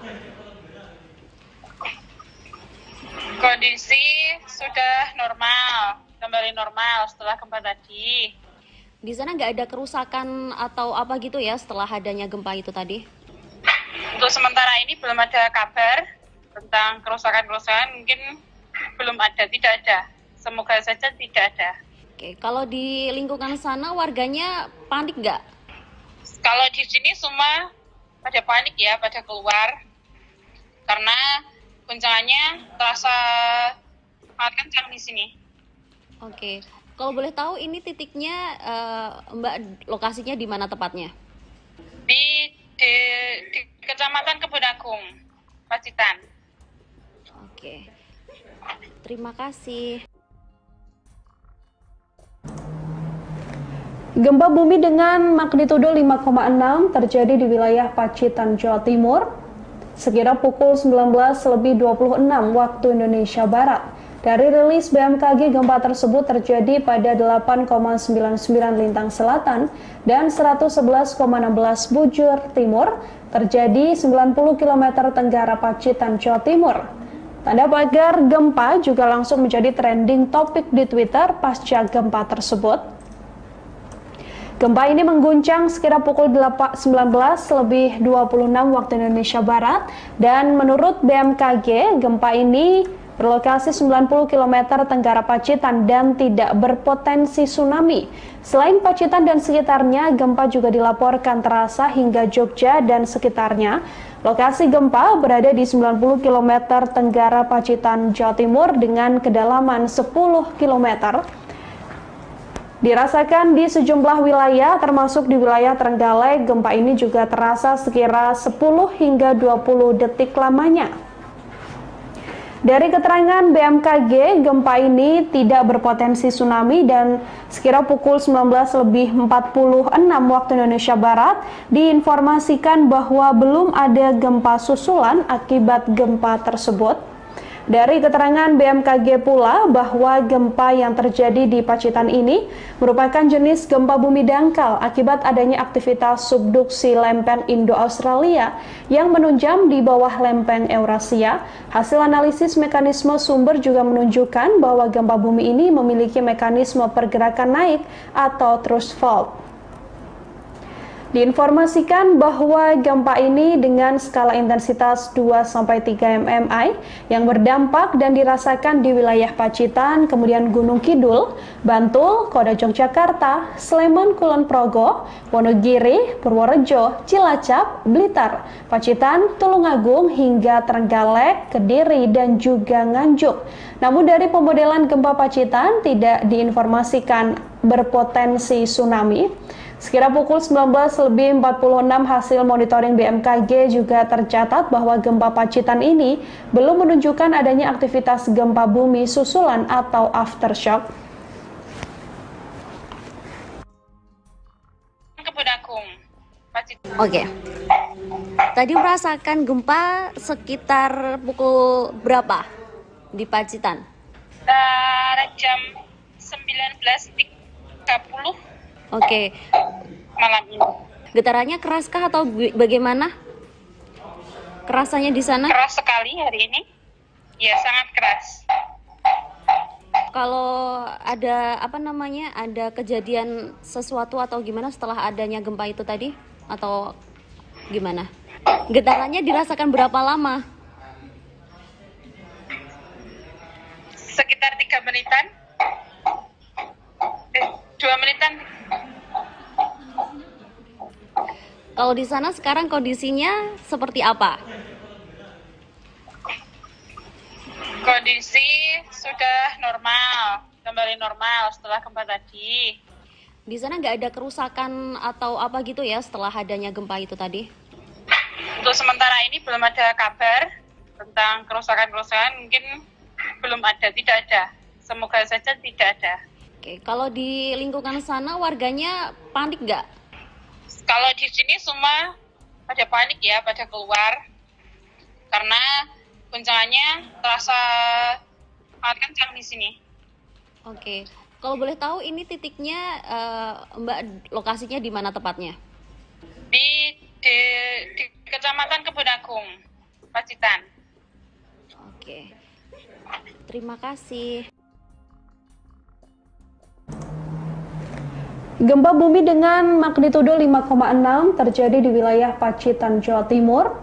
Kondisi sudah normal, kembali normal setelah gempa tadi. Di sana nggak ada kerusakan atau apa gitu ya setelah adanya gempa itu tadi? Untuk sementara ini belum ada kabar tentang kerusakan-kerusakan, mungkin belum ada, tidak ada. Semoga saja tidak ada. Oke, kalau di lingkungan sana warganya panik nggak? Kalau di sini semua pada panik ya, pada keluar. Karena guncangannya terasa sangat kencang di sini. Oke, kalau boleh tahu ini titiknya Mbak lokasinya di mana tepatnya? Di Kecamatan Kebun Agung, Pacitan. Oke, terima kasih. Gempa bumi dengan magnitudo 5,6 terjadi di wilayah Pacitan, Jawa Timur, sekira pukul 19.26 waktu Indonesia Barat. Dari rilis BMKG, gempa tersebut terjadi pada 8,99 lintang selatan dan 111,16 bujur timur, terjadi 90 km tenggara Pacitan, Jawa Timur. Tanda pagar gempa juga langsung menjadi trending topik di Twitter pasca gempa tersebut. Gempa ini mengguncang sekira pukul 19.26 waktu Indonesia Barat dan menurut BMKG, gempa ini berlokasi 90 km tenggara Pacitan dan tidak berpotensi tsunami. Selain Pacitan dan sekitarnya, gempa juga dilaporkan terasa hingga Jogja dan sekitarnya. Lokasi gempa berada di 90 km tenggara Pacitan, Jawa Timur dengan kedalaman 10 km. Dirasakan di sejumlah wilayah, termasuk di wilayah Trenggalek, gempa ini juga terasa sekira 10 hingga 20 detik lamanya. Dari keterangan BMKG, gempa ini tidak berpotensi tsunami dan sekira pukul 19.46 waktu Indonesia Barat, diinformasikan bahwa belum ada gempa susulan akibat gempa tersebut. Dari keterangan BMKG pula bahwa gempa yang terjadi di Pacitan ini merupakan jenis gempa bumi dangkal akibat adanya aktivitas subduksi lempeng Indo-Australia yang menunjam di bawah lempeng Eurasia. Hasil analisis mekanisme sumber juga menunjukkan bahwa gempa bumi ini memiliki mekanisme pergerakan naik atau thrust fault. Diinformasikan bahwa gempa ini dengan skala intensitas 2-3 mmi yang berdampak dan dirasakan di wilayah Pacitan, kemudian Gunung Kidul, Bantul, Kota Yogyakarta, Sleman, Kulon Progo, Wonogiri, Purworejo, Cilacap, Blitar, Pacitan, Tulungagung hingga Trenggalek, Kediri, dan juga Nganjuk. Namun dari pemodelan gempa Pacitan tidak diinformasikan berpotensi tsunami. Sekira pukul 19.46 hasil monitoring BMKG juga tercatat bahwa gempa Pacitan ini belum menunjukkan adanya aktivitas gempa bumi susulan atau aftershock. Oke. Tadi merasakan gempa sekitar pukul berapa di Pacitan? Jam 19.30 Oke. malam ini. Getarannya keraskah atau bagaimana? Kerasanya di sana? Keras sekali hari ini. Ya, sangat keras. Kalau ada ada kejadian sesuatu atau gimana setelah adanya gempa itu tadi? Atau gimana? Getarannya dirasakan berapa lama? Sekitar 3 menitan. 2 menitan. Kalau di sana sekarang kondisinya seperti apa? Kondisi sudah normal, kembali normal setelah gempa tadi. Di sana nggak ada kerusakan atau apa gitu ya setelah adanya gempa itu tadi? Untuk sementara ini belum ada kabar tentang kerusakan-kerusakan, mungkin belum ada, tidak ada. Semoga saja tidak ada. Oke, kalau di lingkungan sana warganya panik nggak? Kalau di sini semua pada panik ya, pada keluar. Karena guncangannya terasa sangat kencang di sini. Oke, kalau boleh tahu ini titiknya Mbak lokasinya di mana tepatnya? Di Kecamatan Kebun Agung, Pacitan. Oke, terima kasih. Gempa bumi dengan magnitudo 5,6 terjadi di wilayah Pacitan, Jawa Timur,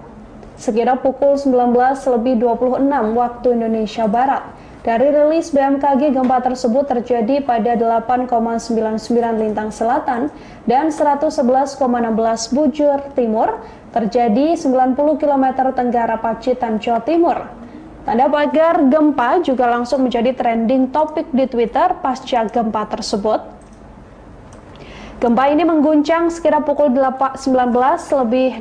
sekira pukul 19.26 waktu Indonesia Barat. Dari rilis BMKG, gempa tersebut terjadi pada 8,99 lintang selatan dan 111,16 bujur timur, terjadi 90 km tenggara Pacitan, Jawa Timur. Tanda pagar gempa juga langsung menjadi trending topik di Twitter pasca gempa tersebut. Gempa ini mengguncang sekira pukul 19.26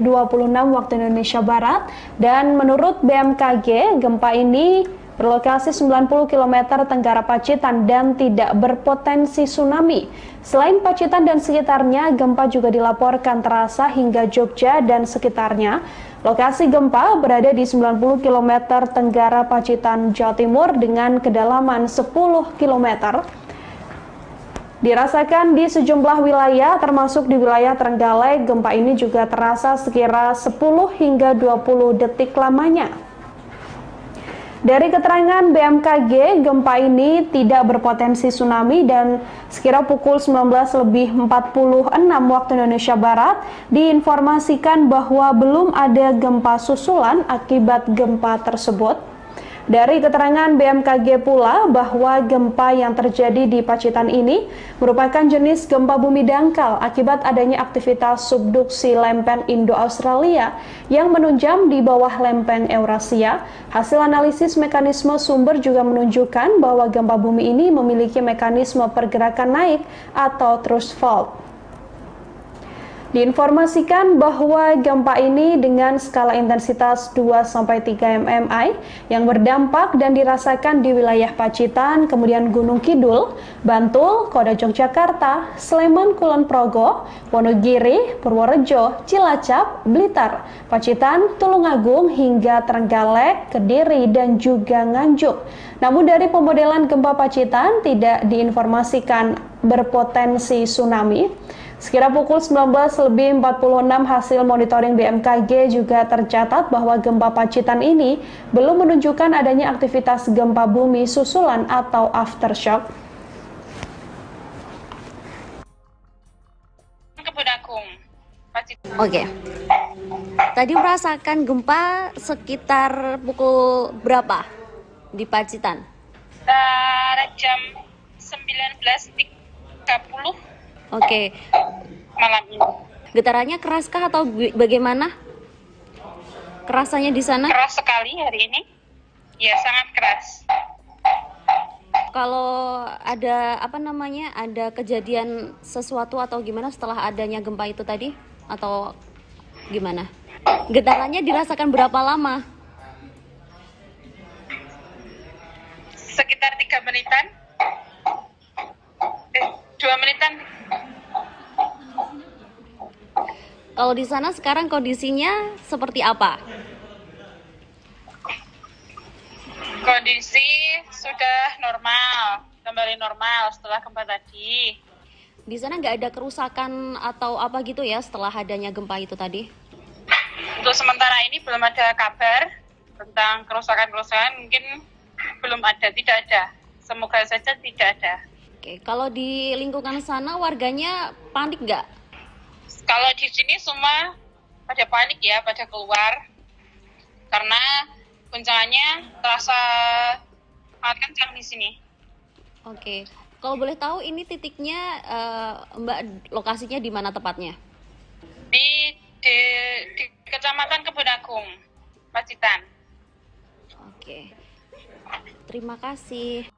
waktu Indonesia Barat dan menurut BMKG, gempa ini berlokasi 90 km tenggara Pacitan dan tidak berpotensi tsunami. Selain Pacitan dan sekitarnya, gempa juga dilaporkan terasa hingga Jogja dan sekitarnya. Lokasi gempa berada di 90 km tenggara Pacitan, Jawa Timur dengan kedalaman 10 km. Dirasakan di sejumlah wilayah, termasuk di wilayah Trenggalek, gempa ini juga terasa sekira 10 hingga 20 detik lamanya. Dari keterangan BMKG, gempa ini tidak berpotensi tsunami dan sekira pukul 19.46 waktu Indonesia Barat diinformasikan bahwa belum ada gempa susulan akibat gempa tersebut. Dari keterangan BMKG pula bahwa gempa yang terjadi di Pacitan ini merupakan jenis gempa bumi dangkal akibat adanya aktivitas subduksi lempen Indo-Australia yang menunjam di bawah lempen Eurasia. Hasil analisis mekanisme sumber juga menunjukkan bahwa gempa bumi ini memiliki mekanisme pergerakan naik atau thrust fault. Diinformasikan bahwa gempa ini dengan skala intensitas 2-3 mmi yang berdampak dan dirasakan di wilayah Pacitan, kemudian Gunung Kidul, Bantul, Kota Yogyakarta, Sleman, Kulon Progo, Wonogiri, Purworejo, Cilacap, Blitar, Pacitan, Tulungagung hingga Trenggalek, Kediri, dan juga Nganjuk. Namun dari pemodelan gempa Pacitan tidak diinformasikan berpotensi tsunami. Sekira pukul 19.46 hasil monitoring BMKG juga tercatat bahwa gempa Pacitan ini belum menunjukkan adanya aktivitas gempa bumi susulan atau aftershock. Kebun Agung, Oke. Tadi merasakan gempa sekitar pukul berapa di Pacitan? Jam 19.30 Oke. malam ini. Getarannya keraskah atau bagaimana? Kerasannya di sana? Keras sekali hari ini. Ya, sangat keras. Kalau ada ada kejadian sesuatu atau gimana setelah adanya gempa itu tadi atau gimana? Getarannya dirasakan berapa lama? Sekitar 3 menitan. 2 menitan. Kalau di sana sekarang kondisinya seperti apa? Kondisi sudah normal, kembali normal setelah gempa tadi. Di sana nggak ada kerusakan atau apa gitu ya setelah adanya gempa itu tadi? Untuk sementara ini belum ada kabar tentang kerusakan-kerusakan, mungkin belum ada, tidak ada. Semoga saja tidak ada. Oke, kalau di lingkungan sana warganya panik nggak? Kalau di sini semua pada panik ya, pada keluar. Karena guncangannya terasa sangat kencang di sini. Oke, kalau boleh tahu ini titiknya Mbak lokasinya di mana tepatnya? Di Kecamatan Kebun Agung, Pacitan. Oke, terima kasih.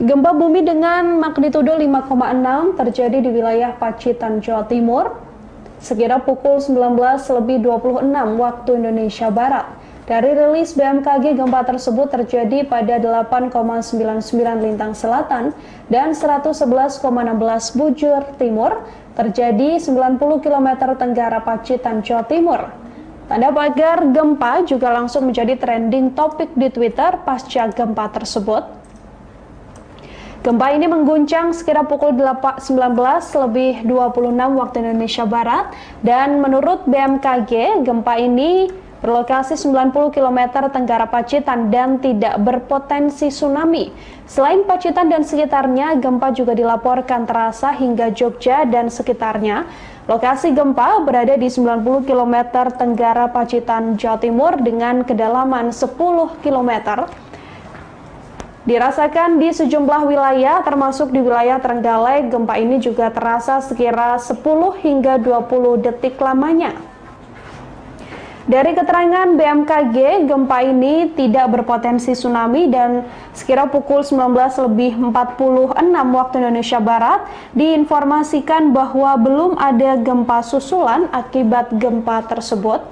Gempa bumi dengan magnitudo 5,6 terjadi di wilayah Pacitan, Jawa Timur, sekira pukul 19.26 waktu Indonesia Barat. Dari rilis BMKG, gempa tersebut terjadi pada 8,99 lintang selatan dan 111,16 bujur timur, terjadi 90 km tenggara Pacitan, Jawa Timur. Tanda pagar gempa juga langsung menjadi trending topik di Twitter pasca gempa tersebut. Gempa ini mengguncang sekira pukul 19.26 waktu Indonesia Barat dan menurut BMKG, gempa ini berlokasi 90 km tenggara Pacitan dan tidak berpotensi tsunami. Selain Pacitan dan sekitarnya, gempa juga dilaporkan terasa hingga Jogja dan sekitarnya. Lokasi gempa berada di 90 km tenggara Pacitan, Jawa Timur dengan kedalaman 10 km. Dirasakan di sejumlah wilayah, termasuk di wilayah Trenggalek, gempa ini juga terasa sekira 10 hingga 20 detik lamanya. Dari keterangan BMKG, gempa ini tidak berpotensi tsunami dan sekira pukul 19.46 waktu Indonesia Barat diinformasikan bahwa belum ada gempa susulan akibat gempa tersebut.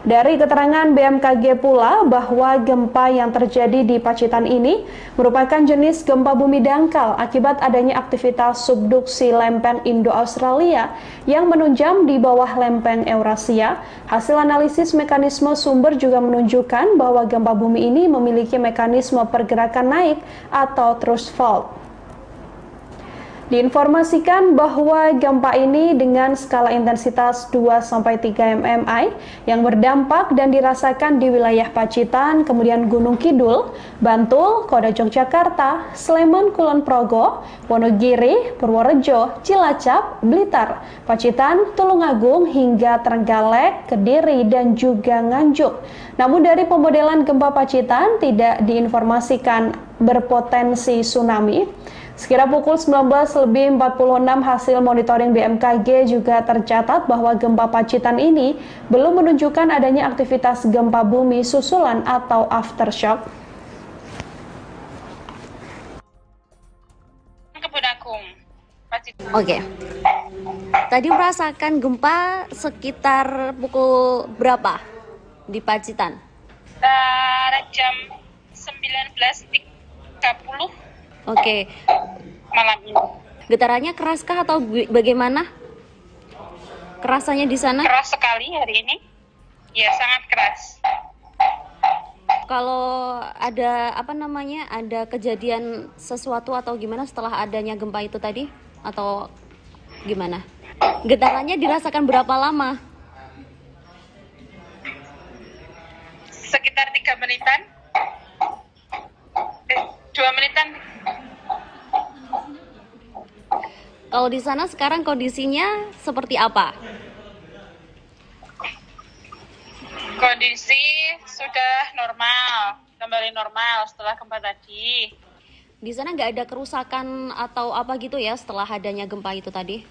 Dari keterangan BMKG pula bahwa gempa yang terjadi di Pacitan ini merupakan jenis gempa bumi dangkal akibat adanya aktivitas subduksi lempeng Indo-Australia yang menunjam di bawah lempeng Eurasia. Hasil analisis mekanisme sumber juga menunjukkan bahwa gempa bumi ini memiliki mekanisme pergerakan naik atau thrust fault. Diinformasikan bahwa gempa ini dengan skala intensitas 2-3 mmi yang berdampak dan dirasakan di wilayah Pacitan, kemudian Gunung Kidul, Bantul, Kota Yogyakarta, Sleman, Kulon Progo, Wonogiri, Purworejo, Cilacap, Blitar, Pacitan, Tulungagung, hingga Trenggalek, Kediri, dan juga Nganjuk. Namun dari pemodelan gempa Pacitan tidak diinformasikan berpotensi tsunami. Sekira pukul 19.46 hasil monitoring BMKG juga tercatat bahwa gempa Pacitan ini belum menunjukkan adanya aktivitas gempa bumi susulan atau aftershock. Kebun Agung, Pacitan. Oke. Tadi merasakan gempa sekitar pukul berapa di Pacitan? Jam 19.30 Oke. malam ini. Getarannya keraskah atau bagaimana? Kerasannya di sana? Keras sekali hari ini. Ya, sangat keras. Kalau ada ada kejadian sesuatu atau gimana setelah adanya gempa itu tadi atau gimana? Getarannya dirasakan berapa lama? Sekitar 3 menitan. 2 menitan. Kalau di sana sekarang kondisinya seperti apa? Kondisi sudah normal, kembali normal setelah gempa tadi. Di sana nggak ada kerusakan atau apa gitu ya setelah adanya gempa itu tadi?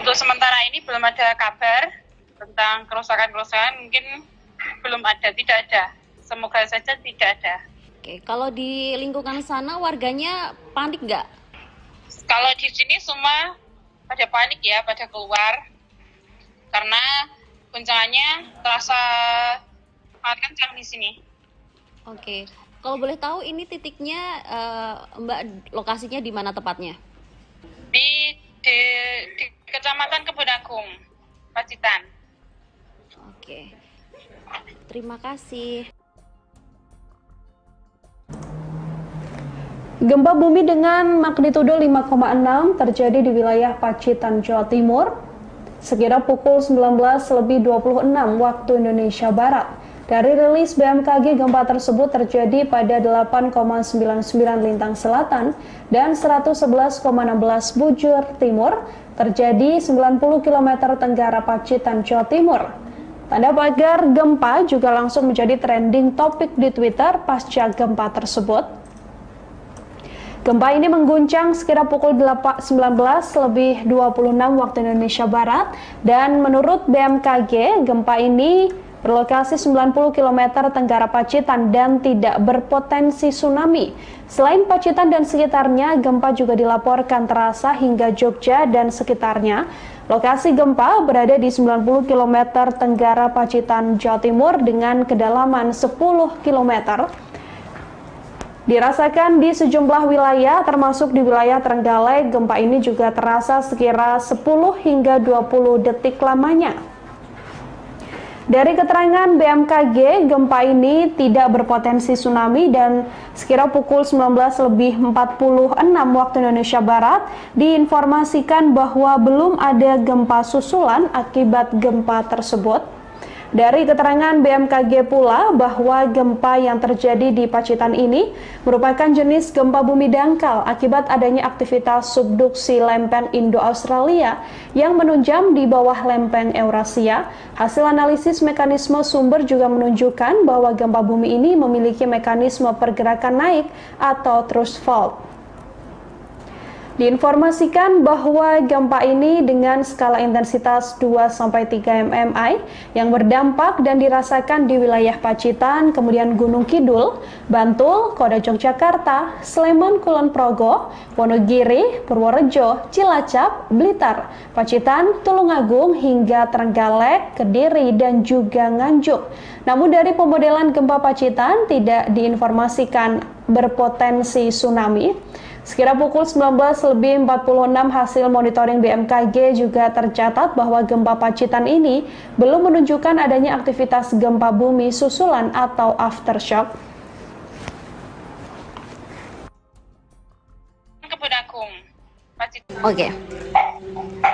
Untuk sementara ini belum ada kabar tentang kerusakan-kerusakan, mungkin belum ada, tidak ada. Semoga saja tidak ada. Oke, kalau di lingkungan sana warganya panik nggak? Kalau di sini semua pada panik ya, pada keluar. Karena guncangannya terasa sangat kencang di sini. Oke, kalau boleh tahu ini titiknya Mbak lokasinya di mana tepatnya? Di Kecamatan Kebun Agung, Pacitan. Oke, terima kasih. Gempa bumi dengan magnitudo 5,6 terjadi di wilayah Pacitan, Jawa Timur, sekira pukul 19.26 waktu Indonesia Barat. Dari rilis BMKG, gempa tersebut terjadi pada 8,99 lintang selatan dan 111,16 bujur timur, terjadi 90 km tenggara Pacitan, Jawa Timur. Tanda pagar gempa juga langsung menjadi trending topik di Twitter pasca gempa tersebut. Gempa ini mengguncang sekira pukul 19.26 waktu Indonesia Barat, dan menurut BMKG, gempa ini berlokasi 90 km tenggara Pacitan dan tidak berpotensi tsunami. Selain Pacitan dan sekitarnya, gempa juga dilaporkan terasa hingga Jogja dan sekitarnya. Lokasi gempa berada di 90 km tenggara Pacitan, Jawa Timur dengan kedalaman 10 km. Dirasakan di sejumlah wilayah, termasuk di wilayah Trenggalek. Gempa ini juga terasa sekira 10 hingga 20 detik lamanya. Dari keterangan BMKG, gempa ini tidak berpotensi tsunami dan sekira pukul 19.46 waktu Indonesia Barat diinformasikan bahwa belum ada gempa susulan akibat gempa tersebut. Dari keterangan BMKG pula bahwa gempa yang terjadi di Pacitan ini merupakan jenis gempa bumi dangkal akibat adanya aktivitas subduksi lempeng Indo-Australia yang menunjam di bawah lempeng Eurasia. Hasil analisis mekanisme sumber juga menunjukkan bahwa gempa bumi ini memiliki mekanisme pergerakan naik atau thrust fault. Diinformasikan bahwa gempa ini dengan skala intensitas 2-3 mmi yang berdampak dan dirasakan di wilayah Pacitan, kemudian Gunung Kidul, Bantul, Kota Yogyakarta, Sleman, Kulon Progo, Wonogiri, Purworejo, Cilacap, Blitar, Pacitan, Tulungagung, hingga Trenggalek, Kediri, dan juga Nganjuk. Namun dari pemodelan gempa Pacitan tidak diinformasikan berpotensi tsunami. Sekira pukul 19.46 hasil monitoring BMKG juga tercatat bahwa gempa Pacitan ini belum menunjukkan adanya aktivitas gempa bumi susulan atau aftershock. Kebun Agung, Pacitan. Oke.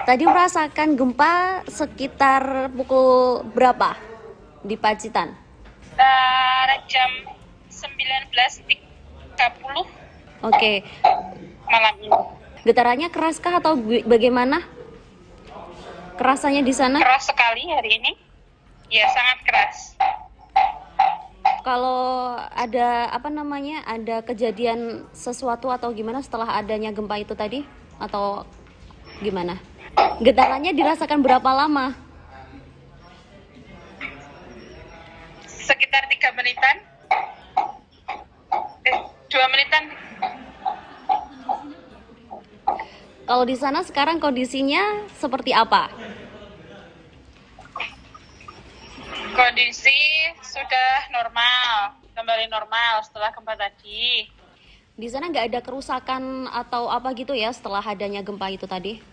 Tadi merasakan gempa sekitar pukul berapa di Pacitan? Jam 19.30. Oke. Malam ini. Getarannya keraskah atau bagaimana? Kerasanya di sana? Keras sekali hari ini. Ya, sangat keras. Kalau ada ada kejadian sesuatu atau gimana setelah adanya gempa itu tadi? Atau gimana? Getarannya dirasakan berapa lama? Sekitar 3 menitan. 2 menitan. Kalau di sana sekarang kondisinya seperti apa? Kondisi sudah normal, kembali normal setelah gempa tadi. Di sana nggak ada kerusakan atau apa gitu ya setelah adanya gempa itu tadi?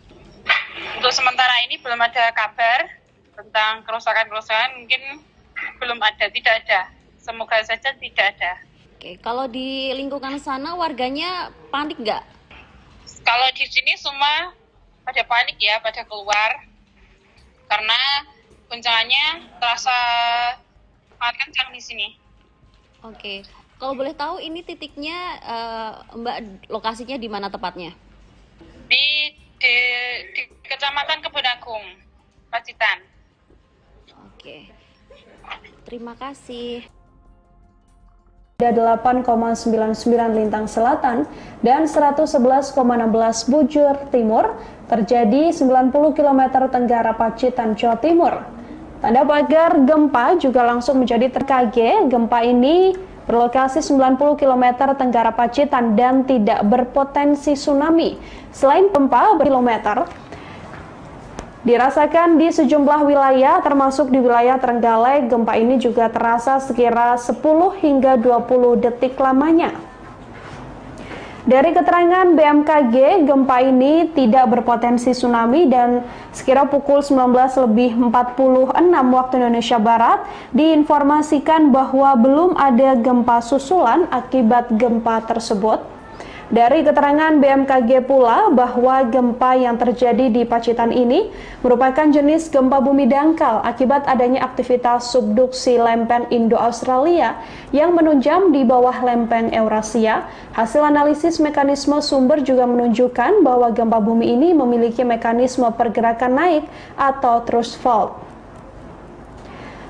Untuk sementara ini belum ada kabar tentang kerusakan-kerusakan, mungkin belum ada, tidak ada. Semoga saja tidak ada. Oke, kalau di lingkungan sana warganya panik nggak? Kalau di sini semua pada panik ya, pada keluar. Karena guncangannya terasa sangat kencang di sini. Oke, kalau boleh tahu ini titiknya Mbak lokasinya di mana tepatnya? Di di Kecamatan Kebun Agung, Pacitan. Oke, terima kasih. 8,99 Lintang Selatan dan 111,16 Bujur Timur terjadi 90 km tenggara Pacitan, Jawa Timur. Tanda pagar gempa juga langsung menjadi terkage. Gempa ini berlokasi 90 km tenggara Pacitan dan tidak berpotensi tsunami. Selain gempa berkilometer, dirasakan di sejumlah wilayah termasuk di wilayah Trenggalek. Gempa ini juga terasa sekira 10 hingga 20 detik lamanya. Dari keterangan BMKG, gempa ini tidak berpotensi tsunami dan sekira pukul 19.46 waktu Indonesia Barat diinformasikan bahwa belum ada gempa susulan akibat gempa tersebut. Dari keterangan BMKG pula bahwa gempa yang terjadi di Pacitan ini merupakan jenis gempa bumi dangkal akibat adanya aktivitas subduksi lempeng Indo-Australia yang menunjam di bawah lempeng Eurasia. Hasil analisis mekanisme sumber juga menunjukkan bahwa gempa bumi ini memiliki mekanisme pergerakan naik atau thrust fault.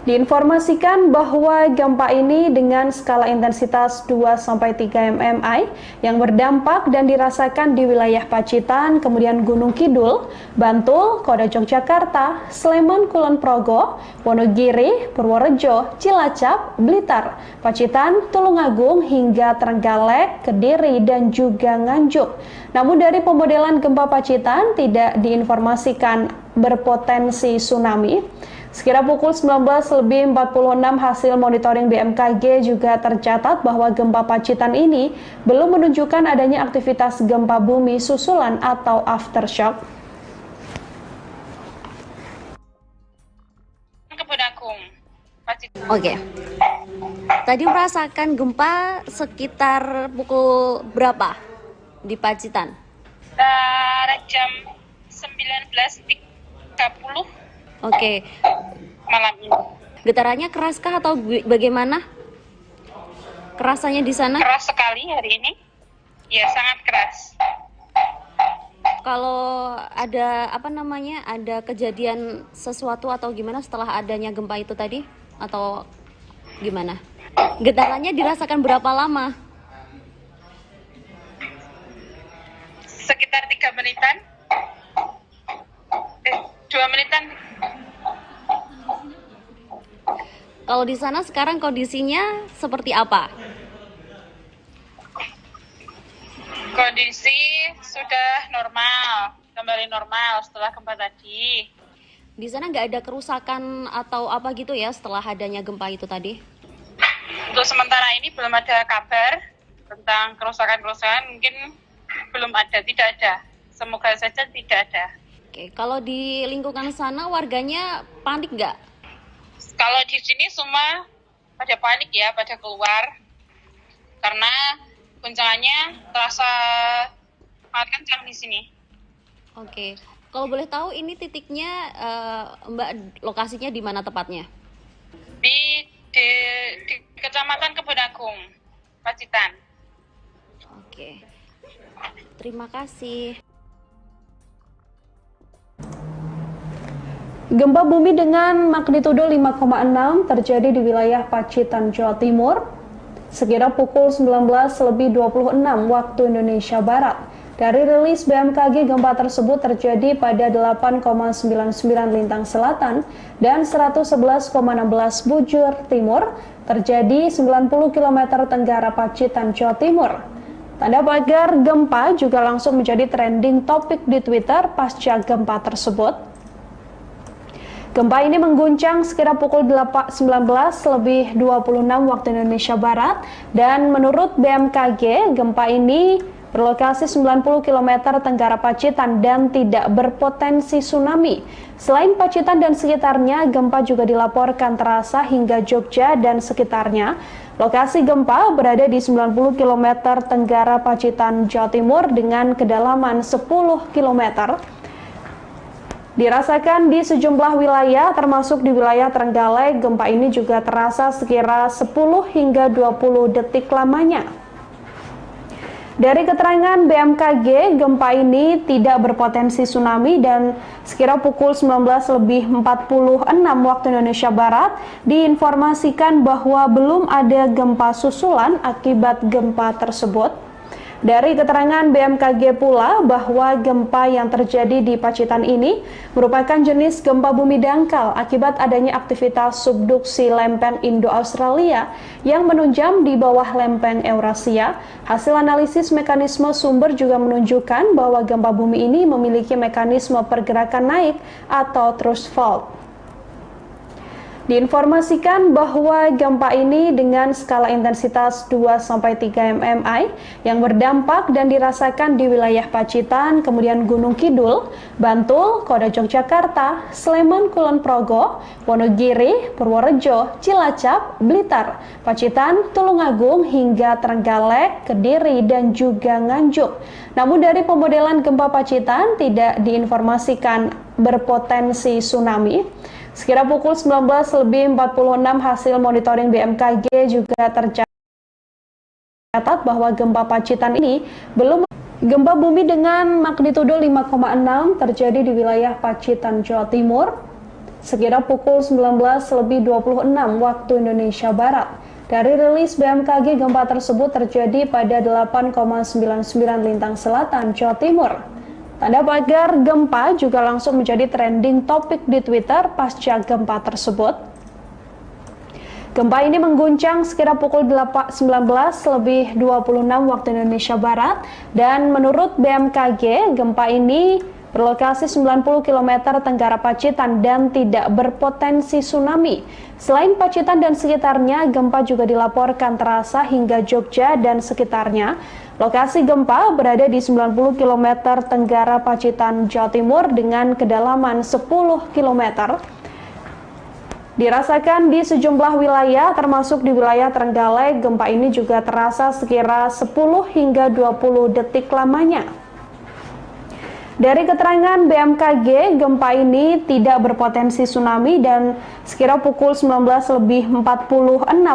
Diinformasikan bahwa gempa ini dengan skala intensitas 2-3 mmi yang berdampak dan dirasakan di wilayah Pacitan, kemudian Gunung Kidul, Bantul, Kota Yogyakarta, Sleman, Kulon Progo, Wonogiri, Purworejo, Cilacap, Blitar, Pacitan, Tulungagung, hingga Trenggalek, Kediri, dan juga Nganjuk. Namun dari pemodelan gempa Pacitan tidak diinformasikan berpotensi tsunami. Sekira pukul 19.46 hasil monitoring BMKG juga tercatat bahwa gempa Pacitan ini belum menunjukkan adanya aktivitas gempa bumi susulan atau aftershock. Kebun Agung, Pacitan. Oke. Tadi merasakan gempa sekitar pukul berapa di Pacitan? Jam 19.30. Oke. Malam ini. Getarannya keraskah atau bagaimana? Kerasanya di sana? Keras sekali hari ini. Ya, sangat keras. Kalau ada ada kejadian sesuatu atau gimana setelah adanya gempa itu tadi atau gimana? Getarannya dirasakan berapa lama? Sekitar 3 menitan. 2 menitan. Kalau di sana sekarang kondisinya seperti apa? Kondisi sudah normal, kembali normal setelah gempa tadi. Di sana nggak ada kerusakan atau apa gitu ya setelah adanya gempa itu tadi? Untuk sementara ini belum ada kabar tentang kerusakan-kerusakan, mungkin belum ada, tidak ada. Semoga saja tidak ada. Oke, kalau di lingkungan sana warganya panik nggak? Kalau di sini semua pada panik ya, pada keluar. Karena guncangannya terasa sangat kencang di sini. Oke, kalau boleh tahu ini titiknya Mbak, lokasinya di mana tepatnya? Di Kecamatan Kebun Agung, Pacitan. Oke, terima kasih. Gempa bumi dengan magnitudo 5,6 terjadi di wilayah Pacitan, Jawa Timur, sekira pukul 19.26 waktu Indonesia Barat. Dari rilis BMKG, gempa tersebut terjadi pada 8,99 Lintang Selatan dan 111,16 Bujur Timur, terjadi 90 km tenggara Pacitan, Jawa Timur. Tanda pagar gempa juga langsung menjadi trending topik di Twitter pasca gempa tersebut. Gempa ini mengguncang sekira pukul 19.26 waktu Indonesia Barat dan menurut BMKG, gempa ini berlokasi 90 km tenggara Pacitan dan tidak berpotensi tsunami. Selain Pacitan dan sekitarnya, gempa juga dilaporkan terasa hingga Jogja dan sekitarnya. Lokasi gempa berada di 90 km tenggara Pacitan, Jawa Timur dengan kedalaman 10 km. Dirasakan di sejumlah wilayah termasuk di wilayah Trenggalek. Gempa ini juga terasa sekira 10 hingga 20 detik lamanya. Dari keterangan BMKG, gempa ini tidak berpotensi tsunami dan sekira pukul 19.46 waktu Indonesia Barat diinformasikan bahwa belum ada gempa susulan akibat gempa tersebut. Dari keterangan BMKG pula bahwa gempa yang terjadi di Pacitan ini merupakan jenis gempa bumi dangkal akibat adanya aktivitas subduksi lempeng Indo-Australia yang menunjam di bawah lempeng Eurasia. Hasil analisis mekanisme sumber juga menunjukkan bahwa gempa bumi ini memiliki mekanisme pergerakan naik atau thrust fault. Diinformasikan bahwa gempa ini dengan skala intensitas 2-3 mmi yang berdampak dan dirasakan di wilayah Pacitan, kemudian Gunung Kidul, Bantul, Kota Yogyakarta, Sleman, Kulon Progo, Wonogiri, Purworejo, Cilacap, Blitar, Pacitan, Tulungagung, hingga Trenggalek, Kediri, dan juga Nganjuk. Namun dari pemodelan gempa Pacitan tidak diinformasikan berpotensi tsunami. Sekira pukul 19.46 hasil monitoring BMKG juga tercatat bahwa gempa Pacitan ini belum. Gempa bumi dengan magnitudo 5,6 terjadi di wilayah Pacitan, Jawa Timur sekira pukul 19.26 waktu Indonesia Barat. Dari rilis BMKG, gempa tersebut terjadi pada 8,99 lintang selatan Jawa Timur. Tanda pagar gempa juga langsung menjadi trending topik di Twitter pasca gempa tersebut. Gempa ini mengguncang sekira pukul 19.26 waktu Indonesia Barat dan menurut BMKG, gempa ini berlokasi 90 km tenggara Pacitan dan tidak berpotensi tsunami. Selain Pacitan dan sekitarnya, gempa juga dilaporkan terasa hingga Jogja dan sekitarnya. Lokasi gempa berada di 90 km tenggara Pacitan, Jawa Timur dengan kedalaman 10 km. Dirasakan di sejumlah wilayah termasuk di wilayah Trenggalek, gempa ini juga terasa sekira 10 hingga 20 detik lamanya. Dari keterangan BMKG, gempa ini tidak berpotensi tsunami dan sekira pukul 19.46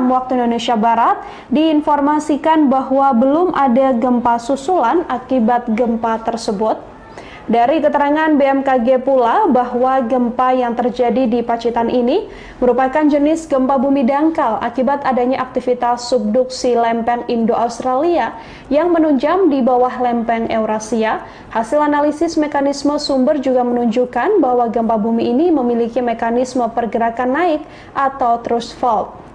waktu Indonesia Barat diinformasikan bahwa belum ada gempa susulan akibat gempa tersebut. Dari keterangan BMKG pula bahwa gempa yang terjadi di Pacitan ini merupakan jenis gempa bumi dangkal akibat adanya aktivitas subduksi lempeng Indo-Australia yang menunjam di bawah lempeng Eurasia. Hasil analisis mekanisme sumber juga menunjukkan bahwa gempa bumi ini memiliki mekanisme pergerakan naik atau thrust fault.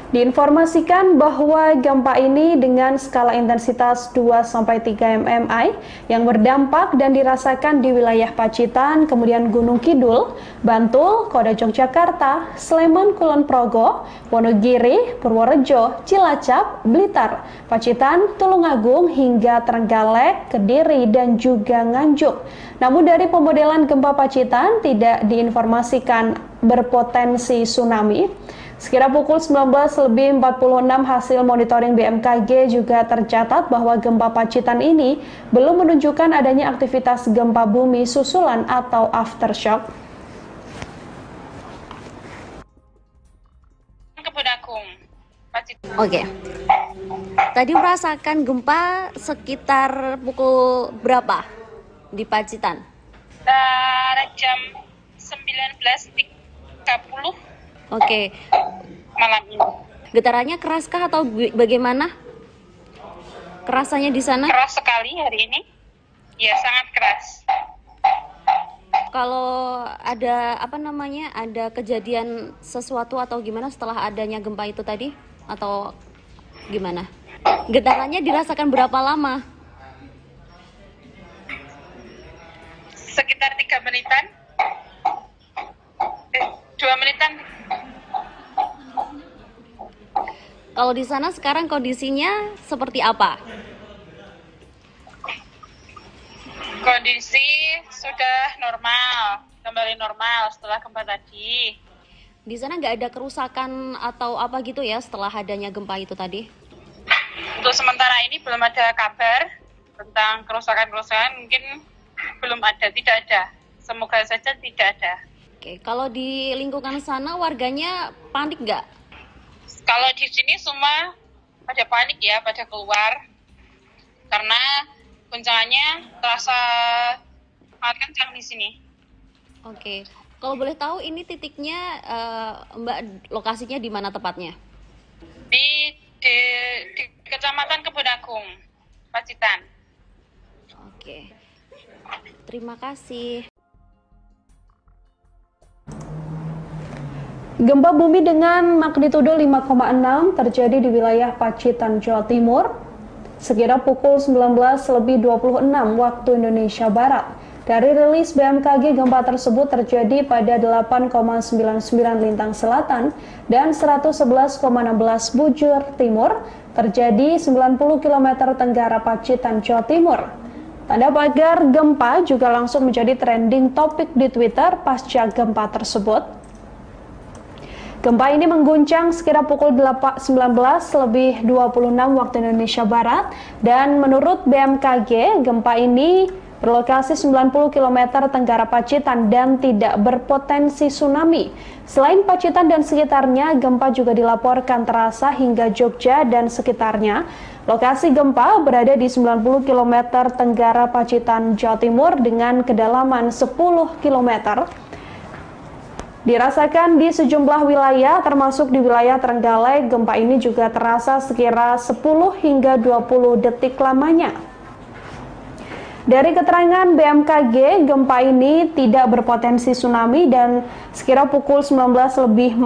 Diinformasikan bahwa gempa ini dengan skala intensitas 2-3 mmi yang berdampak dan dirasakan di wilayah Pacitan, kemudian Gunung Kidul, Bantul, Kota Yogyakarta, Sleman, Kulon Progo, Wonogiri, Purworejo, Cilacap, Blitar, Pacitan, Tulungagung, hingga Trenggalek, Kediri, dan juga Nganjuk. Namun dari pemodelan gempa Pacitan tidak diinformasikan berpotensi tsunami. Sekira pukul 19.46 hasil monitoring BMKG juga tercatat bahwa gempa Pacitan ini belum menunjukkan adanya aktivitas gempa bumi susulan atau aftershock. Oke. Tadi merasakan gempa sekitar pukul berapa di Pacitan? Jam 19.30 Oke. malam ini. Getarannya keraskah atau bagaimana? Kerasanya di sana? Keras sekali hari ini. Ya, sangat keras. Kalau ada ada kejadian sesuatu atau gimana setelah adanya gempa itu tadi atau gimana? Getarannya dirasakan berapa lama? Sekitar 3 menitan. 2 menitan. Kalau di sana sekarang kondisinya seperti apa? Kondisi sudah normal, kembali normal setelah gempa tadi. Di sana nggak ada kerusakan atau apa gitu ya setelah adanya gempa itu tadi? Untuk sementara ini belum ada kabar tentang kerusakan-kerusakan, mungkin belum ada, tidak ada. Semoga saja tidak ada. Oke, kalau di lingkungan sana warganya panik nggak? Kalau di sini semua pada panik ya, pada keluar karena guncangannya terasa sangat kencang di sini. Oke, kalau boleh tahu ini titiknya Mbak lokasinya di mana tepatnya? Di Kecamatan Kebun Agung, Pacitan. Oke, terima kasih. Gempa bumi dengan magnitudo 5,6 terjadi di wilayah Pacitan, Jawa Timur, sekira pukul 19.26 waktu Indonesia Barat. Dari rilis BMKG, gempa tersebut terjadi pada 8,99 lintang selatan dan 111,16 bujur timur, terjadi 90 km tenggara Pacitan, Jawa Timur. Tanda pagar gempa juga langsung menjadi trending topik di Twitter pasca gempa tersebut. Gempa ini mengguncang sekira pukul 19.26 waktu Indonesia Barat dan menurut BMKG, gempa ini berlokasi 90 km tenggara Pacitan dan tidak berpotensi tsunami. Selain Pacitan dan sekitarnya, gempa juga dilaporkan terasa hingga Jogja dan sekitarnya. Lokasi gempa berada di 90 km tenggara Pacitan, Jawa Timur dengan kedalaman 10 km. Dirasakan di sejumlah wilayah, termasuk di wilayah Trenggalek, gempa ini juga terasa sekira 10 hingga 20 detik lamanya. Dari keterangan BMKG, gempa ini tidak berpotensi tsunami dan sekira pukul 19.46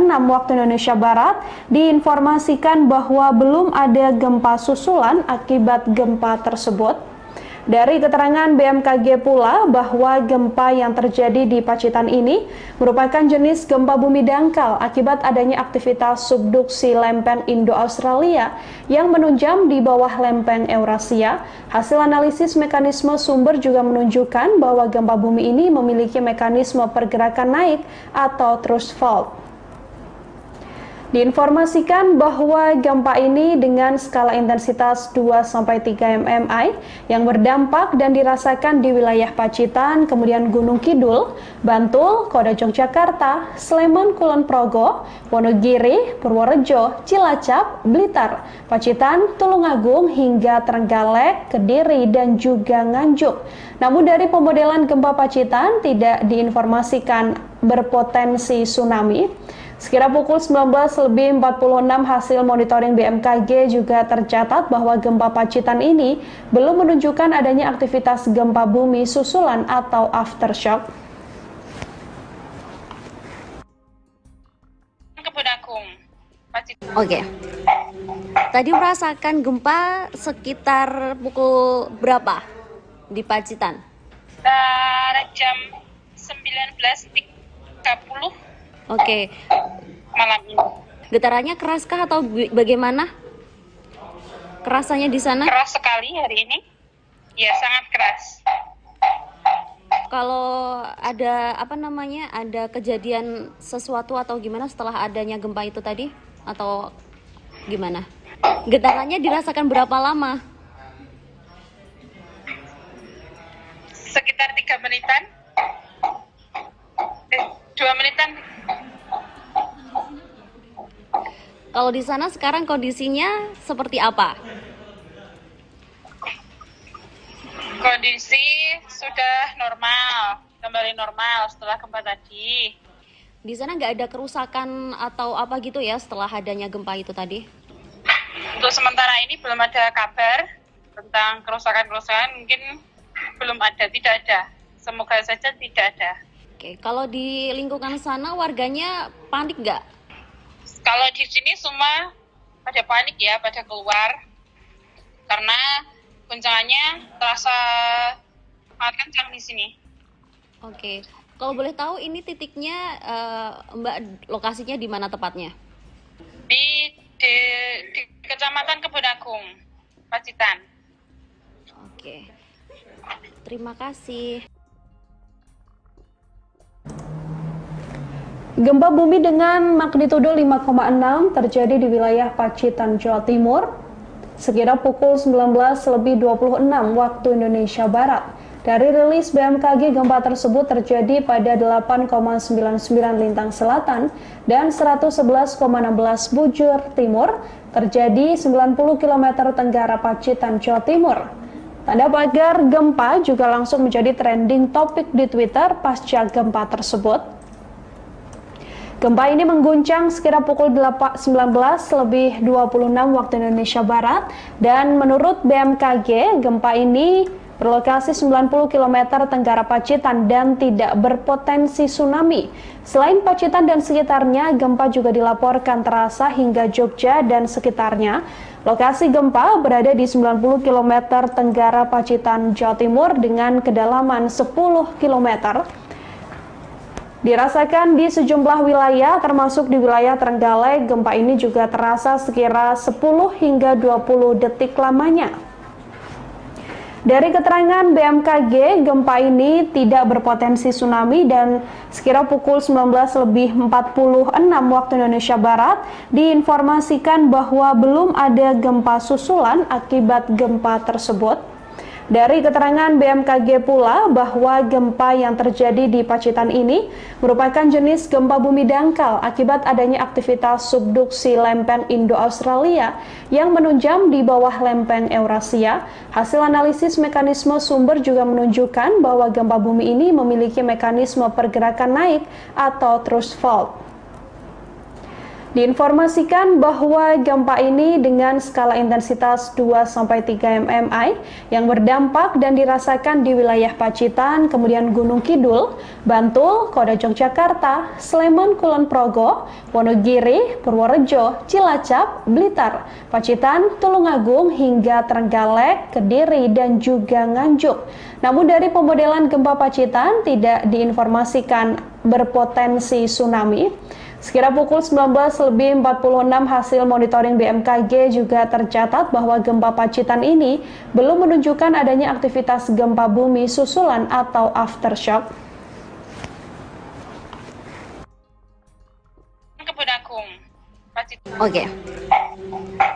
waktu Indonesia Barat diinformasikan bahwa belum ada gempa susulan akibat gempa tersebut. Dari keterangan BMKG pula bahwa gempa yang terjadi di Pacitan ini merupakan jenis gempa bumi dangkal akibat adanya aktivitas subduksi lempeng Indo-Australia yang menunjam di bawah lempeng Eurasia. Hasil analisis mekanisme sumber juga menunjukkan bahwa gempa bumi ini memiliki mekanisme pergerakan naik atau thrust fault. Diinformasikan bahwa gempa ini dengan skala intensitas 2-3 mmi yang berdampak dan dirasakan di wilayah Pacitan, kemudian Gunung Kidul, Bantul, Kota Yogyakarta, Sleman, Kulon Progo, Wonogiri, Purworejo, Cilacap, Blitar, Pacitan, Tulungagung hingga Trenggalek, Kediri, dan juga Nganjuk. Namun dari pemodelan gempa Pacitan tidak diinformasikan berpotensi tsunami. Sekira pukul 19.46 hasil monitoring BMKG juga tercatat bahwa gempa Pacitan ini belum menunjukkan adanya aktivitas gempa bumi susulan atau aftershock. Kebun Agung, Pacitan. Oke. Tadi merasakan gempa sekitar pukul berapa di Pacitan? Jam 19.30. Oke. Malam ini. Getarannya keraskah atau bagaimana? Kerasanya di sana? Keras sekali hari ini. Ya, sangat keras. Kalau ada ada kejadian sesuatu atau gimana setelah adanya gempa itu tadi? Atau gimana? Getarannya dirasakan berapa lama? Sekitar 3 menitan. 2 menitan. Kalau di sana sekarang kondisinya seperti apa? Kondisi sudah normal, kembali normal setelah gempa tadi. Di sana nggak ada kerusakan atau apa gitu ya setelah adanya gempa itu tadi? Untuk sementara ini belum ada kabar tentang kerusakan-kerusakan, mungkin belum ada, tidak ada. Semoga saja tidak ada. Oke, kalau di lingkungan sana warganya panik nggak? Kalau di sini semua pada panik ya, pada keluar. Karena guncangannya terasa sangat kencang di sini. Oke, kalau boleh tahu ini titiknya Mbak lokasinya di mana tepatnya? Di Kecamatan Kebun Agung, Pacitan. Oke, terima kasih. Gempa bumi dengan magnitudo 5,6 terjadi di wilayah Pacitan, Jawa Timur, sekira pukul 19.26 waktu Indonesia Barat. Dari rilis BMKG, gempa tersebut terjadi pada 8,99 lintang selatan dan 111,16 bujur timur, terjadi 90 km tenggara Pacitan, Jawa Timur. Tanda pagar gempa juga langsung menjadi trending topik di Twitter pasca gempa tersebut. Gempa ini mengguncang sekira pukul 19:26 waktu Indonesia Barat, dan menurut BMKG, gempa ini berlokasi 90 km tenggara Pacitan dan tidak berpotensi tsunami. Selain Pacitan dan sekitarnya, gempa juga dilaporkan terasa hingga Jogja dan sekitarnya. Lokasi gempa berada di 90 km tenggara Pacitan, Jawa Timur dengan kedalaman 10 km. Dirasakan di sejumlah wilayah, termasuk di wilayah Trenggalek. Gempa ini juga terasa sekira 10 hingga 20 detik lamanya. Dari keterangan BMKG, gempa ini tidak berpotensi tsunami dan sekira pukul 19:46 waktu Indonesia Barat diinformasikan bahwa belum ada gempa susulan akibat gempa tersebut. Dari keterangan BMKG pula bahwa gempa yang terjadi di Pacitan ini merupakan jenis gempa bumi dangkal akibat adanya aktivitas subduksi lempeng Indo-Australia yang menunjam di bawah lempeng Eurasia. Hasil analisis mekanisme sumber juga menunjukkan bahwa gempa bumi ini memiliki mekanisme pergerakan naik atau thrust fault. Diinformasikan bahwa gempa ini dengan skala intensitas 2-3 mmi yang berdampak dan dirasakan di wilayah Pacitan, kemudian Gunung Kidul, Bantul, Kota Yogyakarta, Sleman, Kulon Progo, Wonogiri, Purworejo, Cilacap, Blitar, Pacitan, Tulungagung hingga Trenggalek, Kediri, dan juga Nganjuk. Namun dari pemodelan gempa Pacitan tidak diinformasikan berpotensi tsunami. Sekira pukul 19:46 hasil monitoring BMKG juga tercatat bahwa gempa Pacitan ini belum menunjukkan adanya aktivitas gempa bumi susulan atau aftershock. Oke.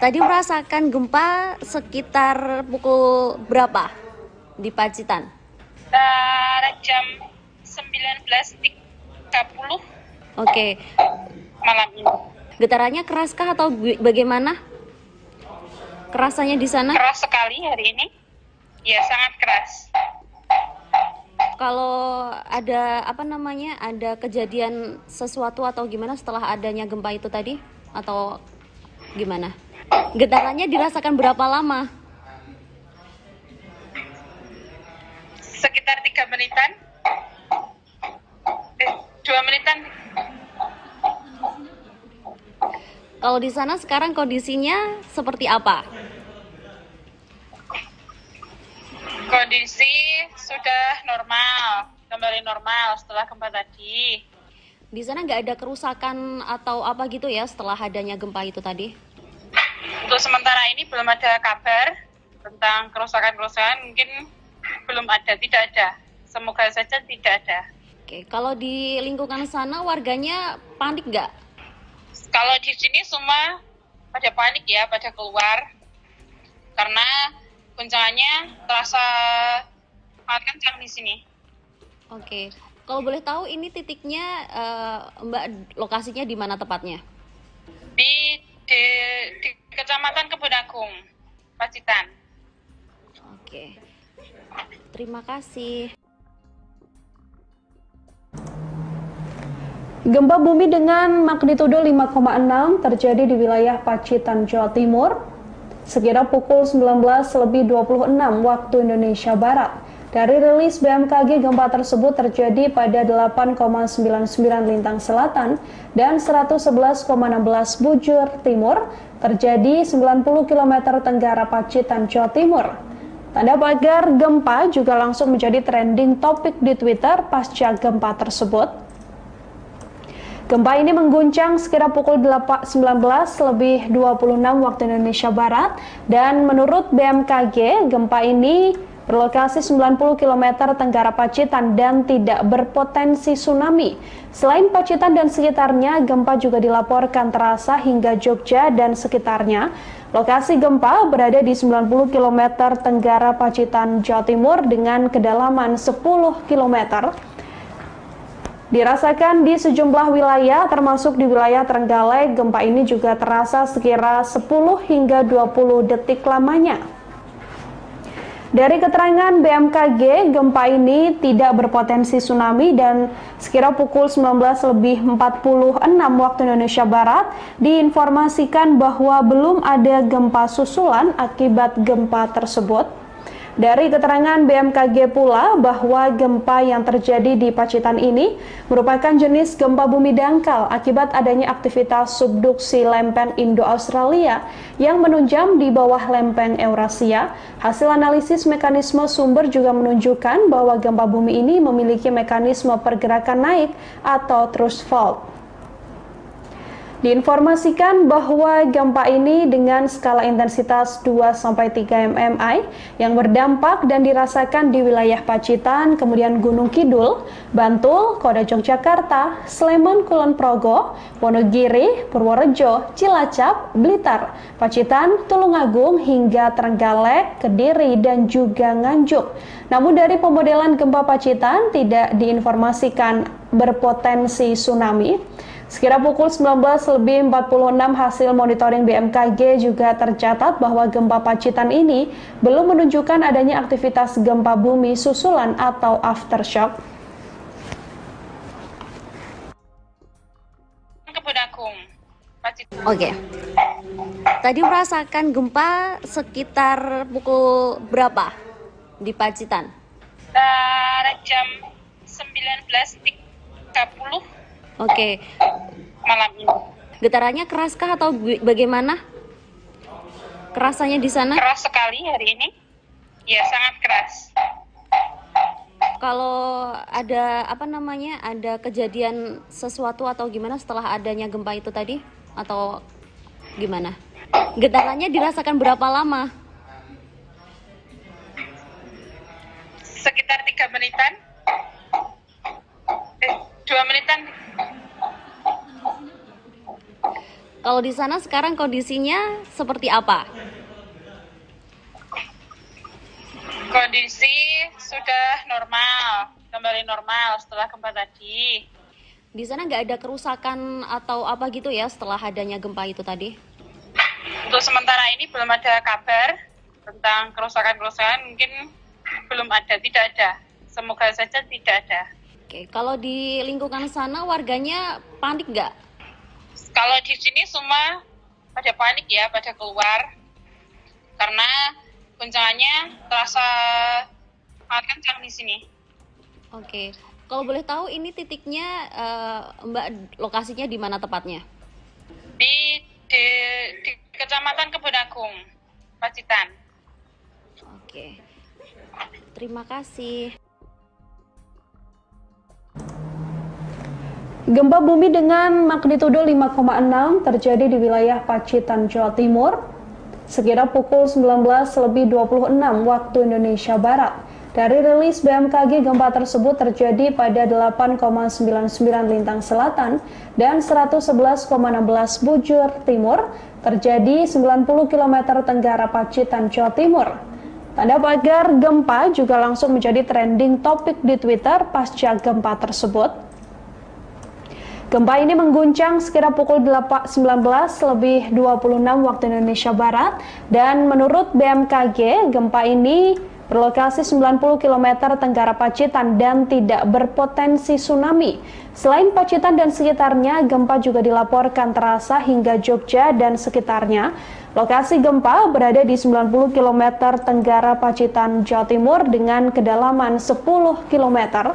Tadi merasakan gempa sekitar pukul berapa di Pacitan? Jam 19.30. Oke. Malam ini. Getarannya keraskah atau bagaimana? Kerasannya di sana? Keras sekali hari ini. Ya, sangat keras. Kalau ada ada kejadian sesuatu atau gimana setelah adanya gempa itu tadi? Atau gimana? Getarannya dirasakan berapa lama? Sekitar 3 menitan. 2 menitan. Kalau di sana sekarang kondisinya seperti apa? Kondisi sudah normal, kembali normal setelah gempa tadi. Di sana nggak ada kerusakan atau apa gitu ya setelah adanya gempa itu tadi? Untuk sementara ini belum ada kabar tentang kerusakan-kerusakan, mungkin belum ada, tidak ada. Semoga saja tidak ada. Oke, kalau di lingkungan sana warganya panik nggak? Kalau di sini semua pada panik ya, pada keluar. Karena guncangannya terasa sangat kencang di sini. Oke, kalau boleh tahu ini titiknya Mbak, lokasinya di mana tepatnya? Di Kecamatan Kebun Agung, Pacitan. Oke, terima kasih. Gempa bumi dengan magnitudo 5,6 terjadi di wilayah Pacitan, Jawa Timur, sekira pukul 19:26 waktu Indonesia Barat. Dari rilis BMKG, gempa tersebut terjadi pada 8,99 lintang selatan dan 111,16 bujur timur, terjadi 90 km tenggara Pacitan, Jawa Timur. Tanda pagar gempa juga langsung menjadi trending topik di Twitter pasca gempa tersebut. Gempa ini mengguncang sekira pukul 19:26 waktu Indonesia Barat, dan menurut BMKG, gempa ini berlokasi 90 km tenggara Pacitan dan tidak berpotensi tsunami. Selain Pacitan dan sekitarnya, gempa juga dilaporkan terasa hingga Jogja dan sekitarnya. Lokasi gempa berada di 90 km tenggara Pacitan, Jawa Timur dengan kedalaman 10 km. Dirasakan di sejumlah wilayah, termasuk di wilayah Trenggalek, gempa ini juga terasa sekira 10 hingga 20 detik lamanya. Dari keterangan BMKG, gempa ini tidak berpotensi tsunami dan sekira pukul 19.46 waktu Indonesia Barat diinformasikan bahwa belum ada gempa susulan akibat gempa tersebut. Dari keterangan BMKG pula bahwa gempa yang terjadi di Pacitan ini merupakan jenis gempa bumi dangkal akibat adanya aktivitas subduksi lempeng Indo-Australia yang menunjam di bawah lempeng Eurasia. Hasil analisis mekanisme sumber juga menunjukkan bahwa gempa bumi ini memiliki mekanisme pergerakan naik atau thrust fault. Diinformasikan bahwa gempa ini dengan skala intensitas 2-3 mmi yang berdampak dan dirasakan di wilayah Pacitan, kemudian Gunung Kidul, Bantul, Kota Yogyakarta, Sleman, Kulon Progo, Wonogiri, Purworejo, Cilacap, Blitar, Pacitan, Tulungagung hingga Trenggalek, Kediri, dan juga Nganjuk. Namun dari pemodelan gempa Pacitan tidak diinformasikan berpotensi tsunami. Sekira pukul 19.46 hasil monitoring BMKG juga tercatat bahwa gempa Pacitan ini belum menunjukkan adanya aktivitas gempa bumi susulan atau aftershock. Oke. Tadi merasakan gempa sekitar pukul berapa di Pacitan? Jam 19.30. Oke. Malam ini. Getarannya keraskah atau bagaimana? Kerasannya di sana? Keras sekali hari ini. Ya, sangat keras. Kalau ada ada kejadian sesuatu atau gimana setelah adanya gempa itu tadi? Atau gimana? Getarannya dirasakan berapa lama? Sekitar 3 menitan. 2 menitan. Kalau di sana sekarang kondisinya seperti apa? Kondisi sudah normal, kembali normal setelah gempa tadi. Di sana nggak ada kerusakan atau apa gitu ya setelah adanya gempa itu tadi? Untuk sementara ini belum ada kabar tentang kerusakan-kerusakan, mungkin belum ada, tidak ada. Semoga saja tidak ada. Oke, kalau di lingkungan sana warganya panik nggak? Kalau di sini semua pada panik ya, pada keluar. Karena guncangannya terasa sangat kencang di sini. Oke, kalau boleh tahu ini titiknya Mbak lokasinya di mana tepatnya? Di Kecamatan Kebun Agung, Pacitan. Oke, terima kasih. Gempa bumi dengan magnitudo 5,6 terjadi di wilayah Pacitan, Jawa Timur, sekira pukul 19.26 waktu Indonesia Barat. Dari rilis BMKG, gempa tersebut terjadi pada 8,99 lintang selatan dan 111,16 bujur timur, terjadi 90 km tenggara Pacitan, Jawa Timur. Tanda pagar gempa juga langsung menjadi trending topik di Twitter pasca gempa tersebut. Gempa ini mengguncang sekira pukul 19.26 waktu Indonesia Barat dan menurut BMKG, gempa ini berlokasi 90 km tenggara Pacitan dan tidak berpotensi tsunami. Selain Pacitan dan sekitarnya, gempa juga dilaporkan terasa hingga Jogja dan sekitarnya. Lokasi gempa berada di 90 km tenggara Pacitan, Jawa Timur dengan kedalaman 10 km.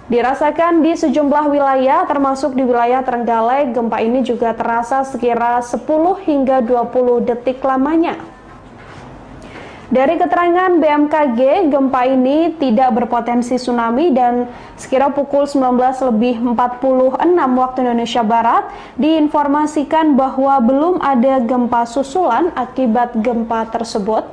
Dirasakan di sejumlah wilayah, termasuk di wilayah Trenggalek, gempa ini juga terasa sekira 10 hingga 20 detik lamanya. Dari keterangan BMKG, gempa ini tidak berpotensi tsunami dan sekira pukul 19.46 waktu Indonesia Barat diinformasikan bahwa belum ada gempa susulan akibat gempa tersebut.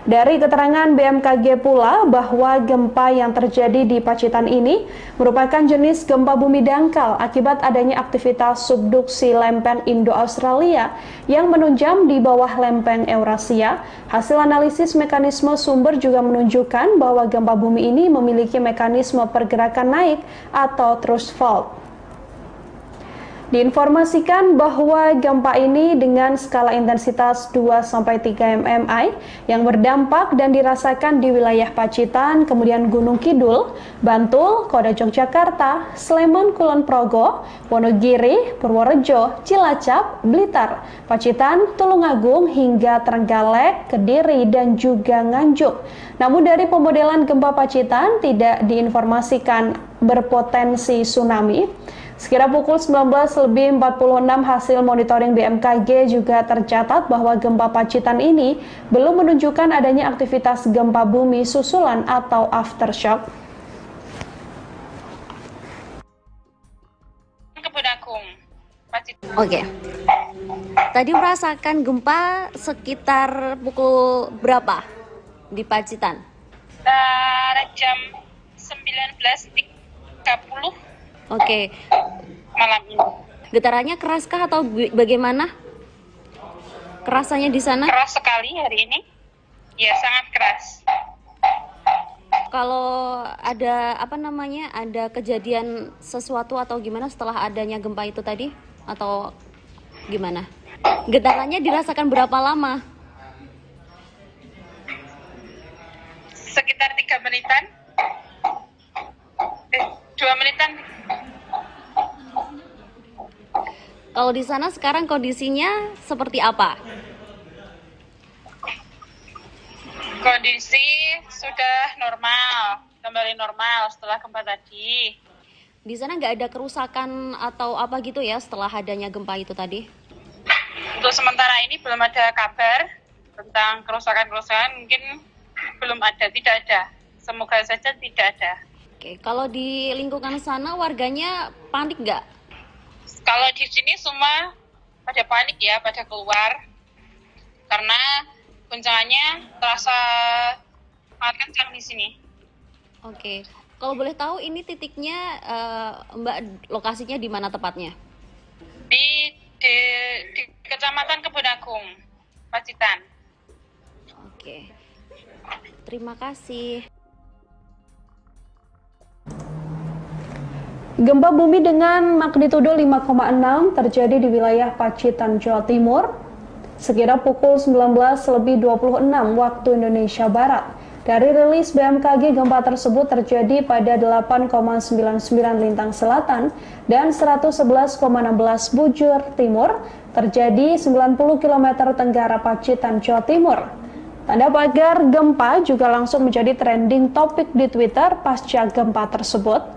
Dari keterangan BMKG pula bahwa gempa yang terjadi di Pacitan ini merupakan jenis gempa bumi dangkal akibat adanya aktivitas subduksi lempeng Indo-Australia yang menunjam di bawah lempeng Eurasia. Hasil analisis mekanisme sumber juga menunjukkan bahwa gempa bumi ini memiliki mekanisme pergerakan naik atau thrust fault. Diinformasikan bahwa gempa ini dengan skala intensitas 2-3 mmi yang berdampak dan dirasakan di wilayah Pacitan, kemudian Gunung Kidul, Bantul, Kota Yogyakarta, Sleman, Kulon Progo, Wonogiri, Purworejo, Cilacap, Blitar, Pacitan, Tulungagung, hingga Trenggalek, Kediri, dan juga Nganjuk. Namun dari pemodelan gempa Pacitan tidak diinformasikan berpotensi tsunami. Sekira pukul 19.46 hasil monitoring BMKG juga tercatat bahwa gempa Pacitan ini belum menunjukkan adanya aktivitas gempa bumi susulan atau aftershock. Oke. Tadi merasakan gempa sekitar pukul berapa di Pacitan? Jam 19.30 Oke. malam ini. Getarannya keraskah atau bagaimana? Kerasanya di sana? Keras sekali hari ini. Ya, sangat keras. Kalau ada ada kejadian sesuatu atau gimana setelah adanya gempa itu tadi? Atau gimana? Getarannya dirasakan berapa lama? Sekitar 3 menitan. 2 menitan. Kalau di sana sekarang kondisinya seperti apa? Kondisi sudah normal, kembali normal setelah gempa tadi. Di sana nggak ada kerusakan atau apa gitu ya setelah adanya gempa itu tadi? Untuk sementara ini belum ada kabar tentang kerusakan-kerusakan, mungkin belum ada, tidak ada. Semoga saja tidak ada. Oke, kalau di lingkungan sana warganya panik nggak? Kalau di sini semua pada panik ya, pada keluar. Karena guncangannya terasa sangat kencang di sini. Oke, kalau boleh tahu ini titiknya Mbak lokasinya di mana tepatnya? Di Kecamatan Kebun Agung, Pacitan. Oke, terima kasih. Gempa bumi dengan magnitudo 5,6 terjadi di wilayah Pacitan, Jawa Timur, sekira pukul 19.26 waktu Indonesia Barat. Dari rilis BMKG, gempa tersebut terjadi pada 8,99 lintang selatan dan 111,16 bujur timur, terjadi 90 km tenggara Pacitan, Jawa Timur. Tanda pagar gempa juga langsung menjadi trending topik di Twitter pasca gempa tersebut.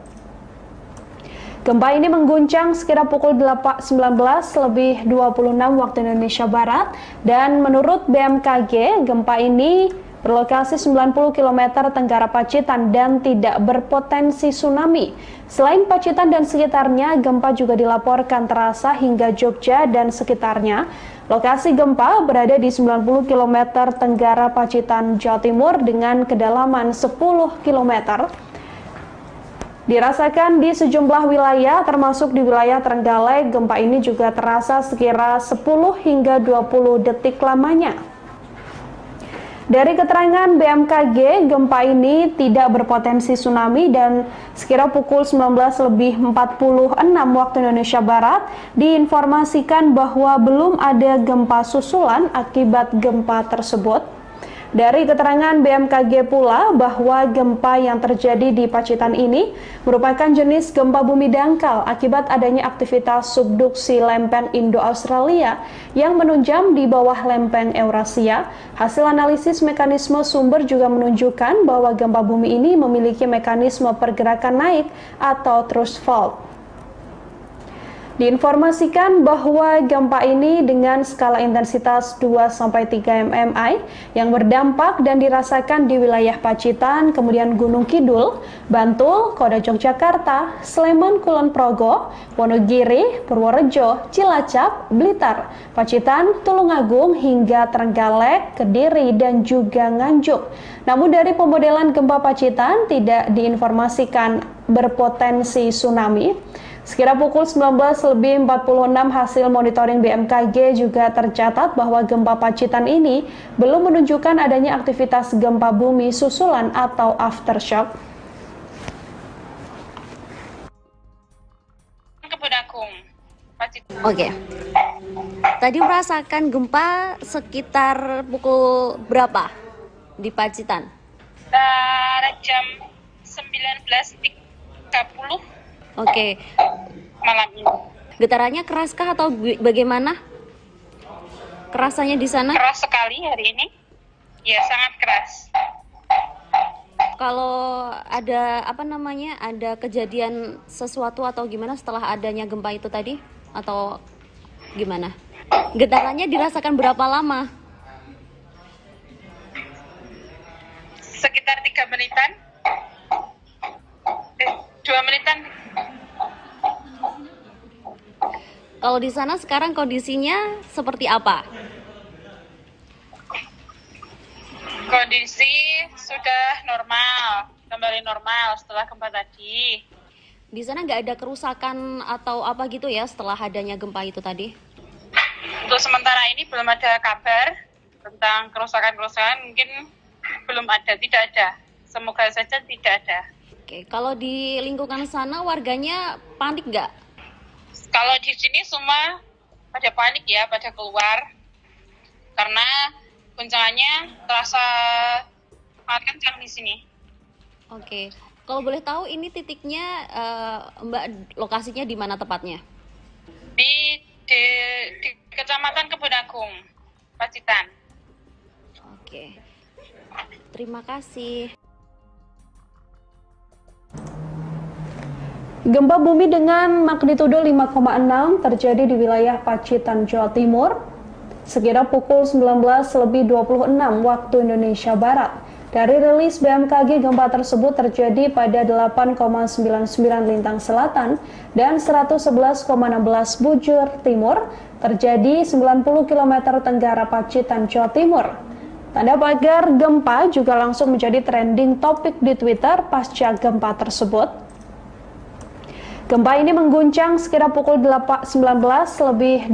Gempa ini mengguncang sekira pukul 19.26 waktu Indonesia Barat dan menurut BMKG, gempa ini berlokasi 90 km tenggara Pacitan dan tidak berpotensi tsunami. Selain Pacitan dan sekitarnya, gempa juga dilaporkan terasa hingga Jogja dan sekitarnya. Lokasi gempa berada di 90 km tenggara Pacitan, Jawa Timur dengan kedalaman 10 km. Dirasakan di sejumlah wilayah, termasuk di wilayah Trenggalek, gempa ini juga terasa sekira 10 hingga 20 detik lamanya. Dari keterangan BMKG, gempa ini tidak berpotensi tsunami dan sekira pukul 19.46 waktu Indonesia Barat diinformasikan bahwa belum ada gempa susulan akibat gempa tersebut. Dari keterangan BMKG pula bahwa gempa yang terjadi di Pacitan ini merupakan jenis gempa bumi dangkal akibat adanya aktivitas subduksi lempeng Indo-Australia yang menunjam di bawah lempeng Eurasia. Hasil analisis mekanisme sumber juga menunjukkan bahwa gempa bumi ini memiliki mekanisme pergerakan naik atau thrust fault. Diinformasikan bahwa gempa ini dengan skala intensitas 2-3 mmi yang berdampak dan dirasakan di wilayah Pacitan, kemudian Gunung Kidul, Bantul, Kota Yogyakarta, Sleman, Kulon Progo, Wonogiri, Purworejo, Cilacap, Blitar, Pacitan, Tulungagung hingga Trenggalek, Kediri, dan juga Nganjuk. Namun dari pemodelan gempa Pacitan tidak diinformasikan berpotensi tsunami. Sekira pukul 19.46 hasil monitoring BMKG juga tercatat bahwa gempa Pacitan ini belum menunjukkan adanya aktivitas gempa bumi susulan atau aftershock. Oke. Tadi merasakan gempa sekitar pukul berapa di Pacitan? Jam 19.30 Oke. malam ini. Getarannya keraskah atau bagaimana? Kerasannya di sana? Keras sekali hari ini. Ya, sangat keras. Kalau ada ada kejadian sesuatu atau gimana setelah adanya gempa itu tadi? Atau gimana? Getarannya dirasakan berapa lama? Sekitar 3 menitan. 2 menitan. Kalau di sana sekarang kondisinya seperti apa? Kondisi sudah normal, kembali normal setelah gempa tadi. Di sana nggak ada kerusakan atau apa gitu ya setelah adanya gempa itu tadi? Untuk sementara ini belum ada kabar tentang kerusakan-kerusakan, mungkin belum ada, tidak ada. Semoga saja tidak ada. Oke, kalau di lingkungan sana warganya panik nggak? Kalau di sini semua pada panik ya, pada keluar. Karena guncangannya terasa sangat kencang di sini. Oke, kalau boleh tahu ini titiknya Mbak lokasinya di mana tepatnya? Di Kecamatan Kebun Agung, Pacitan. Oke, terima kasih. Gempa bumi dengan magnitudo 5,6 terjadi di wilayah Pacitan, Jawa Timur, sekira pukul 19.26 waktu Indonesia Barat. Dari rilis BMKG, gempa tersebut terjadi pada 8,99 lintang selatan dan 111,16 bujur timur, terjadi 90 km tenggara Pacitan, Jawa Timur. Tanda pagar gempa juga langsung menjadi trending topik di Twitter pasca gempa tersebut. Gempa ini mengguncang sekira pukul 19.26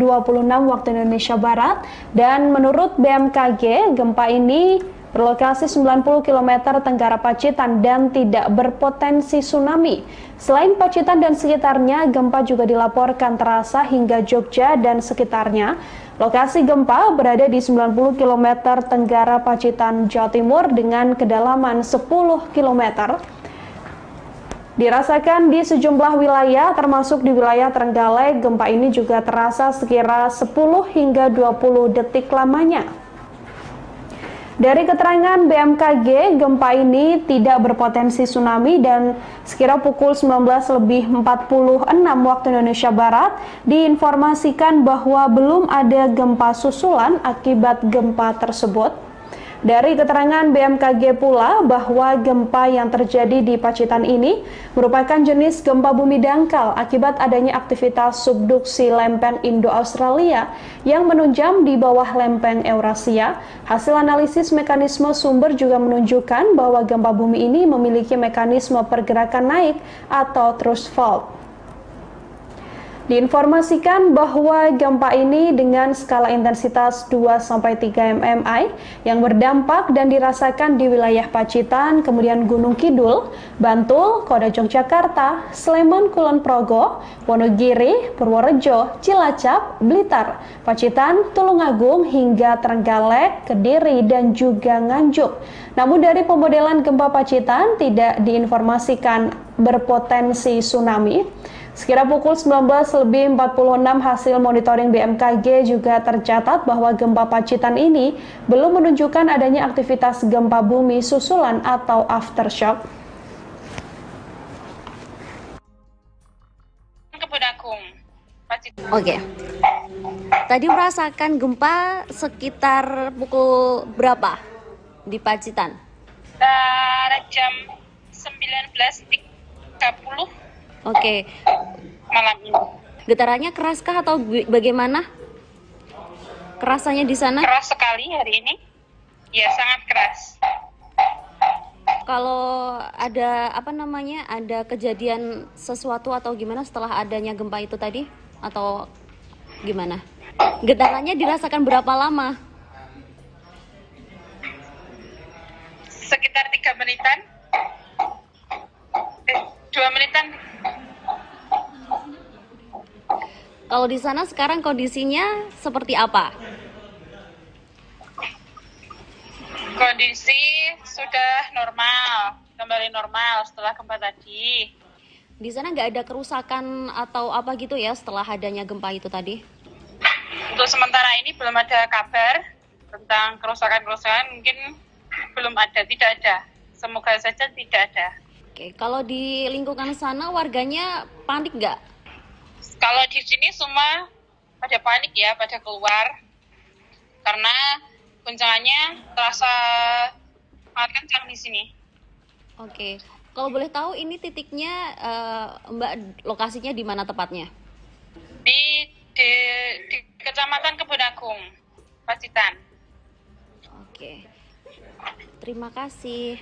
waktu Indonesia Barat dan menurut BMKG, gempa ini berlokasi 90 km tenggara Pacitan dan tidak berpotensi tsunami. Selain Pacitan dan sekitarnya, gempa juga dilaporkan terasa hingga Jogja dan sekitarnya. Lokasi gempa berada di 90 km tenggara Pacitan, Jawa Timur dengan kedalaman 10 km. Dirasakan di sejumlah wilayah, termasuk di wilayah Trenggalek, gempa ini juga terasa sekira 10 hingga 20 detik lamanya. Dari keterangan BMKG, gempa ini tidak berpotensi tsunami dan sekira pukul 19.46 waktu Indonesia Barat diinformasikan bahwa belum ada gempa susulan akibat gempa tersebut. Dari keterangan BMKG pula bahwa gempa yang terjadi di Pacitan ini merupakan jenis gempa bumi dangkal akibat adanya aktivitas subduksi lempeng Indo-Australia yang menunjam di bawah lempeng Eurasia. Hasil analisis mekanisme sumber juga menunjukkan bahwa gempa bumi ini memiliki mekanisme pergerakan naik atau thrust fault. Diinformasikan bahwa gempa ini dengan skala intensitas 2-3 mmi yang berdampak dan dirasakan di wilayah Pacitan, kemudian Gunung Kidul, Bantul, Kota Yogyakarta, Sleman, Kulon Progo, Wonogiri, Purworejo, Cilacap, Blitar, Pacitan, Tulungagung hingga Trenggalek, Kediri, dan juga Nganjuk. Namun dari pemodelan gempa Pacitan tidak diinformasikan berpotensi tsunami. Sekira pukul 19.46 hasil monitoring BMKG juga tercatat bahwa gempa Pacitan ini belum menunjukkan adanya aktivitas gempa bumi susulan atau aftershock. Kebun Agung, Oke. Tadi merasakan gempa sekitar pukul berapa di Pacitan? Jam 19.30 Oke. malam ini. Getarannya keraskah atau bagaimana? Kerasannya di sana? Keras sekali hari ini. Ya, sangat keras. Kalau ada ada kejadian sesuatu atau gimana setelah adanya gempa itu tadi? Atau gimana? Getarannya dirasakan berapa lama? Sekitar 3 menitan. 2 menitan. Kalau di sana sekarang kondisinya seperti apa? Kondisi sudah normal, kembali normal setelah gempa tadi. Di sana nggak ada kerusakan atau apa gitu ya setelah adanya gempa itu tadi? Untuk sementara ini belum ada kabar tentang kerusakan-kerusakan, mungkin belum ada, tidak ada. Semoga saja tidak ada. Oke, kalau di lingkungan sana warganya panik nggak? Kalau di sini semua pada panik ya, pada keluar. Karena guncangannya terasa sangat kencang di sini. Oke, kalau boleh tahu ini titiknya Mbak lokasinya di mana tepatnya? Di Kecamatan Kebun Agung, Pacitan. Oke, terima kasih.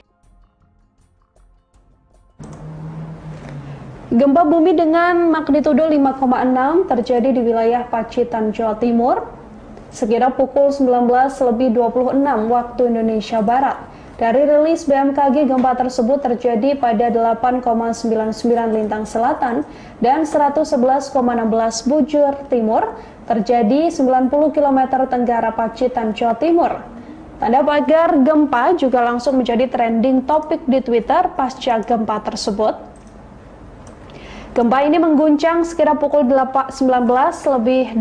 Gempa bumi dengan magnitudo 5,6 terjadi di wilayah Pacitan, Jawa Timur, sekitar pukul 19.26 waktu Indonesia Barat. Dari rilis BMKG, gempa tersebut terjadi pada 8,99 lintang selatan dan 111,16 bujur timur, terjadi 90 km tenggara Pacitan, Jawa Timur. Tanda pagar gempa juga langsung menjadi trending topik di Twitter pasca gempa tersebut. Gempa ini mengguncang sekitar pukul 19.26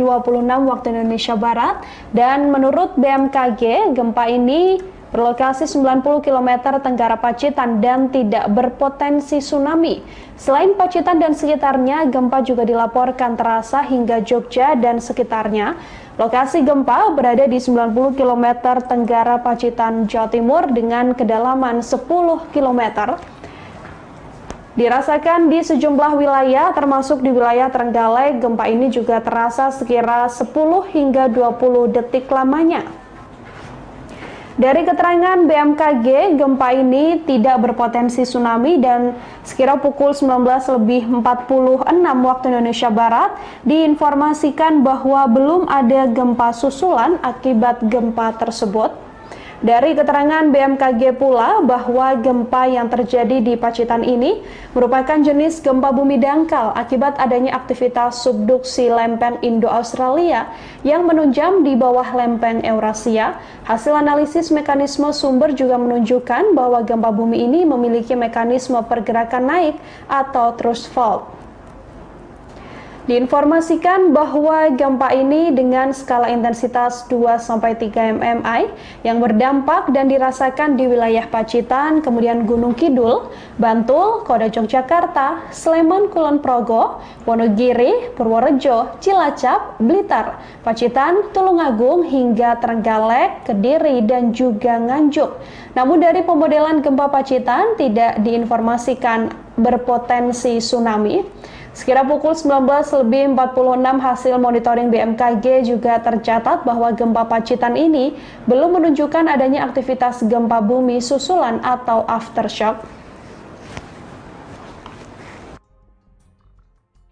waktu Indonesia Barat dan menurut BMKG, gempa ini berlokasi 90 km tenggara Pacitan dan tidak berpotensi tsunami. Selain Pacitan dan sekitarnya, gempa juga dilaporkan terasa hingga Jogja dan sekitarnya. Lokasi gempa berada di 90 km tenggara Pacitan, Jawa Timur dengan kedalaman 10 km. Dirasakan di sejumlah wilayah, termasuk di wilayah Trenggalek, gempa ini juga terasa sekira 10 hingga 20 detik lamanya. Dari keterangan BMKG, gempa ini tidak berpotensi tsunami dan sekira pukul 19.46 waktu Indonesia Barat diinformasikan bahwa belum ada gempa susulan akibat gempa tersebut. Dari keterangan BMKG pula bahwa gempa yang terjadi di Pacitan ini merupakan jenis gempa bumi dangkal akibat adanya aktivitas subduksi lempeng Indo-Australia yang menunjam di bawah lempeng Eurasia. Hasil analisis mekanisme sumber juga menunjukkan bahwa gempa bumi ini memiliki mekanisme pergerakan naik atau thrust fault. Diinformasikan bahwa gempa ini dengan skala intensitas 2-3 mmi yang berdampak dan dirasakan di wilayah Pacitan, kemudian Gunung Kidul, Bantul, Kota Yogyakarta, Sleman, Kulon Progo, Wonogiri, Purworejo, Cilacap, Blitar, Pacitan, Tulungagung, hingga Trenggalek, Kediri, dan juga Nganjuk. Namun dari pemodelan gempa Pacitan tidak diinformasikan berpotensi tsunami. Sekira pukul 19.46 hasil monitoring BMKG juga tercatat bahwa gempa Pacitan ini belum menunjukkan adanya aktivitas gempa bumi susulan atau aftershock.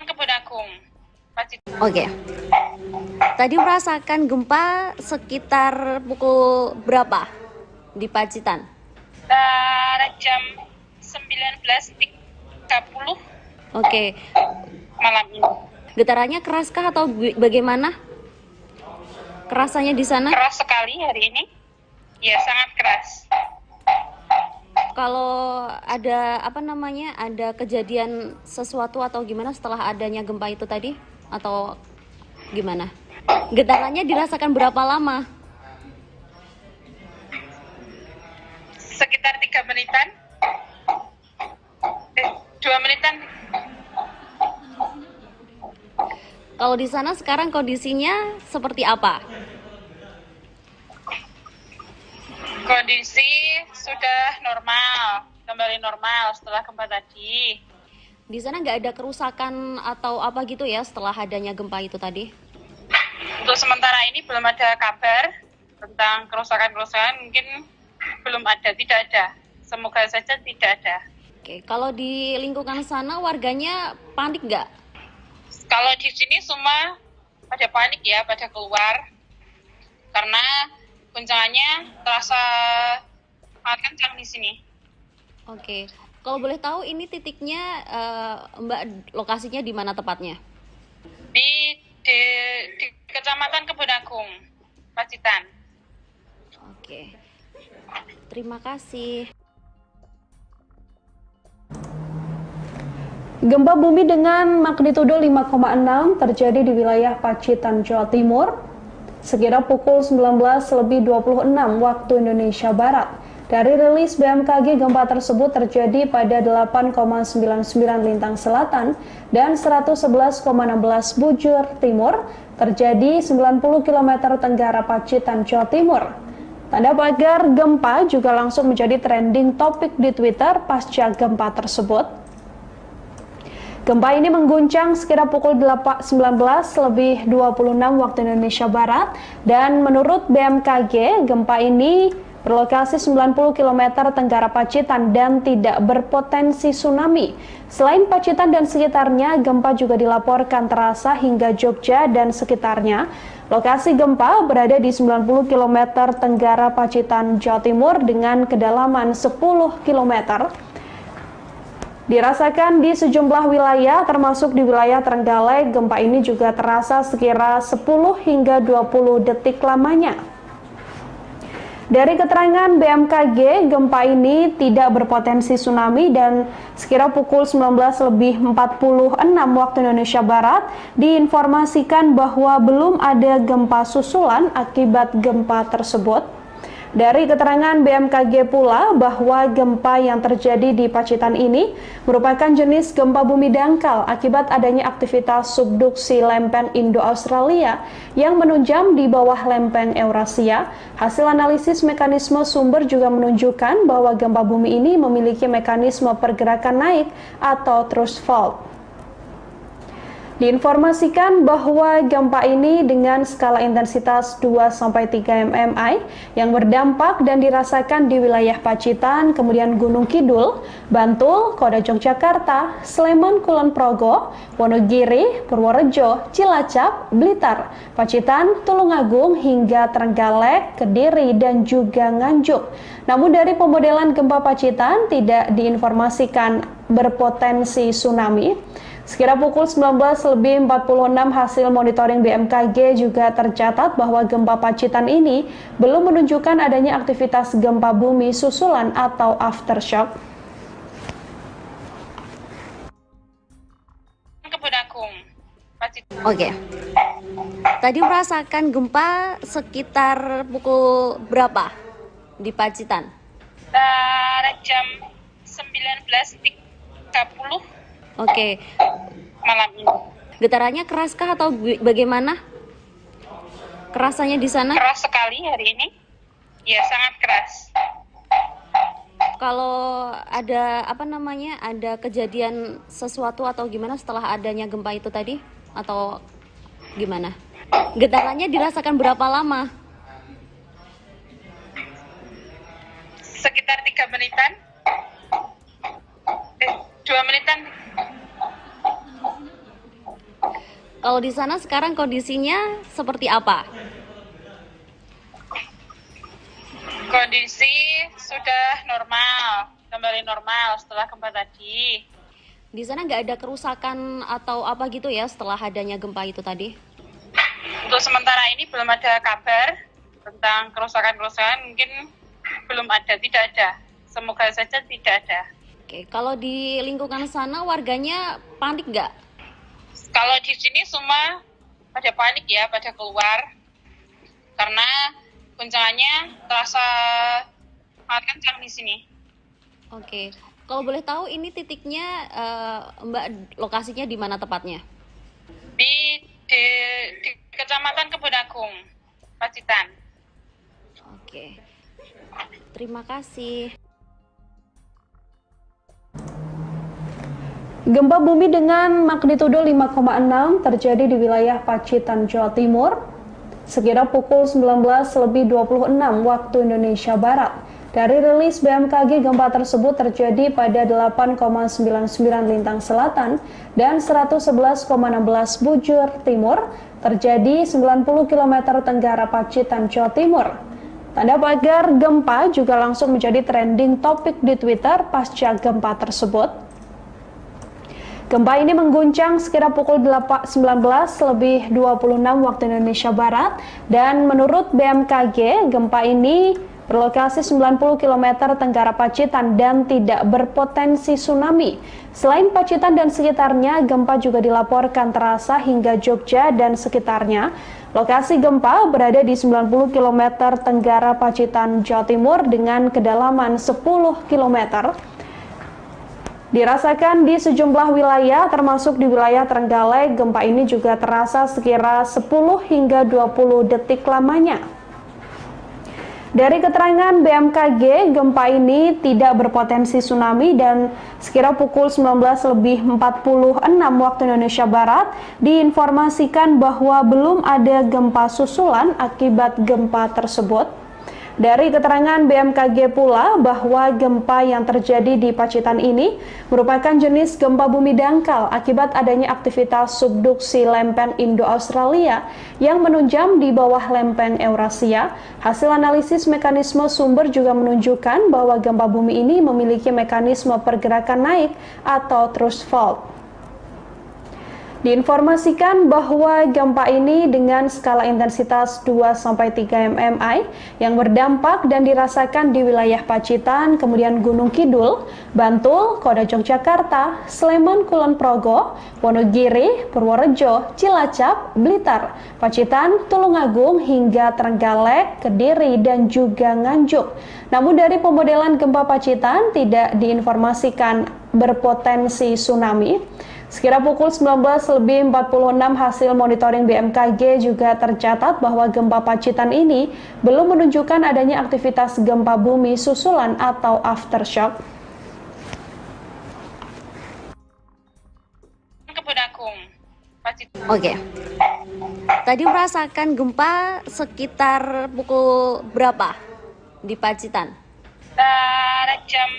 Kebun Agung, Pacitan. Oke. Tadi merasakan gempa sekitar pukul berapa di Pacitan? Jam 19.30 Oke. malam ini. Getarannya keraskah atau bagaimana? Kerasanya di sana? Keras sekali hari ini. Ya, sangat keras. Kalau ada ada kejadian sesuatu atau gimana setelah adanya gempa itu tadi? Atau gimana? Getarannya dirasakan berapa lama? Sekitar 3 menitan. 2 menitan. Kalau di sana sekarang kondisinya seperti apa? Kondisi sudah normal, kembali normal setelah gempa tadi. Di sana nggak ada kerusakan atau apa gitu ya setelah adanya gempa itu tadi? Untuk sementara ini belum ada kabar tentang kerusakan-kerusakan, mungkin belum ada, tidak ada. Semoga saja tidak ada. Oke, kalau di lingkungan sana warganya panik nggak? Kalau di sini semua pada panik ya, pada keluar. Karena guncangannya terasa sangat kencang di sini. Oke, kalau boleh tahu ini titiknya Mbak lokasinya di mana tepatnya? Di Kecamatan Kebun Agung, Pacitan. Oke, terima kasih. Gempa bumi dengan magnitudo 5,6 terjadi di wilayah Pacitan, Jawa Timur, sekira pukul 19.26 waktu Indonesia Barat. Dari rilis BMKG, gempa tersebut terjadi pada 8,99 lintang selatan dan 111,16 bujur timur, terjadi 90 km tenggara Pacitan, Jawa Timur. Tanda pagar gempa juga langsung menjadi trending topik di Twitter pasca gempa tersebut. Gempa ini mengguncang sekira pukul 19.26 waktu Indonesia Barat dan menurut BMKG, gempa ini berlokasi 90 km tenggara Pacitan dan tidak berpotensi tsunami. Selain Pacitan dan sekitarnya, gempa juga dilaporkan terasa hingga Jogja dan sekitarnya. Lokasi gempa berada di 90 km tenggara Pacitan, Jawa Timur dengan kedalaman 10 km. Dirasakan di sejumlah wilayah, termasuk di wilayah Trenggalek, gempa ini juga terasa sekira 10 hingga 20 detik lamanya. Dari keterangan BMKG, gempa ini tidak berpotensi tsunami dan sekira pukul 19.46 waktu Indonesia Barat diinformasikan bahwa belum ada gempa susulan akibat gempa tersebut. Dari keterangan BMKG pula bahwa gempa yang terjadi di Pacitan ini merupakan jenis gempa bumi dangkal akibat adanya aktivitas subduksi lempeng Indo-Australia yang menunjam di bawah lempeng Eurasia. Hasil analisis mekanisme sumber juga menunjukkan bahwa gempa bumi ini memiliki mekanisme pergerakan naik atau thrust fault. Diinformasikan bahwa gempa ini dengan skala intensitas 2-3 mmi yang berdampak dan dirasakan di wilayah Pacitan, kemudian Gunung Kidul, Bantul, Kota Yogyakarta, Sleman, Kulon Progo, Wonogiri, Purworejo, Cilacap, Blitar, Pacitan, Tulungagung hingga Trenggalek, Kediri, dan juga Nganjuk. Namun dari pemodelan gempa Pacitan tidak diinformasikan berpotensi tsunami. Sekira pukul 19.46 hasil monitoring BMKG juga tercatat bahwa gempa Pacitan ini belum menunjukkan adanya aktivitas gempa bumi susulan atau aftershock. Kebun Agung, Pacitan. Oke. Tadi merasakan gempa sekitar pukul berapa di Pacitan? Jam 19.30. Oke. Malam ini. Getarannya keraskah atau bagaimana? Kerasannya di sana? Keras sekali hari ini. Ya, sangat keras. Kalau ada ada kejadian sesuatu atau gimana setelah adanya gempa itu tadi? Atau gimana? Getarannya dirasakan berapa lama? Sekitar 3 menitan. 2 menitan. Kalau di sana sekarang kondisinya seperti apa? Kondisi sudah normal, kembali normal setelah gempa tadi. Di sana nggak ada kerusakan atau apa gitu ya setelah adanya gempa itu tadi? Untuk sementara ini belum ada kabar tentang kerusakan-kerusakan, mungkin belum ada, tidak ada. Semoga saja tidak ada. Oke, kalau di lingkungan sana warganya panik nggak? Kalau di sini semua pada panik ya, pada keluar. Karena guncangannya terasa sangat kencang di sini. Oke, kalau boleh tahu ini titiknya Mbak lokasinya di mana tepatnya? Di di Kecamatan Kebun Agung, Pacitan. Oke, terima kasih. Gempa bumi dengan magnitudo 5,6 terjadi di wilayah Pacitan, Jawa Timur, sekitar pukul 19:26 waktu Indonesia Barat. Dari rilis BMKG, gempa tersebut terjadi pada 8,99 lintang selatan dan 111,16 bujur timur, terjadi 90 km tenggara Pacitan, Jawa Timur. Tanda pagar gempa juga langsung menjadi trending topik di Twitter pasca gempa tersebut. Gempa ini mengguncang sekira pukul 19:26 waktu Indonesia Barat, dan menurut BMKG, gempa ini berlokasi 90 km tenggara Pacitan dan tidak berpotensi tsunami. Selain Pacitan dan sekitarnya, gempa juga dilaporkan terasa hingga Jogja dan sekitarnya. Lokasi gempa berada di 90 km tenggara Pacitan, Jawa Timur dengan kedalaman 10 km. Dirasakan di sejumlah wilayah, termasuk di wilayah Trenggalek. Gempa ini juga terasa sekira 10 hingga 20 detik lamanya. Dari keterangan BMKG, gempa ini tidak berpotensi tsunami dan sekira pukul 19:46 waktu Indonesia Barat diinformasikan bahwa belum ada gempa susulan akibat gempa tersebut. Dari keterangan BMKG pula bahwa gempa yang terjadi di Pacitan ini merupakan jenis gempa bumi dangkal akibat adanya aktivitas subduksi lempeng Indo-Australia yang menunjam di bawah lempeng Eurasia. Hasil analisis mekanisme sumber juga menunjukkan bahwa gempa bumi ini memiliki mekanisme pergerakan naik atau thrust fault. Diinformasikan bahwa gempa ini dengan skala intensitas 2-3 mmi yang berdampak dan dirasakan di wilayah Pacitan, kemudian Gunung Kidul, Bantul, Kota Yogyakarta, Sleman, Kulon Progo, Wonogiri, Purworejo, Cilacap, Blitar, Pacitan, Tulungagung, hingga Trenggalek, Kediri, dan juga Nganjuk. Namun dari pemodelan gempa Pacitan tidak diinformasikan berpotensi tsunami. Sekira pukul 19:46 hasil monitoring BMKG juga tercatat bahwa gempa Pacitan ini belum menunjukkan adanya aktivitas gempa bumi susulan atau aftershock. Kebun Agung, Pacitan. Oke. Tadi merasakan gempa sekitar pukul berapa di Pacitan? Jam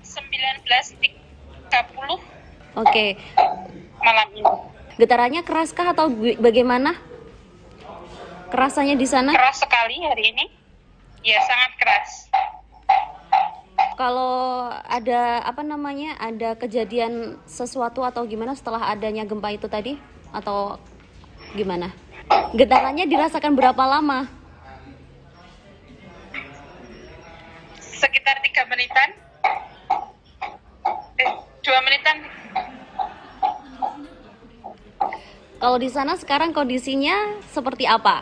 19.30. Oke. Malam ini. Getarannya keraskah atau bagaimana? Kerasannya di sana? Keras sekali hari ini. Ya, sangat keras. Kalau ada ada kejadian sesuatu atau gimana setelah adanya gempa itu tadi? Atau gimana? Getarannya dirasakan berapa lama? Sekitar 3 menitan. 2 menitan. Kalau di sana sekarang kondisinya seperti apa?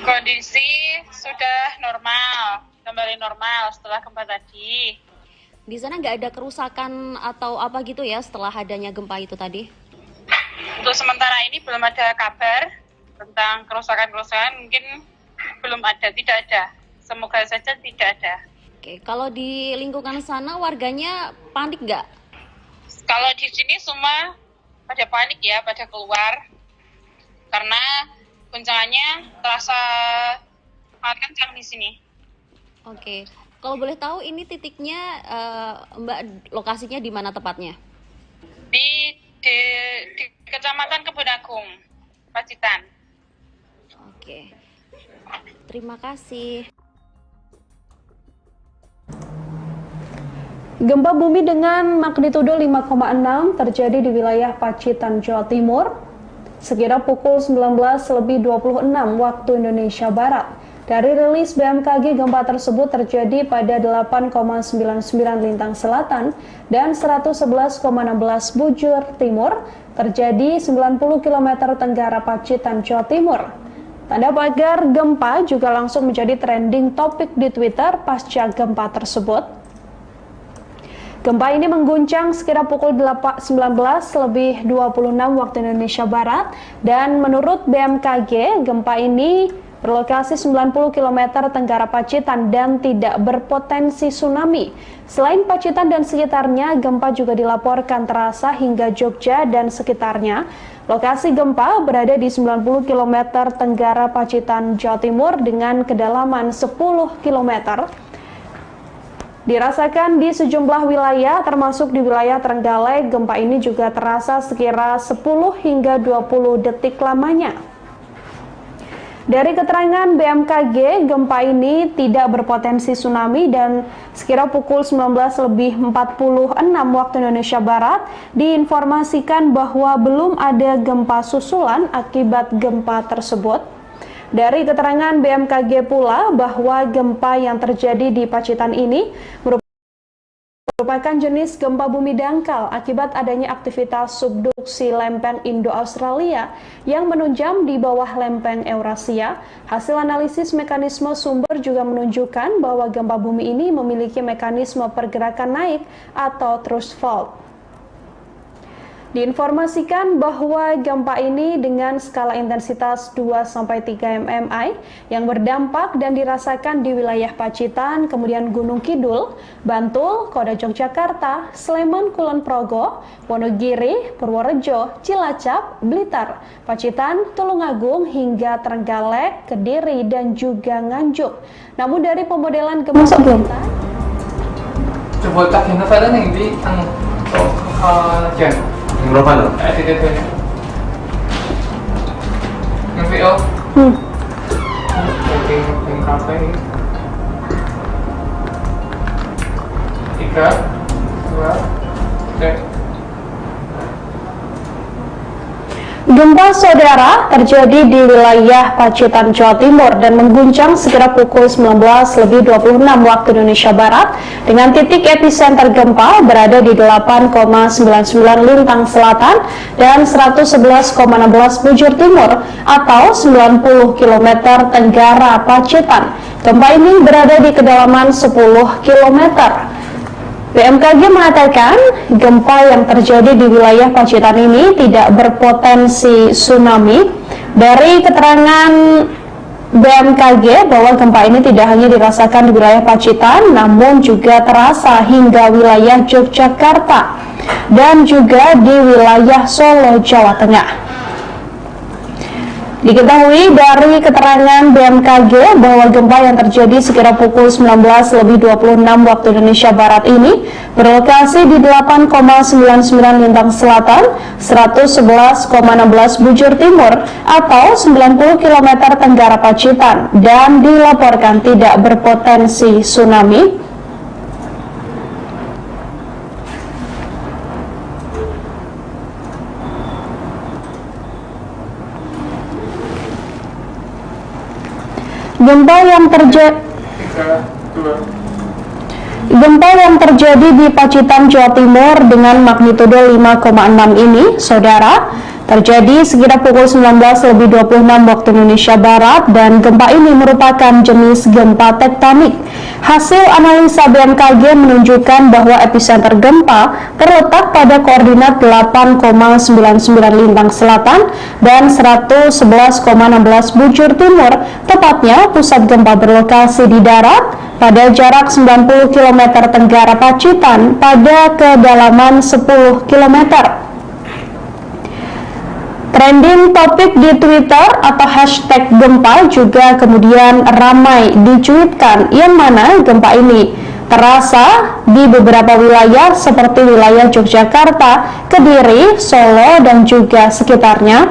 Kondisi sudah normal, kembali normal setelah gempa tadi. Di sana nggak ada kerusakan atau apa gitu ya setelah adanya gempa itu tadi? Untuk sementara ini belum ada kabar tentang kerusakan-kerusakan, mungkin belum ada, tidak ada. Semoga saja tidak ada. Oke, kalau di lingkungan sana warganya panik nggak? Kalau di sini semua pada panik ya, pada keluar. Karena guncangannya terasa sangat kencang di sini. Oke, kalau boleh tahu ini titiknya Mbak, lokasinya di mana tepatnya? Di Kecamatan Kebun Agung, Pacitan. Oke, terima kasih. Gempa bumi dengan magnitudo 5,6 terjadi di wilayah Pacitan, Jawa Timur, sekitar pukul 19:26 waktu Indonesia Barat. Dari rilis BMKG, gempa tersebut terjadi pada 8,99 lintang selatan dan 111,16 bujur timur, terjadi 90 km tenggara Pacitan, Jawa Timur. Tanda pagar gempa juga langsung menjadi trending topik di Twitter pasca gempa tersebut. Gempa ini mengguncang sekitar pukul 19.26 waktu Indonesia Barat dan menurut BMKG gempa ini berlokasi 90 km tenggara Pacitan dan tidak berpotensi tsunami. Selain Pacitan dan sekitarnya, gempa juga dilaporkan terasa hingga Jogja dan sekitarnya. Lokasi gempa berada di 90 km tenggara Pacitan, Jawa Timur dengan kedalaman 10 km. Dirasakan di sejumlah wilayah, termasuk di wilayah Trenggalek, gempa ini juga terasa sekira 10 hingga 20 detik lamanya. Dari keterangan BMKG, gempa ini tidak berpotensi tsunami dan sekira pukul 19.46 waktu Indonesia Barat diinformasikan bahwa belum ada gempa susulan akibat gempa tersebut. Dari keterangan BMKG pula bahwa gempa yang terjadi di Pacitan ini merupakan jenis gempa bumi dangkal akibat adanya aktivitas subduksi lempeng Indo-Australia yang menunjam di bawah lempeng Eurasia. Hasil analisis mekanisme sumber juga menunjukkan bahwa gempa bumi ini memiliki mekanisme pergerakan naik atau thrust fault. Diinformasikan bahwa gempa ini dengan skala intensitas 2-3 mmi yang berdampak dan dirasakan di wilayah Pacitan, kemudian Gunung Kidul, Bantul, Kota Yogyakarta, Sleman, Kulon Progo, Wonogiri, Purworejo, Cilacap, Blitar, Pacitan, Tulungagung hingga Trenggalek, Kediri dan juga Nganjuk. Namun dari pemodelan gempa coba tak yang ada nih di Jen. Yang berapa lo? Editornya. Yang VO. Yang kafe ini. 3, 2, 3. Gempa saudara terjadi di wilayah Pacitan, Jawa Timur dan mengguncang sekira pukul 19.26 waktu Indonesia Barat dengan titik epicenter gempa berada di 8,99 Lintang Selatan dan 111,16 bujur timur atau 90 km tenggara Pacitan. Gempa ini berada di kedalaman 10 km. BMKG mengatakan gempa yang terjadi di wilayah Pacitan ini tidak berpotensi tsunami. Dari keterangan BMKG bahwa gempa ini tidak hanya dirasakan di wilayah Pacitan, namun juga terasa hingga wilayah Yogyakarta dan juga di wilayah Solo, Jawa Tengah. Diketahui dari keterangan BMKG bahwa gempa yang terjadi sekitar pukul 19.26 waktu Indonesia Barat ini berlokasi di 8,99 Lintang Selatan, 111,16 bujur timur atau 90 km tenggara Pacitan dan dilaporkan tidak berpotensi tsunami. Gempa yang terjadi di Pacitan, Jawa Timur dengan magnitudo 5,6 ini, saudara, terjadi sekitar pukul 19.26 waktu Indonesia Barat dan gempa ini merupakan jenis gempa tektonik. Hasil analisa BMKG menunjukkan bahwa epicenter gempa terletak pada koordinat 8,99 Lintang Selatan dan 111,16 bujur timur. Tepatnya pusat gempa berlokasi di darat pada jarak 90 km tenggara Pacitan pada kedalaman 10 km. Trending topik di Twitter atau hashtag gempa juga kemudian ramai dicuitkan, yang mana gempa ini terasa di beberapa wilayah seperti wilayah Yogyakarta, Kediri, Solo, dan juga sekitarnya.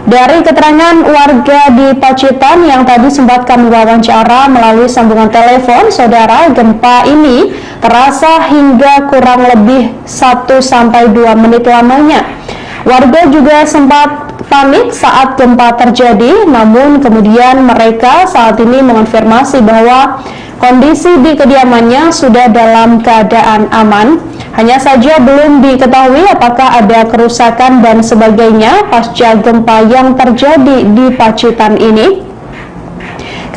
Dari keterangan warga di Pacitan yang tadi sempat kami wawancara melalui sambungan telepon, saudara, gempa ini terasa hingga kurang lebih 1-2 menit lamanya. Warga juga sempat panik saat gempa terjadi, namun kemudian mereka saat ini mengonfirmasi bahwa kondisi di kediamannya sudah dalam keadaan aman. Hanya saja belum diketahui apakah ada kerusakan dan sebagainya pasca gempa yang terjadi di Pacitan ini.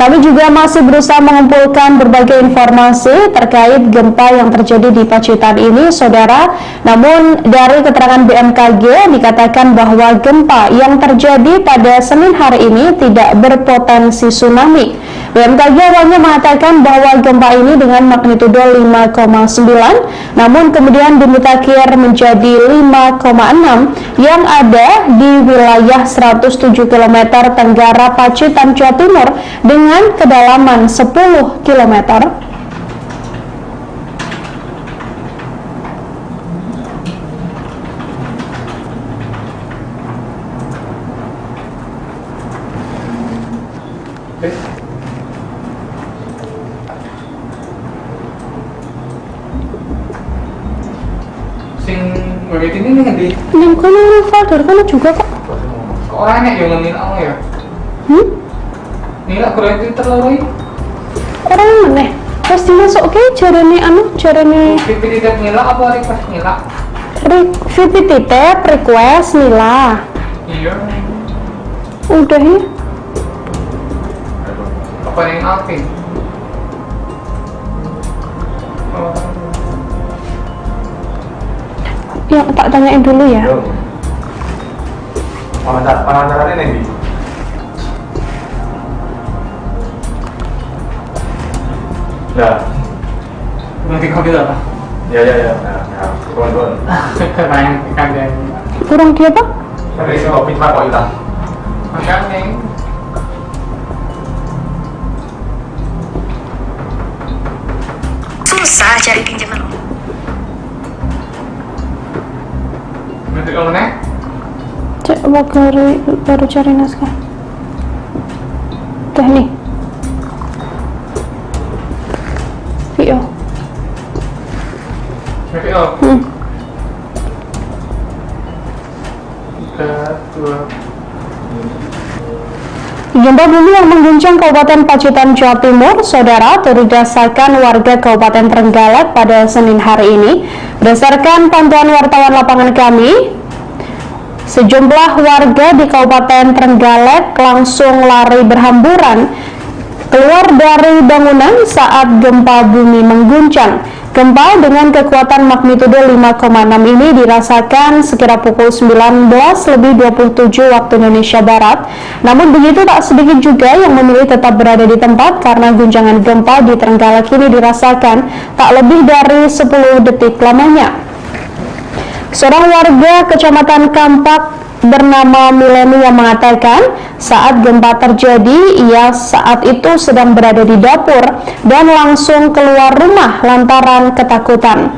Kami juga masih berusaha mengumpulkan berbagai informasi terkait gempa yang terjadi di Pacitan ini, saudara. Namun dari keterangan BMKG dikatakan bahwa gempa yang terjadi pada Senin hari ini tidak berpotensi tsunami. BMKG awalnya mengatakan bahwa gempa ini dengan magnitudo 5,9, namun kemudian dimutakhir menjadi 5,6 yang ada di wilayah 107 km tenggara Pacitan, Jawa Timur dengan kedalaman 10 km. Sing begitu ini ngendi? Yang kono rival dari kono juga kok. Orang enak yang ngelin aku ya. Nila kurang itu terlalu. Orang mana? Terus dimasuk ke jarene jarene. VPT tab Nila apa request Nila? VPT tab request Nila. Iya. Udah ya. Apa yang Alvin? Ya, tak tanyain dulu ya. Pengacaranya nih, Nah, nanti kau bilang apa? Ya, turun. Kurang dia apa? Tapi itu kopi kok itu. Makanya. Susah cari pinjaman. Nanti kalau nek? Cek baru cari naskah. Teh nih. VO. VO. 3, 2. Gempa bumi yang mengguncang Kabupaten Pacitan, Jawa Timur, saudara, dirasakan warga Kabupaten Trenggalek pada Senin hari ini. Berdasarkan pantauan wartawan lapangan kami, sejumlah warga di Kabupaten Trenggalek langsung lari berhamburan keluar dari bangunan saat gempa bumi mengguncang. Gempa dengan kekuatan magnitudo 5,6 ini dirasakan sekira pukul 19:27 waktu Indonesia Barat. Namun begitu tak sedikit juga yang memilih tetap berada di tempat karena guncangan gempa di Trenggalek ini dirasakan tak lebih dari 10 detik lamanya. Seorang warga Kecamatan Kampak bernama Mileni yang mengatakan saat gempa terjadi ia saat itu sedang berada di dapur dan langsung keluar rumah lantaran ketakutan.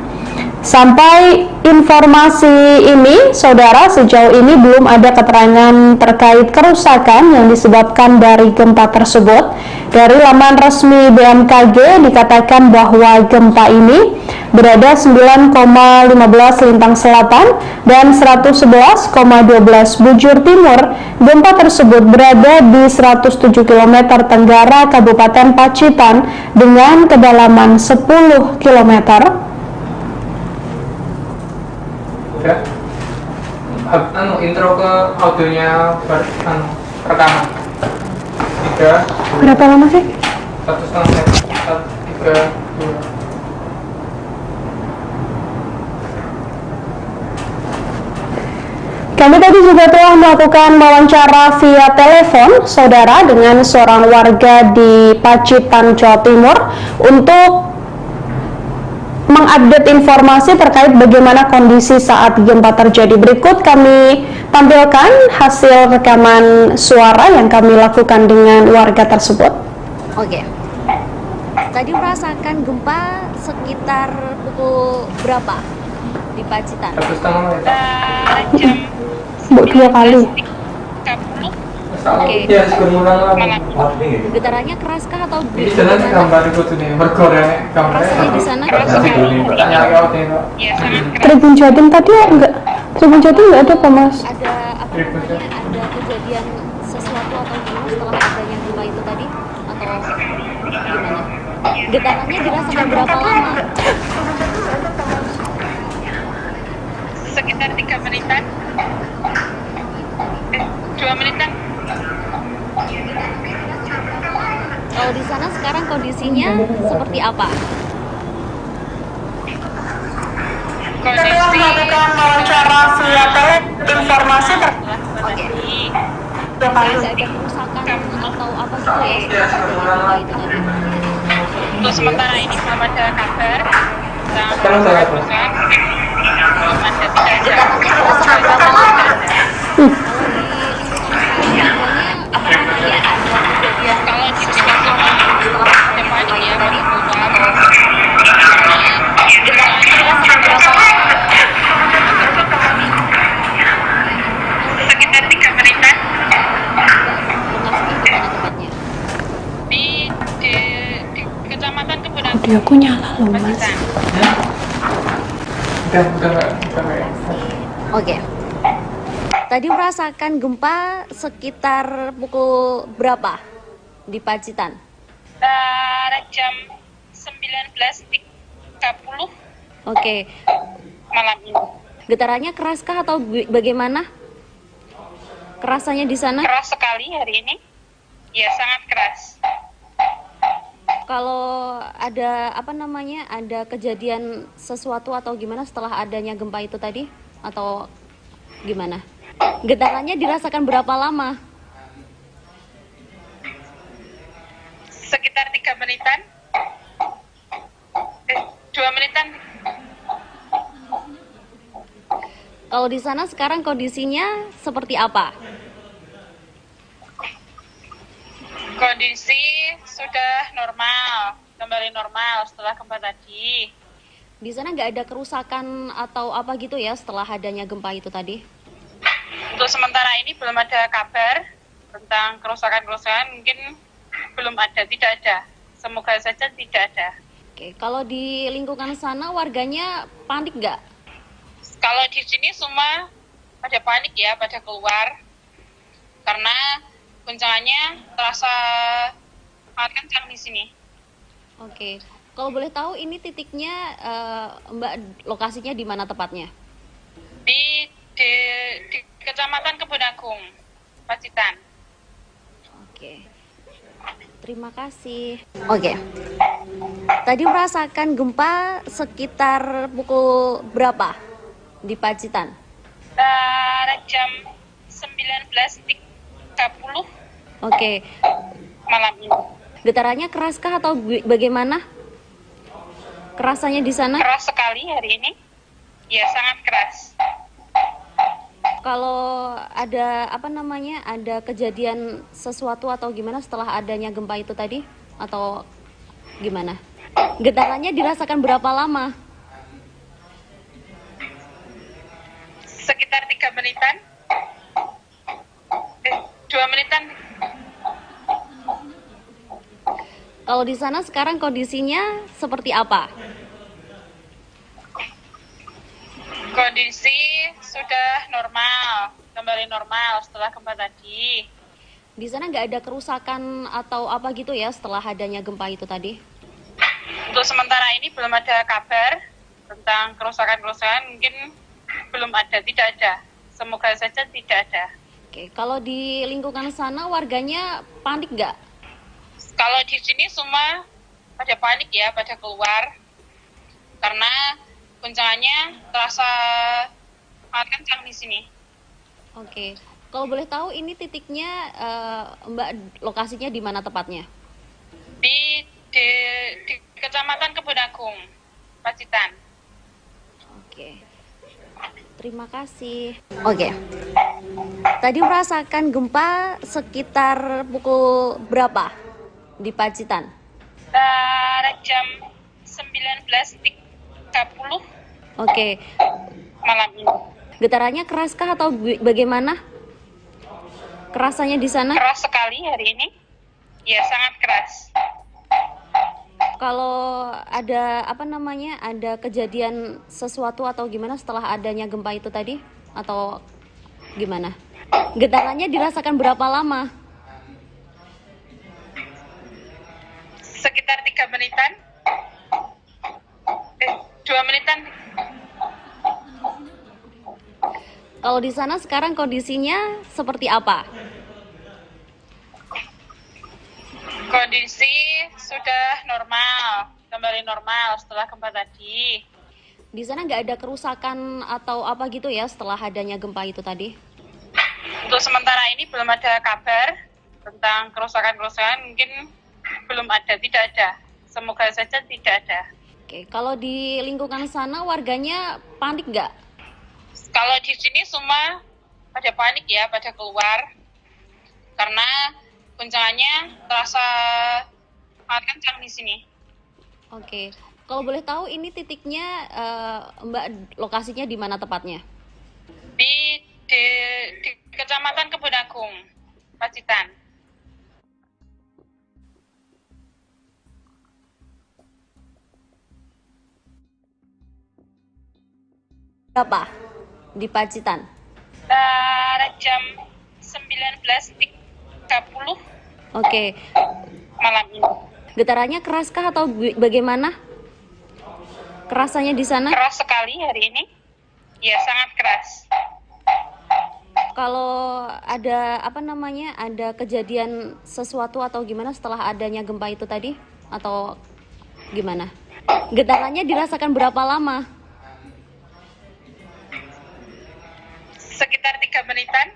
Sampai informasi ini, saudara, sejauh ini belum ada keterangan terkait kerusakan yang disebabkan dari gempa tersebut. Dari laman resmi BMKG dikatakan bahwa gempa ini berada 9,15 lintang selatan dan 111,12 bujur timur. Gempa tersebut berada di 107 km tenggara Kabupaten Pacitan dengan kedalaman 10 km. Udah. Intro ke audionya rekaman. 3. Berapa lama sih? 1,5 menit. 3, 2. Kami tadi juga telah melakukan wawancara via telepon, saudara, dengan seorang warga di Pacitan, Jawa Timur untuk mengupdate informasi terkait bagaimana kondisi saat gempa terjadi. Berikut kami tampilkan hasil rekaman suara yang kami lakukan dengan warga tersebut. Oke. Tadi merasakan gempa sekitar pukul berapa di Pacitan? 1,5 Jam 2 kali. Oke. Ya, sekurang Getarannya keraskah atau ini jalan gambar itu nih, bergoreng gambarnya. Rasanya di sana Tanya lagi waktu itu. Tribun Jatim tadi enggak? Tribun Jatim enggak ada apa, Mas? ada apa namanya, ada kejadian sesuatu atau gimana setelah adanya gempa itu tadi atau gimana? Getarannya dirasakan berapa lama? Sekitar 3 menitan. 2 menitan. Kalau di sana sekarang kondisinya seperti apa? Kondisi melakukan wawancara via informasi Oke. Nggak ada kerusakan atau apa gitu ya setelah itu tadi? untuk sementara ini belum ada kabar tentang kerusakan. Belum ada, tidak ada. Kalau di sini semua depan ya baru sekitar 3 menitan di Kecamatan Kebunan. Audioku nyala loh mas. Oke. Tadi merasakan gempa sekitar pukul berapa di Pacitan? Jam 19.30 Oke. malam ini. Getarannya keraskah atau bagaimana? Kerasannya di sana? Keras sekali hari ini. Ya, sangat keras. Kalau ada ada kejadian sesuatu atau gimana setelah adanya gempa itu tadi atau gimana? Getarannya dirasakan berapa lama? Sekitar 3 menitan. 2 menitan. Kalau di sana sekarang kondisinya seperti apa? Kondisi sudah normal, kembali normal setelah gempa tadi. Di sana nggak ada kerusakan atau apa gitu ya setelah adanya gempa itu tadi? Untuk sementara ini belum ada kabar tentang kerusakan-kerusakan, mungkin belum ada, tidak ada. Semoga saja tidak ada. Oke, kalau di lingkungan sana warganya panik nggak? Kalau di sini semua pada panik ya, pada keluar. Karena guncangannya terasa sangat kencang di sini. Oke, kalau boleh tahu ini titiknya Mbak lokasinya di mana tepatnya? Di Kecamatan Kebunagung, Pacitan. Oke, terima kasih. Oke, tadi merasakan gempa sekitar pukul berapa di Pacitan? Jam 19.30 Oke. malam ini. Getarannya keraskah atau bagaimana? Kerasannya di sana? Keras sekali hari ini. Ya, sangat keras. Kalau ada ada kejadian sesuatu atau gimana setelah adanya gempa itu tadi atau gimana? Getarannya dirasakan berapa lama? Sekitar 3 menitan. 2 menitan. Kalau di sana sekarang kondisinya seperti apa? Kondisi sudah normal, kembali normal setelah gempa tadi. Di sana nggak ada kerusakan atau apa gitu ya setelah adanya gempa itu tadi? Untuk sementara ini belum ada kabar tentang kerusakan-kerusakan, mungkin belum ada, tidak ada. Semoga saja tidak ada. Oke, kalau di lingkungan sana warganya panik nggak? Kalau di sini semua pada panik ya, pada keluar. Karena guncangannya terasa sangat kencang di sini. Oke, kalau boleh tahu ini titiknya Mbak lokasinya di mana tepatnya? Di Kecamatan Kebunagung, Pacitan. Oke, terima kasih. Oke, tadi merasakan gempa sekitar pukul berapa di Pacitan? Jam 19.30 Oke. malam ini. Getarannya keraskah atau bagaimana? Kerasannya di sana? Keras sekali hari ini. Ya, sangat keras. Kalau ada ada kejadian sesuatu atau gimana setelah adanya gempa itu tadi atau gimana? Getarannya dirasakan berapa lama? Sekitar 3 menitan. 2 menitan. Kalau di sana sekarang kondisinya seperti apa? Kondisi sudah normal, kembali normal setelah gempa tadi. Di sana nggak ada kerusakan atau apa gitu ya setelah adanya gempa itu tadi? Untuk sementara ini belum ada kabar tentang kerusakan-kerusakan, mungkin belum ada, tidak ada. Semoga saja tidak ada. Oke, kalau di lingkungan sana warganya panik nggak? Kalau di sini semua pada panik ya, pada keluar. Karena guncangannya terasa sangat kencang di sini. Oke, kalau boleh tahu ini titiknya Mbak lokasinya di mana tepatnya? Di Kecamatan Kebun Agung, Pacitan. Berapa di Pacitan? Jam 19.30 Oke. malam ini. Getarannya keraskah atau bagaimana? Kerasanya di sana? Keras sekali hari ini. Ya, sangat keras. Kalau ada ada kejadian sesuatu atau gimana setelah adanya gempa itu tadi? Atau gimana? Getarannya dirasakan berapa lama? Sekitar 3 menitan.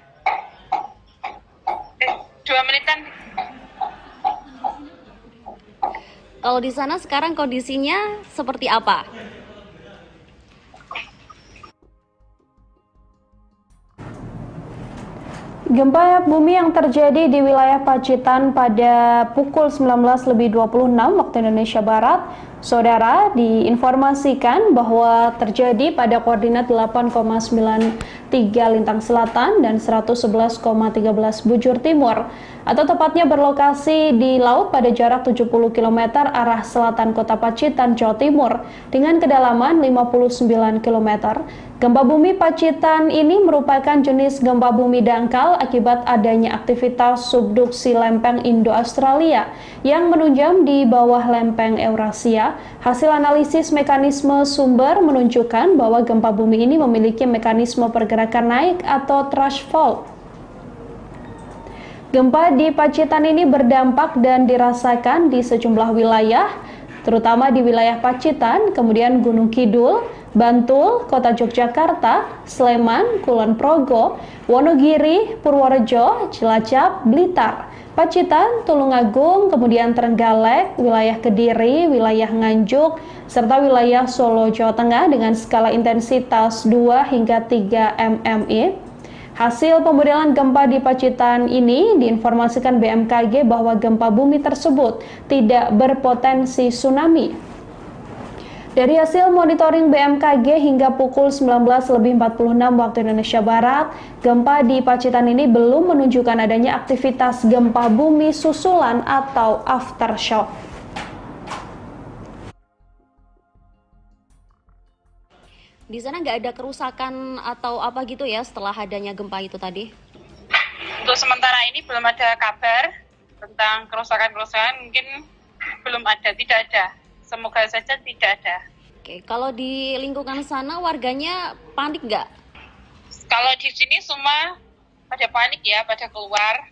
2 menitan. Kalau di sana sekarang kondisinya seperti apa? Gempa bumi yang terjadi di wilayah Pacitan pada pukul 19.26 waktu Indonesia Barat, saudara, diinformasikan bahwa terjadi pada koordinat 8,93 lintang selatan dan 111,13 bujur timur, atau tepatnya berlokasi di laut pada jarak 70 km arah selatan kota Pacitan, Jawa Timur, dengan kedalaman 59 km. Gempa bumi Pacitan ini merupakan jenis gempa bumi dangkal akibat adanya aktivitas subduksi lempeng Indo-Australia yang menunjam di bawah lempeng Eurasia. Hasil analisis mekanisme sumber menunjukkan bahwa gempa bumi ini memiliki mekanisme pergerakan naik atau thrust fault. Gempa di Pacitan ini berdampak dan dirasakan di sejumlah wilayah, terutama di wilayah Pacitan, kemudian Gunung Kidul, Bantul, Kota Yogyakarta, Sleman, Kulon Progo, Wonogiri, Purworejo, Cilacap, Blitar, Pacitan, Tulungagung, kemudian Trenggalek, wilayah Kediri, wilayah Nganjuk, serta wilayah Solo, Jawa Tengah dengan skala intensitas 2 hingga 3 mmi. Hasil pemodelan gempa di Pacitan ini diinformasikan BMKG bahwa gempa bumi tersebut tidak berpotensi tsunami. Dari hasil monitoring BMKG hingga pukul 19.46 waktu Indonesia Barat, gempa di Pacitan ini belum menunjukkan adanya aktivitas gempa bumi susulan atau aftershock. Di sana nggak ada kerusakan atau apa gitu ya setelah adanya gempa itu tadi? Untuk sementara ini belum ada kabar tentang kerusakan-kerusakan, mungkin belum ada, tidak ada. Semoga saja tidak ada. Oke, kalau di lingkungan sana warganya panik nggak? Kalau di sini semua pada panik ya, pada keluar.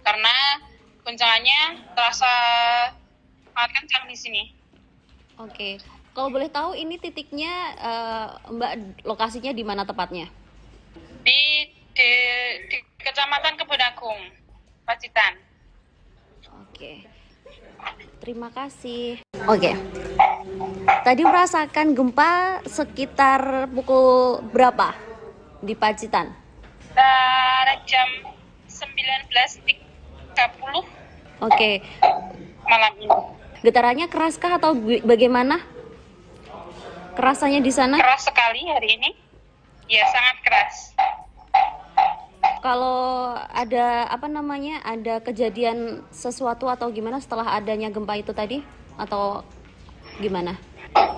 Karena guncangannya terasa sangat kencang di sini. Oke, kalau boleh tahu ini titiknya Mbak lokasinya di mana tepatnya? Di Kecamatan Kebun Agung, Pacitan. Oke. Terima kasih. Oke. Tadi merasakan gempa sekitar pukul berapa di Pacitan? Jam 19.30 Oke. malam ini. Getarannya keraskah atau bagaimana? Kerasanya di sana? Keras sekali hari ini. Ya, sangat keras. Kalau ada ada kejadian sesuatu atau gimana setelah adanya gempa itu tadi? Atau gimana?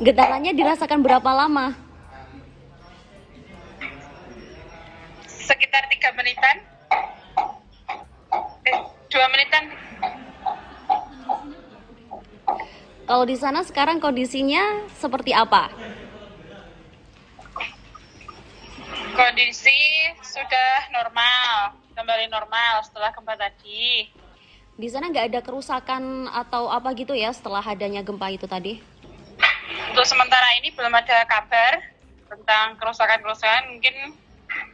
Getarannya dirasakan berapa lama? Sekitar 3 menitan. 2 menitan. Kalau di sana sekarang kondisinya seperti apa? Kondisi sudah normal, kembali normal setelah gempa tadi. Di sana nggak ada kerusakan atau apa gitu ya setelah adanya gempa itu tadi? Untuk sementara ini belum ada kabar tentang kerusakan-kerusakan, mungkin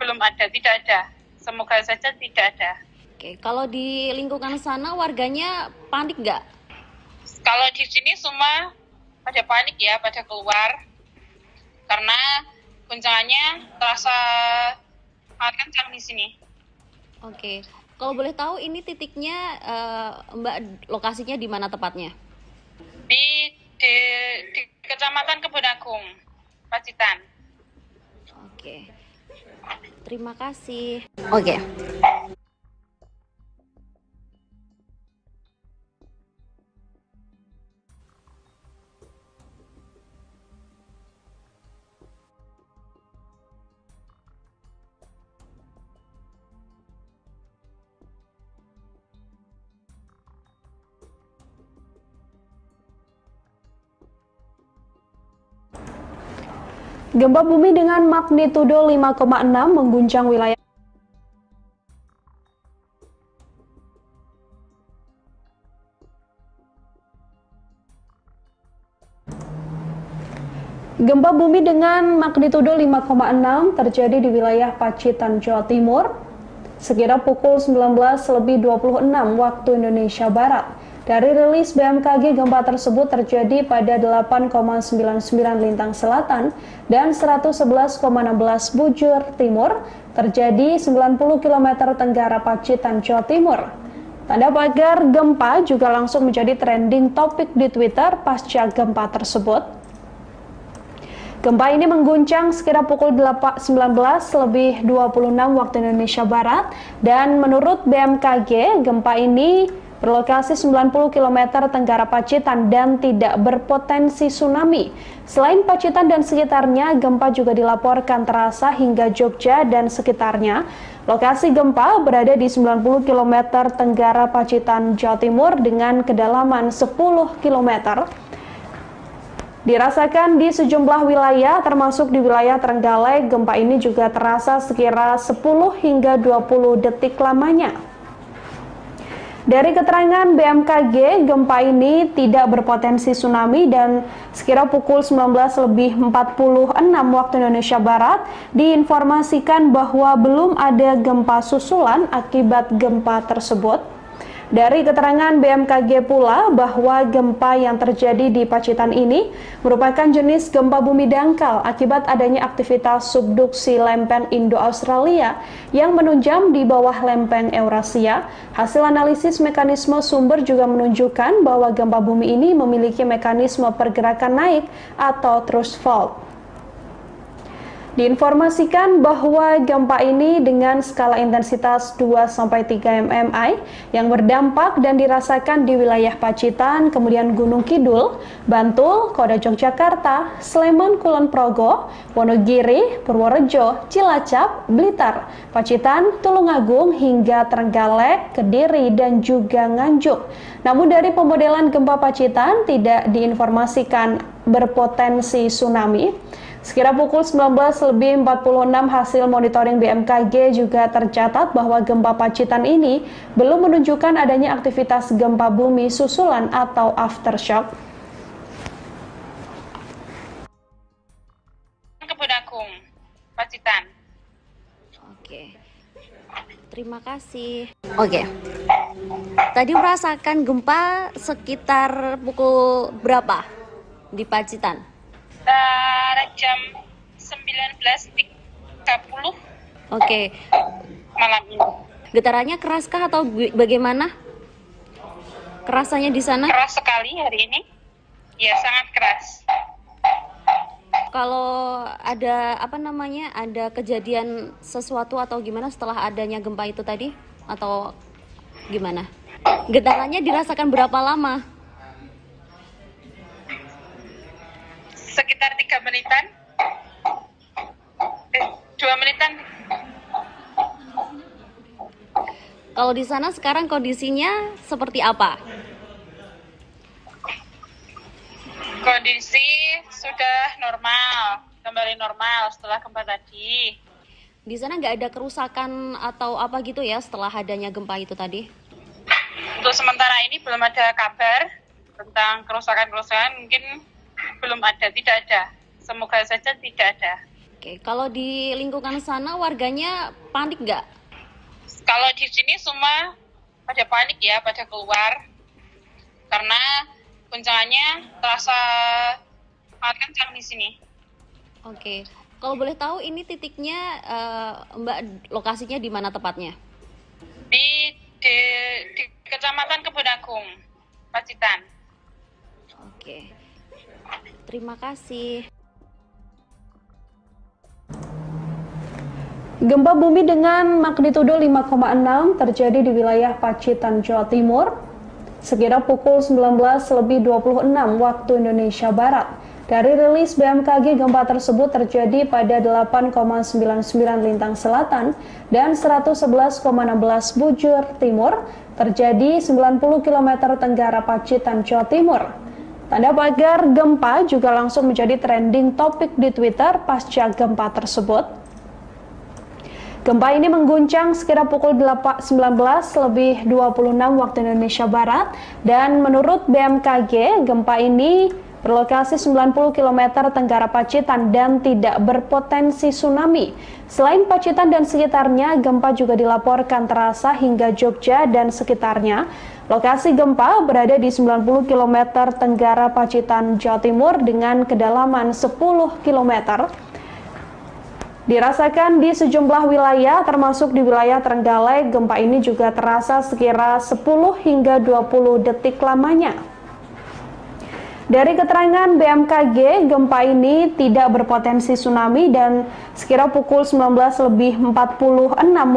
belum ada, tidak ada. Semoga saja tidak ada. Oke, kalau di lingkungan sana warganya panik nggak? Kalau di sini semua pada panik ya, pada keluar. Karena guncangannya terasa sangat kencang di sini. Oke, kalau boleh tahu ini titiknya Mbak lokasinya di mana tepatnya? Di Kecamatan Kebun Agung, Pacitan. Oke, terima kasih. Oke. Gempa bumi dengan magnitudo 5,6 mengguncang wilayah Gempa bumi dengan magnitudo 5,6 terjadi di wilayah Pacitan, Jawa Timur sekitar pukul 19.26 waktu Indonesia Barat. Dari rilis BMKG, gempa tersebut terjadi pada 8,99 lintang selatan dan 111,16 bujur timur, terjadi 90 km tenggara Pacitan, Jawa Timur. Tanda pagar gempa juga langsung menjadi trending topik di Twitter pasca gempa tersebut. Gempa ini mengguncang sekitar pukul 19.26 waktu Indonesia Barat dan menurut BMKG, gempa ini berlokasi 90 km tenggara Pacitan dan tidak berpotensi tsunami. Selain Pacitan dan sekitarnya, gempa juga dilaporkan terasa hingga Jogja dan sekitarnya. Lokasi gempa berada di 90 km tenggara Pacitan, Jawa Timur dengan kedalaman 10 km. Dirasakan di sejumlah wilayah, termasuk di wilayah Trenggalek, gempa ini juga terasa sekira 10 hingga 20 detik lamanya. Dari keterangan BMKG, gempa ini tidak berpotensi tsunami dan sekira pukul 19.46 waktu Indonesia Barat diinformasikan bahwa belum ada gempa susulan akibat gempa tersebut. Dari keterangan BMKG pula bahwa gempa yang terjadi di Pacitan ini merupakan jenis gempa bumi dangkal akibat adanya aktivitas subduksi lempeng Indo-Australia yang menunjam di bawah lempeng Eurasia. Hasil analisis mekanisme sumber juga menunjukkan bahwa gempa bumi ini memiliki mekanisme pergerakan naik atau thrust fault. Diinformasikan bahwa gempa ini dengan skala intensitas 2-3 mmi yang berdampak dan dirasakan di wilayah Pacitan, kemudian Gunung Kidul, Bantul, Kota Yogyakarta, Sleman, Kulon Progo, Wonogiri, Purworejo, Cilacap, Blitar, Pacitan, Tulungagung, hingga Trenggalek, Kediri, dan juga Nganjuk. Namun dari pemodelan gempa Pacitan tidak diinformasikan berpotensi tsunami. Sekira pukul 19.46 hasil monitoring BMKG juga tercatat bahwa gempa Pacitan ini belum menunjukkan adanya aktivitas gempa bumi susulan atau aftershock. Kebun Agung, Pacitan. Oke, terima kasih. Oke, tadi merasakan gempa sekitar pukul berapa di Pacitan? Jam 19.30 Oke. malam ini. Getarannya keraskah atau bagaimana? Kerasannya di sana? Keras sekali hari ini. Ya, sangat keras. Kalau ada ada kejadian sesuatu atau gimana setelah adanya gempa itu tadi? Atau gimana? Getarannya dirasakan berapa lama? Sekitar 3 menitan. 2 menitan. Kalau di sana sekarang kondisinya seperti apa? Kondisi sudah normal, kembali normal setelah gempa tadi. Di sana nggak ada kerusakan atau apa gitu ya setelah adanya gempa itu tadi? Untuk sementara ini belum ada kabar tentang kerusakan-kerusakan, mungkin belum ada, tidak ada. Semoga saja tidak ada. Oke, kalau di lingkungan sana warganya panik nggak? Kalau di sini semua pada panik ya, pada keluar. Karena guncangannya terasa sangat kencang di sini. Oke, kalau boleh tahu ini titiknya Mbak lokasinya di mana tepatnya? Di Kecamatan Kebun Agung, Pacitan. Oke, terima kasih. Gempa bumi dengan magnitudo 5,6 terjadi di wilayah Pacitan, Jawa Timur, sekira pukul 19.26 waktu Indonesia Barat. Dari rilis BMKG, gempa tersebut terjadi pada 8,99 lintang selatan dan 111,16 bujur timur, terjadi 90 km tenggara Pacitan, Jawa Timur. Tanda pagar gempa juga langsung menjadi trending topik di Twitter pasca gempa tersebut. Gempa ini mengguncang sekira pukul 19.26 waktu Indonesia Barat, dan menurut BMKG, gempa ini berlokasi 90 km tenggara Pacitan dan tidak berpotensi tsunami. Selain Pacitan dan sekitarnya, gempa juga dilaporkan terasa hingga Jogja dan sekitarnya. Lokasi gempa berada di 90 km tenggara Pacitan, Jawa Timur dengan kedalaman 10 km. Dirasakan di sejumlah wilayah, termasuk di wilayah Trenggalek. Gempa ini juga terasa sekira 10 hingga 20 detik lamanya. Dari keterangan BMKG, gempa ini tidak berpotensi tsunami dan sekira pukul 19.46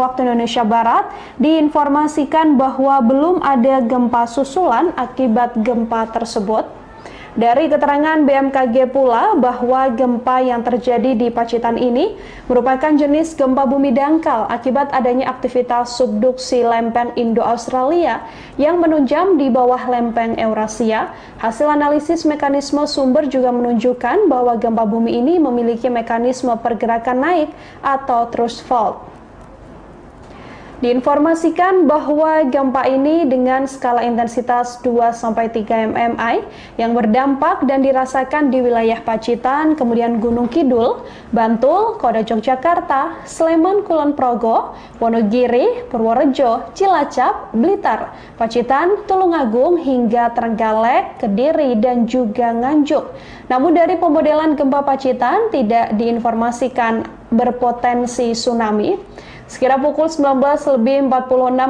waktu Indonesia Barat diinformasikan bahwa belum ada gempa susulan akibat gempa tersebut. Dari keterangan BMKG pula bahwa gempa yang terjadi di Pacitan ini merupakan jenis gempa bumi dangkal akibat adanya aktivitas subduksi lempeng Indo-Australia yang menunjam di bawah lempeng Eurasia. Hasil analisis mekanisme sumber juga menunjukkan bahwa gempa bumi ini memiliki mekanisme pergerakan naik atau thrust fault. Diinformasikan bahwa gempa ini dengan skala intensitas 2-3 mmi yang berdampak dan dirasakan di wilayah Pacitan, kemudian Gunung Kidul, Bantul, Kota Yogyakarta, Sleman, Kulon Progo, Wonogiri, Purworejo, Cilacap, Blitar, Pacitan, Tulungagung, hingga Trenggalek, Kediri, dan juga Nganjuk. Namun dari pemodelan gempa Pacitan tidak diinformasikan berpotensi tsunami. Sekira pukul 19.46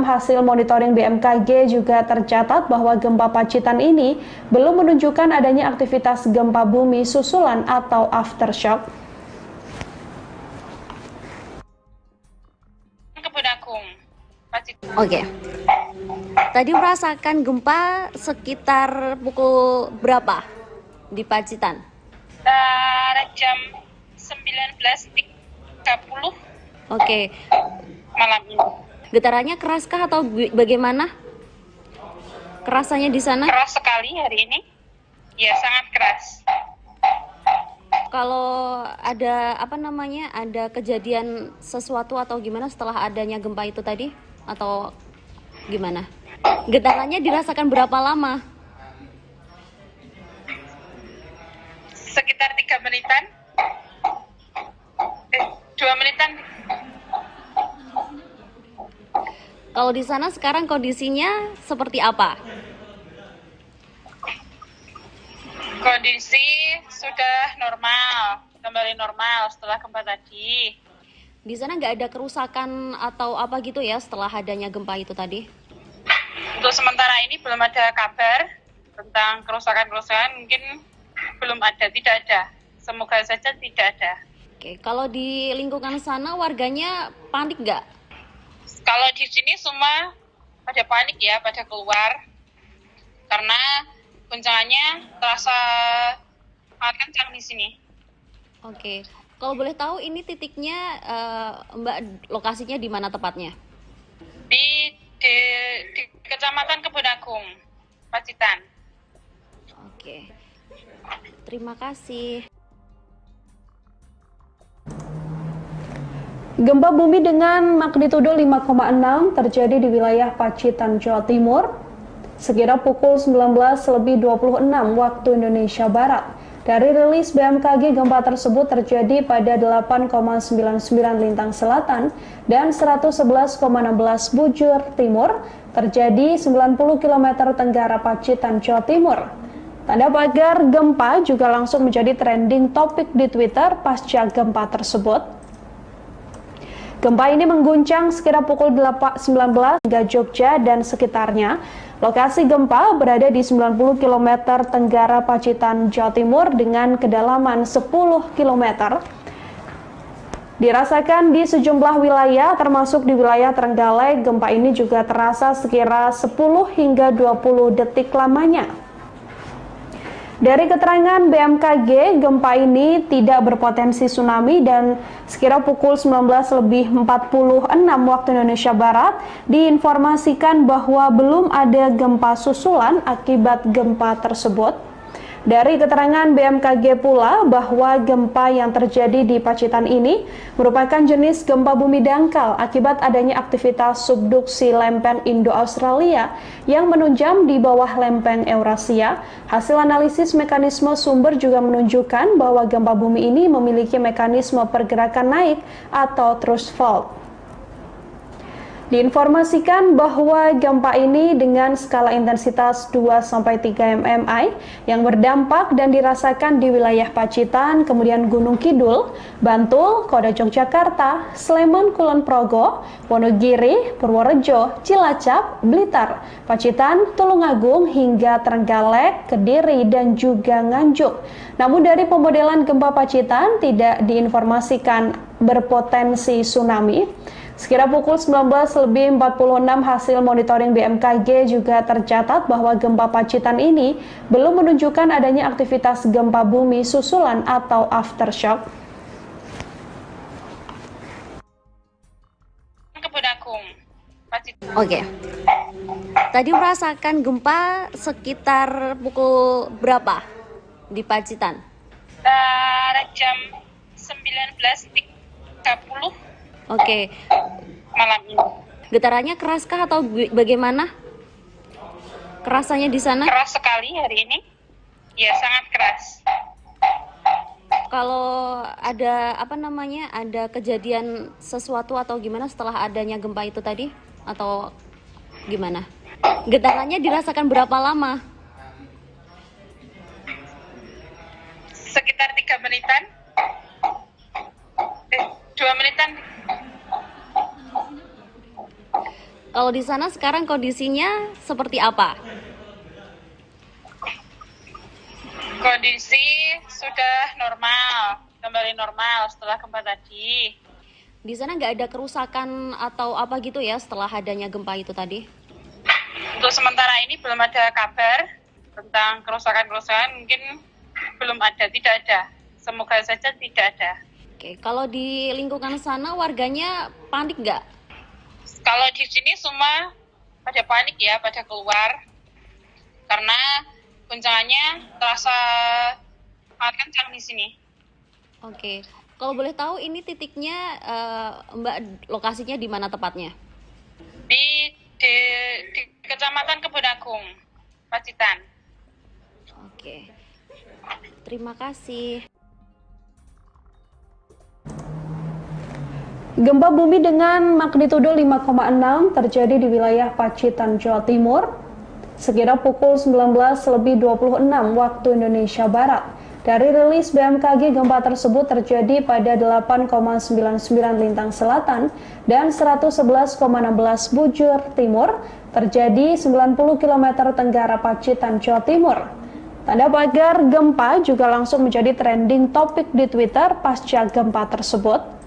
hasil monitoring BMKG juga tercatat bahwa gempa Pacitan ini belum menunjukkan adanya aktivitas gempa bumi susulan atau aftershock. Kebun Agung, Pacitan. Oke. Tadi merasakan gempa sekitar pukul berapa di Pacitan? Jam 19.30. Oke. Malam ini. Getarannya keraskah atau bagaimana? Kerasanya di sana? Keras sekali hari ini. Ya, sangat keras. Kalau ada ada kejadian sesuatu atau gimana setelah adanya gempa itu tadi? Atau gimana? Getarannya dirasakan berapa lama? Sekitar 3 menitan. 2 menitan. Kalau di sana sekarang kondisinya seperti apa? Kondisi sudah normal, kembali normal setelah gempa tadi. Di sana nggak ada kerusakan atau apa gitu ya setelah adanya gempa itu tadi? Untuk sementara ini belum ada kabar tentang kerusakan-kerusakan, mungkin belum ada, tidak ada. Semoga saja tidak ada. Oke, kalau di lingkungan sana warganya panik nggak? Kalau di sini semua pada panik ya, pada keluar. Karena guncangannya terasa sangat kencang di sini. Oke, kalau boleh tahu ini titiknya Mbak lokasinya di mana tepatnya? Di Kecamatan Kebun Agung, Pacitan. Oke, terima kasih. Gempa bumi dengan magnitudo 5,6 terjadi di wilayah Pacitan, Jawa Timur, sekira pukul 19.26 waktu Indonesia Barat. Dari rilis BMKG, gempa tersebut terjadi pada 8,99 lintang selatan dan 111,16 bujur timur, terjadi 90 km tenggara Pacitan, Jawa Timur. Tanda pagar gempa juga langsung menjadi trending topik di Twitter pasca gempa tersebut. Gempa ini mengguncang sekira pukul 19 hingga Jogja dan sekitarnya. Lokasi gempa berada di 90 km tenggara Pacitan, Jawa Timur dengan kedalaman 10 km. Dirasakan di sejumlah wilayah termasuk di wilayah Trenggalek, gempa ini juga terasa sekira 10 hingga 20 detik lamanya. Dari keterangan BMKG, gempa ini tidak berpotensi tsunami dan sekira pukul 19.46 waktu Indonesia Barat diinformasikan bahwa belum ada gempa susulan akibat gempa tersebut. Dari keterangan BMKG pula bahwa gempa yang terjadi di Pacitan ini merupakan jenis gempa bumi dangkal akibat adanya aktivitas subduksi lempeng Indo-Australia yang menunjam di bawah lempeng Eurasia. Hasil analisis mekanisme sumber juga menunjukkan bahwa gempa bumi ini memiliki mekanisme pergerakan naik atau thrust fault. Diinformasikan bahwa gempa ini dengan skala intensitas 2-3 mmi yang berdampak dan dirasakan di wilayah Pacitan, kemudian Gunung Kidul, Bantul, Kota Yogyakarta, Sleman, Kulon Progo, Wonogiri, Purworejo, Cilacap, Blitar, Pacitan, Tulungagung hingga Trenggalek, Kediri, dan juga Nganjuk. Namun dari pemodelan gempa Pacitan tidak diinformasikan berpotensi tsunami. Sekira pukul 19.46 hasil monitoring BMKG juga tercatat bahwa gempa Pacitan ini belum menunjukkan adanya aktivitas gempa bumi susulan atau aftershock. Oke. Tadi merasakan gempa sekitar pukul berapa di Pacitan? Jam 19.30. Oke. Malam ini. Getarannya keraskah atau bagaimana? Kerasanya di sana? Keras sekali hari ini. Ya, sangat keras. Kalau ada ada kejadian sesuatu atau gimana setelah adanya gempa itu tadi? Atau gimana? Getarannya dirasakan berapa lama? Sekitar 3 menitan. 2 menitan. Kalau di sana sekarang kondisinya seperti apa? Kondisi sudah normal, kembali normal setelah gempa tadi. Di sana nggak ada kerusakan atau apa gitu ya setelah adanya gempa itu tadi? Untuk sementara ini belum ada kabar tentang kerusakan-kerusakan, mungkin belum ada, tidak ada. Semoga saja tidak ada. Oke, kalau di lingkungan sana warganya panik nggak? Kalau di sini semua pada panik ya, pada keluar. Karena guncangannya terasa sangat kencang di sini. Oke, kalau boleh tahu ini titiknya Mbak lokasinya di mana tepatnya? Di Kecamatan Kebun Agung, Pacitan. Oke, terima kasih. Gempa bumi dengan magnitudo 5,6 terjadi di wilayah Pacitan, Jawa Timur, sekira pukul 19.26 waktu Indonesia Barat. Dari rilis BMKG, gempa tersebut terjadi pada 8,99 lintang selatan dan 111,16 bujur timur, terjadi 90 km tenggara Pacitan, Jawa Timur. Tanda pagar gempa juga langsung menjadi trending topik di Twitter pasca gempa tersebut.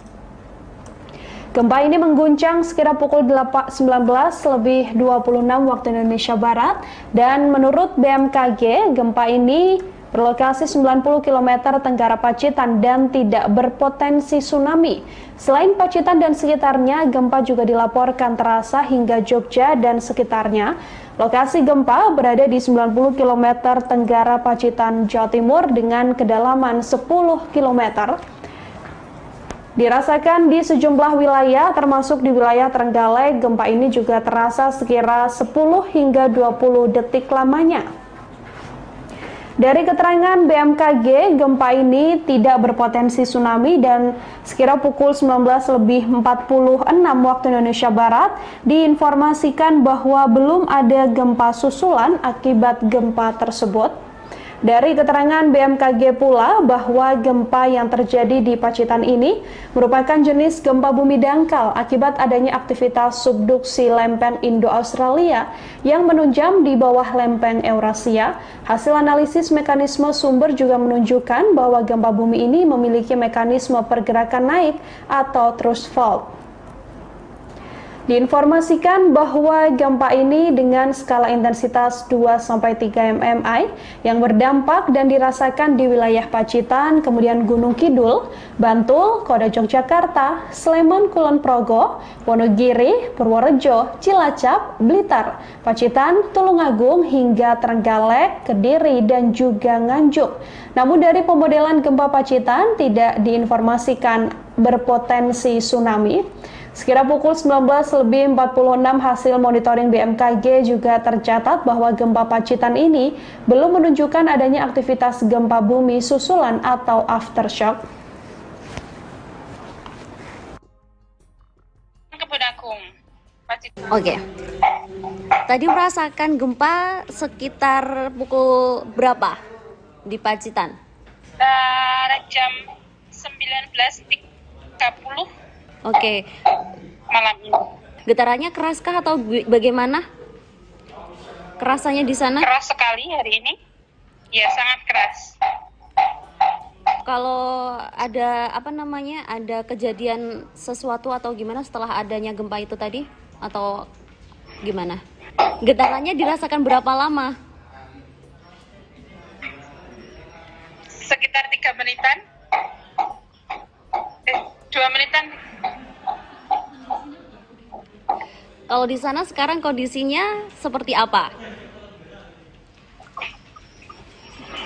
Gempa ini mengguncang sekira pukul 19.26 waktu Indonesia Barat dan menurut BMKG, gempa ini berlokasi 90 km tenggara Pacitan dan tidak berpotensi tsunami. Selain Pacitan dan sekitarnya, gempa juga dilaporkan terasa hingga Jogja dan sekitarnya. Lokasi gempa berada di 90 km tenggara Pacitan, Jawa Timur dengan kedalaman 10 km. Dirasakan di sejumlah wilayah, termasuk di wilayah Trenggalek, gempa ini juga terasa sekira 10 hingga 20 detik lamanya. Dari keterangan BMKG, gempa ini tidak berpotensi tsunami dan sekira pukul 19.46 waktu Indonesia Barat diinformasikan bahwa belum ada gempa susulan akibat gempa tersebut. Dari keterangan BMKG pula bahwa gempa yang terjadi di Pacitan ini merupakan jenis gempa bumi dangkal akibat adanya aktivitas subduksi lempeng Indo-Australia yang menunjam di bawah lempeng Eurasia. Hasil analisis mekanisme sumber juga menunjukkan bahwa gempa bumi ini memiliki mekanisme pergerakan naik atau thrust fault. Diinformasikan bahwa gempa ini dengan skala intensitas 2-3 mmi yang berdampak dan dirasakan di wilayah Pacitan, kemudian Gunung Kidul, Bantul, Kota Yogyakarta, Sleman, Kulon Progo, Wonogiri, Purworejo, Cilacap, Blitar, Pacitan, Tulungagung hingga Trenggalek, Kediri, dan juga Nganjuk. Namun dari pemodelan gempa Pacitan tidak diinformasikan berpotensi tsunami. Sekira pukul 19.46 hasil monitoring BMKG juga tercatat bahwa gempa Pacitan ini belum menunjukkan adanya aktivitas gempa bumi susulan atau aftershock. Oke. Tadi merasakan gempa sekitar pukul berapa di Pacitan? Jam 19.30 Oke. malam ini. Getarannya keraskah atau bagaimana? Kerasanya di sana? Keras sekali hari ini. Ya, sangat keras. Kalau ada ada kejadian sesuatu atau gimana setelah adanya gempa itu tadi? Atau gimana? Getarannya dirasakan berapa lama? Sekitar 3 menitan. 2 menitan. Kalau di sana sekarang kondisinya seperti apa?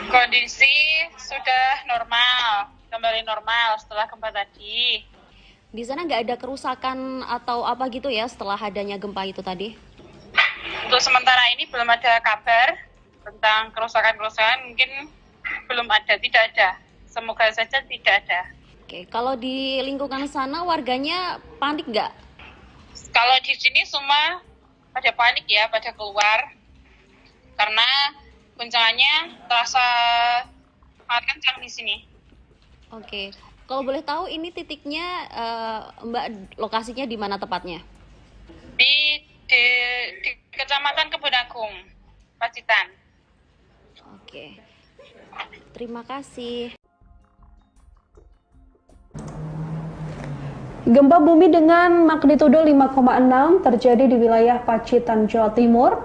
Kondisi sudah normal, kembali normal setelah gempa tadi. Di sana nggak ada kerusakan atau apa gitu ya setelah adanya gempa itu tadi? Untuk sementara ini belum ada kabar tentang kerusakan-kerusakan, mungkin belum ada, tidak ada. Semoga saja tidak ada. Oke, kalau di lingkungan sana warganya panik nggak? Kalau di sini semua pada panik ya, pada keluar. Karena guncangannya terasa sangat kencang di sini. Oke, kalau boleh tahu ini titiknya Mbak lokasinya di mana tepatnya? Di Kecamatan Kebun Agung, Pacitan. Oke, terima kasih. Gempa bumi dengan magnitudo 5,6 terjadi di wilayah Pacitan, Jawa Timur,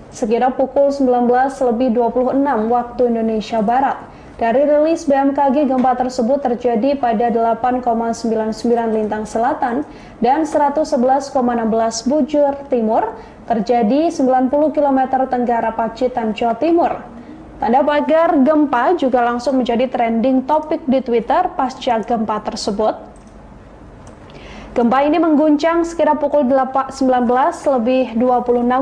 sekira pukul 19.26 waktu Indonesia Barat. Dari rilis BMKG, gempa tersebut terjadi pada 8,99 lintang selatan dan 111,16 bujur timur, terjadi 90 km tenggara Pacitan, Jawa Timur. Tanda pagar gempa juga langsung menjadi trending topik di Twitter pasca gempa tersebut. Gempa ini mengguncang sekira pukul 19.26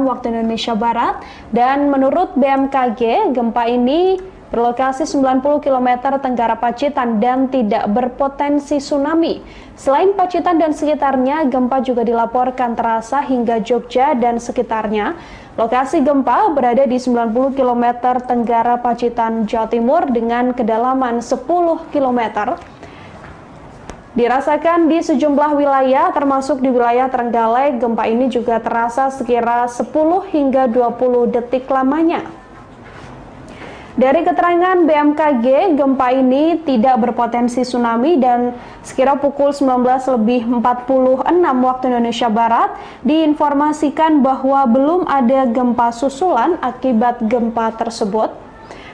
waktu Indonesia Barat dan menurut BMKG, gempa ini berlokasi 90 km tenggara Pacitan dan tidak berpotensi tsunami. Selain Pacitan dan sekitarnya, gempa juga dilaporkan terasa hingga Jogja dan sekitarnya. Lokasi gempa berada di 90 km tenggara Pacitan, Jawa Timur dengan kedalaman 10 km. Dirasakan di sejumlah wilayah, termasuk di wilayah Trenggalek, gempa ini juga terasa sekira 10 hingga 20 detik lamanya. Dari keterangan BMKG, gempa ini tidak berpotensi tsunami dan sekira pukul 19.46 waktu Indonesia Barat diinformasikan bahwa belum ada gempa susulan akibat gempa tersebut.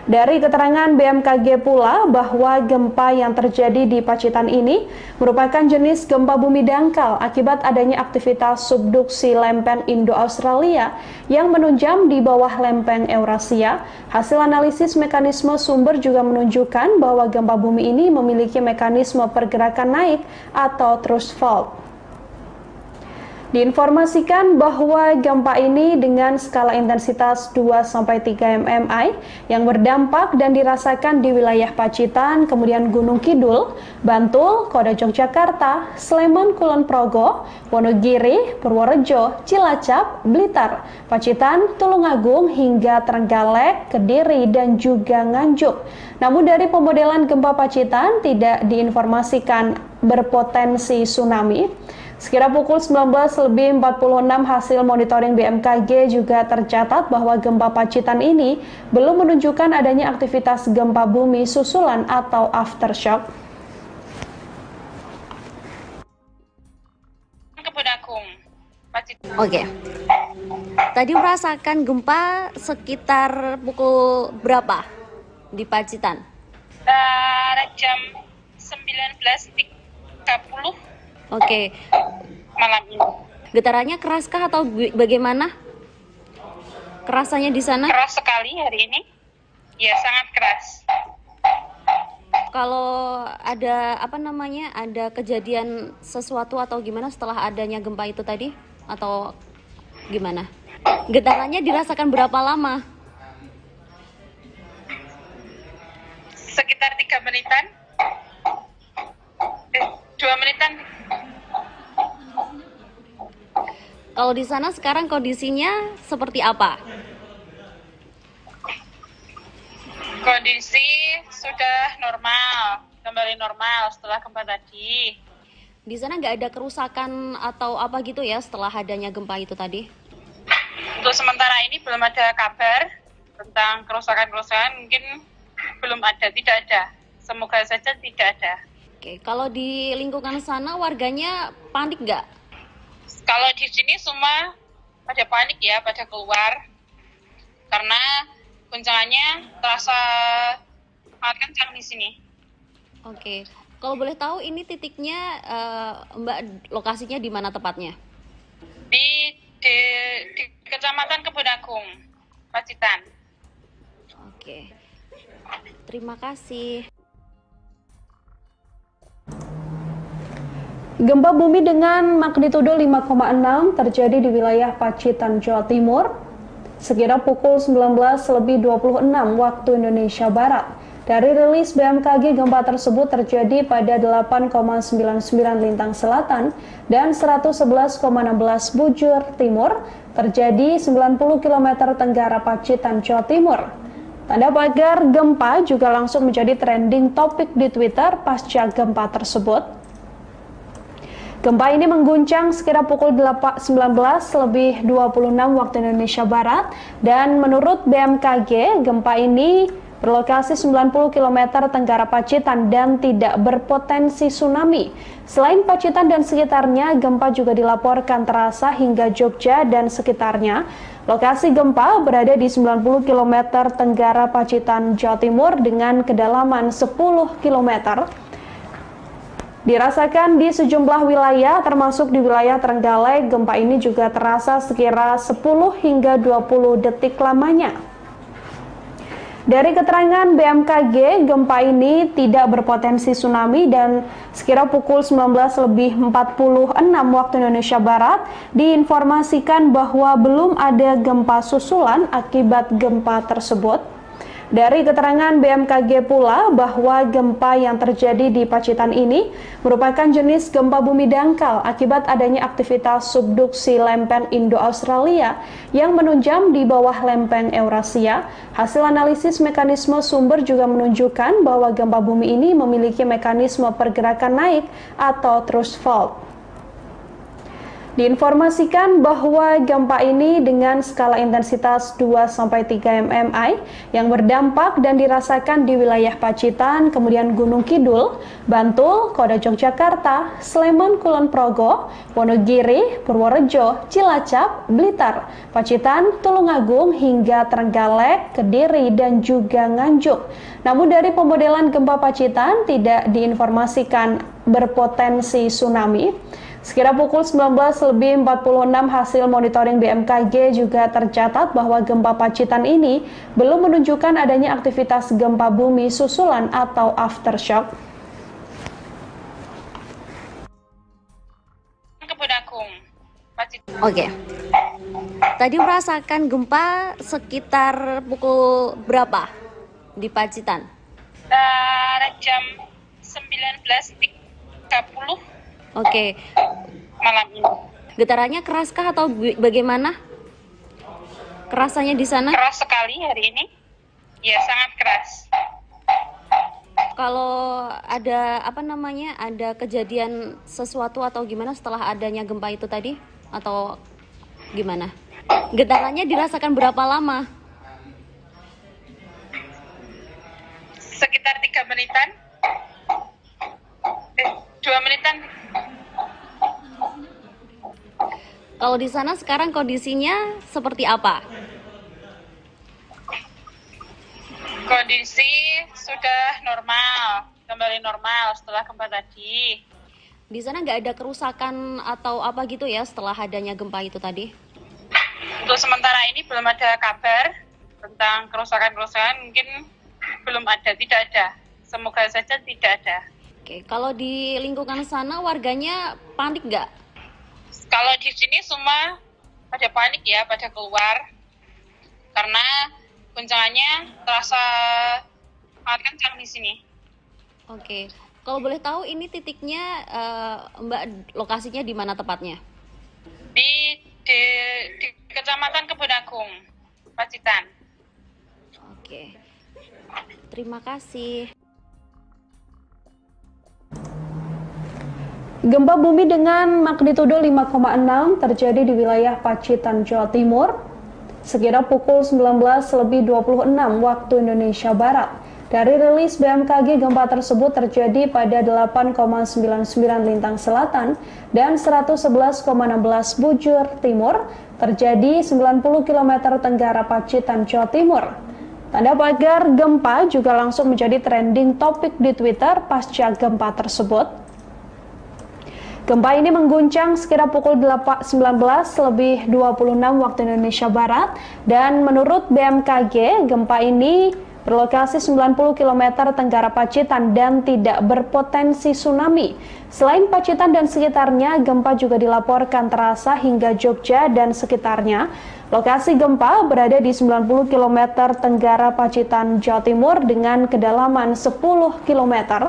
Dari keterangan BMKG pula bahwa gempa yang terjadi di Pacitan ini merupakan jenis gempa bumi dangkal akibat adanya aktivitas subduksi lempeng Indo-Australia yang menunjam di bawah lempeng Eurasia. Hasil analisis mekanisme sumber juga menunjukkan bahwa gempa bumi ini memiliki mekanisme pergerakan naik atau thrust fault. Diinformasikan bahwa gempa ini dengan skala intensitas 2-3 mmi yang berdampak dan dirasakan di wilayah Pacitan, kemudian Gunung Kidul, Bantul, Kota Yogyakarta, Sleman, Kulon Progo, Wonogiri, Purworejo, Cilacap, Blitar, Pacitan, Tulungagung, hingga Trenggalek, Kediri, dan juga Nganjuk. Namun dari pemodelan gempa Pacitan tidak diinformasikan berpotensi tsunami. Sekira pukul 19.46 hasil monitoring BMKG juga tercatat bahwa gempa Pacitan ini belum menunjukkan adanya aktivitas gempa bumi susulan atau aftershock. Oke. Tadi merasakan gempa sekitar pukul berapa di Pacitan? Jam 19.30. Oke. Malam ini. Getarannya keraskah atau bagaimana? Kerasannya di sana? Keras sekali hari ini. Ya, sangat keras. Kalau ada ada kejadian sesuatu atau gimana setelah adanya gempa itu tadi? Atau gimana? Getarannya dirasakan berapa lama? Sekitar 3 menitan. 2 menitan. Kalau di sana sekarang kondisinya seperti apa? Kondisi sudah normal, kembali normal setelah gempa tadi. Di sana nggak ada kerusakan atau apa gitu ya setelah adanya gempa itu tadi? Untuk sementara ini belum ada kabar tentang kerusakan-kerusakan, mungkin belum ada, tidak ada. Semoga saja tidak ada. Oke, kalau di lingkungan sana warganya panik nggak? Kalau di sini semua pada panik ya, pada keluar. Karena guncangannya terasa sangat kencang di sini. Oke, kalau boleh tahu ini titiknya Mbak lokasinya di mana tepatnya? Di Kecamatan Kebun Agung, Pacitan. Oke, terima kasih. Gempa bumi dengan magnitudo 5,6 terjadi di wilayah Pacitan, Jawa Timur, sekira pukul 19.26 waktu Indonesia Barat. Dari rilis BMKG, gempa tersebut terjadi pada 8,99 lintang selatan dan 111,16 bujur timur, terjadi 90 km tenggara Pacitan, Jawa Timur. Tanda pagar gempa juga langsung menjadi trending topik di Twitter pasca gempa tersebut. Gempa ini mengguncang sekira pukul 19.26 waktu Indonesia Barat dan menurut BMKG, gempa ini berlokasi 90 km tenggara Pacitan dan tidak berpotensi tsunami. Selain Pacitan dan sekitarnya, gempa juga dilaporkan terasa hingga Jogja dan sekitarnya. Lokasi gempa berada di 90 km tenggara Pacitan, Jawa Timur dengan kedalaman 10 km. Dirasakan di sejumlah wilayah, termasuk di wilayah Trenggalek, gempa ini juga terasa sekira 10 hingga 20 detik lamanya. Dari keterangan BMKG, gempa ini tidak berpotensi tsunami dan sekira pukul 19.46 waktu Indonesia Barat, diinformasikan bahwa belum ada gempa susulan akibat gempa tersebut. Dari keterangan BMKG pula bahwa gempa yang terjadi di Pacitan ini merupakan jenis gempa bumi dangkal akibat adanya aktivitas subduksi lempeng Indo-Australia yang menunjam di bawah lempeng Eurasia. Hasil analisis mekanisme sumber juga menunjukkan bahwa gempa bumi ini memiliki mekanisme pergerakan naik atau thrust fault. Diinformasikan bahwa gempa ini dengan skala intensitas 2-3 mmi yang berdampak dan dirasakan di wilayah Pacitan, kemudian Gunung Kidul, Bantul, Kota Yogyakarta, Sleman, Kulon Progo, Wonogiri, Purworejo, Cilacap, Blitar, Pacitan, Tulungagung hingga Trenggalek, Kediri, dan juga Nganjuk. Namun dari pemodelan gempa Pacitan tidak diinformasikan berpotensi tsunami. Sekira pukul 19.46 hasil monitoring BMKG juga tercatat bahwa gempa Pacitan ini belum menunjukkan adanya aktivitas gempa bumi susulan atau aftershock. Oke. Tadi merasakan gempa sekitar pukul berapa di Pacitan? Jam 19.30 Oke. malam ini. Getarannya keraskah atau bagaimana? Kerasanya di sana? Keras sekali hari ini. Ya, sangat keras. Kalau ada ada kejadian sesuatu atau gimana setelah adanya gempa itu tadi? Atau gimana? Getarannya dirasakan berapa lama? Sekitar 3 menitan. 2 menitan. Kalau di sana sekarang kondisinya seperti apa? Kondisi sudah normal, kembali normal setelah gempa tadi. Di sana nggak ada kerusakan atau apa gitu ya setelah adanya gempa itu tadi? Untuk sementara ini belum ada kabar tentang kerusakan-kerusakan, mungkin belum ada, tidak ada. Semoga saja tidak ada. Oke, kalau di lingkungan sana warganya panik nggak? Kalau di sini semua pada panik ya, pada keluar. Karena guncangannya terasa sangat kencang di sini. Oke, kalau boleh tahu ini titiknya Mbak lokasinya di mana tepatnya? Di Kecamatan Kebun Agung, Pacitan. Oke, terima kasih. Gempa bumi dengan magnitudo 5,6 terjadi di wilayah Pacitan, Jawa Timur, sekira pukul 19.26 waktu Indonesia Barat. Dari rilis BMKG, gempa tersebut terjadi pada 8,99 lintang selatan dan 111,16 bujur timur, terjadi 90 km tenggara Pacitan, Jawa Timur. Tanda pagar gempa juga langsung menjadi trending topik di Twitter pasca gempa tersebut. Gempa ini mengguncang sekira pukul 19.26 waktu Indonesia Barat dan menurut BMKG, gempa ini berlokasi 90 km tenggara Pacitan dan tidak berpotensi tsunami. Selain Pacitan dan sekitarnya, gempa juga dilaporkan terasa hingga Jogja dan sekitarnya. Lokasi gempa berada di 90 km tenggara Pacitan, Jawa Timur dengan kedalaman 10 km.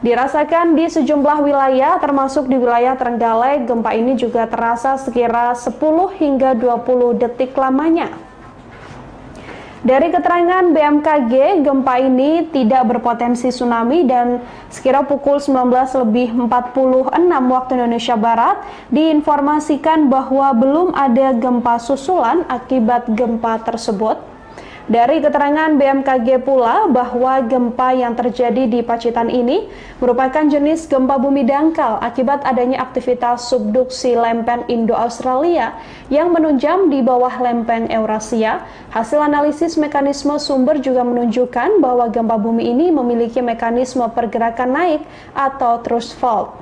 Dirasakan di sejumlah wilayah, termasuk di wilayah Trenggalek, gempa ini juga terasa sekira 10 hingga 20 detik lamanya. Dari keterangan BMKG, gempa ini tidak berpotensi tsunami dan sekira pukul 19.46 waktu Indonesia Barat diinformasikan bahwa belum ada gempa susulan akibat gempa tersebut. Dari keterangan BMKG pula bahwa gempa yang terjadi di Pacitan ini merupakan jenis gempa bumi dangkal akibat adanya aktivitas subduksi lempeng Indo-Australia yang menunjam di bawah lempeng Eurasia. Hasil analisis mekanisme sumber juga menunjukkan bahwa gempa bumi ini memiliki mekanisme pergerakan naik atau thrust fault.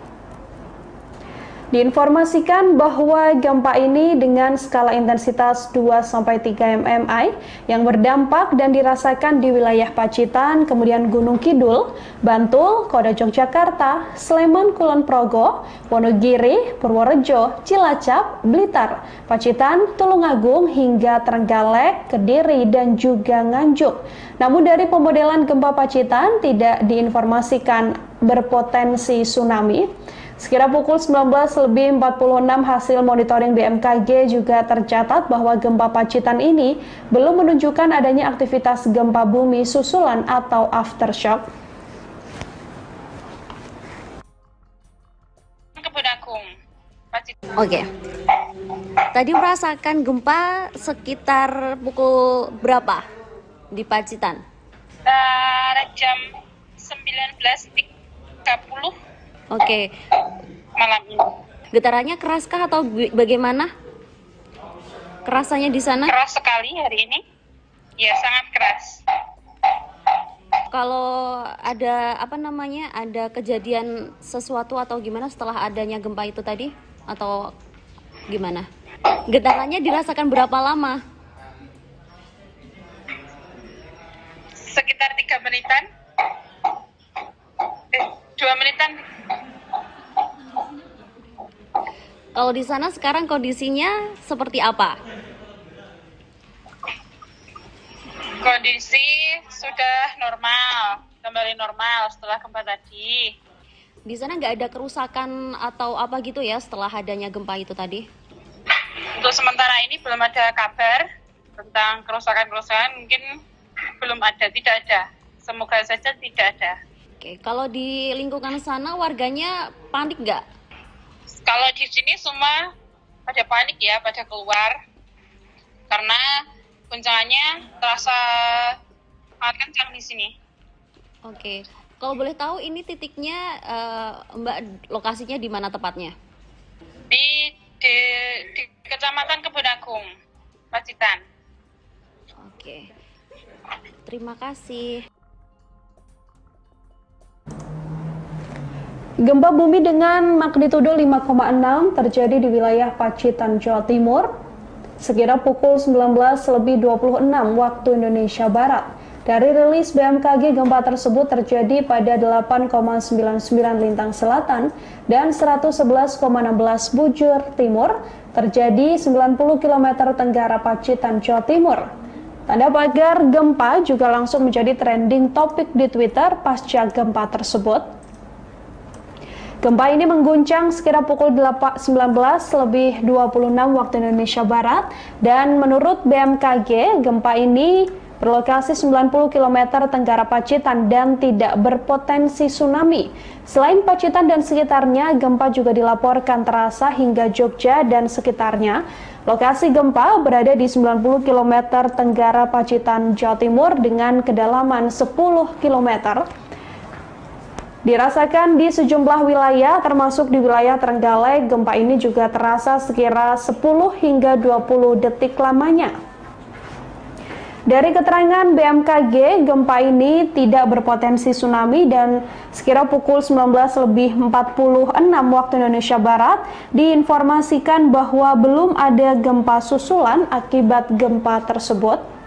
Diinformasikan bahwa gempa ini dengan skala intensitas 2-3 mmi yang berdampak dan dirasakan di wilayah Pacitan, kemudian Gunung Kidul, Bantul, Kota Yogyakarta, Sleman, Kulon Progo, Wonogiri, Purworejo, Cilacap, Blitar, Pacitan, Tulungagung hingga Trenggalek, Kediri, dan juga Nganjuk. Namun dari pemodelan gempa Pacitan tidak diinformasikan berpotensi tsunami. Sekira pukul 19.46 hasil monitoring BMKG juga tercatat bahwa gempa Pacitan ini belum menunjukkan adanya aktivitas gempa bumi susulan atau aftershock. Kebun Agung, Oke. Tadi merasakan gempa sekitar pukul berapa di Pacitan? Jam 19.30 Oke. malam ini. Getarannya keraskah atau bagaimana? Kerasannya di sana? Keras sekali hari ini. Ya, sangat keras. Kalau ada ada kejadian sesuatu atau gimana setelah adanya gempa itu tadi atau gimana? Getarannya dirasakan berapa lama? Sekitar 3 menitan. 2 menitan. Kalau di sana sekarang kondisinya seperti apa? Kondisi sudah normal, kembali normal setelah gempa tadi. Di sana nggak ada kerusakan atau apa gitu ya setelah adanya gempa itu tadi? Untuk sementara ini belum ada kabar tentang kerusakan-kerusakan, mungkin belum ada, tidak ada. Semoga saja tidak ada. Oke, kalau di lingkungan sana warganya panik nggak? Kalau di sini semua pada panik ya, pada keluar. Karena guncangannya terasa sangat kencang di sini. Oke, kalau boleh tahu ini titiknya Mbak lokasinya di mana tepatnya? Di Kecamatan Kebun Agung, Pacitan. Oke, terima kasih. Gempa bumi dengan magnitudo 5,6 terjadi di wilayah Pacitan, Jawa Timur, sekira pukul 19.26 waktu Indonesia Barat. Dari rilis BMKG, gempa tersebut terjadi pada 8,99 lintang selatan dan 111,16 bujur timur, terjadi 90 km tenggara Pacitan, Jawa Timur. Tanda pagar gempa juga langsung menjadi trending topik di Twitter pasca gempa tersebut. Gempa ini mengguncang sekira pukul 19.26 waktu Indonesia Barat dan menurut BMKG, gempa ini berlokasi 90 km tenggara Pacitan dan tidak berpotensi tsunami. Selain Pacitan dan sekitarnya, gempa juga dilaporkan terasa hingga Jogja dan sekitarnya. Lokasi gempa berada di 90 km tenggara Pacitan, Jawa Timur dengan kedalaman 10 km. Dirasakan di sejumlah wilayah, termasuk di wilayah Trenggalek, gempa ini juga terasa sekira 10 hingga 20 detik lamanya. Dari keterangan BMKG, gempa ini tidak berpotensi tsunami dan sekira pukul 19.46 waktu Indonesia Barat diinformasikan bahwa belum ada gempa susulan akibat gempa tersebut.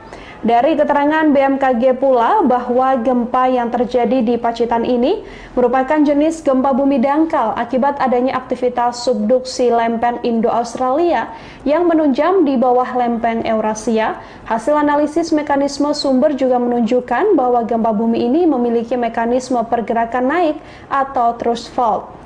Dari keterangan BMKG pula bahwa gempa yang terjadi di Pacitan ini merupakan jenis gempa bumi dangkal akibat adanya aktivitas subduksi lempeng Indo-Australia yang menunjam di bawah lempeng Eurasia. Hasil analisis mekanisme sumber juga menunjukkan bahwa gempa bumi ini memiliki mekanisme pergerakan naik atau thrust fault.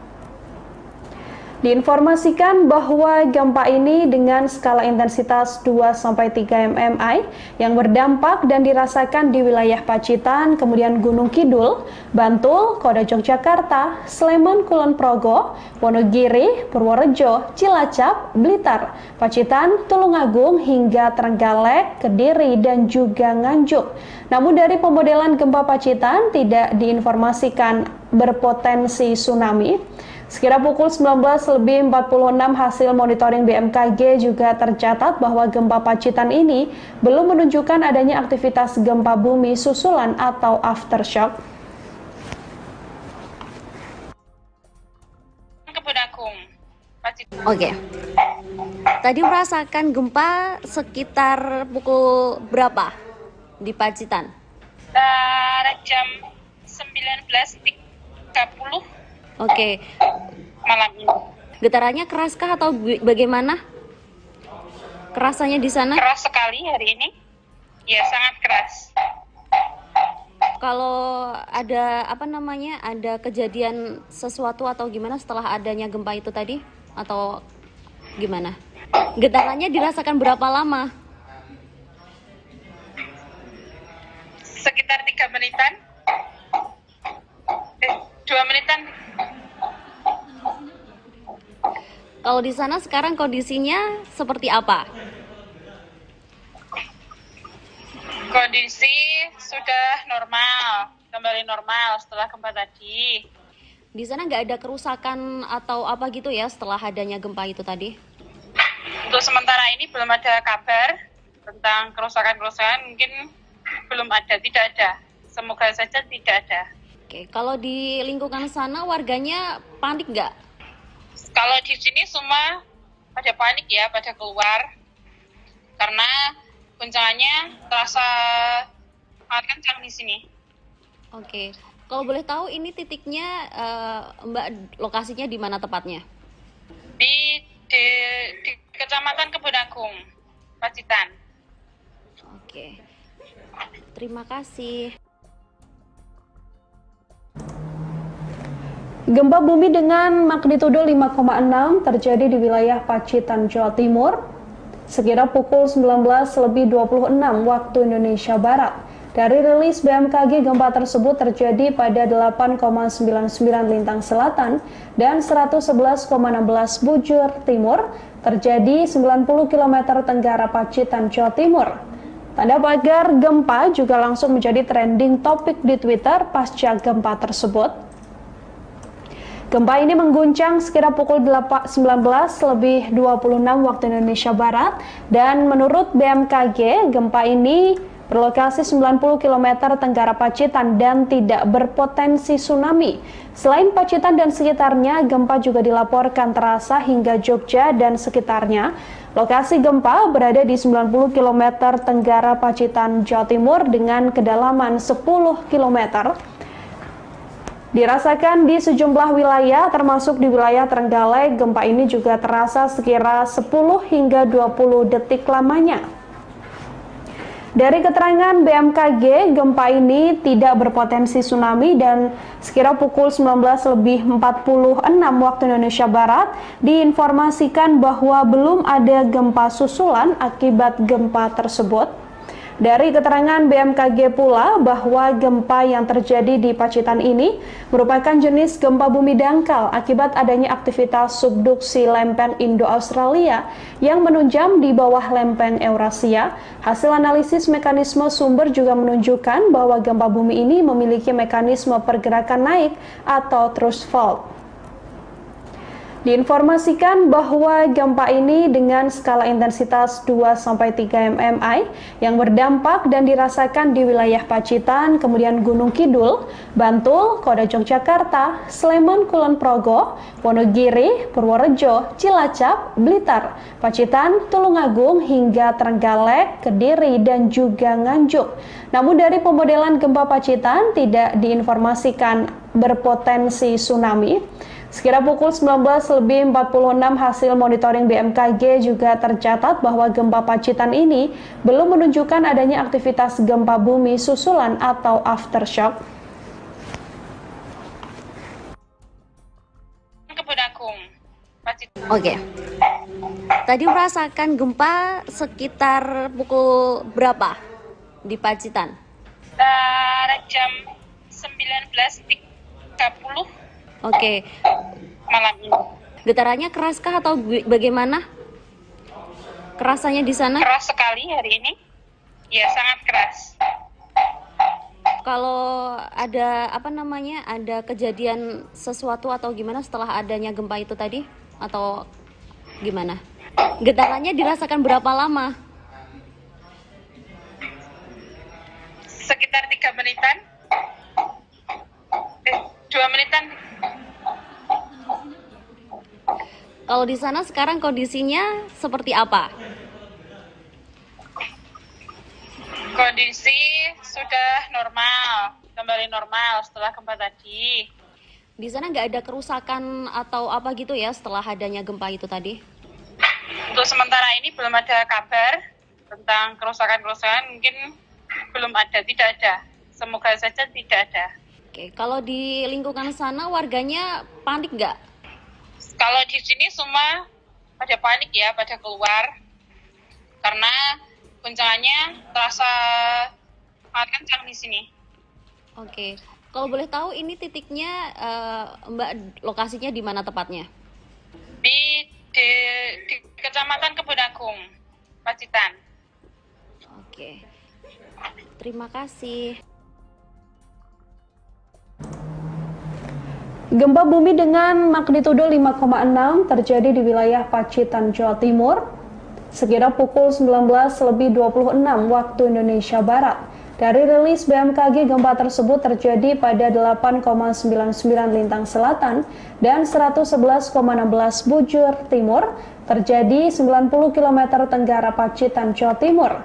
Diinformasikan bahwa gempa ini dengan skala intensitas 2-3 mmi yang berdampak dan dirasakan di wilayah Pacitan, kemudian Gunung Kidul, Bantul, Kota Yogyakarta, Sleman, Kulon Progo, Wonogiri, Purworejo, Cilacap, Blitar, Pacitan, Tulungagung, hingga Trenggalek, Kediri, dan juga Nganjuk. Namun dari pemodelan gempa Pacitan tidak diinformasikan berpotensi tsunami. Sekira pukul 19.46 hasil monitoring BMKG juga tercatat bahwa gempa Pacitan ini belum menunjukkan adanya aktivitas gempa bumi susulan atau aftershock. Kebun Agung, Pacitan. Oke. Tadi merasakan gempa sekitar pukul berapa di Pacitan? Jam 19.30 Oke. malam ini. Getarannya keraskah atau bagaimana? Kerasannya di sana? Keras sekali hari ini. Ya, sangat keras. Kalau ada ada kejadian sesuatu atau gimana setelah adanya gempa itu tadi atau gimana? Getarannya dirasakan berapa lama? Sekitar 3 menitan. 2 menitan. Kalau di sana sekarang kondisinya seperti apa? Kondisi sudah normal, kembali normal setelah gempa tadi. Di sana nggak ada kerusakan atau apa gitu ya setelah adanya gempa itu tadi? Untuk sementara ini belum ada kabar tentang kerusakan-kerusakan, mungkin belum ada, tidak ada. Semoga saja tidak ada. Oke, kalau di lingkungan sana warganya panik nggak? Kalau di sini semua pada panik ya, pada keluar. Karena guncangannya terasa sangat kencang di sini. Oke, kalau boleh tahu ini titiknya Mbak lokasinya di mana tepatnya? Di Kecamatan Kebun Agung, Pacitan. Oke, terima kasih. Gempa bumi dengan magnitudo 5,6 terjadi di wilayah Pacitan, Jawa Timur, sekira pukul 19.26 waktu Indonesia Barat. Dari rilis BMKG, gempa tersebut terjadi pada 8,99 lintang selatan dan 111,16 bujur timur, terjadi 90 km tenggara Pacitan, Jawa Timur. Tanda pagar gempa juga langsung menjadi trending topik di Twitter pasca gempa tersebut. Gempa ini mengguncang sekira pukul 19.26 waktu Indonesia Barat dan menurut BMKG, gempa ini berlokasi 90 km tenggara Pacitan dan tidak berpotensi tsunami. Selain Pacitan dan sekitarnya, gempa juga dilaporkan terasa hingga Jogja dan sekitarnya. Lokasi gempa berada di 90 km tenggara Pacitan, Jawa Timur dengan kedalaman 10 km. Dirasakan di sejumlah wilayah, termasuk di wilayah Trenggalek, gempa ini juga terasa sekira 10 hingga 20 detik lamanya. Dari keterangan BMKG, gempa ini tidak berpotensi tsunami dan sekira pukul 19.46 waktu Indonesia Barat diinformasikan bahwa belum ada gempa susulan akibat gempa tersebut. Dari keterangan BMKG pula bahwa gempa yang terjadi di Pacitan ini merupakan jenis gempa bumi dangkal akibat adanya aktivitas subduksi lempeng Indo-Australia yang menunjam di bawah lempeng Eurasia. Hasil analisis mekanisme sumber juga menunjukkan bahwa gempa bumi ini memiliki mekanisme pergerakan naik atau thrust fault. Diinformasikan bahwa gempa ini dengan skala intensitas 2-3 mmi yang berdampak dan dirasakan di wilayah Pacitan, kemudian Gunung Kidul, Bantul, Kota Yogyakarta, Sleman, Kulon Progo, Wonogiri, Purworejo, Cilacap, Blitar, Pacitan, Tulungagung, hingga Trenggalek, Kediri, dan juga Nganjuk. Namun dari pemodelan gempa Pacitan tidak diinformasikan berpotensi tsunami. Sekira pukul 19.46 hasil monitoring BMKG juga tercatat bahwa gempa Pacitan ini belum menunjukkan adanya aktivitas gempa bumi susulan atau aftershock. Kebun Agung, Pacitan. Oke. Tadi merasakan gempa sekitar pukul berapa di Pacitan? Jam 19.30. Oke. Malam ini. Getarannya keraskah atau bagaimana? Kerasanya di sana? Keras sekali hari ini. Ya, sangat keras. Kalau ada ada kejadian sesuatu atau gimana setelah adanya gempa itu tadi? Atau gimana? Getarannya dirasakan berapa lama? Sekitar 3 menitan. 2 menitan. Kalau di sana sekarang kondisinya seperti apa? Kondisi sudah normal, kembali normal setelah gempa tadi. Di sana nggak ada kerusakan atau apa gitu ya setelah adanya gempa itu tadi? Untuk sementara ini belum ada kabar tentang kerusakan-kerusakan, mungkin belum ada, tidak ada. Semoga saja tidak ada. Oke, kalau di lingkungan sana warganya panik nggak? Kalau di sini semua pada panik ya, pada keluar. Karena guncangannya terasa sangat kencang di sini. Oke, kalau boleh tahu ini titiknya Mbak lokasinya di mana tepatnya? Di di Kecamatan Kebun Agung, Pacitan. Oke, terima kasih. Gempa bumi dengan magnitudo 5,6 terjadi di wilayah Pacitan, Jawa Timur, sekitar pukul 19.26 waktu Indonesia Barat. Dari rilis BMKG, gempa tersebut terjadi pada 8,99 lintang selatan dan 111,16 bujur timur, terjadi 90 km tenggara Pacitan, Jawa Timur.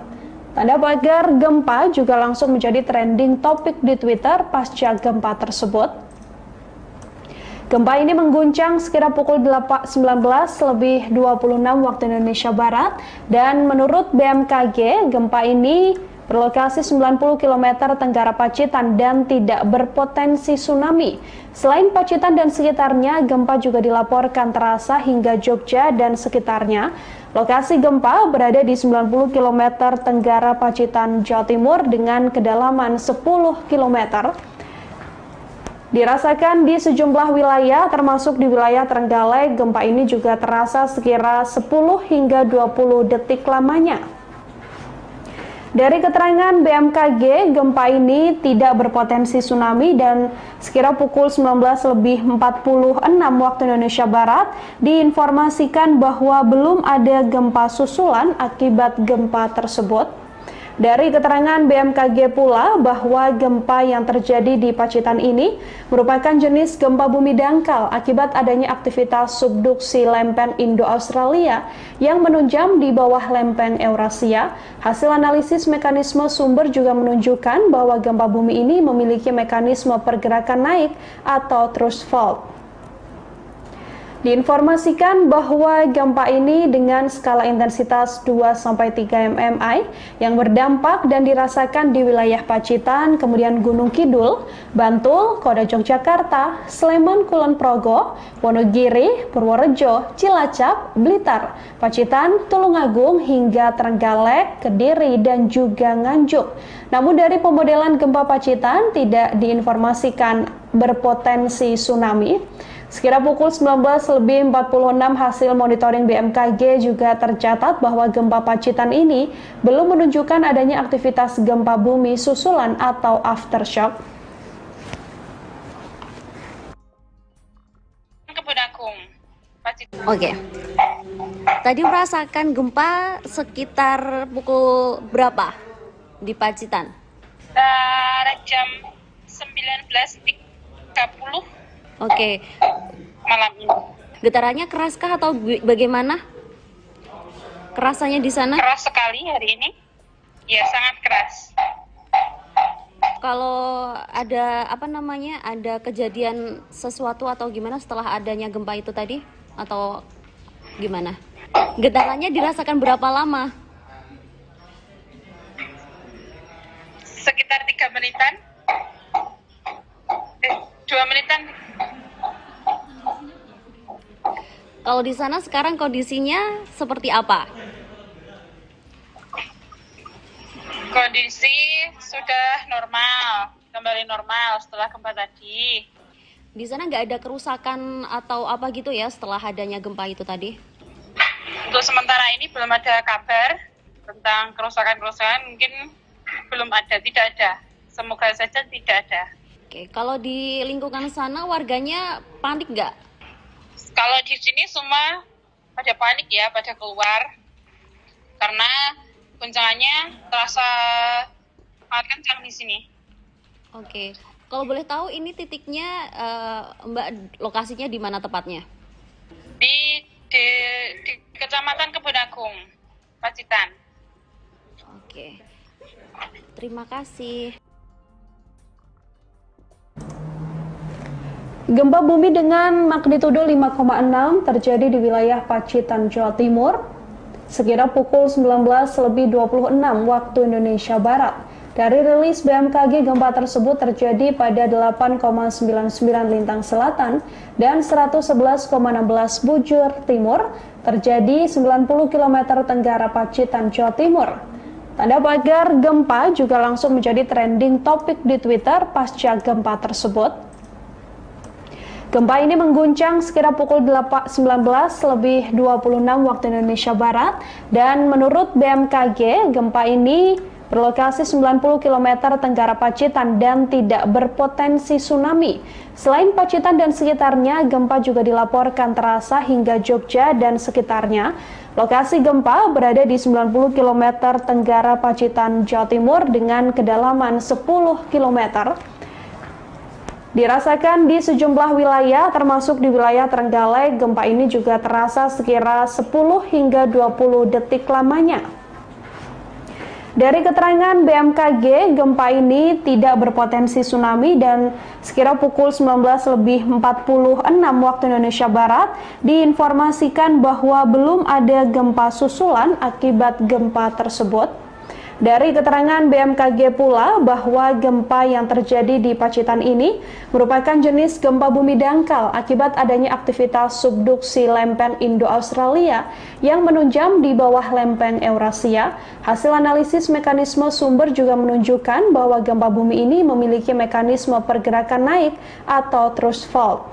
Tanda pagar gempa juga langsung menjadi trending topik di Twitter pasca gempa tersebut. Gempa ini mengguncang sekitar pukul 19.26 waktu Indonesia Barat, dan menurut BMKG, gempa ini berlokasi 90 km tenggara Pacitan dan tidak berpotensi tsunami. Selain Pacitan dan sekitarnya, gempa juga dilaporkan terasa hingga Jogja dan sekitarnya. Lokasi gempa berada di 90 km tenggara Pacitan, Jawa Timur dengan kedalaman 10 km. Dirasakan di sejumlah wilayah, termasuk di wilayah Trenggalek. Gempa ini juga terasa sekira 10 hingga 20 detik lamanya. Dari keterangan BMKG, gempa ini tidak berpotensi tsunami dan sekira pukul 19.46 waktu Indonesia Barat diinformasikan bahwa belum ada gempa susulan akibat gempa tersebut. Dari keterangan BMKG pula bahwa gempa yang terjadi di Pacitan ini merupakan jenis gempa bumi dangkal akibat adanya aktivitas subduksi lempeng Indo-Australia yang menunjam di bawah lempeng Eurasia. Hasil analisis mekanisme sumber juga menunjukkan bahwa gempa bumi ini memiliki mekanisme pergerakan naik atau thrust fault. Diinformasikan bahwa gempa ini dengan skala intensitas 2-3 mmi yang berdampak dan dirasakan di wilayah Pacitan, kemudian Gunung Kidul, Bantul, Kota Yogyakarta, Sleman, Kulon Progo, Wonogiri, Purworejo, Cilacap, Blitar, Pacitan, Tulungagung, hingga Trenggalek, Kediri, dan juga Nganjuk. Namun dari pemodelan gempa Pacitan tidak diinformasikan berpotensi tsunami. Sekira pukul 19.46 hasil monitoring BMKG juga tercatat bahwa gempa Pacitan ini belum menunjukkan adanya aktivitas gempa bumi susulan atau aftershock. Kebun Agung, Pacitan. Oke. Tadi merasakan gempa sekitar pukul berapa di Pacitan? Jam 19.30. Oke. Malam ini. Getarannya keraskah atau bagaimana? Kerasanya di sana? Keras sekali hari ini. Ya, sangat keras. Kalau ada ada kejadian sesuatu atau gimana setelah adanya gempa itu tadi? Atau gimana? Getarannya dirasakan berapa lama? Sekitar 3 menitan. 2 menitan. Kalau di sana sekarang kondisinya seperti apa? Kondisi sudah normal, kembali normal setelah gempa tadi. Di sana nggak ada kerusakan atau apa gitu ya setelah adanya gempa itu tadi? Untuk sementara ini belum ada kabar tentang kerusakan-kerusakan, mungkin belum ada, tidak ada. Semoga saja tidak ada. Oke, kalau di lingkungan sana warganya panik nggak? Kalau di sini semua pada panik ya, pada keluar. Karena guncangannya terasa sangat kencang di sini. Oke, kalau boleh tahu ini titiknya Mbak, lokasinya di mana tepatnya? Di Kecamatan Kebun Agung, Pacitan. Oke, terima kasih. Gempa bumi dengan magnitudo 5,6 terjadi di wilayah Pacitan, Jawa Timur, sekitar pukul 19.26 waktu Indonesia Barat. Dari rilis BMKG, gempa tersebut terjadi pada 8,99 lintang selatan dan 111,16 bujur timur, terjadi 90 km tenggara Pacitan, Jawa Timur. Tanda pagar gempa juga langsung menjadi trending topik di Twitter pasca gempa tersebut. Gempa ini mengguncang sekira pukul 19.26 waktu Indonesia Barat dan menurut BMKG gempa ini berlokasi 90 km tenggara Pacitan dan tidak berpotensi tsunami. Selain Pacitan dan sekitarnya, gempa juga dilaporkan terasa hingga Jogja dan sekitarnya. Lokasi gempa berada di 90 km tenggara Pacitan, Jawa Timur dengan kedalaman 10 km. Dirasakan di sejumlah wilayah, termasuk di wilayah Trenggalek, gempa ini juga terasa sekira 10 hingga 20 detik lamanya. Dari keterangan BMKG, gempa ini tidak berpotensi tsunami dan sekira pukul 19.46 waktu Indonesia Barat diinformasikan bahwa belum ada gempa susulan akibat gempa tersebut. Dari keterangan BMKG pula bahwa gempa yang terjadi di Pacitan ini merupakan jenis gempa bumi dangkal akibat adanya aktivitas subduksi lempeng Indo-Australia yang menunjam di bawah lempeng Eurasia. Hasil analisis mekanisme sumber juga menunjukkan bahwa gempa bumi ini memiliki mekanisme pergerakan naik atau thrust fault.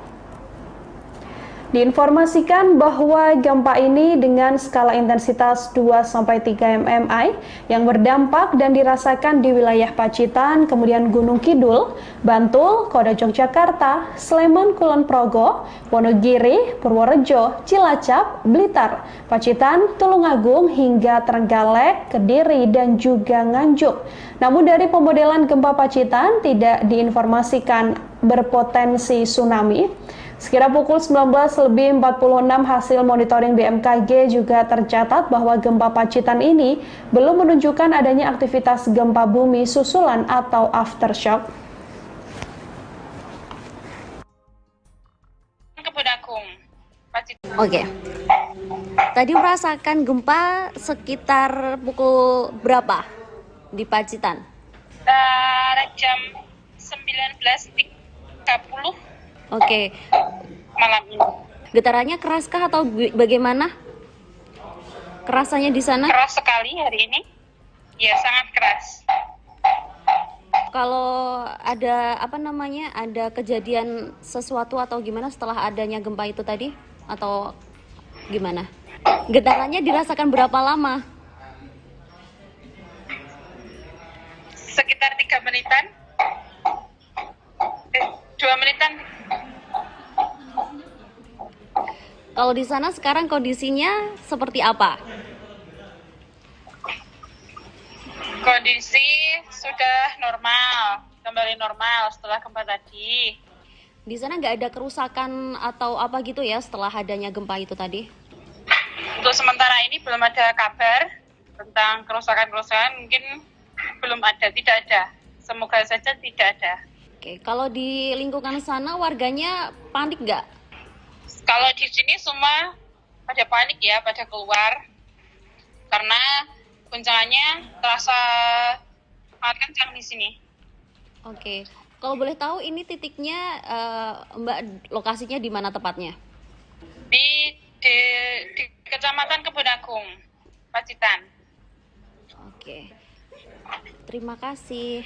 Diinformasikan bahwa gempa ini dengan skala intensitas 2-3 mmi yang berdampak dan dirasakan di wilayah Pacitan, kemudian Gunung Kidul, Bantul, Kota Yogyakarta, Sleman, Kulon Progo, Wonogiri, Purworejo, Cilacap, Blitar, Pacitan, Tulungagung hingga Trenggalek, Kediri, dan juga Nganjuk. Namun dari pemodelan gempa Pacitan tidak diinformasikan berpotensi tsunami. Sekira pukul 19.46 hasil monitoring BMKG juga tercatat bahwa gempa Pacitan ini belum menunjukkan adanya aktivitas gempa bumi susulan atau aftershock. Oke. Tadi merasakan gempa sekitar pukul berapa di Pacitan? Jam 19.30 Oke. malam ini. Getarannya keraskah atau bagaimana? Kerasannya di sana? Keras sekali hari ini. Ya, sangat keras. Kalau ada ada kejadian sesuatu atau gimana setelah adanya gempa itu tadi? Atau gimana? Getarannya dirasakan berapa lama? Sekitar 3 menitan. 2 menitan. Kalau di sana sekarang kondisinya seperti apa? Kondisi sudah normal, kembali normal setelah gempa tadi. Di sana nggak ada kerusakan atau apa gitu ya setelah adanya gempa itu tadi? Untuk sementara ini belum ada kabar tentang kerusakan-kerusakan, mungkin belum ada, tidak ada. Semoga saja tidak ada. Oke, kalau di lingkungan sana warganya panik nggak? Kalau di sini semua pada panik ya, pada keluar. Karena guncangannya terasa sangat kencang di sini. Oke, kalau boleh tahu ini titiknya Mbak lokasinya di mana tepatnya? Di Kecamatan Kebun Agung, Pacitan. Oke, terima kasih.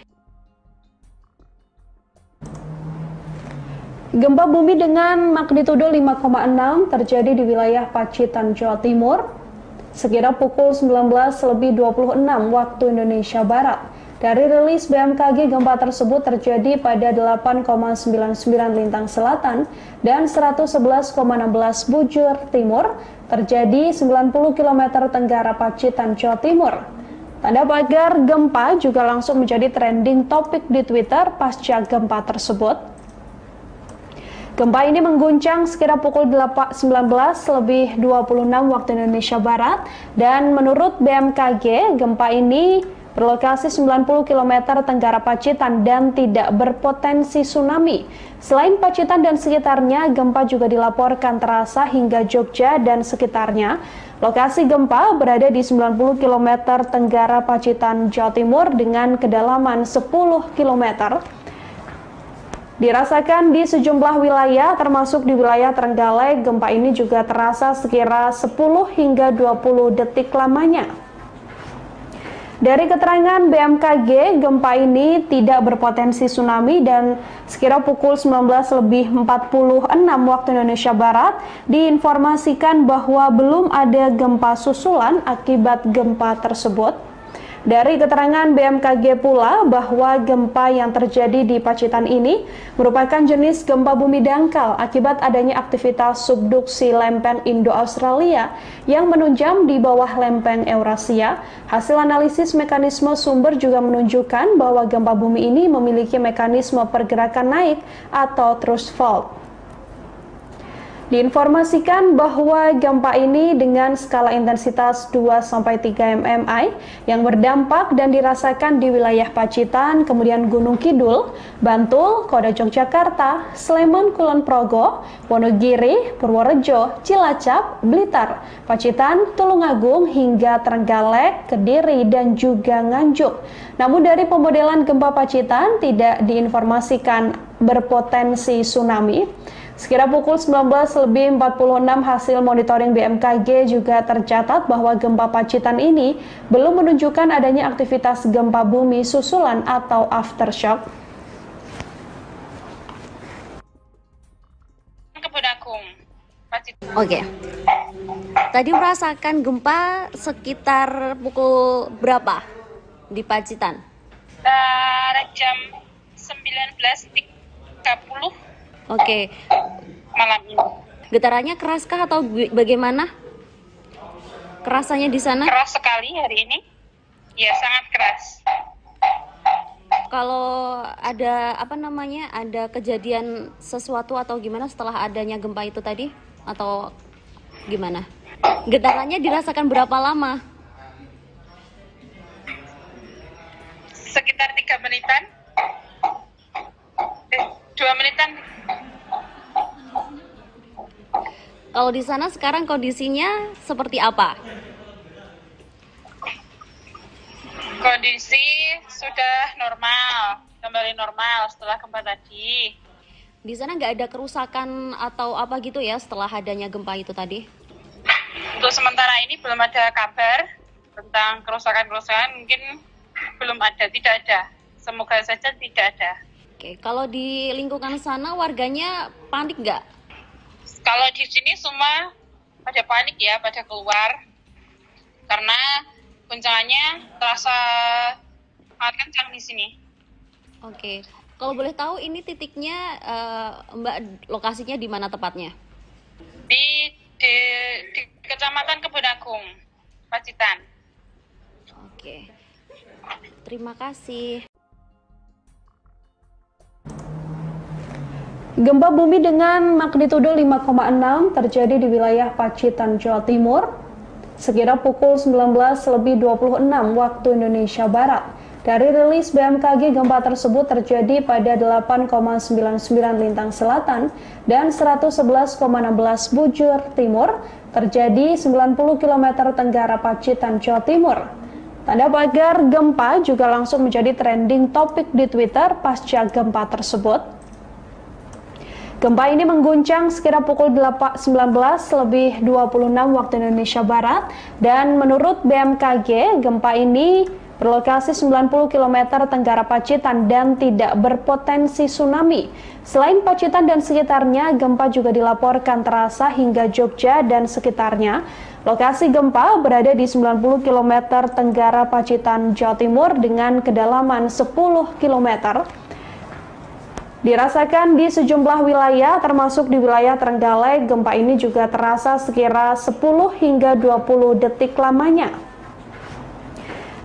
Gempa bumi dengan magnitudo 5,6 terjadi di wilayah Pacitan, Jawa Timur, sekira pukul 19.26 waktu Indonesia Barat. Dari rilis BMKG, gempa tersebut terjadi pada 8,99 lintang selatan dan 111,16 bujur timur, terjadi 90 km tenggara Pacitan, Jawa Timur. Tanda pagar gempa juga langsung menjadi trending topik di Twitter pasca gempa tersebut. Gempa ini mengguncang sekira pukul 19.26 waktu Indonesia Barat dan menurut BMKG, gempa ini berlokasi 90 km tenggara Pacitan dan tidak berpotensi tsunami. Selain Pacitan dan sekitarnya, gempa juga dilaporkan terasa hingga Jogja dan sekitarnya. Lokasi gempa berada di 90 km tenggara Pacitan, Jawa Timur dengan kedalaman 10 km. Dirasakan di sejumlah wilayah, termasuk di wilayah Trenggalek, gempa ini juga terasa sekira 10 hingga 20 detik lamanya. Dari keterangan BMKG, gempa ini tidak berpotensi tsunami dan sekira pukul 19.46 waktu Indonesia Barat diinformasikan bahwa belum ada gempa susulan akibat gempa tersebut. Dari keterangan BMKG pula bahwa gempa yang terjadi di Pacitan ini merupakan jenis gempa bumi dangkal akibat adanya aktivitas subduksi lempeng Indo-Australia yang menunjam di bawah lempeng Eurasia. Hasil analisis mekanisme sumber juga menunjukkan bahwa gempa bumi ini memiliki mekanisme pergerakan naik atau thrust fault. Diinformasikan bahwa gempa ini dengan skala intensitas 2-3 mmi yang berdampak dan dirasakan di wilayah Pacitan, kemudian Gunung Kidul, Bantul, Kota Yogyakarta, Sleman, Kulon Progo, Wonogiri, Purworejo, Cilacap, Blitar, Pacitan, Tulungagung, hingga Trenggalek, Kediri, dan juga Nganjuk. Namun dari pemodelan gempa Pacitan tidak diinformasikan berpotensi tsunami. Sekira pukul 19.46 hasil monitoring BMKG juga tercatat bahwa gempa Pacitan ini belum menunjukkan adanya aktivitas gempa bumi susulan atau aftershock. Oke. Tadi merasakan gempa sekitar pukul berapa di Pacitan? Jam 19.30. Oke. Malam ini. Getarannya keraskah atau bagaimana? Kerasanya di sana? Keras sekali hari ini. Ya, sangat keras. Kalau ada ada kejadian sesuatu atau gimana setelah adanya gempa itu tadi? Atau gimana? Getarannya dirasakan berapa lama? Sekitar 3 menitan. 2 menitan. Kalau di sana sekarang kondisinya seperti apa? Kondisi sudah normal, kembali normal setelah gempa tadi. Di sana nggak ada kerusakan atau apa gitu ya setelah adanya gempa itu tadi? Untuk sementara ini belum ada kabar tentang kerusakan-kerusakan, mungkin belum ada, tidak ada. Semoga saja tidak ada. Oke, kalau di lingkungan sana warganya panik nggak? Kalau di sini semua pada panik ya, pada keluar. Karena guncangannya terasa sangat kencang di sini. Oke, kalau boleh tahu ini titiknya Mbak lokasinya di mana tepatnya? Di Kecamatan Kebun Agung, Pacitan. Oke, terima kasih. Gempa bumi dengan magnitudo 5,6 terjadi di wilayah Pacitan, Jawa Timur, sekira pukul 19.26 waktu Indonesia Barat. Dari rilis BMKG, gempa tersebut terjadi pada 8,99 lintang selatan dan 111,16 bujur timur, terjadi 90 km tenggara Pacitan, Jawa Timur. Tanda pagar gempa juga langsung menjadi trending topik di Twitter pasca gempa tersebut. Gempa ini mengguncang sekira pukul 19.26 waktu Indonesia Barat dan menurut BMKG, gempa ini berlokasi 90 km tenggara Pacitan dan tidak berpotensi tsunami. Selain Pacitan dan sekitarnya, gempa juga dilaporkan terasa hingga Jogja dan sekitarnya. Lokasi gempa berada di 90 km tenggara Pacitan, Jawa Timur dengan kedalaman 10 km. Dirasakan di sejumlah wilayah, termasuk di wilayah Trenggalek, gempa ini juga terasa sekira 10 hingga 20 detik lamanya.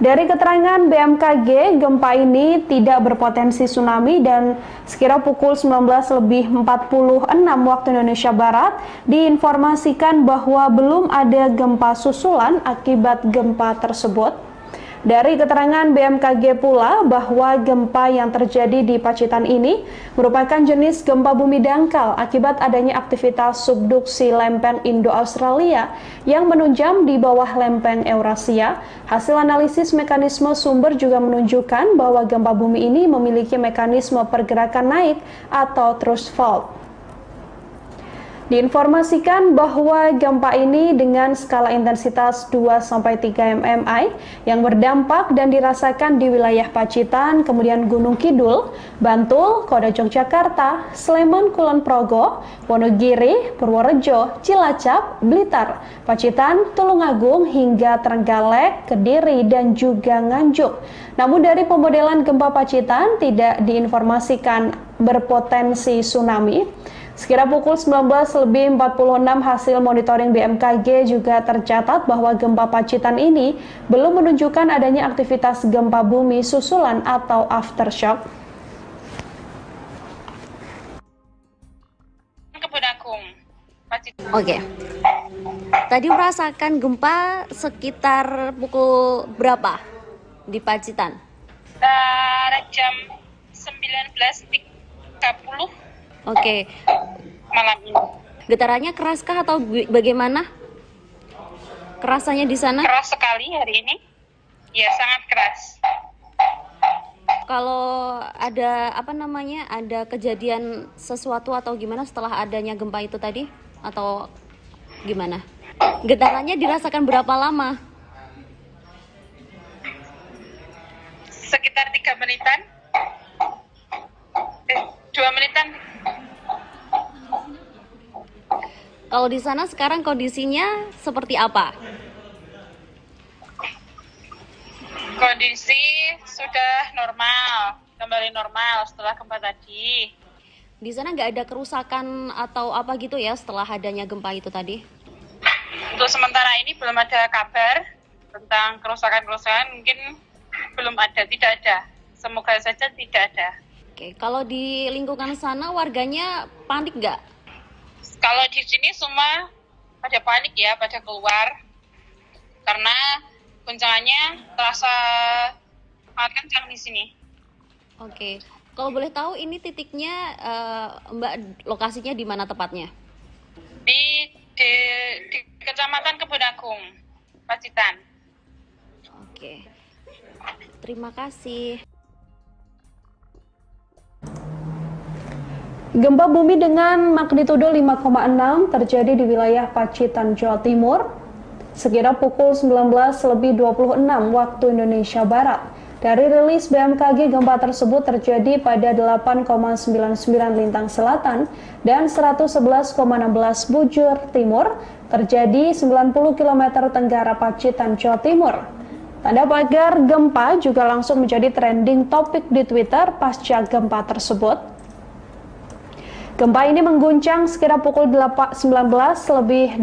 Dari keterangan BMKG, gempa ini tidak berpotensi tsunami dan sekira pukul 19.46 waktu Indonesia Barat diinformasikan bahwa belum ada gempa susulan akibat gempa tersebut. Dari keterangan BMKG pula bahwa gempa yang terjadi di Pacitan ini merupakan jenis gempa bumi dangkal akibat adanya aktivitas subduksi lempeng Indo-Australia yang menunjam di bawah lempeng Eurasia. Hasil analisis mekanisme sumber juga menunjukkan bahwa gempa bumi ini memiliki mekanisme pergerakan naik atau thrust fault. Diinformasikan bahwa gempa ini dengan skala intensitas 2-3 mmi yang berdampak dan dirasakan di wilayah Pacitan, kemudian Gunung Kidul, Bantul, Kota Yogyakarta, Sleman, Kulon Progo, Wonogiri, Purworejo, Cilacap, Blitar, Pacitan, Tulungagung hingga Trenggalek, Kediri, dan juga Nganjuk. Namun dari pemodelan gempa Pacitan tidak diinformasikan berpotensi tsunami. Sekira pukul 19.46 hasil monitoring BMKG juga tercatat bahwa gempa Pacitan ini belum menunjukkan adanya aktivitas gempa bumi susulan atau aftershock. Oke. Tadi merasakan gempa sekitar pukul berapa di Pacitan? Jam 19.30 Oke. malam ini. Getarannya keraskah atau bagaimana? Kerasanya di sana? Keras sekali hari ini. Ya, sangat keras. Kalau ada ada kejadian sesuatu atau gimana setelah adanya gempa itu tadi? Atau gimana? Getarannya dirasakan berapa lama? Sekitar 3 menitan. 2 menitan. Kalau di sana sekarang kondisinya seperti apa? Kondisi sudah normal, kembali normal setelah gempa tadi. Di sana nggak ada kerusakan atau apa gitu ya setelah adanya gempa itu tadi? Untuk sementara ini belum ada kabar tentang kerusakan-kerusakan, mungkin belum ada, tidak ada. Semoga saja tidak ada. Oke, kalau di lingkungan sana warganya panik nggak? Kalau di sini semua pada panik ya, pada keluar. Karena guncangannya terasa sangat kencang di sini. Oke, kalau boleh tahu ini titiknya Mbak lokasinya di mana tepatnya? Di Kecamatan Kebun Agung, Pacitan. Oke, terima kasih. Gempa bumi dengan magnitudo 5,6 terjadi di wilayah Pacitan, Jawa Timur, sekira pukul 19.26 waktu Indonesia Barat. Dari rilis BMKG, gempa tersebut terjadi pada 8,99 lintang selatan dan 111,16 bujur timur, terjadi 90 km tenggara Pacitan, Jawa Timur. Tanda pagar gempa juga langsung menjadi trending topik di Twitter pasca gempa tersebut. Gempa ini mengguncang sekira pukul 19.26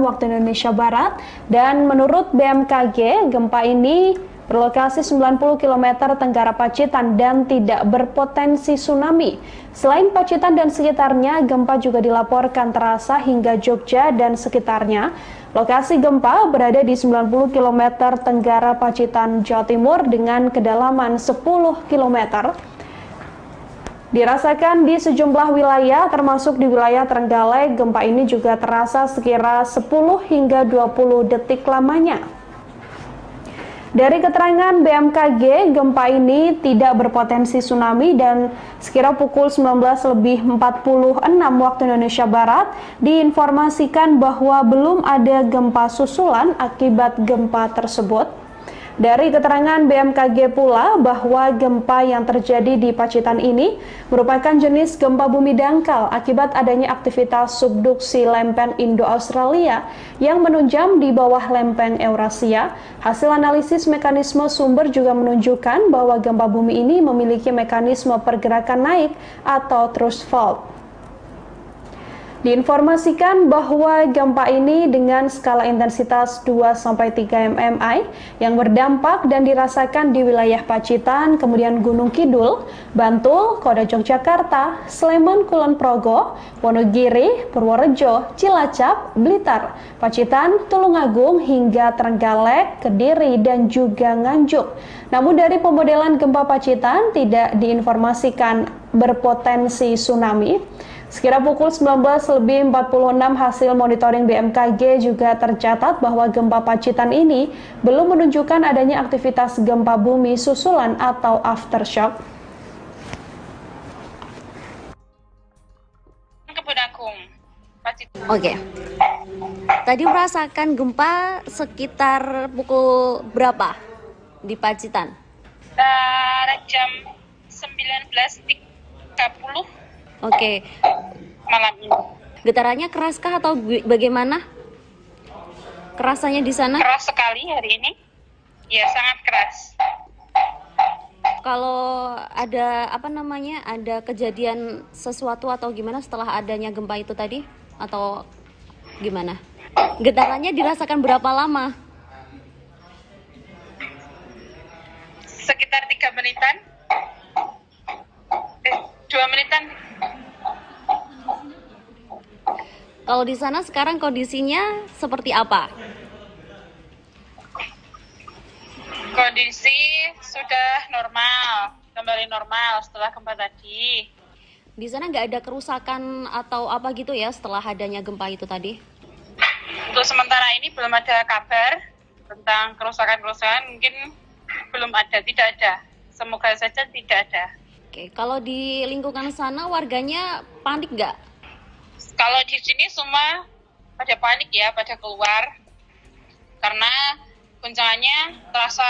waktu Indonesia Barat dan menurut BMKG, gempa ini berlokasi 90 km tenggara Pacitan dan tidak berpotensi tsunami. Selain Pacitan dan sekitarnya, gempa juga dilaporkan terasa hingga Jogja dan sekitarnya. Lokasi gempa berada di 90 km tenggara Pacitan, Jawa Timur dengan kedalaman 10 km. Dirasakan di sejumlah wilayah, termasuk di wilayah Trenggalek, gempa ini juga terasa sekira 10 hingga 20 detik lamanya. Dari keterangan BMKG, gempa ini tidak berpotensi tsunami dan sekira pukul 19.46 waktu Indonesia Barat diinformasikan bahwa belum ada gempa susulan akibat gempa tersebut. Dari keterangan BMKG pula bahwa gempa yang terjadi di Pacitan ini merupakan jenis gempa bumi dangkal akibat adanya aktivitas subduksi lempeng Indo-Australia yang menunjam di bawah lempeng Eurasia. Hasil analisis mekanisme sumber juga menunjukkan bahwa gempa bumi ini memiliki mekanisme pergerakan naik atau thrust fault. Diinformasikan bahwa gempa ini dengan skala intensitas 2-3 mmi yang berdampak dan dirasakan di wilayah Pacitan, kemudian Gunung Kidul, Bantul, Kota Yogyakarta, Sleman, Kulon Progo, Wonogiri, Purworejo, Cilacap, Blitar, Pacitan, Tulungagung hingga Trenggalek, Kediri, dan juga Nganjuk. Namun dari pemodelan gempa Pacitan tidak diinformasikan berpotensi tsunami. Sekira pukul 19.46 hasil monitoring BMKG juga tercatat bahwa gempa Pacitan ini belum menunjukkan adanya aktivitas gempa bumi susulan atau aftershock. Kebun Agung, Oke. Tadi merasakan gempa sekitar pukul berapa di Pacitan? Jam 19.30 Oke. malam ini. Getarannya keraskah atau bagaimana? Kerasannya di sana? Keras sekali hari ini. Ya, sangat keras. Kalau ada ada kejadian sesuatu atau gimana setelah adanya gempa itu tadi? Atau gimana? Getarannya dirasakan berapa lama? Sekitar 3 menitan. 2 menitan. Kalau di sana sekarang kondisinya seperti apa? Kondisi sudah normal, kembali normal setelah gempa tadi. Di sana nggak ada kerusakan atau apa gitu ya setelah adanya gempa itu tadi? Untuk sementara ini belum ada kabar tentang kerusakan-kerusakan, mungkin belum ada, tidak ada. Semoga saja tidak ada. Oke, kalau di lingkungan sana warganya panik nggak? Kalau di sini semua pada panik ya, pada keluar. Karena guncangannya terasa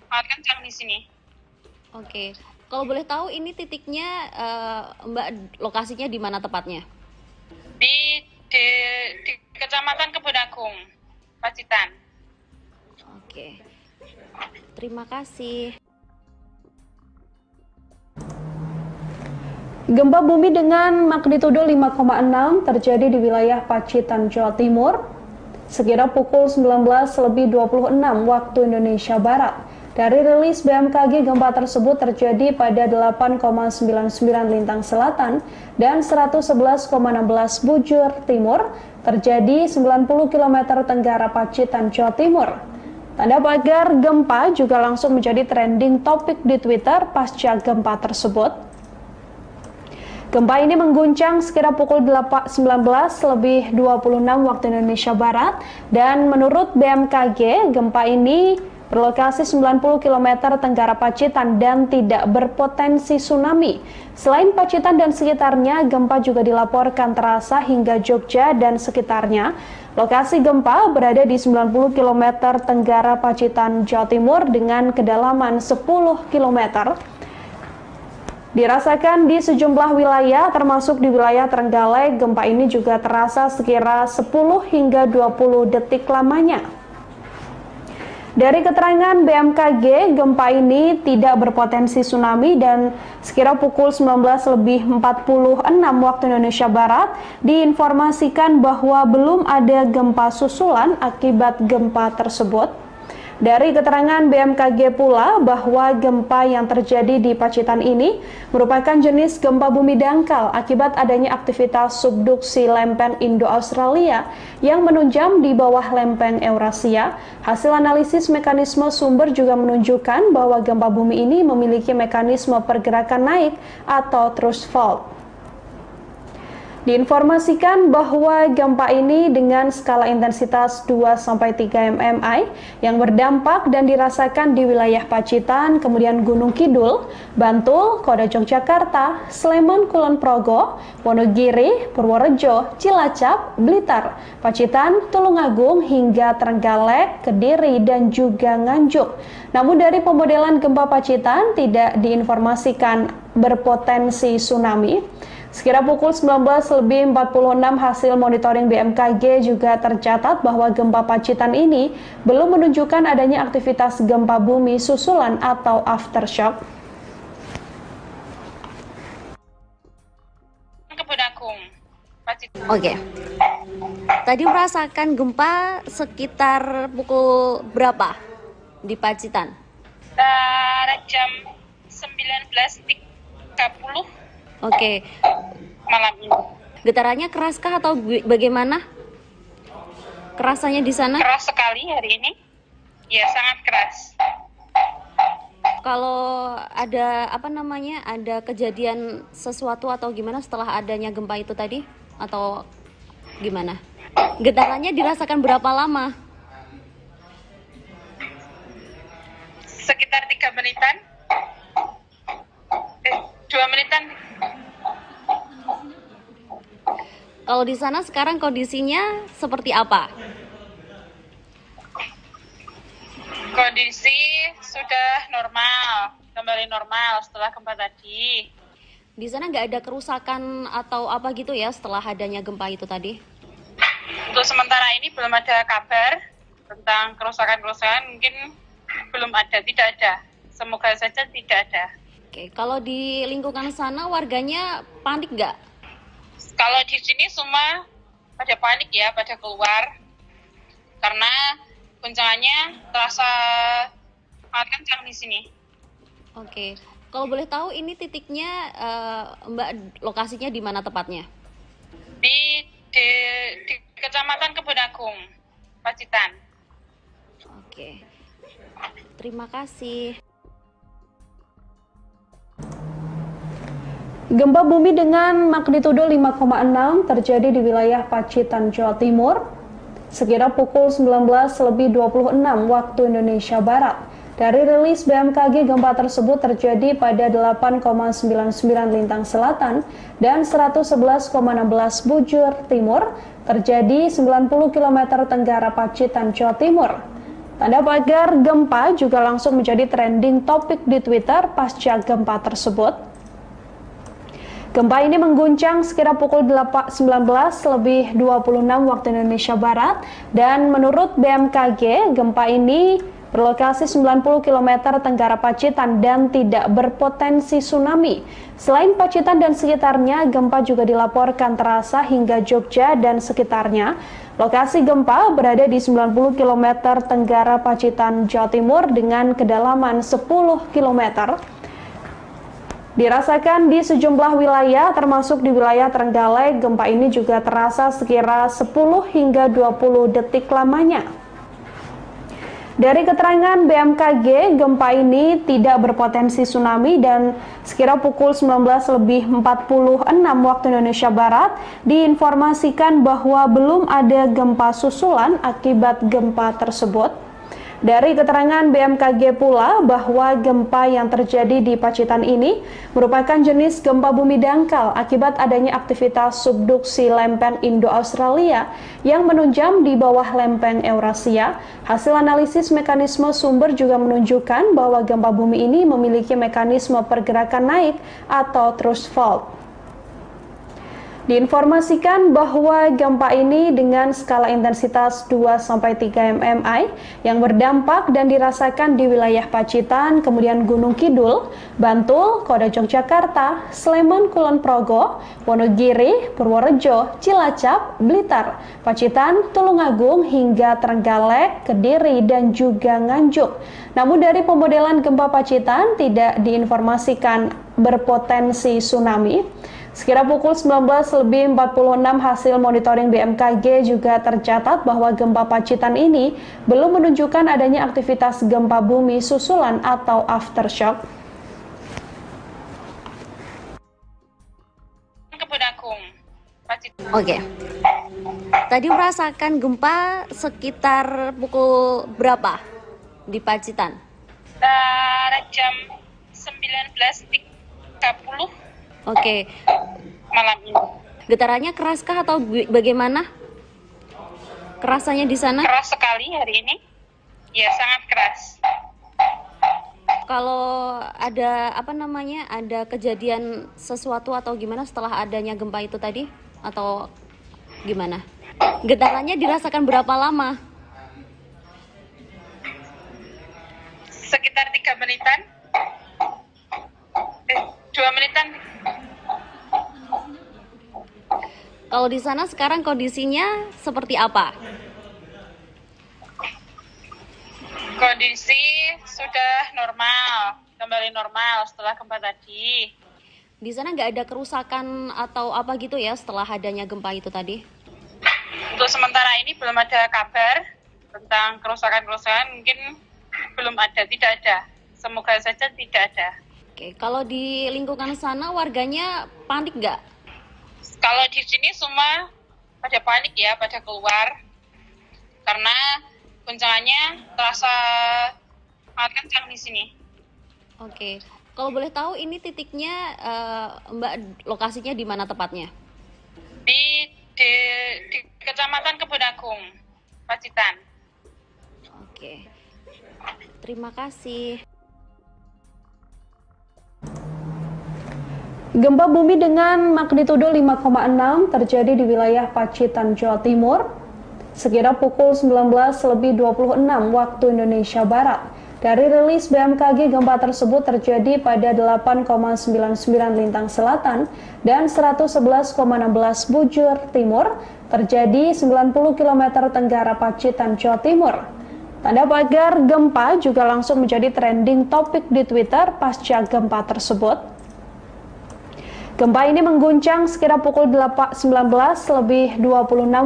sangat kencang di sini. Oke, kalau boleh tahu ini titiknya Mbak lokasinya di mana tepatnya? Di Kecamatan Kebun Agung, Pacitan. Oke, terima kasih. Gempa bumi dengan magnitudo 5,6 terjadi di wilayah Pacitan, Jawa Timur, sekira pukul 19.26 waktu Indonesia Barat. Dari rilis BMKG, gempa tersebut terjadi pada 8,99 lintang selatan dan 111,16 bujur timur, terjadi 90 km tenggara Pacitan, Jawa Timur. Tanda pagar gempa juga langsung menjadi trending topik di Twitter pasca gempa tersebut. Gempa ini mengguncang sekira pukul 19.26 waktu Indonesia Barat dan menurut BMKG, gempa ini berlokasi 90 km tenggara Pacitan dan tidak berpotensi tsunami. Selain Pacitan dan sekitarnya, gempa juga dilaporkan terasa hingga Jogja dan sekitarnya. Lokasi gempa berada di 90 km tenggara Pacitan, Jawa Timur dengan kedalaman 10 km. Dirasakan di sejumlah wilayah, termasuk di wilayah Trenggalek, gempa ini juga terasa sekira 10 hingga 20 detik lamanya. Dari keterangan BMKG, gempa ini tidak berpotensi tsunami dan sekira pukul 19.46 waktu Indonesia Barat diinformasikan bahwa belum ada gempa susulan akibat gempa tersebut. Dari keterangan BMKG pula bahwa gempa yang terjadi di Pacitan ini merupakan jenis gempa bumi dangkal akibat adanya aktivitas subduksi lempeng Indo-Australia yang menunjam di bawah lempeng Eurasia. Hasil analisis mekanisme sumber juga menunjukkan bahwa gempa bumi ini memiliki mekanisme pergerakan naik atau thrust fault. Diinformasikan bahwa gempa ini dengan skala intensitas 2-3 mmi yang berdampak dan dirasakan di wilayah Pacitan, kemudian Gunung Kidul, Bantul, Kota Yogyakarta, Sleman, Kulon Progo, Wonogiri, Purworejo, Cilacap, Blitar, Pacitan, Tulungagung, hingga Trenggalek, Kediri, dan juga Nganjuk. Namun dari pemodelan gempa Pacitan tidak diinformasikan berpotensi tsunami. Sekira pukul 19.46 hasil monitoring BMKG juga tercatat bahwa gempa Pacitan ini belum menunjukkan adanya aktivitas gempa bumi susulan atau aftershock. Kebun Agung, Pacitan. Oke. Tadi merasakan gempa sekitar pukul berapa di Pacitan? Jam 19.30 Oke. malam ini. Getarannya keraskah atau bagaimana? Kerasanya di sana? Keras sekali hari ini. Ya, sangat keras. Kalau ada ada kejadian sesuatu atau gimana setelah adanya gempa itu tadi? Atau gimana? Getarannya dirasakan berapa lama? Sekitar 3 menitan. 2 menitan. Kalau di sana sekarang kondisinya seperti apa? Kondisi sudah normal, kembali normal setelah gempa tadi. Di sana nggak ada kerusakan atau apa gitu ya setelah adanya gempa itu tadi? Untuk sementara ini belum ada kabar tentang kerusakan-kerusakan, mungkin belum ada, tidak ada. Semoga saja tidak ada. Oke, kalau di lingkungan sana warganya panik nggak? Kalau di sini semua pada panik ya, pada keluar. Karena guncangannya terasa sangat kencang di sini. Oke, kalau boleh tahu ini titiknya Mbak lokasinya di mana tepatnya? Di Kecamatan Kebun Agung, Pacitan. Oke, terima kasih. Gempa bumi dengan magnitudo 5,6 terjadi di wilayah Pacitan, Jawa Timur, sekira pukul 19.26 waktu Indonesia Barat. Dari rilis BMKG, gempa tersebut terjadi pada 8,99 lintang selatan dan 111,16 bujur timur, terjadi 90 km tenggara Pacitan, Jawa Timur. Tanda pagar gempa juga langsung menjadi trending topik di Twitter pasca gempa tersebut. Gempa ini mengguncang sekira pukul 19.26 waktu Indonesia Barat dan menurut BMKG, gempa ini berlokasi 90 km tenggara Pacitan dan tidak berpotensi tsunami. Selain Pacitan dan sekitarnya, gempa juga dilaporkan terasa hingga Jogja dan sekitarnya. Lokasi gempa berada di 90 km tenggara Pacitan, Jawa Timur dengan kedalaman 10 km. Dirasakan di sejumlah wilayah, termasuk di wilayah Trenggalek, gempa ini juga terasa sekira 10 hingga 20 detik lamanya. Dari keterangan BMKG, gempa ini tidak berpotensi tsunami dan sekira pukul 19.46 waktu Indonesia Barat diinformasikan bahwa belum ada gempa susulan akibat gempa tersebut. Dari keterangan BMKG pula bahwa gempa yang terjadi di Pacitan ini merupakan jenis gempa bumi dangkal akibat adanya aktivitas subduksi lempeng Indo-Australia yang menunjam di bawah lempeng Eurasia. Hasil analisis mekanisme sumber juga menunjukkan bahwa gempa bumi ini memiliki mekanisme pergerakan naik atau thrust fault. Diinformasikan bahwa gempa ini dengan skala intensitas 2-3 mmi yang berdampak dan dirasakan di wilayah Pacitan, kemudian Gunung Kidul, Bantul, Kota Yogyakarta, Sleman, Kulon Progo, Wonogiri, Purworejo, Cilacap, Blitar, Pacitan, Tulungagung hingga Trenggalek, Kediri, dan juga Nganjuk. Namun dari pemodelan gempa Pacitan tidak diinformasikan berpotensi tsunami. Sekira pukul 19.46 hasil monitoring BMKG juga tercatat bahwa gempa Pacitan ini belum menunjukkan adanya aktivitas gempa bumi susulan atau aftershock. Kebun Agung, Pacitan. Oke. Tadi merasakan gempa sekitar pukul berapa di Pacitan? Jam 19.30. Oke. Malam ini. Getarannya keraskah atau bagaimana? Kerasanya di sana? Keras sekali hari ini. Ya, sangat keras. Kalau ada ada kejadian sesuatu atau gimana setelah adanya gempa itu tadi? Atau gimana? Getarannya dirasakan berapa lama? Sekitar 3 menitan. 2 menitan. Kalau di sana sekarang kondisinya seperti apa? Kondisi sudah normal, kembali normal setelah gempa tadi. Di sana nggak ada kerusakan atau apa gitu ya setelah adanya gempa itu tadi? Untuk sementara ini belum ada kabar tentang kerusakan-kerusakan, mungkin belum ada, tidak ada. Semoga saja tidak ada. Oke, kalau di lingkungan sana warganya panik nggak? Kalau di sini semua pada panik ya, pada keluar. Karena guncangannya terasa sangat kencang di sini. Oke, kalau boleh tahu ini titiknya Mbak lokasinya di mana tepatnya? Di di Kecamatan Kebun Agung, Pacitan. Oke, terima kasih. Gempa bumi dengan magnitudo 5,6 terjadi di wilayah Pacitan, Jawa Timur, sekitar pukul 19.26 waktu Indonesia Barat. Dari rilis BMKG, gempa tersebut terjadi pada 8,99 lintang selatan dan 111,16 bujur timur, terjadi 90 km tenggara Pacitan, Jawa Timur. Tanda pagar gempa juga langsung menjadi trending topik di Twitter pasca gempa tersebut. Gempa ini mengguncang sekitar pukul 19.26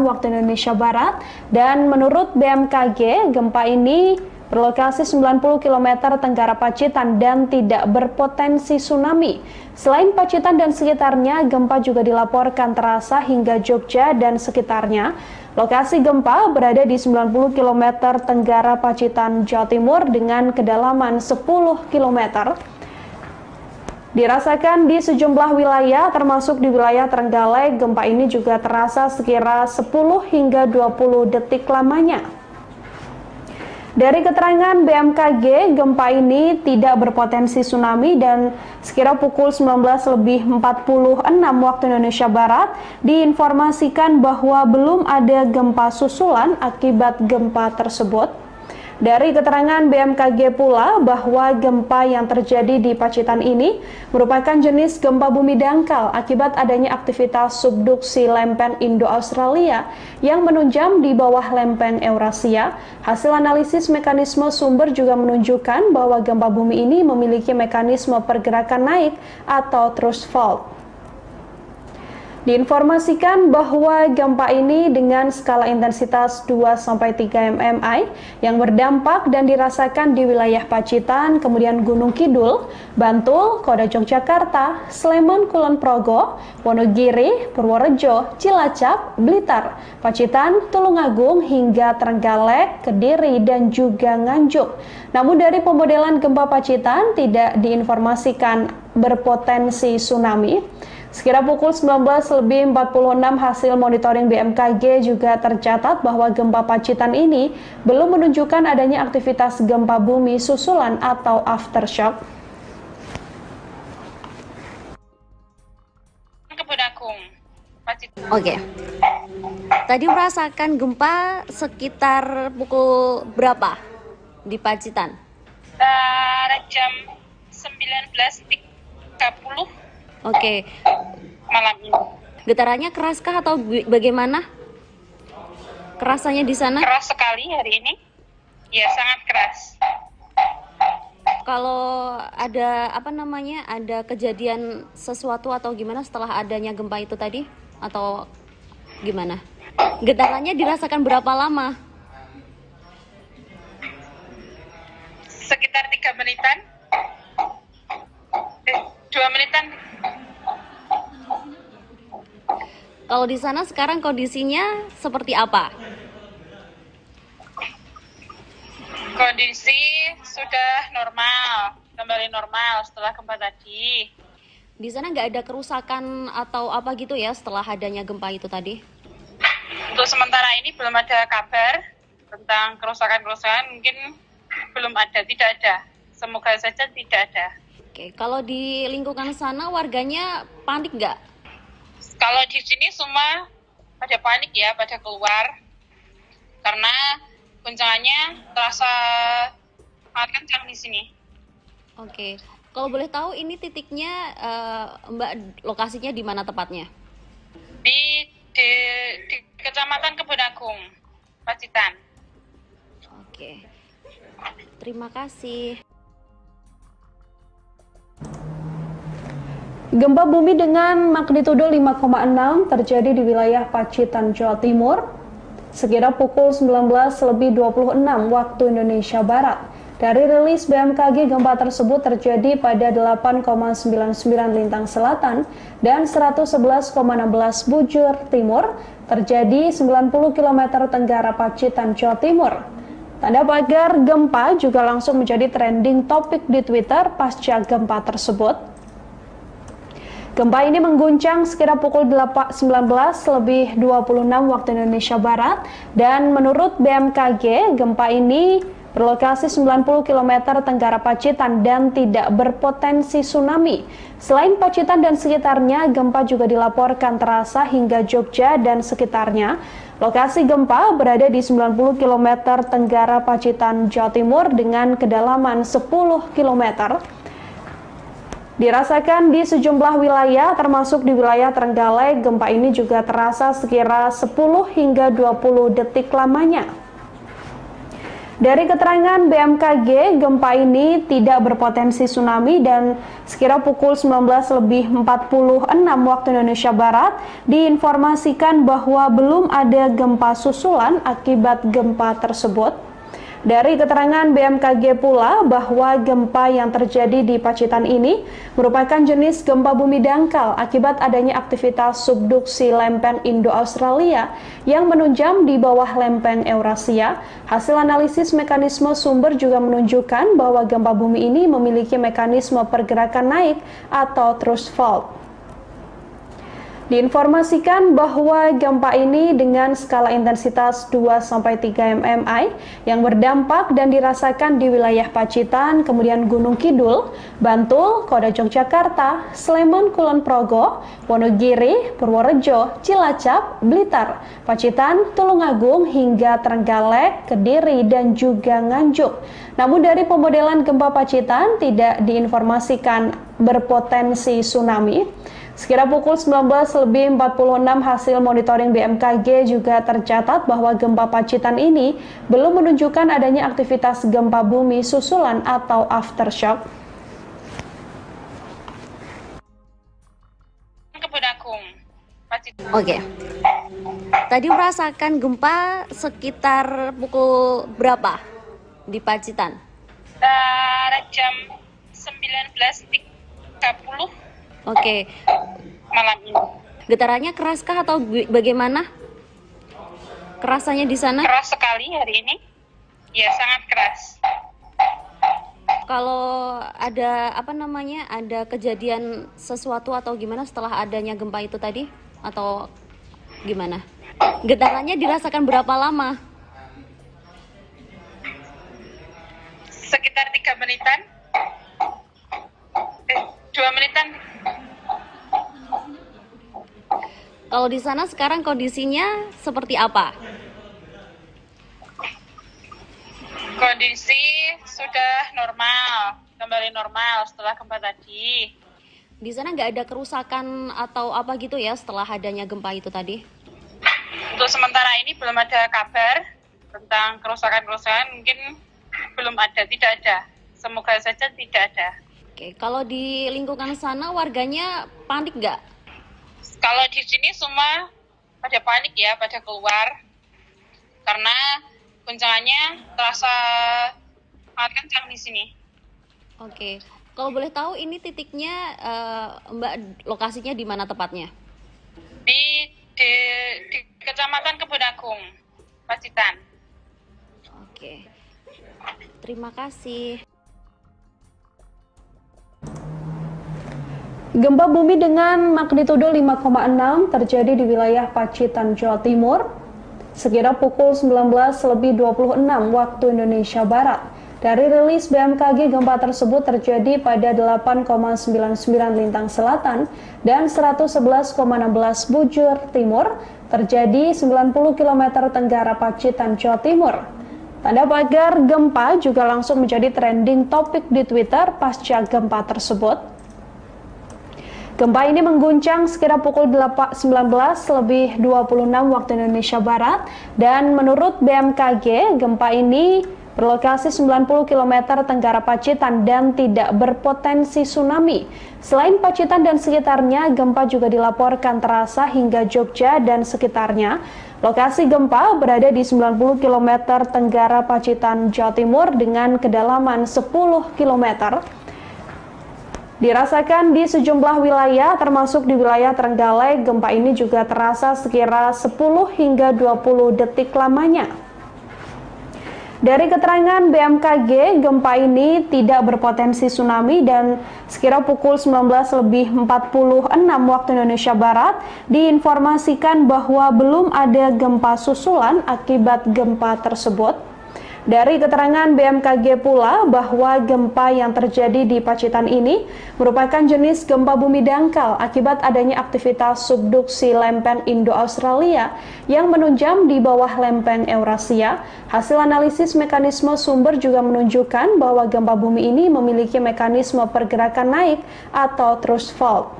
waktu Indonesia Barat, dan menurut BMKG, gempa ini berlokasi 90 km tenggara Pacitan dan tidak berpotensi tsunami. Selain Pacitan dan sekitarnya, gempa juga dilaporkan terasa hingga Jogja dan sekitarnya. Lokasi gempa berada di 90 km tenggara Pacitan, Jawa Timur dengan kedalaman 10 km. Dirasakan di sejumlah wilayah, termasuk di wilayah Trenggalek. Gempa ini juga terasa sekira 10 hingga 20 detik lamanya. Dari keterangan BMKG, gempa ini tidak berpotensi tsunami dan sekira pukul 19.46 waktu Indonesia Barat diinformasikan bahwa belum ada gempa susulan akibat gempa tersebut. Dari keterangan BMKG pula bahwa gempa yang terjadi di Pacitan ini merupakan jenis gempa bumi dangkal akibat adanya aktivitas subduksi lempen Indo-Australia yang menunjam di bawah lempen Eurasia. Hasil analisis mekanisme sumber juga menunjukkan bahwa gempa bumi ini memiliki mekanisme pergerakan naik atau thrust fault. Diinformasikan bahwa gempa ini dengan skala intensitas 2-3 mmi yang berdampak dan dirasakan di wilayah Pacitan, kemudian Gunung Kidul, Bantul, Kota Yogyakarta, Sleman, Kulon Progo, Wonogiri, Purworejo, Cilacap, Blitar, Pacitan, Tulungagung, hingga Trenggalek, Kediri, dan juga Nganjuk. Namun dari pemodelan gempa Pacitan tidak diinformasikan berpotensi tsunami. Sekira pukul 19.46 hasil monitoring BMKG juga tercatat bahwa gempa Pacitan ini belum menunjukkan adanya aktivitas gempa bumi susulan atau aftershock. Kebun Agung, Pacitan. Oke. Tadi merasakan gempa sekitar pukul berapa di Pacitan? Jam 19.30. Oke. Malam ini. Getarannya keraskah atau bagaimana? Kerasannya di sana? Keras sekali hari ini. Ya, sangat keras. Kalau ada ada kejadian sesuatu atau gimana setelah adanya gempa itu tadi? Atau gimana? Getarannya dirasakan berapa lama? Sekitar 3 menitan. 2 menitan. Kalau di sana sekarang kondisinya seperti apa? Kondisi sudah normal, kembali normal setelah gempa tadi. Di sana nggak ada kerusakan atau apa gitu ya setelah adanya gempa itu tadi? Untuk sementara ini belum ada kabar tentang kerusakan-kerusakan, mungkin belum ada, tidak ada. Semoga saja tidak ada. Oke, kalau di lingkungan sana warganya panik nggak? Kalau di sini semua pada panik ya, pada keluar. Karena guncangannya terasa sangat kencang di sini. Oke, kalau boleh tahu ini titiknya Mbak, lokasinya di mana tepatnya? Di Kecamatan Kebun Agung, Pacitan. Oke, terima kasih. Gempa bumi dengan magnitudo 5,6 terjadi di wilayah Pacitan, Jawa Timur, sekitar pukul 19.26 waktu Indonesia Barat. Dari rilis BMKG, gempa tersebut terjadi pada 8,99 lintang selatan dan 111,16 bujur timur, terjadi 90 km tenggara Pacitan, Jawa Timur. Tanda pagar gempa juga langsung menjadi trending topik di Twitter pasca gempa tersebut. Gempa ini mengguncang sekira pukul 19.26 waktu Indonesia Barat dan menurut BMKG gempa ini berlokasi 90 km tenggara Pacitan dan tidak berpotensi tsunami. Selain Pacitan dan sekitarnya, gempa juga dilaporkan terasa hingga Jogja dan sekitarnya. Lokasi gempa berada di 90 km tenggara Pacitan, Jawa Timur dengan kedalaman 10 km. Dirasakan di sejumlah wilayah, termasuk di wilayah Trenggalek, gempa ini juga terasa sekira 10 hingga 20 detik lamanya. Dari keterangan BMKG, gempa ini tidak berpotensi tsunami dan sekira pukul 19.46 waktu Indonesia Barat diinformasikan bahwa belum ada gempa susulan akibat gempa tersebut. Dari keterangan BMKG pula bahwa gempa yang terjadi di Pacitan ini merupakan jenis gempa bumi dangkal akibat adanya aktivitas subduksi lempeng Indo-Australia yang menunjam di bawah lempeng Eurasia. Hasil analisis mekanisme sumber juga menunjukkan bahwa gempa bumi ini memiliki mekanisme pergerakan naik atau thrust fault. Diinformasikan bahwa gempa ini dengan skala intensitas 2-3 mmi yang berdampak dan dirasakan di wilayah Pacitan, kemudian Gunung Kidul, Bantul, Kota Yogyakarta, Sleman, Kulon Progo, Wonogiri, Purworejo, Cilacap, Blitar, Pacitan, Tulungagung hingga Trenggalek, Kediri, dan juga Nganjuk. Namun dari pemodelan gempa Pacitan tidak diinformasikan berpotensi tsunami. Sekira pukul 19.46 hasil monitoring BMKG juga tercatat bahwa gempa Pacitan ini belum menunjukkan adanya aktivitas gempa bumi susulan atau aftershock. Oke. Tadi merasakan gempa sekitar pukul berapa di Pacitan? Jam 19.30 Oke. malam ini. Getarannya keraskah atau bagaimana? Kerasanya di sana? Keras sekali hari ini. Ya, sangat keras. Kalau ada ada kejadian sesuatu atau gimana setelah adanya gempa itu tadi atau gimana? Getarannya dirasakan berapa lama? Sekitar 3 menitan. 2 menitan. Kalau di sana sekarang kondisinya seperti apa? Kondisi sudah normal, kembali normal setelah gempa tadi. Di sana nggak ada kerusakan atau apa gitu ya setelah adanya gempa itu tadi? Untuk sementara ini belum ada kabar tentang kerusakan-kerusakan, mungkin belum ada, tidak ada. Semoga saja tidak ada. Oke, kalau di lingkungan sana warganya panik nggak? Kalau di sini semua pada panik ya, pada keluar. Karena guncangannya terasa sangat kencang di sini. Oke, kalau boleh tahu ini titiknya Mbak lokasinya di mana tepatnya? Di Kecamatan Kebun Agung, Pacitan. Oke, terima kasih. Gempa bumi dengan magnitudo 5,6 terjadi di wilayah Pacitan, Jawa Timur, sekira pukul 19.26 waktu Indonesia Barat. Dari rilis BMKG, gempa tersebut terjadi pada 8,99 lintang selatan dan 111,16 bujur timur, terjadi 90 km tenggara Pacitan, Jawa Timur. Tanda pagar gempa juga langsung menjadi trending topik di Twitter pasca gempa tersebut. Gempa ini mengguncang sekira pukul 19.26 waktu Indonesia Barat dan menurut BMKG, gempa ini berlokasi 90 km tenggara Pacitan dan tidak berpotensi tsunami. Selain Pacitan dan sekitarnya, gempa juga dilaporkan terasa hingga Jogja dan sekitarnya. Lokasi gempa berada di 90 km tenggara Pacitan, Jawa Timur dengan kedalaman 10 km. Dirasakan di sejumlah wilayah, termasuk di wilayah Trenggalek, gempa ini juga terasa sekira 10 hingga 20 detik lamanya. Dari keterangan BMKG, gempa ini tidak berpotensi tsunami dan sekira pukul 19.46 waktu Indonesia Barat diinformasikan bahwa belum ada gempa susulan akibat gempa tersebut. Dari keterangan BMKG pula bahwa gempa yang terjadi di Pacitan ini merupakan jenis gempa bumi dangkal akibat adanya aktivitas subduksi lempeng Indo-Australia yang menunjam di bawah lempeng Eurasia. Hasil analisis mekanisme sumber juga menunjukkan bahwa gempa bumi ini memiliki mekanisme pergerakan naik atau thrust fault.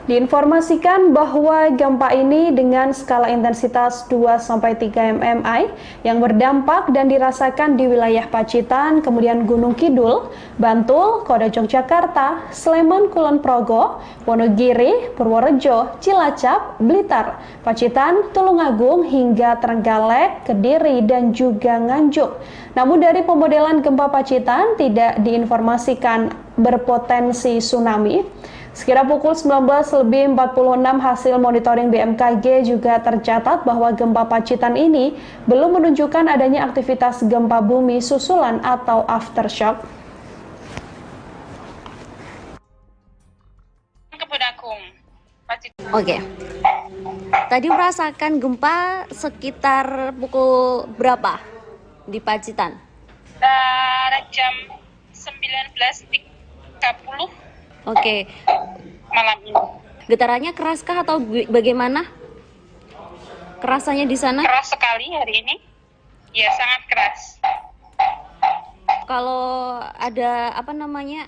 Diinformasikan bahwa gempa ini dengan skala intensitas 2-3 mmi yang berdampak dan dirasakan di wilayah Pacitan, kemudian Gunung Kidul, Bantul, Kota Yogyakarta, Sleman, Kulon Progo, Wonogiri, Purworejo, Cilacap, Blitar, Pacitan, Tulungagung hingga Trenggalek, Kediri, dan juga Nganjuk. Namun dari pemodelan gempa Pacitan tidak diinformasikan berpotensi tsunami. Sekira pukul 19.46 hasil monitoring BMKG juga tercatat bahwa gempa Pacitan ini belum menunjukkan adanya aktivitas gempa bumi susulan atau aftershock. Oke. Tadi merasakan gempa sekitar pukul berapa di Pacitan? Jam 19.30 Oke. malam ini. Getarannya keraskah atau bagaimana? Kerasanya di sana? Keras sekali hari ini. Ya, sangat keras. Kalau ada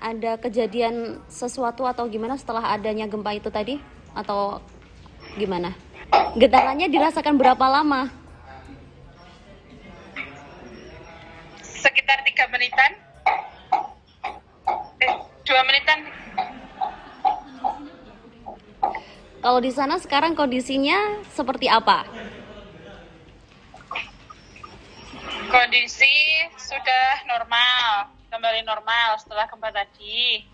ada kejadian sesuatu atau gimana setelah adanya gempa itu tadi? Atau gimana? Getarannya dirasakan berapa lama? Sekitar 3 menitan. 2 menitan. Kalau di sana sekarang kondisinya seperti apa? Kondisi sudah normal, kembali normal setelah gempa tadi.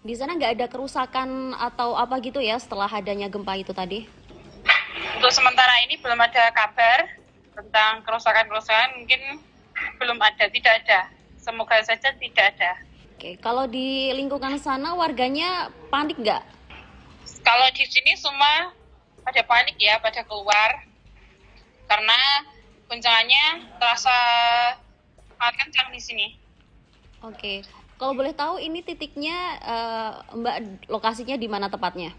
Di sana nggak ada kerusakan atau apa gitu ya setelah adanya gempa itu tadi? Untuk sementara ini belum ada kabar tentang kerusakan-kerusakan, mungkin belum ada, tidak ada. Semoga saja tidak ada. Oke, kalau di lingkungan sana warganya panik nggak? Kalau di sini semua pada panik ya, pada keluar. Karena guncangannya terasa sangat kencang di sini. Oke, kalau boleh tahu ini titiknya Mbak lokasinya di mana tepatnya?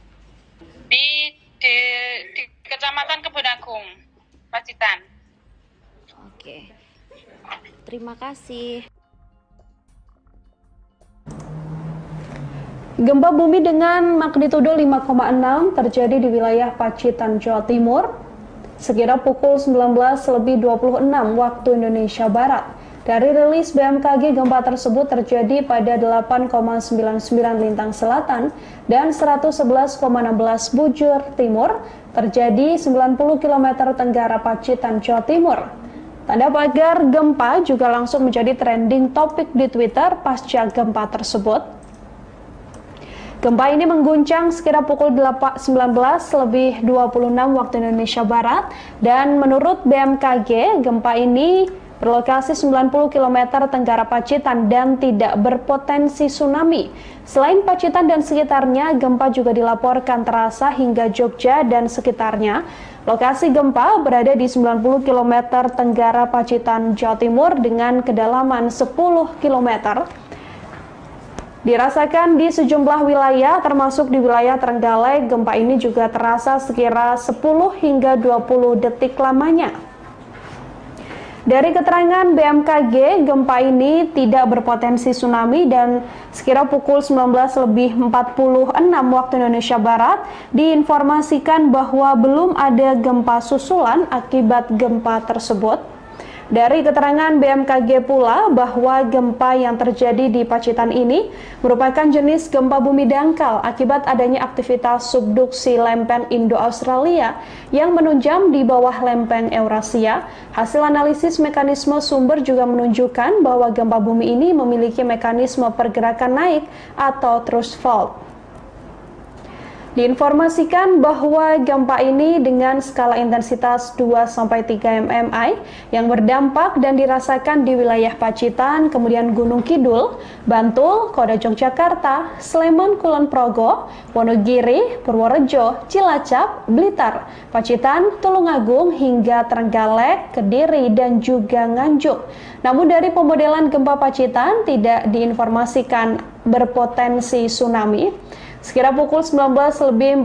Di Kecamatan Kebun Agung, Pacitan. Oke, terima kasih. Gempa bumi dengan magnitudo 5,6 terjadi di wilayah Pacitan, Jawa Timur, sekira pukul 19.26 waktu Indonesia Barat. Dari rilis BMKG, gempa tersebut terjadi pada 8,99 lintang selatan dan 111,16 bujur timur, terjadi 90 km tenggara Pacitan, Jawa Timur. Tanda pagar gempa juga langsung menjadi trending topik di Twitter pasca gempa tersebut. Gempa ini mengguncang sekira pukul 19.26 waktu Indonesia Barat dan menurut BMKG, gempa ini berlokasi 90 km tenggara Pacitan dan tidak berpotensi tsunami. Selain Pacitan dan sekitarnya, gempa juga dilaporkan terasa hingga Jogja dan sekitarnya. Lokasi gempa berada di 90 km tenggara Pacitan, Jawa Timur dengan kedalaman 10 km. Dirasakan di sejumlah wilayah, termasuk di wilayah Trenggalek, gempa ini juga terasa sekira 10 hingga 20 detik lamanya. Dari keterangan BMKG, gempa ini tidak berpotensi tsunami dan sekira pukul 19.46 waktu Indonesia Barat diinformasikan bahwa belum ada gempa susulan akibat gempa tersebut. Dari keterangan BMKG pula bahwa gempa yang terjadi di Pacitan ini merupakan jenis gempa bumi dangkal akibat adanya aktivitas subduksi lempeng Indo-Australia yang menunjam di bawah lempeng Eurasia. Hasil analisis mekanisme sumber juga menunjukkan bahwa gempa bumi ini memiliki mekanisme pergerakan naik atau thrust fault. Diinformasikan bahwa gempa ini dengan skala intensitas 2-3 mmI yang berdampak dan dirasakan di wilayah Pacitan, kemudian Gunung Kidul, Bantul, Kota Yogyakarta, Sleman, Kulon Progo, Wonogiri, Purworejo, Cilacap, Blitar, Pacitan, Tulungagung, hingga Trenggalek, Kediri, dan juga Nganjuk. Namun dari pemodelan gempa Pacitan tidak diinformasikan berpotensi tsunami. Sekira pukul 19.46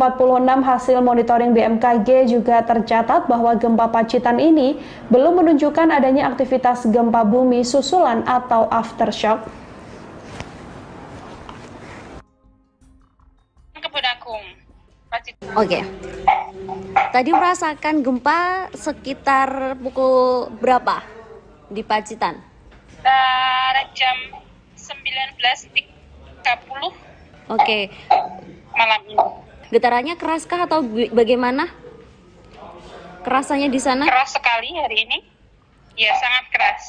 hasil monitoring BMKG juga tercatat bahwa gempa Pacitan ini belum menunjukkan adanya aktivitas gempa bumi susulan atau aftershock. Oke. Tadi merasakan gempa sekitar pukul berapa di Pacitan? Jam 19.30. Oke. Malam ini. Getarannya keraskah atau bagaimana? Kerasannya di sana? Keras sekali hari ini. Ya, sangat keras.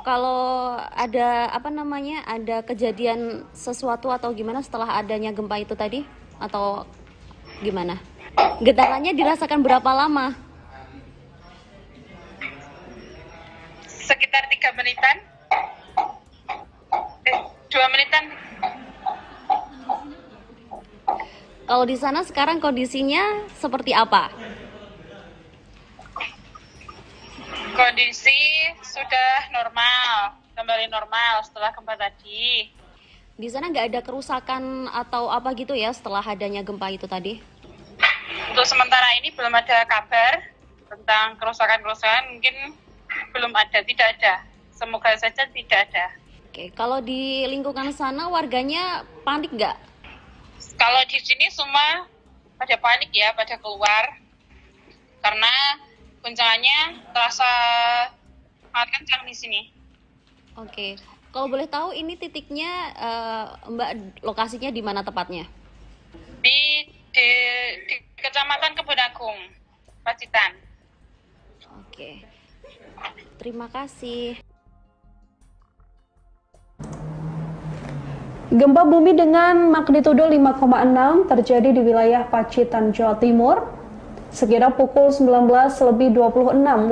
Kalau ada ada kejadian sesuatu atau gimana setelah adanya gempa itu tadi? Atau gimana? Getarannya dirasakan berapa lama? Sekitar 3 menitan. 2 menitan. Kalau di sana sekarang kondisinya seperti apa? Kondisi sudah normal, kembali normal setelah gempa tadi. Di sana nggak ada kerusakan atau apa gitu ya setelah adanya gempa itu tadi? Untuk sementara ini belum ada kabar tentang kerusakan-kerusakan, mungkin belum ada, tidak ada. Semoga saja tidak ada. Oke, kalau di lingkungan sana warganya panik nggak? Kalau di sini semua pada panik ya, pada keluar. Karena guncangannya terasa sangat kencang di sini. Oke, kalau boleh tahu ini titiknya Mbak lokasinya di mana tepatnya? Di Kecamatan Kebun Agung, Pacitan. Oke, terima kasih. Gempa bumi dengan magnitudo 5,6 terjadi di wilayah Pacitan, Jawa Timur, sekira pukul 19.26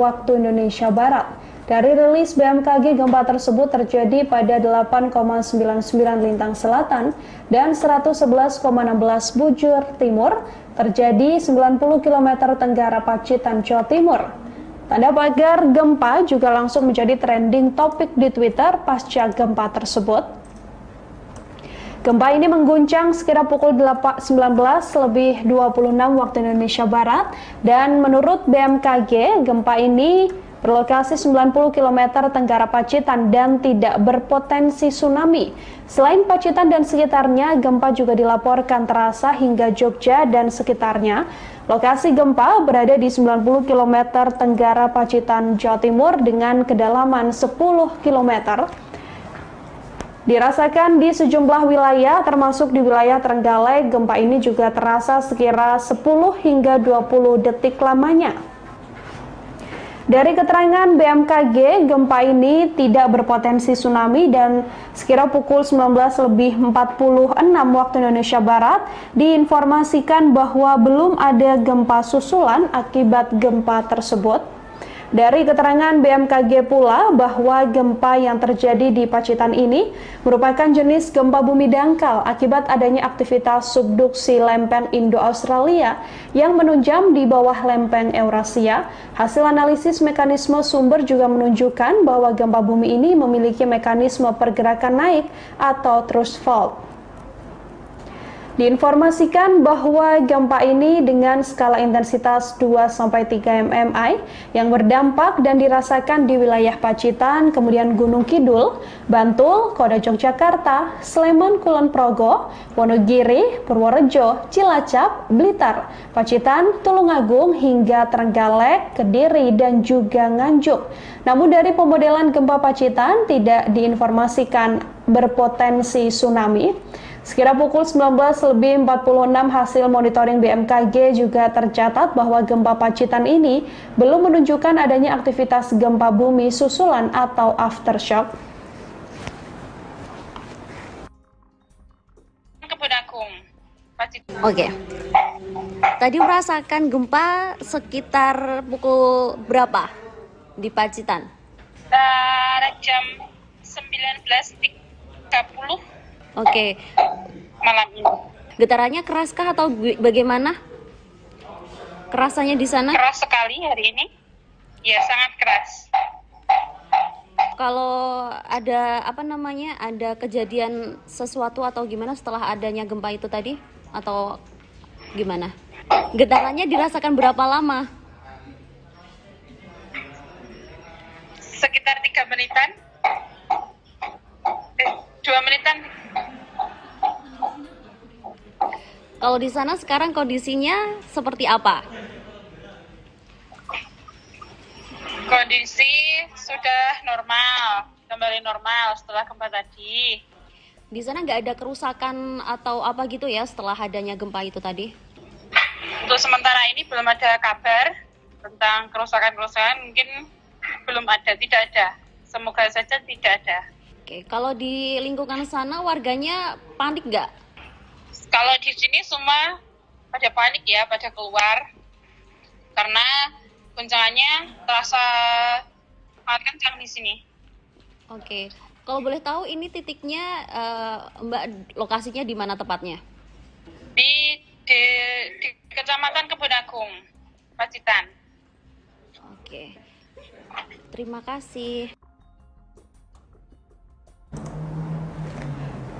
waktu Indonesia Barat. Dari rilis BMKG, gempa tersebut terjadi pada 8,99 lintang selatan dan 111,16 bujur timur, terjadi 90 km tenggara Pacitan, Jawa Timur. Tanda pagar gempa juga langsung menjadi trending topik di Twitter pasca gempa tersebut. Gempa ini mengguncang sekira pukul 19.26 waktu Indonesia Barat, dan menurut BMKG, gempa ini berlokasi 90 km tenggara Pacitan dan tidak berpotensi tsunami. Selain Pacitan dan sekitarnya, gempa juga dilaporkan terasa hingga Jogja dan sekitarnya. Lokasi gempa berada di 90 km tenggara Pacitan, Jawa Timur dengan kedalaman 10 km. Dirasakan di sejumlah wilayah, termasuk di wilayah Trenggalek, gempa ini juga terasa sekira 10 hingga 20 detik lamanya. Dari keterangan BMKG, gempa ini tidak berpotensi tsunami dan sekira pukul 19.46 waktu Indonesia Barat diinformasikan bahwa belum ada gempa susulan akibat gempa tersebut. Dari keterangan BMKG pula bahwa gempa yang terjadi di Pacitan ini merupakan jenis gempa bumi dangkal akibat adanya aktivitas subduksi lempeng Indo-Australia yang menunjam di bawah lempeng Eurasia. Hasil analisis mekanisme sumber juga menunjukkan bahwa gempa bumi ini memiliki mekanisme pergerakan naik atau thrust fault. Diinformasikan bahwa gempa ini dengan skala intensitas 2-3 mmI yang berdampak dan dirasakan di wilayah Pacitan, kemudian Gunung Kidul, Bantul, Kota Yogyakarta, Sleman, Kulon Progo, Wonogiri, Purworejo, Cilacap, Blitar, Pacitan, Tulungagung, hingga Trenggalek, Kediri, dan juga Nganjuk. Namun dari pemodelan gempa Pacitan tidak diinformasikan berpotensi tsunami. Sekira pukul 19.46 hasil monitoring BMKG juga tercatat bahwa gempa Pacitan ini belum menunjukkan adanya aktivitas gempa bumi susulan atau aftershock. Kebun Agung, Pacitan. Oke. Tadi merasakan gempa sekitar pukul berapa di Pacitan? Jam 19.30 Oke. malam ini. Getarannya keraskah atau bagaimana? Kerasanya di sana? Keras sekali hari ini. Ya, sangat keras. Kalau ada ada kejadian sesuatu atau gimana setelah adanya gempa itu tadi atau gimana? Getarannya dirasakan berapa lama? Sekitar 3 menitan. 2 menitan. Kalau di sana sekarang kondisinya seperti apa? Kondisi sudah normal, kembali normal setelah gempa tadi. Di sana nggak ada kerusakan atau apa gitu ya setelah adanya gempa itu tadi? Untuk sementara ini belum ada kabar tentang kerusakan-kerusakan, mungkin belum ada, tidak ada. Semoga saja tidak ada. Oke, kalau di lingkungan sana warganya panik nggak? Kalau di sini semua pada panik ya, pada keluar. Karena guncangannya terasa sangat kencang di sini. Oke, kalau boleh tahu ini titiknya Mbak lokasinya di mana tepatnya? Di Kecamatan Kebun Agung, Pacitan. Oke, terima kasih.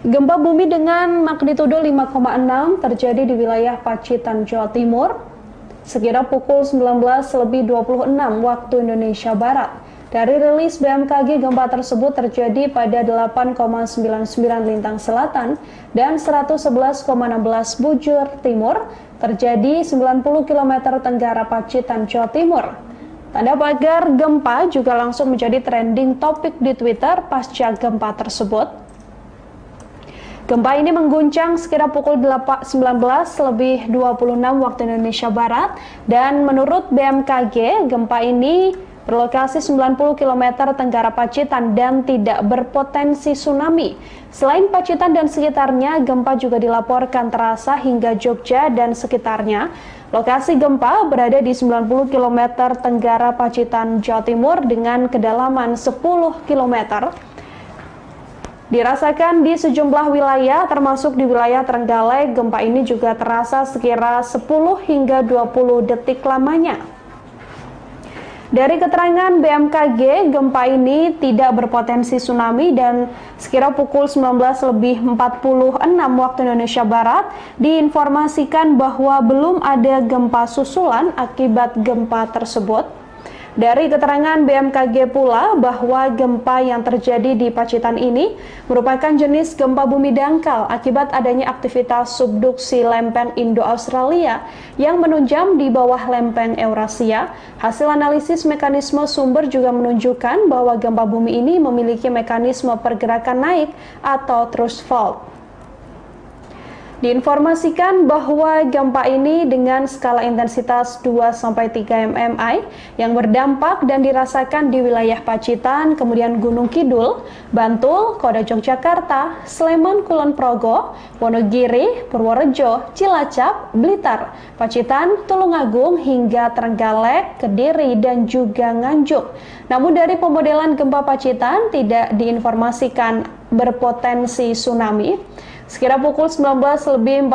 Gempa bumi dengan magnitudo 5,6 terjadi di wilayah Pacitan, Jawa Timur sekitar pukul 19.26 waktu Indonesia Barat. Dari rilis BMKG, gempa tersebut terjadi pada 8,99 lintang selatan dan 111,16 bujur timur, terjadi 90 km tenggara Pacitan, Jawa Timur. Tanda pagar gempa juga langsung menjadi trending topik di Twitter pasca gempa tersebut. Gempa ini mengguncang sekitar pukul 19.26 waktu Indonesia Barat dan menurut BMKG, gempa ini berlokasi 90 km tenggara Pacitan dan tidak berpotensi tsunami. Selain Pacitan dan sekitarnya, gempa juga dilaporkan terasa hingga Jogja dan sekitarnya. Lokasi gempa berada di 90 km tenggara Pacitan, Jawa Timur dengan kedalaman 10 km. Dirasakan di sejumlah wilayah, termasuk di wilayah Trenggalek, gempa ini juga terasa sekira 10 hingga 20 detik lamanya. Dari keterangan BMKG, gempa ini tidak berpotensi tsunami dan sekira pukul 19.46 waktu Indonesia Barat diinformasikan bahwa belum ada gempa susulan akibat gempa tersebut. Dari keterangan BMKG pula bahwa gempa yang terjadi di Pacitan ini merupakan jenis gempa bumi dangkal akibat adanya aktivitas subduksi lempeng Indo-Australia yang menunjam di bawah lempeng Eurasia. Hasil analisis mekanisme sumber juga menunjukkan bahwa gempa bumi ini memiliki mekanisme pergerakan naik atau thrust fault. Diinformasikan bahwa gempa ini dengan skala intensitas 2-3 mmi yang berdampak dan dirasakan di wilayah Pacitan, kemudian Gunung Kidul, Bantul, Kota Yogyakarta, Sleman, Kulon Progo, Wonogiri, Purworejo, Cilacap, Blitar, Pacitan, Tulungagung hingga Trenggalek, Kediri, dan juga Nganjuk. Namun dari pemodelan gempa Pacitan tidak diinformasikan berpotensi tsunami. Sekira pukul 19.46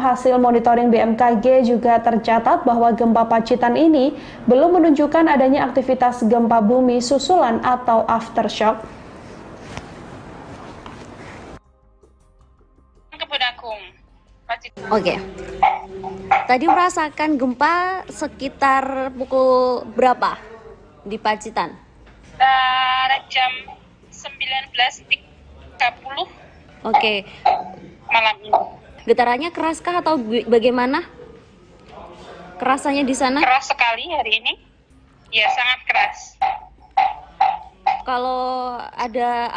hasil monitoring BMKG juga tercatat bahwa gempa Pacitan ini belum menunjukkan adanya aktivitas gempa bumi susulan atau aftershock. Kebun Agung, Pacitan. Oke. Tadi merasakan gempa sekitar pukul berapa di Pacitan? Jam 19.30 Oke. malam ini. Getarannya keraskah atau bagaimana? Kerasanya di sana? Keras sekali hari ini. Ya, sangat keras. Kalau ada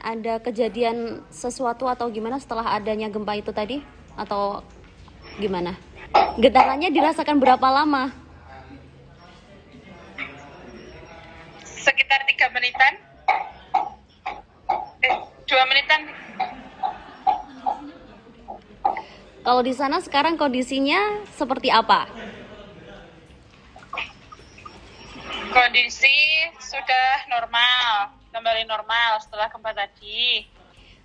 ada kejadian sesuatu atau gimana setelah adanya gempa itu tadi atau gimana? Getarannya dirasakan berapa lama? Sekitar 3 menitan. 2 menitan. Kalau di sana sekarang kondisinya seperti apa? Kondisi sudah normal, kembali normal setelah gempa tadi.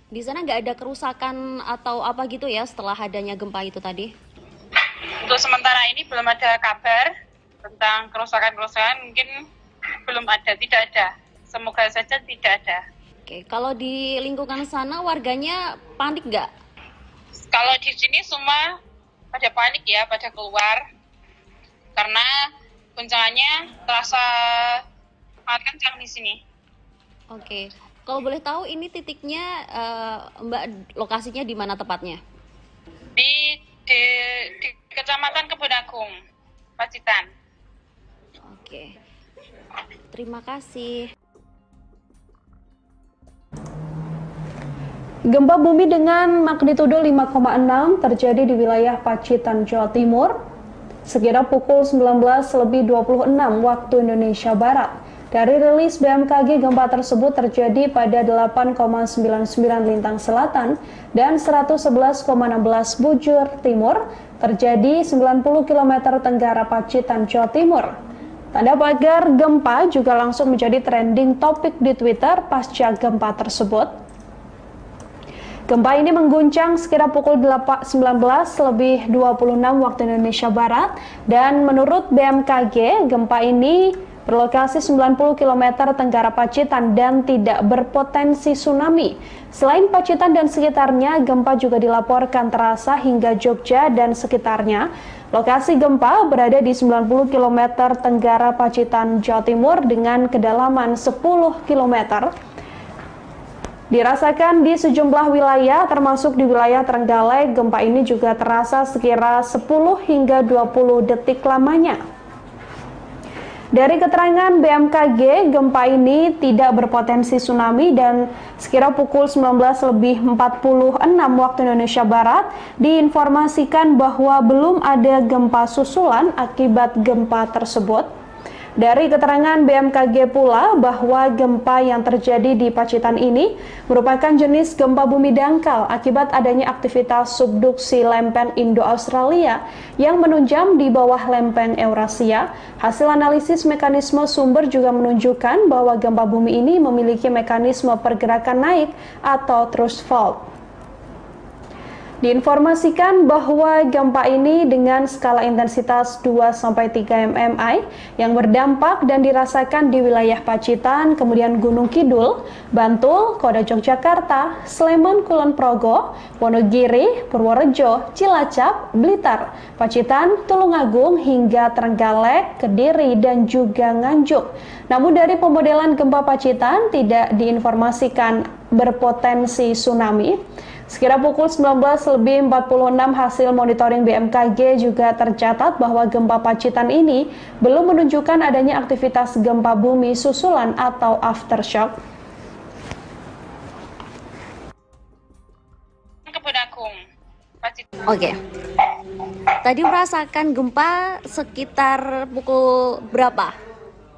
Di sana nggak ada kerusakan atau apa gitu ya setelah adanya gempa itu tadi? Untuk sementara ini belum ada kabar tentang kerusakan-kerusakan, mungkin belum ada, tidak ada. Semoga saja tidak ada. Oke, kalau di lingkungan sana warganya panik nggak? Kalau di sini semua pada panik ya, pada keluar. Karena guncangannya terasa sangat kencang di sini. Oke, kalau boleh tahu ini titiknya Mbak lokasinya di mana tepatnya? Di Kecamatan Kebun Agung, Pacitan. Oke, terima kasih. Gempa bumi dengan magnitudo 5,6 terjadi di wilayah Pacitan, Jawa Timur, sekitar pukul 19.26 waktu Indonesia Barat. Dari rilis BMKG, gempa tersebut terjadi pada 8,99 lintang selatan dan 111,16 bujur timur, terjadi 90 km tenggara Pacitan, Jawa Timur. Tanda pagar gempa juga langsung menjadi trending topik di Twitter pasca gempa tersebut. Gempa ini mengguncang sekitar pukul 19.26 waktu Indonesia Barat, dan menurut BMKG, gempa ini berlokasi 90 km tenggara Pacitan dan tidak berpotensi tsunami. Selain Pacitan dan sekitarnya, gempa juga dilaporkan terasa hingga Jogja dan sekitarnya. Lokasi gempa berada di 90 km tenggara Pacitan, Jawa Timur dengan kedalaman 10 km. Dirasakan di sejumlah wilayah, termasuk di wilayah Trenggalek. Gempa ini juga terasa sekira 10 hingga 20 detik lamanya. Dari keterangan BMKG, gempa ini tidak berpotensi tsunami dan sekira pukul 19.46 waktu Indonesia Barat diinformasikan bahwa belum ada gempa susulan akibat gempa tersebut. Dari keterangan BMKG pula bahwa gempa yang terjadi di Pacitan ini merupakan jenis gempa bumi dangkal akibat adanya aktivitas subduksi lempeng Indo-Australia yang menunjam di bawah lempeng Eurasia. Hasil analisis mekanisme sumber juga menunjukkan bahwa gempa bumi ini memiliki mekanisme pergerakan naik atau thrust fault. Diinformasikan bahwa gempa ini dengan skala intensitas 2-3 mmi yang berdampak dan dirasakan di wilayah Pacitan, kemudian Gunung Kidul, Bantul, Kota Yogyakarta, Sleman, Kulon Progo, Wonogiri, Purworejo, Cilacap, Blitar, Pacitan, Tulungagung, hingga Trenggalek, Kediri, dan juga Nganjuk. Namun dari pemodelan gempa Pacitan tidak diinformasikan berpotensi tsunami. Sekira pukul 19.46 hasil monitoring BMKG juga tercatat bahwa gempa Pacitan ini belum menunjukkan adanya aktivitas gempa bumi susulan atau aftershock. Kebun Agung, Pacitan. Oke. Tadi merasakan gempa sekitar pukul berapa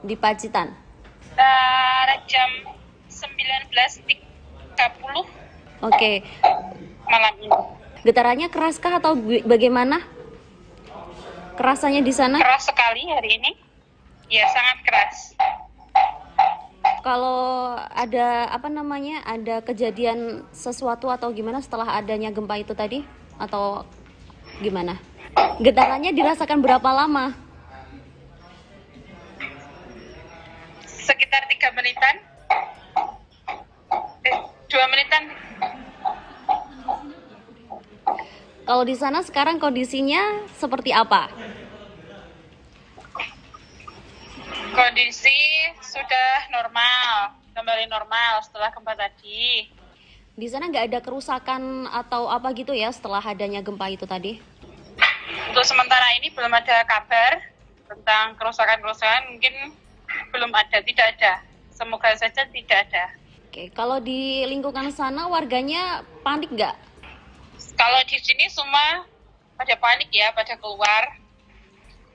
di Pacitan? Jam 19.30 Oke. malam ini. Getarannya keraskah atau bagaimana? Kerasannya di sana? Keras sekali hari ini. Ya, sangat keras. Kalau ada ada kejadian sesuatu atau gimana setelah adanya gempa itu tadi? Atau gimana? Getarannya dirasakan berapa lama? Sekitar 3 menitan. 2 menitan. Kalau di sana sekarang kondisinya seperti apa? Kondisi sudah normal, kembali normal setelah gempa tadi. Di sana nggak ada kerusakan atau apa gitu ya setelah adanya gempa itu tadi? Untuk sementara ini belum ada kabar tentang kerusakan-kerusakan, mungkin belum ada, tidak ada. Semoga saja tidak ada. Oke, kalau di lingkungan sana warganya panik nggak? Kalau di sini semua pada panik ya, pada keluar.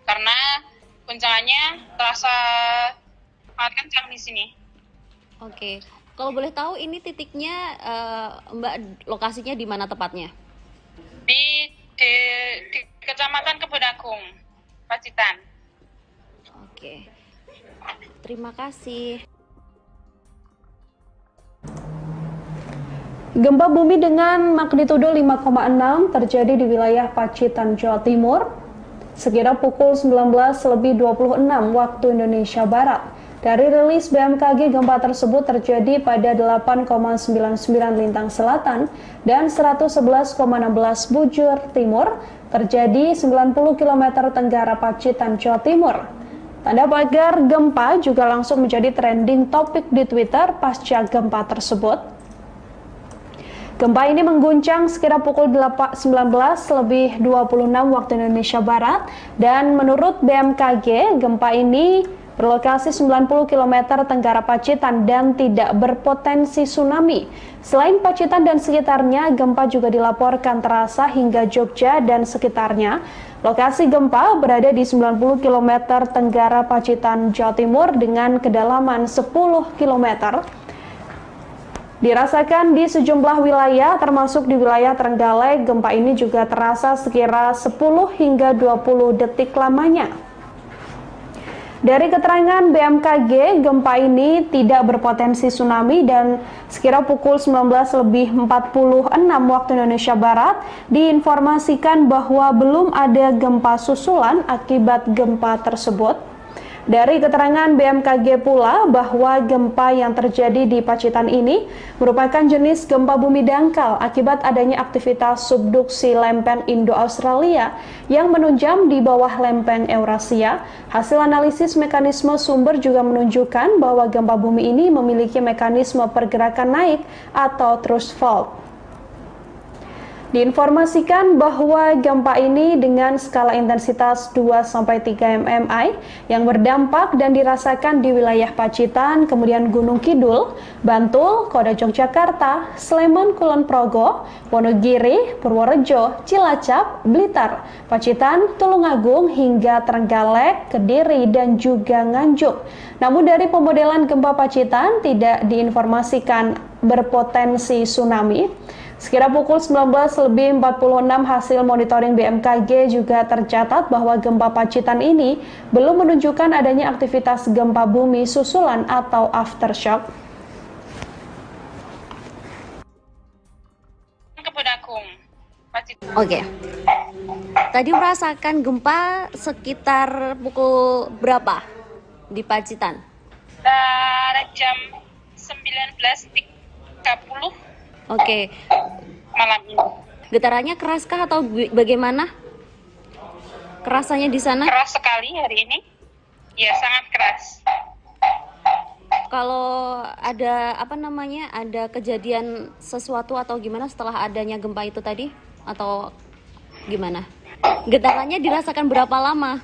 Karena guncangannya terasa sangat kencang di sini. Oke, kalau boleh tahu ini titiknya Mbak lokasinya di mana tepatnya? Di Kecamatan Kebonagung, Pacitan. Oke, terima kasih. Gempa bumi dengan magnitudo 5,6 terjadi di wilayah Pacitan, Jawa Timur, sekira pukul 19.26 waktu Indonesia Barat. Dari rilis BMKG, gempa tersebut terjadi pada 8,99 lintang selatan dan 111,16 bujur timur, terjadi 90 km tenggara Pacitan, Jawa Timur. Tanda pagar gempa juga langsung menjadi trending topik di Twitter pasca gempa tersebut. Gempa ini mengguncang sekira pukul 19.26 waktu Indonesia Barat, dan menurut BMKG, gempa ini berlokasi 90 km tenggara Pacitan dan tidak berpotensi tsunami. Selain Pacitan dan sekitarnya, gempa juga dilaporkan terasa hingga Jogja dan sekitarnya. Lokasi gempa berada di 90 km tenggara Pacitan, Jawa Timur dengan kedalaman 10 km. Dirasakan di sejumlah wilayah, termasuk di wilayah Trenggalek. Gempa ini juga terasa sekira 10 hingga 20 detik lamanya. Dari keterangan BMKG, gempa ini tidak berpotensi tsunami dan sekira pukul 19.46 waktu Indonesia Barat diinformasikan bahwa belum ada gempa susulan akibat gempa tersebut. Dari keterangan BMKG pula bahwa gempa yang terjadi di Pacitan ini merupakan jenis gempa bumi dangkal akibat adanya aktivitas subduksi lempeng Indo-Australia yang menunjam di bawah lempeng Eurasia. Hasil analisis mekanisme sumber juga menunjukkan bahwa gempa bumi ini memiliki mekanisme pergerakan naik atau thrust fault. Diinformasikan bahwa gempa ini dengan skala intensitas 2-3 mmi yang berdampak dan dirasakan di wilayah Pacitan, kemudian Gunung Kidul, Bantul, Kota Yogyakarta, Sleman, Kulon Progo, Wonogiri, Purworejo, Cilacap, Blitar, Pacitan, Tulungagung, hingga Trenggalek, Kediri, dan juga Nganjuk. Namun dari pemodelan gempa Pacitan tidak diinformasikan berpotensi tsunami. Sekira pukul 19.46 hasil monitoring BMKG juga tercatat bahwa gempa Pacitan ini belum menunjukkan adanya aktivitas gempa bumi susulan atau aftershock. Oke. Tadi merasakan gempa sekitar pukul berapa di Pacitan? Jam 19.30. Oke. Malam ini. Getarannya keraskah atau bagaimana? Kerasanya di sana? Keras sekali hari ini. Ya, sangat keras. Kalau ada ada kejadian sesuatu atau gimana setelah adanya gempa itu tadi? Atau gimana? Getarannya dirasakan berapa lama?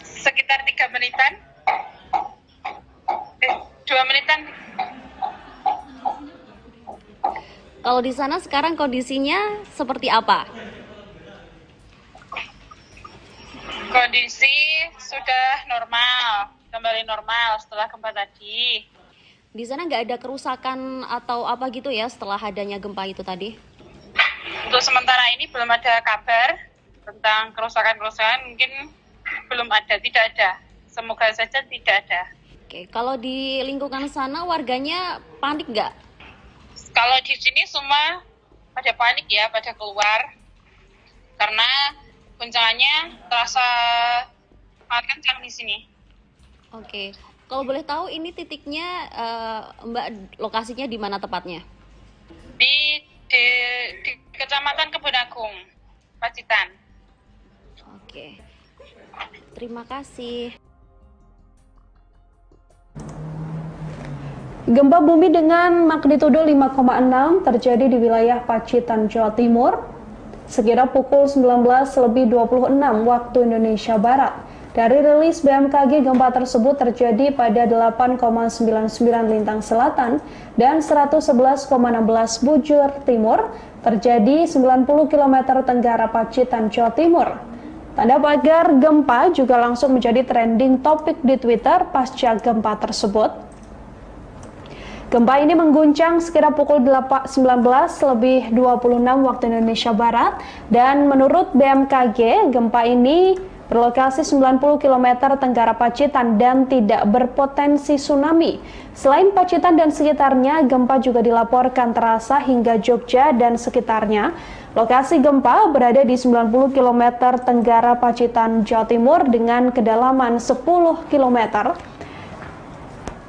Sekitar 3 menitan. 2 menitan. Kalau di sana sekarang kondisinya seperti apa? Kondisi sudah normal, kembali normal setelah gempa tadi. Di sana nggak ada kerusakan atau apa gitu ya setelah adanya gempa itu tadi? Untuk sementara ini belum ada kabar tentang kerusakan-kerusakan, mungkin belum ada, tidak ada. Semoga saja tidak ada. Oke, kalau di lingkungan sana warganya panik nggak? Kalau di sini semua pada panik ya, pada keluar. Karena guncangannya terasa sangat kencang di sini. Oke, kalau boleh tahu ini titiknya Mbak, lokasinya di mana tepatnya? Di Kecamatan Kebonagung, Pacitan. Oke, terima kasih. Gempa bumi dengan magnitudo 5,6 terjadi di wilayah Pacitan, Jawa Timur, sekira pukul 19.26 waktu Indonesia Barat. Dari rilis BMKG, gempa tersebut terjadi pada 8,99 lintang selatan dan 111,16 bujur timur, terjadi 90 km tenggara Pacitan, Jawa Timur. Tanda pagar gempa juga langsung menjadi trending topik di Twitter pasca gempa tersebut. Gempa ini mengguncang sekira pukul 19.26 waktu Indonesia Barat dan menurut BMKG gempa ini berlokasi 90 km tenggara Pacitan dan tidak berpotensi tsunami. Selain Pacitan dan sekitarnya, gempa juga dilaporkan terasa hingga Jogja dan sekitarnya. Lokasi gempa berada di 90 km tenggara Pacitan, Jawa Timur dengan kedalaman 10 km.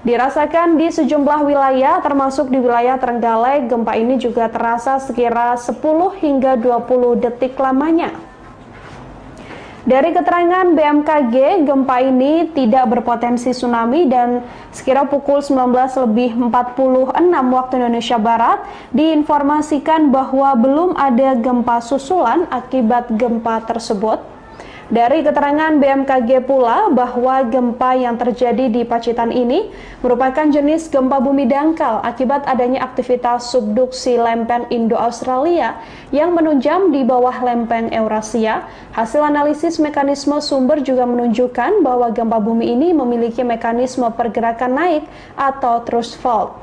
Dirasakan di sejumlah wilayah, termasuk di wilayah Trenggalek, gempa ini juga terasa sekira 10 hingga 20 detik lamanya. Dari keterangan BMKG, gempa ini tidak berpotensi tsunami dan sekira pukul 19.46 waktu Indonesia Barat diinformasikan bahwa belum ada gempa susulan akibat gempa tersebut. Dari keterangan BMKG pula bahwa gempa yang terjadi di Pacitan ini merupakan jenis gempa bumi dangkal akibat adanya aktivitas subduksi lempeng Indo-Australia yang menunjam di bawah lempeng Eurasia. Hasil analisis mekanisme sumber juga menunjukkan bahwa gempa bumi ini memiliki mekanisme pergerakan naik atau thrust fault.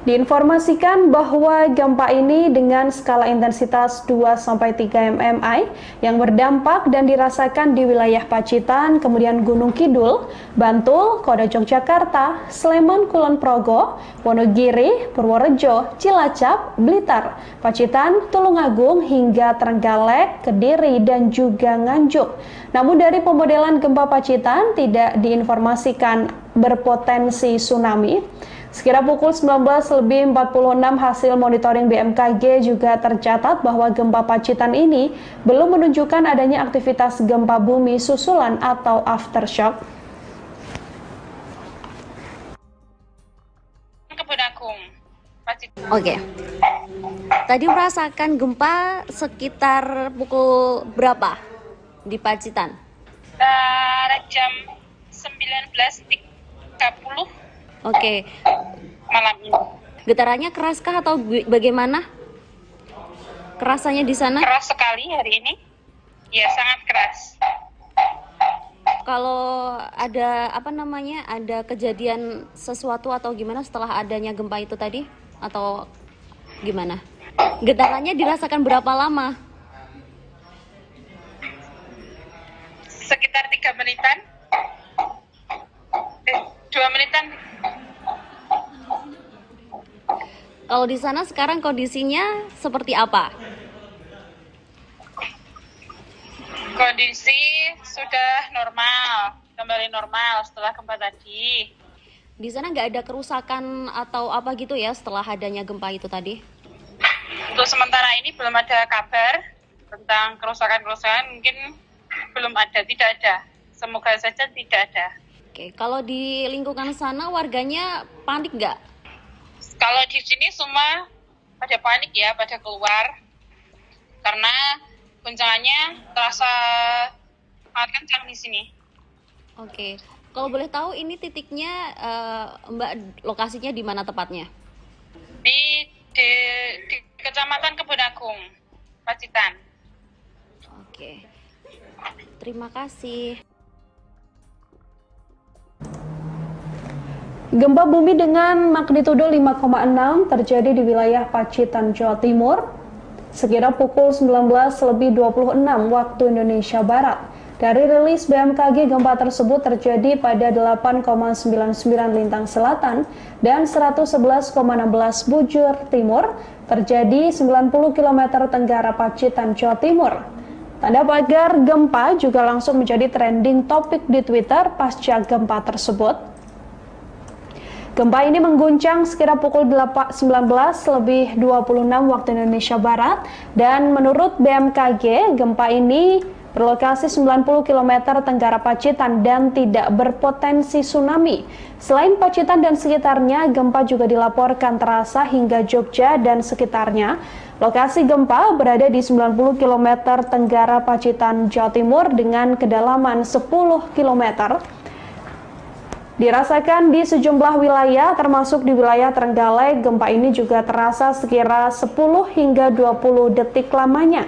Diinformasikan bahwa gempa ini dengan skala intensitas 2-3 mmi yang berdampak dan dirasakan di wilayah Pacitan, kemudian Gunung Kidul, Bantul, Kota Yogyakarta, Sleman, Kulon Progo, Wonogiri, Purworejo, Cilacap, Blitar, Pacitan, Tulungagung hingga Trenggalek, Kediri, dan juga Nganjuk. Namun dari pemodelan gempa Pacitan tidak diinformasikan berpotensi tsunami. Sekira pukul 19.46 hasil monitoring BMKG juga tercatat bahwa gempa Pacitan ini belum menunjukkan adanya aktivitas gempa bumi susulan atau aftershock. Oke. Tadi merasakan gempa sekitar pukul berapa di Pacitan? Jam 19.30 Oke. malam ini. Getarannya keraskah atau bagaimana? Kerasanya di sana? Keras sekali hari ini. Ya, sangat keras. Kalau ada ada kejadian sesuatu atau gimana setelah adanya gempa itu tadi? Atau gimana? Getarannya dirasakan berapa lama? Sekitar 3 menitan. 2 menitan. Kalau di sana sekarang kondisinya seperti apa? Kondisi sudah normal, kembali normal setelah gempa tadi. Di sana nggak ada kerusakan atau apa gitu ya setelah adanya gempa itu tadi? Untuk sementara ini belum ada kabar tentang kerusakan-kerusakan, mungkin belum ada, tidak ada. Semoga saja tidak ada. Oke, kalau di lingkungan sana warganya panik nggak? Kalau di sini semua pada panik ya, pada keluar. Karena guncangannya terasa sangat kencang di sini. Oke, kalau boleh tahu ini titiknya Mbak lokasinya di mana tepatnya? Di Kecamatan Kebun Agung, Pacitan. Oke, terima kasih. Gempa bumi dengan magnitudo 5,6 terjadi di wilayah Pacitan, Jawa Timur, sekira pukul 19.26 waktu Indonesia Barat. Dari rilis BMKG, gempa tersebut terjadi pada 8,99 lintang selatan dan 111,16 bujur timur, terjadi 90 km tenggara Pacitan, Jawa Timur. Tanda pagar gempa juga langsung menjadi trending topik di Twitter pasca gempa tersebut. Gempa ini mengguncang sekira pukul 19.26 waktu Indonesia Barat dan menurut BMKG, gempa ini berlokasi 90 km tenggara Pacitan dan tidak berpotensi tsunami. Selain Pacitan dan sekitarnya, gempa juga dilaporkan terasa hingga Jogja dan sekitarnya. Lokasi gempa berada di 90 km tenggara Pacitan, Jawa Timur dengan kedalaman 10 km. Dirasakan di sejumlah wilayah, termasuk di wilayah Trenggalek, gempa ini juga terasa sekira 10 hingga 20 detik lamanya.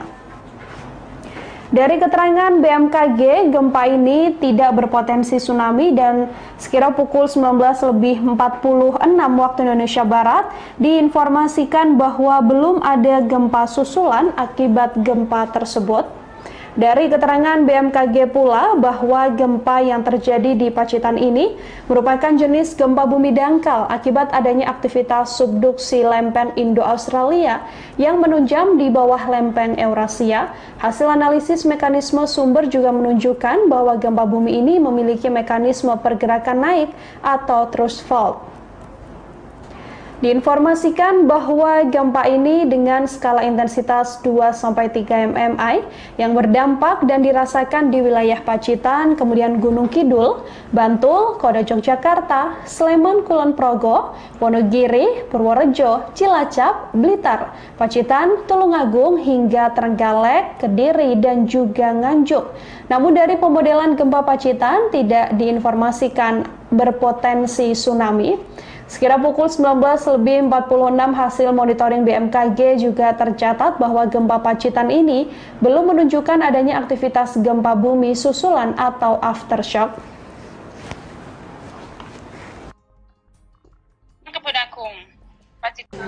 Dari keterangan BMKG, gempa ini tidak berpotensi tsunami dan sekira pukul 19.46 waktu Indonesia Barat diinformasikan bahwa belum ada gempa susulan akibat gempa tersebut. Dari keterangan BMKG pula bahwa gempa yang terjadi di Pacitan ini merupakan jenis gempa bumi dangkal akibat adanya aktivitas subduksi lempen Indo-Australia yang menunjam di bawah lempen Eurasia. Hasil analisis mekanisme sumber juga menunjukkan bahwa gempa bumi ini memiliki mekanisme pergerakan naik atau thrust fault. Diinformasikan bahwa gempa ini dengan skala intensitas 2-3 mmi yang berdampak dan dirasakan di wilayah Pacitan, kemudian Gunung Kidul, Bantul, Kota Yogyakarta, Sleman, Kulon Progo, Wonogiri, Purworejo, Cilacap, Blitar, Pacitan, Tulungagung, hingga Trenggalek, Kediri, dan juga Nganjuk. Namun dari pemodelan gempa Pacitan tidak diinformasikan berpotensi tsunami. Sekira pukul 19.46 hasil monitoring BMKG juga tercatat bahwa gempa Pacitan ini belum menunjukkan adanya aktivitas gempa bumi susulan atau aftershock.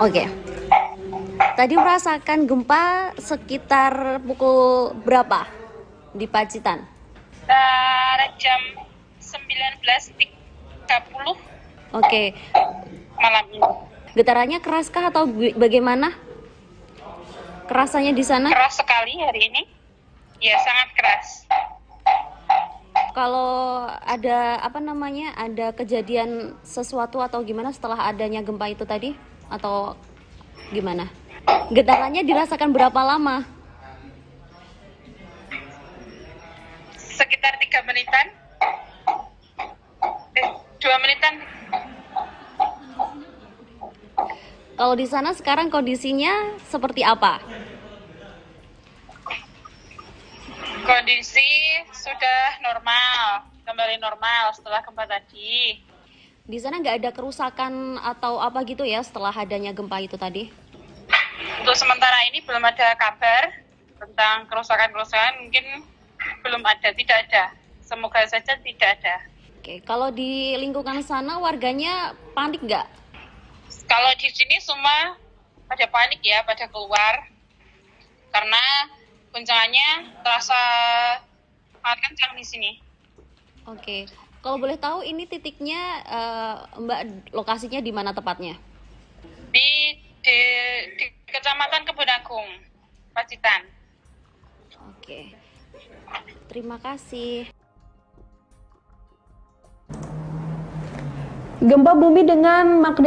Oke. Tadi merasakan gempa sekitar pukul berapa di Pacitan? Jam 19.30 Oke. malam ini. Getarannya keraskah atau bagaimana? Kerasannya di sana? Keras sekali hari ini. Ya, sangat keras. Kalau ada ada kejadian sesuatu atau gimana setelah adanya gempa itu tadi? Atau gimana? Getarannya dirasakan berapa lama? Sekitar 3 menitan. 2 menitan. Kalau di sana sekarang kondisinya seperti apa? Kondisi sudah normal, kembali normal setelah gempa tadi. Di sana nggak ada kerusakan atau apa gitu ya setelah adanya gempa itu tadi? Untuk sementara ini belum ada kabar tentang kerusakan-kerusakan, mungkin belum ada, tidak ada. Semoga saja tidak ada. Oke, kalau di lingkungan sana warganya panik nggak? Kalau di sini semua pada panik ya, pada keluar. Karena guncangannya terasa sangat kencang di sini. Oke, kalau boleh tahu ini titiknya Mbak lokasinya di mana tepatnya? Di Kecamatan Kebun Agung, Pacitan. Oke, terima kasih. Gempa bumi dengan magnitudo